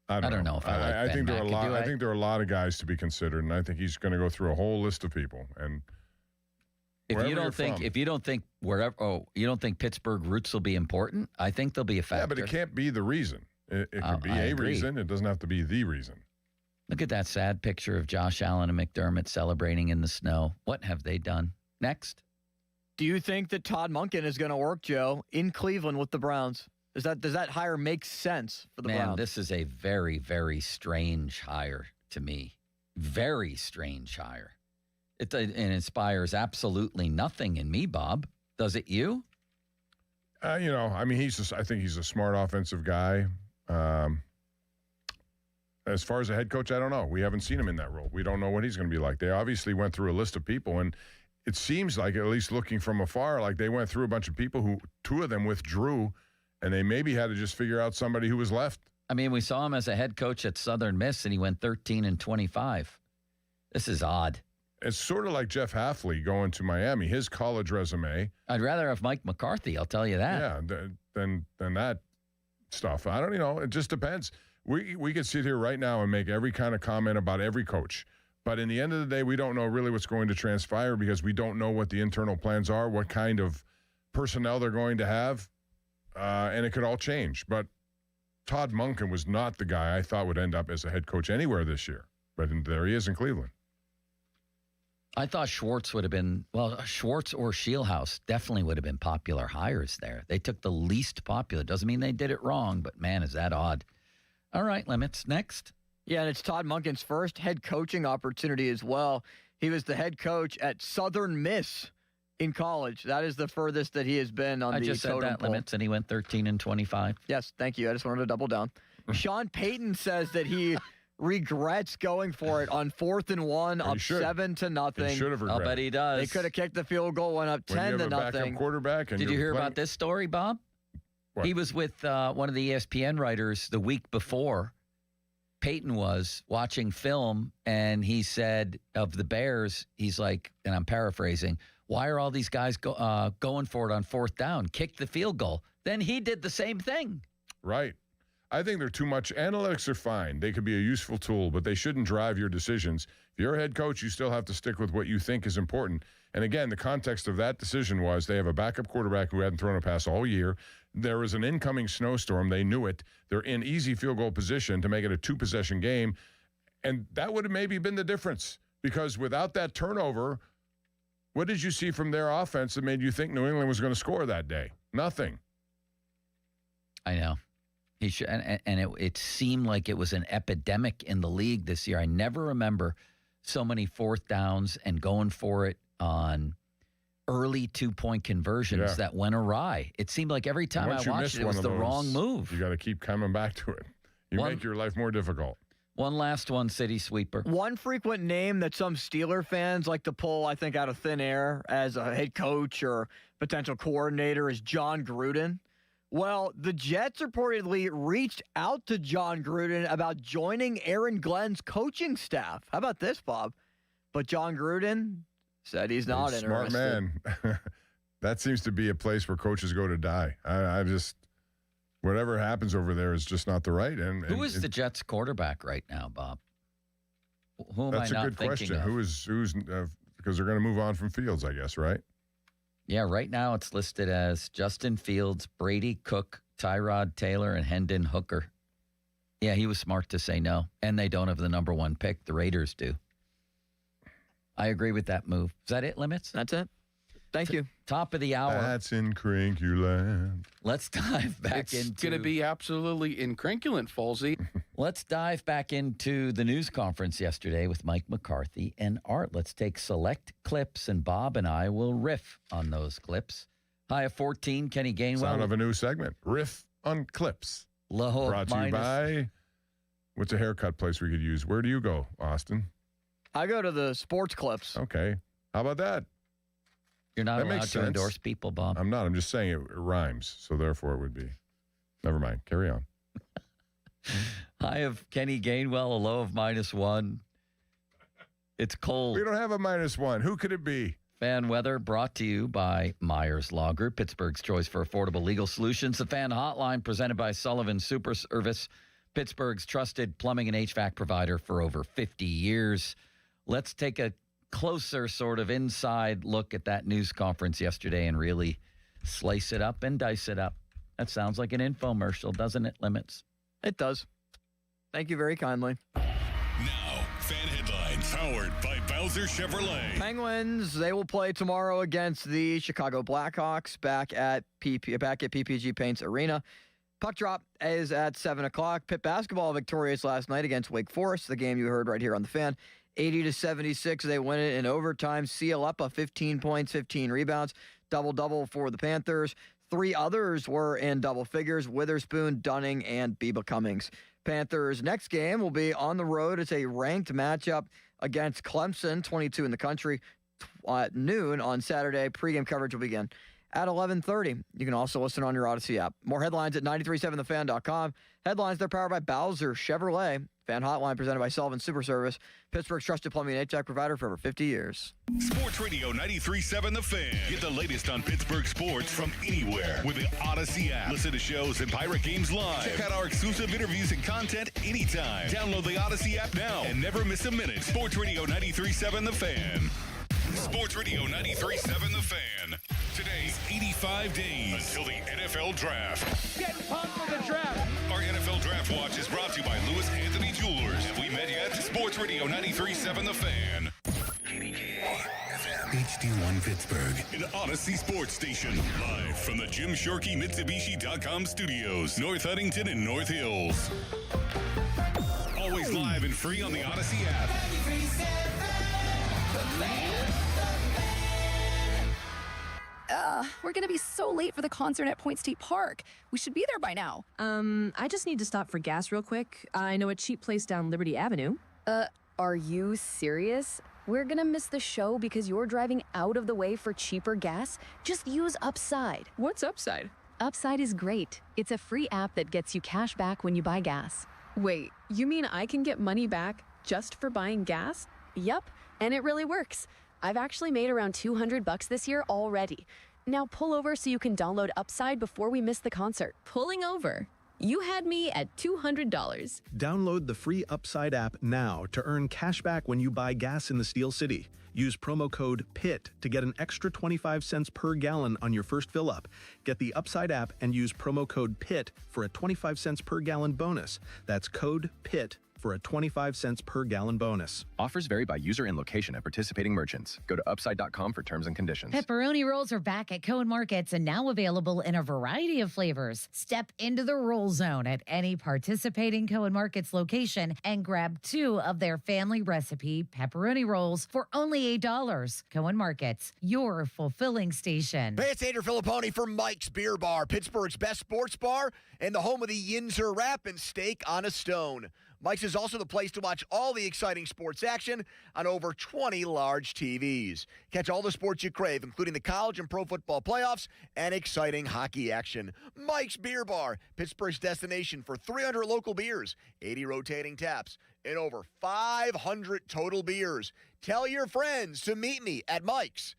I don't know if I like Ben think there are a lot. McAdoo. I think there are a lot of guys to be considered, and I think he's going to go through a whole list of people. And you don't think Pittsburgh roots will be important, I think they'll be a factor. Yeah, but it can't be the reason. It could be a reason. It doesn't have to be the reason. Look at that sad picture of Josh Allen and McDermott celebrating in the snow. What have they done? Next. Do you think that Todd Monken is going to work, Joe, in Cleveland with the Browns? Does that hire make sense for the Browns? Man, this is a very, very strange hire to me. Very strange hire. It inspires absolutely nothing in me, Bob. Does it you? I mean, I think he's a smart offensive guy. As far as a head coach, I don't know. We haven't seen him in that role. We don't know what he's going to be like. They obviously went through a list of people, and it seems like, at least looking from afar, like they went through a bunch of people who 2 of them withdrew, and they maybe had to just figure out somebody who was left. I mean, we saw him as a head coach at Southern Miss, and he went 13-25. This is odd. It's sort of like Jeff Hafley going to Miami. His college resume. I'd rather have Mike McCarthy, I'll tell you that. Yeah, than that stuff. I don't know. It just depends. we could sit here right now and make every kind of comment about every coach. But in the end of the day, we don't know really what's going to transpire because we don't know what the internal plans are, what kind of personnel they're going to have, and it could all change. But Todd Monken was not the guy I thought would end up as a head coach anywhere this year. But there he is in Cleveland. I thought Schwartz would have been, Schwartz or Scheelhaus definitely would have been popular hires there. They took the least popular. Doesn't mean they did it wrong, but man, is that odd. All right, Limits, next. Yeah, and it's Todd Monken's first head coaching opportunity as well. He was the head coach at Southern Miss in college. That is the furthest that he has been on the I just said that, pole. Limits, and he went 13-25. Yes, thank you. I just wanted to double down. Sean Payton says that he regrets going for it on 4th and 1, up 7-0. He should have regretted. I'll bet he does. They could have kicked the field goal, went up 10-0. Backup quarterback. And Did you hear about this story, Bob? What? He was with one of the ESPN writers the week before. Peyton was watching film, and he said of the Bears, he's like, and I'm paraphrasing, why are all these guys going for it on 4th down? Kick the field goal. Then he did the same thing. Right. I think they're too much. Analytics are fine. They could be a useful tool, but they shouldn't drive your decisions. If you're a head coach, you still have to stick with what you think is important. And again, the context of that decision was they have a backup quarterback who hadn't thrown a pass all year. There was an incoming snowstorm. They knew it. They're in easy field goal position to make it a 2-possession game. And that would have maybe been the difference because without that turnover, what did you see from their offense that made you think New England was going to score that day? Nothing. I know. He should, and it seemed like it was an epidemic in the league this year. I never remember so many 4th downs and going for it on early 2-point conversions that went awry. It seemed like every time I watched it was the wrong move. You got to keep coming back to it. You make your life more difficult. One last one, City Sweeper. One frequent name that some Steeler fans like to pull, I think, out of thin air as a head coach or potential coordinator is John Gruden. Well, the Jets reportedly reached out to John Gruden about joining Aaron Glenn's coaching staff. How about this, Bob? But John Gruden said he's not interested. Smart man. That seems to be a place where coaches go to die. I just, whatever happens over there is just not the right. And who is the Jets quarterback right now, Bob? Who am that's I not a good thinking question. of? Who's because they're going to move on from Fields, I guess, right? Yeah, right now it's listed as Justin Fields, Brady Cook, Tyrod Taylor, and Hendon Hooker. Yeah, he was smart to say no. And they don't have the number 1 pick. The Raiders do. I agree with that move. Is that it, Limits? That's it. Thank you. Top of the hour. That's incrinculant. Let's dive back into... It's going to be absolutely incrinculant, Falsey. Let's dive back into the news conference yesterday with Mike McCarthy and Art. Let's take select clips, and Bob and I will riff on those clips. High of 14, Kenny Gainwell. Sound of a new segment. Riff on clips. Low Brought to you by... What's a haircut place we could use? Where do you go, Austin? I go to the sports clips. Okay. How about that? You're not allowed to endorse people, Bob. I'm not. I'm just saying it rhymes, so therefore it would be. Never mind. Carry on. High of Kenny Gainwell, a low of -1. It's cold. We don't have a -1. Who could it be? Fan weather brought to you by Myers Law Group, Pittsburgh's choice for affordable legal solutions. The Fan Hotline presented by Sullivan Super Service, Pittsburgh's trusted plumbing and HVAC provider for over 50 years. Let's take a closer sort of inside look at that news conference yesterday and really slice it up and dice it up. That sounds like an infomercial, doesn't it, Limits? It does. Thank you very kindly. Now, Fan Headlines, powered by Bowser Chevrolet. Penguins, they will play tomorrow against the Chicago Blackhawks back at PPG Paints Arena. Puck drop is at 7 o'clock. Pitt basketball victorious last night against Wake Forest, the game you heard right here on the Fan. 80-76, they win it in overtime. Cialapa, 15 points, 15 rebounds. Double-double for the Panthers. 3 others were in double figures: Witherspoon, Dunning, and Biba Cummings. Panthers' next game will be on the road. It's a ranked matchup against Clemson, 22 in the country, at noon on Saturday. Pre-game coverage will begin at 11:30. You can also listen on your Odyssey app. More headlines at 937thefan.com. Headlines, they're powered by Bowser Chevrolet. Fan Hotline presented by Sullivan Super Service, Pittsburgh's trusted plumbing and HVAC provider for over 50 years. Sports Radio 93.7 The Fan. Get the latest on Pittsburgh sports from anywhere with the Odyssey app. Listen to shows and Pirate games live. Check out our exclusive interviews and content anytime. Download the Odyssey app now and never miss a minute. Sports Radio 93.7 The Fan. Sports Radio 93.7 The Fan. Today's 85 days until the NFL Draft. Get pumped for the draft. Our NFL Draft Watch is brought to you by Lewis Anthony Jewelers. Have we met yet? Sports Radio 93.7 The Fan. HD1 Pittsburgh, an Odyssey sports station. Live from the Jim Shorkey Mitsubishi.com studios, North Huntington and North Hills. Always live and free on the Odyssey app. We're gonna be so late for the concert at Point State Park. We should be there by now. I just need to stop for gas real quick. I know a cheap place down Liberty Avenue. Are you serious? We're gonna miss the show because you're driving out of the way for cheaper gas? Just use Upside. What's Upside? Upside is great. It's a free app that gets you cash back when you buy gas. Wait, you mean I can get money back just for buying gas? Yup, and it really works. I've actually made around $200 this year already. Now pull over so you can download Upside before we miss the concert. Pulling over. You had me at $200. Download the free Upside app now to earn cash back when you buy gas in the Steel City. Use promo code PIT to get an extra 25 cents per gallon on your first fill up. Get the Upside app and use promo code PIT for a 25 cents per gallon bonus. That's code PIT for a 25 cents per gallon bonus. Offers vary by user and location at participating merchants. Go to upside.com for terms and conditions. Pepperoni rolls are back at Cohen Markets and now available in a variety of flavors. Step into the roll zone at any participating Cohen Markets location and grab 2 of their family recipe pepperoni rolls for only $8. Cohen Markets, your fulfilling station. Hey, it's Andrew Filipponi for Mike's Beer Bar, Pittsburgh's best sports bar and the home of the Yinzer Wrap and Steak on a Stone. Mike's is also the place to watch all the exciting sports action on over 20 large TVs. Catch all the sports you crave, including the college and pro football playoffs and exciting hockey action. Mike's Beer Bar, Pittsburgh's destination for 300 local beers, 80 rotating taps, and over 500 total beers. Tell your friends to meet me at Mike's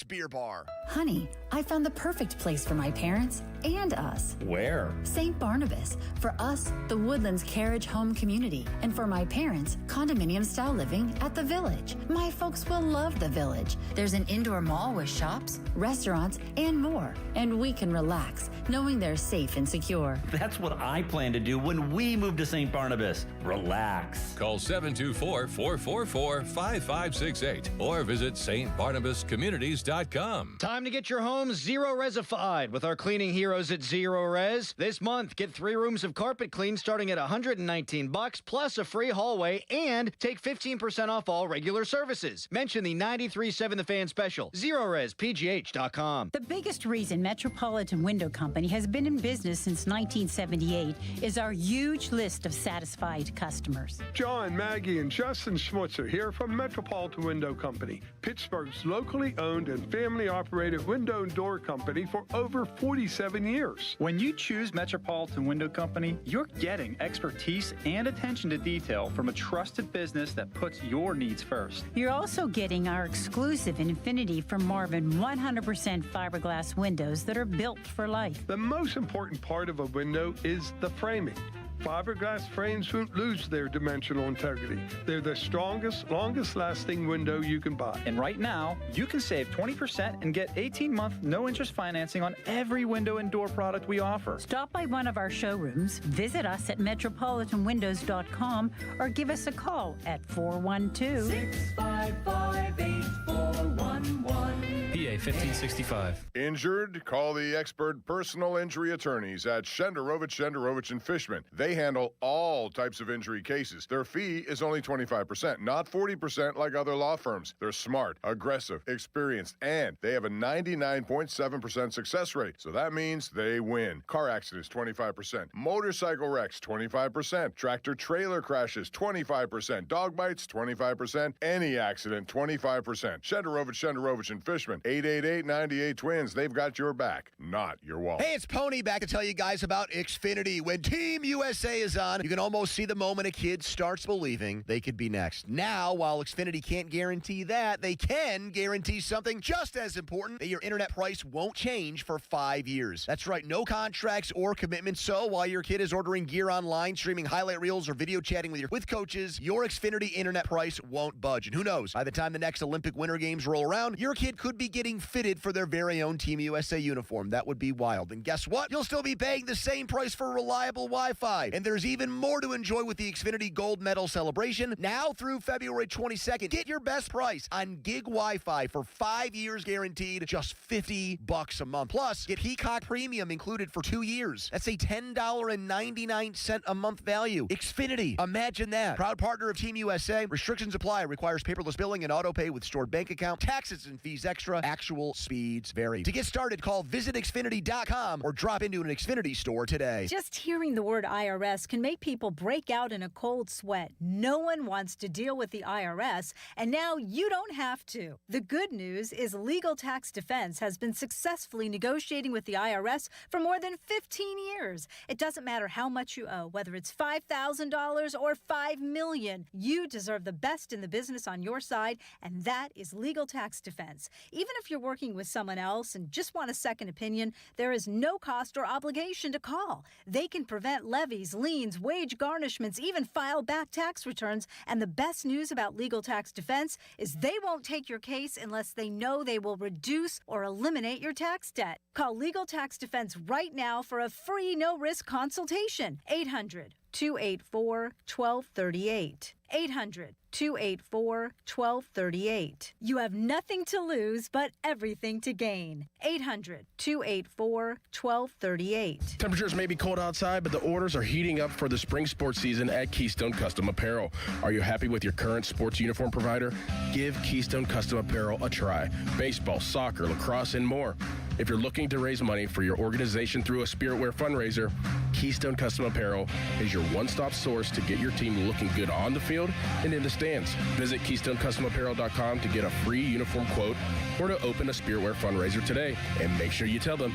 Beer Bar. Honey, I found the perfect place for my parents and us. Where? St. Barnabas. For us, the Woodlands Carriage Home Community. And for my parents, condominium-style living at the Village. My folks will love the Village. There's an indoor mall with shops, restaurants, and more. And we can relax, knowing they're safe and secure. That's what I plan to do when we move to St. Barnabas. Relax. Call 724-444-5568 or visit stbarnabascommunities.com. Time to get your home zero-resified with our cleaning heroes at Zero Res. This month, get 3 rooms of carpet clean starting at $119 plus a free hallway and take 15% off all regular services. Mention the 93.7 The Fan special. ZeroResPGH.com. The biggest reason Metropolitan Window Company has been in business since 1978 is our huge list of satisfied customers. John, Maggie, and Justin Schmutzer here from Metropolitan Window Company, Pittsburgh's locally owned and family-operated window and door company for over 47 years. When you choose Metropolitan Window Company, you're getting expertise and attention to detail from a trusted business that puts your needs first. You're also getting our exclusive Infinity from Marvin 100% fiberglass windows that are built for life. The most important part of a window is the framing. Fiberglass frames won't lose their dimensional integrity. They're the strongest, longest-lasting window you can buy. And right now, you can save 20% and get 18-month no-interest financing on every window and door product we offer. Stop by one of our showrooms, visit us at metropolitanwindows.com, or give us a call at 412-655-8411. PA 1565. Injured? Call the expert personal injury attorneys at Shenderovich and Fishman. They handle all types of injury cases. Their fee is only 25%, not 40% like other law firms. They're smart, aggressive, experienced, and they have a 99.7% success rate. So that means they win. Car accidents, 25%. Motorcycle wrecks, 25%. Tractor-trailer crashes, 25%. Dog bites, 25%. Any accident, 25%. Shenderovich and Fishman, 888 888-98-TWINS. They've got your back, not your wallet. Hey, it's Pony back to tell you guys about Xfinity. When Team USA is on, you can almost see the moment a kid starts believing they could be next. Now, while Xfinity can't guarantee that, they can guarantee something just as important, that your internet price won't change for 5 years. That's right, no contracts or commitments. So while your kid is ordering gear online, streaming highlight reels, or video chatting with coaches, your Xfinity internet price won't budge. And who knows, by the time the next Olympic Winter Games roll around, your kid could be getting fitted for their very own Team USA uniform. That would be wild. And guess what? You'll still be paying the same price for reliable Wi-Fi. And there's even more to enjoy with the Xfinity Gold Medal celebration. Now through February 22nd, get your best price on gig Wi-Fi for 5 years guaranteed, just $50 a month. Plus, get Peacock Premium included for 2 years. That's a $10.99 a month value. Xfinity, imagine that. Proud partner of Team USA. Restrictions apply. Requires paperless billing and auto pay with stored bank account. Taxes and fees extra. Actual speeds vary. To get started, call visitxfinity.com or drop into an Xfinity store today. Just hearing the word IRS can make people break out in a cold sweat. No one wants to deal with the IRS, and now you don't have to. The good news is Legal Tax Defense has been successfully negotiating with the IRS for more than 15 years. It doesn't matter how much you owe, whether it's $5,000 or $5 million. You deserve the best in the business on your side, and that is Legal Tax Defense. Even if you're working with someone else and just want a second opinion, there is no cost or obligation to call. They can prevent levies, liens, wage garnishments, even file back tax returns. And the best news about Legal Tax Defense is they won't take your case unless they know they will reduce or eliminate your tax debt. Call Legal Tax Defense right now for a free no-risk consultation. 800-284-1238. 800-284-1238. You have nothing to lose but everything to gain. 800-284-1238. Temperatures may be cold outside, but the orders are heating up for the spring sports season at Keystone Custom Apparel. Are you happy with your current sports uniform provider? Give Keystone Custom Apparel a try. Baseball, soccer, lacrosse, and more. If you're looking to raise money for your organization through a Spirit Wear fundraiser, Keystone Custom Apparel is your one-stop source to get your team looking good on the field and in the stands. Visit KeystoneCustomApparel.com to get a free uniform quote or to open a Spirit Wear fundraiser today. And make sure you tell them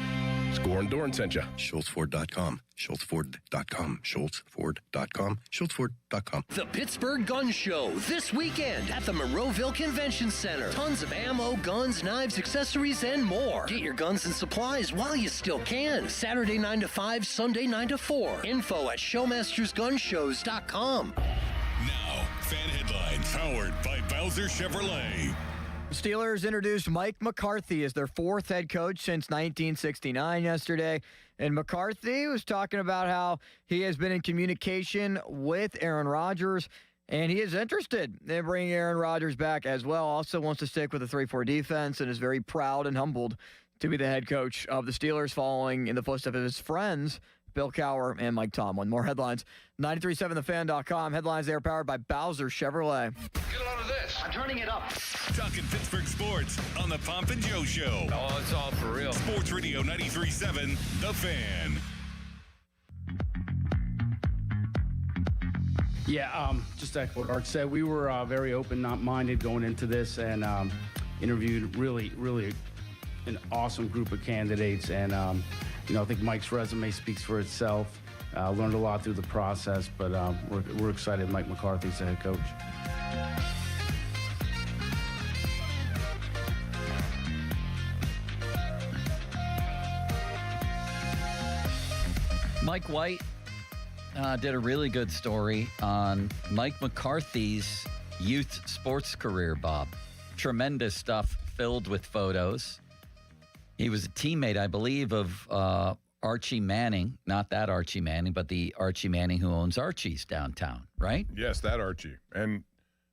Score and Doran sent you. SchultzFord.com. SchultzFord.com. SchultzFord.com. SchultzFord.com. The Pittsburgh Gun Show this weekend at the Monroeville Convention Center. Tons of ammo, guns, knives, accessories, and more. Get your guns and supplies while you still can. Saturday 9 to 5, Sunday 9 to 4. Info at showmastersgunshows.com. Now, fan headlines powered by Bowser Chevrolet. The Steelers introduced Mike McCarthy as their fourth head coach since 1969 yesterday. And McCarthy was talking about how he has been in communication with Aaron Rodgers, and he is interested in bringing Aaron Rodgers back as well. Also wants to stick with the 3-4 defense and is very proud and humbled to be the head coach of the Steelers, following in the footsteps of his friends, Bill Cowher and Mike Tomlin. More headlines, 937thefan.com. Headlines there powered by Bowser Chevrolet. Get a load of this. I'm turning it up. Talking Pittsburgh sports on the Pomp and Joe Show. Oh, it's all for real. Sports Radio 93.7, The Fan. Yeah, just like what Art said, we were very open-minded going into this, and interviewed really an awesome group of candidates. And I think Mike's resume speaks for itself. Learned a lot through the process, but we're excited Mike McCarthy's the head coach. Mike White did a really good story on Mike McCarthy's youth sports career, Bob. Tremendous stuff filled with photos. He was a teammate, I believe, of Archie Manning. Not that Archie Manning, but the Archie Manning who owns Archie's downtown, right? Yes, that Archie. And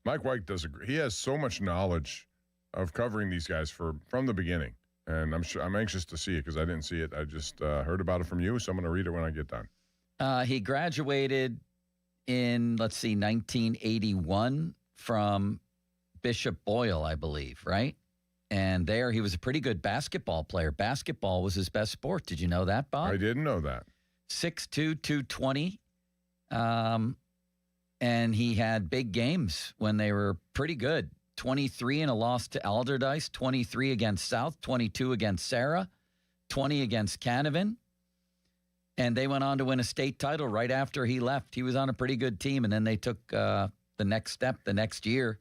Mike White he has so much knowledge of covering these guys from the beginning. And I'm anxious to see it because I didn't see it. I just heard about it from you, so I'm going to read it when I get done. He graduated in, 1981 from Bishop Boyle, I believe, right? And there he was a pretty good basketball player. Basketball was his best sport. Did you know that, Bob? I didn't know that. 6'2", 220. And he had big games when they were pretty good. 23 in a loss to Alderdice, 23 against South, 22 against Sarah, 20 against Canavan. And they went on to win a state title right after he left. He was on a pretty good team, and then they took the next step the next year.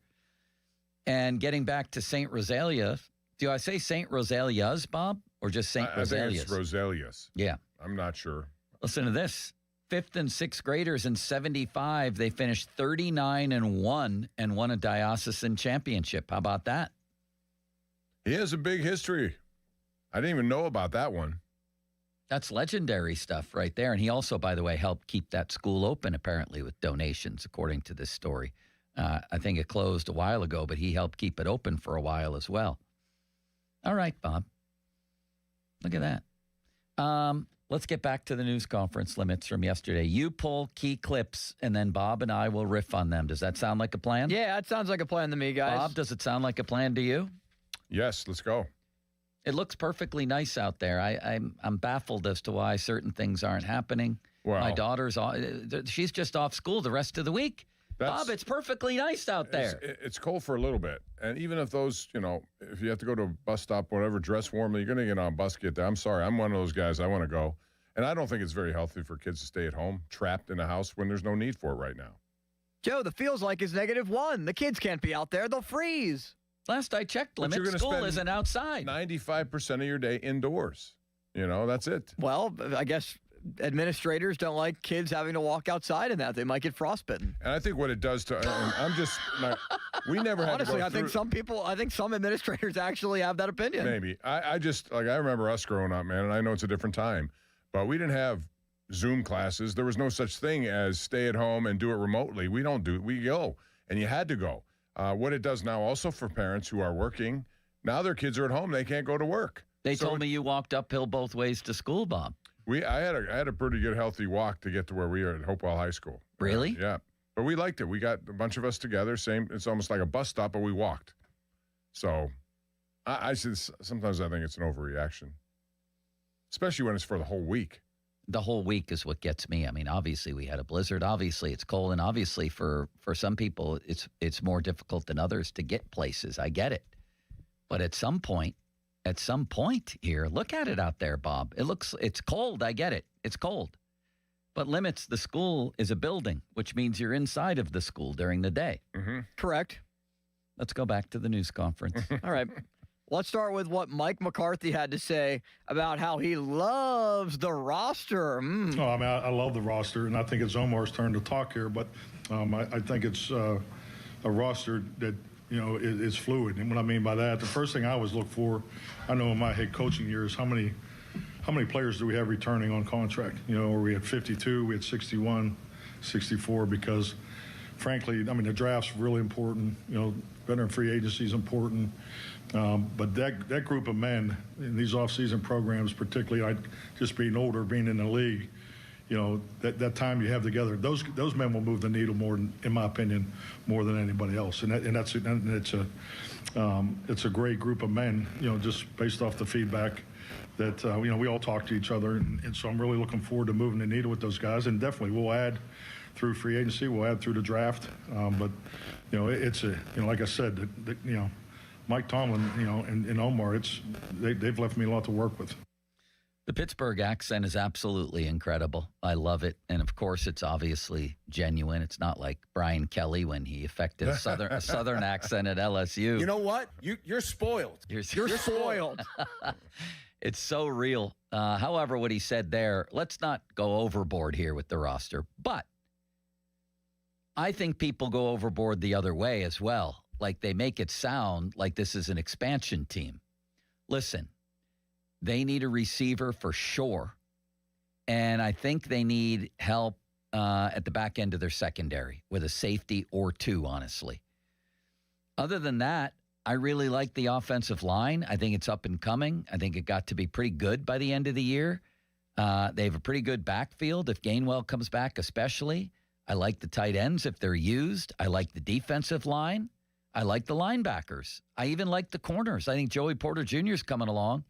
And getting back to St. Rosalia, do I say St. Rosalia's, Bob, or just St. Rosalia's? I think it's Rosalia's. Yeah. I'm not sure. Listen to this. 5th and 6th graders in 75, they finished 39-1 and won a diocesan championship. How about that? He has a big history. I didn't even know about that one. That's legendary stuff right there. And he also, by the way, helped keep that school open, apparently, with donations, according to this story. I think it closed a while ago, but he helped keep it open for a while as well. All right, Bob. Look at that. Let's get back to the news conference limits from yesterday. You pull key clips, and then Bob and I will riff on them. Does that sound like a plan? Yeah, it sounds like a plan to me, guys. Bob, does it sound like a plan to you? Yes, let's go. It looks perfectly nice out there. I'm baffled as to why certain things aren't happening. Well, my daughter's she's just off school the rest of the week. Bob, it's perfectly nice out there. It's cold for a little bit. And even if those, if you have to go to a bus stop, whatever, dress warmly, you're going to get on a bus, get there. I'm sorry. I'm one of those guys. I want to go. And I don't think it's very healthy for kids to stay at home, trapped in a house when there's no need for it right now. Joe, the feels like is -1. The kids can't be out there. They'll freeze. Last I checked, Limit, school isn't outside. 95% of your day indoors. That's it. Well, I guess administrators don't like kids having to walk outside in that. They might get frostbitten. And I think what it does to, we never had Honestly, to go I think some administrators actually have that opinion. Maybe. I remember us growing up, man, and I know it's a different time, but we didn't have Zoom classes. There was no such thing as stay at home and do it remotely. We go, and you had to go. What it does now also for parents who are working, now their kids are at home. They can't go to work. They told me you walked uphill both ways to school, Bob. I had a pretty good, healthy walk to get to where we are at Hopewell High School. Really? Yeah. But we liked it. We got a bunch of us together. It's almost like a bus stop, but we walked. So sometimes I think it's an overreaction, especially when it's for the whole week. The whole week is what gets me. I mean, obviously we had a blizzard. Obviously it's cold. And obviously for some people, it's more difficult than others to get places. I get it. But at some point here, look at it out there, Bob. It's cold. I get it. It's cold. But limits, the school is a building, which means you're inside of the school during the day. Mm-hmm. Correct. Let's go back to the news conference. All right. Let's start with what Mike McCarthy had to say about how he loves the roster. I love the roster, and I think it's Omar's turn to talk here, but I think it's a roster that, is fluid. And what I mean by that, the first thing I always look for, I know in my head coaching years, how many players do we have returning on contract? Where we had 52, we had 61, 64, because frankly, the draft's really important. Veteran free agency is important. But that group of men in these off-season programs, particularly just being older, being in the league, that time you have together, those men will move the needle more, in my opinion, more than anybody else. And it's a great group of men, just based off the feedback that we all talk to each other, and so I'm really looking forward to moving the needle with those guys. And definitely we'll add through free agency, we'll add through the draft. But it's like I said, Mike Tomlin, and Omar, they've left me a lot to work with. The Pittsburgh accent is absolutely incredible. I love it. And of course, it's obviously genuine. It's not like Brian Kelly when he affected a southern accent at LSU. You know what? You're spoiled. You're spoiled. It's so real. However, what he said there, let's not go overboard here with the roster. But I think people go overboard the other way as well. Like they make it sound like this is an expansion team. Listen, they need a receiver for sure. And I think they need help at the back end of their secondary with a safety or two, honestly. Other than that, I really like the offensive line. I think it's up and coming. I think it got to be pretty good by the end of the year. They have a pretty good backfield if Gainwell comes back especially. I like the tight ends if they're used. I like the defensive line. I like the linebackers. I even like the corners. I think Joey Porter Jr. is coming along.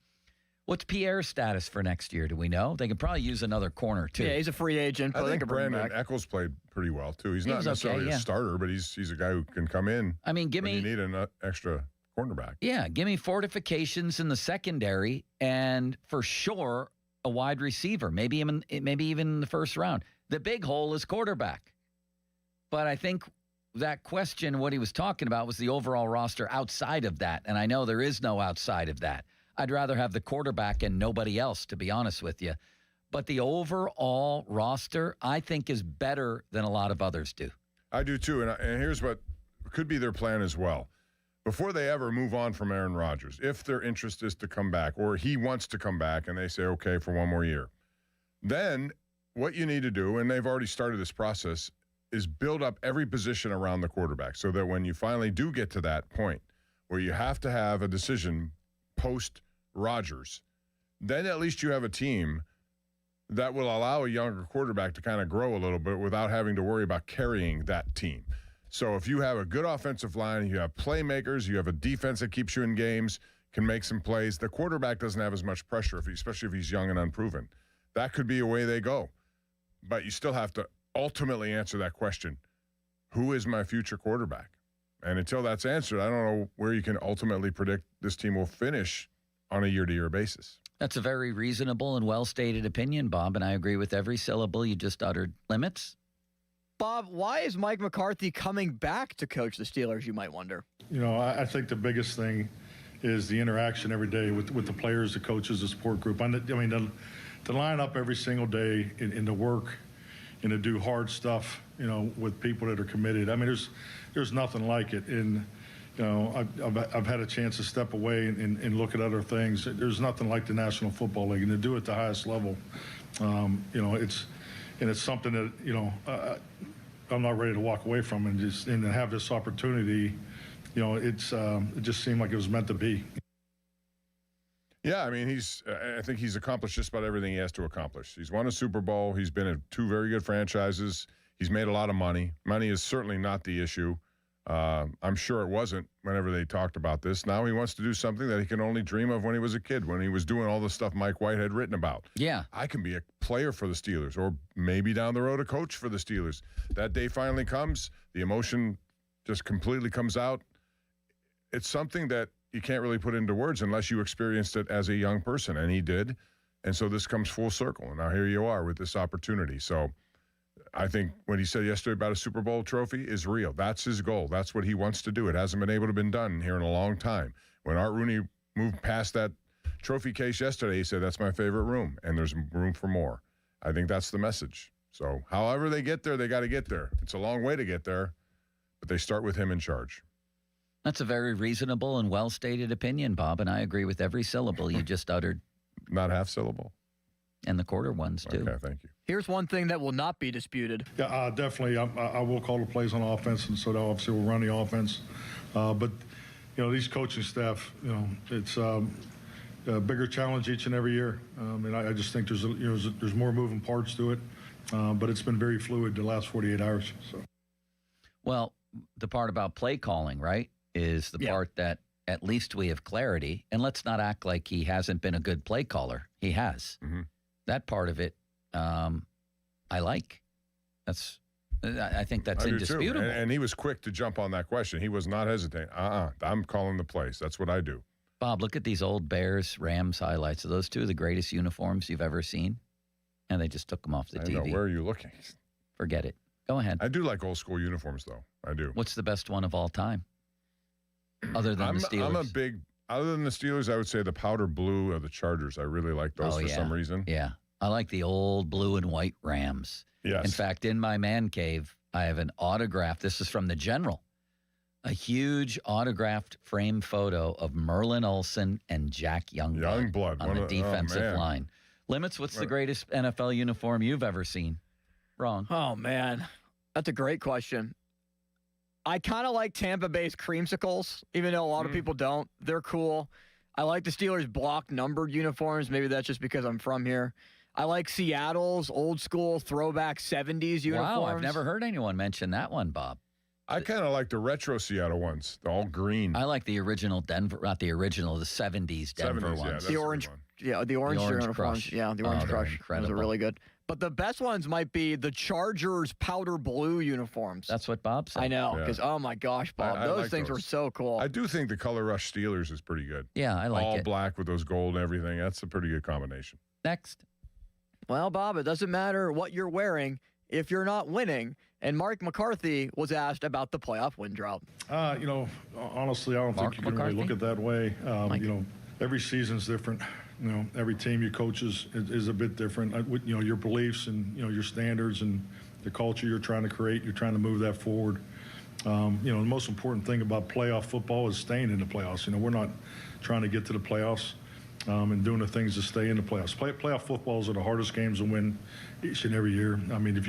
What's Pierre's status for next year? Do we know? They could probably use another corner, too. Yeah, he's a free agent. But I think they can bring him Brandon back. Eccles played pretty well, too. He's He not was necessarily okay, a yeah. starter, but he's a guy who can come in. I mean, when you need an extra cornerback. Yeah, give me fortifications in the secondary and for sure a wide receiver, maybe even in the first round. The big hole is quarterback. But I think that question, what he was talking about, was the overall roster outside of that. And I know there is no outside of that. I'd rather have the quarterback and nobody else, to be honest with you. But the overall roster, I think, is better than a lot of others do. I do, too. And here's what could be their plan as well. Before they ever move on from Aaron Rodgers, if their interest is to come back or he wants to come back and they say, okay, for one more year, then what you need to do, and they've already started this process, is build up every position around the quarterback so that when you finally do get to that point where you have to have a decision post-Rodgers, then at least you have a team that will allow a younger quarterback to kind of grow a little bit without having to worry about carrying that team. So if you have a good offensive line, you have playmakers, you have a defense that keeps you in games, can make some plays, the quarterback doesn't have as much pressure, especially if he's young and unproven. That could be a way they go. But you still have to ultimately answer that question. Who is my future quarterback? And until that's answered, I don't know where you can ultimately predict this team will finish on a year-to-year basis. That's a very reasonable and well-stated opinion, Bob, and I agree with every syllable you just uttered. Limits? Bob, why is Mike McCarthy coming back to coach the Steelers, you might wonder? I think the biggest thing is the interaction every day with the players, the coaches, the support group. To line up every single day and to work and to do hard stuff, with people that are committed. There's nothing like it. And, I've had a chance to step away and look at other things. There's nothing like the National Football League, and to do it at the highest level, it's something that, I'm not ready to walk away from, and to have this opportunity, it just seemed like it was meant to be. Yeah, I think he's accomplished just about everything he has to accomplish. He's won a Super Bowl. He's been in 2 very good franchises. He's made a lot of money. Money is certainly not the issue. I'm sure it wasn't whenever they talked about this. Now he wants to do something that he can only dream of when he was a kid, when he was doing all the stuff Mike White had written about. Yeah. I can be a player for the Steelers, or maybe down the road a coach for the Steelers. That day finally comes. The emotion just completely comes out. It's something that you can't really put into words unless you experienced it as a young person, and he did. And so this comes full circle. And now here you are with this opportunity. So I think what he said yesterday about a Super Bowl trophy is real. That's his goal. That's what he wants to do. It hasn't been able to been done here in a long time. When Art Rooney moved past that trophy case yesterday, he said, that's my favorite room, and there's room for more. I think that's the message. So however they get there, they got to get there. It's a long way to get there, but they start with him in charge. That's a very reasonable and well-stated opinion, Bob, and I agree with every syllable you just uttered. Not half syllable. And the quarter ones, too. Okay, thank you. Here's one thing that will not be disputed. Yeah, definitely. I will call the plays on offense, and so that obviously will run the offense. But, these coaching staff, it's a bigger challenge each and every year. And I just think there's more moving parts to it. But it's been very fluid the last 48 hours. So. Well, the part about play calling, right, is the part that at least we have clarity. And let's not act like he hasn't been a good play caller. He has. Mm-hmm. That part of it, I like. I think that's indisputable. And he was quick to jump on that question. He was not hesitating. I'm calling the plays. That's what I do. Bob, look at these old Bears-Rams highlights. Are those 2 of the greatest uniforms you've ever seen? And they just took them off the TV. I know. Where are you looking? Forget it. Go ahead. I do like old school uniforms, though. I do. What's the best one of all time? Other than the Steelers? Other than the Steelers, I would say the powder blue of the Chargers. I really like those for some reason. Yeah. I like the old blue and white Rams. Yes. In fact, in my man cave, I have an autograph. This is from the General. A huge autographed frame photo of Merlin Olsen and Jack Youngblood on the defensive line. Limits, what's the greatest NFL uniform you've ever seen? Wrong. Oh, man. That's a great question. I kind of like Tampa Bay's creamsicles, even though a lot of people don't. They're cool. I like the Steelers' block numbered uniforms. Maybe that's just because I'm from here. I like Seattle's old school throwback 70s uniforms. Wow, I've never heard anyone mention that one, Bob. I kind of like the retro Seattle ones, the all green. I like the original Denver, not the original, the 70s Denver ones. The orange the orange uniforms. Crush. Yeah, the orange crush. Those are really good. But the best ones might be the Chargers powder blue uniforms. That's what Bob said. I know, because, oh my gosh, Bob, I those like things those. were so cool. I do think the Color Rush Steelers is pretty good. Yeah, I like All it. black with those gold and everything. That's a pretty good combination. Next. Well, Bob, it doesn't matter what you're wearing if you're not winning. And Mark McCarthy was asked about the playoff win drought. Honestly, I don't think you can really look at it that way. Every season's different. Every team you coach is a bit different. Your beliefs and, your standards and the culture you're trying to create, you're trying to move that forward. The most important thing about playoff football is staying in the playoffs. We're not trying to get to the playoffs and doing the things to stay in the playoffs. Playoff footballs are the hardest games to win each and every year. I mean, if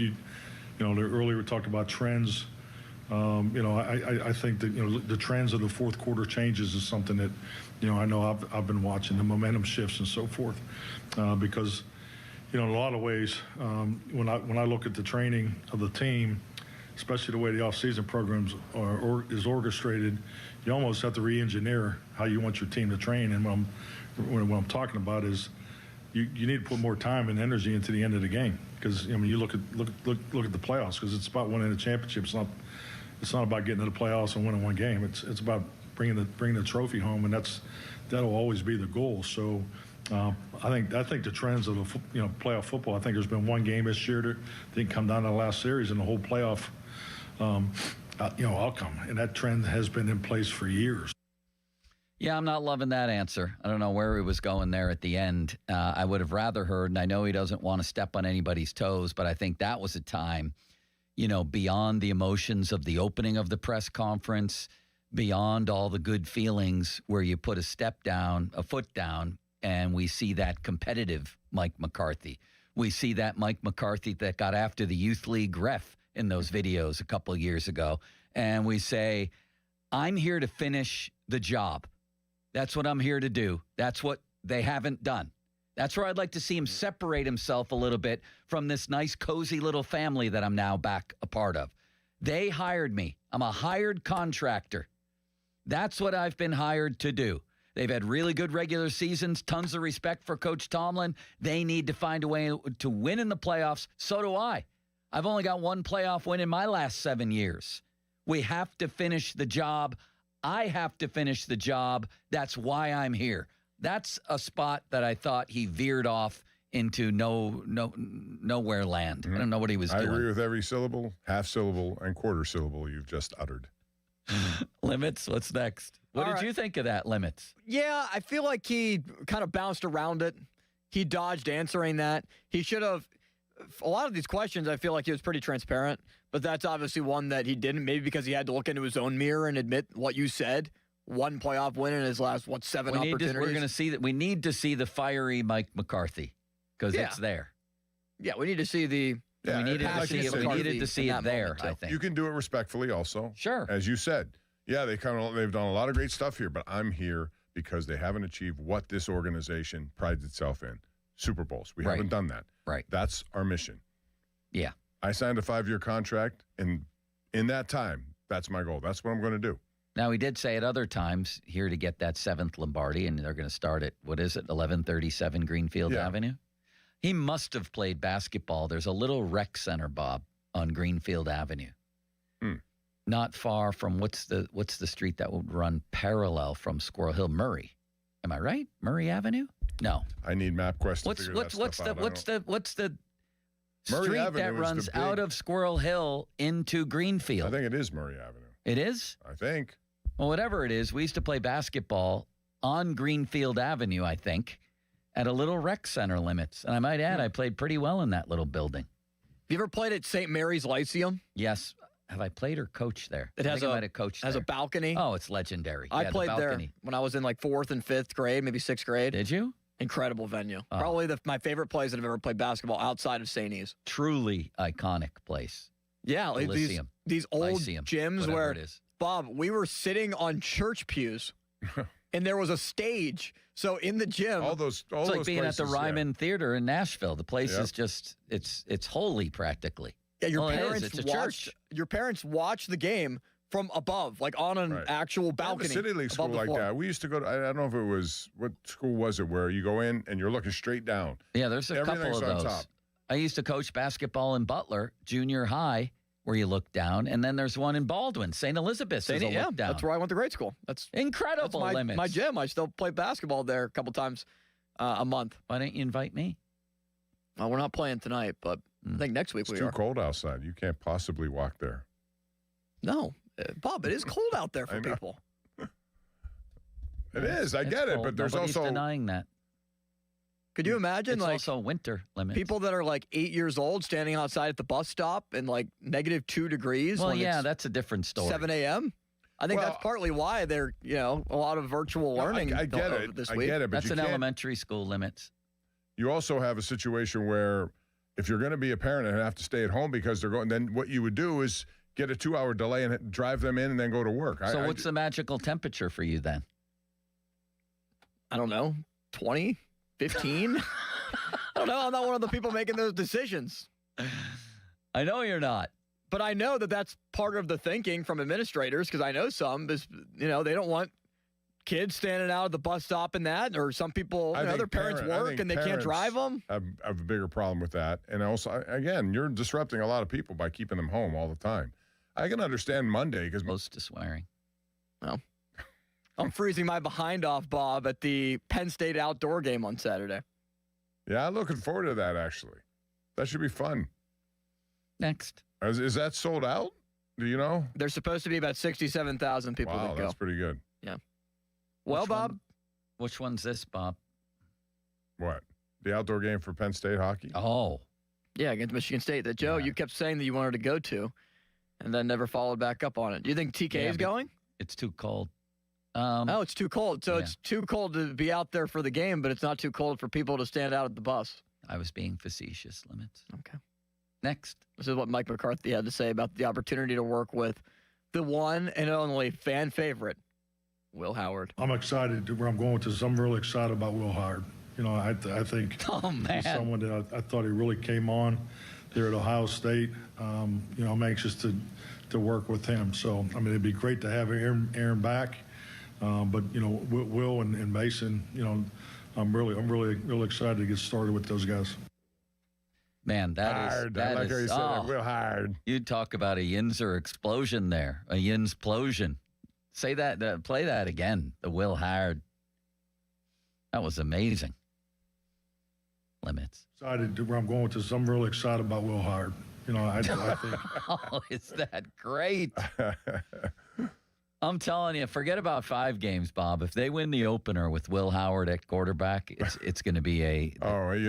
earlier we talked about trends. I think that the trends of the fourth quarter changes is something that I know I've been watching, the momentum shifts and so forth, because in a lot of ways when I look at the training of the team, especially the way the off-season programs is orchestrated, you almost have to re-engineer how you want your team to train. And what I'm talking about is you need to put more time and energy into the end of the game, because you look at the playoffs, because it's about winning the championship. It's not about getting to the playoffs and winning one game. It's about bringing the trophy home, and that'll always be the goal. So I think the trends of the playoff football. I think there's been one game this year that didn't come down to the last series, and the whole playoff outcome, and that trend has been in place for years. Yeah, I'm not loving that answer. I don't know where he was going there at the end. I would have rather heard, and I know he doesn't want to step on anybody's toes, but I think that was a time, beyond the emotions of the opening of the press conference, beyond all the good feelings, where you put a foot down, and we see that competitive Mike McCarthy. We see that Mike McCarthy that got after the youth league ref in those videos a couple of years ago. And we say, I'm here to finish the job. That's what I'm here to do. That's what they haven't done. That's where I'd like to see him separate himself a little bit from this nice, cozy little family that I'm now back a part of. They hired me. I'm a hired contractor. That's what I've been hired to do. They've had really good regular seasons, tons of respect for Coach Tomlin. They need to find a way to win in the playoffs. So do I. I've only got one playoff win in my last 7 years. We have to finish the job. I have to finish the job. That's why I'm here. That's a spot that I thought he veered off into nowhere land. I don't know what he was doing. I agree with every syllable, half syllable, and quarter syllable you've just uttered. Limits, what's next? What did you think of that, Limits? Yeah, I feel like he kind of bounced around it. He dodged answering that. He should have. A lot of these questions, I feel like he was pretty transparent, but that's obviously one that he didn't, maybe because he had to look into his own mirror and admit what you said. One playoff win in his last, 7 opportunities? We're going to see that. We need to see the fiery Mike McCarthy, because it's there. Yeah, we need to see the... Yeah, we needed to see it. We needed to see it there, I think. You can do it respectfully also. Sure. As you said. Yeah, they've done a lot of great stuff here, but I'm here because they haven't achieved what this organization prides itself in. Super Bowls. We haven't done that. Right. That's our mission. Yeah. I signed a 5-year contract, and in that time, that's my goal. That's what I'm going to do. Now, he did say at other times here to get that 7th Lombardi, and they're going to start at, 1137 Greenfield Avenue? He must have played basketball. There's a little rec center, Bob, on Greenfield Avenue. Not far from, what's the street that would run parallel from Squirrel Hill? Murray. Am I right? Murray Avenue? No. I need MapQuest to figure that stuff out. What's the Murray street Avenue that runs out of Squirrel Hill into Greenfield? I think it is Murray Avenue. It is? I think. Well, whatever it is, we used to play basketball on Greenfield Avenue, I think, at a little rec center, Limits. And I might add, I played pretty well in that little building. You ever played at St. Mary's Lyceum? Yes. Have I played or coached there? It has a balcony. Oh, it's legendary. I played there when I was in 4th and 5th grade, maybe 6th grade. Did you? Incredible venue. Probably my favorite place that I've ever played basketball outside of St. E's. Truly iconic place. Yeah, like these old Lyceum, gyms where, it is. Bob, we were sitting on church pews, and there was a stage. So in the gym, it's like being at the Ryman Theater in Nashville. The place is just it's holy practically. Yeah, your parents watch the game from above, like on an actual balcony. City League school like that. We used to go to, I don't know if it was, what school was it, where you go in and you're looking straight down. Yeah, there's a couple of those. Top. I used to coach basketball in Butler, junior high, where you look down, and then there's one in Baldwin, St. Elizabeth's is a look down. That's where I went to grade school. That's incredible. That's Limits. my gym. I still play basketball there a couple times a month. Why don't you invite me? We're not playing tonight, but I think next week it's too cold outside. You can't possibly walk there. No, Bob, it is cold out there for people. It is. I get it, but there's Nobody's also denying that. Could you imagine, it's like, also winter limits. People that are like 8 years old standing outside at the bus stop in like -2 degrees? Well, yeah, that's a different story. 7 a.m.? I think that's partly why they're, a lot of virtual learning. I get it. This I week. get it, but that's an elementary school limits. You also have a situation where if you're going to be a parent and have to stay at home because they're going, then what you would do is get a 2-hour delay and drive them in and then go to work. So what's the magical temperature for you then? I don't know, 20, 15? I don't know. I'm not one of the people making those decisions. I know you're not. But I know that that's part of the thinking from administrators, because I know some is, they don't want kids standing out at the bus stop and that, or some people, their parents work and they can't drive them. I have a bigger problem with that. And also, again, you're disrupting a lot of people by keeping them home all the time. I can understand Monday because close to swearing. Well, I'm freezing my behind off, Bob, at the Penn State outdoor game on Saturday. Yeah, I'm looking forward to that, actually. That should be fun. Next. Is that sold out? Do you know? There's supposed to be about 67,000 people that go. Wow, that's pretty good. Yeah. Well, Bob? Which one's this, Bob? What? The outdoor game for Penn State hockey? Oh. Yeah, against Michigan State that, Joe, you kept saying that you wanted to go to and then never followed back up on it. Do you think TK is going? It's too cold. It's too cold. So it's too cold to be out there for the game, but it's not too cold for people to stand out at the bus. I was being facetious, Limits. Okay. Next. This is what Mike McCarthy had to say about the opportunity to work with the one and only fan favorite, Will Howard. I'm excited to where I'm going with this. I'm really excited about Will Howard. I think he's someone that I thought he really came on there at Ohio State. I'm anxious to work with him. So, it'd be great to have Aaron back. But Will and Mason, I'm really excited to get started with those guys. Man, that is I like how you said that. Will Howard. You talk about a Yinzer explosion there, a Yinsplosion. Say that, play that again. The Will Howard. That was amazing. Limits. Excited to where I'm going with this. I'm really excited about Will Howard. I think. Oh, is that great? I'm telling you, forget about 5 games, Bob. If they win the opener with Will Howard at quarterback, it's going to be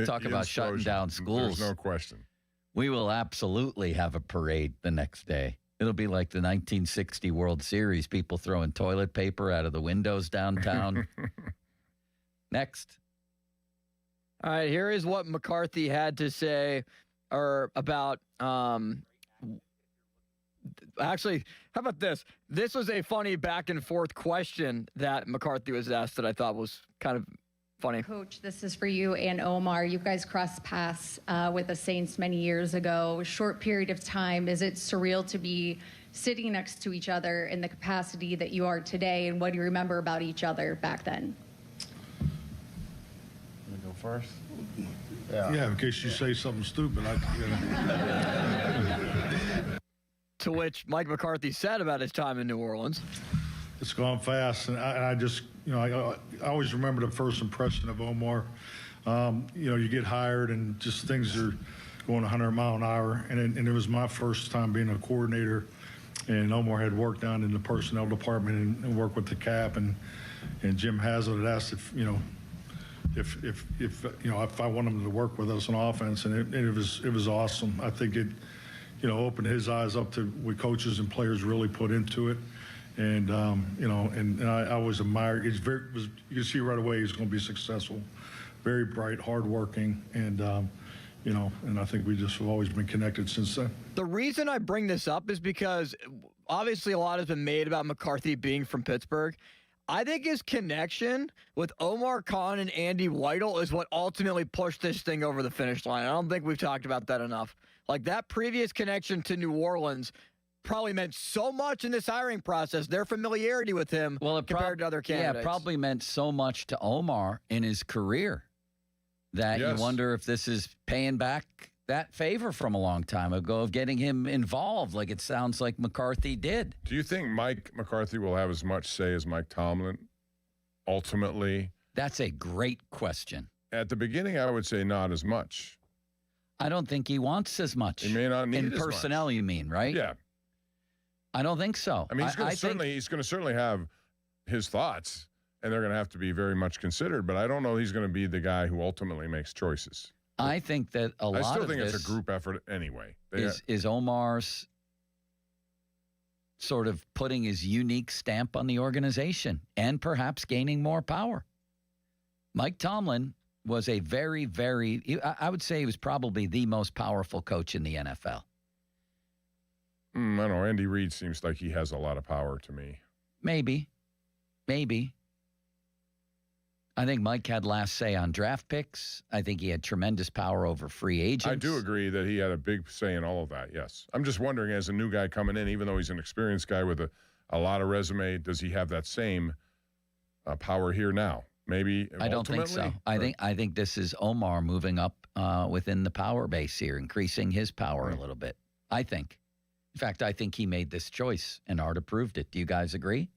talk about shutting down schools. There's no question. We will absolutely have a parade the next day. It'll be like the 1960 World Series, people throwing toilet paper out of the windows downtown. Next. All right, here is what McCarthy had to say about actually, how about this? This was a funny back and forth question that McCarthy was asked that I thought was kind of funny. Coach, this is for you and Omar. You guys crossed paths with the Saints many years ago. Short period of time. Is it surreal to be sitting next to each other in the capacity that you are today? And what do you remember about each other back then? Let me go first. Yeah, in case you say something stupid. To which Mike McCarthy said about his time in New Orleans. It's gone fast, and I just, I always remember the first impression of Omar. You get hired, and just things are going 100 mile an hour, and it was my first time being a coordinator, and Omar had worked down in the personnel department and worked with the cap, and Jim Haslett had asked if I want him to work with us on offense, and it was awesome. I think it, opened his eyes up to what coaches and players really put into it. And, and I always admire, you can see right away he's going to be successful, very bright, hardworking, and, and I think we just have always been connected since then. The reason I bring this up is because obviously a lot has been made about McCarthy being from Pittsburgh. I think his connection with Omar Khan and Andy Weidel is what ultimately pushed this thing over the finish line. I don't think we've talked about that enough. Like that previous connection to New Orleans probably meant so much in this hiring process, their familiarity with him compared to other candidates. Yeah, it probably meant so much to Omar in his career that you wonder if this is paying back that favor from a long time ago of getting him involved like it sounds like McCarthy did. Do you think Mike McCarthy will have as much say as Mike Tomlin ultimately? That's a great question. At the beginning, I would say not as much. I don't think he wants as much. He may not need in as personnel, much. you mean, right? Yeah. I don't think so. I mean, he's going to certainly have his thoughts, and they're going to have to be very much considered, but I don't know he's going to be the guy who ultimately makes choices. I think that a lot of this... I still think it's a group effort anyway. Is Omar's sort of putting his unique stamp on the organization and perhaps gaining more power. Mike Tomlin was a very, very... I would say he was probably the most powerful coach in the NFL. I don't know. Andy Reid seems like he has a lot of power to me. Maybe. I think Mike had last say on draft picks. I think he had tremendous power over free agents. I do agree that he had a big say in all of that, yes. I'm just wondering, as a new guy coming in, even though he's an experienced guy with a lot of resume, does he have that same power here now? Maybe I don't think so. I think this is Omar moving up within the power base here, increasing his power a little bit. I think. In fact, I think he made this choice, and Art approved it. Do you guys agree?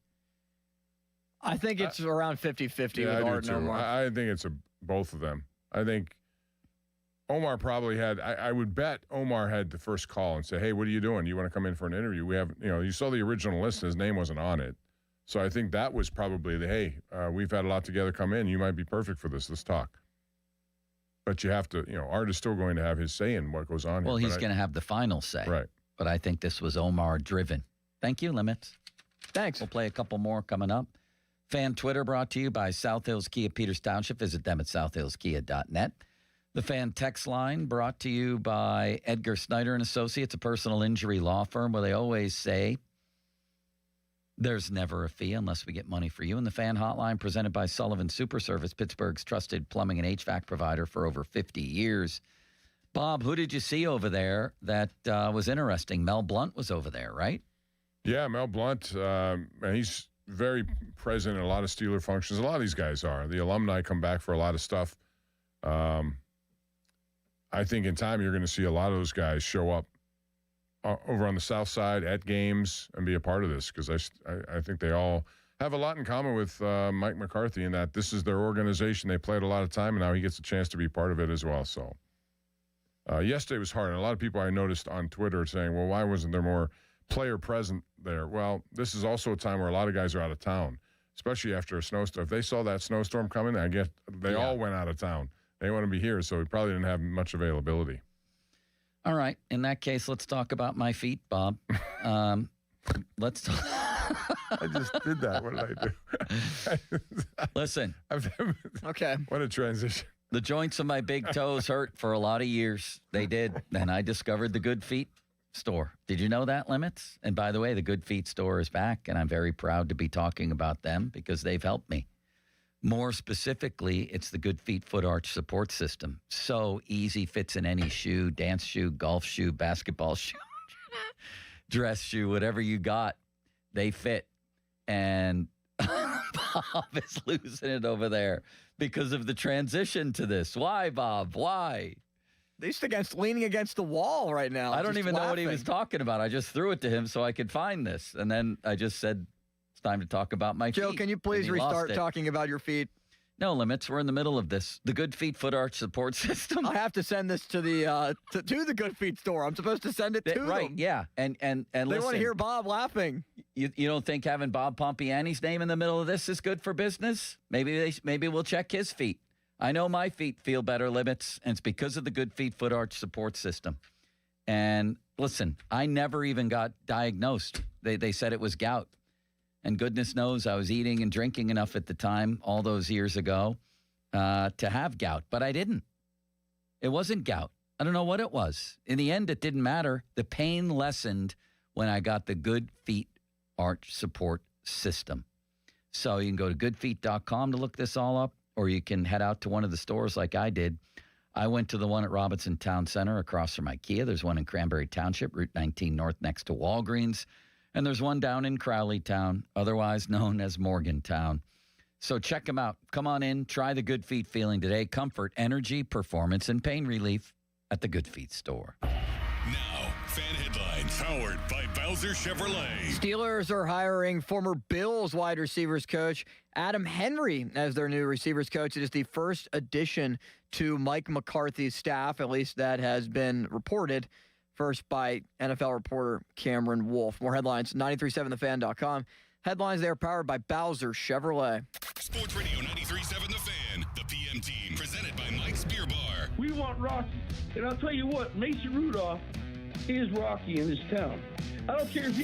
I think it's around 50-50 yeah, with Art and Omar. I think it's both of them. I think Omar probably had, I would bet Omar had the first call and say, hey, what are you doing? You want to come in for an interview? We have, you saw the original list. His name wasn't on it. So I think that was probably hey, we've had a lot together, come in. You might be perfect for this. Let's talk. But you have to, Art is still going to have his say in what goes on here. Well, he's going to have the final say. Right. But I think this was Omar driven. Thank you, Limits. Thanks. We'll play a couple more coming up. Fan Twitter brought to you by South Hills Kia Peters Township. Visit them at southhillskia.net. The Fan Text Line brought to you by Edgar Snyder and Associates, a personal injury law firm where they always say there's never a fee unless we get money for you. And the Fan Hotline presented by Sullivan Super Service, Pittsburgh's trusted plumbing and HVAC provider for over 50 years. Bob, who did you see over there that was interesting? Mel Blount was over there, right? Yeah, Mel Blount, and he's very present in a lot of Steeler functions. A lot of these guys are. The alumni come back for a lot of stuff. I think in time you're going to see a lot of those guys show up over on the South Side at games and be a part of this because I think they all have a lot in common with Mike McCarthy in that this is their organization. They played a lot of time, and now he gets a chance to be part of it as well. So yesterday was hard, and a lot of people I noticed on Twitter saying, well, why wasn't there more player present there? Well, this is also a time where a lot of guys are out of town, especially after a snowstorm. If they saw that snowstorm coming, I guess they all went out of town. They want to be here, so we probably didn't have much availability. All right. In that case, let's talk about my feet, Bob. Let's talk. I just did that. What did I do? Listen. Okay. What a transition. The joints of my big toes hurt for a lot of years. They did. And I discovered the Good Feet store. Did you know that, Limits? And by the way, the Good Feet store is back, and I'm very proud to be talking about them because they've helped me. More specifically, it's the Good Feet foot arch support system. So easy, fits in any shoe, dance shoe, golf shoe, basketball shoe, dress shoe, whatever you got, they fit. And Bob is losing it over there because of the transition to this. Why, Bob? Why? He's leaning against the wall right now. I don't even know what he was talking about. I just threw it to him so I could find this. And then I just said, it's time to talk about my feet. Joe, can you please restart talking about your feet? No, Limits. We're in the middle of this. The Good Feet foot arch support system. I have to send this to the to the Good Feet store. I'm supposed to send it to them. Right, yeah. And they listen, want to hear Bob laughing. You don't think having Bob Pompiani's name in the middle of this is good for business? Maybe we'll check his feet. I know my feet feel better, Limits, and it's because of the Good Feet foot arch support system. And listen, I never even got diagnosed. They said it was gout. And goodness knows I was eating and drinking enough at the time, all those years ago, to have gout. But I didn't. It wasn't gout. I don't know what it was. In the end, it didn't matter. The pain lessened when I got the Good Feet arch support system. So you can go to goodfeet.com to look this all up, or you can head out to one of the stores like I did. I went to the one at Robinson Town Center across from IKEA. There's one in Cranberry Township, Route 19 North next to Walgreens. And there's one down in Crowleytown, otherwise known as Morgantown. So check them out. Come on in. Try the Good Feet feeling today. Comfort, energy, performance, and pain relief at the Good Feet store. Now, fan headlines powered by Bowser Chevrolet. Steelers are hiring former Bills wide receivers coach Adam Henry as their new receivers coach. It is the first addition to Mike McCarthy's staff, at least that has been reported. First by NFL reporter Cameron Wolf. More headlines, 937thefan.com. Headlines there powered by Bowser Chevrolet. Sports Radio 93.7 The Fan, the PM team, presented by Mike's Beer Bar. We want Rocky. And I'll tell you what, Mason Rudolph is Rocky in this town. I don't care if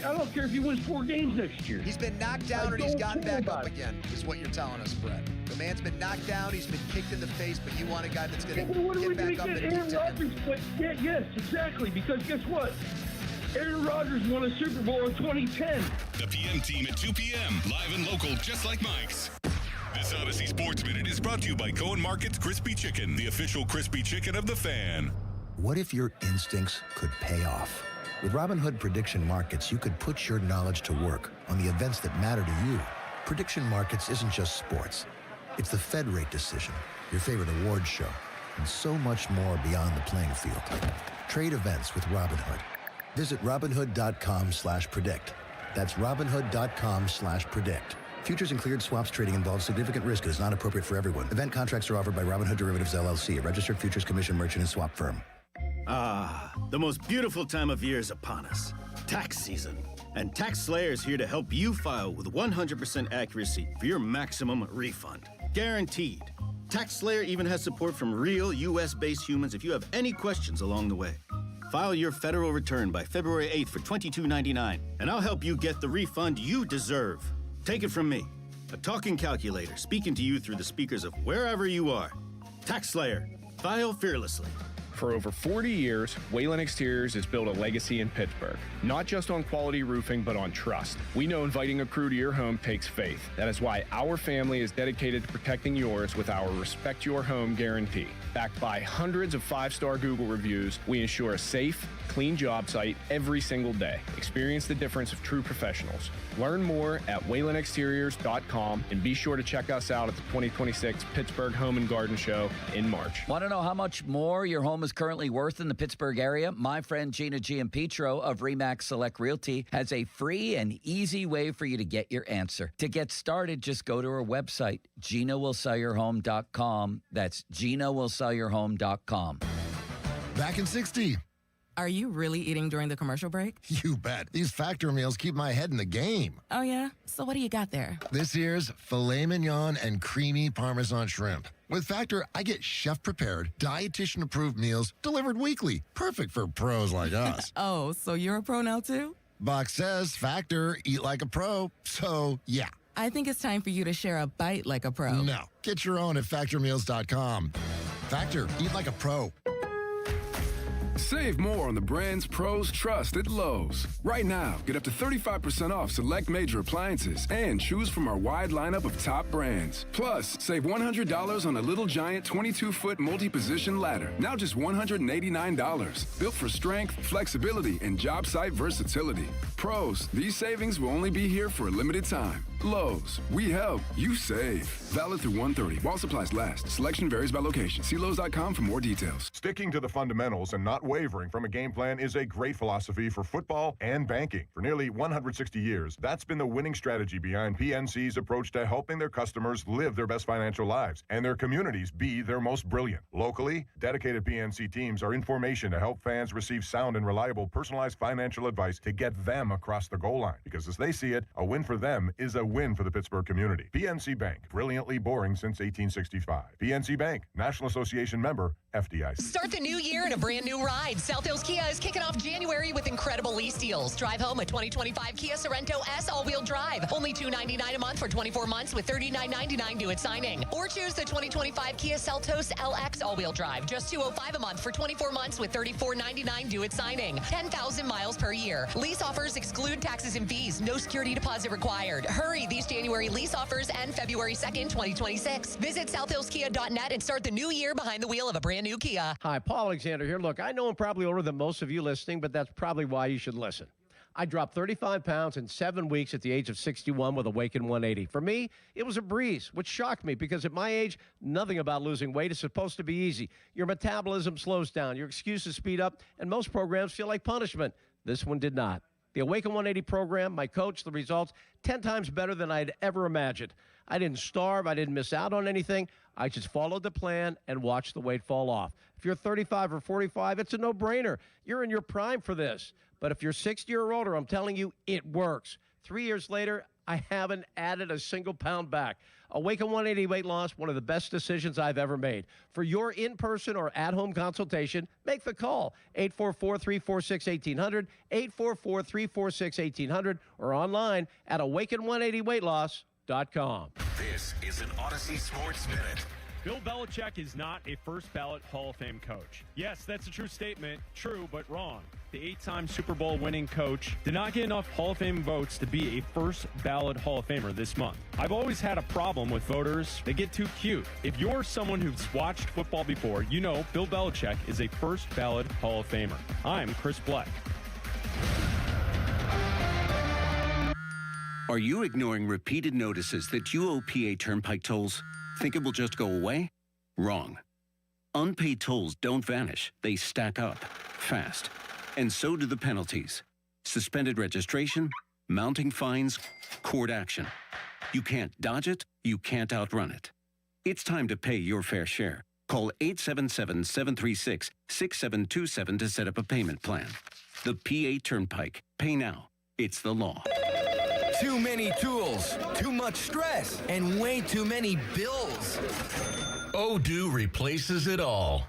he wins 4 games next year. He's been knocked down and he's gotten back up again, is what you're telling us, Brett. The man's been knocked down, he's been kicked in the face, but you want a guy that's going to get back up and do Rodgers, yes, exactly, because guess what? Aaron Rodgers won a Super Bowl in 2010. The PM team at 2 p.m., live and local, just like Mike's. This Odyssey Sports Minute is brought to you by Cohen Market's Crispy Chicken, the official crispy chicken of the Fan. What if your instincts could pay off? With Robinhood Prediction Markets, you could put your knowledge to work on the events that matter to you. Prediction Markets isn't just sports. It's the Fed rate decision, your favorite awards show, and so much more beyond the playing field. Trade events with Robinhood. Visit Robinhood.com/predict. That's Robinhood.com/predict. Futures and cleared swaps trading involves significant risk and is not appropriate for everyone. Event contracts are offered by Robinhood Derivatives LLC, a registered futures commission merchant and swap firm. Ah, the most beautiful time of year is upon us. Tax season. And Tax Slayer is here to help you file with 100% accuracy for your maximum refund. Guaranteed. Tax Slayer even has support from real U.S.-based humans if you have any questions along the way. File your federal return by February 8th for $22.99, and I'll help you get the refund you deserve. Take it from me, a talking calculator speaking to you through the speakers of wherever you are. Tax Slayer. File fearlessly. For over 40 years, Wayland Exteriors has built a legacy in Pittsburgh, not just on quality roofing, but on trust. We know inviting a crew to your home takes faith. That is why our family is dedicated to protecting yours with our Respect Your Home guarantee. Backed by hundreds of 5-star Google reviews, we ensure a safe, clean job site every single day. Experience the difference of true professionals. Learn more at WaylandExteriors.com and be sure to check us out at the 2026 Pittsburgh Home and Garden Show in March. Want to know how much more your home is currently worth in the Pittsburgh area? My friend Gina Giampetro of Remax Select Realty has a free and easy way for you to get your answer. To get started, just go to her website, GinaWillSellYourHome.com. That's GinaWillSellYourHome.com. Back in 60. Are you really eating during the commercial break? You bet. These Factor meals keep my head in the game. Oh, yeah? So what do you got there? This year's filet mignon and creamy Parmesan shrimp. With Factor, I get chef-prepared, dietitian-approved meals delivered weekly. Perfect for pros like us. Oh, so you're a pro now, too? Box says Factor, eat like a pro. So, yeah. I think it's time for you to share a bite like a pro. No. Get your own at factormeals.com. Factor, eat like a pro. Save more on the brands pros trust at Lowe's. Right now, get up to 35% off select major appliances and choose from our wide lineup of top brands. Plus, save $100 on a Little Giant 22-foot multi-position ladder, now just $189. Built for strength, flexibility, and job site versatility. Pros, these savings will only be here for a limited time. Lowe's, we help, you save. Valid through 1/30 while supplies last. Selection varies by location. See Lowe's.com for more details. Sticking to the fundamentals and not wavering from a game plan is a great philosophy for football and banking. For nearly 160 years, that's been the winning strategy behind PNC's approach to helping their customers live their best financial lives and their communities be their most brilliant. Locally, dedicated PNC teams are in formation to help fans receive sound and reliable personalized financial advice to get them across the goal line. Because as they see it, a win for them is a win for the Pittsburgh community. PNC Bank, brilliantly boring since 1865. PNC Bank, National Association member, FDIC. Start the new year in a brand new ride. South Hills Kia is kicking off January with incredible lease deals. Drive home a 2025 Kia Sorento S all-wheel drive. Only $299 a month for 24 months with $39.99 due at signing. Or choose the 2025 Kia Seltos LX all-wheel drive. Just $205 a month for 24 months with $34.99 due at signing. 10,000 miles per year. Lease offers exclude taxes and fees. No security deposit required. Hurry, these January lease offers end February 2nd, 2026. Visit southhillskia.net and start the new year behind the wheel of a brand brand new Kia. Hi, Paul Alexander here. Look, I know I'm probably older than most of you listening, but that's probably why you should listen. I dropped 35 pounds in 7 weeks at the age of 61 with Awaken 180. For me, it was a breeze, which shocked me because at my age, nothing about losing weight is supposed to be easy. Your metabolism slows down, your excuses speed up, and most programs feel like punishment. This one did not. The Awaken 180 program, my coach, the results, 10 times better than I'd ever imagined. I didn't starve. I didn't miss out on anything. I just followed the plan and watched the weight fall off. If you're 35 or 45, it's a no-brainer. You're in your prime for this. But if you're 60 or older, I'm telling you, it works. 3 years later, I haven't added a single pound back. Awaken 180 weight loss, one of the best decisions I've ever made. For your in-person or at-home consultation, make the call. 844-346-1800, 844-346-1800, or online at awaken180weightloss.com. This is an Odyssey Sports Minute. Bill Belichick is not a first-ballot Hall of Fame coach. Yes, that's a true statement. True, but wrong. The 8-time Super Bowl winning coach did not get enough Hall of Fame votes to be a first-ballot Hall of Famer this month. I've always had a problem with voters. They get too cute. If you're someone who's watched football before, you know Bill Belichick is a first-ballot Hall of Famer. I'm Chris Black. Are you ignoring repeated notices that you owe PA Turnpike tolls? Think it will just go away? Wrong. Unpaid tolls don't vanish. They stack up fast. And so do the penalties. Suspended registration, mounting fines, court action. You can't dodge it. You can't outrun it. It's time to pay your fair share. Call 877-736-6727 to set up a payment plan. The PA Turnpike. Pay now. It's the law. Too many tools, too much stress, and way too many bills. Odoo replaces it all.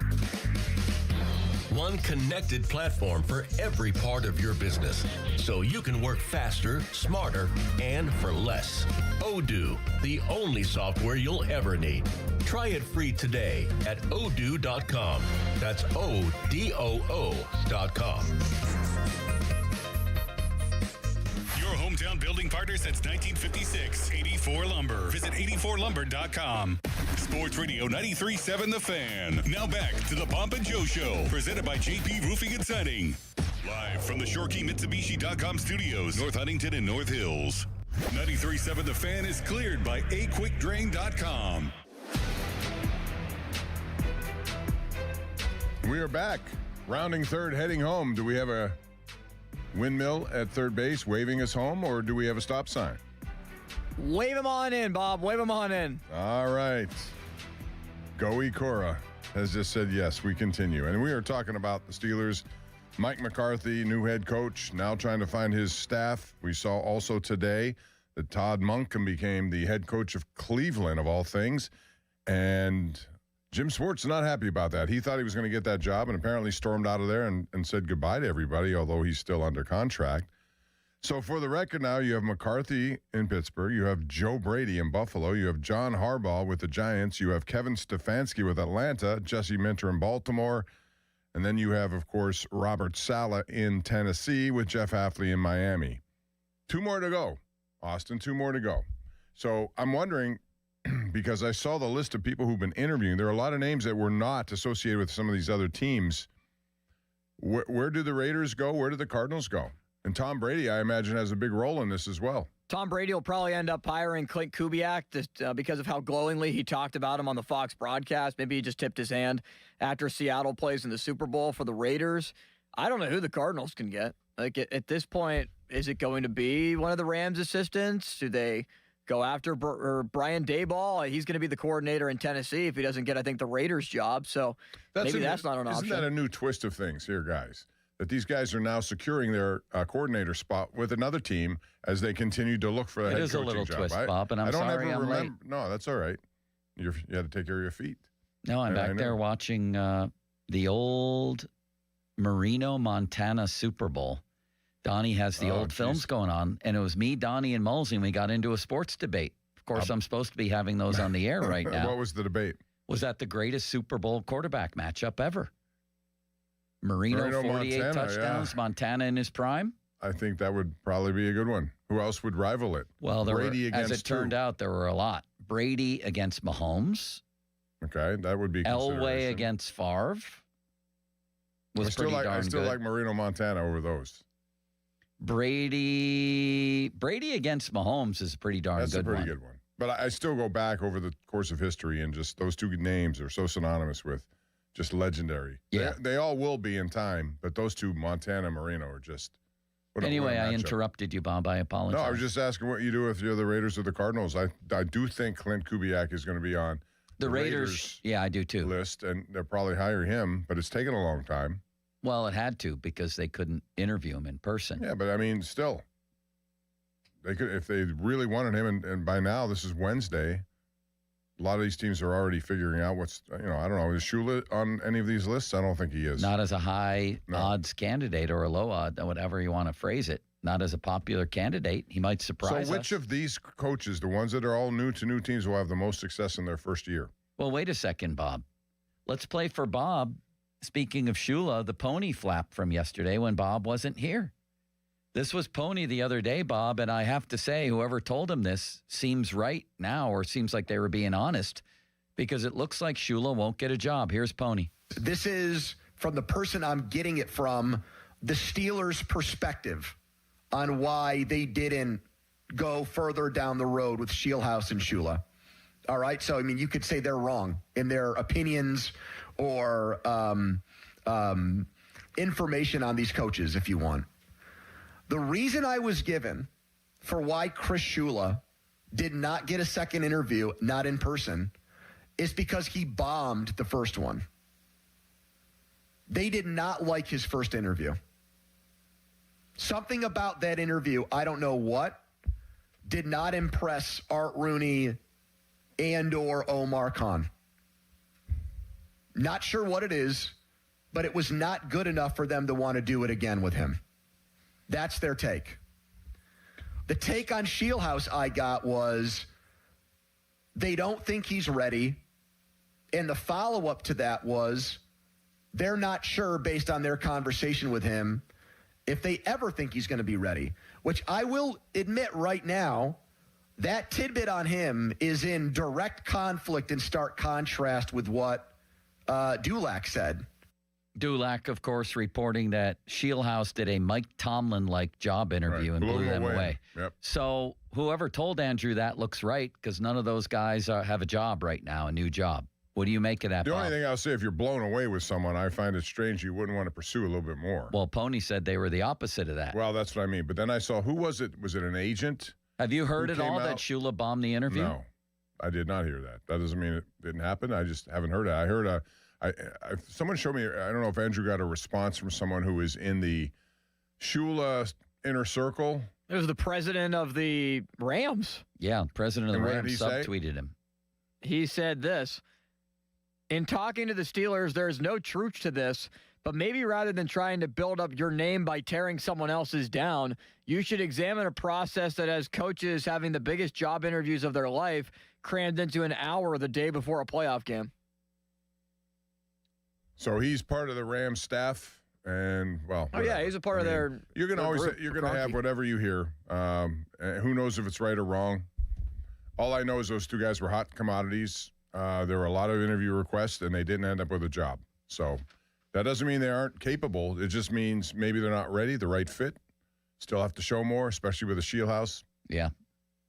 One connected platform for every part of your business, so you can work faster, smarter, and for less. Odoo, the only software you'll ever need. Try it free today at odoo.com. That's ODOO.com. Hometown building partner since 1956. 84 Lumber. Visit 84lumber.com. Sports Radio 93.7 The Fan. Now back to the Pomp and Joe Show. Presented by JP Roofing and Siding. Live from the ShoreKeyMitsubishi.com studios, North Huntington and North Hills. 93.7 The Fan is cleared by aquickdrain.com. We are back. Rounding third, heading home. Do we have a windmill at third base waving us home, or do we have a stop sign? Wave him on in, Bob. Wave him on in. All right. Goey Cora has just said, yes, we continue. And we are talking about the Steelers. Mike McCarthy, new head coach, now trying to find his staff. We saw also today that Todd Monken became the head coach of Cleveland, of all things. And Jim Schwartz is not happy about that. He thought he was going to get that job and apparently stormed out of there and said goodbye to everybody, although he's still under contract. So for the record now, you have McCarthy in Pittsburgh. You have Joe Brady in Buffalo. You have John Harbaugh with the Giants. You have Kevin Stefanski with Atlanta, Jesse Minter in Baltimore. And then you have, of course, Robert Saleh in Tennessee with Jeff Hafley in Miami. 2 more to go, Austin, 2 more to go. So I'm wondering, because I saw the list of people who've been interviewing, there are a lot of names that were not associated with some of these other teams. Where do the Raiders go? Where do the Cardinals go? And Tom Brady, I imagine, has a big role in this as well. Tom Brady will probably end up hiring Clint Kubiak because of how glowingly he talked about him on the Fox broadcast. Maybe he just tipped his hand after Seattle plays in the Super Bowl for the Raiders. I don't know who the Cardinals can get. Like at this point, is it going to be one of the Rams' assistants? Do they go after Brian Daboll? He's going to be the coordinator in Tennessee if he doesn't get, I think, the Raiders job. So maybe that's not an option. Isn't that a new twist of things here, guys? That these guys are now securing their coordinator spot with another team as they continue to look for the head coaching job. It is a little twist, Bob, and I'm sorry I'm late. No, that's all right. You had to take care of your feet. No, I'm back there watching the old Marino, Montana Super Bowl. Donnie has the old films going on, and it was me, Donnie, and Mulsey, and we got into a sports debate. Of course, I'm supposed to be having those on the air right now. What was the debate? Was that the greatest Super Bowl quarterback matchup ever? Marino 48 Montana, touchdowns, yeah. Montana in his prime? I think that would probably be a good one. Who else would rival it? Well, Brady as it turned out, there were a lot. Brady against Mahomes. Okay, that would be Elway consideration. against Favre was I still pretty like darn good. like Marino Montana over those. Brady against Mahomes is a pretty darn That's good a pretty one. good one. But I still go back over the course of history, and just those two names are so synonymous with just legendary. Yeah. They all will be in time, but those two, Montana and Marino, are just. Anyway, I interrupted you, Bob. I apologize. No, I was just asking what you do if you're the Raiders or the Cardinals. I do think Clint Kubiak is going to be on the Raiders. Yeah, I do too. List, and they'll probably hire him, but it's taken a long time. Well, it had to because they couldn't interview him in person. Yeah, but I mean, still, they could if they really wanted him. And by now, this is Wednesday. A lot of these teams are already figuring out what's, I don't know. Is Shula on any of these lists? I don't think he is. Not as a high odds candidate or a low odd, whatever you want to phrase it. Not as a popular candidate. He might surprise So which us. of these coaches, the ones that are all new to new teams, will have the most success in their first year? Well, wait a second, Bob. Let's play for Bob. Speaking of Shula, the pony flap from yesterday when Bob wasn't here. This was Pony the other day, Bob, and I have to say, whoever told him this seems right now, or seems like they were being honest, because it looks like Shula won't get a job. Here's Pony. This is from the person I'm getting it from, the Steelers' perspective on why they didn't go further down the road with Shieldhouse and Shula. All right, so I mean, you could say they're wrong in their opinions or information on these coaches, if you want. The reason I was given for why Chris Shula did not get a second interview, not in person, is because he bombed the first one. They did not like his first interview. Something about that interview, I don't know what, did not impress Art Rooney and or Omar Khan. Not sure what it is, but it was not good enough for them to want to do it again with him. That's their take. The take on Shieldhouse I got was they don't think he's ready. And the follow-up to that was they're not sure based on their conversation with him if they ever think he's going to be ready, which I will admit right now, that tidbit on him is in direct conflict and stark contrast with what Dulac said. Dulac, of course, reporting that Shieldhouse did a Mike Tomlin-like job interview and blew them away. Yep. So whoever told Andrew that looks right, because none of those guys have a job right now, a new job. What do you make of that, The Bob? only thing I'll say, if you're blown away with someone, I find it strange you wouldn't want to pursue a little bit more. Well, Pony said they were the opposite of that. Well, that's what I mean. But then I saw, who was it? Was it an agent? Have you heard who at all came that out? Shula bombed the interview? No, I did not hear that. That doesn't mean it didn't happen. I just haven't heard it. I heard someone showed me, I don't know if Andrew got a response from someone who is in the Shula inner circle. It was the president of the Rams. Yeah, president of the And what did Rams he say? subtweeted him. He said this. In talking to the Steelers, there is no truth to this, but maybe rather than trying to build up your name by tearing someone else's down, you should examine a process that has coaches having the biggest job interviews of their life crammed into an hour the day before a playoff game. So he's part of the Rams staff, and well. Oh, yeah, he's a part of their. You're going to always group, you're going to have McCarthy. whatever you hear. And who knows if it's right or wrong? All I know is those two guys were hot commodities. There were a lot of interview requests, and they didn't end up with a job. So that doesn't mean they aren't capable. It just means maybe they're not ready, the right fit. Still have to show more, especially with the Shieldhouse. Yeah.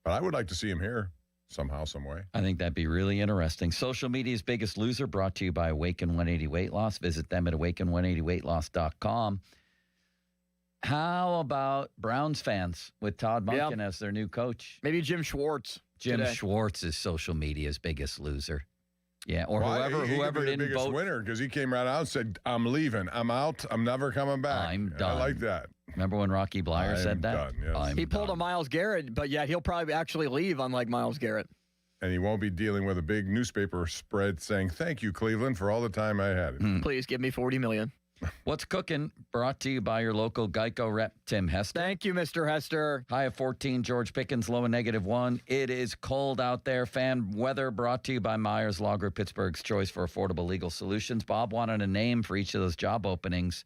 But I would like to see him here somehow, some way. I think that'd be really interesting. Social media's biggest loser, brought to you by Awaken 180 Weight Loss. Visit them at awaken180weightloss.com. How about Browns fans with Todd Monken as their new coach? Maybe Jim Schwartz. Jim today. Schwartz is social media's biggest loser. Yeah, or Well, whoever he could be the didn't biggest vote. winner, because he came right out and said, "I'm leaving. I'm out. I'm never coming back." I'm done. I like that. Remember when Rocky Blyer I'm said that? done, yes. He pulled a Myles Garrett, but yet he'll probably actually leave, unlike Myles Garrett. And he won't be dealing with a big newspaper spread saying, "Thank you, Cleveland, for all the time I had it." Please give me $40 million. What's cooking? Brought to you by your local Geico rep, Tim Hester. Thank you, Mr. Hester. High of 14, George Pickens, low of -1. It is cold out there. Fan weather brought to you by Myers Law Group, Pittsburgh's choice for affordable legal solutions. Bob wanted a name for each of those job openings.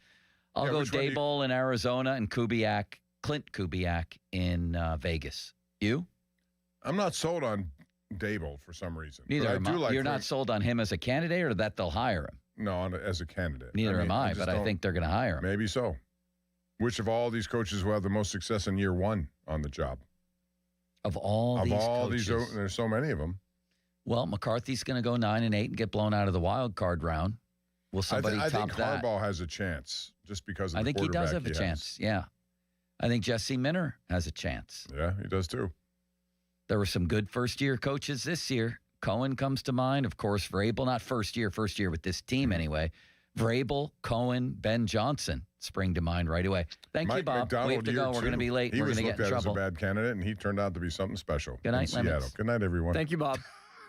I'll go which one do you- Daboll in Arizona and Clint Kubiak in Vegas. You? I'm not sold on Dable for some reason. Neither But I am do I. like You're not Frank- sold on him as a candidate, or that they'll hire him? No, as a candidate. Neither am I, just but I don't- think they're going to hire him. Maybe so. Which of all these coaches will have the most success in year one on the job? Of all these coaches. There's so many of them. Well, McCarthy's going to go 9-8 and get blown out of the wild card round. Will somebody I top think that? Harbaugh has a chance just because of the I think he does have a quarterback chance. Yeah. I think Jesse Minter has a chance. Yeah, he does too. There were some good first-year coaches this year. Cohen comes to mind. Of course, Vrabel, not first year with this team anyway. Vrabel, Cohen, Ben Johnson spring to mind right away. Thank you, Bob. McDonald, We have to year go. We're going to two. be late. He We're was going to get looked in at as a trouble. bad candidate, and he turned out to be something special. Good night, in Seattle. Lemons. Good night, everyone. Thank you, Bob.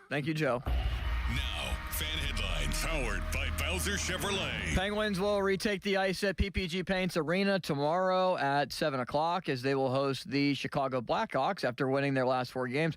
Thank you, Joe. Now, fan headlines powered by Bowser Chevrolet. Penguins will retake the ice at PPG Paints Arena tomorrow at 7 o'clock as they will host the Chicago Blackhawks after winning their last 4 games.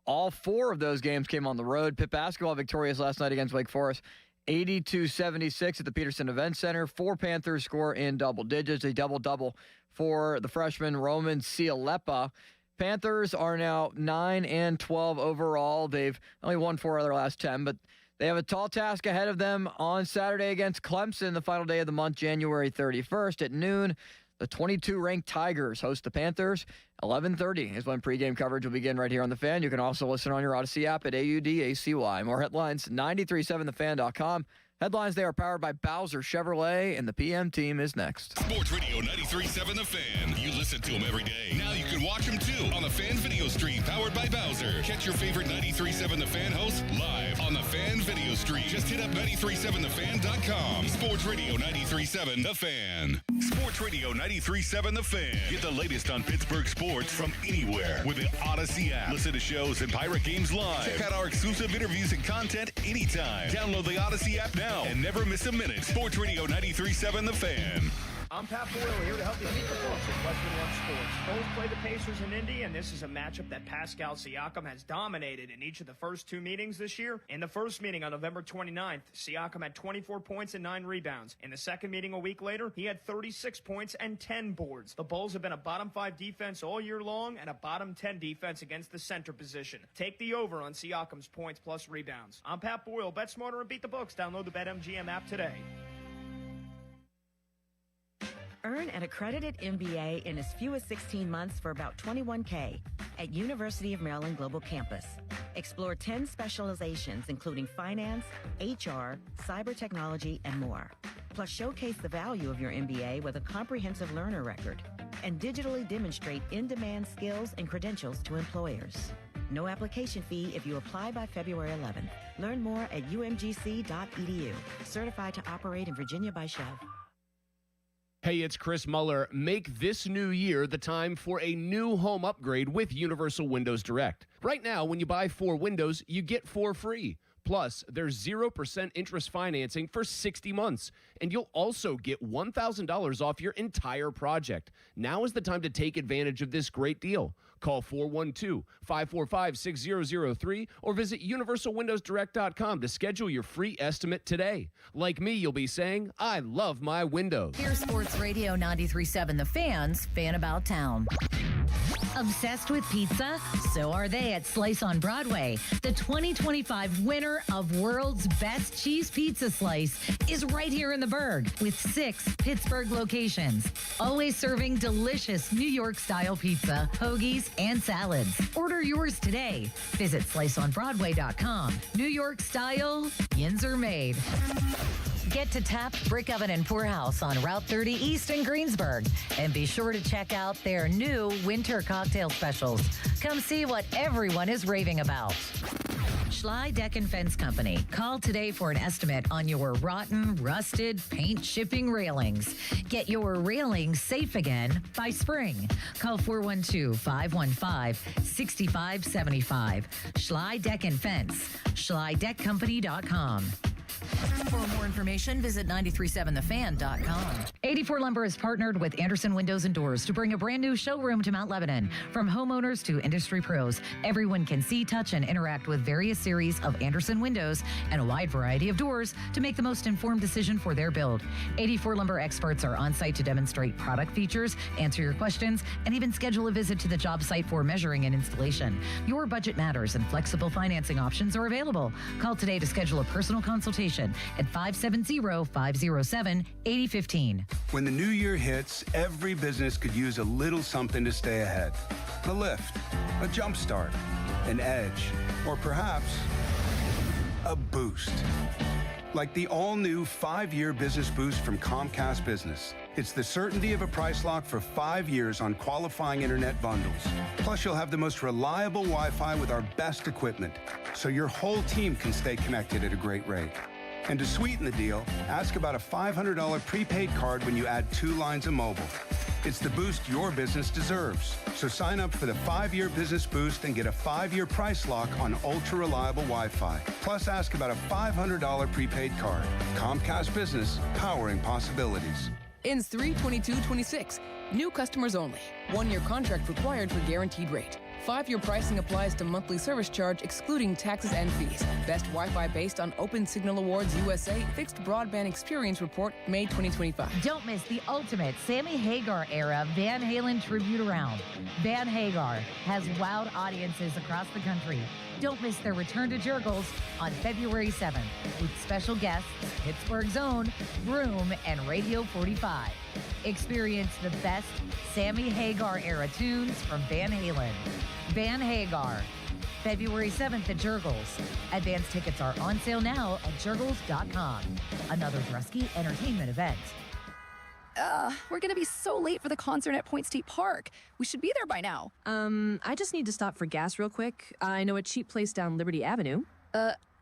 All 4 of those games came on the road. Pitt basketball victorious last night against Wake Forest, 82-76 at the Peterson Event Center. 4 Panthers score in double digits, a double-double for the freshman Roman Cialepa. Panthers are now 9-12 overall. They've only won 4 of their last 10, but they have a tall task ahead of them on Saturday against Clemson, the final day of the month, January 31st at noon. The 22-ranked Tigers host the Panthers. 11:30 is when pregame coverage will begin right here on The Fan. You can also listen on your Odyssey app at AUDACY. More headlines, 937thefan.com. Headlines, they are powered by Bowser Chevrolet, and the PM team is next. Sports Radio 93.7 The Fan. You listen to him every day. Now you can watch him too on the Fan video stream powered by Bowser. Catch your favorite 93.7 The Fan hosts live on the Fan video stream. Just hit up 937thefan.com. Sports Radio 93.7 The Fan. Sports Radio 93.7 The Fan. Get the latest on Pittsburgh sports from anywhere with the Odyssey app. Listen to shows and Pirate Games live. Check out our exclusive interviews and content anytime. Download the Odyssey app now and never miss a minute. Sports Radio 93.7 The Fan. I'm Pat Boyle here to help you beat the books at Western One Sports. Both play the Pacers in Indy, and this is a matchup that Pascal Siakam has dominated in each of the first 2 meetings this year. In the first meeting on November 29th, Siakam had 24 points and 9 rebounds. In the second meeting a week later, he had 36 points and 10 boards. The Bulls have been a bottom 5 defense all year long and a bottom 10 defense against the center position. Take the over on Siakam's points plus rebounds. I'm Pat Boyle. Bet smarter and beat the books. Download the BetMGM app today. Earn an accredited MBA in as few as 16 months for about $21K at University of Maryland Global Campus. Explore 10 specializations, including finance, HR, cyber technology, and more. Plus, showcase the value of your MBA with a comprehensive learner record and digitally demonstrate in-demand skills and credentials to employers. No application fee if you apply by February 11th. Learn more at umgc.edu. Certified to operate in Virginia by Chev. Hey, it's Chris Muller. Make this new year the time for a new home upgrade with Universal Windows Direct. Right now, when you buy 4 windows, you get 4 free. Plus, there's 0% interest financing for 60 months. And you'll also get $1,000 off your entire project. Now is the time to take advantage of this great deal. Call 412-545-6003 or visit universalwindowsdirect.com to schedule your free estimate today. Like me, you'll be saying, I love my windows. Here's Sports Radio 93.7 The Fan's Fan About Town. Obsessed with pizza? So are they at Slice on Broadway. The 2025 winner of World's Best Cheese Pizza Slice is right here in the Berg with 6 Pittsburgh locations. Always serving delicious New York-style pizza, hoagies, and salads. Order yours today. Visit sliceonbroadway.com. New York style, yins are made. Get to Tapped Brick Oven and Poorhouse on Route 30 East in Greensburg. And be sure to check out their new winter cocktail specials. Come see what everyone is raving about. Schley Deck and Fence Company. Call today for an estimate on your rotten, rusted, paint shipping railings. Get your railings safe again by spring. Call 412-515-6575. Schley Deck and Fence. SchleyDeckCompany.com. For more information, visit 937thefan.com. 84 Lumber is partnered with Anderson Windows and Doors to bring a brand new showroom to Mount Lebanon. From homeowners to industry pros, everyone can see, touch, and interact with various series of Anderson windows and a wide variety of doors to make the most informed decision for their build. 84 Lumber experts are on site to demonstrate product features, answer your questions, and even schedule a visit to the job site for measuring and installation. Your budget matters and flexible financing options are available. Call today to schedule a personal consultation at 570-507-8015. When the new year hits, every business could use a little something to stay ahead. A lift, a jump start, an edge, or perhaps a boost. Like the all-new 5-year business boost from Comcast Business. It's the certainty of a price lock for 5 years on qualifying internet bundles. Plus, you'll have the most reliable Wi-Fi with our best equipment, so your whole team can stay connected at a great rate. And to sweeten the deal, ask about a $500 prepaid card when you add 2 lines of mobile. It's the boost your business deserves. So sign up for the 5-year business boost and get a 5-year price lock on ultra-reliable Wi-Fi. Plus, ask about a $500 prepaid card. Comcast Business, powering possibilities. Ends 3/22/26. New customers only. 1-year contract required for guaranteed rate. 5-year pricing applies to monthly service charge excluding taxes and fees. Best Wi-Fi based on Open Signal Awards USA Fixed Broadband Experience Report, May 2025. Don't miss the ultimate Sammy Hagar era Van Halen tribute around. Van Hagar has wowed audiences across the country. Don't miss their return to Jurgles on February 7th with special guests Pittsburgh's own Broom and Radio 45. Experience the best Sammy Hagar era tunes from Van Halen. Van Hagar, February 7th at Jurgles. Advance tickets are on sale now at Jurgles.com. Another Drusky Entertainment event. We're gonna be so late for the concert at Point State Park. We should be there by now. I just need to stop for gas real quick. I know a cheap place down Liberty Avenue.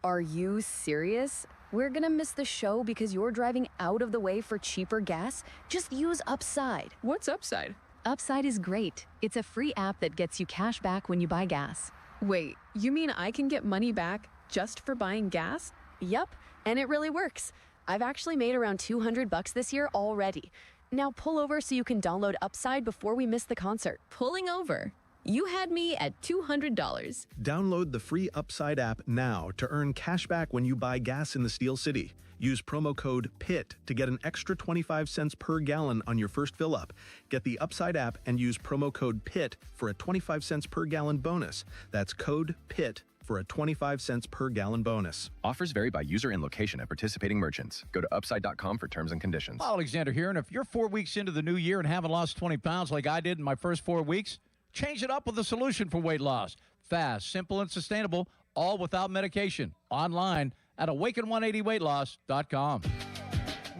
Are you serious? We're gonna miss the show because you're driving out of the way for cheaper gas? Just use Upside. What's Upside? Upside is great. It's a free app that gets you cash back when you buy gas. Wait, you mean I can get money back just for buying gas? Yep, and it really works. I've actually made around $200 this year already. Now pull over so you can download Upside before we miss the concert. Pulling over? You had me at $200. Download the free Upside app now to earn cash back when you buy gas in the Steel City. Use promo code PIT to get an extra 25 cents per gallon on your first fill up. Get the Upside app and use promo code PIT for a 25 cents per gallon bonus. That's code PIT for a 25 cents per gallon bonus. Offers vary by user and location at participating merchants. Go to upside.com for terms and conditions. Alexander here, and if you're 4 weeks into the new year and haven't lost 20 pounds like I did in my first 4 weeks, change it up with a solution for weight loss. Fast, simple, and sustainable, all without medication. Online at awaken180weightloss.com.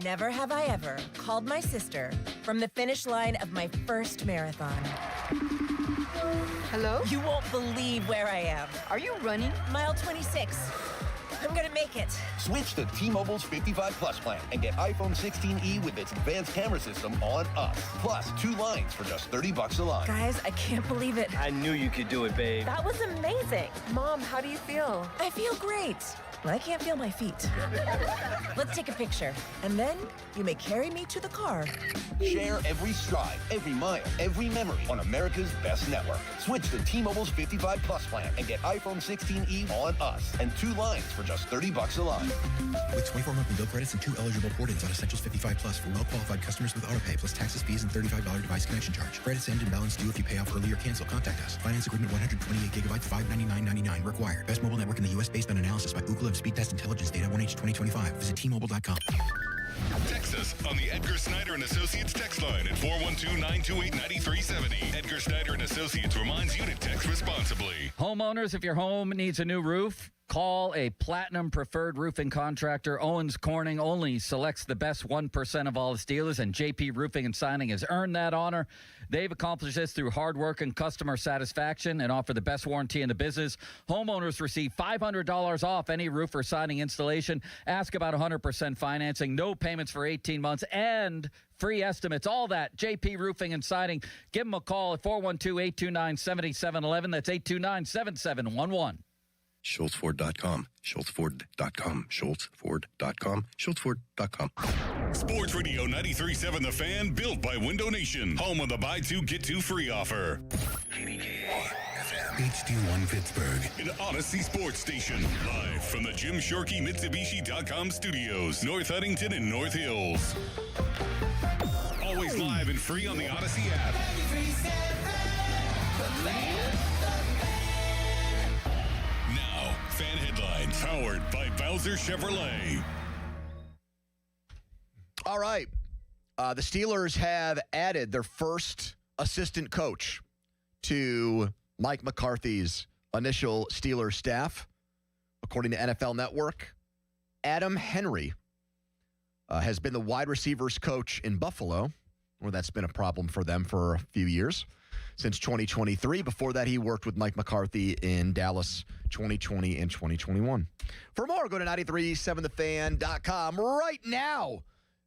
Never have I ever called my sister from the finish line of my first marathon. Hello? You won't believe where I am. Are you running? Mile 26. I'm gonna make it. Switch to T-Mobile's 55 Plus plan and get iPhone 16e with its advanced camera system on us. Plus 2 lines for just $30 a line. Guys, I can't believe it. I knew you could do it, babe. That was amazing. Mom, how do you feel? I feel great. But I can't feel my feet. Let's take a picture. And then you may carry me to the car. Share every stride, every mile, every memory on America's best network. Switch to T-Mobile's 55 Plus plan and get iPhone 16e on us and 2 lines for just $30 a line. With 24 monthly bill credits and 2 eligible port-ins on Essentials 55 Plus for well-qualified customers with autopay plus taxes, fees, and $35 device connection charge. Credits end and balance due if you pay off early or cancel. Contact us. Finance agreement 128 gigabytes, $599.99 required. Best mobile network in the U.S. based on analysis by Ookla of Speed Test Intelligence Data 1H 2025. Visit T-Mobile.com. Text us on the Edgar Snyder and Associates text line at 412-928-9370. Edgar Snyder and Associates reminds you to text responsibly. Homeowners, if your home needs a new roof, call a Platinum Preferred Roofing Contractor. Owens Corning only selects the best 1% of all its dealers, and JP Roofing and Signing has earned that honor. They've accomplished this through hard work and customer satisfaction and offer the best warranty in the business. Homeowners receive $500 off any roof or siding installation. Ask about 100% financing, no payments for 18 months, and free estimates. All that, JP Roofing and Siding. Give them a call at 412-829-7711. That's 829-7711. SchultzFord.com. SchultzFord.com. SchultzFord.com. SchultzFord.com. Sports Radio 93.7 The Fan, built by Window Nation. Home of the buy two, get two free offer. HD1 Pittsburgh, an Odyssey sports station. Live from the Jim Shorkey Mitsubishi.com studios, North Huntington and North Hills. Always live and free on the Odyssey app. Now, fan headlines powered by Bowser Chevrolet. All right. The Steelers have added their first assistant coach to Mike McCarthy's initial Steelers staff. According to NFL Network, Adam Henry has been the wide receivers coach in Buffalo, where that's been a problem for them for a few years, since 2023. Before that, he worked with Mike McCarthy in Dallas 2020 and 2021. For more, go to 937thefan.com. Right now,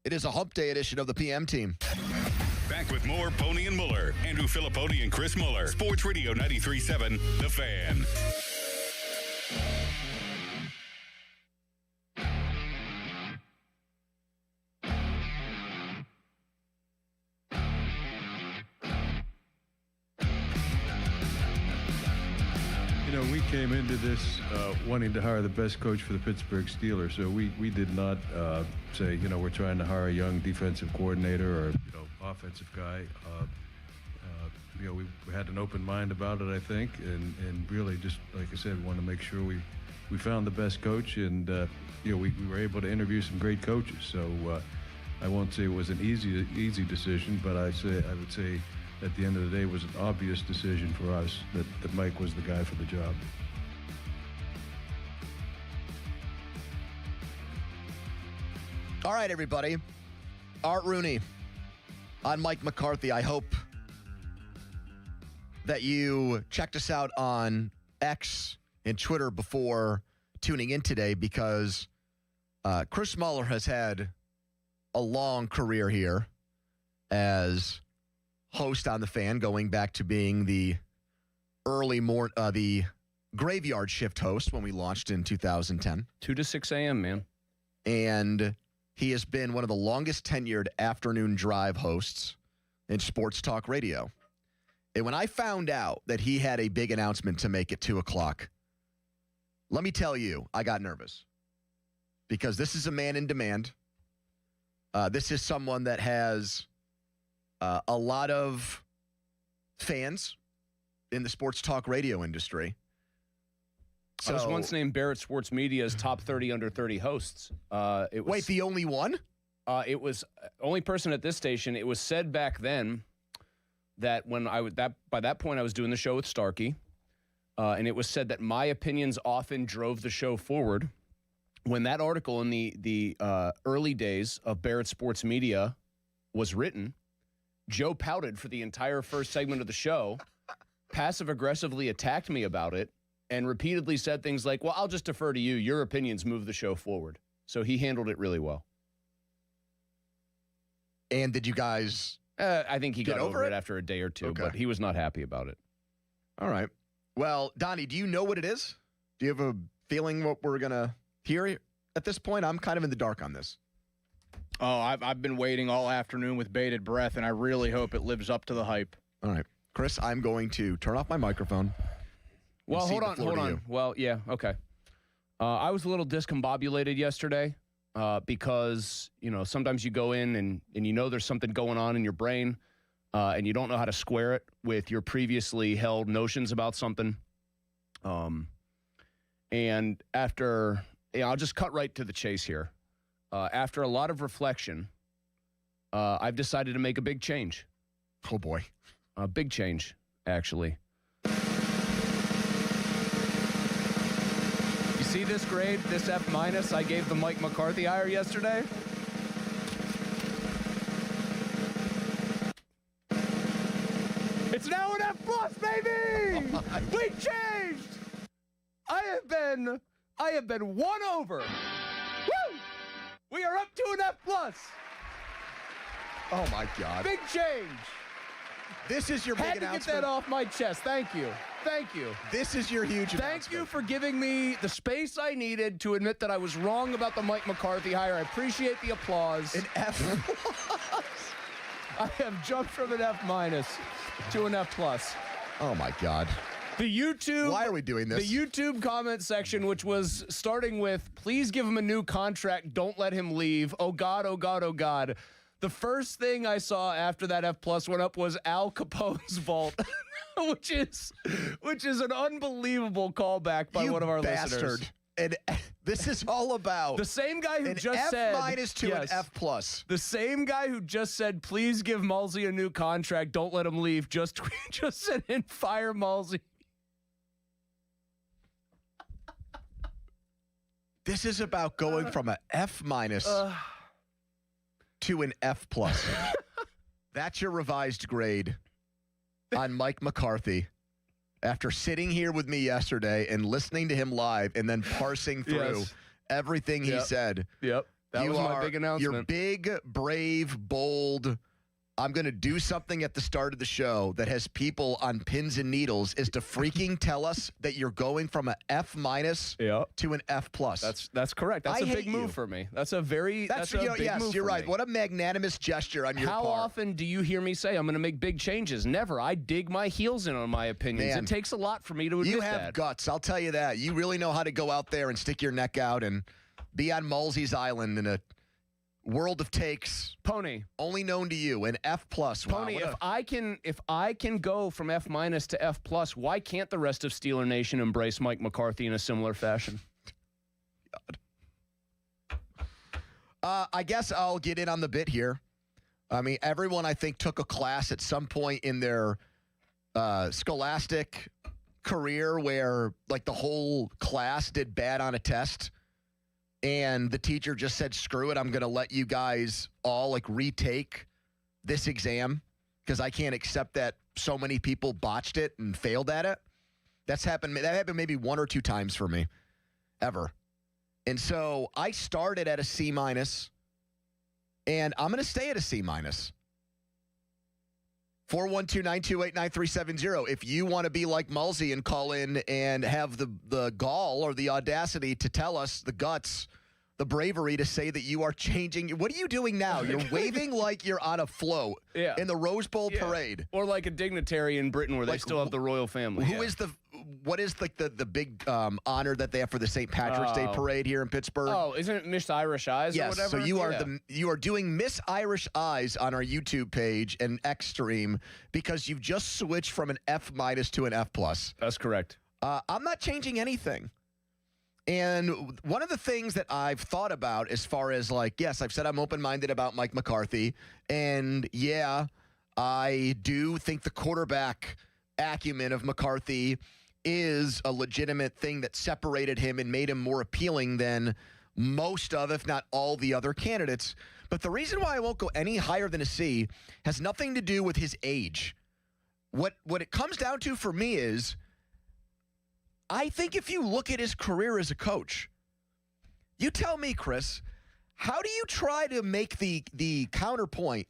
it is a hump day edition of the PM Team. Back with more Pony and Muller. Andrew Fittipaldo and Chris Muller. Sports Radio 93.7 The Fan. We came into this wanting to hire the best coach for the Pittsburgh Steelers. So we did not say, we're trying to hire a young defensive coordinator or, offensive guy. We had an open mind about it, I think, and really just, like I said, we want to make sure we found the best coach, and, we were able to interview some great coaches. So I won't say it was an easy decision, but I would say at the end of the day, it was an obvious decision for us that Mike was the guy for the job. All right, everybody. Art Rooney on Mike McCarthy. I hope that you checked us out on X and Twitter before tuning in today, because Chris Muller has had a long career here as host on The Fan, going back to being the the graveyard shift host when we launched in 2010. 2 to 6 a.m., man. And he has been one of the longest tenured afternoon drive hosts in sports talk radio. And when I found out that he had a big announcement to make at 2 o'clock, let me tell you, I got nervous. Because this is a man in demand. This is someone that has a lot of fans in the sports talk radio industry. I was once named Barrett Sports Media's top 30 under 30 hosts. Wait, the only one? It was only person at this station. It was said back then that when by that point I was doing the show with Starkey, and it was said that my opinions often drove the show forward. When that article in the early days of Barrett Sports Media was written, Joe pouted for the entire first segment of the show, passive-aggressively attacked me about it, and repeatedly said things like, well, I'll just defer to you. Your opinions move the show forward. So he handled it really well. And did you guys I think he get got over it after a day or two, Okay. but he was not happy about it. All right. Well, Donnie, do you know what it is? Do you have a feeling what we're going to hear at this point? I'm kind of in the dark on this. Oh, I've been waiting all afternoon with bated breath, and I really hope it lives up to the hype. All right. Chris, I'm going to turn off my microphone. Well, hold on. Well, yeah, okay. I was a little discombobulated yesterday because, sometimes you go in and there's something going on in your brain and you don't know how to square it with your previously held notions about something. And after, I'll just cut right to the chase here. After a lot of reflection, I've decided to make a big change. Oh, boy. A big change, actually. You see this grade, this F- I gave the Mike McCarthy hire yesterday? It's now an F+, baby! We changed! I have been won over. Woo! We are up to an F+. Oh, my God. Big change. This is your big Had to announcement. get that off my chest. Thank you. Thank you. This is your huge announcement. Thank you for giving me the space I needed to admit that I was wrong about the Mike McCarthy hire. I appreciate the applause. An F. I have jumped from an F- to an F+. Oh, my God. The YouTube. Why are we doing this? The YouTube comment section, which was starting with, please give him a new contract. Don't let him leave. Oh, God, oh, God, oh, God. The first thing I saw after that F+ went up was Al Capone's vault, which is an unbelievable callback by one of our listeners. And this is all about the same guy who just said F- to an F+. The same guy who just said, please give Mulsey a new contract. Don't let him leave. Just sent in fire Mulsey. This is about going from an F- to an F+. That's your revised grade on Mike McCarthy. After sitting here with me yesterday and listening to him live and then parsing through everything he said. Yep. That was my big announcement. You're big, brave, bold. I'm going to do something at the start of the show that has people on pins and needles is to freaking tell us that you're going from an F- to an F+. That's correct. That's a big move for me. That's a big move you're for right. me. What a magnanimous gesture on your part. How often do you hear me say I'm going to make big changes? Never. I dig my heels in on my opinions. Man, it takes a lot for me to admit you have that. guts. I'll tell you that. You really know how to go out there and stick your neck out and be on Mulsey's Island in a world of takes. Pony. Only known to you, an F+. Pony, wow, if I can go from F- to F+, why can't the rest of Steeler Nation embrace Mike McCarthy in a similar fashion? God. I guess I'll get in on the bit here. I mean, everyone, I think, took a class at some point in their scholastic career where, like, the whole class did bad on a test. And the teacher just said, screw it, I'm going to let you guys all, like, retake this exam because I can't accept that so many people botched it and failed at it. That happened maybe one or two times for me, ever. And so I started at a C-, and I'm going to stay at a C-. 412-928-9370. If you want to be like Mulsey and call in and have the gall or the audacity to tell us the guts, the bravery to say that you are changing. What are you doing now? You're waving like you're on a float in the Rose Bowl parade. Or like a dignitary in Britain where they still have the royal family. What is like the big honor that they have for the St. Patrick's Day parade here in Pittsburgh? Oh, isn't it Miss Irish Eyes or whatever? So you are doing Miss Irish Eyes on our YouTube page and X stream because you've just switched from an F- to an F+. That's correct. I'm not changing anything. And one of the things that I've thought about as far as yes, I've said I'm open-minded about Mike McCarthy. And yeah, I do think the quarterback acumen of McCarthy is a legitimate thing that separated him and made him more appealing than most of, if not all, the other candidates. But the reason why I won't go any higher than a C has nothing to do with his age. What it comes down to for me is I think if you look at his career as a coach, you tell me, Chris, how do you try to make the counterpoint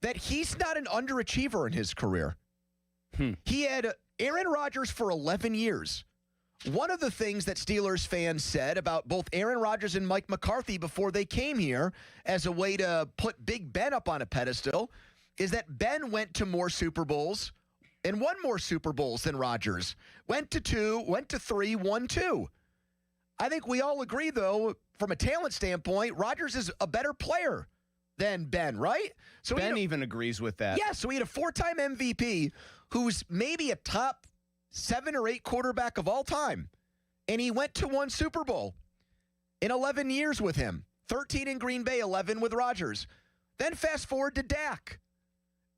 that he's not an underachiever in his career? He had Aaron Rodgers for 11 years. One of the things that Steelers fans said about both Aaron Rodgers and Mike McCarthy before they came here as a way to put Big Ben up on a pedestal is that Ben went to more Super Bowls and won more Super Bowls than Rodgers. Went to 2, went to 3, won 2. I think we all agree, though, from a talent standpoint, Rodgers is a better player than Ben, right? So Ben even agrees with that. Yeah, so he had a 4-time MVP who's maybe a top 7 or 8 quarterback of all time. And he went to 1 Super Bowl in 11 years with him. 13 in Green Bay, 11 with Rodgers. Then fast forward to Dak.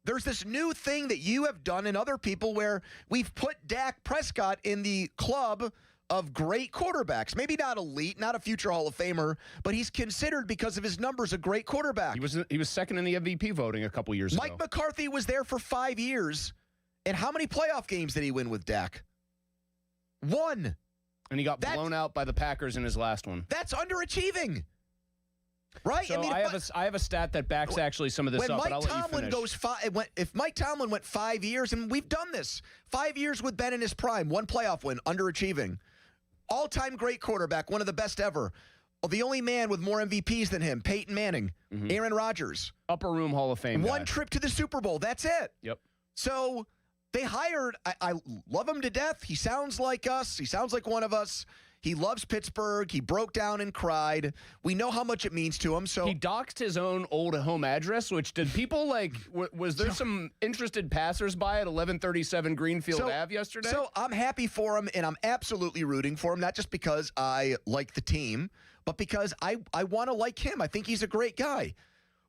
There's this new thing that you have done and other people where we've put Dak Prescott in the club of great quarterbacks. Maybe not elite, not a future Hall of Famer, but he's considered because of his numbers a great quarterback. He was second in the MVP voting a couple years ago. Mike McCarthy was there for 5 years. And how many playoff games did he win with Dak? 1. And he got blown out by the Packers in his last one. That's underachieving. Right? So I have a stat that backs actually some of this when up, Mike but I'll let you Tomlin finish. goes if Mike Tomlin went 5 years, and we've done this, 5 years with Ben in his prime, 1 playoff win, underachieving, all-time great quarterback, one of the best ever. The only man with more MVPs than him, Peyton Manning, Aaron Rodgers. Upper room Hall of Fame 1 guy. trip to the Super Bowl, that's it. Yep. So they hired, I love him to death. He sounds like us. He sounds like one of us. He loves Pittsburgh. He broke down and cried. We know how much it means to him. So he doxed his own old home address, which did people like, was there some interested passersby at 1137 Greenfield Ave yesterday? So I'm happy for him, and I'm absolutely rooting for him, not just because I like the team, but because I want to like him. I think he's a great guy.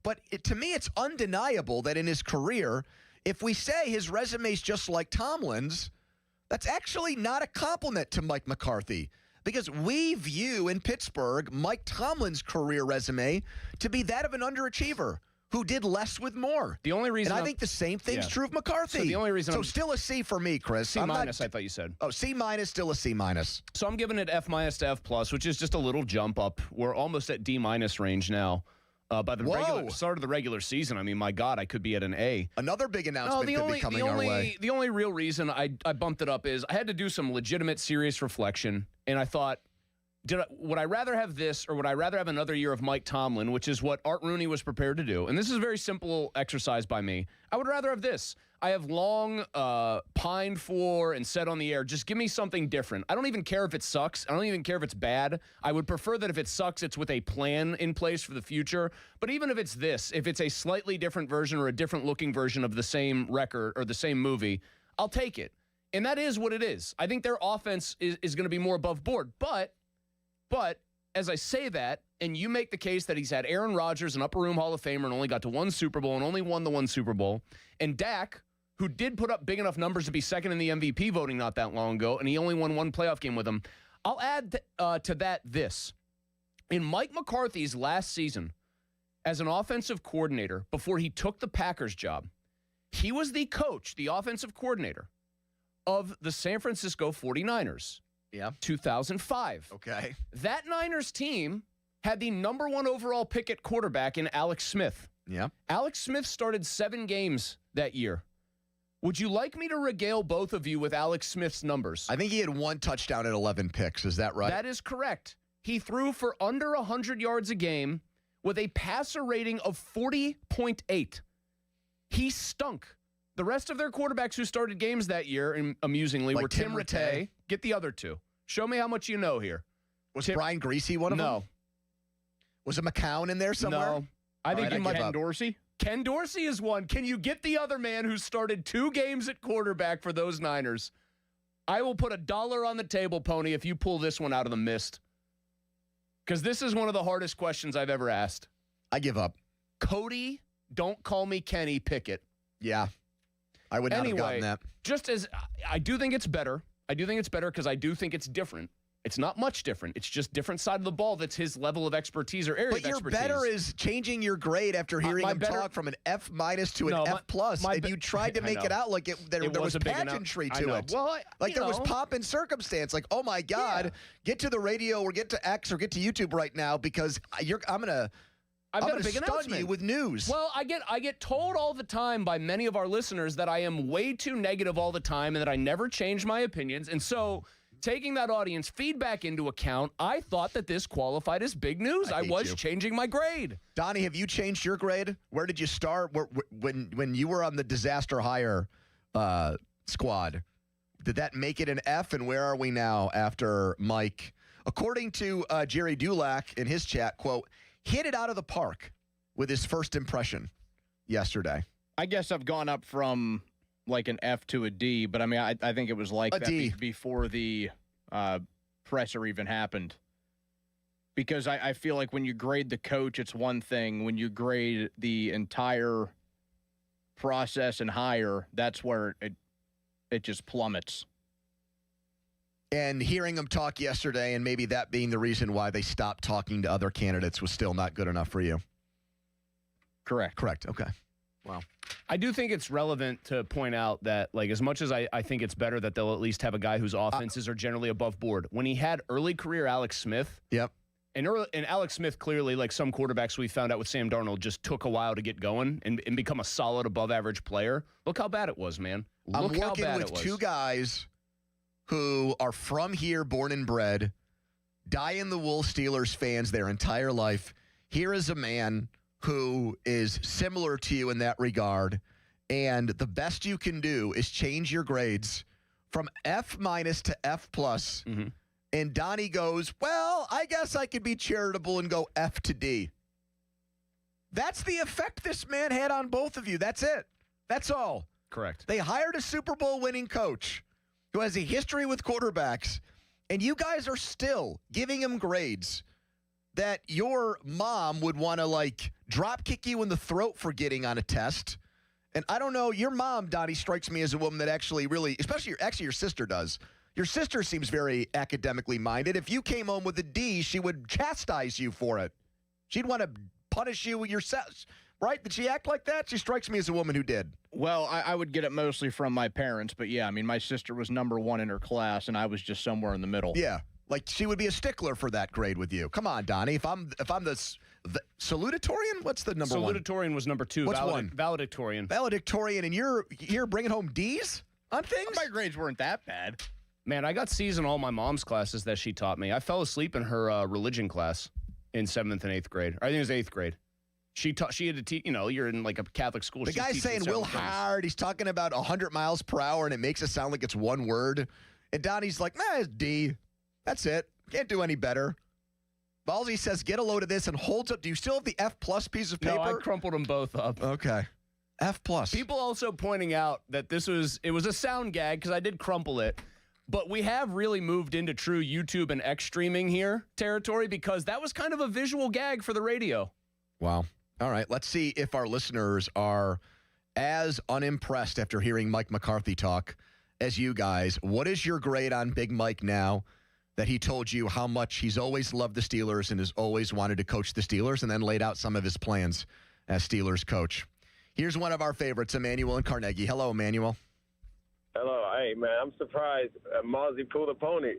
But to me, it's undeniable that in his career, if we say his resume is just like Tomlin's, that's actually not a compliment to Mike McCarthy. Because we view in Pittsburgh Mike Tomlin's career resume to be that of an underachiever who did less with more. The only reason, and I think the same thing's true of McCarthy. So the only reason, so still a C for me, Chris. C minus, I thought you said. Oh, C minus, still a C minus. So I'm giving it F minus to F plus, which is just a little jump up. We're almost at D minus range now. By the start of the regular season, I mean, my God, I could be at an A. Another big announcement could be coming our way. The only real reason I bumped it up is I had to do some legitimate, serious reflection, and I thought, would I rather have this or would I rather have another year of Mike Tomlin, which is what Art Rooney was prepared to do? And this is a very simple exercise by me. I would rather have this. I have long pined for and said on the air, just give me something different. I don't even care if it sucks. I don't even care if it's bad. I would prefer that if it sucks, it's with a plan in place for the future. But even if it's this, if it's a slightly different version or a different looking version of the same record or the same movie, I'll take it. And that is what it is. I think their offense is going to be more above board. But as I say that, and you make the case that he's had Aaron Rodgers, an upper room Hall of Famer, and only got to 1 Super Bowl and only won the 1 Super Bowl, and Dak, who did put up big enough numbers to be second in the MVP voting not that long ago, and he only won 1 playoff game with him, I'll add to that this. In Mike McCarthy's last season as an offensive coordinator, before he took the Packers job, he was the coach, the offensive coordinator, of the San Francisco 49ers. Yeah. 2005. Okay. That Niners team had the number 1 overall pick at quarterback in Alex Smith. Yeah. Alex Smith started 7 games that year. Would you like me to regale both of you with Alex Smith's numbers? I think he had 1 touchdown and 11 picks. Is that right? That is correct. He threw for under 100 yards a game with a passer rating of 40.8. He stunk. The rest of their quarterbacks who started games that year, and amusingly, were Tim Rattay. Get the other 2. Show me how much you know here. Was Brian Greasy one of them? No. Was it McCown in there somewhere? No. I think you might. Ken Dorsey? Ken Dorsey is one. Can you get the other man who started 2 games at quarterback for those Niners? I will put $1 on the table, Pony, if you pull this one out of the mist. Because this is one of the hardest questions I've ever asked. I give up. Cody, don't call me Kenny Pickett. Yeah. I would not have gotten that. Just as I do think it's better. I do think it's better because I do think it's different. It's not much different. It's just different side of the ball that's his level of expertise or area of expertise. But your better is changing your grade after hearing him talk from an F minus to an F plus. And you tried to make it out like there was pageantry to it. Well, there was pomp and circumstance. Like, oh my God, get to the radio or get to X or get to YouTube right now because I'm gonna stun you with news. Well, I get told all the time by many of our listeners that I am way too negative all the time and that I never change my opinions. And so, taking that audience feedback into account, I thought that this qualified as big news. I was changing my grade. Donnie, have you changed your grade? Where did you start when you were on the disaster hire squad? Did that make it an F? And where are we now after Mike? According to Jerry Dulac in his chat, quote, hit it out of the park with his first impression yesterday. I guess I've gone up from like an F to a D, but I mean, I think it was like that before the presser even happened. Because I feel like when you grade the coach, it's one thing. When you grade the entire process and hire, that's where it just plummets. And hearing them talk yesterday, and maybe that being the reason why they stopped talking to other candidates, was still not good enough for you. Correct. Okay. Wow. I do think it's relevant to point out that, like, as much as I think it's better that they'll at least have a guy whose offenses are generally above board. When he had early career Alex Smith, And Alex Smith clearly, like some quarterbacks we found out with Sam Darnold, just took a while to get going and become a solid above-average player. Look how bad it was, man. I'm Look how working bad with it was. two guys who are from here, born and bred, die-in-the-wool Steelers fans their entire life. Here is a man who is similar to you in that regard, and the best you can do is change your grades from F- to F+. Mm-hmm. And Donnie goes, well, I guess I could be charitable and go F to D. That's the effect this man had on both of you. That's it. That's all. Correct. They hired a Super Bowl winning coach who has a history with quarterbacks, and you guys are still giving him grades that your mom would want to, like, drop kick you in the throat for getting on a test. And I don't know, your mom, Donnie, strikes me as a woman that actually really, especially your sister does. Your sister seems very academically minded. If you came home with a D, she would chastise you for it. She'd want to punish you yourself, right? Did she act like that? She strikes me as a woman who did. Well, I would get it mostly from my parents, but yeah, I mean, my sister was number 1 in her class, and I was just somewhere in the middle. Yeah, like she would be a stickler for that grade with you. Come on, Donnie. If I'm the salutatorian, what's the number one? Salutatorian was number 2. What's one? Valedictorian. Valedictorian, and you're bringing home D's on things? My grades weren't that bad. Man, I got C's in all my mom's classes that she taught me. I fell asleep in her religion class in 7th and 8th grade. Or I think it was 8th grade. She had to teach, you're in like a Catholic school. The guy's saying Will hard. He's talking about 100 miles per hour, and it makes it sound like it's one word. And Donnie's like, it's D. That's it. Can't do any better. Ballsy says, get a load of this, and holds up. Do you still have the F+ piece of paper? No, I crumpled them both up. Okay. F+. People also pointing out that it was a sound gag because I did crumple it. But we have really moved into true YouTube and X streaming here territory because that was kind of a visual gag for the radio. Wow. All right. Let's see if our listeners are as unimpressed after hearing Mike McCarthy talk as you guys. What is your grade on Big Mike now that he told you how much he's always loved the Steelers and has always wanted to coach the Steelers and then laid out some of his plans as Steelers coach? Here's one of our favorites, Emmanuel in Carnegie. Hello, Emmanuel. Hello. Hey, man, I'm surprised Mozzie pulled a pony.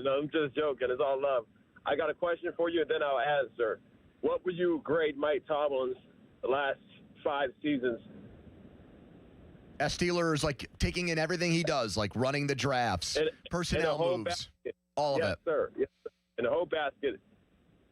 No, I'm just joking. It's all love. I got a question for you, and then I'll answer. What would you grade Mike Tomlin's last 5 seasons? As Steelers, like, taking in everything he does, like running the drafts, personnel moves, all of it. Yes, sir. Yes, sir. In the whole basket,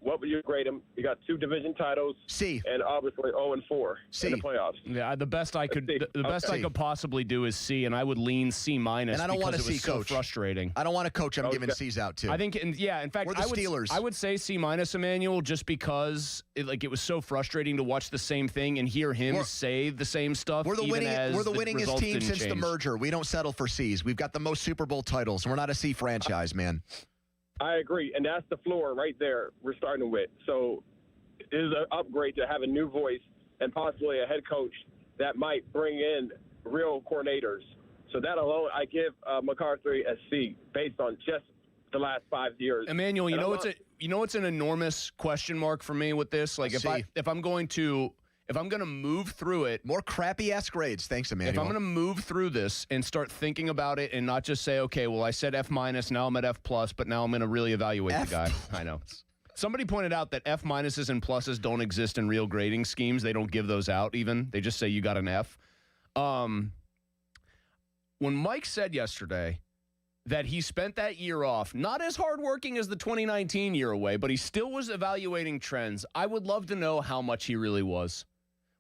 what would you grade him? You got 2 division titles. C. And obviously 0-4 C. in the playoffs. Yeah, the best I could I could possibly do is C, and I would lean C-. And I don't want to see so coach. Frustrating. I don't want to coach. I'm giving C's out too. I think, in fact, we're the Steelers. I would say C-, Emmanuel, just because it was so frustrating to watch the same thing and hear him say the same stuff. We're the winningest team since the change. merger. We don't settle for C's. We've got the most Super Bowl titles. We're not a C franchise, man. I agree, and that's the floor right there we're starting with. So it is an upgrade to have a new voice and possibly a head coach that might bring in real coordinators. So that alone, I give McCarthy a C based on just the last 5 years. Emmanuel, you know it's an enormous question mark for me with this. Like if I'm going to move through it, more crappy ass grades. Thanks, Emmanuel. If I'm going to move through this and start thinking about it and not just say, okay, well, I said F-, now I'm at F+, but now I'm going to really evaluate the guy. I know. Somebody pointed out that F- and pluses don't exist in real grading schemes. They don't give those out even. They just say you got an F. When Mike said yesterday that he spent that year off, not as hardworking as the 2019 year away, but he still was evaluating trends, I would love to know how much he really was.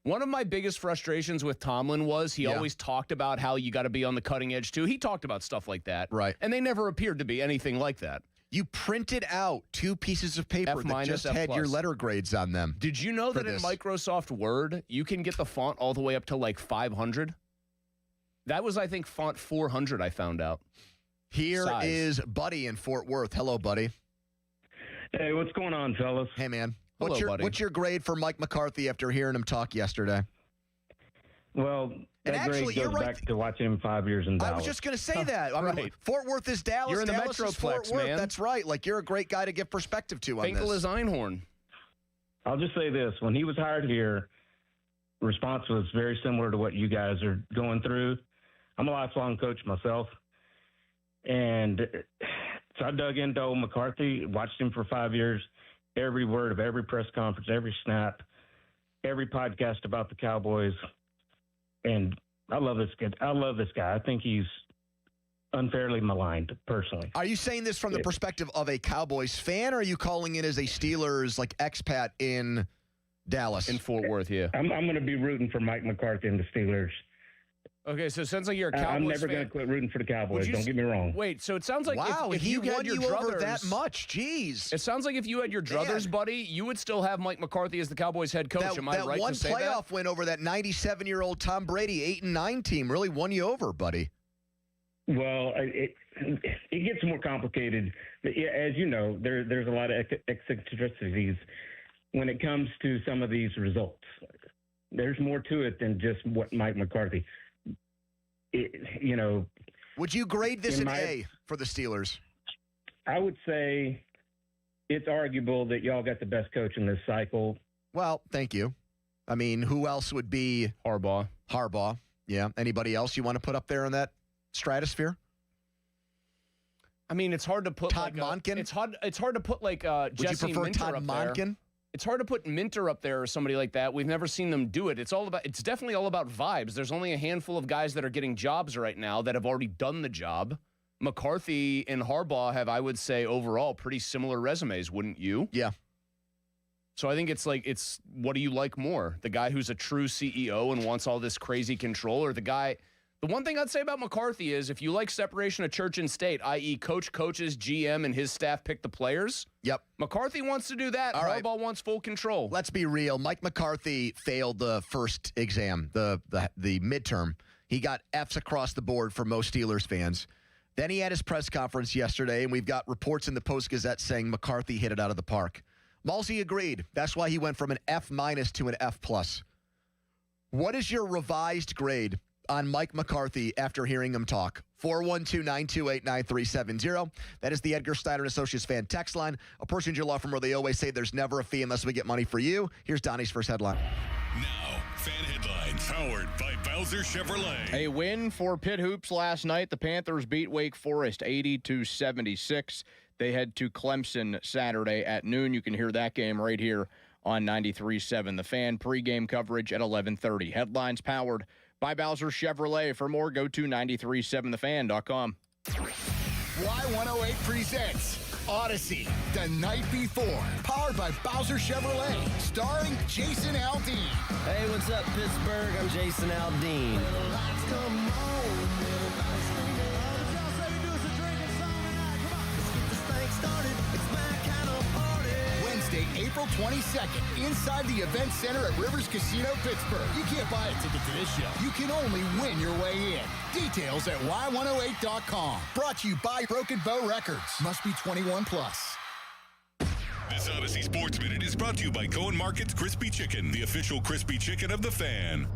One of my biggest frustrations with Tomlin was he always talked about how you got to be on the cutting edge, too. He talked about stuff like that. Right. And they never appeared to be anything like that. You printed out 2 pieces of paper F- that just had your letter grades on them. Did you know that in Microsoft Word, you can get the font all the way up to like 500? That was, I think, font 400 I found out. Here is Buddy in Fort Worth. Hello, Buddy. Hey, what's going on, fellas? Hey, man. Hello, buddy. What's your grade for Mike McCarthy after hearing him talk yesterday? Well, that grade goes back to watching him 5 years in Dallas. I was just going to say that. I mean, Fort Worth is Dallas. You're in the Dallas is Fort Metroplex, Worth. man. That's right. Like, you're a great guy to give perspective to on Finkel this. is Einhorn. I'll just say this. When he was hired here, response was very similar to what you guys are going through. I'm a lifelong coach myself. And so I dug into old McCarthy, watched him for 5 years. every word of every press conference, every snap, every podcast about the Cowboys. And I love this kid. I love this guy. I think he's unfairly maligned, personally. Are you saying this from the perspective of a Cowboys fan, or are you calling it as a Steelers expat in Dallas? In Fort Worth, yeah. I'm going to be rooting for Mike McCarthy and the Steelers. Okay, so it sounds like you're a Cowboys fan. I'm never going to quit rooting for the Cowboys. Don't get me wrong. Wait, so it sounds like wow, if he you won had your you over druthers, that much. Jeez. It sounds like if you had your druthers, buddy, you would still have Mike McCarthy as the Cowboys head coach. Am I right one to say playoff win over that 97-year-old Tom Brady 8-9 team really won you over, buddy. Well, it gets more complicated. As you know, there's a lot of eccentricities when it comes to some of these results. There's more to it than just what Mike McCarthy. Would you grade this an A for the Steelers? I would say it's arguable that y'all got the best coach in this cycle. Well, thank you. I mean, who else would be Harbaugh? Yeah. Anybody else you want to put up there in that stratosphere? I mean, it's hard to put Todd Monken. It's hard to put Would Jesse you prefer Minter Todd up Monken? there. It's hard to put Minter up there or somebody like that. We've never seen them do it. It's definitely all about vibes. There's only a handful of guys that are getting jobs right now that have already done the job. McCarthy and Harbaugh have, I would say, overall pretty similar resumes, wouldn't you? Yeah. So I think it's what do you like more? The guy who's a true CEO and wants all this crazy control, or the one thing I'd say about McCarthy is if you like separation of church and state, i.e. coaches, GM, and his staff pick the players. Yep. McCarthy wants to do that. All right. Harbaugh wants full control. Let's be real. Mike McCarthy failed the first exam, the midterm. He got Fs across the board for most Steelers fans. Then he had his press conference yesterday, and we've got reports in the Post-Gazette saying McCarthy hit it out of the park. Malsey agreed. That's why he went from an F- to an F+. What is your revised grade on Mike McCarthy after hearing him talk? 412-928-9370. That is the Edgar Steiner Associates fan text line. A Person's Your Law Firm where they always say there's never a fee unless we get money for you. Here's Donnie's first headline. Now, fan headlines powered by Bowser Chevrolet. A win for Pitt Hoops last night. The Panthers beat Wake Forest 80-76. They head to Clemson Saturday at noon. You can hear that game right here on 93.7 The Fan. Pre-game coverage at 11:30. Headlines powered by Bowser Chevrolet. For more, go to 937thefan.com. Y108 presents Odyssey, The Night Before, powered by Bowser Chevrolet, starring Jason Aldean. Hey, what's up, Pittsburgh? I'm Jason Aldean. Wednesday, April 22nd, inside the Event Center at Rivers Casino, Pittsburgh. You can't buy a ticket to this show. You can only win your way in. Details at y108.com. Brought to you by Broken Bow Records. Must be 21 plus. This Odyssey Sports Minute is brought to you by Cohen Market's Crispy Chicken, the official crispy chicken of the Fan.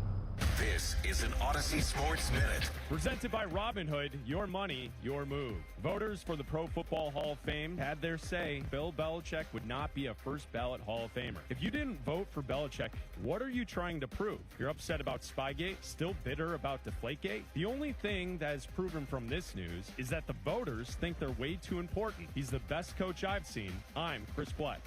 This is an Odyssey Sports Minute. Presented by Robinhood, your money, your move. Voters for the Pro Football Hall of Fame had their say. Bill Belichick would not be a first ballot Hall of Famer. If you didn't vote for Belichick, what are you trying to prove? You're upset about Spygate? Still bitter about Deflategate? The only thing that is proven from this news is that the voters think they're way too important. He's the best coach I've seen. I'm Chris Black.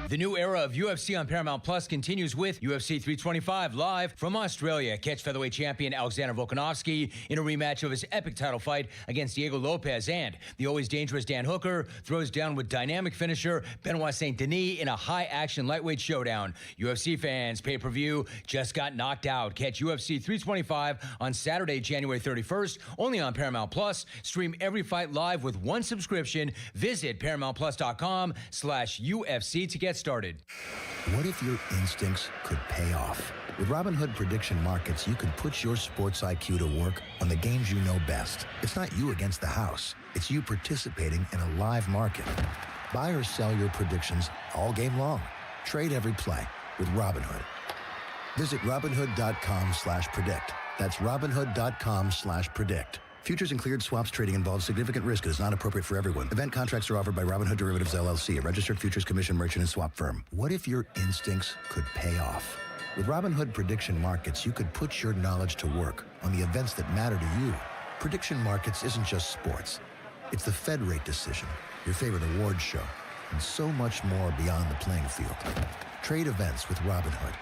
The new era of UFC on Paramount Plus continues with UFC 325 live from Australia. Catch featherweight champion Alexander Volkanovski in a rematch of his epic title fight against Diego Lopez, and the always dangerous Dan Hooker throws down with dynamic finisher Benoit Saint Denis in a high-action lightweight showdown. UFC fans, pay-per-view just got knocked out. Catch UFC 325 on Saturday, January 31st, only on Paramount Plus. Stream every fight live with one subscription. Visit ParamountPlus.com/UFC to get started. What if your instincts could pay off? With Robinhood Prediction Markets, you can put your sports IQ to work on the games you know best. It's not you against the house. It's you participating in a live market. Buy or sell your predictions all game long. Trade every play with Robinhood. Visit Robinhood.com/predict. That's Robinhood.com/predict. Futures and cleared swaps trading involves significant risk and is not appropriate for everyone. Event contracts are offered by Robinhood Derivatives LLC, a registered futures commission merchant and swap firm. What if your instincts could pay off? With Robinhood Prediction Markets, you could put your knowledge to work on the events that matter to you. Prediction Markets isn't just sports. It's the Fed rate decision, your favorite awards show, and so much more beyond the playing field. Trade events with Robinhood.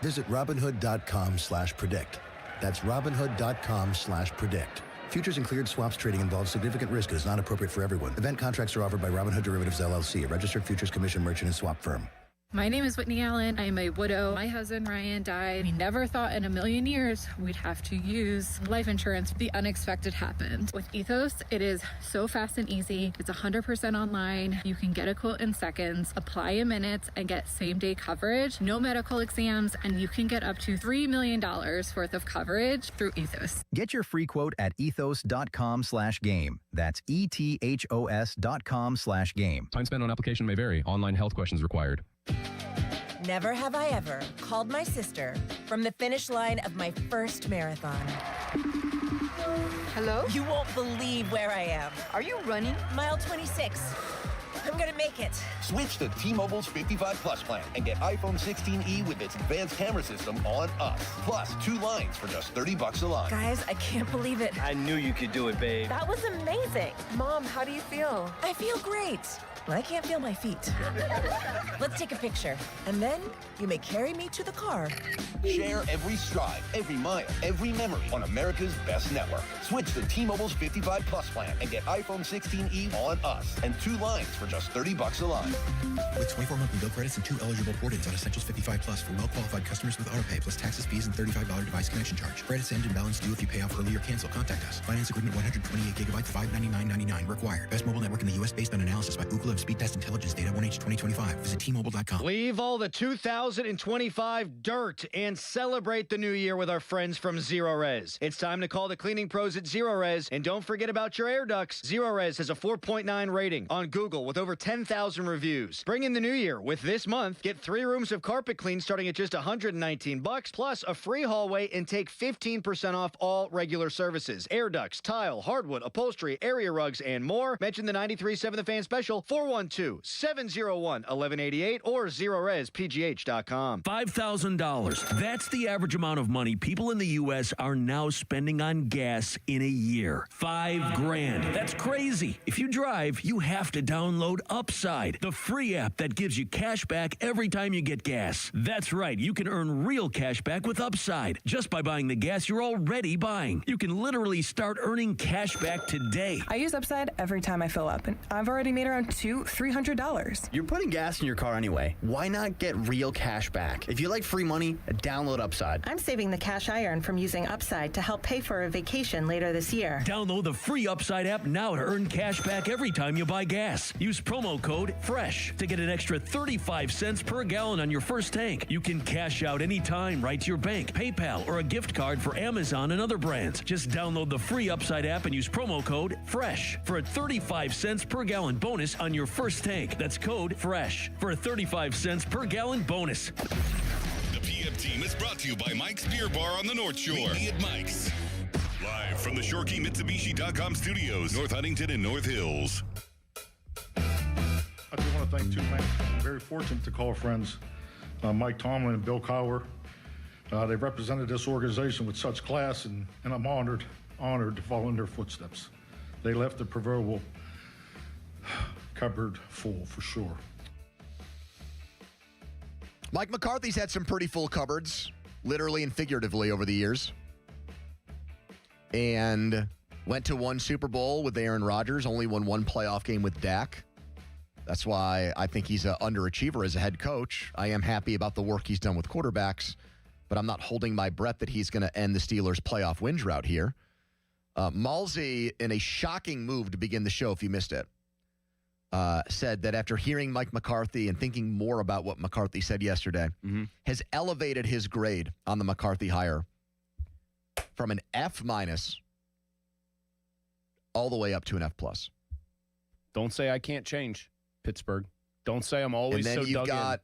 Visit Robinhood.com/predict. That's Robinhood.com/predict. Futures and cleared swaps trading involves significant risk and is not appropriate for everyone. Event contracts are offered by Robinhood Derivatives LLC, a registered futures commission merchant and swap firm. My name is Whitney Allen. I'm a widow. My husband, Ryan, died. We never thought in a million years we'd have to use life insurance. The unexpected happened. With Ethos, it is so fast and easy. It's 100% online. You can get a quote in seconds, apply in minutes, and get same-day coverage. No medical exams, and you can get up to $3 million worth of coverage through Ethos. Get your free quote at ethos.com/game. That's ETHOS.com/game. Time spent on application may vary. Online health questions required. Never have I ever called my sister from the finish line of my first marathon. Hello? You won't believe where I am. Are you running? Mile 26. I'm gonna make it. Switch to T-Mobile's 55 Plus plan and get iPhone 16e with its advanced camera system on us. Plus, 2 lines for just $30 a line. Guys, I can't believe it. I knew you could do it, babe. That was amazing. Mom, how do you feel? I feel great. I can't feel my feet. Let's take a picture, and then you may carry me to the car. Share every stride, every mile, every memory on America's best network. Switch to T-Mobile's 55 Plus plan and get iPhone 16e on us and 2 lines for just $30 a line. With 24 monthly bill credits and 2 eligible port-ins on Essentials 55 Plus for well-qualified customers with autopay plus taxes, fees, and $35 device connection charge. Credits end and balance due if you pay off early or cancel. Contact us. Finance agreement 128 gigabytes, $599.99 required. Best mobile network in the U.S. based on analysis by Ookla of Speed Test Intelligence data 1H 2025. Visit T-Mobile.com. Leave all the 2025 dirt and celebrate the new year with our friends from Zero Res. It's time to call the cleaning pros at Zero Res, and don't forget about your air ducts. Zero Res has a 4.9 rating on Google with over 10,000 reviews. Bring in the new year with this month. Get 3 rooms of carpet clean starting at just $119, plus a free hallway, and take 15% off all regular services. Air ducts, tile, hardwood, upholstery, area rugs, and more. Mention the 93.7 The Fan special, 412-701-1188 or ZeroResPGH.com. $5,000. That's the average amount of money people in the U.S. are now spending on gas in a year. $5,000. That's crazy. If you drive, you have to download Upside, the free app that gives you cash back every time you get gas. That's right. You can earn real cash back with Upside just by buying the gas you're already buying. You can literally start earning cash back today. I use Upside every time I fill up, and I've already made around $200-$300. You're putting gas in your car anyway. Why not get real cash back? If you like free money, download Upside. I'm saving the cash I earn from using Upside to help pay for a vacation later this year. Download the free Upside app now to earn cash back every time you buy gas. Use promo code FRESH to get an extra 35 cents per gallon on your first tank. You can cash out anytime right to your bank, PayPal, or a gift card for Amazon and other brands. Just download the free Upside app and use promo code FRESH for a 35 cents per gallon bonus on your first tank. That's code FRESH for a 35 cents per gallon bonus. The PM team is brought to you by Mike's Beer Bar on the North Shore. Meet me at Mike's. Live from the ShoreKeyMitsubishi.com studios, North Huntington and North Hills. I just want to thank 2 men. I'm very fortunate to call friends, Mike Tomlin and Bill Cowher. They represented this organization with such class, and I'm honored to follow in their footsteps. They left the proverbial cupboard full, for sure. Mike McCarthy's had some pretty full cupboards, literally and figuratively, over the years. And went to 1 Super Bowl with Aaron Rodgers, only won 1 playoff game with Dak. That's why I think he's an underachiever as a head coach. I am happy about the work he's done with quarterbacks, but I'm not holding my breath that he's going to end the Steelers' playoff win drought here. Malsey, in a shocking move to begin the show, if you missed it, said that after hearing Mike McCarthy and thinking more about what McCarthy said yesterday, has elevated his grade on the McCarthy hire from an F- all the way up to an F+. Don't say I can't change, Pittsburgh. Don't say I'm always so dug in. And then you've got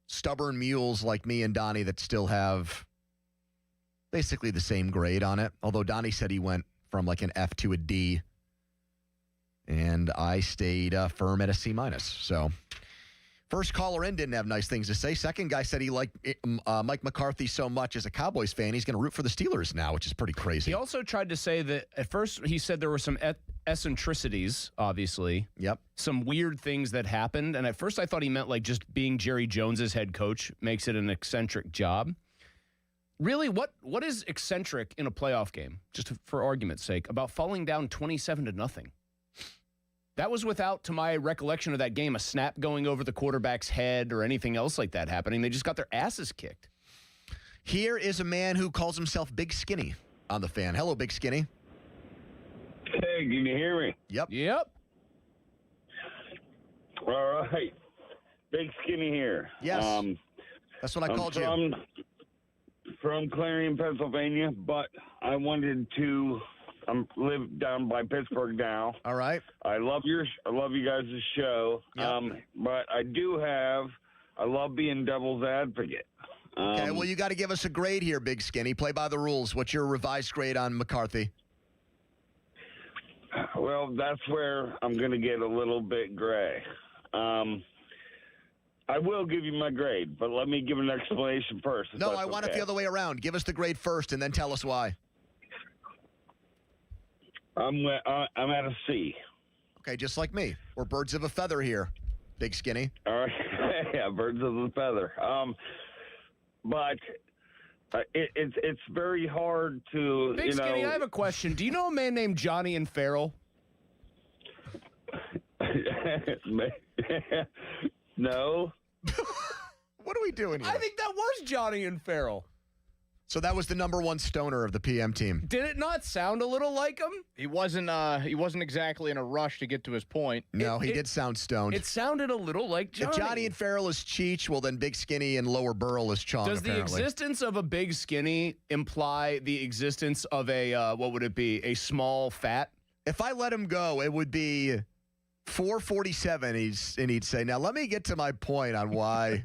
stubborn mules like me and Donnie that still have basically the same grade on it. Although Donnie said he went from like an F to a D. And I stayed firm at a C-. So first caller in didn't have nice things to say. Second guy said he liked Mike McCarthy so much as a Cowboys fan, he's going to root for the Steelers now, which is pretty crazy. He also tried to say that at first he said there were some eccentricities, obviously. Yep. Some weird things that happened. And at first I thought he meant like just being Jerry Jones's head coach makes it an eccentric job. Really, what is eccentric in a playoff game, just for argument's sake, about falling down 27-0? That was without, to my recollection of that game, a snap going over the quarterback's head or anything else like that happening. They just got their asses kicked. Here is a man who calls himself Big Skinny on the Fan. Hello, Big Skinny. Hey, can you hear me? Yep. Yep. All right. Big Skinny here. Yes. That's what I called you. From Clarion, Pennsylvania, but I wanted to live down by Pittsburgh now. All right. I love you guys' show. Yep. But I love being devil's advocate. Okay, well, you got to give us a grade here, Big Skinny. Play by the rules. What's your revised grade on McCarthy? Well, that's where I'm going to get a little bit gray. I will give you my grade, but let me give an explanation first. No, I want it the other way around. Give us the grade first and then tell us why. I'm at a C. Okay, just like me. We're birds of a feather here, Big Skinny. All right. Yeah, birds of a feather. But it's very hard to, Big Skinny, I have a question. Do you know a man named Johnny and Farrell? No. What are we doing here? I think that was Johnny and Farrell. So that was the number one stoner of the PM team. Did it not sound a little like him? He wasn't exactly in a rush to get to his point. No, he did sound stoned. It sounded a little like Johnny. If Johnny and Farrell is Cheech, well, then Big Skinny and Lower Burl is Chong, Does apparently. the existence of a Big Skinny imply the existence of a, what would it be, a small fat? If I let him go, it would be 447, and he'd say, now let me get to my point on why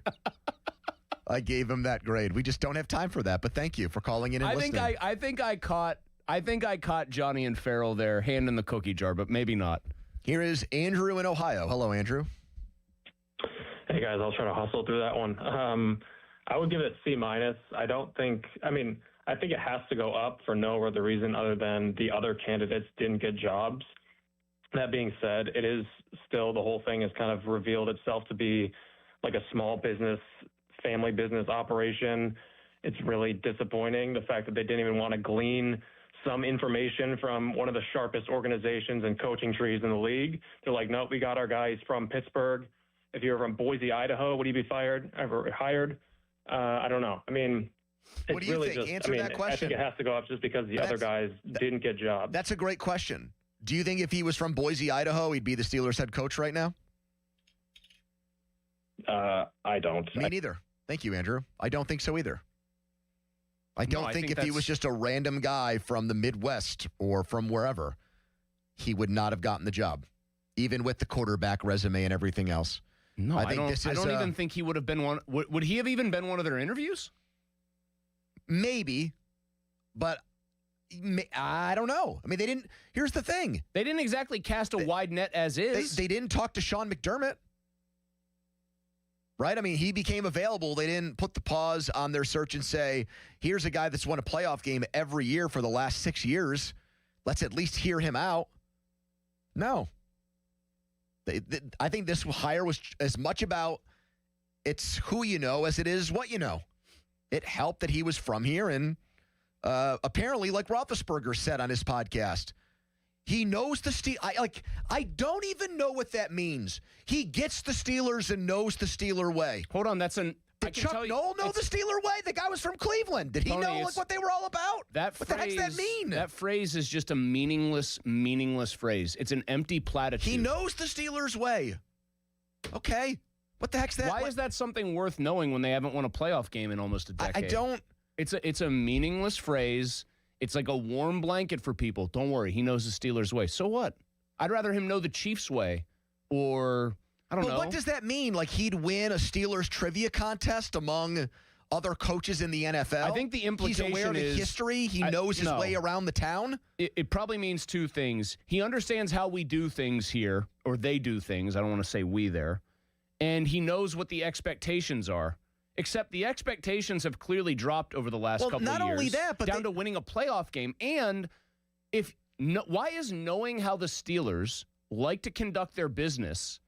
I gave him that grade. We just don't have time for that, but thank you for calling in and listening. I think I caught Johnny and Farrell there, hand in the cookie jar, but maybe not. Here is Andrew in Ohio. Hello, Andrew. Hey guys, I'll try to hustle through that one. I would give it C-. I think it has to go up for no other reason other than the other candidates didn't get jobs. That being said, it is still, the whole thing has kind of revealed itself to be like a small business, family business operation. It's really disappointing, the fact that they didn't even want to glean some information from one of the sharpest organizations and coaching trees in the league. They're like, nope, we got our guys from Pittsburgh. If you're from Boise, Idaho, would you be hired? I don't know. What do you really think? just, Answer that question. I think it has to go up just because the other guys didn't get jobs. That's a great question. Do you think if he was from Boise, Idaho, he'd be the Steelers head coach right now? I don't. Me neither. Thank you, Andrew. I don't think so either. I don't think if he was just a random guy from the Midwest or from wherever, he would not have gotten the job, even with the quarterback resume and everything else. No, I don't even think he would have been one. Would he have even been one of their interviews? Maybe, but I don't know. They didn't. Here's the thing. They didn't exactly cast a wide net as is. They didn't talk to Sean McDermott. Right? He became available. They didn't put the pause on their search and say, here's a guy that's won a playoff game every year for the last 6 years. Let's at least hear him out. No. I think this hire was as much about it's who you know as it is what you know. It helped that he was from here, and apparently, like Roethlisberger said on his podcast, he knows the Steelers. I don't even know what that means. He gets the Steelers and knows the Steeler way. Hold on, Did Chuck Noll know the Steeler way? The guy was from Cleveland. Did he know what they were all about? What the heck does that mean? That phrase is just a meaningless phrase. It's an empty platitude. He knows the Steelers way. Okay. What the heck's that? Why is that something worth knowing when they haven't won a playoff game in almost a decade? I don't. It's a meaningless phrase. It's like a warm blanket for people. Don't worry, he knows the Steelers' way. So what? I'd rather him know the Chiefs' way, or I don't know. But what does that mean? Like he'd win a Steelers trivia contest among other coaches in the NFL? I think the implication he's aware of the is history. He knows his way around the town. It probably means two things. He understands how we do things here, or they do things. I don't want to say we there. And he knows what the expectations are. Except the expectations have clearly dropped over the last couple of years. Not only that, but down to winning a playoff game. And if No, why is knowing how the Steelers like to conduct their business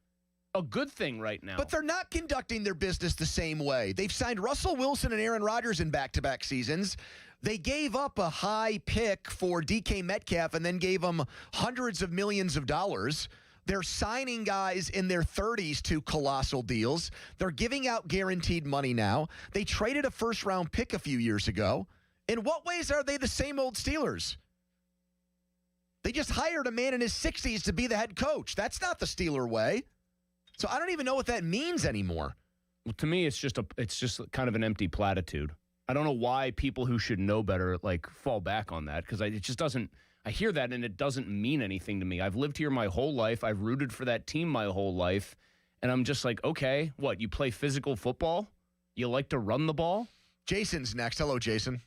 a good thing right now? But they're not conducting their business the same way. They've signed Russell Wilson and Aaron Rodgers in back-to-back seasons. They gave up a high pick for DK Metcalf and then gave him hundreds of millions of dollars. They're signing guys in their 30s to colossal deals. They're giving out guaranteed money now. They traded a first-round pick a few years ago. In what ways are they the same old Steelers? They just hired a man in his 60s to be the head coach. That's not the Steeler way. So I don't even know what that means anymore. Well, to me, it's just kind of an empty platitude. I don't know why people who should know better fall back on that, because it just doesn't. I hear that and it doesn't mean anything to me. I've lived here my whole life. I've rooted for that team my whole life, and I'm just like, okay, what? You play physical football? You like to run the ball? Jason's next. Hello, Jason.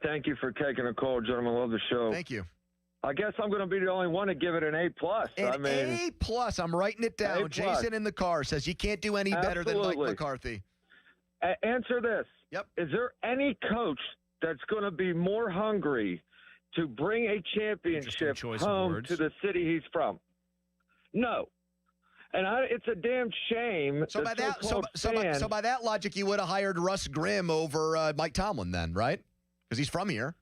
Thank you for taking a call, gentlemen. Love the show. Thank you. I guess I'm going to be the only one to give it an A+. A+. I'm writing it down. A+. Jason in the car says you can't do any better than Mike McCarthy. Answer this. Yep. Is there any coach that's going to be more hungry to bring a championship home to the city he's from? No. And it's a damn shame. So by that logic, you would have hired Russ Grimm over Mike Tomlin then, right? Because he's from here.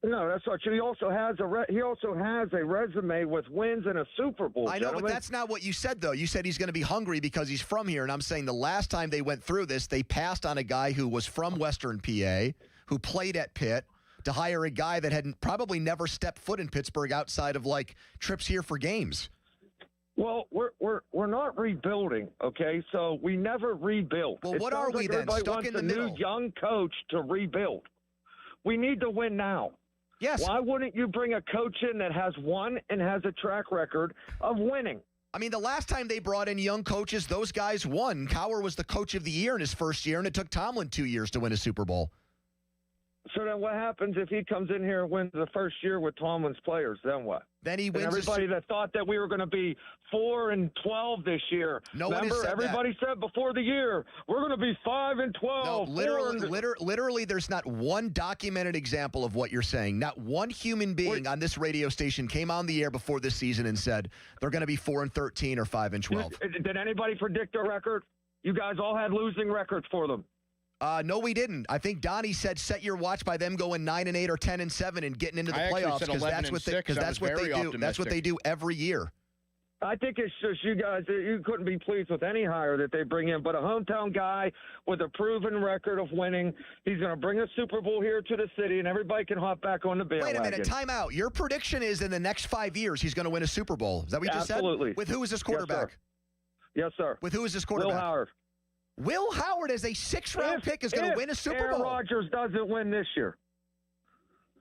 No, that's not true. He also has a resume with wins and a Super Bowl. I know, but that's not what you said, though. You said he's going to be hungry because he's from here, and I'm saying the last time they went through this, they passed on a guy who was from Western PA, who played at Pitt, to hire a guy that had probably never stepped foot in Pittsburgh outside of trips here for games. Well, we're not rebuilding, okay? So we never rebuild. Well, what are we then? Stuck in the middle? New young coach to rebuild. We need to win now. Yes. Why wouldn't you bring a coach in that has won and has a track record of winning? I mean, the last time they brought in young coaches, those guys won. Cowher was the coach of the year in his first year, and it took Tomlin 2 years to win a Super Bowl. So then what happens if he comes in here and wins the first year with Tomlin's players? Then what? Then he wins. And everybody that thought that we were going to be 4-12 this year. No one has said everybody said before the year we're going to be 5-12. No, literally, there's not one documented example of what you're saying. Not one human being on this radio station came on the air before this season and said they're going to be 4-13 or 5-12. Did anybody predict a record? You guys all had losing records for them. No, we didn't. I think Donnie said set your watch by them going 9-8 or 10-7 and getting into the playoffs because that's what they do. That's what they do every year. I think it's just you guys. You couldn't be pleased with any hire that they bring in, but a hometown guy with a proven record of winning. He's going to bring a Super Bowl here to the city, and everybody can hop back on the bandwagon. Wait a minute, time out. Your prediction is in the next 5 years he's going to win a Super Bowl. Is that what you just said? Absolutely. With who is this quarterback? Yes, sir. With who is this quarterback? Will Howard. Will Howard, as a 6th-round pick, is going to win a Super Bowl. Aaron Rodgers doesn't win this year.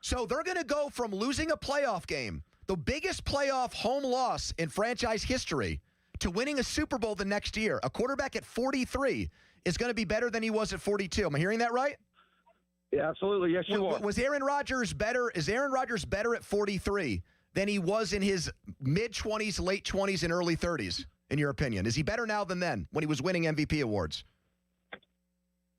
So they're going to go from losing a playoff game, the biggest playoff home loss in franchise history, to winning a Super Bowl the next year. A quarterback at 43 is going to be better than he was at 42. Am I hearing that right? Yeah, absolutely. Yes, you are. Was Aaron Rodgers better? Is Aaron Rodgers better at 43 than he was in his mid-20s, late 20s, and early 30s? In your opinion, is he better now than then when he was winning MVP awards?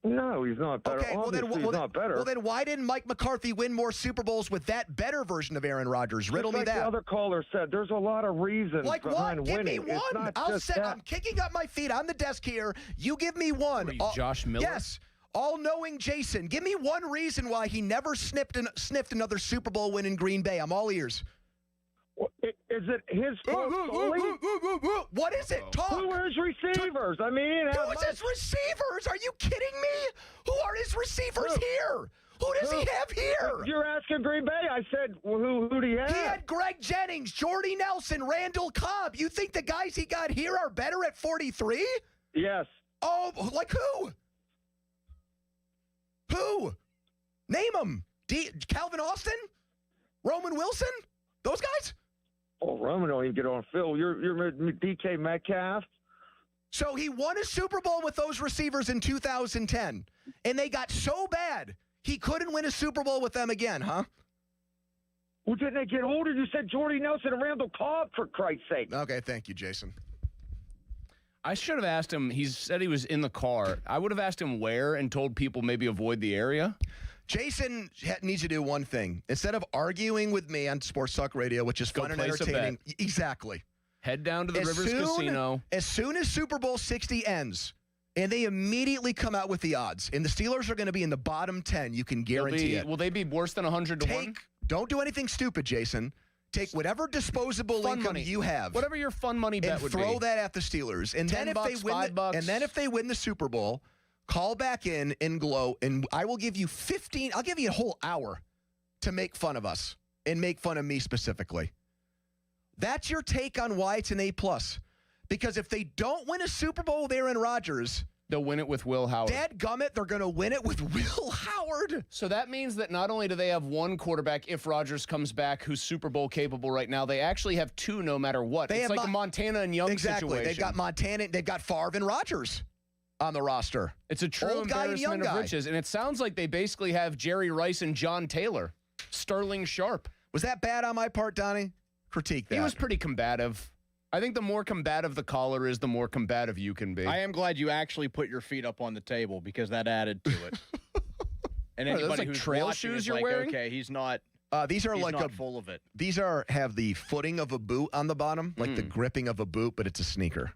No, he's not better. Okay, he's not better. Well, then why didn't Mike McCarthy win more Super Bowls with that better version of Aaron Rodgers? Riddle me that. The other caller said, there's a lot of reasons behind winning. Give me one. I'm kicking up my feet on the desk here. You give me one. What are you, Josh Miller? Yes. All-knowing Jason. Give me one reason why he never sniffed another Super Bowl win in Green Bay. I'm all ears. Is it his fault? What is it? Talk. Who are his receivers? I mean, who's his receivers? Are you kidding me? Who are his receivers here? Who does he have here? You're asking Green Bay. I said, who do you have? He had Greg Jennings, Jordy Nelson, Randall Cobb. You think the guys he got here are better at 43? Yes. Oh, like who? Who? Name them. Calvin Austin? Roman Wilson? Those guys? Oh, Roman don't even get on Phil. You're DK Metcalf. So he won a Super Bowl with those receivers in 2010, and they got so bad he couldn't win a Super Bowl with them again, huh? Well, didn't they get older? You said Jordy Nelson and Randall Cobb, for Christ's sake. Okay, thank you, Jason. I should have asked him. He said he was in the car. I would have asked him where and told people maybe avoid the area. Jason needs to do one thing. Instead of arguing with me on Sports Talk Radio, which is fun and entertaining. Exactly. Head down to the Rivers Casino. As soon as Super Bowl 60 ends, and they immediately come out with the odds, and the Steelers are going to be in the bottom 10, you can guarantee it. Will they be worse than 100 to 1? Don't do anything stupid, Jason. Take whatever disposable income you have. Whatever your fun money bet would be. And throw that at the Steelers. And then if they win the Super Bowl, call back in and glow, and I will give you I'll give you a whole hour to make fun of us and make fun of me specifically. That's your take on why it's an A+. Because if they don't win a Super Bowl with Aaron Rodgers, they'll win it with Will Howard. Dadgummit, they're going to win it with Will Howard. So that means that not only do they have one quarterback, if Rodgers comes back, who's Super Bowl capable right now, they actually have two no matter what. It's like a Montana and Young situation. They've got Montana, they've got Favre and Rodgers on the roster. It's a true embarrassment of riches, and it sounds like they basically have Jerry Rice and John Taylor. Sterling Sharp. Was that bad on my part, Donnie? Critique that. He was pretty combative. I think the more combative the caller is, the more combative you can be. I am glad you actually put your feet up on the table because that added to it. And anybody who's trail watching shoes is you're like, wearing? okay, he's not. These are not full of it. These have the footing of a boot on the bottom, like the gripping of a boot, but it's a sneaker.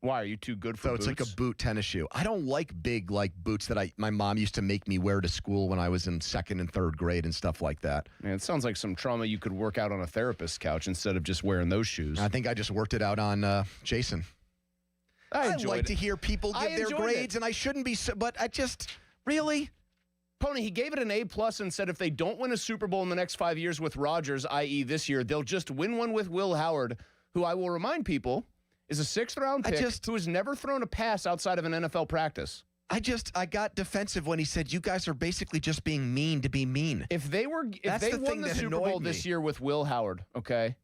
Why, are you too good for boots? So it's like a boot tennis shoe. I don't like big boots that my mom used to make me wear to school when I was in 2nd and 3rd grade and stuff like that. Man, it sounds like some trauma you could work out on a therapist's couch instead of just wearing those shoes. I think I just worked it out on Jason. I like to hear people give their grades, and I shouldn't be, but I just, really? Pony, he gave it an A+ and said if they don't win a Super Bowl in the next 5 years with Rodgers, i.e. this year, they'll just win one with Will Howard, who I will remind people is a 6th-round pick who has never thrown a pass outside of an NFL practice. I got defensive when he said, you guys are basically just being mean to be mean. If they won the Super Bowl this year with Will Howard, okay,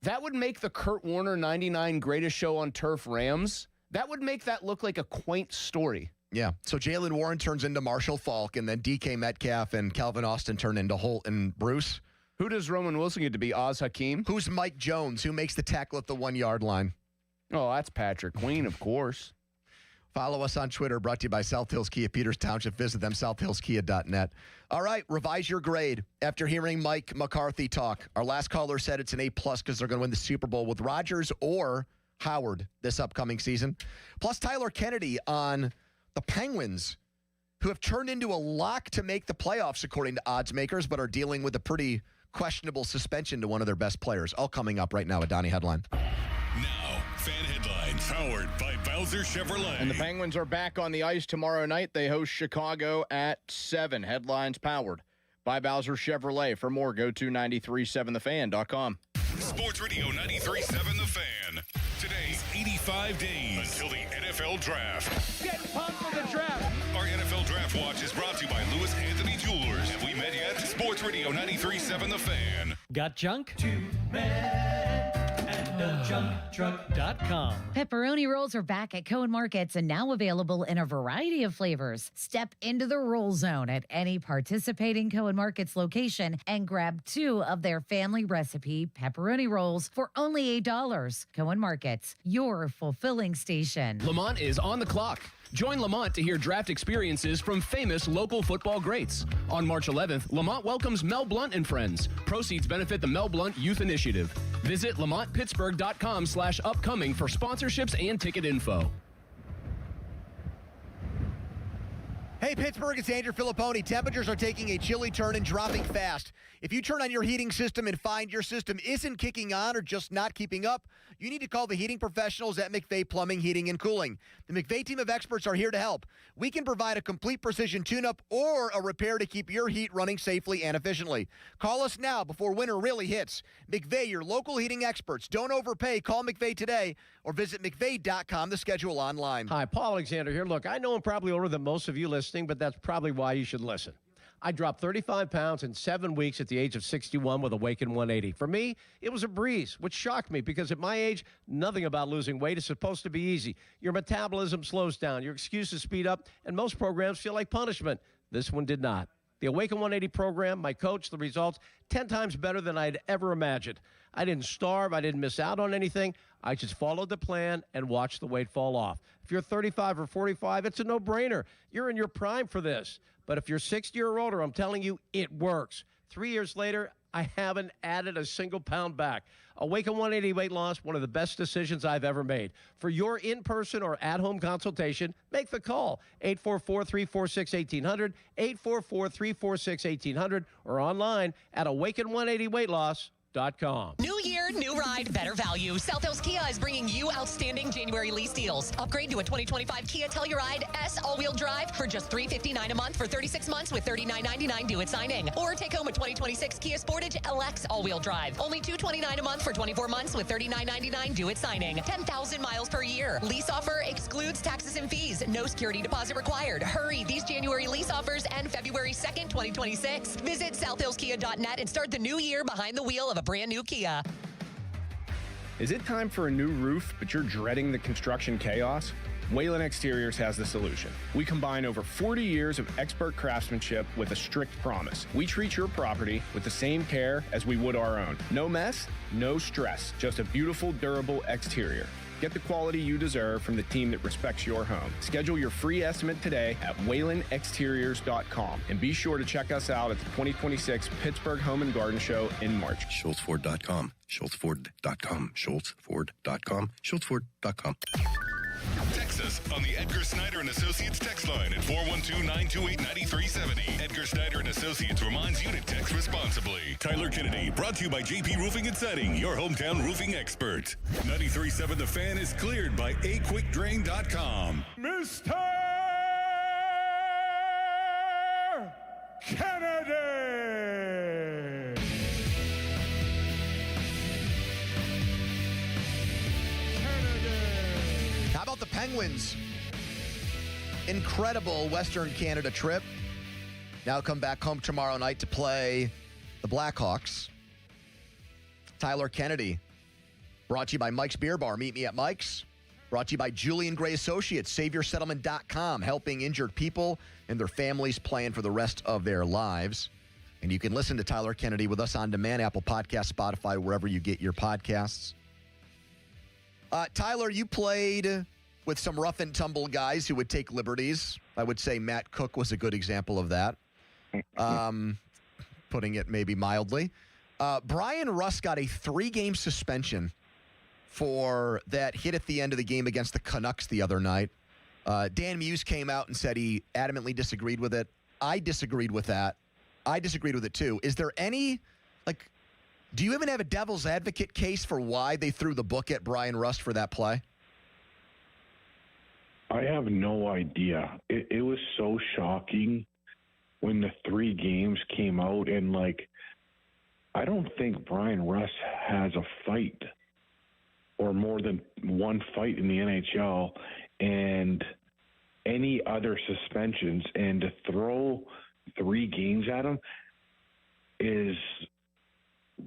that would make the Kurt Warner 99 greatest show on turf Rams. That would make that look like a quaint story. Yeah. So Jaylen Warren turns into Marshall Faulk, and then DK Metcalf and Calvin Austin turn into Holt and Bruce. Who does Roman Wilson get to be? Oz Hakeem? Who's Mike Jones? Who makes the tackle at the 1-yard line? Oh, that's Patrick Queen, of course. Follow us on Twitter, brought to you by South Hills Kia, Peters Township. Visit them, southhillskia.net. All right, revise your grade after hearing Mike McCarthy talk. Our last caller said it's an A+ because they're going to win the Super Bowl with Rodgers or Howard this upcoming season. Plus Tyler Kennedy on the Penguins, who have turned into a lock to make the playoffs, according to odds makers, but are dealing with a pretty questionable suspension to one of their best players. All coming up right now at Donnie Headline. Now, fan headlines powered by Bowser Chevrolet. And the Penguins are back on the ice tomorrow night. They host Chicago at 7. Headlines powered by Bowser Chevrolet. For more, go to 937thefan.com. Sports Radio 93.7 The Fan. Today's 85 days until the NFL Draft. Get pumped for the draft. Our NFL Draft Watch is brought to you by Lewis Anthony Jewelers. Have we met yet? Sports Radio 93.7 The Fan. Got junk? Two men and a junk truck.com. Pepperoni rolls are back at Cohen Markets and now available in a variety of flavors. Step into the roll zone at any participating Cohen Markets location and grab 2 of their family recipe pepperoni rolls for only $8. Cohen Markets, your fulfilling station. Lamont is on the clock. Join Lamont to hear draft experiences from famous local football greats. On March 11th, Lamont welcomes Mel Blount and friends. Proceeds benefit the Mel Blount Youth Initiative. Visit LamontPittsburgh.com/upcoming for sponsorships and ticket info. Hey, Pittsburgh, it's Andrew Filipponi. Temperatures are taking a chilly turn and dropping fast. If you turn on your heating system and find your system isn't kicking on or just not keeping up, you need to call the heating professionals at McVeigh Plumbing, Heating, and Cooling. The McVeigh team of experts are here to help. We can provide a complete precision tune-up or a repair to keep your heat running safely and efficiently. Call us now before winter really hits. McVeigh, your local heating experts. Don't overpay. Call McVeigh today or visit McVeigh.com to schedule online. Hi, Paul Alexander here. Look, I know I'm probably older than most of you listening, but that's probably why you should listen. I dropped 35 pounds in 7 weeks at the age of 61 with Awaken 180. For me, it was a breeze, which shocked me because at my age, nothing about losing weight is supposed to be easy. Your metabolism slows down, your excuses speed up, and most programs feel like punishment. This one did not. The Awaken 180 program, my coach, the results, 10 times better than I'd ever imagined. I didn't starve. I didn't miss out on anything. I just followed the plan and watched the weight fall off. If you're 35 or 45, it's a no-brainer. You're in your prime for this. But if you're 60 or older, I'm telling you, it works. 3 years later, I haven't added a single pound back. Awaken 180 weight loss, one of the best decisions I've ever made. For your in-person or at-home consultation, make the call. 844-346-1800, 844-346-1800, or online at awaken180weightloss.com. New year, new ride, better value. South Hills Kia is bringing you outstanding January lease deals. Upgrade to a 2025 Kia Telluride S all-wheel drive for just $359 a month for 36 months with $39.99 due at signing. Or take home a 2026 Kia Sportage LX all-wheel drive. Only $229 a month for 24 months with $39.99 due at signing. 10,000 miles per year. Lease offer excludes taxes and fees. No security deposit required. Hurry, these January lease offers end February 2nd, 2026. Visit southhillskia.net and start the new year behind the wheel of a brand new Kia. Is it time for a new roof, but you're dreading the construction chaos? Whalen Exteriors has the solution. We combine over 40 years of expert craftsmanship with a strict promise. We treat your property with the same care as we would our own. No mess, no stress, just a beautiful, durable exterior. Get the quality you deserve from the team that respects your home. Schedule your free estimate today at WhalenExteriors.com. And be sure to check us out at the 2026 Pittsburgh Home and Garden Show in March. SchultzFord.com. SchultzFord.com. SchultzFord.com. SchultzFord.com. Text us on the Edgar Snyder and Associates text line at 412-928-9370. Edgar Snyder and Associates reminds you to text responsibly. Tyler Kennedy, brought to you by JP Roofing and Siding, your hometown roofing expert. 93.7 The Fan is cleared by aquickdrain.com. Mr. Kennedy! How about the Penguins? Incredible Western Canada trip. Now come back home tomorrow night to play the Blackhawks. Tyler Kennedy, brought to you by Mike's Beer Bar. Meet me at Mike's. Brought to you by Julian Gray Associates, SaviorSettlement.com, helping injured people and their families plan for the rest of their lives. And you can listen to Tyler Kennedy with us on demand, Apple Podcasts, Spotify, wherever you get your podcasts. Tyler, you played with some rough and tumble guys who would take liberties. I would say Matt Cook was a good example of that, putting it maybe mildly. Brian Rust got a 3-game suspension for that hit at the end of the game against the Canucks the other night. Dan Muse came out and said he adamantly disagreed with it. I disagreed with that. I disagreed with it too. Is there any, do you even have a devil's advocate case for why they threw the book at Brian Rust for that play? I have no idea. It was so shocking when the 3 games came out, and I don't think Brian Rust has a fight or more than one fight in the NHL and any other suspensions, and to throw 3 games at him is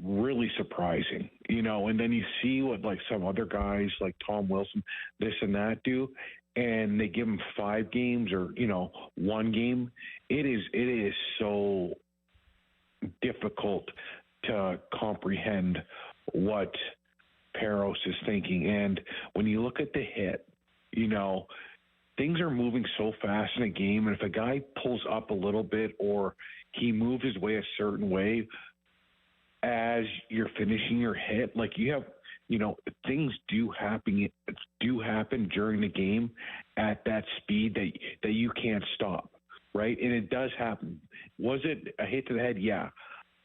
really surprising, and then you see what some other guys like Tom Wilson, this and that do, and they give him 5 games or 1 game. It is so difficult to comprehend what Peros is thinking. And when you look at the hit, things are moving so fast in a game, and if a guy pulls up a little bit or he moves his way a certain way as you're finishing your hit, you have, things do happen during the game at that speed that you can't stop, right? And it does happen. Was it a hit to the head? Yeah.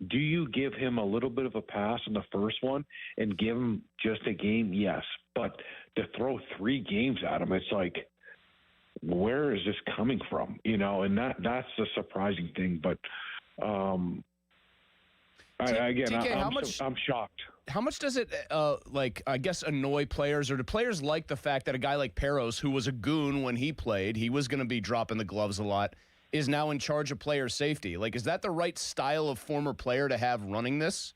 Do you give him a little bit of a pass on the first one and give him just a game? Yes. But to throw 3 games at him, it's where is this coming from? And that's the surprising thing. But I'm shocked. How much does it, annoy players, or do players like the fact that a guy like Peros, who was a goon when he played, he was going to be dropping the gloves a lot, is now in charge of player safety? Is that the right style of former player to have running this?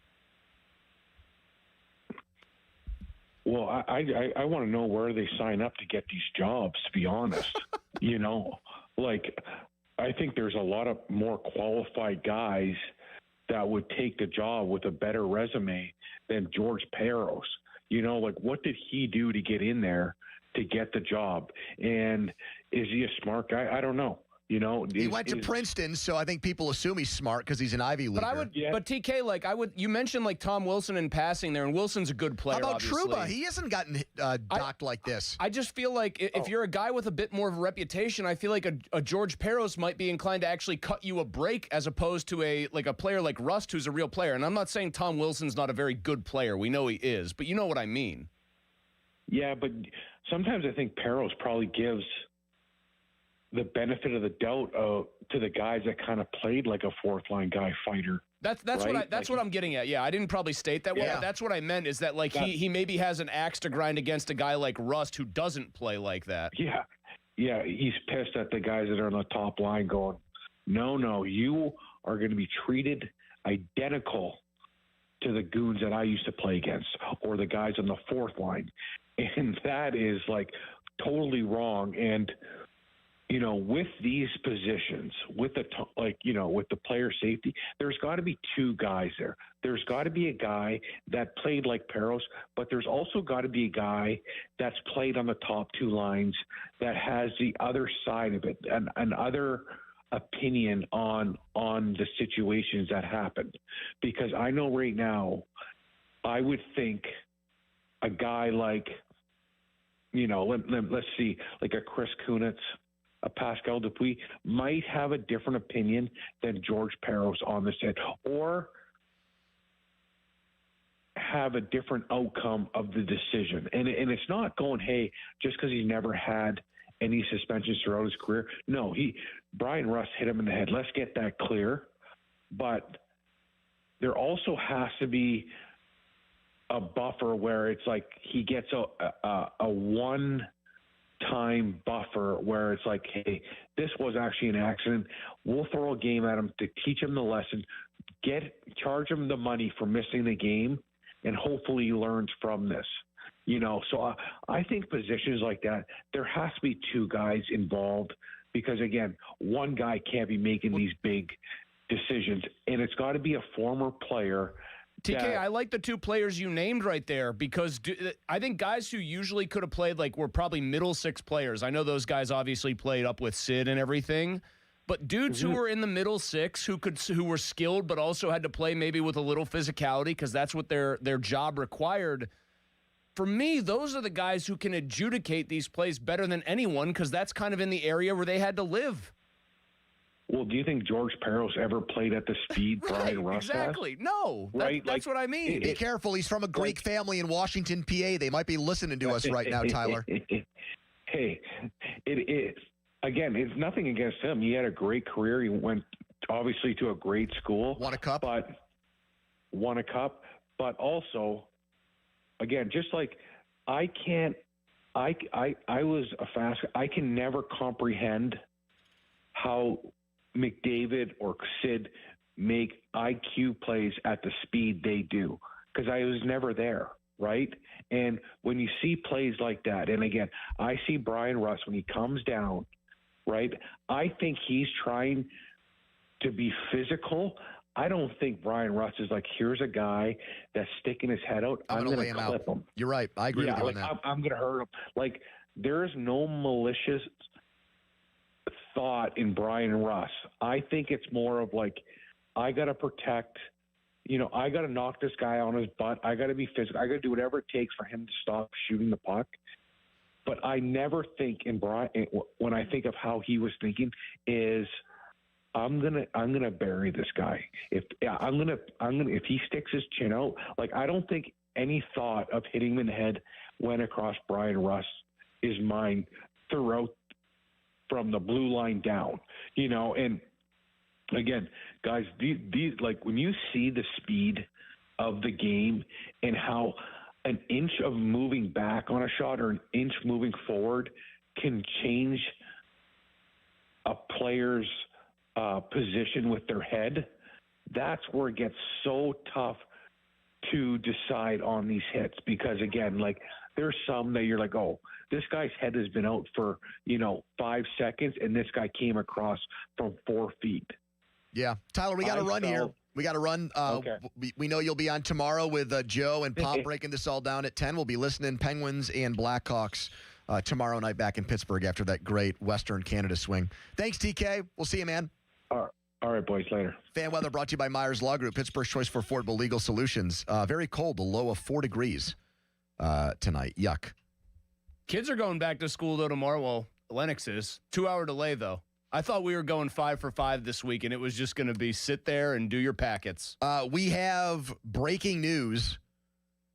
Well, I want to know where they sign up to get these jobs, to be honest. I think there's a lot of more qualified guys that would take the job with a better resume than George Peros. What did he do to get in there to get the job? And is he a smart guy? I don't know. He went to Princeton, so I think people assume he's smart because he's an Ivy Leaguer. But TK, you mentioned Tom Wilson in passing there, and Wilson's a good player. How about obviously. Trouba? He hasn't gotten docked like this. I just feel like if you're a guy with a bit more of a reputation, I feel like a George Peros might be inclined to actually cut you a break as opposed to a player like Rust, who's a real player. And I'm not saying Tom Wilson's not a very good player. We know he is, but you know what I mean. Yeah, but sometimes I think Peros probably gives the benefit of the doubt to the guys that kind of played like a fourth line guy fighter. That's right? what I'm getting at. Yeah, I didn't probably state that well. But that's what I meant is that he maybe has an axe to grind against a guy like Rust who doesn't play like that. Yeah, he's pissed at the guys that are on the top line going, no, you are going to be treated identical to the goons that I used to play against or the guys on the fourth line. And that is totally wrong. And with these positions, with the player safety, there's got to be two guys there. There's got to be a guy that played like Peros, but there's also got to be a guy that's played on the top two lines that has the other side of it, and other opinion on the situations that happened. Because I know right now, I would think a guy like, let's see, like a Chris Kunitz, a Pascal Dupuis might have a different opinion than George Peros on this end, or have a different outcome of the decision. And it's not going, hey, just because he's never had any suspensions throughout his career. No, Brian Rust hit him in the head. Let's get that clear. But there also has to be a buffer where it's like he gets a one-time buffer where it's like, hey, this was actually an accident. We'll throw a game at him to teach him the lesson, charge him the money for missing the game, and hopefully he learns from this. So I think positions like that, there has to be two guys involved because, again, one guy can't be making these big decisions, and it's got to be a former player. TK, I like the two players you named right there because I think guys who usually could have played were probably middle six players. I know those guys obviously played up with Sid and everything, but dudes who were in the middle six who were skilled but also had to play maybe with a little physicality because that's what their job required. For me, those are the guys who can adjudicate these plays better than anyone because that's kind of in the area where they had to live. Well, do you think George Peros ever played at the speed Brian Rust exactly. has? No. Right? That's what I mean. Be careful. He's from a Greek family in Washington, PA. They might be listening to us right now, Tyler. Hey, again, it's nothing against him. He had a great career. He went, obviously, to a great school. Won a cup. But also, again, just like I can never comprehend how McDavid or Sid make IQ plays at the speed they do because I was never there, right? And when you see plays like that, and again, I see Brian Rust when he comes down, right? I think he's trying to be physical. I don't think Brian Rust is like, here's a guy that's sticking his head out. I'm going to clip him. You're right. I agree with you on that. I'm going to hurt him. There's no malicious thought in Brian Rust. I think it's more of I got to protect, I got to knock this guy on his butt. I got to be physical. I got to do whatever it takes for him to stop shooting the puck. But I never think when I think of how he was thinking is I'm gonna bury this guy. If he sticks his chin out, I don't think any thought of hitting him in the head went across Brian Rust's mind throughout from the blue line down, and again, guys, these when you see the speed of the game and how an inch of moving back on a shot or an inch moving forward can change a player's position with their head, that's where it gets so tough to decide on these hits because, again, there's some that you're like, oh, This guy's head has been out for, 5 seconds, and this guy came across from 4 feet. Yeah. Tyler, we got to run here. We got to run. Okay. We know you'll be on tomorrow with Joe and Pop breaking this all down at 10. We'll be listening Penguins and Blackhawks tomorrow night back in Pittsburgh after that great Western Canada swing. Thanks, TK. We'll see you, man. All right, boys, later. Fan weather brought to you by Myers Law Group, Pittsburgh's choice for affordable legal solutions. Very cold, a low of 4 degrees tonight. Yuck. Kids are going back to school, though, tomorrow. Well, Lennox is. 2-hour delay, though. I thought we were going 5 for 5 this week, and it was just going to be sit there and do your packets. We have breaking news.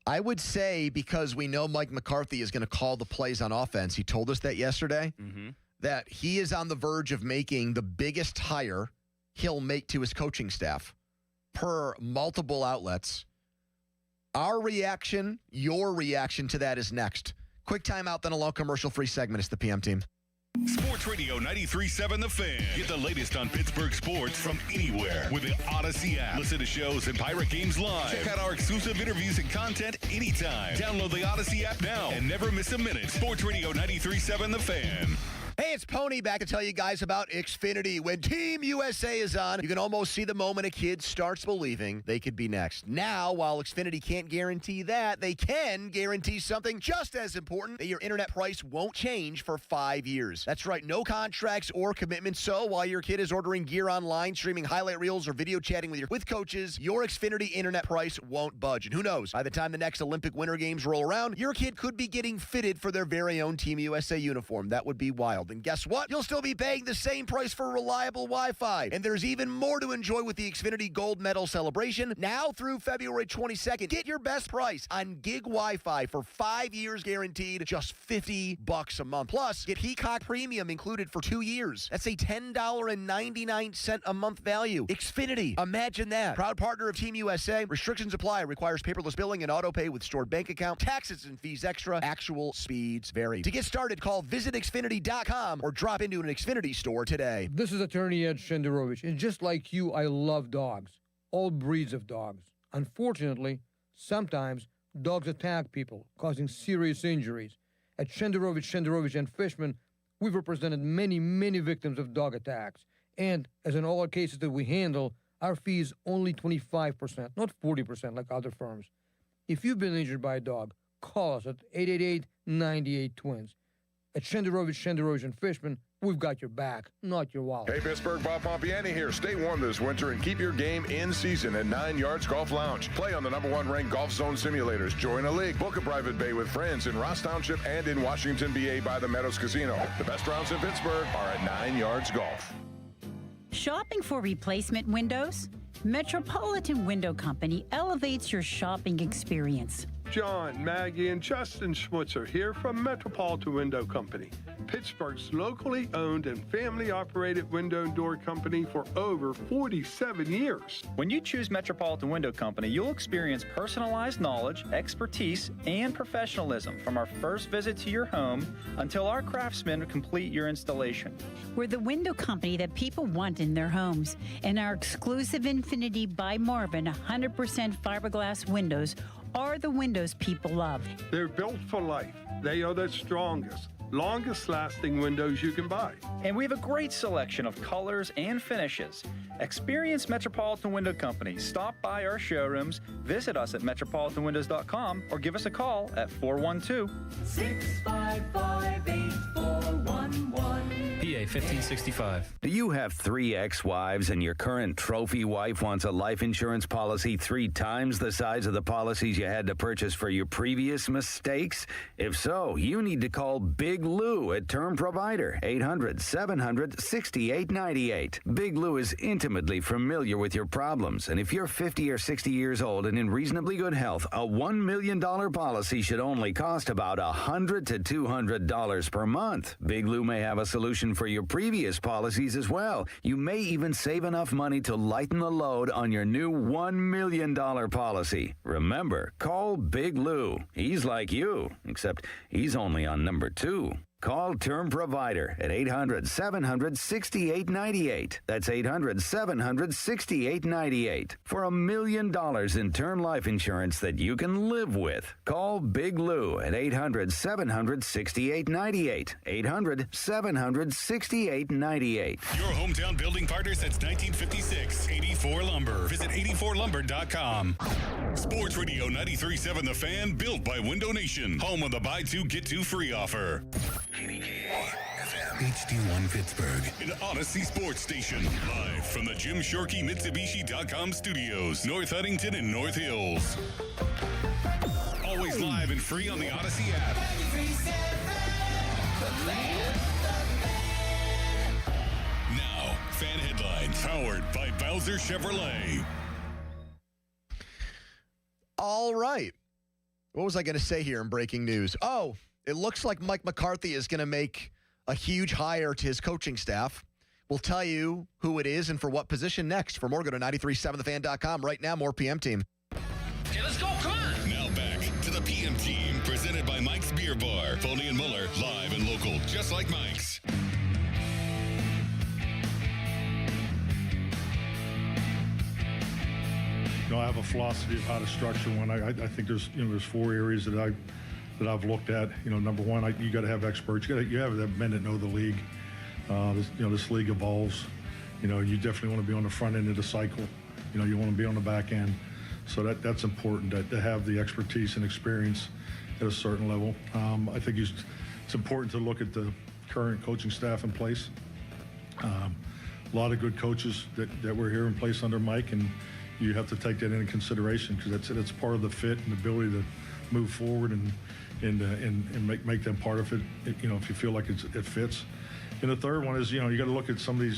I would say because we know Mike McCarthy is going to call the plays on offense. He told us that yesterday, that he is on the verge of making the biggest hire he'll make to his coaching staff per multiple outlets. Our reaction, your reaction to that is next. Quick timeout, then a long commercial-free segment. It's the PM team. Sports Radio 93.7 The Fan. Get the latest on Pittsburgh sports from anywhere with the Odyssey app. Listen to shows and Pirate Games live. Check out our exclusive interviews and content anytime. Download the Odyssey app now and never miss a minute. Sports Radio 93.7 The Fan. Hey, it's Pony back to tell you guys about Xfinity. When Team USA is on, you can almost see the moment a kid starts believing they could be next. Now, while Xfinity can't guarantee that, they can guarantee something just as important, that your internet price won't change for 5 years. That's right, no contracts or commitments. So while your kid is ordering gear online, streaming highlight reels, or video chatting with coaches, your Xfinity internet price won't budge. And who knows, by the time the next Olympic Winter Games roll around, your kid could be getting fitted for their very own Team USA uniform. That would be wild. And guess what? You'll still be paying the same price for reliable Wi-Fi. And there's even more to enjoy with the Xfinity Gold Medal celebration. Now through February 22nd, get your best price on gig Wi-Fi for 5 years guaranteed, just $50 a month. Plus, get Peacock Premium included for 2 years. That's a $10.99 a month value. Xfinity, imagine that. Proud partner of Team USA. Restrictions apply. Requires paperless billing and auto pay with stored bank account. Taxes and fees extra. Actual speeds vary. To get started, call visitxfinity.com or drop into an Xfinity store today. This is attorney Ed Shenderovich, and just like you, I love dogs. All breeds of dogs. Unfortunately, sometimes dogs attack people, causing serious injuries. At Shenderovich, and Fishman, we've represented many, many victims of dog attacks. And as in all our cases that we handle, our fee is only 25%, not 40% like other firms. If you've been injured by a dog, call us at 888-98-TWINS. At Shenderovich, and Fishman, we've got your back, not your wallet. Hey, Pittsburgh, Bob Pompiani here. Stay warm this winter and keep your game in season at 9 Yards Golf Lounge. Play on the #1 ranked Golf Zone simulators. Join a league. Book a private bay with friends in Ross Township and in Washington, BA by the Meadows Casino. The best rounds in Pittsburgh are at 9 Yards Golf. Shopping for replacement windows? Metropolitan Window Company elevates your shopping experience. John, Maggie, and Justin Schmutzer here from Metropolitan Window Company, Pittsburgh's locally owned and family-operated window and door company for over 47 years. When you choose Metropolitan Window Company, you'll experience personalized knowledge, expertise, and professionalism from our first visit to your home until our craftsmen complete your installation. We're the window company that people want in their homes, and our exclusive Infinity by Marvin 100% fiberglass windows are the windows people love. They're built for life. They are the strongest, longest-lasting windows you can buy. And we have a great selection of colors and finishes. Experience Metropolitan Window Company. Stop by our showrooms, visit us at metropolitanwindows.com, or give us a call at 412-655-8411. PA 1565. Do you have 3 ex-wives and your current trophy wife wants a life insurance policy 3 times the size of the policies you had to purchase for your previous mistakes? If so, you need to call Big Lou at Term Provider, 800-700-6898. Big Lou is intimately familiar with your problems, and if you're 50 or 60 years old and in reasonably good health, a $1 million policy should only cost about $100 to $200 per month. Big Lou may have a solution for your previous policies as well. You may even save enough money to lighten the load on your new $1 million policy. Remember, call Big Lou. He's like you, except he's only on number 2. Call Term Provider at 800-700-6898. That's 800-700-6898 for $1 million in term life insurance that you can live with. Call Big Lou at 800-700-6898. 800-700-6898. Your hometown building partner since 1956. 84 Lumber. Visit 84lumber.com. Sports Radio 93.7 The Fan, built by Window Nation. Home of the buy two, get two free offer. HD1 Pittsburgh, an Odyssey sports station. Live from the Jim Shorkey Mitsubishi.com studios, North Huntington and North Hills. Always live and free on the Odyssey app. Now, fan headlines powered by Bowser Chevrolet. All right. What was I going to say here in breaking news? Oh, it looks like Mike McCarthy is going to make a huge hire to his coaching staff. We'll tell you who it is and for what position next. For more, go to 937thefan.com. Right now, more PM Team. Okay, let's go. Come on. Now back to the PM Team, presented by Mike's Beer Bar. Foley and Muller, live and local, just like Mike's. I have a philosophy of how to structure one. I think there's 4 areas that I've looked at. Number one, you got to have experts. You have men that know the league. This league evolves. You definitely want to be on the front end of the cycle. You want to be on the back end. So that's important to have the expertise and experience at a certain level. I think it's important to look at the current coaching staff in place. A lot of good coaches that were here in place under Mike, and you have to take that into consideration because that's part of the fit and the ability to move forward and make them part of it. If you feel like it fits. And the third one is you got to look at some of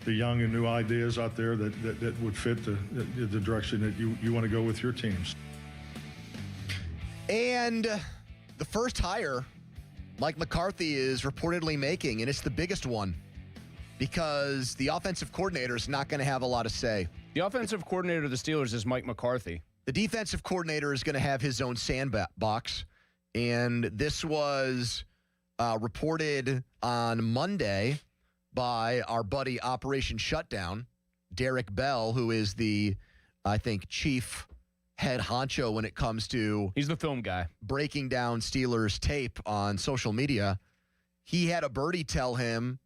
the young and new ideas out there that would fit the direction that you want to go with your teams. And the first hire Mike McCarthy is reportedly making, and it's the biggest one because the offensive coordinator is not going to have a lot of say. The offensive coordinator of the Steelers is Mike McCarthy. The defensive coordinator is going to have his own sandbox, and this was reported on Monday by our buddy Operation Shutdown, Derek Bell, who is the, I think, chief head honcho when it comes to... He's the film guy. ...breaking down Steelers tape on social media. He had a birdie tell him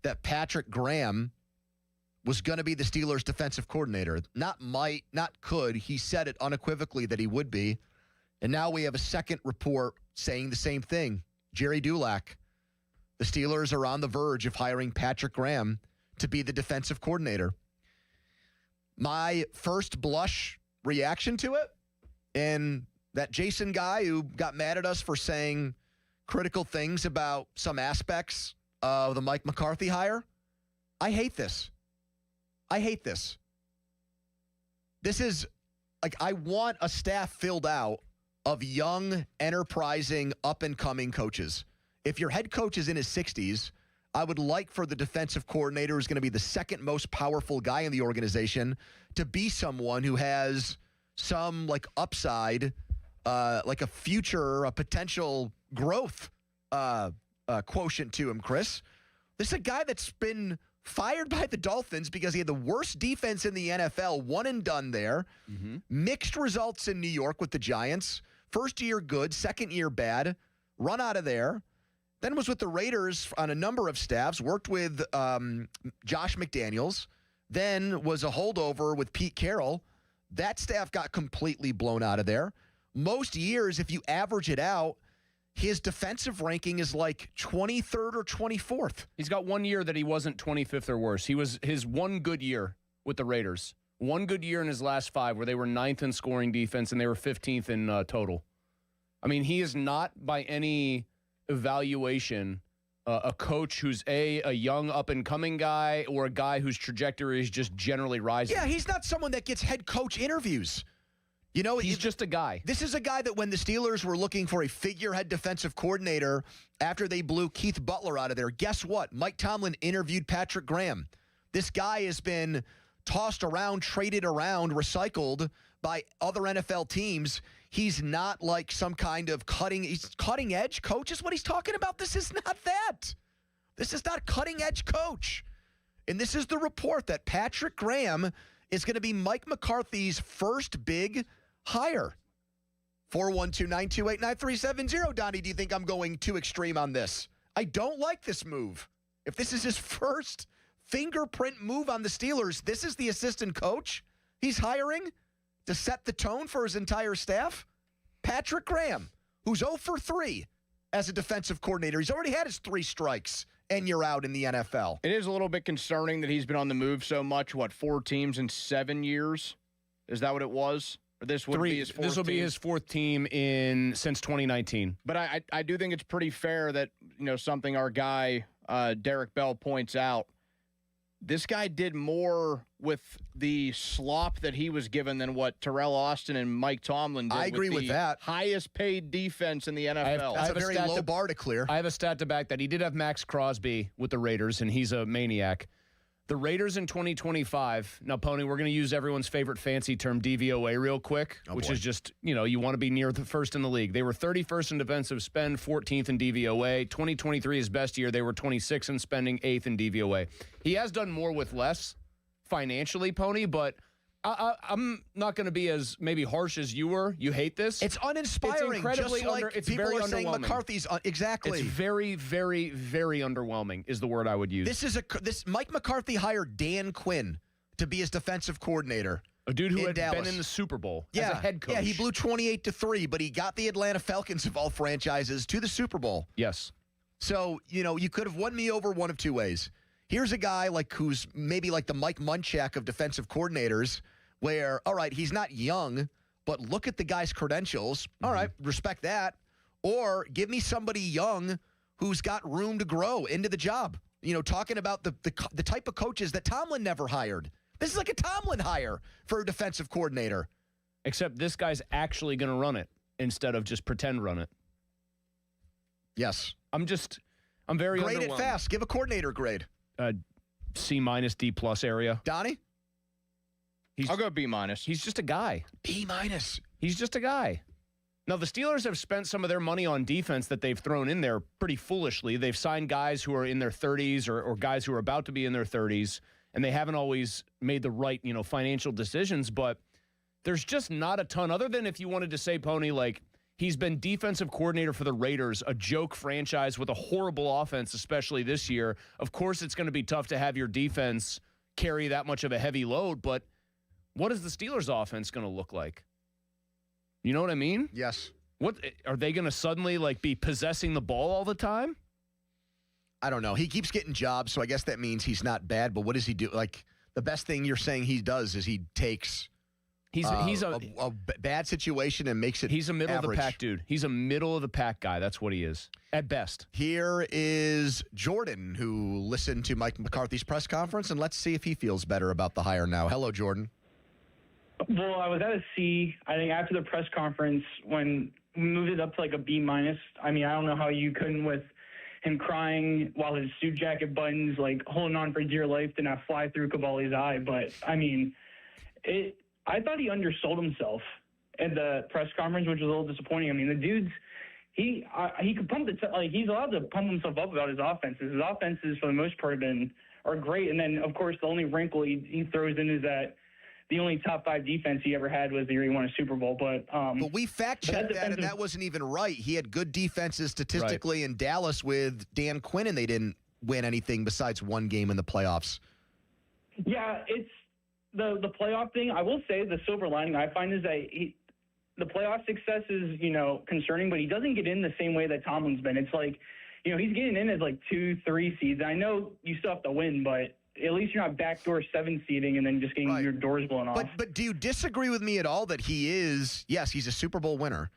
that Patrick Graham was going to be the Steelers' defensive coordinator. Not might, not could. He said it unequivocally that he would be. And now we have a second report saying the same thing. Jerry Dulac. The Steelers are on the verge of hiring Patrick Graham to be the defensive coordinator. My first blush reaction to it, and that Jason guy who got mad at us for saying critical things about some aspects of the Mike McCarthy hire, I hate this. I hate this. This is, I want a staff filled out of young, enterprising, up-and-coming coaches. If your head coach is in his 60s, I would like for the defensive coordinator, who's going to be the second most powerful guy in the organization, to be someone who has some, upside, a future, a potential growth quotient to him, Chris. This is a guy that's been fired by the Dolphins because he had the worst defense in the NFL, one and done there. Mm-hmm. Mixed results in New York with the Giants. First year good, second year bad. Run out of there. Then was with the Raiders on a number of staffs. Worked with Josh McDaniels. Then was a holdover with Pete Carroll. That staff got completely blown out of there. Most years, if you average it out, his defensive ranking is 23rd or 24th. He's got 1 year that he wasn't 25th or worse. He was his one good year with the Raiders. One good year in his last 5 where they were 9th in scoring defense and they were 15th in total. I mean, he is not by any evaluation a coach who's a young up-and-coming guy or a guy whose trajectory is just generally rising. Yeah, he's not someone that gets head coach interviews. He's just a guy. This is a guy that when the Steelers were looking for a figurehead defensive coordinator after they blew Keith Butler out of there, guess what? Mike Tomlin interviewed Patrick Graham. This guy has been tossed around, traded around, recycled by other NFL teams. He's not like some kind of cutting edge coach is what he's talking about. This is not that. This is not cutting edge coach. And this is the report that Patrick Graham is going to be Mike McCarthy's first big hire. 412-928-9370. Donnie, do you think I'm going too extreme on this? I don't like this move. If this is his first fingerprint move on the Steelers, this is the assistant coach he's hiring to set the tone for his entire staff? Patrick Graham, who's 0 for 3 as a defensive coordinator. He's already had his 3 strikes, and you're out in the NFL. It is a little bit concerning that he's been on the move so much. 4 teams in 7 years? Is that what it was? Or this would be his 4th This will be team? his 4th team since 2019. But I do think it's pretty fair that, something our guy Derek Bell points out. This guy did more with the slop that he was given than what Terrell Austin and Mike Tomlin did. I agree with that. Highest paid defense in the NFL. That's a very low bar to clear. I have a stat to back that. He did have Max Crosby with the Raiders, and he's a maniac. The Raiders in 2025, now, Pony, we're going to use everyone's favorite fancy term, DVOA, real quick, which is just, you want to be near the first in the league. They were 31st in defensive spend, 14th in DVOA. 2023, his best year, they were 26th in spending, 8th in DVOA. He has done more with less financially, Pony, but I'm not going to be as maybe harsh as you were. You hate this. It's uninspiring. It's incredibly just like it's people very are saying underwhelming. McCarthy's exactly. It's very, very, very underwhelming is the word I would use. This Mike McCarthy hired Dan Quinn to be his defensive coordinator. A dude who had Dallas. been in the Super Bowl as a head coach. Yeah, he blew 28-3, but he got the Atlanta Falcons of all franchises to the Super Bowl. Yes. So, you could have won me over one of two ways. Here's a guy who's maybe like the Mike Munchak of defensive coordinators, where, all right, he's not young, but look at the guy's credentials. All right, respect that. Or give me somebody young who's got room to grow into the job. Talking about the type of coaches that Tomlin never hired. This is like a Tomlin hire for a defensive coordinator. Except this guy's actually going to run it instead of just pretend run it. Yes. I'm very grade underwhelmed. it fast. Give a coordinator grade. C-, D+ area. Donnie? I'll go B-. He's just a guy. B-. He's just a guy. Now, the Steelers have spent some of their money on defense that they've thrown in there pretty foolishly. They've signed guys who are in their 30s or guys who are about to be in their 30s, and they haven't always made the right, financial decisions. But there's just not a ton, other than if you wanted to say, Pony, he's been defensive coordinator for the Raiders, a joke franchise with a horrible offense, especially this year. Of course, it's going to be tough to have your defense carry that much of a heavy load, but what is the Steelers' offense going to look like? You know what I mean? Yes. What are they going to suddenly be possessing the ball all the time? I don't know. He keeps getting jobs, so I guess that means he's not bad. But what does he do? The best thing you're saying he does is he takes He's a bad situation and makes it. He's a middle average. of the pack dude. He's a middle of the pack guy. That's what he is at best. Here is Jordan, who listened to Mike McCarthy's press conference, and let's see if he feels better about the hire now. Hello, Jordan. Well, I was at a C. I think after the press conference, when we moved it up to a B-. I mean, I don't know how you couldn't, with him crying while his suit jacket buttons, holding on for dear life to not fly through Cavalli's eye. But I mean, I thought he undersold himself at the press conference, which was a little disappointing. I mean, the dude's he could pump he's allowed to pump himself up about his offenses. His offenses, for the most part, are great. And then, of course, the only wrinkle he throws in is that the only top 5 defense he ever had was the year he won a Super Bowl. But we fact-checked that, and that wasn't even right. He had good defenses statistically in Dallas with Dan Quinn, and they didn't win anything besides one game in the playoffs. Yeah, it's the playoff thing. I will say the silver lining I find is that the playoff success is, concerning, but he doesn't get in the same way that Tomlin's been. It's he's getting in as 2-3 seeds. I know you still have to win, but at least you're not backdoor 7 seeding and then just getting your doors blown off. But do you disagree with me at all that he's a Super Bowl winner,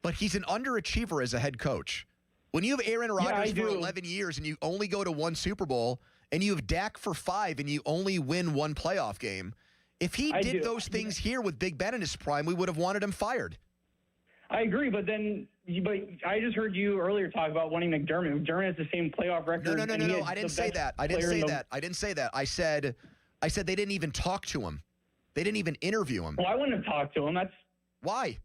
but he's an underachiever as a head coach? When you have Aaron Rodgers for 11 years and you only go to 1 Super Bowl, and you have Dak for 5 and you only win 1 playoff game, if he did those things here with Big Ben in his prime, we would have wanted him fired. I agree, but I just heard you earlier talk about wanting McDermott. McDermott has the same playoff record. No. I didn't say that. I didn't say that. I said I said they didn't even talk to him. They didn't even interview him. Well, I wouldn't have talked to him. That's why.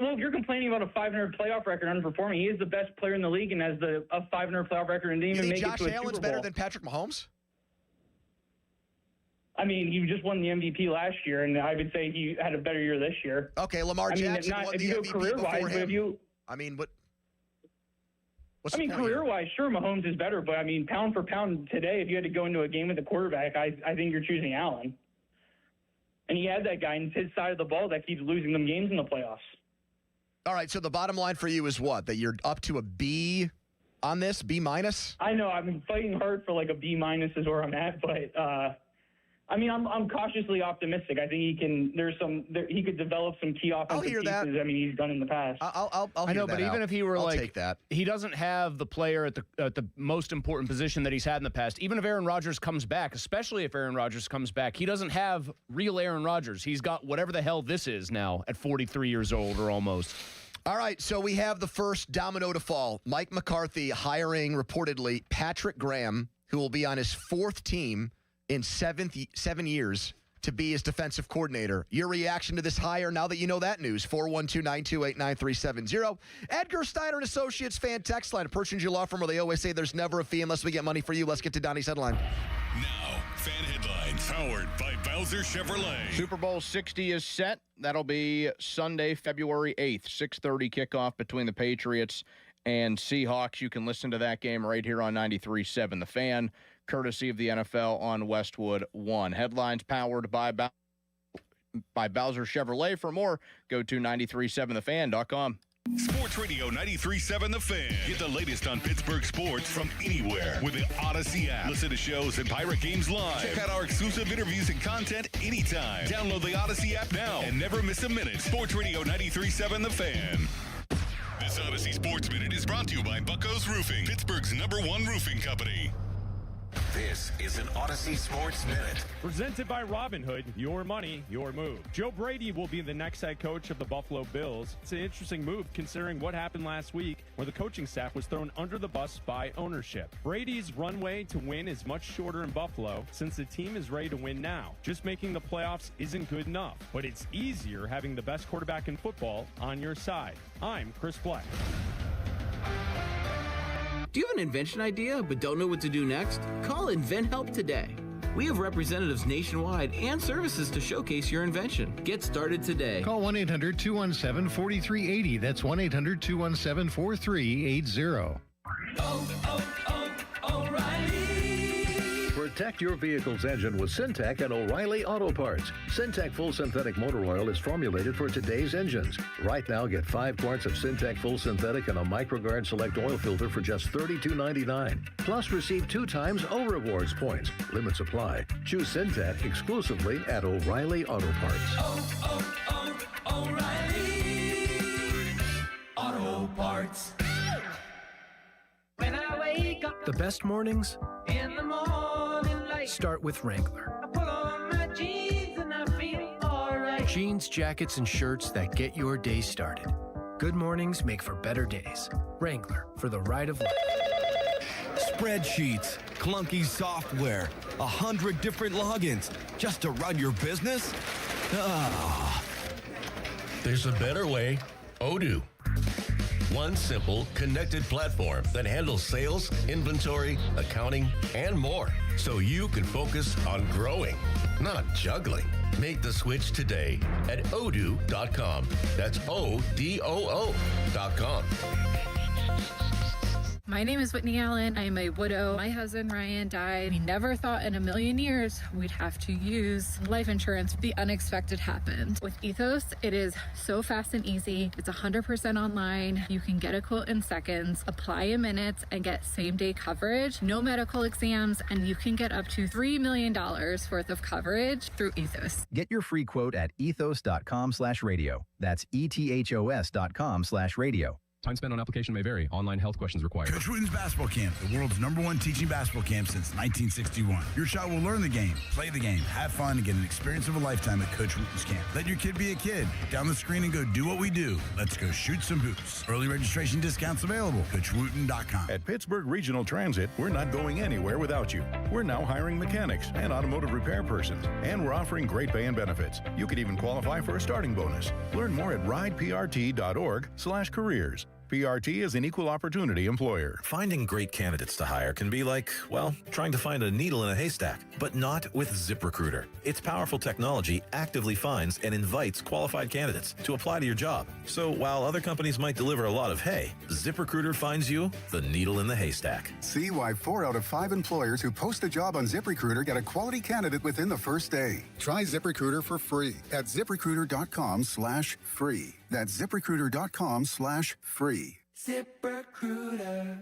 Well, if you're complaining about a 500 playoff record underperforming, he is the best player in the league and has a 500 playoff record and didn't You even think make Josh it to a Allen's Super Bowl. better than Patrick Mahomes? I mean, he just won the MVP last year, and I would say he had a better year this year. Okay, Lamar Jackson won if the you go MVP career-wise, before but if him. you, I mean, what's I mean, the point here? career-wise, sure, Mahomes is better, but I mean, pound for pound today, if you had to go into a game with a quarterback, I think you're choosing Allen. And he had that guy on his side of the ball that keeps losing them games in the playoffs. All right, so the bottom line for you is what? That you're up to a B on this, B minus? I know I'm fighting hard for like a B minus is where I'm at, but I mean I'm cautiously optimistic. I think he can. He could develop some key offensive pieces. that. I mean he's done in the past. I'll I know, but even if he were I'll like, take that. he doesn't have the player at the most important position that he's had in the past. Even if Aaron Rodgers comes back, especially if Aaron Rodgers comes back, he doesn't have real Aaron Rodgers. He's got whatever the hell this is now at 43 years old or almost. All right, so we have the first domino to fall. Mike McCarthy hiring, reportedly, Patrick Graham, who will be on his fourth team in 7 years to be his defensive coordinator. Your reaction to this hire now that you know that news, 412-928-9370. Edgar Steiner and Associates fan text line, Pershing Law Firm, where they always say there's never a fee unless we get money for you. Let's get to Donnie's headline. Now, fan headlines powered by Bowser Chevrolet. Super Bowl 60 is set. That'll be Sunday, February 8th, 6:30 kickoff between the Patriots and Seahawks. You can listen to that game right here on 93.7 The Fan, courtesy of the NFL on Westwood One. Headlines powered by Bowser Chevrolet. For more, go to 937thefan.com. Sports Radio 93.7 The Fan. Get the latest on Pittsburgh sports from anywhere with the Odyssey app. Listen to shows and Pirate Games live. Check out our exclusive interviews and content anytime. Download the Odyssey app now and never miss a minute. Sports Radio 93.7 The Fan. This Odyssey Sports Minute is brought to you by Bucco's Roofing, Pittsburgh's #1 roofing company. This is an Odyssey Sports Minute. Presented by Robinhood, your money, your move. Joe Brady will be the next head coach of the Buffalo Bills. It's an interesting move considering what happened last week where the coaching staff was thrown under the bus by ownership. Brady's runway to win is much shorter in Buffalo since the team is ready to win now. Just making the playoffs isn't good enough, but it's easier having the best quarterback in football on your side. I'm Chris Black. Do you have an invention idea but don't know what to do next? Call InventHelp today. We have representatives nationwide and services to showcase your invention. Get started today. Call 1-800-217-4380. That's 1-800-217-4380. Protect your vehicle's engine with Syntec and O'Reilly Auto Parts. Syntec Full Synthetic Motor Oil is formulated for today's engines. Right now, get 5 quarts of Syntec Full Synthetic and a MicroGuard Select oil filter for just $32.99. Plus, receive 2 times O Rewards points. Limits apply. Choose Syntec exclusively at O'Reilly Auto Parts. O'Reilly Auto Parts. When I wake up The best mornings in the morning light, start with Wrangler. I put on my jeans and I feel alright. Jeans, jackets, and shirts that get your day started. Good mornings make for better days. Wrangler, for the ride of life. Spreadsheets, clunky software, 100 different logins just to run your business? Ah. There's a better way. Odoo. One simple, connected platform that handles sales, inventory, accounting, and more. So you can focus on growing, not juggling. Make the switch today at odoo.com. That's ODOO.com. My name is Whitney Allen. I am a widow. My husband, Ryan, died. We never thought in a million years we'd have to use life insurance. The unexpected happened. With Ethos, it is so fast and easy. It's 100% online. You can get a quote in seconds, apply in minutes, and get same-day coverage. No medical exams, and you can get up to $3 million worth of coverage through Ethos. Get your free quote at ethos.com/radio. That's ETHOS.com/radio. Time spent on application may vary. Online health questions required. Coach Wooten's Basketball Camp, the world's #1 teaching basketball camp since 1961. Your child will learn the game, play the game, have fun, and get an experience of a lifetime at Coach Wooten's Camp. Let your kid be a kid. Down the screen and go do what we do. Let's go shoot some hoops. Early registration discounts available. CoachWooten.com. At Pittsburgh Regional Transit, we're not going anywhere without you. We're now hiring mechanics and automotive repair persons, and we're offering great pay and benefits. You could even qualify for a starting bonus. Learn more at rideprt.org/careers. PRT is an equal opportunity employer. Finding great candidates to hire can be like, well, trying to find a needle in a haystack, but not with ZipRecruiter. Its powerful technology actively finds and invites qualified candidates to apply to your job. So while other companies might deliver a lot of hay, ZipRecruiter finds you the needle in the haystack. See why 4 out of 5 employers who post a job on ZipRecruiter get a quality candidate within the first day. Try ZipRecruiter for free at ZipRecruiter.com/free. That's ZipRecruiter.com/free. ZipRecruiter.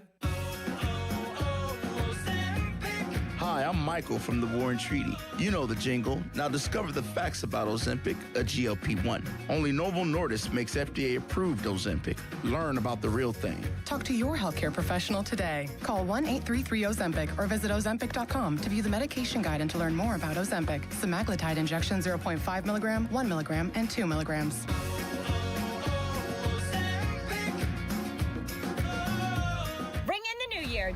Hi, I'm Michael from the War and Treaty. You know the jingle. Now discover the facts about Ozempic, a GLP-1. Only Novo Nordisk makes FDA-approved Ozempic. Learn about the real thing. Talk to your healthcare professional today. Call 1-833-OZEMPIC or visit Ozempic.com to view the medication guide and to learn more about Ozempic. Semaglutide injection 0.5 milligram, 1 milligram, and 2 milligrams.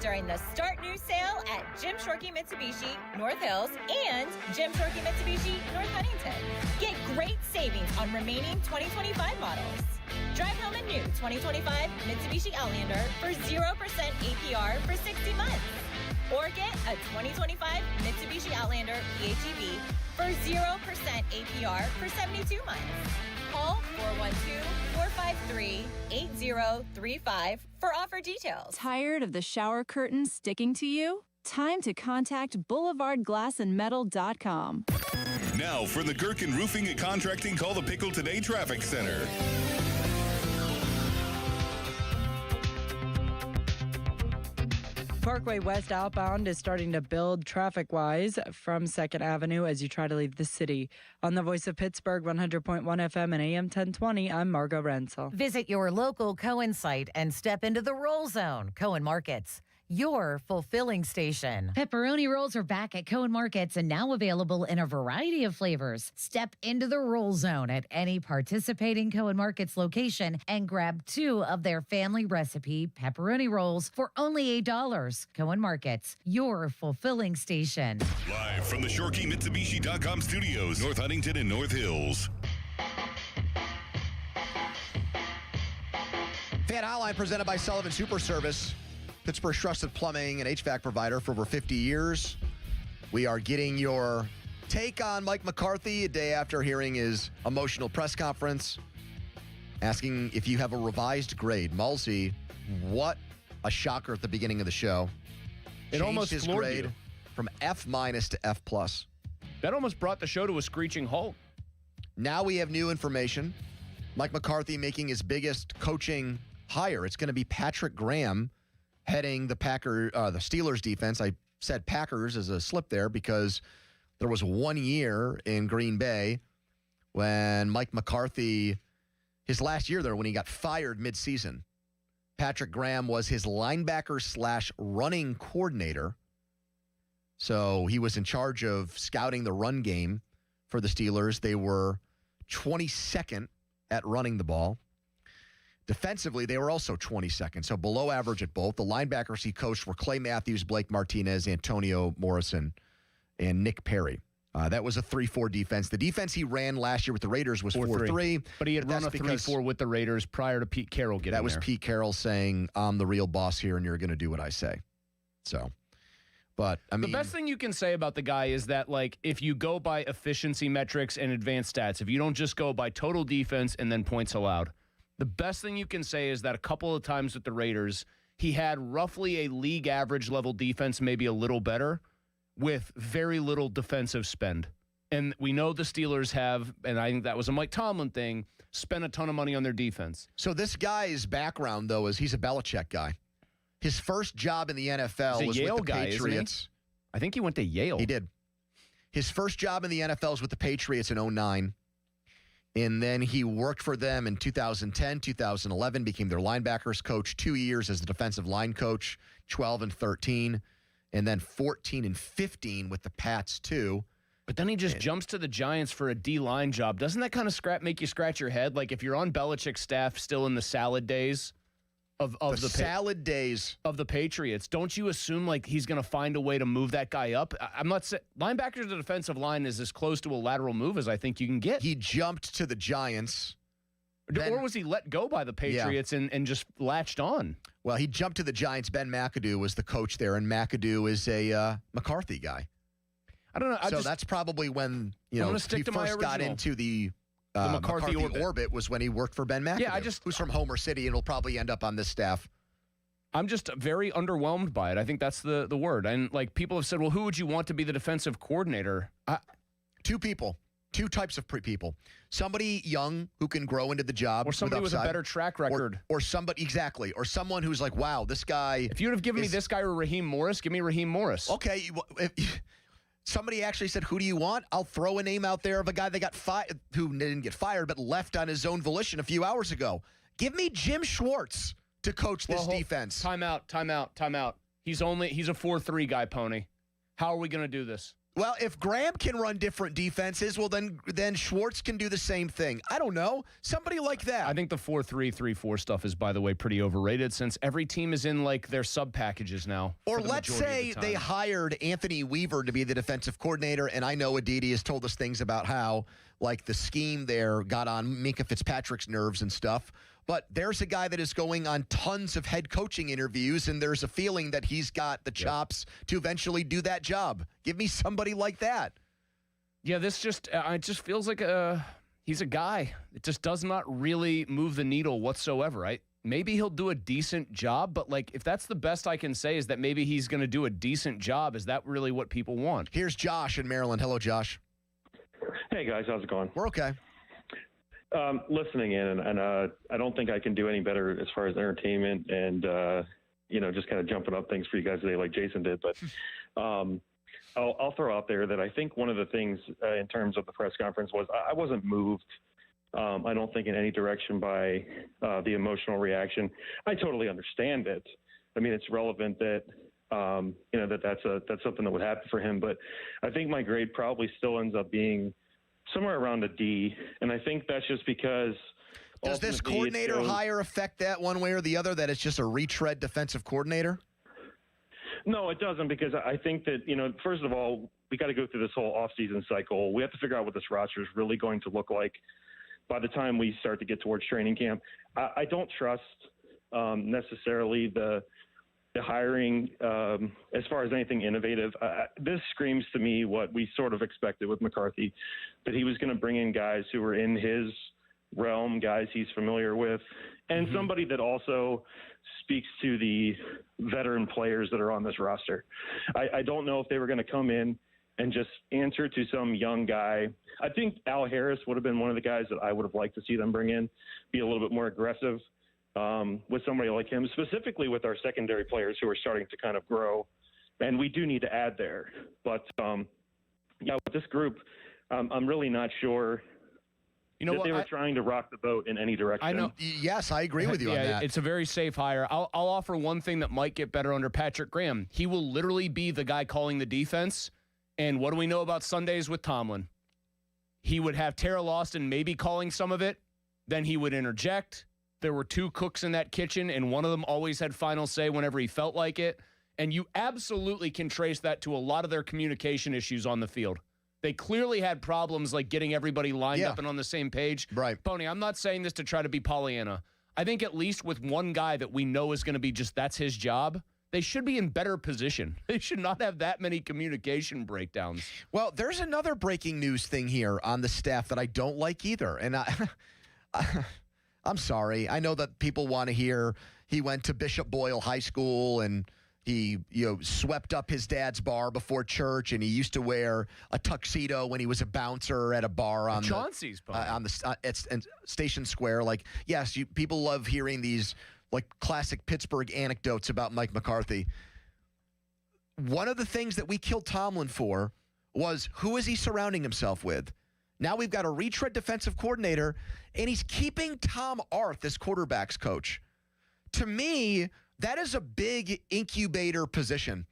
During the Start New sale at Jim Shorkey Mitsubishi, North Hills, and Jim Shorkey Mitsubishi, North Huntington. Get great savings on remaining 2025 models. Drive home a new 2025 Mitsubishi Outlander for 0% APR for 60 months. Or get a 2025 Mitsubishi Outlander PHEV for 0% APR for 72 months. Call 412-453-8035 for offer details. Tired of the shower curtain sticking to you? Time to contact BoulevardGlassandMetal.com. Now for the Gherkin Roofing and Contracting Call the Pickle Today Traffic Center. Parkway West outbound is starting to build traffic-wise from 2nd Avenue as you try to leave the city. On the Voice of Pittsburgh, 100.1 FM and AM 1020, I'm Margo Rensel. Visit your local Cohen site and step into the Roll Zone. Cohen Markets, your fulfilling station. Pepperoni rolls are back at Cohen Markets and now available in a variety of flavors. Step into the Roll Zone at any participating Cohen Markets location and grab 2 of their family recipe pepperoni rolls for only $8. Cohen Markets, your fulfilling station. Live from the ShorkeyMitsubishi.com studios, North Huntington and North Hills. Fan Hotline presented by Sullivan Super Service. Pittsburgh's trusted plumbing and HVAC provider for over 50 years. We are getting your take on Mike McCarthy a day after hearing his emotional press conference, asking if you have a revised grade. Mulsey, what a shocker at the beginning of the show. It almost his floored grade you. from F- to F+. That almost brought the show to a screeching halt. Now we have new information. Mike McCarthy making his biggest coaching hire. It's going to be Patrick Graham heading the Steelers defense. I said Packers as a slip there because there was 1 year in Green Bay when Mike McCarthy, his last year there when he got fired midseason, Patrick Graham was his linebacker/running coordinator. So he was in charge of scouting the run game for the Steelers. They were 22nd at running the ball. Defensively, they were also 22nd, so below average at both. The linebackers he coached were Clay Matthews, Blake Martinez, Antonio Morrison, and Nick Perry. That was a 3-4 defense. The defense he ran last year with the Raiders was 4-3. But he had run a 3-4 with the Raiders prior to Pete Carroll getting there. That was Pete Carroll saying, I'm the real boss here, and you're going to do what I say. So, but, I mean... The best thing you can say about the guy is that, like, if you go by efficiency metrics and advanced stats, if you don't just go by total defense and then points allowed, the best thing you can say is that a couple of times with the Raiders, he had roughly a league average level defense, maybe a little better, with very little defensive spend. And we know the Steelers have, and I think that was a Mike Tomlin thing, spent a ton of money on their defense. So this guy's background, though, is he's a Belichick guy. His first job in the NFL was Yale with the guy, Patriots. I think he went to Yale. He did. His first job in the NFL was with the Patriots in 2009. And then he worked for them in 2010, 2011, became their linebackers coach, 2 years as the defensive line coach, 12 and 13, and then 14 and 15 with the Pats, too. But then he just jumps to the Giants for a D-line job. Doesn't that kind of make you scratch your head? Like if you're on Belichick's staff still in the salad days of the salad days of the Patriots, don't you assume like he's going to find a way to move that guy up? I'm not saying linebackers to defensive line is as close to a lateral move as I think you can get. He jumped to the Giants. Or was he let go by the Patriots and just latched on? Well, he jumped to the Giants. Ben McAdoo was the coach there, and McAdoo is a McCarthy guy. I don't know. That's probably when he to first got into the McCarthy orbit was when he worked for Ben McAdoo. Yeah, who's from Homer City and will probably end up on this staff. I'm just very underwhelmed by it. I think that's the word. And like people have said, well, who would you want to be the defensive coordinator? Two types of people. Somebody young who can grow into the job. Or somebody with a better track record. Or somebody, exactly. Or someone who's like, wow, this guy. If you would have given me this guy or Raheem Morris, give me Raheem Morris. Okay. Somebody actually said, who do you want? I'll throw a name out there of a guy that got fired, who didn't get fired, but left on his own volition a few hours ago. Give me Jim Schwartz to coach this defense. Time out. He's a 4-3 guy, Pony. How are we going to do this? Well, if Graham can run different defenses, well, then Schwartz can do the same thing. I don't know. Somebody like that. I think the 4-3, 3-4 stuff is, by the way, pretty overrated since every team is in, like, their sub-packages now. Or let's say they hired Anthony Weaver to be the defensive coordinator, and I know Aditi has told us things about how, like, the scheme there got on Minkah Fitzpatrick's nerves and stuff. But there's a guy that is going on tons of head coaching interviews, and there's a feeling that he's got the chops to eventually do that job. Give me somebody like that. Yeah, this it just feels like he's a guy. It just does not really move the needle whatsoever. Maybe he'll do a decent job, but like if that's the best I can say is that maybe he's going to do a decent job. Is that really what people want? Here's Josh in Maryland. Hello, Josh. Hey, guys. How's it going? We're okay. Listening in, and I don't think I can do any better as far as entertainment and, just kind of jumping up things for you guys today like Jason did. But I'll throw out there that I think one of the things in terms of the press conference was I wasn't moved, I don't think, in any direction by the emotional reaction. I totally understand it. I mean, it's relevant that, that's something that would happen for him. But I think my grade probably still ends up being somewhere around a D, and I think that's just because. Does this coordinator hire affect that one way or the other? That it's just a retread defensive coordinator? No, it doesn't, because I think that first of all, we got to go through this whole offseason cycle. We have to figure out what this roster is really going to look like by the time we start to get towards training camp. I don't trust necessarily the hiring as far as anything innovative. This screams to me what we sort of expected with McCarthy, that he was going to bring in guys who were in his realm, guys he's familiar with, and somebody that also speaks to the veteran players that are on this roster. I don't know if they were going to come in and just answer to some young guy. I think Al Harris would have been one of the guys that I would have liked to see them bring in, be a little bit more aggressive with somebody like him, specifically with our secondary players who are starting to kind of grow. And we do need to add there. But, with this group, I'm really not sure that they were trying to rock the boat in any direction. I know. Yes, I agree with you on that. It's a very safe hire. I'll offer one thing that might get better under Patrick Graham. He will literally be the guy calling the defense. And what do we know about Sundays with Tomlin? He would have Tara Lawson maybe calling some of it. Then he would interject. There were two cooks in that kitchen, and one of them always had final say whenever he felt like it. And you absolutely can trace that to a lot of their communication issues on the field. They clearly had problems like getting everybody lined up and on the same page. Right. Pony, I'm not saying this to try to be Pollyanna. I think at least with one guy that we know is going to be that's his job, they should be in better position. They should not have that many communication breakdowns. Well, there's another breaking news thing here on the staff that I don't like either. And I'm sorry. I know that people want to hear he went to Bishop Boyle High School and he swept up his dad's bar before church, and he used to wear a tuxedo when he was a bouncer at a bar on Chauncey's at Station Square. Like, yes, people love hearing these like classic Pittsburgh anecdotes about Mike McCarthy. One of the things that we killed Tomlin for was, who is he surrounding himself with? Now we've got a retread defensive coordinator, and he's keeping Tom Arth as quarterback's coach. To me, that is a big incubator position.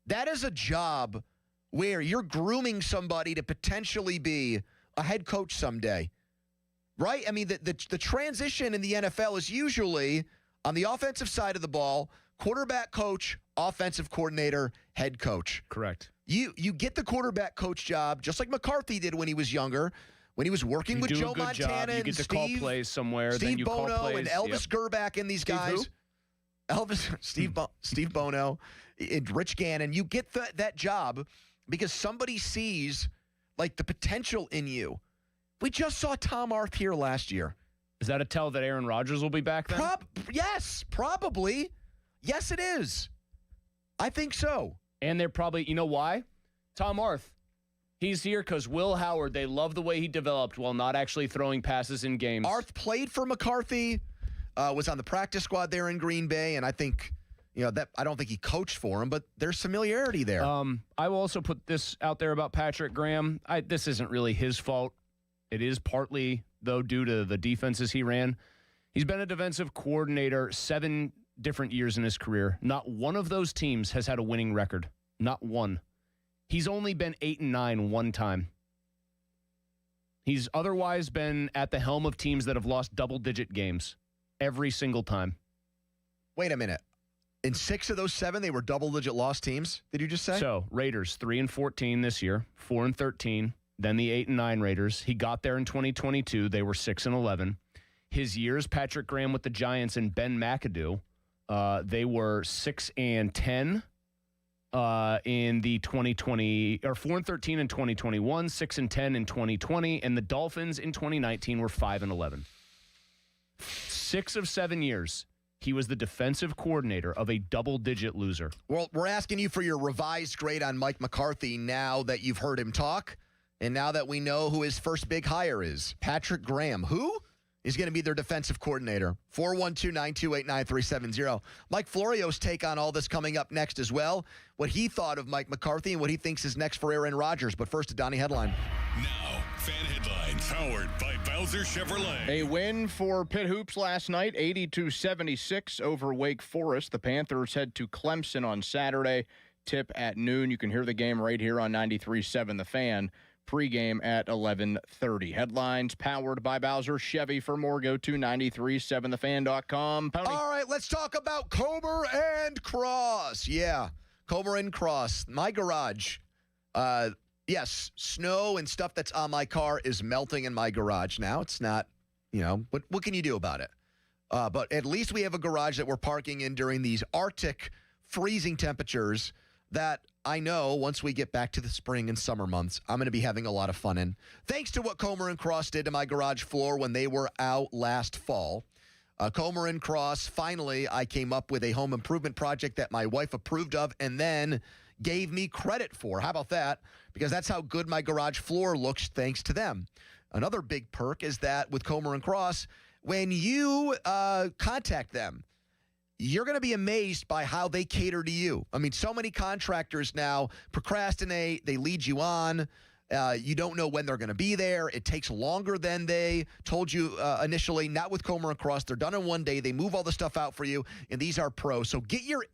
That is a job where you're grooming somebody to potentially be a head coach someday, right? I mean, the transition in the NFL is usually on the offensive side of the ball, quarterback coach, offensive coordinator, head coach. Correct. You get the quarterback coach job just like McCarthy did when he was younger, when he was working with Joe Montana you and get to call plays somewhere. Steve then you Bono call plays. and Elvis Gerbach and these guys. Steve Bono and Rich Gannon. You get that job because somebody sees like the potential in you. We just saw Tom Arth here last year. Is that a tell that Aaron Rodgers will be back then? Yes, probably. Yes, it is. I think so. And they're probably, you know why? Tom Arth. He's here because Will Howard, they love the way he developed while not actually throwing passes in games. Arth played for McCarthy, was on the practice squad there in Green Bay, and I think, that I don't think he coached for him, but there's familiarity there. I will also put this out there about Patrick Graham. This isn't really his fault. It is partly, though, due to the defenses he ran. He's been a defensive coordinator 7 different years in his career. Not one of those teams has had a winning record. Not one. He's only been 8-9 one time. He's otherwise been at the helm of teams that have lost double-digit games every single time. Wait a minute. In 6 of those 7, they were double-digit loss teams, did you just say? So, Raiders, 3-14 this year, 4-13. Then the 8-9 Raiders. He got there in 2022. They were 6-11. His years, Patrick Graham with the Giants and Ben McAdoo, they were 6-10 in the 2020, or 4-13 in 2021, 6-10 in 2020, and the Dolphins in 2019 were 5-11. 6 of 7 years, he was the defensive coordinator of a double-digit loser. Well, we're asking you for your revised grade on Mike McCarthy now that you've heard him talk, and now that we know who his first big hire is. Patrick Graham, who is going to be their defensive coordinator. 412-928-9370. Mike Florio's take on all this coming up next as well. What he thought of Mike McCarthy and what he thinks is next for Aaron Rodgers. But first, a Donnie headline. Now, fan headlines powered by Bowser Chevrolet. A win for Pitt Hoops last night, 80-76 over Wake Forest. The Panthers head to Clemson on Saturday. Tip at noon. You can hear the game right here on 93.7 The Fan. Pre-game at 11:30. Headlines powered by Bowser Chevy. For more, go to 937thefan.com. Pony. All right, let's talk about Comer and Cross. Yeah, Comer and Cross. My garage. Yes, snow and stuff that's on my car is melting in my garage now. It's not, what can you do about it? But at least we have a garage that we're parking in during these Arctic freezing temperatures that I know once we get back to the spring and summer months, I'm going to be having a lot of fun in. Thanks to what Comer and Cross did to my garage floor when they were out last fall. Comer and Cross, finally, I came up with a home improvement project that my wife approved of and then gave me credit for. How about that? Because that's how good my garage floor looks thanks to them. Another big perk is that with Comer and Cross, when you contact them, you're going to be amazed by how they cater to you. I mean, so many contractors now procrastinate. They lead you on. You don't know when they're going to be there. It takes longer than they told you initially. Not with Comer and Cross. They're done in one day. They move all the stuff out for you, and these are pros. So get your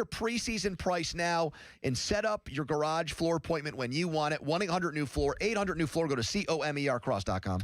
preseason price now and set up your garage floor appointment when you want it. 1-800-NEW-FLOOR, 800-NEW-FLOOR. Go to COMERcross.com.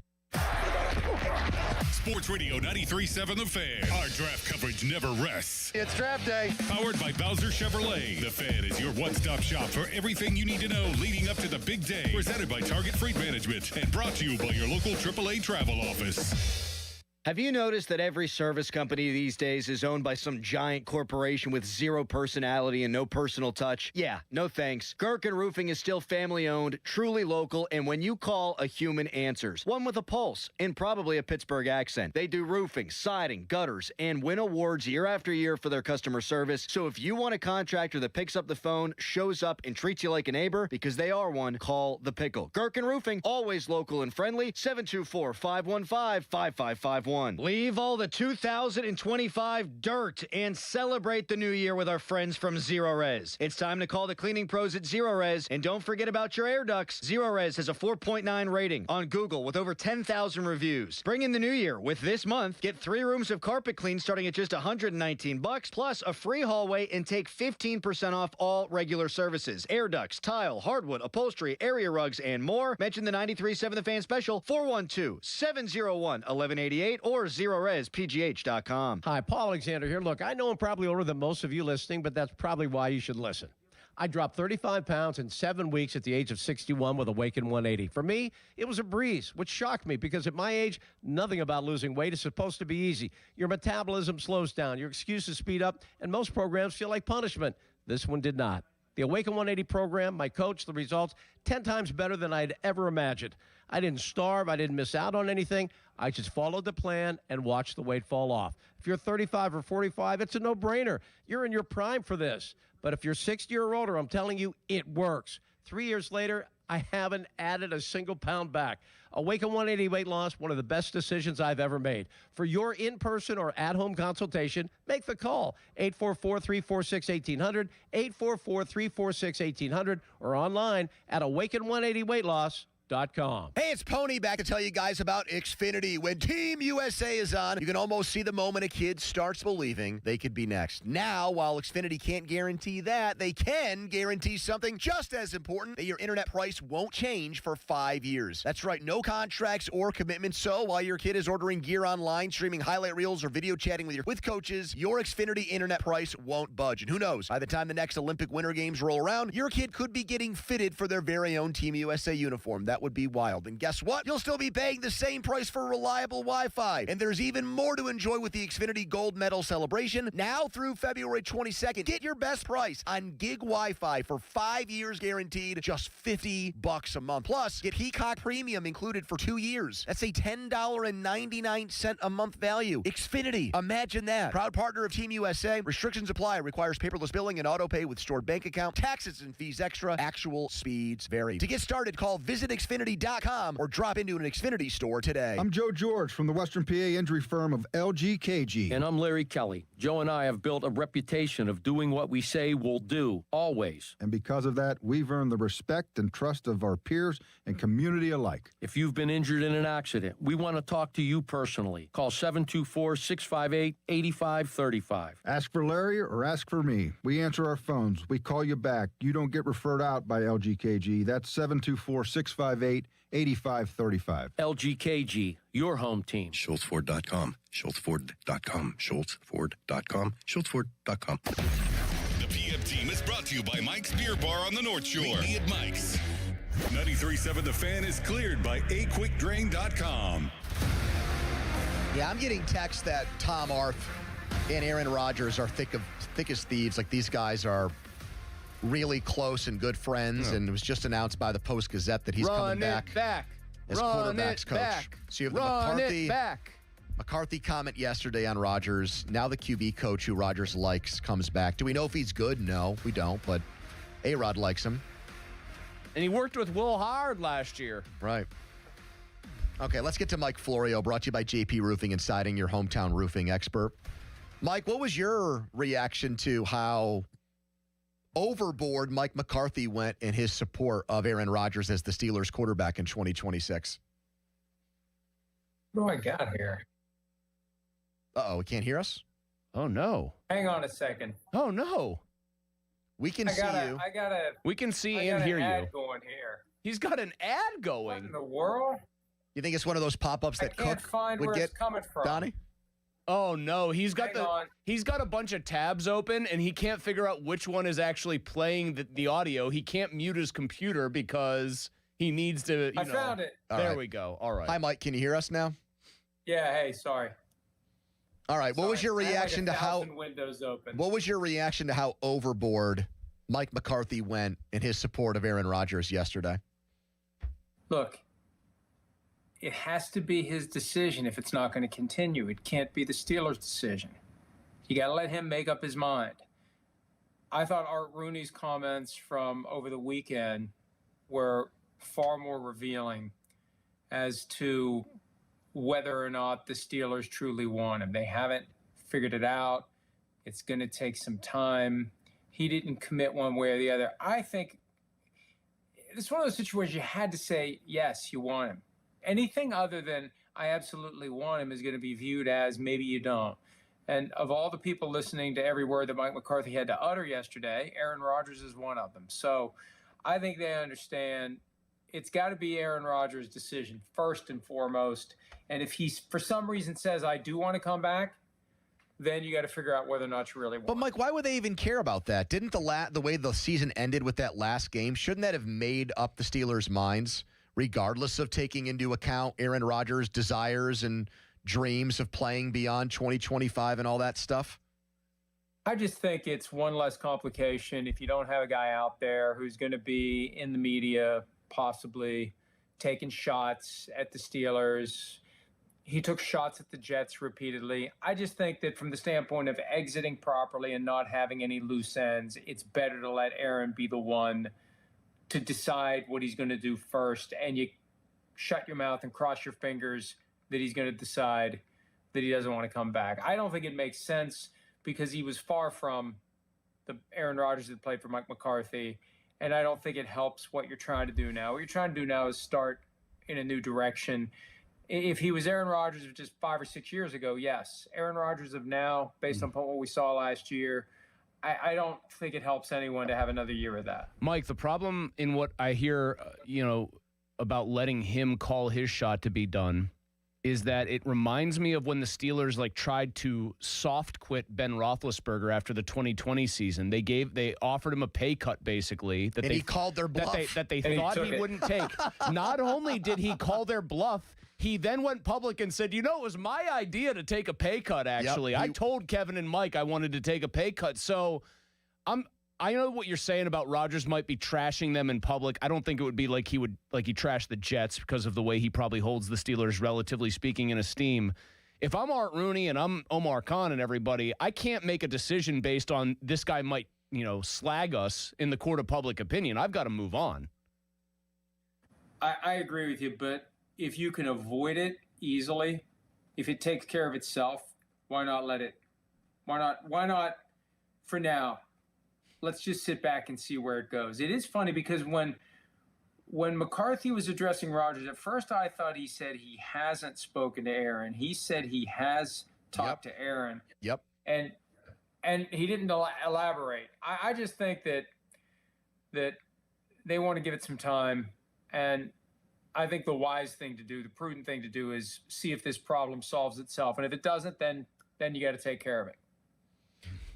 Sports Radio 93.7 The Fan. Our draft coverage never rests. It's draft day. Powered by Bowser Chevrolet. The Fan is your one-stop shop for everything you need to know leading up to the big day. Presented by Target Freight Management and brought to you by your local AAA travel office. Have you noticed that every service company these days is owned by some giant corporation with zero personality and no personal touch? Yeah, no thanks. Gherkin Roofing is still family-owned, truly local, and when you call, a human answers. One with a pulse and probably a Pittsburgh accent. They do roofing, siding, gutters, and win awards year after year for their customer service. So if you want a contractor that picks up the phone, shows up, and treats you like a neighbor, because they are one, call The Pickle. Gherkin Roofing, always local and friendly, 724-515-5551. one. Leave all the 2025 dirt and celebrate the new year with our friends from Zero Res. It's time to call the cleaning pros at Zero Res, and don't forget about your air ducts. Zero Res has a 4.9 rating on Google with over 10,000 reviews. Bring in the new year with this month. Get 3 rooms of carpet clean starting at just $119, plus a free hallway, and take 15% off all regular services. Air ducts, tile, hardwood, upholstery, area rugs, and more. Mention the 93.7 The Fan special, 412-701-1188 or ZeroResPGH.com. Hi, Paul Alexander here. Look, I know I'm probably older than most of you listening, but that's probably why you should listen. I dropped 35 pounds in 7 weeks at the age of 61 with Awaken 180. For me, it was a breeze, which shocked me because at my age, nothing about losing weight is supposed to be easy. Your metabolism slows down, your excuses speed up, and most programs feel like punishment. This one did not. The Awaken 180 program, my coach, the results, 10 times better than I'd ever imagined. I didn't starve. I didn't miss out on anything. I just followed the plan and watched the weight fall off. If you're 35 or 45, it's a no-brainer. You're in your prime for this. But if you're 60 or older, I'm telling you, it works. 3 years later, I haven't added a single pound back. Awaken 180 weight loss, one of the best decisions I've ever made. For your in-person or at-home consultation, make the call. 844-346-1800, 844-346-1800, or online at awaken180weightloss.com. Hey, it's Pony back to tell you guys about Xfinity. When Team USA is on, you can almost see the moment a kid starts believing they could be next. Now, while Xfinity can't guarantee that, they can guarantee something just as important, that your internet price won't change for 5 years. That's right, no contracts or commitments. So while your kid is ordering gear online, streaming highlight reels, or video chatting with coaches, your Xfinity internet price won't budge. And who knows, by the time the next Olympic Winter Games roll around, your kid could be getting fitted for their very own Team USA uniform. That would be wild. And guess what? You'll still be paying the same price for reliable Wi-Fi. And there's even more to enjoy with the Xfinity Gold Medal celebration. Now through February 22nd, get your best price on gig Wi-Fi for 5 years guaranteed, just $50 a month. Plus, get Peacock Premium included for 2 years. That's a $10.99 a month value. Xfinity, imagine that. Proud partner of Team USA. Restrictions apply. Requires paperless billing and auto pay with stored bank account. Taxes and fees extra. Actual speeds vary. To get started, call visitxfinity.com or drop into an Xfinity store today. I'm Joe George from the Western PA injury firm of LGKG. And I'm Larry Kelly. Joe and I have built a reputation of doing what we say we'll do, always. And because of that, we've earned the respect and trust of our peers and community alike. If you've been injured in an accident, we want to talk to you personally. Call 724-658-8535. Ask for Larry or ask for me. We answer our phones. We call you back. You don't get referred out by LGKG. That's 724-658-8535. LGKG, your home team. SchultzFord.com. SchultzFord.com. SchultzFord.com. SchultzFord.com. The PM team is brought to you by Mike's Beer Bar on the North Shore. Meet me at Mike's. 93.7 The Fan is cleared by aquickdrain.com. Yeah, I'm getting texts that Tom Arth and Aaron Rodgers are thick as thieves. Like, these guys are really close and good friends, and it was just announced by the Post-Gazette that he's coming back as quarterbacks coach. So you have the McCarthy comment yesterday on Rodgers. Now the QB coach who Rodgers likes comes back. Do we know if he's good? No, we don't, but A-Rod likes him. And he worked with Will Howard last year. Right. Okay, let's get to Mike Florio, brought to you by JP Roofing and Siding, your hometown roofing expert. Mike, what was your reaction to how overboard Mike McCarthy went in his support of Aaron Rodgers as the Steelers quarterback in 2026? What do I got here? Uh-oh, we can't hear us? Oh, no. Hang on a second. Oh, no. We can see you. We can see and hear ad you. Going here. He's got an ad going. What in the world? You think it's one of those pop-ups that Cook would get, it's coming from. Donnie? Oh no, he's got a bunch of tabs open and he can't figure out which one is actually playing the audio. He can't mute his computer because he needs to. I found it. There we go. All right. Hi, Mike. Can you hear us now? Yeah. Hey, sorry. All right. What was your reaction to how windows open? What was your reaction to how overboard Mike McCarthy went in his support of Aaron Rodgers yesterday? Look, it has to be his decision if it's not going to continue. It can't be the Steelers' decision. You got to let him make up his mind. I thought Art Rooney's comments from over the weekend were far more revealing as to whether or not the Steelers truly want him. They haven't figured it out. It's going to take some time. He didn't commit one way or the other. I think it's one of those situations you had to say, yes, you want him. Anything other than I absolutely want him is going to be viewed as maybe you don't. And of all the people listening to every word that Mike McCarthy had to utter yesterday, Aaron Rodgers is one of them. So I think they understand it's got to be Aaron Rodgers' decision first and foremost. And if he, for some reason, says, I do want to come back, then you got to figure out whether or not you really want. But, Mike, why would they even care about that? Didn't the way the season ended with that last game, shouldn't that have made up the Steelers' minds, regardless of taking into account Aaron Rodgers' desires and dreams of playing beyond 2025 and all that stuff? I just think it's one less complication if you don't have a guy out there who's going to be in the media, possibly taking shots at the Steelers. He took shots at the Jets repeatedly. I just think that from the standpoint of exiting properly and not having any loose ends, it's better to let Aaron be the one to decide what he's going to do first. And you shut your mouth and cross your fingers that he's going to decide that he doesn't want to come back. I don't think it makes sense because he was far from the Aaron Rodgers that played for Mike McCarthy. And I don't think it helps what you're trying to do now. What you're trying to do now is start in a new direction. If he was Aaron Rodgers of just 5 or 6 years ago, yes. Aaron Rodgers of now, based on what we saw last year, I don't think it helps anyone to have another year of that. Mike, the problem in what I hear, about letting him call his shot to be done is that it reminds me of when the Steelers tried to soft quit Ben Roethlisberger after the 2020 season. They offered him a pay cut basically and he called their bluff that they thought he wouldn't take. Not only did he call their bluff, he then went public and said, it was my idea to take a pay cut, actually. Yep, I told Kevin and Mike I wanted to take a pay cut. So I know what you're saying about Rodgers might be trashing them in public. I don't think it would be like he trashed the Jets because of the way he probably holds the Steelers, relatively speaking, in esteem. If I'm Art Rooney and I'm Omar Khan and everybody, I can't make a decision based on this guy might, slag us in the court of public opinion. I've got to move on. I agree with you, but if you can avoid it easily, if it takes care of itself, why not let it? Why not for now? Let's just sit back and see where it goes. It is funny because when McCarthy was addressing Rodgers, at first I thought he said he hasn't spoken to Aaron. He said he has talked to Aaron. Yep. And he didn't elaborate. I just think that they want to give it some time. And I think the wise thing to do, the prudent thing to do is see if this problem solves itself. And if it doesn't, then you got to take care of it.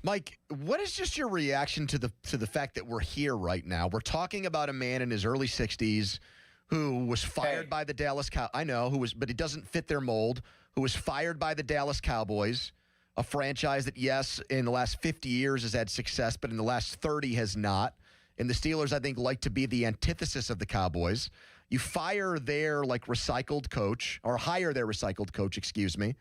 Mike, what is just your reaction to the fact that we're here right now? We're talking about a man in his early 60s who was fired by the Dallas Cowboys. I know but he doesn't fit their mold. Who was fired by the Dallas Cowboys, a franchise that, yes, in the last 50 years has had success, but in the last 30 has not. And the Steelers, I think, like to be the antithesis of the Cowboys. You fire their recycled coach, or hire their recycled coach, excuse me.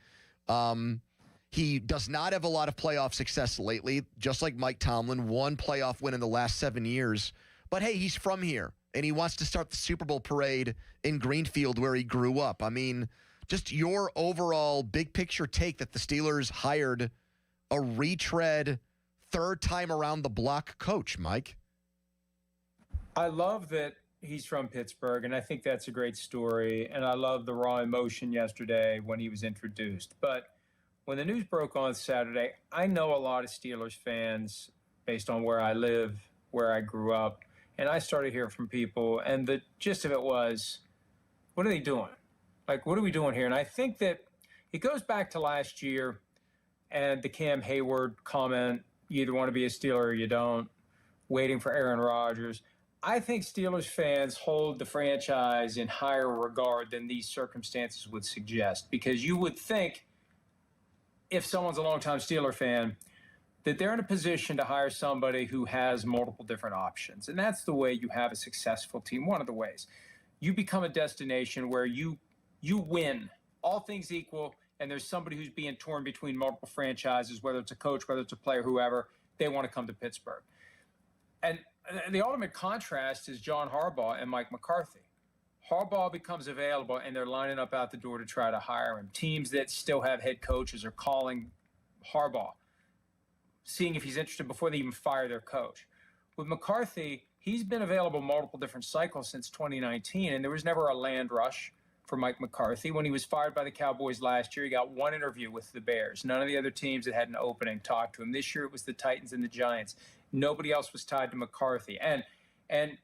He does not have a lot of playoff success lately, just like Mike Tomlin. One playoff win in the last 7 years. But, hey, he's from here, and he wants to start the Super Bowl parade in Greenfield where he grew up. I mean, just your overall big-picture take that the Steelers hired a retread, third-time-around-the-block coach, Mike. I love that he's from Pittsburgh, and I think that's a great story. And I love the raw emotion yesterday when he was introduced. But when the news broke on Saturday, I know a lot of Steelers fans based on where I live, where I grew up, and I started hearing from people, and the gist of it was, what are they doing? What are we doing here? And I think that it goes back to last year and the Cam Hayward comment, you either want to be a Steeler or you don't, waiting for Aaron Rodgers. I think Steelers fans hold the franchise in higher regard than these circumstances would suggest, because you would think if someone's a longtime Steeler fan, that they're in a position to hire somebody who has multiple different options. And that's the way you have a successful team. One of the ways. You become a destination where you win, all things equal, and there's somebody who's being torn between multiple franchises, whether it's a coach, whether it's a player, whoever, they want to come to Pittsburgh. And the ultimate contrast is John Harbaugh and Mike McCarthy. Harbaugh becomes available and they're lining up out the door to try to hire him. Teams that still have head coaches are calling Harbaugh, seeing if he's interested before they even fire their coach. With McCarthy, he's been available multiple different cycles since 2019, and there was never a land rush for Mike McCarthy. When he was fired by the Cowboys last year, he got one interview with the Bears. None of the other teams that had an opening talked to him. This year it was the Titans and the Giants. Nobody else was tied to McCarthy. And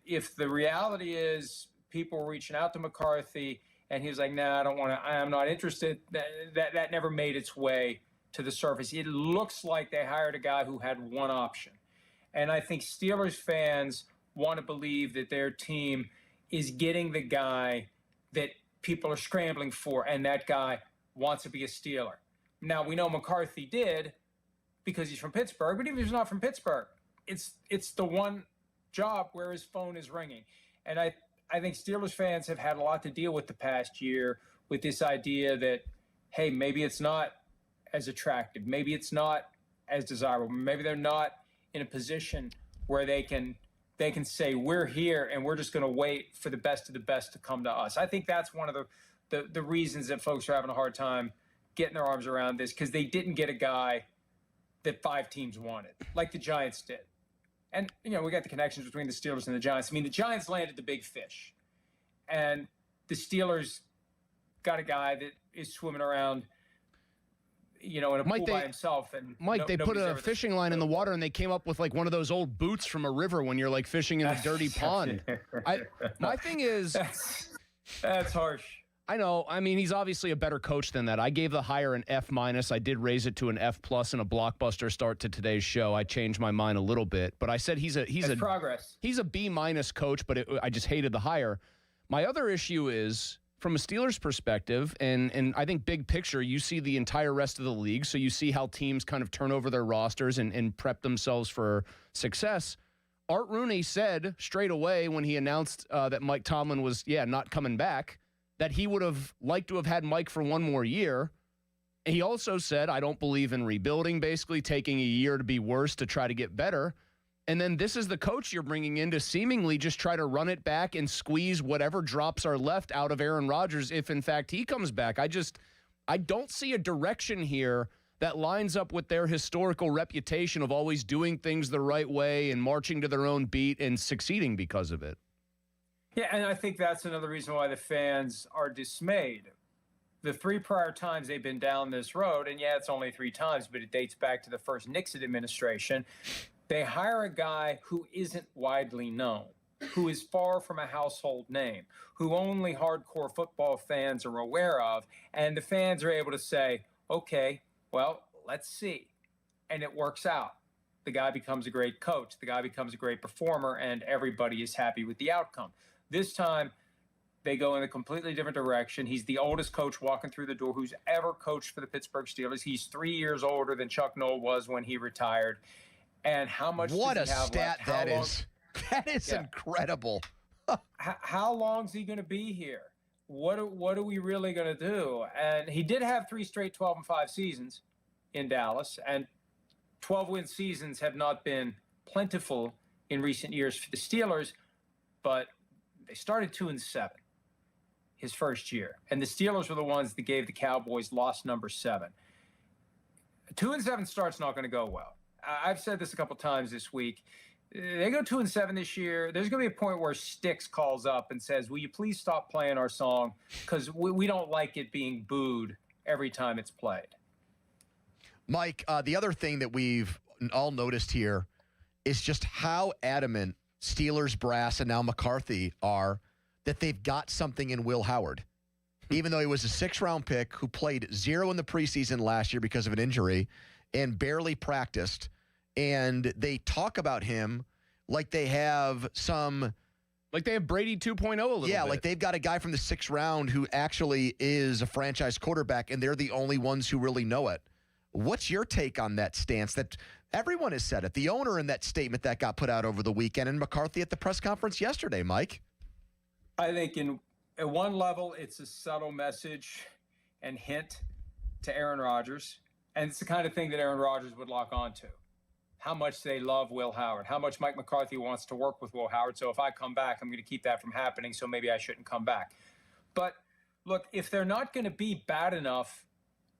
if the reality is people were reaching out to McCarthy and he was like, nah, I don't want to, I'm not interested, that never made its way to the surface. It looks like they hired a guy who had one option. And I think Steelers fans want to believe that their team is getting the guy that people are scrambling for, and that guy wants to be a Steeler. Now, we know McCarthy did because he's from Pittsburgh, but even if he's not from Pittsburgh, it's the one job where his phone is ringing. And I think Steelers fans have had a lot to deal with the past year with this idea that, hey, maybe it's not as attractive. Maybe it's not as desirable. Maybe they're not in a position where they can say, we're here and we're just going to wait for the best of the best to come to us. I think that's one of the reasons that folks are having a hard time getting their arms around this, because they didn't get a guy that 5 teams wanted, like the Giants did. And, we got the connections between the Steelers and the Giants. I mean, the Giants landed the big fish, and the Steelers got a guy that is swimming around, in a pool by himself. And Mike, they put a fishing line in the water, and they came up with like one of those old boots from a river when you're like fishing in a dirty pond. My thing is, that's harsh. I know. I mean, he's obviously a better coach than that. I gave the hire an F-. I did raise it to an F+ in a blockbuster start to today's show. I changed my mind a little bit, but I said he's progress. He's a B- coach, but I just hated the hire. My other issue is, from a Steelers perspective, and I think big picture, you see the entire rest of the league, so you see how teams kind of turn over their rosters and prep themselves for success. Art Rooney said straight away when he announced that Mike Tomlin was, not coming back, that he would have liked to have had Mike for one more year. And he also said, I don't believe in rebuilding, basically taking a year to be worse to try to get better. And then this is the coach you're bringing in to seemingly just try to run it back and squeeze whatever drops are left out of Aaron Rodgers if, in fact, he comes back. I don't see a direction here that lines up with their historical reputation of always doing things the right way and marching to their own beat and succeeding because of it. Yeah, and I think that's another reason why the fans are dismayed. The 3 prior times they've been down this road, and it's only 3 times, but it dates back to the first Nixon administration, they hire a guy who isn't widely known, who is far from a household name, who only hardcore football fans are aware of, and the fans are able to say, okay, well, let's see. And it works out. The guy becomes a great coach. The guy becomes a great performer, and everybody is happy with the outcome. This time, they go in a completely different direction. He's the oldest coach walking through the door who's ever coached for the Pittsburgh Steelers. He's 3 years older than Chuck Noll was when he retired. And how much what does he a have stat left? that is. That is incredible. How long is he going to be here? What are we really going to do? And he did have 3 straight 12-5 seasons in Dallas, and 12-win seasons have not been plentiful in recent years for the Steelers, but they started 2-7 his first year, and the Steelers were the ones that gave the Cowboys loss number 7. A 2-7 start's not going to go well. I've said this a couple times this week. They go 2-7 this year. There's going to be a point where Styx calls up and says, will you please stop playing our song, because we don't like it being booed every time it's played. Mike, the other thing that we've all noticed here is just how adamant Steelers brass and now McCarthy are that they've got something in Will Howard. Even though he was a 6th-round pick who played 0 in the preseason last year because of an injury and barely practiced, and they talk about him like they have some... Like they have Brady 2.0 a little bit. Yeah, like they've got a guy from the 6th round who actually is a franchise quarterback, and they're the only ones who really know it. What's your take on that stance that everyone has said it? The owner in that statement that got put out over the weekend, and McCarthy at the press conference yesterday, Mike? I think at one level, it's a subtle message and hint to Aaron Rodgers, and it's the kind of thing that Aaron Rodgers would lock onto. how much they love Will Howard, how much Mike McCarthy wants to work with Will Howard. So if I come back, I'm going to keep that from happening. So maybe I shouldn't come back. But look, if they're not going to be bad enough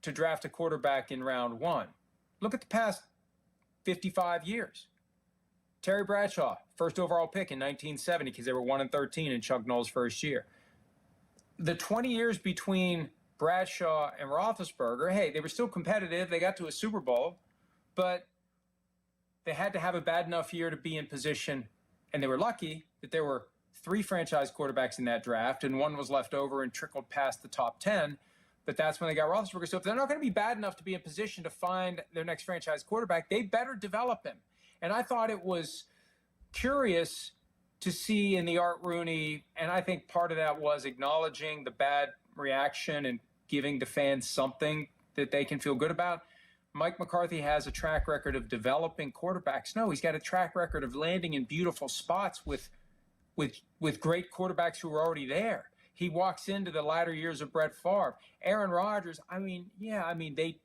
to draft a quarterback in round one, look at the past 55 years. Terry Bradshaw, first overall pick in 1970 because they were 1-13 in Chuck Noll's first year. The 20 years between Bradshaw and Roethlisberger, hey, they were still competitive. They got to a Super Bowl, but they had to have a bad enough year to be in position, and they were lucky that there were 3 franchise quarterbacks in that draft, and one was left over and trickled past the top 10, but that's when they got Roethlisberger. So if they're not going to be bad enough to be in position to find their next franchise quarterback, they better develop him. And I thought it was curious to see in the Art Rooney, and I think part of that was acknowledging the bad reaction and giving the fans something that they can feel good about. Mike McCarthy has a track record of developing quarterbacks. No, he's got a track record of landing in beautiful spots with great quarterbacks who are already there. He walks into the latter years of Brett Favre. Aaron Rodgers, they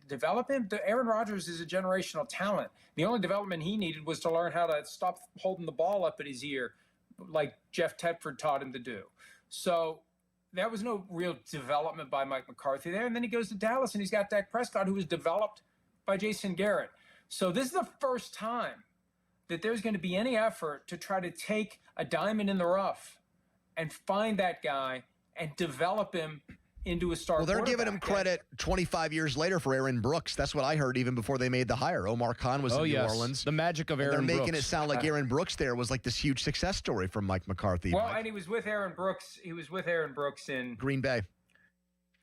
develop him. Aaron Rodgers is a generational talent. The only development he needed was to learn how to stop holding the ball up at his ear like Jeff Tedford taught him to do. So there was no real development by Mike McCarthy there. And then he goes to Dallas and he's got Dak Prescott, who was developed by Jason Garrett. So this is the first time that there's going to be any effort to try to take a diamond in the rough and find that guy and develop him into a star. Well, they're giving him credit 25 years later for Aaron Brooks. That's what I heard even before they made the hire. Omar Khan was in New Orleans. The magic of Aaron Brooks. They're making Brooks. it sound like Aaron Brooks there was like this huge success story from Mike McCarthy. Well, and he was with Aaron Brooks. He was with Aaron Brooks in Green Bay.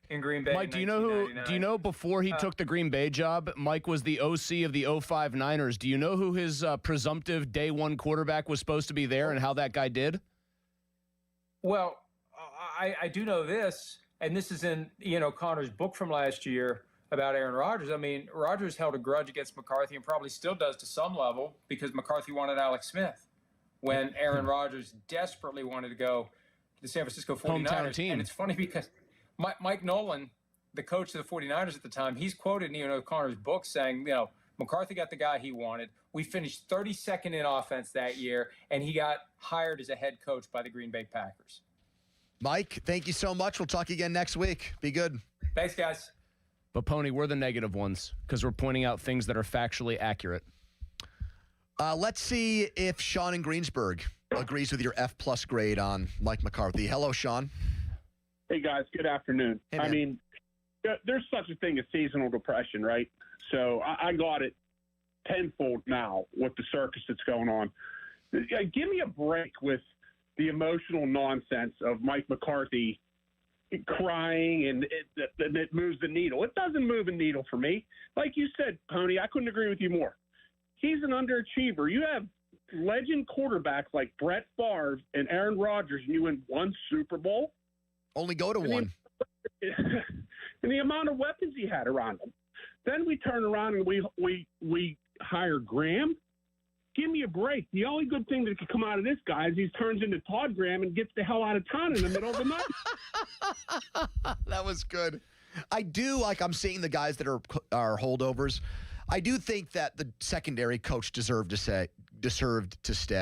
In Green Bay. Mike, do you know before he took the Green Bay job, Mike was the OC of the 05 Niners. Do you know who his presumptive day one quarterback was supposed to be there and how that guy did? Well, I do know this, and this is in Connor's book from last year about Aaron Rodgers. I mean, Rodgers held a grudge against McCarthy and probably still does to some level because McCarthy wanted Alex Smith when Aaron Rodgers desperately wanted to go to the San Francisco 49ers. Hometown team. And it's funny because Mike Nolan, the coach of the 49ers at the time, he's quoted in Connor's book saying, McCarthy got the guy he wanted. We finished 32nd in offense that year, and he got hired as a head coach by the Green Bay Packers. Mike, thank you so much. We'll talk again next week. Be good. Thanks, guys. But, Pony, we're the negative ones because we're pointing out things that are factually accurate. Let's see if Sean in Greensburg agrees with your F-plus grade on Mike McCarthy. Hello, Sean. Hey, guys. Good afternoon. Hey, I mean, there's such a thing as seasonal depression, right? So I got it tenfold now with the circus that's going on. Give me a break with the emotional nonsense of Mike McCarthy crying and it moves the needle. It doesn't move a needle for me. Like you said, Pony, I couldn't agree with you more. He's an underachiever. You have legend quarterbacks like Brett Favre and Aaron Rodgers, and you win one Super Bowl. Only go to one. And the amount of weapons he had around him. Then we turn around and we hire Graham. Give me a break. The only good thing that could come out of this guy is he turns into Todd Graham and gets the hell out of town in the middle of the night. That was good. I do, I'm seeing the guys that are holdovers. I do think that the secondary coach deserved to stay.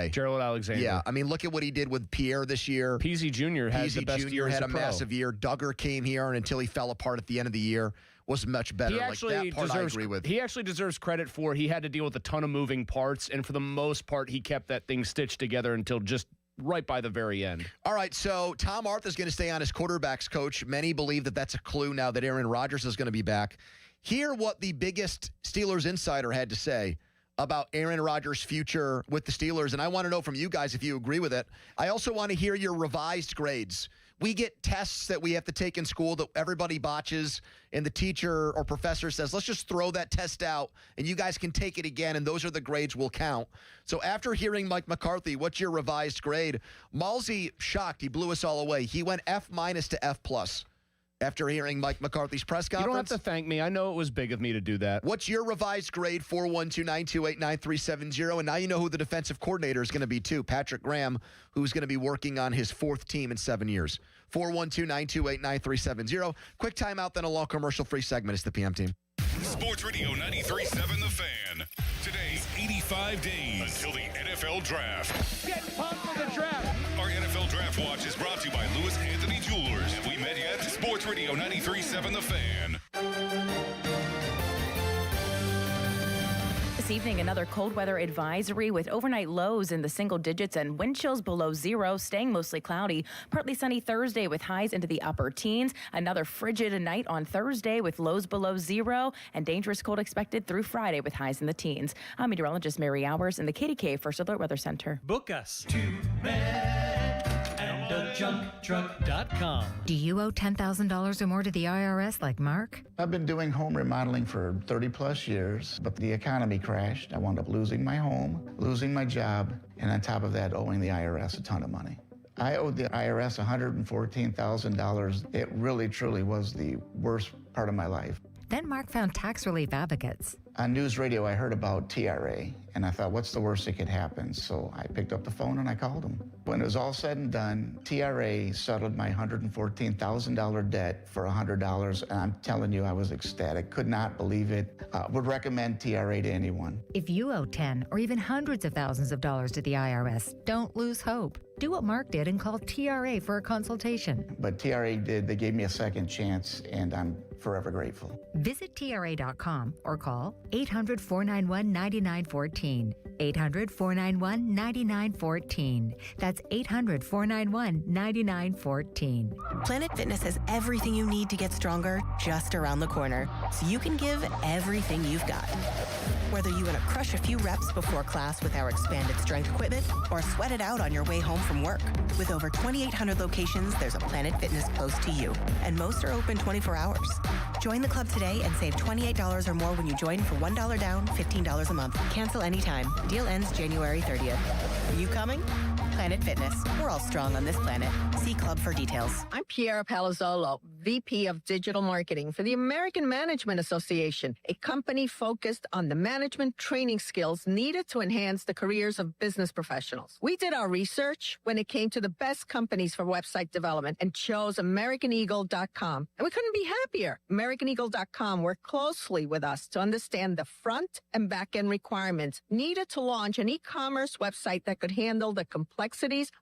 Gerald Alexander. Yeah, I mean, look at what he did with Pierre this year. Peasy Jr. had the best year had as a massive year. Duggar came here, and until he fell apart at the end of the year, was much better. He actually that part I agree with. He actually deserves credit for he had to deal with a ton of moving parts, and for the most part, he kept that thing stitched together until just right by the very end. All right, so Tom Arthur is going to stay on as quarterbacks coach. Many believe that that's a clue now that Aaron Rodgers is going to be back. Hear what the biggest Steelers insider had to say about Aaron Rodgers' future with the Steelers, and I want to know from you guys if you agree with it. I also want to hear your revised grades. We get tests that we have to take in school that everybody botches, and the teacher or professor says, let's just throw that test out, and you guys can take it again, and those are the grades we'll count. So after hearing Mike McCarthy, what's your revised grade? Malsey, shocked. He blew us all away. He went F- to F+. After hearing Mike McCarthy's press conference. You don't have to thank me. I know it was big of me to do that. What's your revised grade? 412-928-9370. And now you know who the defensive coordinator is going to be, too. Patrick Graham, who's going to be working on his fourth team in 7 years. 412-928-9370. Quick timeout, then a long commercial-free segment. It's the PM Team. Sports Radio 93.7 The Fan. Today's 85 days until the NFL Draft. Get pumped for the draft. Our NFL Draft Watch is brought to you by Lewis Anthony Jewelers. Have we met yet? Sports Radio 93.7 The Fan. This evening, another cold weather advisory with overnight lows in the single digits and wind chills below zero, staying mostly cloudy. Partly sunny Thursday with highs into the upper teens. Another frigid night on Thursday with lows below zero, and dangerous cold expected through Friday with highs in the teens. I'm meteorologist Mary Hours in the KDK First Alert Weather Center. Book us to junkdruck.com. Do you owe $10,000 or more to the IRS like Mark? I've been doing home remodeling for 30 plus years, but the economy crashed. I wound up losing my home, losing my job, and on top of that, owing the IRS a ton of money. I owed the IRS $114,000. It really, truly was the worst part of my life. Then Mark found tax relief advocates. On news radio, I heard about TRA, and I thought, what's the worst that could happen? So I picked up the phone and I called them. When it was all said and done, TRA settled my $114,000 debt for $100, and I'm telling you, I was ecstatic. Could not believe it. Would recommend TRA to anyone. If you owe 10 or even hundreds of thousands of dollars to the IRS, don't lose hope. Do what Mark did and call TRA for a consultation. But TRA did. They gave me a second chance, and I'm forever grateful. Visit TRA.com or call 800-491-9914. 800-491-9914. That's 800-491-9914. Planet Fitness has everything you need to get stronger just around the corner, so you can give everything you've got. Whether you want to crush a few reps before class with our expanded strength equipment or sweat it out on your way home from work. With over 2,800 locations, there's a Planet Fitness close to you, and most are open 24 hours. Join the club today and save $28 or more when you join for $1 down, $15 a month. Cancel anytime. Deal ends January 30th. Are you coming? Planet Fitness. We're all strong on this planet. See club for details. I'm Piera Palazzolo, VP of Digital Marketing for the American Management Association, a company focused on the management training skills needed to enhance the careers of business professionals. We did our research when it came to the best companies for website development and chose AmericanEagle.com. And we couldn't be happier. AmericanEagle.com worked closely with us to understand the front and back end requirements needed to launch an e-commerce website that could handle the complexities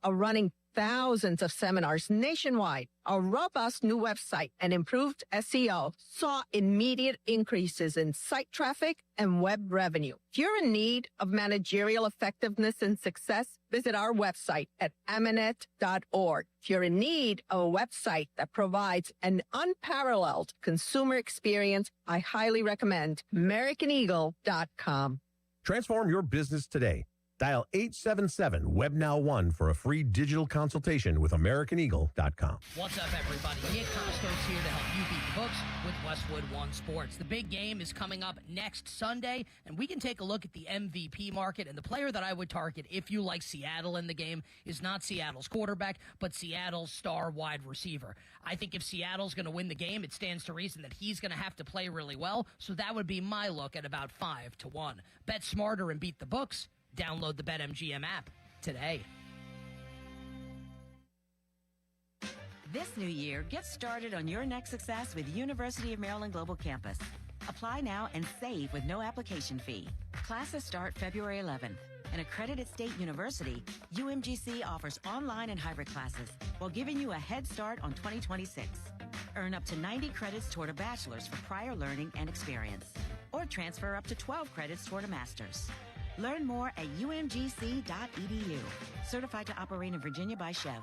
of running thousands of seminars nationwide. Our robust new website and improved SEO saw immediate increases in site traffic and web revenue. If you're in need of managerial effectiveness and success, visit our website at amanet.org. If you're in need of a website that provides an unparalleled consumer experience, I highly recommend AmericanEagle.com. Transform your business today. Dial 877-WebNow1 for a free digital consultation with AmericanEagle.com. What's up, everybody? Nick Costos here to help you beat the books with Westwood One Sports. The big game is coming up next Sunday, and we can take a look at the MVP market. And the player that I would target, if you like Seattle in the game, is not Seattle's quarterback, but Seattle's star wide receiver. I think if Seattle's going to win the game, it stands to reason that he's going to have to play really well. So that would be my look at about 5-1. Bet smarter and beat the books. Download the BetMGM app today. This new year, get started on your next success with University of Maryland Global Campus. Apply now and save with no application fee. Classes start February 11th. An accredited state university, UMGC offers online and hybrid classes while giving you a head start on 2026. Earn up to 90 credits toward a bachelor's for prior learning and experience, or transfer up to 12 credits toward a master's. Learn more at umgc.edu. Certified to operate in Virginia by Chev.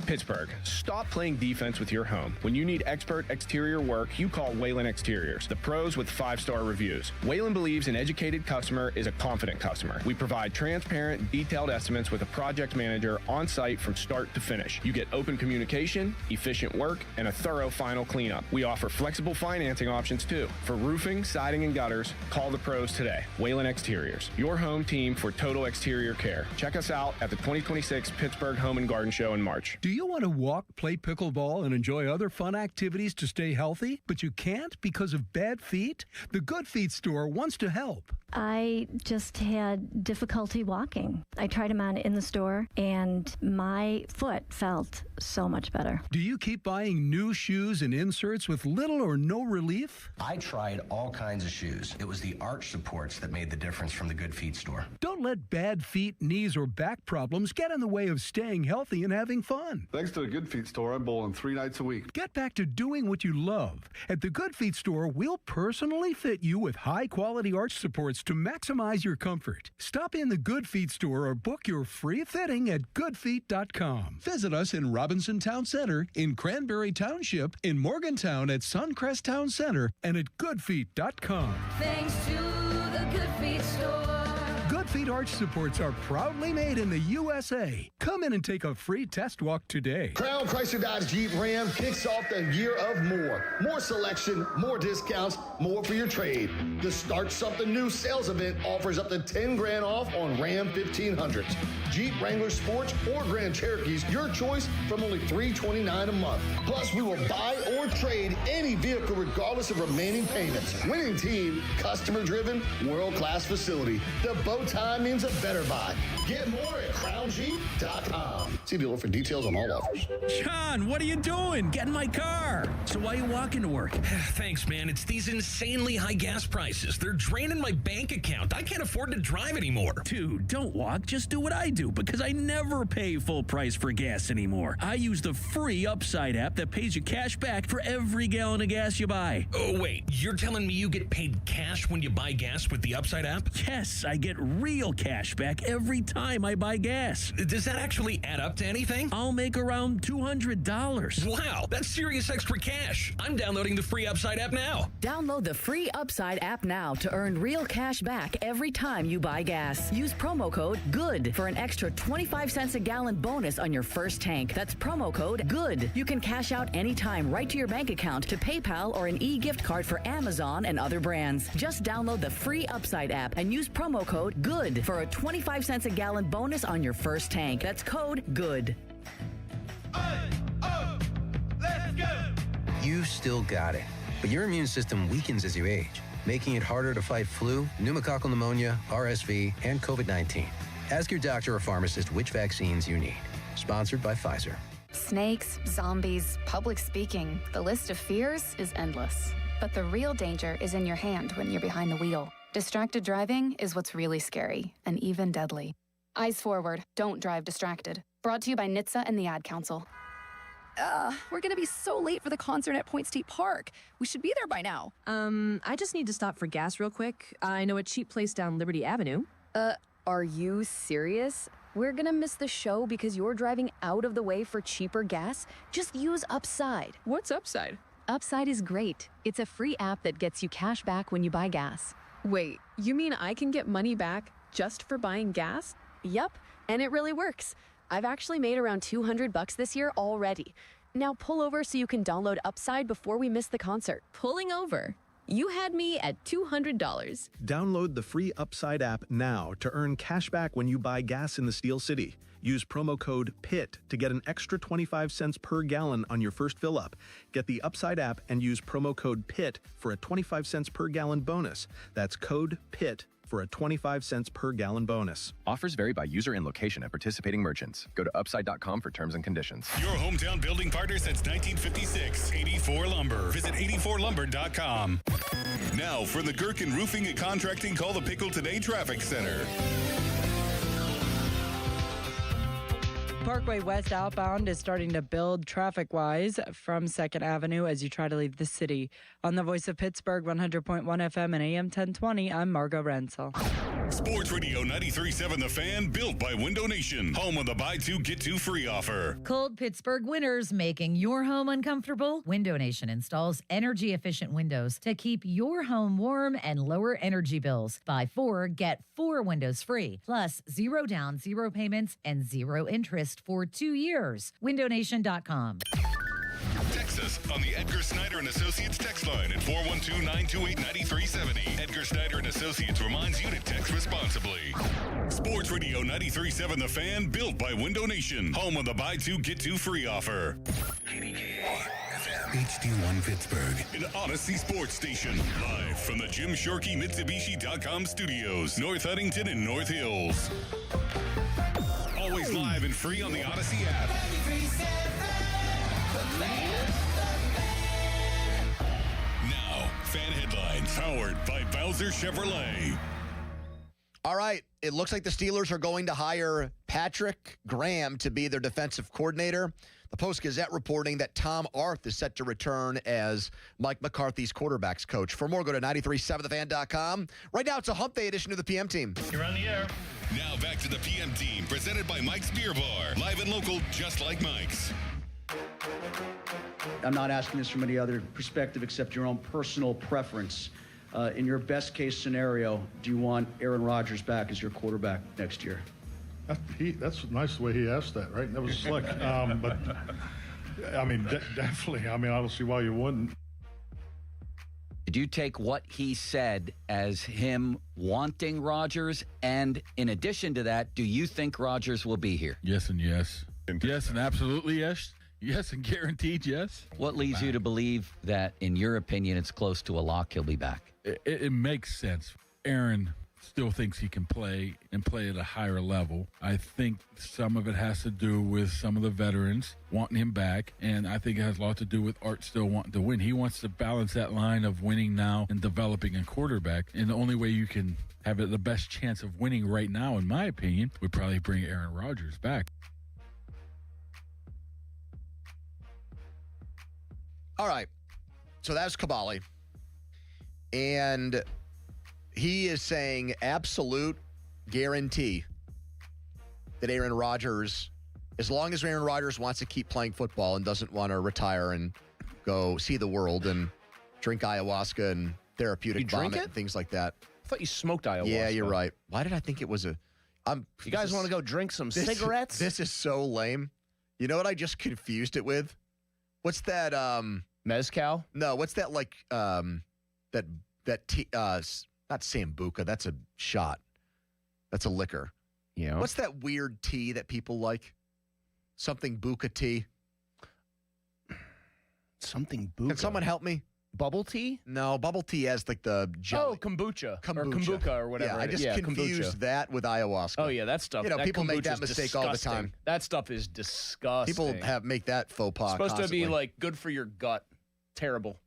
Pittsburgh, stop playing defense with your home. When you need expert exterior work, you call Whalen Exteriors, the pros with 5-star reviews. Whalen believes an educated customer is a confident customer. We provide transparent, detailed estimates with a project manager on site from start to finish. You get open communication, efficient work, and a thorough final cleanup. We offer flexible financing options too. For roofing, siding, and gutters, call the pros today. Whalen Exteriors, your home team for total exterior care. Check us out at the 2026 Pittsburgh Home and Garden Show in March. Do you want to walk, play pickleball, and enjoy other fun activities to stay healthy, but you can't because of bad feet? The Good Feet store wants to help. I just had difficulty walking. I tried them on in the store, and my foot felt so much better. Do you keep buying new shoes and inserts with little or no relief? I tried all kinds of shoes. It was the arch supports that made the difference from the Good Feet store. Don't let bad feet, knees, or back problems get in the way of staying healthy and having fun. Thanks to the Good Feet store, I'm bowling 3 nights a week. Get back to doing what you love. At the Good Feet store, we'll personally fit you with high-quality arch supports to maximize your comfort. Stop in the Good Feet store or book your free fitting at goodfeet.com. Visit us in Robinson Town Center, in Cranberry Township, in Morgantown at Suncrest Town Center, and at goodfeet.com. Thanks to the Good Feet store. Good Feet arch supports are proudly made in the USA. Come in and take a free test walk today. Crown Chrysler Dodge Jeep Ram kicks off the year of more. More selection, more discounts, more for your trade. The Start Something New sales event offers up to 10 grand off on Ram 1500s. Jeep Wrangler Sports or Grand Cherokees, your choice from only $329 a month. Plus, we will buy or trade any vehicle regardless of remaining payments. Winning team, customer-driven, world-class facility. The bow tie means a better buy. Get more at crownjeep.com. See dealer for details on all offers. John, what are you doing? Get in my car. So why are you walking to work? Thanks, man. It's these insanely high gas prices. They're draining my bank account. I can't afford to drive anymore. Dude, don't walk. Just do what I do because I never pay full price for gas anymore. I use the free Upside app that pays you cash back for every gallon of gas you buy. Oh, wait. You're telling me you get paid cash when you buy gas with the Upside app? Yes, I get real cash back every time I buy gas. Does that actually add up to anything? I'll make around $200. Wow, that's serious extra cash. I'm downloading the free Upside app now. Download the free Upside app now to earn real cash back every time you buy gas. Use promo code GOOD for an extra 25 cents a gallon bonus on your first tank. That's promo code GOOD. You can cash out anytime right to your bank account, to PayPal, or an e-gift card for Amazon and other brands. Just download the free Upside app and use promo code GOOD for a 25 cents a gallon bonus on your first tank. That's code GOOD. Let's go! You still got it, but your immune system weakens as you age, making it harder to fight flu, pneumococcal pneumonia, RSV, and COVID-19. Ask your doctor or pharmacist which vaccines you need. Sponsored by Pfizer. Snakes, zombies, public speaking. The list of fears is endless. But the real danger is in your hand when you're behind the wheel. Distracted driving is what's really scary and even deadly. Eyes forward. Don't drive distracted. Brought to you by NHTSA and the Ad Council. We're gonna be so late for the concert at Point State Park. We should be there by now. I just need to stop for gas real quick. I know a cheap place down Liberty Avenue. Are you serious? We're gonna miss the show because you're driving out of the way for cheaper gas? Just use Upside. What's Upside? Upside is great. It's a free app that gets you cash back when you buy gas. Wait, you mean I can get money back just for buying gas? Yep, and it really works. I've actually made around $200 this year already. Now pull over so you can download Upside before we miss the concert. Pulling over? You had me at $200. Download the free Upside app now to earn cash back when you buy gas in the Steel City. Use promo code PIT to get an extra 25 cents per gallon on your first fill up. Get the Upside app and use promo code PIT for a 25 cents per gallon bonus. That's code PIT for a 25 cents per gallon bonus. Offers vary by user and location at participating merchants. Go to upside.com for terms and conditions. Your hometown building partner since 1956, 84 Lumber. Visit 84lumber.com. Now for the Gherkin Roofing and Contracting Call the Pickle Today Traffic Center. Parkway West outbound is starting to build traffic-wise from 2nd Avenue as you try to leave the city. On the Voice of Pittsburgh, 100.1 FM and AM 1020, I'm Margo Rensel. Sports Radio 93.7 The Fan, built by Window Nation. Home of the buy two, get two free offer. Cold Pittsburgh winters making your home uncomfortable? Window Nation installs energy-efficient windows to keep your home warm and lower energy bills. Buy 4, get 4 windows free. Plus, 0 down, 0 payments, and 0 interest for 2 years. WindowNation.com. Text us us on the Edgar Snyder and Associates text line at 412-928-9370. Edgar Snyder and Associates reminds you to text responsibly. Sports Radio 93.7 The Fan, built by Window Nation, home of the buy two, get two free offer. HD1 Pittsburgh, an Odyssey sports station, live from the Jim Shorkey Mitsubishi.com studios, North Huntington and North Hills. Always live and free on the Odyssey app. Now, fan headlines powered by Bowser Chevrolet. All right, it looks like the Steelers are going to hire Patrick Graham to be their defensive coordinator. The Post-Gazette reporting that Tom Arth is set to return as Mike McCarthy's quarterbacks coach. For more, go to 937thefan.com. Right now, it's a hump day edition of the PM Team. You're on the air. Now back to the PM Team, presented by Mike's Beer Bar. Live and local, just like Mike's. I'm not asking this from any other perspective except your own personal preference. In your best case scenario, do you want Aaron Rodgers back as your quarterback next year? That's nice the way he asked that, right? That was slick. But, I mean, definitely. I mean, I don't see why you wouldn't. Did you take what he said as him wanting Rodgers? And in addition to that, do you think Rodgers will be here? Yes and yes. Yes and absolutely yes. Yes and guaranteed yes. What leads you to believe that, in your opinion, it's close to a lock he'll be back? It makes sense. Aaron still thinks he can play and play at a higher level. I think some of it has to do with some of the veterans wanting him back, and I think it has a lot to do with Art still wanting to win. He wants to balance that line of winning now and developing a quarterback, and the only way you can have the best chance of winning right now, in my opinion, would probably bring Aaron Rodgers back. All right, so that's Kabali, and he is saying absolute guarantee that Aaron Rodgers, as long as Aaron Rodgers wants to keep playing football and doesn't want to retire and go see the world and drink ayahuasca and therapeutic vomit and things like that. I thought you smoked ayahuasca. Yeah, you're right. Why did I think it was a... you guys want to go drink some cigarettes? This is so lame. You know what I just confused it with? What's that... Mezcal? No, what's that like... that tea... not Sambuca. That's a shot. That's a liquor. Yeah. What's that weird tea that people like? Something Buca tea. Something Buca. Can someone help me? Bubble tea? No, bubble tea has like the jelly. Oh, kombucha. Or kombucha or whatever. Yeah, I just confused kombucha. That with ayahuasca. Oh, yeah, that stuff. You know, that people make that kombucha's mistake all the time. That stuff is disgusting. People make that faux pas. It's supposed constantly. to be like good for your gut. Terrible.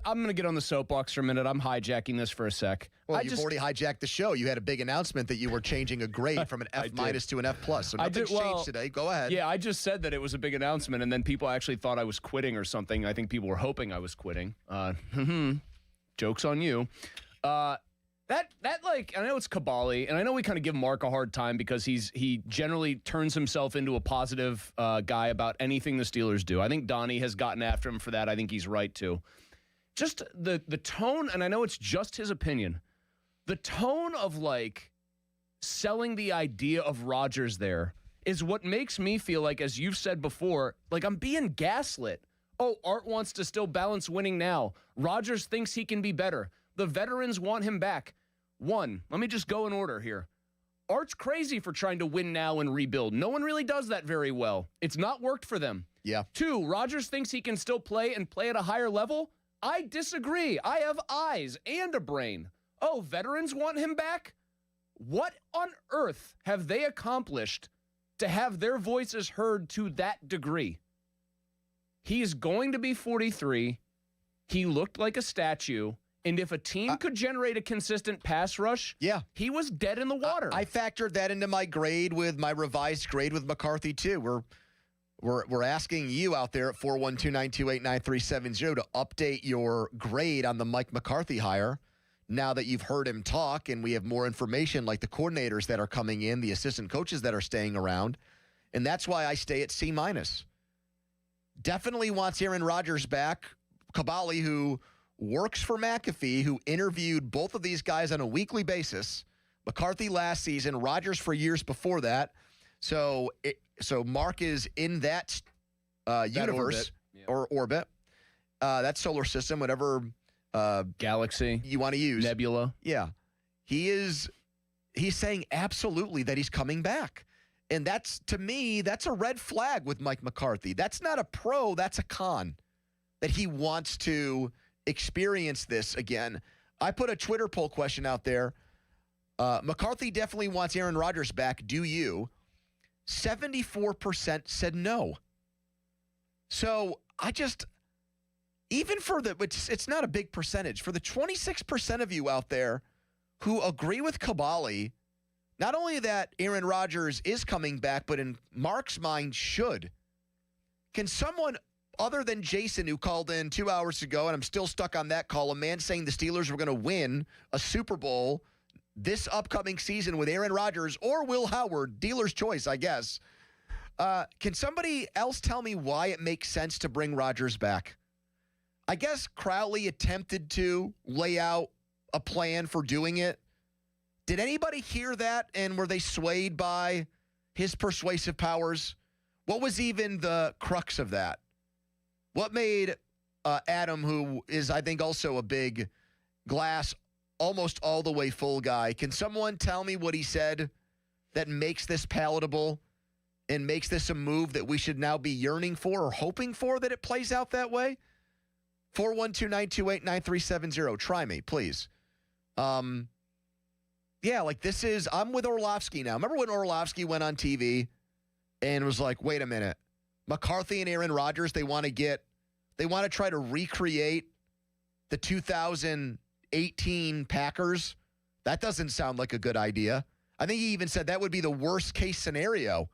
I'm going to get on the soapbox for a minute. I'm hijacking this for a sec. Well, you've already hijacked the show. You had a big announcement that you were changing a grade from an F- to an F+. So nothing's changed today. Go ahead. Yeah, I just said that it was a big announcement, and then people actually thought I was quitting or something. I think people were hoping I was quitting. Joke's on you. I know it's Kabali, and I know we kind of give Mark a hard time because he generally turns himself into a positive guy about anything the Steelers do. I think Donnie has gotten after him for that. I think he's right, too. Just the tone, and I know it's just his opinion, the tone of, like, selling the idea of Rodgers there is what makes me feel like, as you've said before, like I'm being gaslit. Oh, Art wants to still balance winning now. Rodgers thinks he can be better. The veterans want him back. One, let me just go in order here. Art's crazy for trying to win now and rebuild. No one really does that very well. It's not worked for them. Yeah. Two, Rodgers thinks he can still play and play at a higher level. I disagree. I have eyes and a brain. Oh, veterans want him back? What on earth have they accomplished to have their voices heard to that degree? He's going to be 43. He looked like a statue. And if a team could generate a consistent pass rush, he was dead in the water. I factored that into my grade with my revised grade with McCarthy, too. We're asking you out there at 412-928-9370 to update your grade on the Mike McCarthy hire now that you've heard him talk and we have more information like the coordinators that are coming in, the assistant coaches that are staying around. And that's why I stay at C-. Definitely wants Aaron Rodgers back. Kabali, who works for McAfee, who interviewed both of these guys on a weekly basis. McCarthy last season, Rodgers for years before that. So Mark is in that universe or orbit, that solar system, whatever galaxy you want to use, nebula. Yeah, he's saying absolutely that he's coming back, and that's, to me, that's a red flag with Mike McCarthy. That's not a pro, that's a con. That he wants to experience this again. I put a Twitter poll question out there. McCarthy definitely wants Aaron Rodgers back. Do you? 74% said no. So even for it's not a big percentage. For the 26% of you out there who agree with Kabali, not only that Aaron Rodgers is coming back, but in Mark's mind should. Can someone other than Jason, who called in 2 hours ago, and I'm still stuck on that call, a man saying the Steelers were going to win a Super Bowl this upcoming season with Aaron Rodgers or Will Howard, dealer's choice, I guess. Can somebody else tell me why it makes sense to bring Rodgers back? I guess Crowley attempted to lay out a plan for doing it. Did anybody hear that, and were they swayed by his persuasive powers? What was even the crux of that? What made Adam, who is, I think, also a big glass, almost all the way full guy, can someone tell me what he said that makes this palatable and makes this a move that we should now be yearning for or hoping for, that it plays out that way? 412-928-9370. Try me, please. Yeah, like this is, I'm with Orlovsky now. Remember when Orlovsky went on TV and was like, wait a minute, McCarthy and Aaron Rodgers, they want to try to recreate the 2018 Packers? That doesn't sound like a good idea. I think he even said that would be the worst case scenario.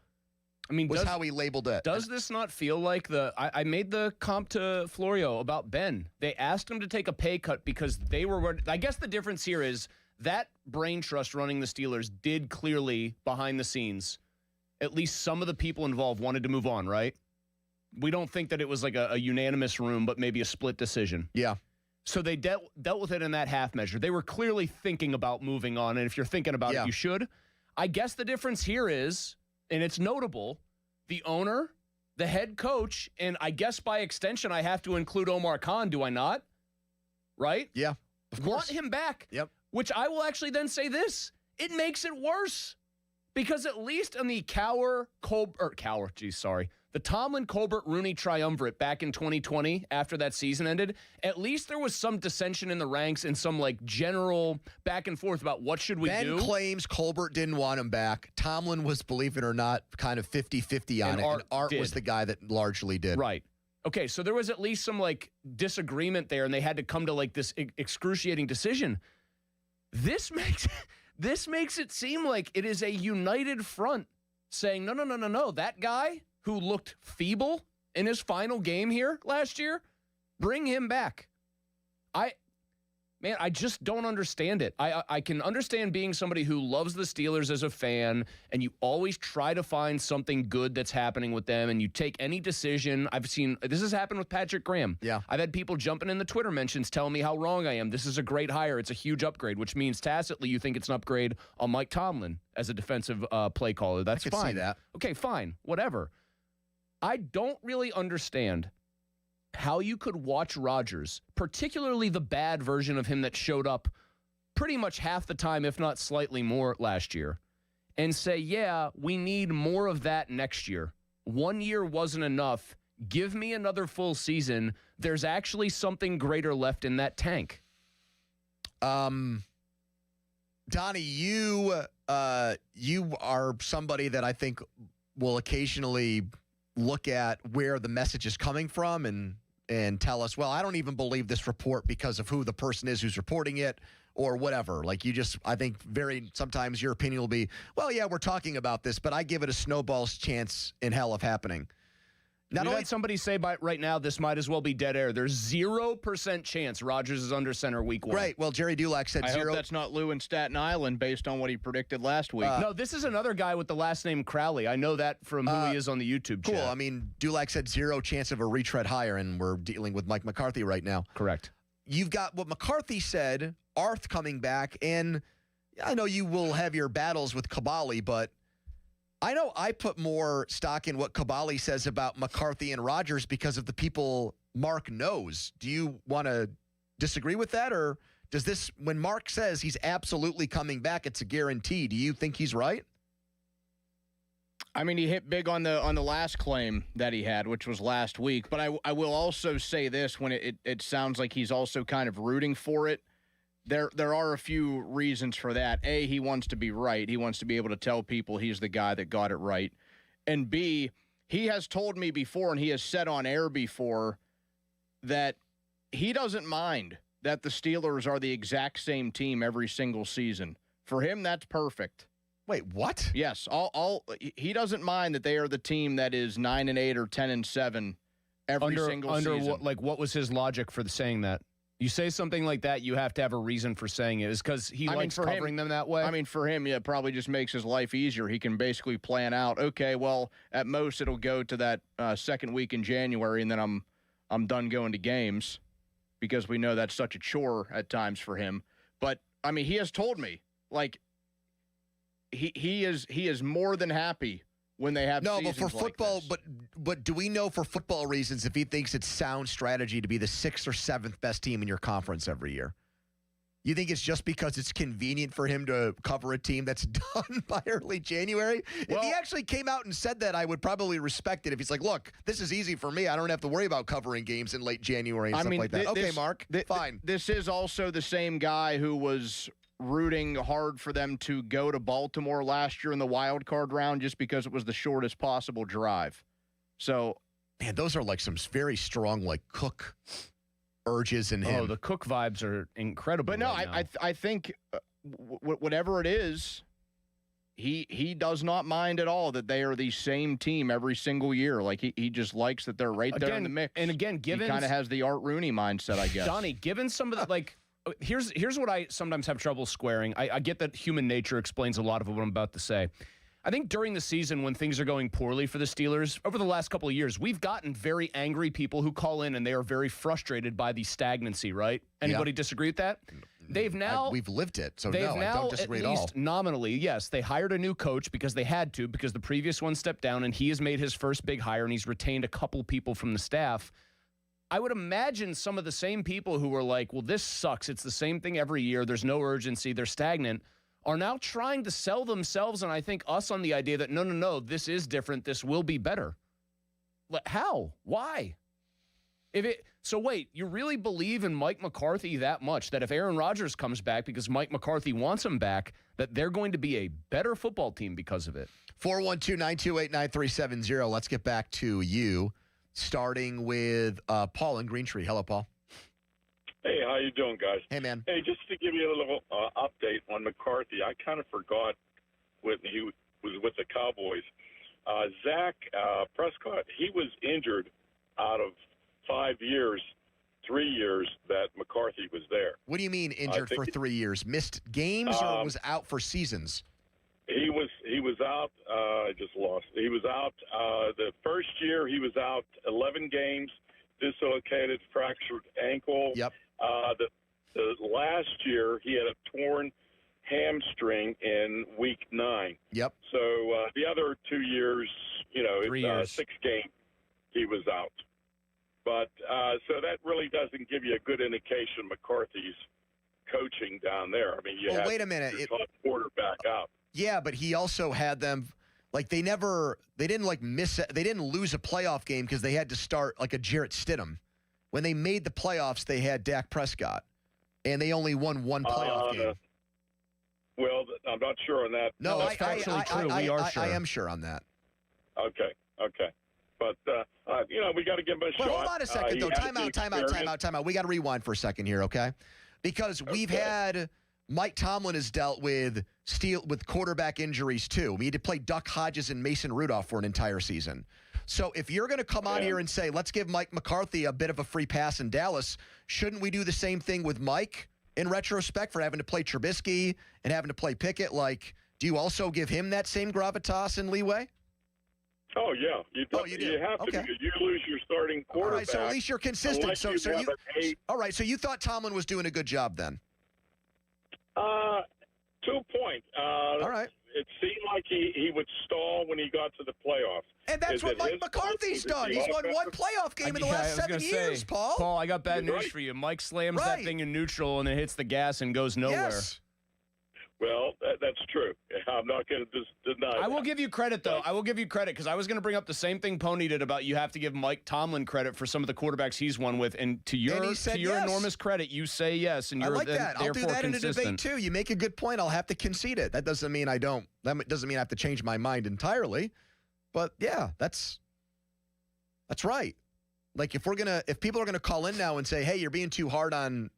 I mean, was how he labeled it. Does this not feel like I made the comp to Florio about Ben. They asked him to take a pay cut because they were, I guess the difference here is that brain trust running the Steelers did clearly, behind the scenes, at least some of the people involved wanted to move on, right? We don't think that it was like a unanimous room, but maybe a split decision. Yeah. So they dealt with it in that half measure. They were clearly thinking about moving on, and if you're thinking about it, you should. I guess the difference here is, and it's notable, the owner, the head coach, and I guess by extension I have to include Omar Khan, do I not? Right? Yeah, of course. Want him back. Yep. Which I will actually then say this. It makes it worse. Because at least on the the Tomlin, Colbert, Rooney triumvirate back in 2020 after that season ended, at least there was some dissension in the ranks and some like general back and forth about what should we do. Ben claims Colbert didn't want him back. Tomlin was, believe it or not, kind of 50-50 on it. And Art was the guy that largely did. Right. Okay, so there was at least some like disagreement there, and they had to come to like this excruciating decision. This makes it seem like it is a united front saying, no. That guy who looked feeble in his final game here last year, bring him back. I just don't understand it. I can understand being somebody who loves the Steelers as a fan, and you always try to find something good that's happening with them, and you take any decision. I've seen this has happened with Patrick Graham. Yeah. I've had people jumping in the Twitter mentions telling me how wrong I am. This is a great hire. It's a huge upgrade, which means tacitly you think it's an upgrade on Mike Tomlin as a defensive play caller. That's I could fine. see that. Okay, fine. Whatever. I don't really understand how you could watch Rodgers, particularly the bad version of him that showed up pretty much half the time, if not slightly more last year, and say, yeah, we need more of that next year. 1 year wasn't enough. Give me another full season. There's actually something greater left in that tank. Donnie, you are somebody that I think will occasionally look at where the message is coming from and tell us, well, I don't even believe this report because of who the person is who's reporting it or whatever. Like I think sometimes your opinion will be, well, yeah, we're talking about this, but I give it a snowball's chance in hell of happening. Not only had somebody say right now, this might as well be dead air. There's 0% chance Rodgers is under center week 1. Right. Well, Jerry Dulac said I 0. hope that's not Lou in Staten Island based on what he predicted last week. No, this is another guy with the last name Crowley. I know that from who he is on the YouTube cool. chat. I mean, Dulac said 0 chance of a retread higher, and we're dealing with Mike McCarthy right now. Correct. You've got what McCarthy said, Arth coming back, and I know you will have your battles with Kabali, but I know I put more stock in what Caballi says about McCarthy and Rodgers because of the people Mark knows. Do you want to disagree with that, or does this, when Mark says he's absolutely coming back, it's a guarantee, do you think he's right? I mean, he hit big on the last claim that he had, which was last week. But I will also say this, when it sounds like he's also kind of rooting for it. There are a few reasons for that. A, he wants to be right. He wants to be able to tell people he's the guy that got it right. And B, he has told me before, and he has said on air before, that he doesn't mind that the Steelers are the exact same team every single season. For him, that's perfect. Wait, what? Yes, he doesn't mind that they are the team that is 9-8 or 10-7 every single season. What was his logic for saying that? You say something like that, you have to have a reason for saying it. Is because he likes covering them that way? I mean, for him, yeah, it probably just makes his life easier. He can basically plan out, okay, well, at most it'll go to that second week in January, and then I'm done going to games, because we know that's such a chore at times for him. But, I mean, he has told me, like, he is more than happy when they have seasons but for football, like this. but do we know for football reasons if he thinks it's sound strategy to be the 6th or 7th best team in your conference every year? You think it's just because it's convenient for him to cover a team that's done by early January? If he actually came out and said that, I would probably respect it. If he's like, look, this is easy for me. I don't have to worry about covering games in late January and stuff like that. Okay, Mark, fine. This is also the same guy who was rooting hard for them to go to Baltimore last year in the wild card round just because it was the shortest possible drive. So, man, those are like some very strong, like, Cook urges in him. Oh, the Cook vibes are incredible. But no, right I think whatever it is, he does not mind at all that they are the same team every single year. Like, he just likes that they're right there in the mix. And again, given he kind of has the Art Rooney mindset, I guess. Donnie, given some of the, like, here's what I sometimes have trouble squaring. I get that human nature explains a lot of what I'm about to say. I think during the season when things are going poorly for the Steelers, over the last couple of years, we've gotten very angry people who call in and they are very frustrated by the stagnancy, right? Anybody disagree with that? We've lived it, so no, I don't disagree at all. At least nominally, yes, they hired a new coach because they had to, because the previous one stepped down, and he has made his first big hire, and he's retained a couple people from the staff. I would imagine some of the same people who were like, well, this sucks. It's the same thing every year. There's no urgency. They're stagnant, are now trying to sell themselves, and I think us, on the idea that, no, this is different. This will be better. How? Why? So wait, you really believe in Mike McCarthy that much, that if Aaron Rodgers comes back because Mike McCarthy wants him back, that they're going to be a better football team because of it? 412-928-9370. Let's get back to you, starting with Paul in Green Tree. Hello, Paul. Hey, how you doing, guys? Hey, man. Hey, just to give you a little update on McCarthy, I kind of forgot when he was with the Cowboys. Zach Prescott, he was injured out of 5 years, 3 years that McCarthy was there. What do you mean injured for 3 years? Missed games or was out for seasons? He was out. I just lost. He was out. The first year he was out 11 games, dislocated, fractured ankle. Yep. The last year he had a torn hamstring in week 9. Yep. So the other 2 years, 3 years. 6 games he was out. But so that really doesn't give you a good indication of McCarthy's coaching down there. I mean, wait a minute. Your top quarterback out. Yeah, but he also had them like they didn't lose a playoff game because they had to start like a Jarrett Stidham. When they made the playoffs, they had Dak Prescott, and they only won one playoff game. Well, I'm not sure on that. No, that's factually true. We are sure. I am sure on that. Okay. But, we got to give him a shot. Hold on a second, though. Time out. We got to rewind for a second here, okay? Because we've had Mike Tomlin has dealt with quarterback injuries, too. We had to play Duck Hodges and Mason Rudolph for an entire season. So if you're going to come on here and say, let's give Mike McCarthy a bit of a free pass in Dallas, shouldn't we do the same thing with Mike in retrospect for having to play Trubisky and having to play Pickett? Like, do you also give him that same gravitas and leeway? Oh, yeah. You have to because you lose your starting quarterback. All right, so at least you're consistent. All right, so you thought Tomlin was doing a good job then? To a point. All right. it seemed like he would stall when he got to the playoffs. And that's what Mike McCarthy's done. He's won one playoff game in the last 7 years, Paul. Paul, I got bad news for you. Mike slams that thing in neutral and then hits the gas and goes nowhere. Yes. Well, that's true. I'm not going to deny I will that. give you credit, though. I will give you credit because I was going to bring up the same thing Pony did about you have to give Mike Tomlin credit for some of the quarterbacks he's won with. And to your enormous credit, you say yes. And you're I like that. I'll do that in a debate, too. You make a good point. I'll have to concede it. That doesn't mean I don't. That doesn't mean I have to change my mind entirely. But, yeah, that's right. Like, if people are going to call in now and say, hey, you're being too hard on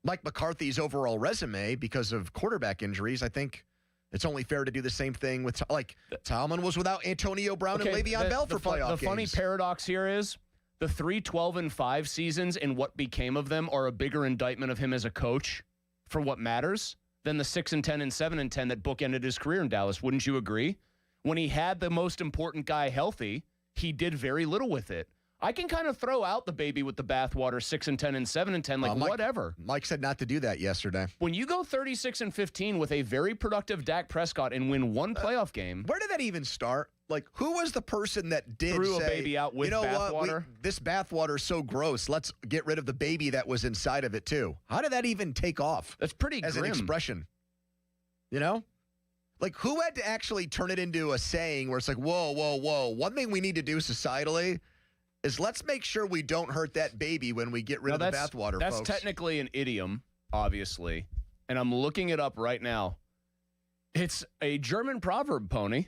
Mike McCarthy's overall resume because of quarterback injuries, I think it's only fair to do the same thing with, like, Tomlin was without Antonio Brown and Le'Veon Bell for playoff games. The funny paradox here is the 3 12-5 seasons and what became of them are a bigger indictment of him as a coach for what matters than the 6-10 and 7-10 that bookended his career in Dallas. Wouldn't you agree? When he had the most important guy healthy, he did very little with it. I can kind of throw out the baby with the bathwater, 6-10 and 7-10, like whatever. Mike said not to do that yesterday. When you go 36-15 with a very productive Dak Prescott and win one playoff game, where did that even start? Like, who was the person that threw a baby out with bathwater? This bathwater is so gross. Let's get rid of the baby that was inside of it too. How did that even take off? That's pretty as grim. An expression. You know? Like, who had to actually turn it into a saying where it's like, whoa, whoa, whoa. One thing we need to do societally is let's make sure we don't hurt that baby when we get rid of the bathwater, That's folks. Technically an idiom, obviously. And I'm looking it up right now. It's a German proverb, Pony.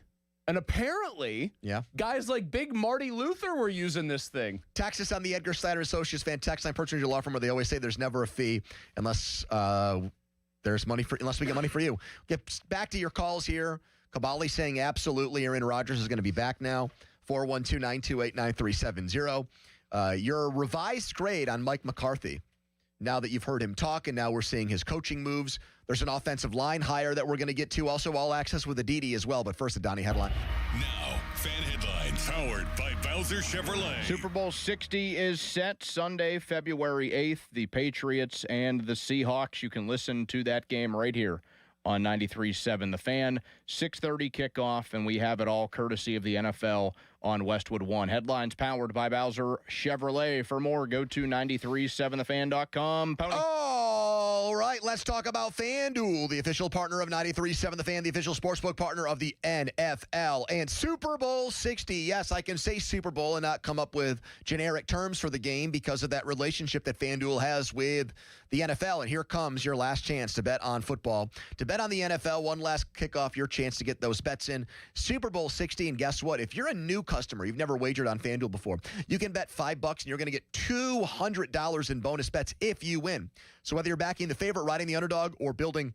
And apparently, guys like Big Marty Luther were using this thing. Tax us on the Edgar Snyder Associates fan text line purchasing your law firm where they always say there's never a fee unless there's money unless we get money for you. Get back to your calls here. Kabali saying absolutely Aaron Rodgers is going to be back now. 412-928-9370. Your revised grade on Mike McCarthy, now that you've heard him talk and now we're seeing his coaching moves. There's an offensive line hire that we're going to get to. Also, all access with Aditi as well. But first, the Donnie headline. Now, fan headlines powered by Bowser Chevrolet. Super Bowl 60 is set Sunday, February 8th. The Patriots and the Seahawks. You can listen to that game right here on 93.7 The Fan. 6:30 kickoff, and we have it all courtesy of the NFL on Westwood One. Headlines powered by Bowser Chevrolet. For more, go to 937thefan.com. Pony. All right, let's talk about FanDuel, the official partner of 93.7 The Fan, the official sportsbook partner of the NFL, and Super Bowl 60. Yes, I can say Super Bowl and not come up with generic terms for the game because of that relationship that FanDuel has with the NFL. And here comes your last chance to bet on football. To bet on the NFL, one last kickoff, your chance to get those bets in. Super Bowl 60, and guess what? If you're a new customer, you've never wagered on FanDuel before, you can bet $5 and you're going to get $200 in bonus bets if you win. So whether you're backing the favorite, riding the underdog, or building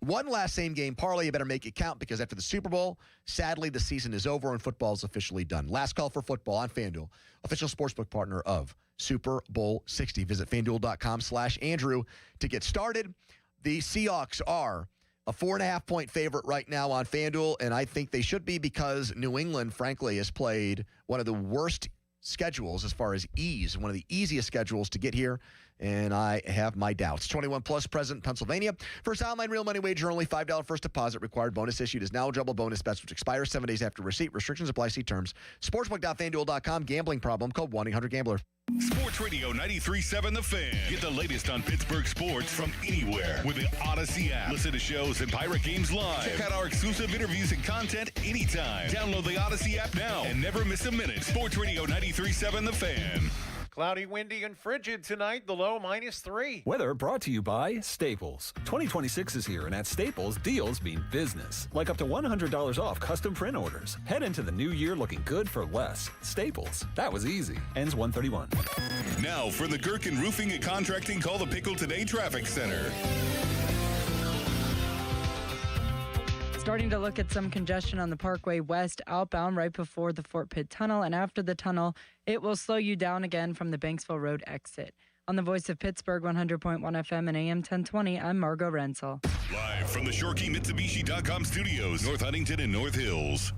one last same-game parlay, you better make it count because after the Super Bowl, sadly, the season is over and football is officially done. Last call for football on FanDuel, official sportsbook partner of Super Bowl 60. Visit FanDuel.com/Andrew to get started. The Seahawks are a 4.5-point favorite right now on FanDuel, and I think they should be because New England, frankly, has played one of the worst schedules as far as ease, one of the easiest schedules to get here, and I have my doubts. 21 plus, present in Pennsylvania. First online real money wager, only $5 first deposit required. Bonus issued is now eligible bonus bets, which expires 7 days after receipt. Restrictions apply. See terms. Sportsbook.fanduel.com. Gambling problem. Code 1-800-GAMBLER. Sports Radio 93.7 The Fan. Get the latest on Pittsburgh sports from anywhere with the Odyssey app. Listen to shows and Pirate Games live. Check out our exclusive interviews and content anytime. Download the Odyssey app now and never miss a minute. Sports Radio 93.7 The Fan. Cloudy, windy, and frigid tonight. The low -3. Weather brought to you by Staples. 2026 is here, and at Staples, deals mean business. Like up to $100 off custom print orders. Head into the new year looking good for less. Staples. That was easy. Ends 1/31. Now for the Gherkin Roofing and Contracting Call the Pickle Today Traffic Center. Starting to look at some congestion on the Parkway West outbound right before the Fort Pitt Tunnel, and after the tunnel, it will slow you down again from the Banksville Road exit. On the Voice of Pittsburgh, 100.1 FM and AM 1020, I'm Margot Renzel. Live from the ShoreKeyMitsubishi.com studios, North Huntington and North Hills.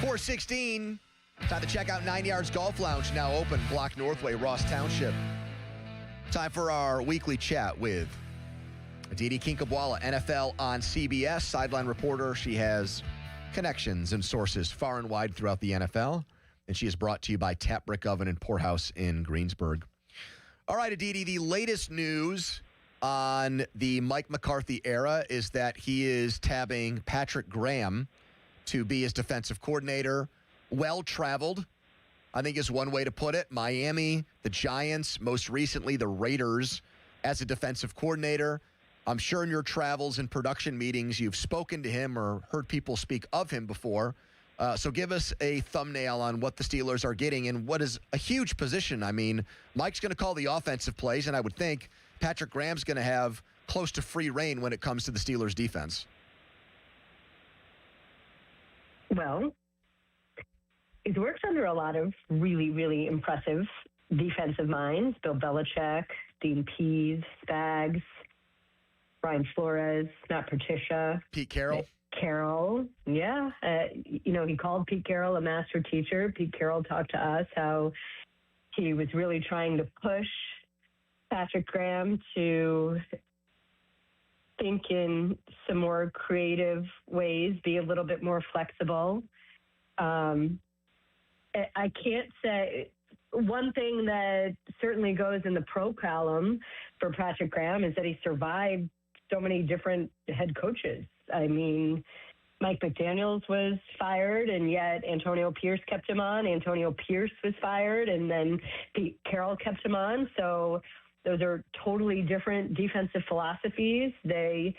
4:16. Time to check out 9 Yards Golf Lounge, now open, Block Northway, Ross Township. Time for our weekly chat with Aditi Kinkhabwala, NFL on CBS, sideline reporter. She has connections and sources far and wide throughout the NFL, and she is brought to you by Tap Brick Oven and Poorhouse in Greensburg. All right, Aditi, the latest news on the Mike McCarthy era is that he is tabbing Patrick Graham to be his defensive coordinator. Well-traveled, I think is one way to put it. Miami, the Giants, most recently the Raiders as a defensive coordinator. I'm sure in your travels and production meetings, you've spoken to him or heard people speak of him before. So give us a thumbnail on what the Steelers are getting and what is a huge position. I mean, Mike's going to call the offensive plays, and I would think Patrick Graham's going to have close to free reign when it comes to the Steelers' defense. Well, he's worked under a lot of really, really impressive defensive minds. Bill Belichick, Dean Pease, Spags, Brian Flores, Matt Patricia. Pete Carroll. Yeah. He called Pete Carroll a master teacher. Pete Carroll talked to us how he was really trying to push Patrick Graham to think in some more creative ways, be a little bit more flexible. I can't say one thing that certainly goes in the pro column for Patrick Graham is that he survived so many different head coaches. I mean, Mike McDaniels was fired, and yet Antonio Pierce kept him on. Antonio Pierce was fired, and then Pete Carroll kept him on. So those are totally different defensive philosophies. They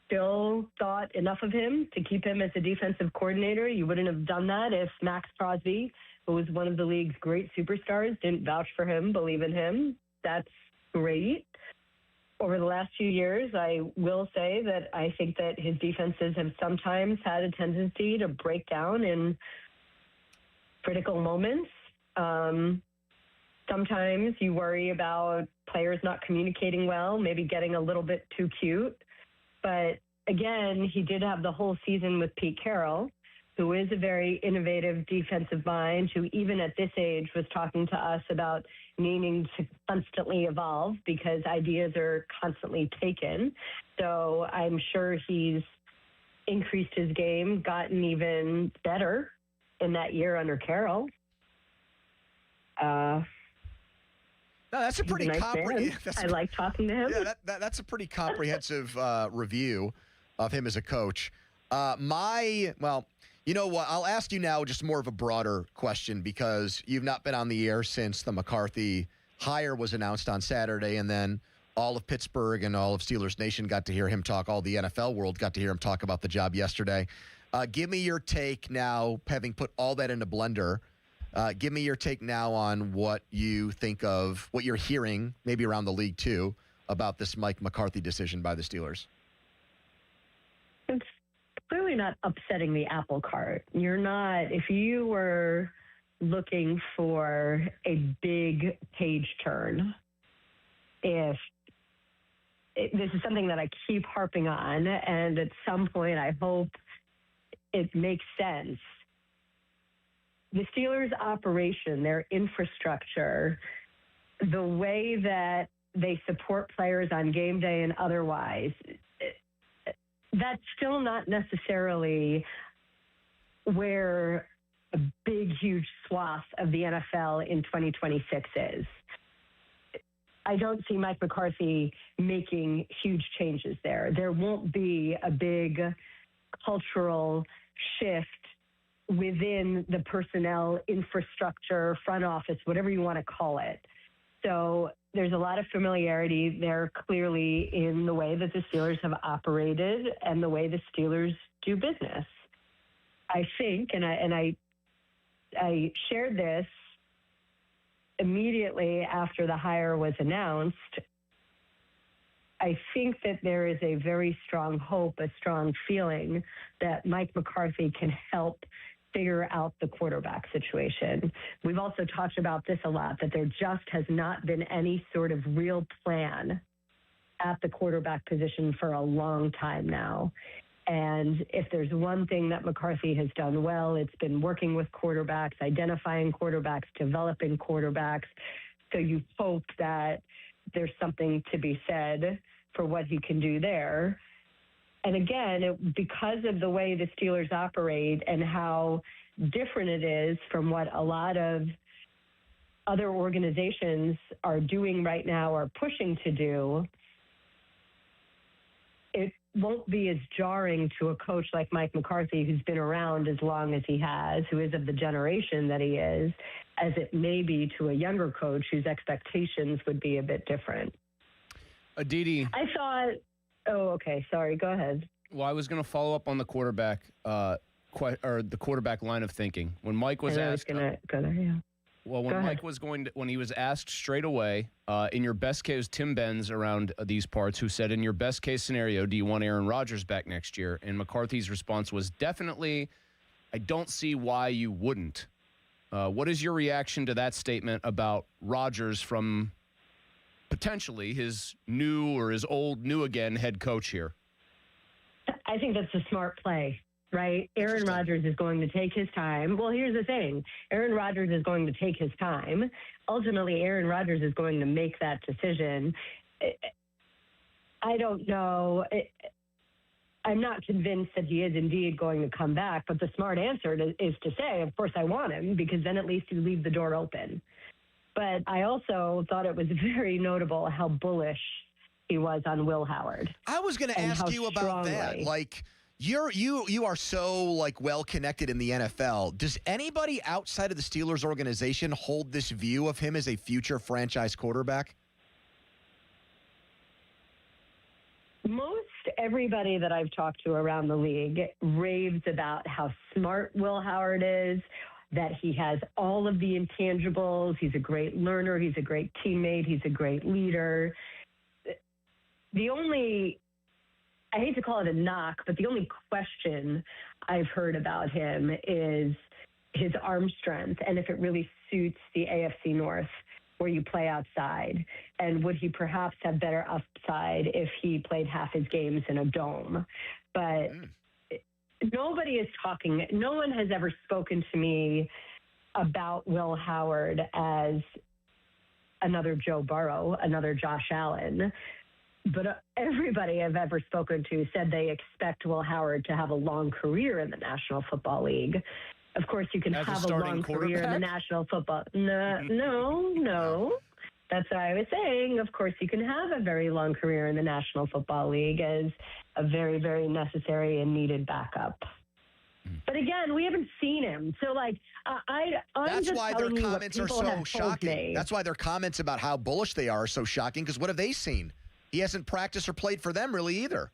still thought enough of him to keep him as a defensive coordinator. You wouldn't have done that if Max Crosby, who was one of the league's great superstars, didn't vouch for him, believe in him. That's great. Over the last few years, I will say that I think that his defenses have sometimes had a tendency to break down in critical moments. Sometimes you worry about players not communicating well, maybe getting a little bit too cute. But again, he did have the whole season with Pete Carroll, who is a very innovative defensive mind, who even at this age was talking to us about needing to constantly evolve because ideas are constantly taken. So I'm sure he's increased his game, gotten even better in that year under Carroll. No, that's a pretty comprehensive. I like talking to him. Yeah, that's a pretty comprehensive review of him as a coach. You know what? I'll ask you now just more of a broader question because you've not been on the air since the McCarthy hire was announced on Saturday, and then all of Pittsburgh and all of Steelers Nation got to hear him talk. All the NFL world got to hear him talk about the job yesterday. Give me your take now, having put all that in a blender. Give me your take now on what you think of, what you're hearing, maybe around the league too, about this Mike McCarthy decision by the Steelers. It's clearly not upsetting the apple cart. You're not, if you were looking for a big page turn, this is something that I keep harping on, and at some point I hope it makes sense. The Steelers' operation, their infrastructure, the way that they support players on game day and otherwise, that's still not necessarily where a big, huge swath of the NFL in 2026 is. I don't see Mike McCarthy making huge changes there. There won't be a big cultural shift within the personnel, infrastructure, front office, whatever you want to call it. So there's a lot of familiarity there clearly in the way that the Steelers have operated and the way the Steelers do business. I think, and I shared this immediately after the hire was announced, I think that there is a very strong hope, a strong feeling that Mike McCarthy can help figure out the quarterback situation. We've also talked about this a lot, that there just has not been any sort of real plan at the quarterback position for a long time now. And if there's one thing that McCarthy has done well, it's been working with quarterbacks, identifying quarterbacks, developing quarterbacks. So you hope that there's something to be said for what he can do there. And again, because of the way the Steelers operate and how different it is from what a lot of other organizations are doing right now or pushing to do, it won't be as jarring to a coach like Mike McCarthy, who's been around as long as he has, who is of the generation that he is, as it may be to a younger coach whose expectations would be a bit different. Aditi. I thought, okay, sorry, go ahead. Well, I was going to follow up on the quarterback, or the quarterback line of thinking. When Mike was asked, go there, yeah. Well, when Mike was when he was asked straight away, in your best case, Tim Benz around these parts, who said, in your best case scenario, do you want Aaron Rodgers back next year? And McCarthy's response was definitely, I don't see why you wouldn't. What is your reaction to that statement about Rodgers from potentially his new or his old, new again head coach here? I think that's a smart play. Right? Aaron Rodgers is going to take his time. Well, here's the thing. Aaron Rodgers is going to take his time. Ultimately, Aaron Rodgers is going to make that decision. I don't know. I'm not convinced that he is indeed going to come back, but the smart answer is to say, of course, I want him, because then at least you leave the door open. But I also thought it was very notable how bullish he was on Will Howard. I was going to ask you about that. Like, you are so well connected in the NFL. Does anybody outside of the Steelers organization hold this view of him as a future franchise quarterback? Most everybody that I've talked to around the league raves about how smart Will Howard is, that he has all of the intangibles. He's a great learner. He's a great teammate. He's a great leader. I hate to call it a knock, but the only question I've heard about him is his arm strength and if it really suits the AFC North where you play outside. And would he perhaps have better upside if he played half his games in a dome? But nobody is talking. No one has ever spoken to me about Will Howard as another Joe Burrow, another Josh Allen. But everybody I've ever spoken to said they expect Will Howard to have a long career in the National Football League. Of course, you can have a long career in the National Football. No. That's what I was saying. Of course, you can have a very long career in the National Football League as a very, very necessary and needed backup. But again, we haven't seen him. So, that's why their comments are so shocking. That's why their comments about how bullish they are so shocking, because what have they seen? He hasn't practiced or played for them really either.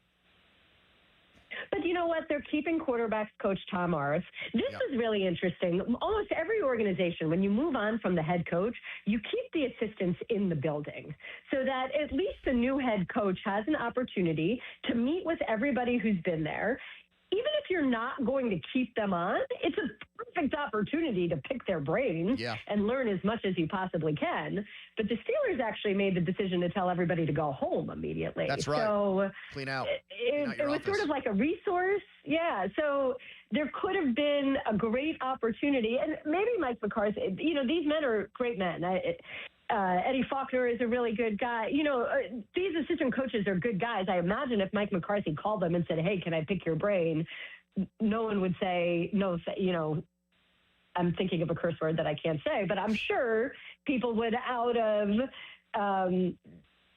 But you know what? They're keeping quarterbacks coach Tom Arth. This is really interesting. Almost every organization, when you move on from the head coach, you keep the assistants in the building so that at least the new head coach has an opportunity to meet with everybody who's been there. Even if you're not going to keep them on, it's a perfect opportunity to pick their brains and learn as much as you possibly can. But the Steelers actually made the decision to tell everybody to go home immediately. That's right. So clean out. It was sort of like a resource. Yeah. So there could have been a great opportunity. And maybe Mike McCarthy, these men are great men. Eddie Faulkner is a really good guy. These assistant coaches are good guys. I imagine if Mike McCarthy called them and said, hey, can I pick your brain? No one would say no. I'm thinking of a curse word that I can't say, but I'm sure people would, out of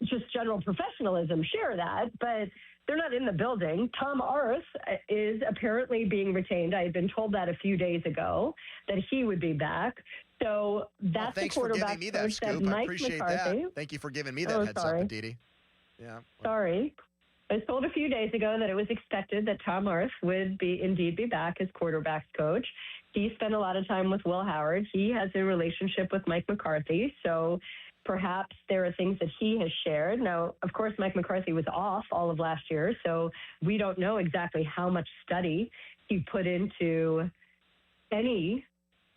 just general professionalism, share that. But they're not in the building. Tom Arth is apparently being retained. I had been told that a few days ago that he would be back. So that's thanks the quarterback for giving me that scoop. Mike I appreciate McCarthy. that. Thank you for giving me that heads up, Aditi. Yeah. Sorry. I was told a few days ago that it was expected that Tom Arth would indeed be back as quarterbacks coach. He spent a lot of time with Will Howard. He has a relationship with Mike McCarthy. So perhaps there are things that he has shared. Now, of course, Mike McCarthy was off all of last year, so we don't know exactly how much study he put into any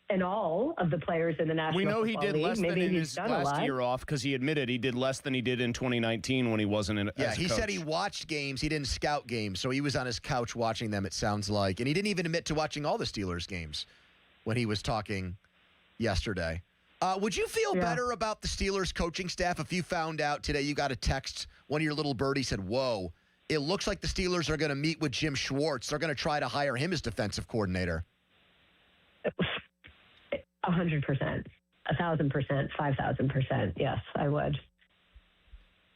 and all of the players in the National Football League. We know he did less than in his last year off, because he admitted he did less than he did in 2019 when he wasn't in. Yeah, he said he watched games. He didn't scout games, so he was on his couch watching them, it sounds like. And he didn't even admit to watching all the Steelers games when he was talking yesterday. Would you feel better about the Steelers coaching staff if you found out today you got a text, one of your little birdies said, whoa, it looks like the Steelers are going to meet with Jim Schwartz. They're going to try to hire him as defensive coordinator. 100%, 1,000%, 5,000%. Yes, I would.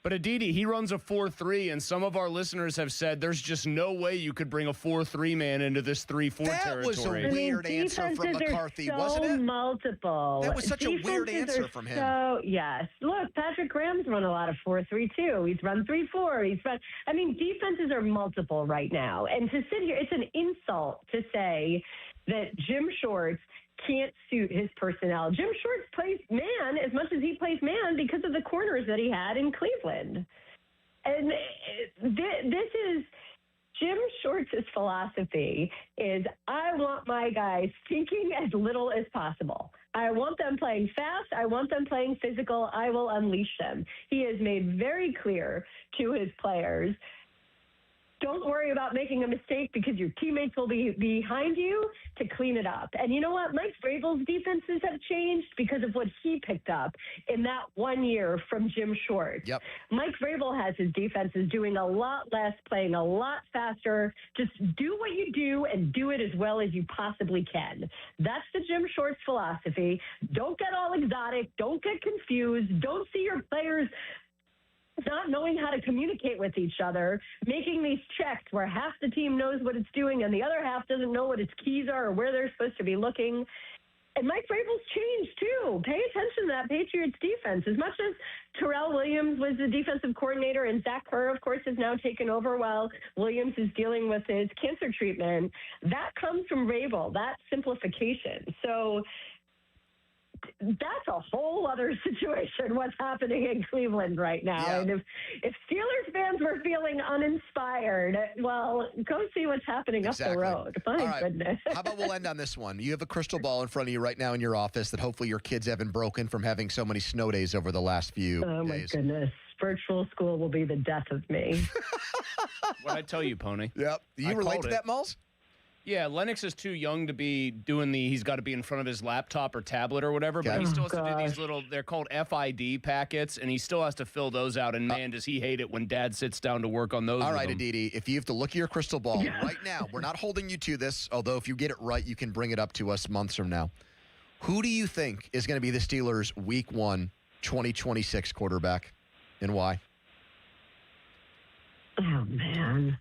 But Aditi, he runs a 4-3, and some of our listeners have said there's just no way you could bring a 4-3 man into this 3-4 territory. That was a weird answer from McCarthy, wasn't it? Multiple. That was such a weird answer from him. Yes. Look, Patrick Graham's run a lot of 4-3 too. He's run 3-4. Defenses are multiple right now. And to sit here, it's an insult to say that Jim Schwartz can't suit his personnel. Jim Schwartz plays man as much as he plays man because of the corners that he had in Cleveland. And this is Jim Schwartz's philosophy is I want my guys thinking as little as possible. I want them playing fast. I want them playing physical. I will unleash them. He has made very clear to his players, don't worry about making a mistake because your teammates will be behind you to clean it up. And you know what? Mike Vrabel's defenses have changed because of what he picked up in that 1 year from Jim Schwartz. Yep. Mike Vrabel has his defenses doing a lot less, playing a lot faster. Just do what you do and do it as well as you possibly can. That's the Jim Schwartz philosophy. Don't get all exotic. Don't get confused. Don't see your players not knowing how to communicate with each other, making these checks where half the team knows what it's doing and the other half doesn't know what its keys are or where they're supposed to be looking. And Mike Vrabel's changed, too. Pay attention to that Patriots defense. As much as Terrell Williams was the defensive coordinator and Zach Kerr, of course, has now taken over while Williams is dealing with his cancer treatment, that comes from Vrabel, that simplification. So that's a whole other situation, what's happening in Cleveland right now. Yeah. And if Steelers fans were feeling uninspired, well, go see what's happening up the road. My goodness. How about we'll end on this one? You have a crystal ball in front of you right now in your office that hopefully your kids haven't broken from having so many snow days over the last few days. Oh, my goodness. Virtual school will be the death of me. What'd I tell you, Pony? Yep. Do you relate to that, Mulls? Yeah, Lennox is too young to be doing he's got to be in front of his laptop or tablet or whatever, but he still has to do these little, they're called FID packets, and he still has to fill those out, and man, does he hate it when Dad sits down to work on those. All right, Aditi, if you have to look at your crystal ball right now, we're not holding you to this, although if you get it right, you can bring it up to us months from now. Who do you think is going to be the Steelers' Week 1 2026 quarterback, and why? Oh, man.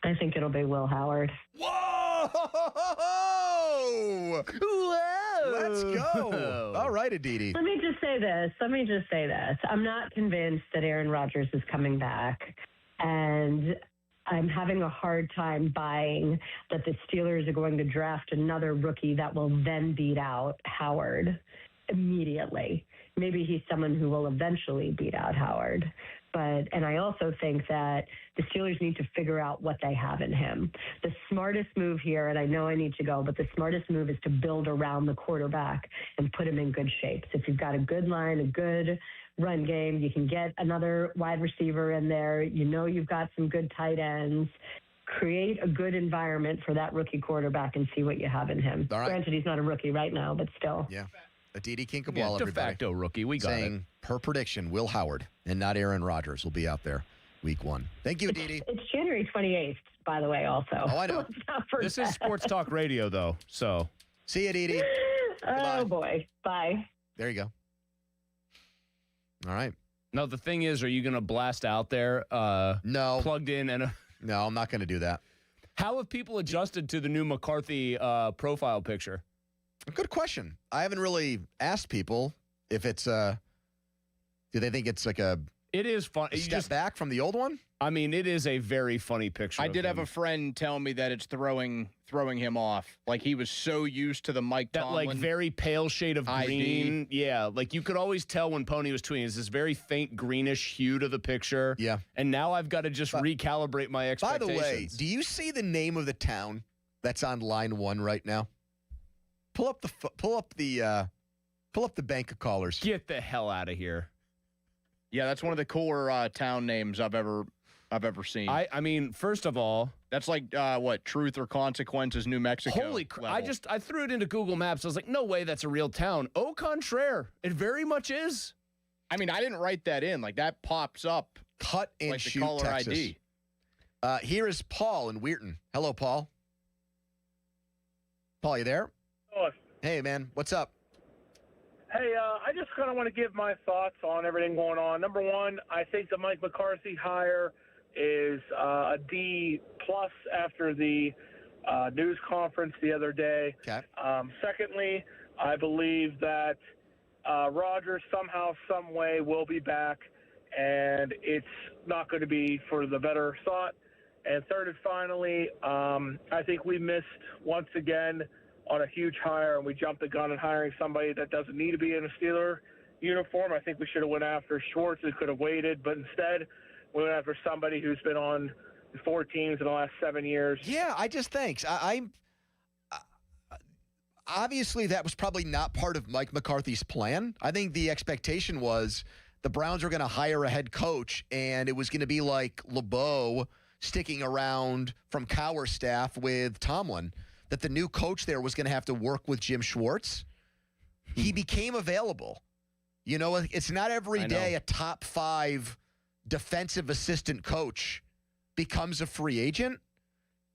I think it'll be Will Howard. Whoa! Let's go. All right, Aditi. Let me just say this. I'm not convinced that Aaron Rodgers is coming back. And I'm having a hard time buying that the Steelers are going to draft another rookie that will then beat out Howard immediately. Maybe he's someone who will eventually beat out Howard. And I also think that the Steelers need to figure out what they have in him. The smartest move here, and I know I need to go, but the smartest move is to build around the quarterback and put him in good shape. So if you've got a good line, a good run game, you can get another wide receiver in there. You know you've got some good tight ends. Create a good environment for that rookie quarterback and see what you have in him. All right. Granted, he's not a rookie right now, but still. Yeah. Aditi Kinkabwala, de facto rookie. We got saying, per prediction, Will Howard and not Aaron Rodgers will be out there Week 1. Thank you, Aditi. It's January 28th, by the way, also. Oh, I know. This is Sports Talk Radio, though, so. See you, Aditi. Oh, boy. Bye. There you go. All right. Now, the thing is, are you going to blast out there? No. Plugged in and... No, I'm not going to do that. How have people adjusted to the new McCarthy profile picture? Good question. I haven't really asked people if it's do they think it's like it is fun. Step back from the old one? I mean, it is a very funny picture. I did have a friend tell me that it's throwing him off. Like he was so used to the Mike Tomlin. That like very pale shade of green. ID. Yeah, like you could always tell when Pony was tweeting. It's this very faint greenish hue to the picture. Yeah. And now I've got to just recalibrate my expectations. By the way, do you see the name of the town that's on line 1 right now? Pull up the bank of callers. Get the hell out of here. Yeah, that's one of the cooler town names I've ever seen. I mean, first of all, That's like, what, Truth or Consequences, New Mexico. Holy crap. I threw it into Google Maps. I was like, no way that's a real town. Au contraire. It very much is. I mean, I didn't write that in. Like, that pops up. Cut and like shoot, the caller Texas. ID. Here is Paul in Weirton. Hello, Paul. Paul, you there? Oh. Hey, man. What's up? Hey, I just kind of want to give my thoughts on everything going on. Number one, I think the Mike McCarthy hire is a D+ after the news conference the other day. Okay. Secondly, I believe that Rodgers somehow, some way will be back, and it's not going to be for the better thought. And third and finally, I think we missed once again on a huge hire, and we jumped the gun in hiring somebody that doesn't need to be in a Steeler uniform. I think we should have went after Schwartz. We could have waited, but instead we went after somebody who's been on 4 teams in the last 7 years. Yeah, thanks. I'm obviously that was probably not part of Mike McCarthy's plan. I think the expectation was the Browns were going to hire a head coach, and it was going to be like LeBeau sticking around from Cowher's staff with Tomlin, that the new coach there was going to have to work with Jim Schwartz. He became available. You know, it's not every day a top 5 defensive assistant coach becomes a free agent,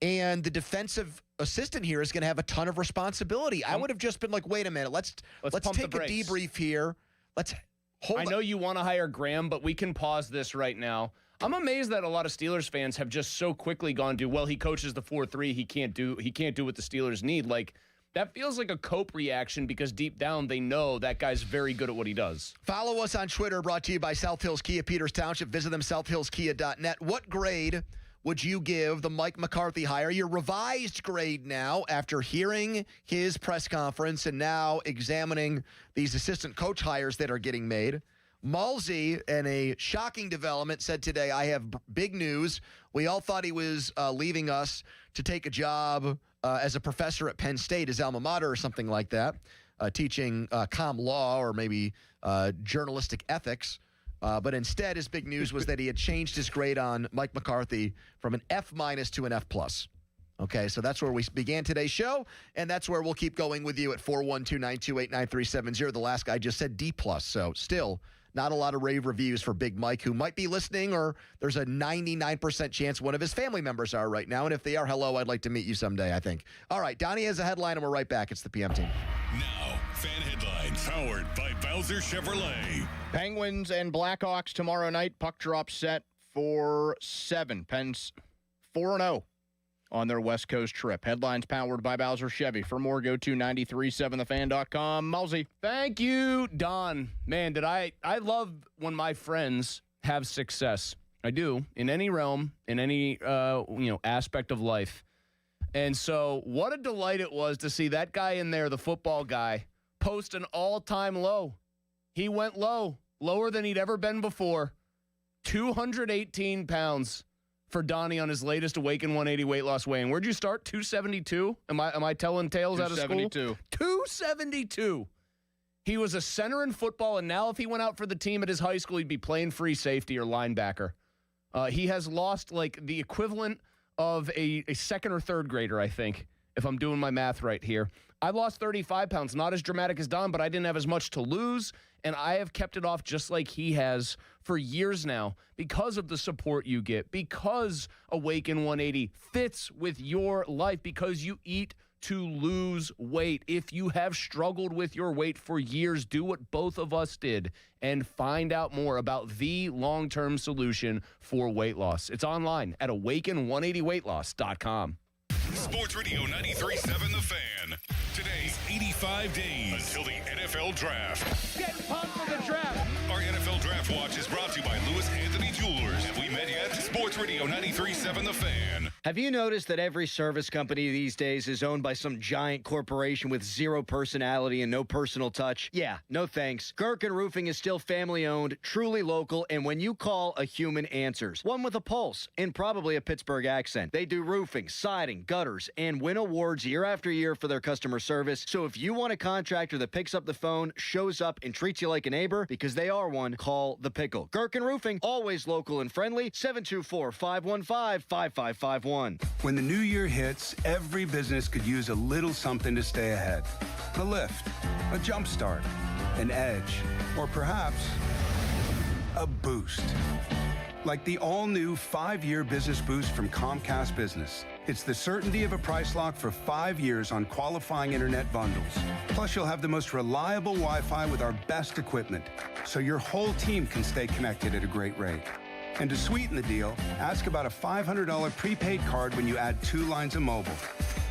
and the defensive assistant here is going to have a ton of responsibility. I would have just been like, wait a minute, let's take a debrief here. Let's hold. I know you want to hire Graham, but we can pause this right now. I'm amazed that a lot of Steelers fans have just so quickly gone to, well, he coaches the 4-3, he can't do what the Steelers need. Like, that feels like a cope reaction because deep down they know that guy's very good at what he does. Follow us on Twitter, brought to you by South Hills Kia, Peters Township. Visit them, southhillskia.net. What grade would you give the Mike McCarthy hire? Your revised grade now after hearing his press conference and now examining these assistant coach hires that are getting made. Malsey, in a shocking development, said today, I have big news. We all thought he was leaving us to take a job as a professor at Penn State, his alma mater or something like that, teaching comm law or maybe journalistic ethics. But instead, his big news was that he had changed his grade on Mike McCarthy from an F- to an F+. Okay, so that's where we began today's show, and that's where we'll keep going with you at 412-928-9370. The last guy just said D+, so still not a lot of rave reviews for Big Mike, who might be listening, or there's a 99% chance one of his family members are right now. And if they are, hello, I'd like to meet you someday, I think. All right, Donnie has a headline, and we're right back. It's the PM Team. Now, fan headlines powered by Bowser Chevrolet. Penguins and Blackhawks tomorrow night. Puck drop set for 7. Pens 4-0 on their West Coast trip. Headlines powered by Bowser Chevy. For more, go to 937thefan.com. Mulsey. Thank you, Don. Man, I love when my friends have success. I do, in any realm, in any aspect of life. And so what a delight it was to see that guy in there, the football guy, post an all-time low. He went lower than he'd ever been before. 218 pounds. For Donnie on his latest Awaken 180 weight loss weigh-in. Where'd you start? 272? Am I telling tales out of school? 272. He was a center in football, and now if he went out for the team at his high school, he'd be playing free safety or linebacker. He has lost like the equivalent of a second or third grader, I think, if I'm doing my math right here. I lost 35 pounds, not as dramatic as Don, but I didn't have as much to lose, and I have kept it off just like he has for years now because of the support you get, because Awaken 180 fits with your life, because you eat to lose weight. If you have struggled with your weight for years, do what both of us did and find out more about the long-term solution for weight loss. It's online at awaken180weightloss.com. Sports Radio 93.7 The Fan. Today's 85 days until the NFL Draft. Get pumped for the draft. Our NFL Draft Watch is brought to you by Lewis Anthony Jewelers. Have we met yet? Sports Radio 93.7 The Fan. Have you noticed that every service company these days is owned by some giant corporation with zero personality and no personal touch? Yeah, no thanks. Gherkin Roofing is still family-owned, truly local, and when you call, a human answers. One with a pulse and probably a Pittsburgh accent. They do roofing, siding, gutters, and win awards year after year for their customer service. So if you want a contractor that picks up the phone, shows up, and treats you like a neighbor, because they are one, call The Pickle. Gherkin Roofing, always local and friendly, 724-515-5551. one. When the new year hits, every business could use a little something to stay ahead. A lift, a jump start, an edge, or perhaps a boost. Like the all-new 5-year business boost from Comcast Business. It's the certainty of a price lock for 5 years on qualifying internet bundles. Plus, you'll have the most reliable Wi-Fi with our best equipment, so your whole team can stay connected at a great rate. And to sweeten the deal, ask about a $500 prepaid card when you add 2 lines of mobile.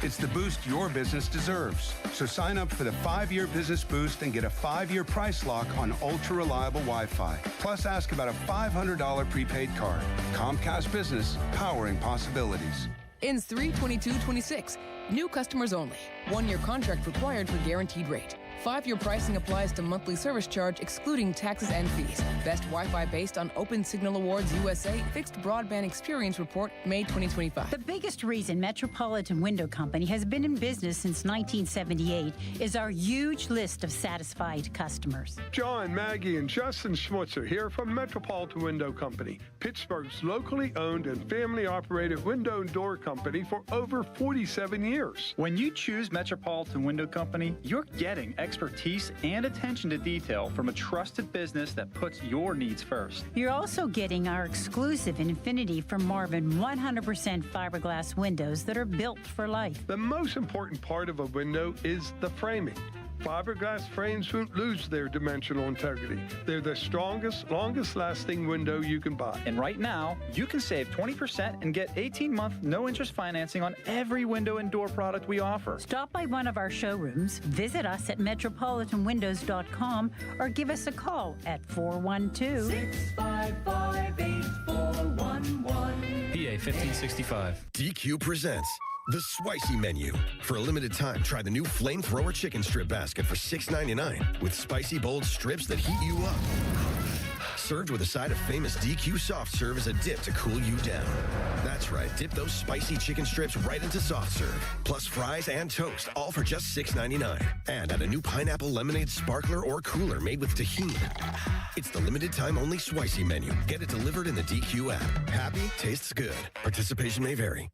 It's the boost your business deserves. So sign up for the 5-year business boost and get a 5-year price lock on ultra-reliable Wi-Fi. Plus, ask about a $500 prepaid card. Comcast Business, powering possibilities. Ends 3/22/26. New customers only. 1-year contract required for guaranteed rate. 5-year pricing applies to monthly service charge excluding taxes and fees. Best Wi-Fi based on Open Signal Awards USA Fixed Broadband Experience Report, May 2025. The biggest reason Metropolitan Window Company has been in business since 1978 is our huge list of satisfied customers. John, Maggie, and Justin Schmutzer here from Metropolitan Window Company, Pittsburgh's locally owned and family-operated window and door company for over 47 years. When you choose Metropolitan Window Company, you're getting expertise and attention to detail from a trusted business that puts your needs first. You're also getting our exclusive Infinity from Marvin 100% fiberglass windows that are built for life. The most important part of a window is the framing. Fiberglass frames won't lose their dimensional integrity. They're the strongest, longest-lasting window you can buy. And right now, you can save 20% and get 18-month no-interest financing on every window and door product we offer. Stop by one of our showrooms, visit us at metropolitanwindows.com, or give us a call at 412-655-8411. PA 1565. DQ presents The Spicy Menu. For a limited time, try the new Flamethrower Chicken Strip Basket for $6.99 with spicy, bold strips that heat you up. Served with a side of famous DQ soft serve as a dip to cool you down. That's right, dip those spicy chicken strips right into soft serve. Plus fries and toast, all for just $6.99. And add a new pineapple lemonade sparkler or cooler made with tahini. It's the limited time only Spicy Menu. Get it delivered in the DQ app. Happy, tastes good. Participation may vary.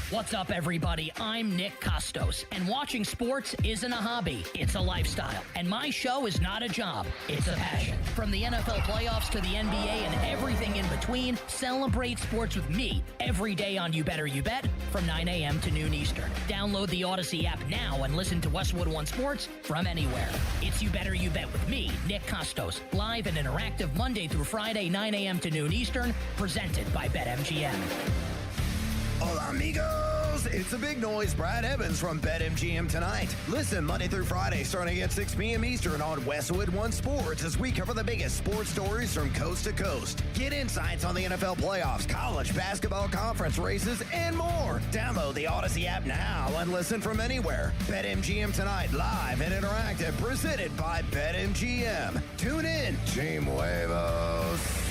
What's up, everybody? I'm Nick Costos, and watching sports isn't a hobby, it's a lifestyle. And my show is not a job, it's a passion. From the NFL playoffs to the NBA and everything in between, celebrate sports with me every day on You Better You Bet from 9 a.m. to noon Eastern. Download the Odyssey app now and listen to Westwood One Sports from anywhere. It's You Better You Bet with me, Nick Costos, live and interactive Monday through Friday, 9 a.m. to noon Eastern, presented by BetMGM. Hola, amigos! It's a big noise. Brad Evans from BetMGM tonight. Listen Monday through Friday starting at 6 p.m. Eastern on Westwood One Sports as we cover the biggest sports stories from coast to coast. Get insights on the NFL playoffs, college basketball conference races, and more. Download the Odyssey app now and listen from anywhere. BetMGM tonight, live and interactive, presented by BetMGM. Tune in, Team Huevos.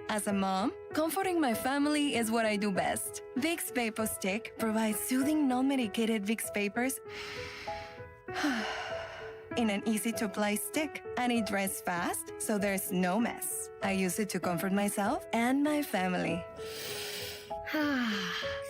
As a mom, comforting my family is what I do best. Vicks Vapor Stick provides soothing, non-medicated Vicks Vapors in an easy-to-apply stick, and it dries fast, so there's no mess. I use it to comfort myself and my family.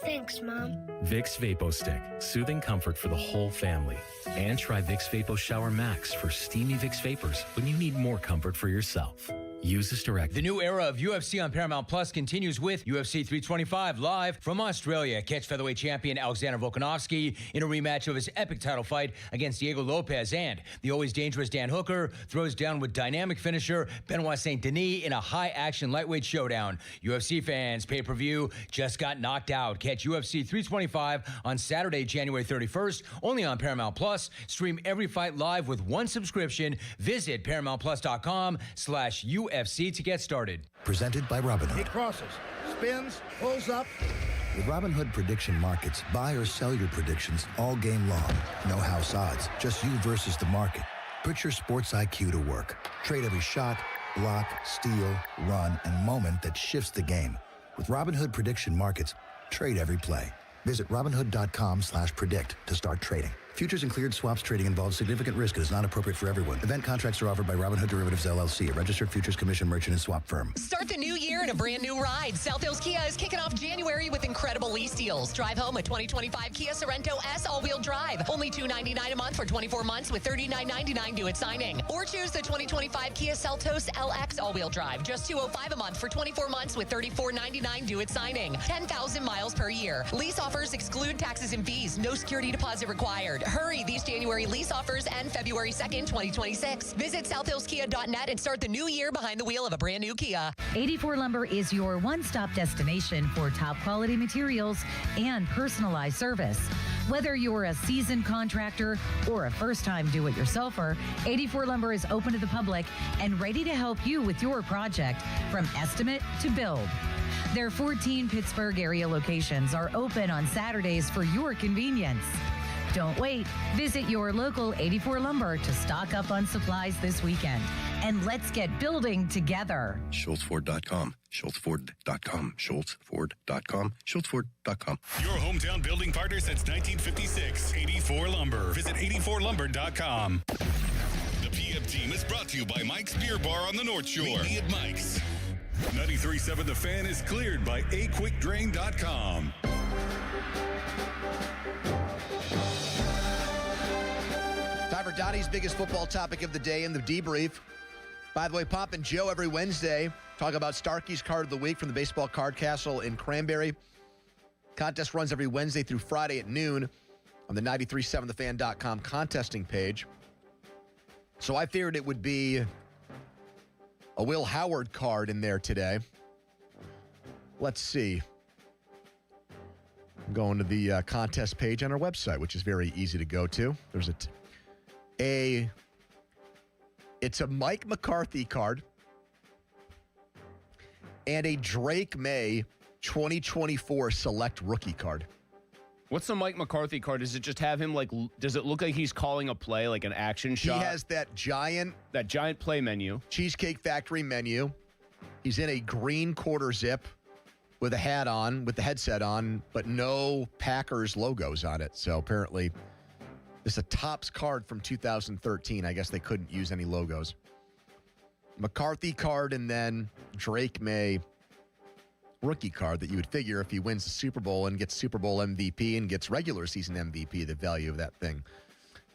Thanks, Mom. Vicks Vapo Stick, soothing comfort for the whole family. And try Vicks Vapo Shower Max for steamy Vicks Vapors when you need more comfort for yourself. Use this direct. The new era of UFC on Paramount Plus continues with UFC 325 live from Australia. Catch featherweight champion Alexander Volkanovski in a rematch of his epic title fight against Diego Lopez, and the always dangerous Dan Hooker throws down with dynamic finisher Benoit Saint Denis in a high-action lightweight showdown. UFC fans, pay-per-view just got knocked out. Catch UFC 325 on Saturday, January 31st, only on Paramount Plus. Stream every fight live with one subscription. Visit ParamountPlus.com/UFC to get started. Presented by Robinhood. He crosses, spins, pulls up. With Robinhood Prediction Markets, buy or sell your predictions all game long. No house odds, just you versus the market. Put your sports IQ to work. Trade every shot, block, steal, run, and moment that shifts the game. With Robinhood Prediction Markets, trade every play. Visit Robinhood.com/predict to start trading. Futures and cleared swaps trading involves significant risk and is not appropriate for everyone. Event contracts are offered by Robinhood Derivatives LLC, a registered futures commission merchant and swap firm. Start the new year year in a brand new ride. South Hills Kia is kicking off January with incredible lease deals. Drive home a 2025 Kia Sorento S all-wheel drive. Only $299 a month for 24 months with $39.99 due at signing. Or choose the 2025 Kia Seltos LX all-wheel drive. Just $205 a month for 24 months with $34.99 due at signing. 10,000 miles per year. Lease offers exclude taxes and fees. No security deposit required. Hurry, these January lease offers end February 2nd, 2026. Visit southhillskia.net and start the new year behind the wheel of a brand new Kia. 84 Lumber is your one-stop destination for top quality materials and personalized service. Whether you're a seasoned contractor or a first-time do-it-yourselfer, 84 Lumber is open to the public and ready to help you with your project from estimate to build. Their 14 Pittsburgh area locations are open on Saturdays for your convenience. Don't wait. Visit your local 84 Lumber to stock up on supplies this weekend. And let's get building together. SchultzFord.com. SchultzFord.com. SchultzFord.com. SchultzFord.com. Your hometown building partner since 1956. 84 Lumber. Visit 84lumber.com. The PM team is brought to you by Mike's Beer Bar on the North Shore. Meet me at Mike's. 93.7 The Fan is cleared by aquickdrain.com. Time for Donnie's biggest football topic of the day in the debrief. By the way, Pop and Joe every Wednesday talk about Starkey's Card of the Week from the Baseball Card Castle in Cranberry. Contest runs every Wednesday through Friday at noon on the 937thefan.com contesting page. So I figured it would be a Will Howard card in there today. Let's see. I'm going to the contest page on our website, which is very easy to go to. There's it's a Mike McCarthy card and a Drake May 2024 select rookie card. What's the Mike McCarthy card? Does it just have him does it look like he's calling a play, like an action shot? He has that giant play menu. Cheesecake Factory menu. He's in a green quarter zip with a hat on, with the headset on, but no Packers logos on it. So apparently it's a Topps card from 2013. I guess they couldn't use any logos. McCarthy card and then Drake May rookie card that you would figure if he wins the Super Bowl and gets Super Bowl MVP and gets regular season MVP, the value of that thing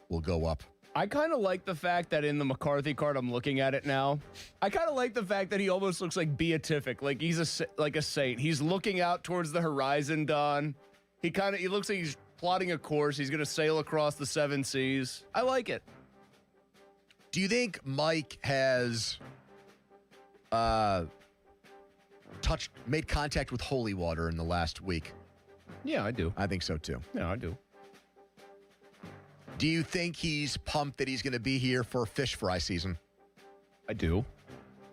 will go up. I kind of like the fact that in the McCarthy card, I'm looking at it now. I kind of like the fact that he almost looks like beatific, like he's like a saint. He's looking out towards the horizon, Don. He looks like he's plotting a course. He's going to sail across the 7 seas. I like it. Do you think Mike has made contact with holy water in the last week? Yeah, I do. I think so too. Yeah, I do. Do you think he's pumped that he's going to be here for fish fry season? I do.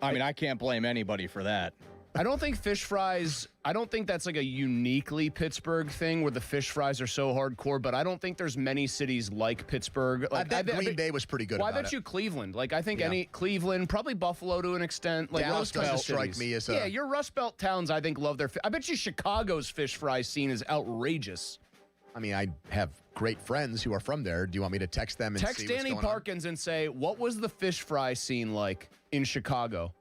I mean, I can't blame anybody for that. I don't think fish fries, I don't think that's like a uniquely Pittsburgh thing where the fish fries are so hardcore, but I don't think there's many cities like Pittsburgh. Like, I bet Green Bay was pretty good about it. I bet you Cleveland. Like, I think Cleveland, probably Buffalo to an extent. Like Dallas those kinds doesn't of strike cities. me as Yeah, your Rust Belt towns, I think, love their I bet you Chicago's fish fry scene is outrageous. I mean, I have great friends who are from there. Do you want me to text them and text see Danny what's going Parkins and say, what was the fish fry scene like in Chicago?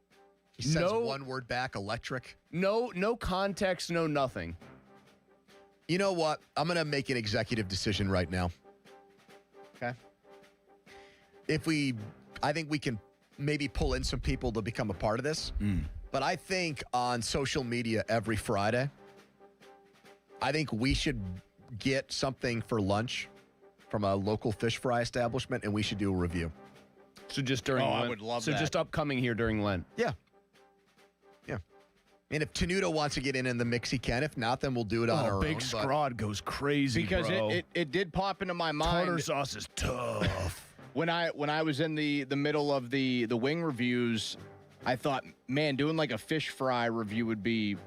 He says one word back, electric. No context, no nothing. You know what? I'm going to make an executive decision right now. Okay. I think we can maybe pull in some people to become a part of this. But I think on social media every Friday, I think we should get something for lunch from a local fish fry establishment, and we should do a review. So just during Lent. I would love that. So just upcoming here during Lent. Yeah. And if Tenuto wants to get in the mix, he can. If not, then we'll do it on our Big own. Scrod goes crazy, because bro. it did pop into my mind. Tartar sauce is tough. When I was in the middle of the wing reviews, I thought, man, doing like a fish fry review would be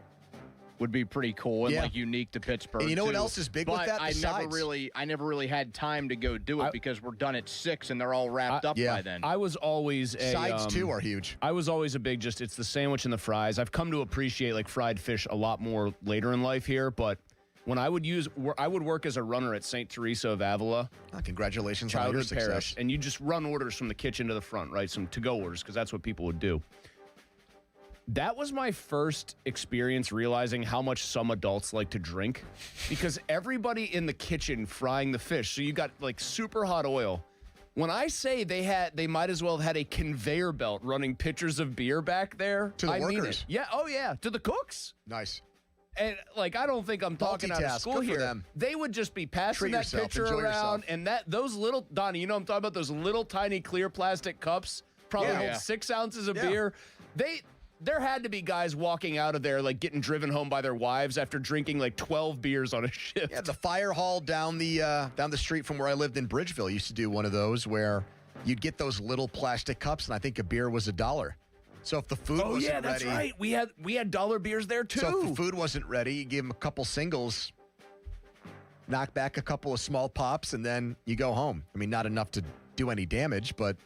pretty cool and like unique to Pittsburgh. And you know what too. else is big but with that? I never really had time to go do it because we're done at 6 and they're all wrapped up by then. I was always sides too are huge. I was always a big it's the sandwich and the fries. I've come to appreciate like fried fish a lot more later in life here, but when I would work as a runner at St. Teresa of Avila. Congratulations on your success. Parish, and you just run orders from the kitchen to the front, right? Some to-go orders because that's what people would do. That was my first experience realizing how much some adults like to drink, because everybody in the kitchen frying the fish. So you got like super hot oil. When I say they might as well have had a conveyor belt running pitchers of beer back there. To the I mean workers. it. Yeah. Oh yeah. To the cooks. Nice. And like, I don't think I'm talking out of Multitask. school Good for here. them. They would just be passing Treat that yourself. pitcher Enjoy around, yourself. and those little, Donnie, you know what I'm talking about? Those little tiny clear plastic cups probably hold Yeah. 6 ounces of Yeah. beer. There had to be guys walking out of there like getting driven home by their wives after drinking like 12 beers on a shift. Yeah, the fire hall down the street from where I lived in Bridgeville used to do one of those where you'd get those little plastic cups, and I think a beer was $1. So if the food wasn't ready, that's right. We had dollar beers there too. So if the food wasn't ready, you give them a couple singles, knock back a couple of small pops, and then you go home. I mean, not enough to do any damage, but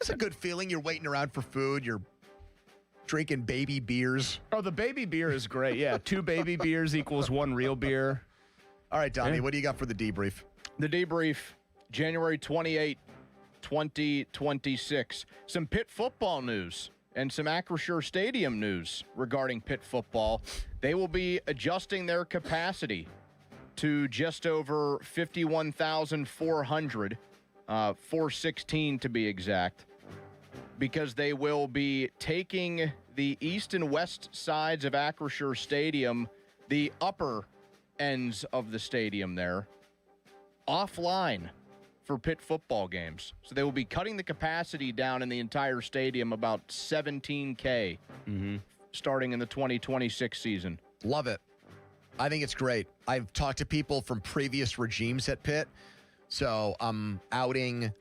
it's a good feeling. You're waiting around for food. You're drinking baby beers. Oh, the baby beer is great. Yeah, 2 baby beers equals 1 real beer. All right, Donnie, what do you got for the debrief? The debrief, January 28, 2026. Some Pitt football news and some Acrisure Stadium news regarding Pitt football. They will be adjusting their capacity to just over 51,400, 416 to be exact, because they will be taking the east and west sides of Acrisure Stadium, the upper ends of the stadium there, offline for Pitt football games. So they will be cutting the capacity down in the entire stadium about 17K starting in the 2026 season. Love it. I think it's great. I've talked to people from previous regimes at Pitt, so I'm outing,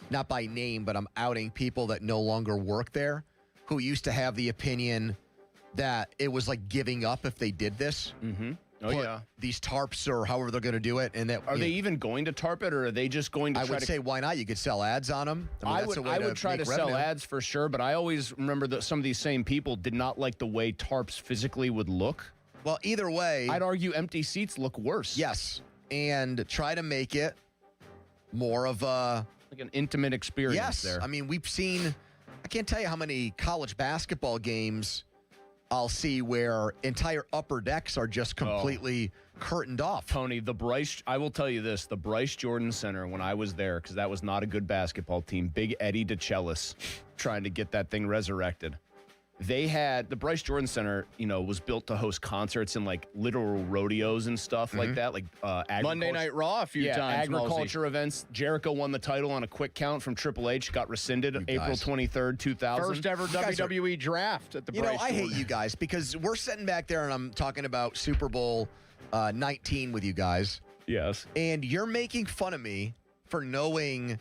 not by name, but I'm outing people that no longer work there who used to have the opinion that it was like giving up if they did this. Mm-hmm. Oh, Put yeah. These tarps or however they're going to do it. And that Are they even going to tarp it, or are they just going to I try would to say, why not? You could sell ads on them. I would try to sell ads for sure, but I always remember that some of these same people did not like the way tarps physically would look. Well, either way, I'd argue empty seats look worse. Yes, and try to make it more of a like an intimate experience. Yes, there. I mean, we've seen. I can't tell you how many college basketball games I'll see where entire upper decks are just completely curtained off. Tony, I will tell you this, the Bryce Jordan Center, when I was there, because that was not a good basketball team, Big Eddie DeChellis trying to get that thing resurrected. They had, the Bryce Jordan Center, was built to host concerts and like literal rodeos and stuff like that, like Monday Night Raw a few times. Agriculture events. Jericho won the title on a quick count from Triple H, got rescinded April 23rd, 2000. First ever WWE draft at the Bryce I hate Jordan. you guys because we're sitting back there and I'm talking about Super Bowl 19 with you guys. Yes. And you're making fun of me for knowing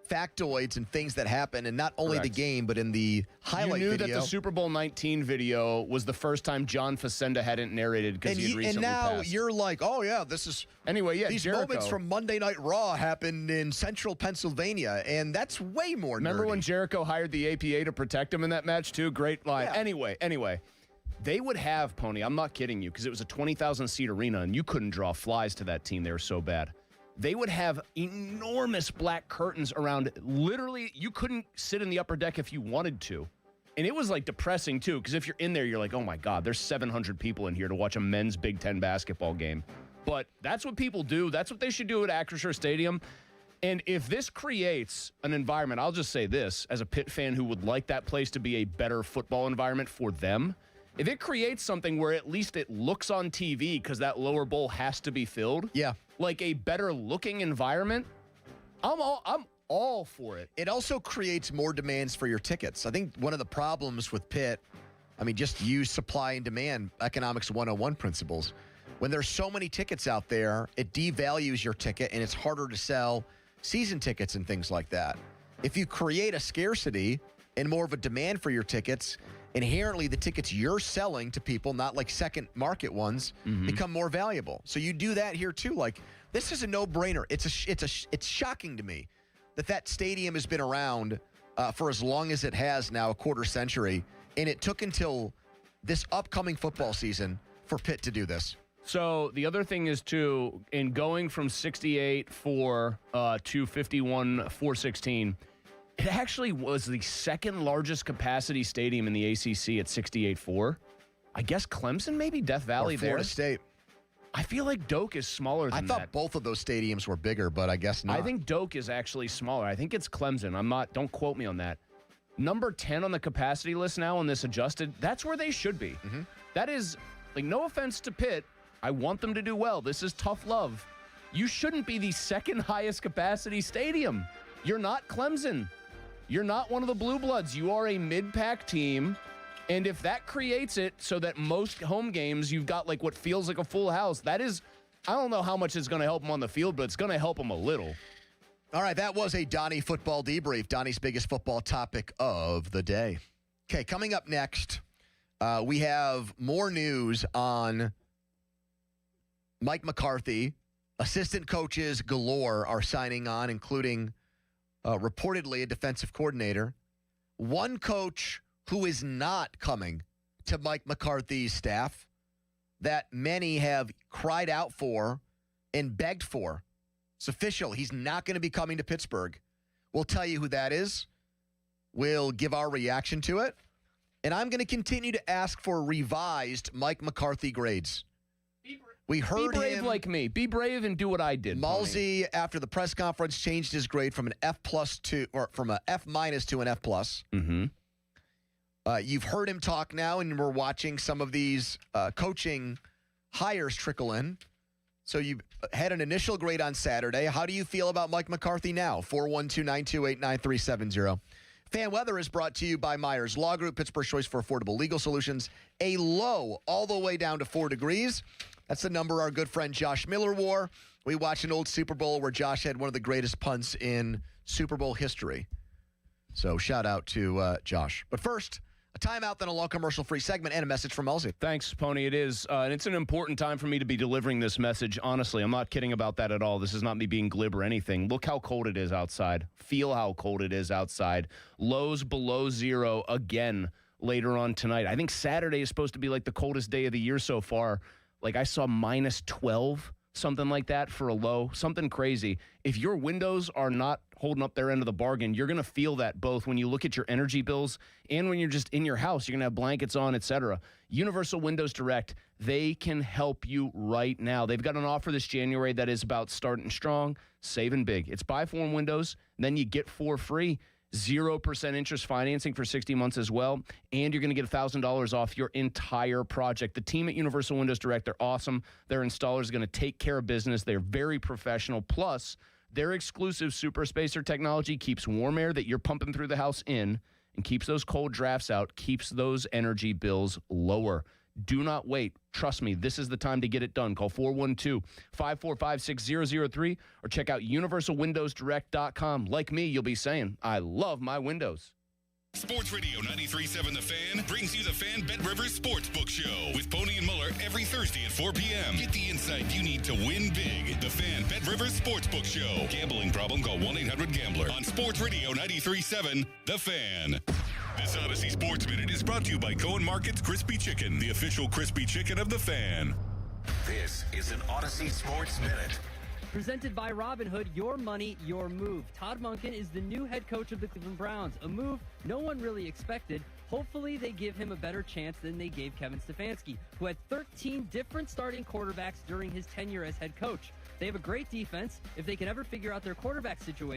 factoids and things that happen, and not only the game, but in the highlight video. You knew video. that the Super Bowl 19 video was the first time John Facenda hadn't narrated because he had recently and now passed. you're like, oh yeah, this is anyway. Yeah, these Jericho. moments from Monday Night Raw happened in Central Pennsylvania, and that's way more. Remember nerdy. when Jericho hired the APA to protect him in that match too? Great line. Yeah. Anyway. They would have, Pony, I'm not kidding you, because it was a 20,000 seat arena and you couldn't draw flies to that team. They were so bad. They would have enormous black curtains around. Literally, you couldn't sit in the upper deck if you wanted to. And it was like depressing too, because if you're in there, you're like, oh my God, there's 700 people in here to watch a men's Big Ten basketball game. But that's what people do. That's what they should do at Acrisure Stadium. And if this creates an environment, I'll just say this, as a Pitt fan who would like that place to be a better football environment for them, if it creates something where at least it looks on TV because that lower bowl has to be filled, like a better looking environment, I'm all for it. It also creates more demands for your tickets. I think one of the problems with Pitt, just use supply and demand, economics 101 principles. When there's so many tickets out there, it devalues your ticket and it's harder to sell season tickets and things like that. If you create a scarcity and more of a demand for your tickets, inherently the tickets you're selling to people, not like second market ones, become more valuable. So you do that here too. Like, this is a no-brainer. It's shocking to me that stadium has been around for as long as it has now, a quarter century, and it took until this upcoming football season for Pitt to do this. So the other thing is too, in going from 68-4 to 51-416, It actually was the second largest capacity stadium in the ACC at 68.4. I guess Clemson, maybe Death Valley or Florida there. State. I feel like Doak is smaller than that. I thought both of those stadiums were bigger, but I guess not. I think Doak is actually smaller. I think it's Clemson. Don't quote me on that. Number 10 on the capacity list now on this adjusted, that's where they should be. Mm-hmm. That is, like, no offense to Pitt. I want them to do well. This is tough love. You shouldn't be the second highest capacity stadium. You're not Clemson. You're not one of the Blue Bloods. You are a mid-pack team. And if that creates it so that most home games you've got like what feels like a full house, that is, I don't know how much it's going to help them on the field, but it's going to help them a little. All right, that was a Donnie football debrief, Donnie's biggest football topic of the day. Okay, coming up next, we have more news on Mike McCarthy. Assistant coaches galore are signing on, including reportedly a defensive coordinator. One coach who is not coming to Mike McCarthy's staff that many have cried out for and begged for. It's official. He's not going to be coming to Pittsburgh. We'll tell you who that is. We'll give our reaction to it. And I'm going to continue to ask for revised Mike McCarthy grades. We heard Be brave him, like me. Be brave and do what I did. Malsey, after the press conference, changed his grade from an F+ to, or from an F- to an F+. Mm-hmm. You've heard him talk now, and we're watching some of these coaching hires trickle in. So you had an initial grade on Saturday. How do you feel about Mike McCarthy now? 412-928-9370. Fan Weather is brought to you by Myers Law Group, Pittsburgh's choice for affordable legal solutions. A low all the way down to 4 degrees. That's the number our good friend Josh Miller wore. We watched an old Super Bowl where Josh had one of the greatest punts in Super Bowl history. So shout out to Josh. But first, a timeout, then a long commercial-free segment, and a message from Elsie. Thanks, Pony. It is. And it's an important time for me to be delivering this message. Honestly, I'm not kidding about that at all. This is not me being glib or anything. Look how cold it is outside. Feel how cold it is outside. Lows below 0 again later on tonight. I think Saturday is supposed to be like the coldest day of the year so far. Like I saw minus 12, something like that for a low, something crazy. If your windows are not holding up their end of the bargain, you're going to feel that both when you look at your energy bills and when you're just in your house. You're going to have blankets on, etc. Universal Windows Direct, they can help you right now. They've got an offer this January that is about starting strong, saving big. It's buy 4 windows, then you get 4 free. 0% interest financing for 60 months as well, and you're going to get $1,000 off your entire project. The team at Universal Windows Direct, they're awesome. Their installer is going to take care of business. They're very professional. Plus, their exclusive Super Spacer technology keeps warm air that you're pumping through the house in and keeps those cold drafts out, keeps those energy bills lower. Do not wait. Trust me, this is the time to get it done. Call 412-545-6003 or check out universalwindowsdirect.com. Like me, you'll be saying, I love my windows. Sports Radio 93.7 The Fan brings you the Fan Bet Rivers Sportsbook Show with Pony and Muller every Thursday at 4 p.m. Get the insight you need to win big. The Fan Bet Rivers Sportsbook Show. Gambling problem? Call 1-800-GAMBLER. On Sports Radio 93.7 The Fan. This Odyssey Sports Minute is brought to you by Cohen Market's Crispy Chicken, the official crispy chicken of The Fan. This is an Odyssey Sports Minute. Presented by Robinhood, your money, your move. Todd Monken is the new head coach of the Cleveland Browns, a move no one really expected. Hopefully they give him a better chance than they gave Kevin Stefanski, who had 13 different starting quarterbacks during his tenure as head coach. They have a great defense. If they can ever figure out their quarterback situation,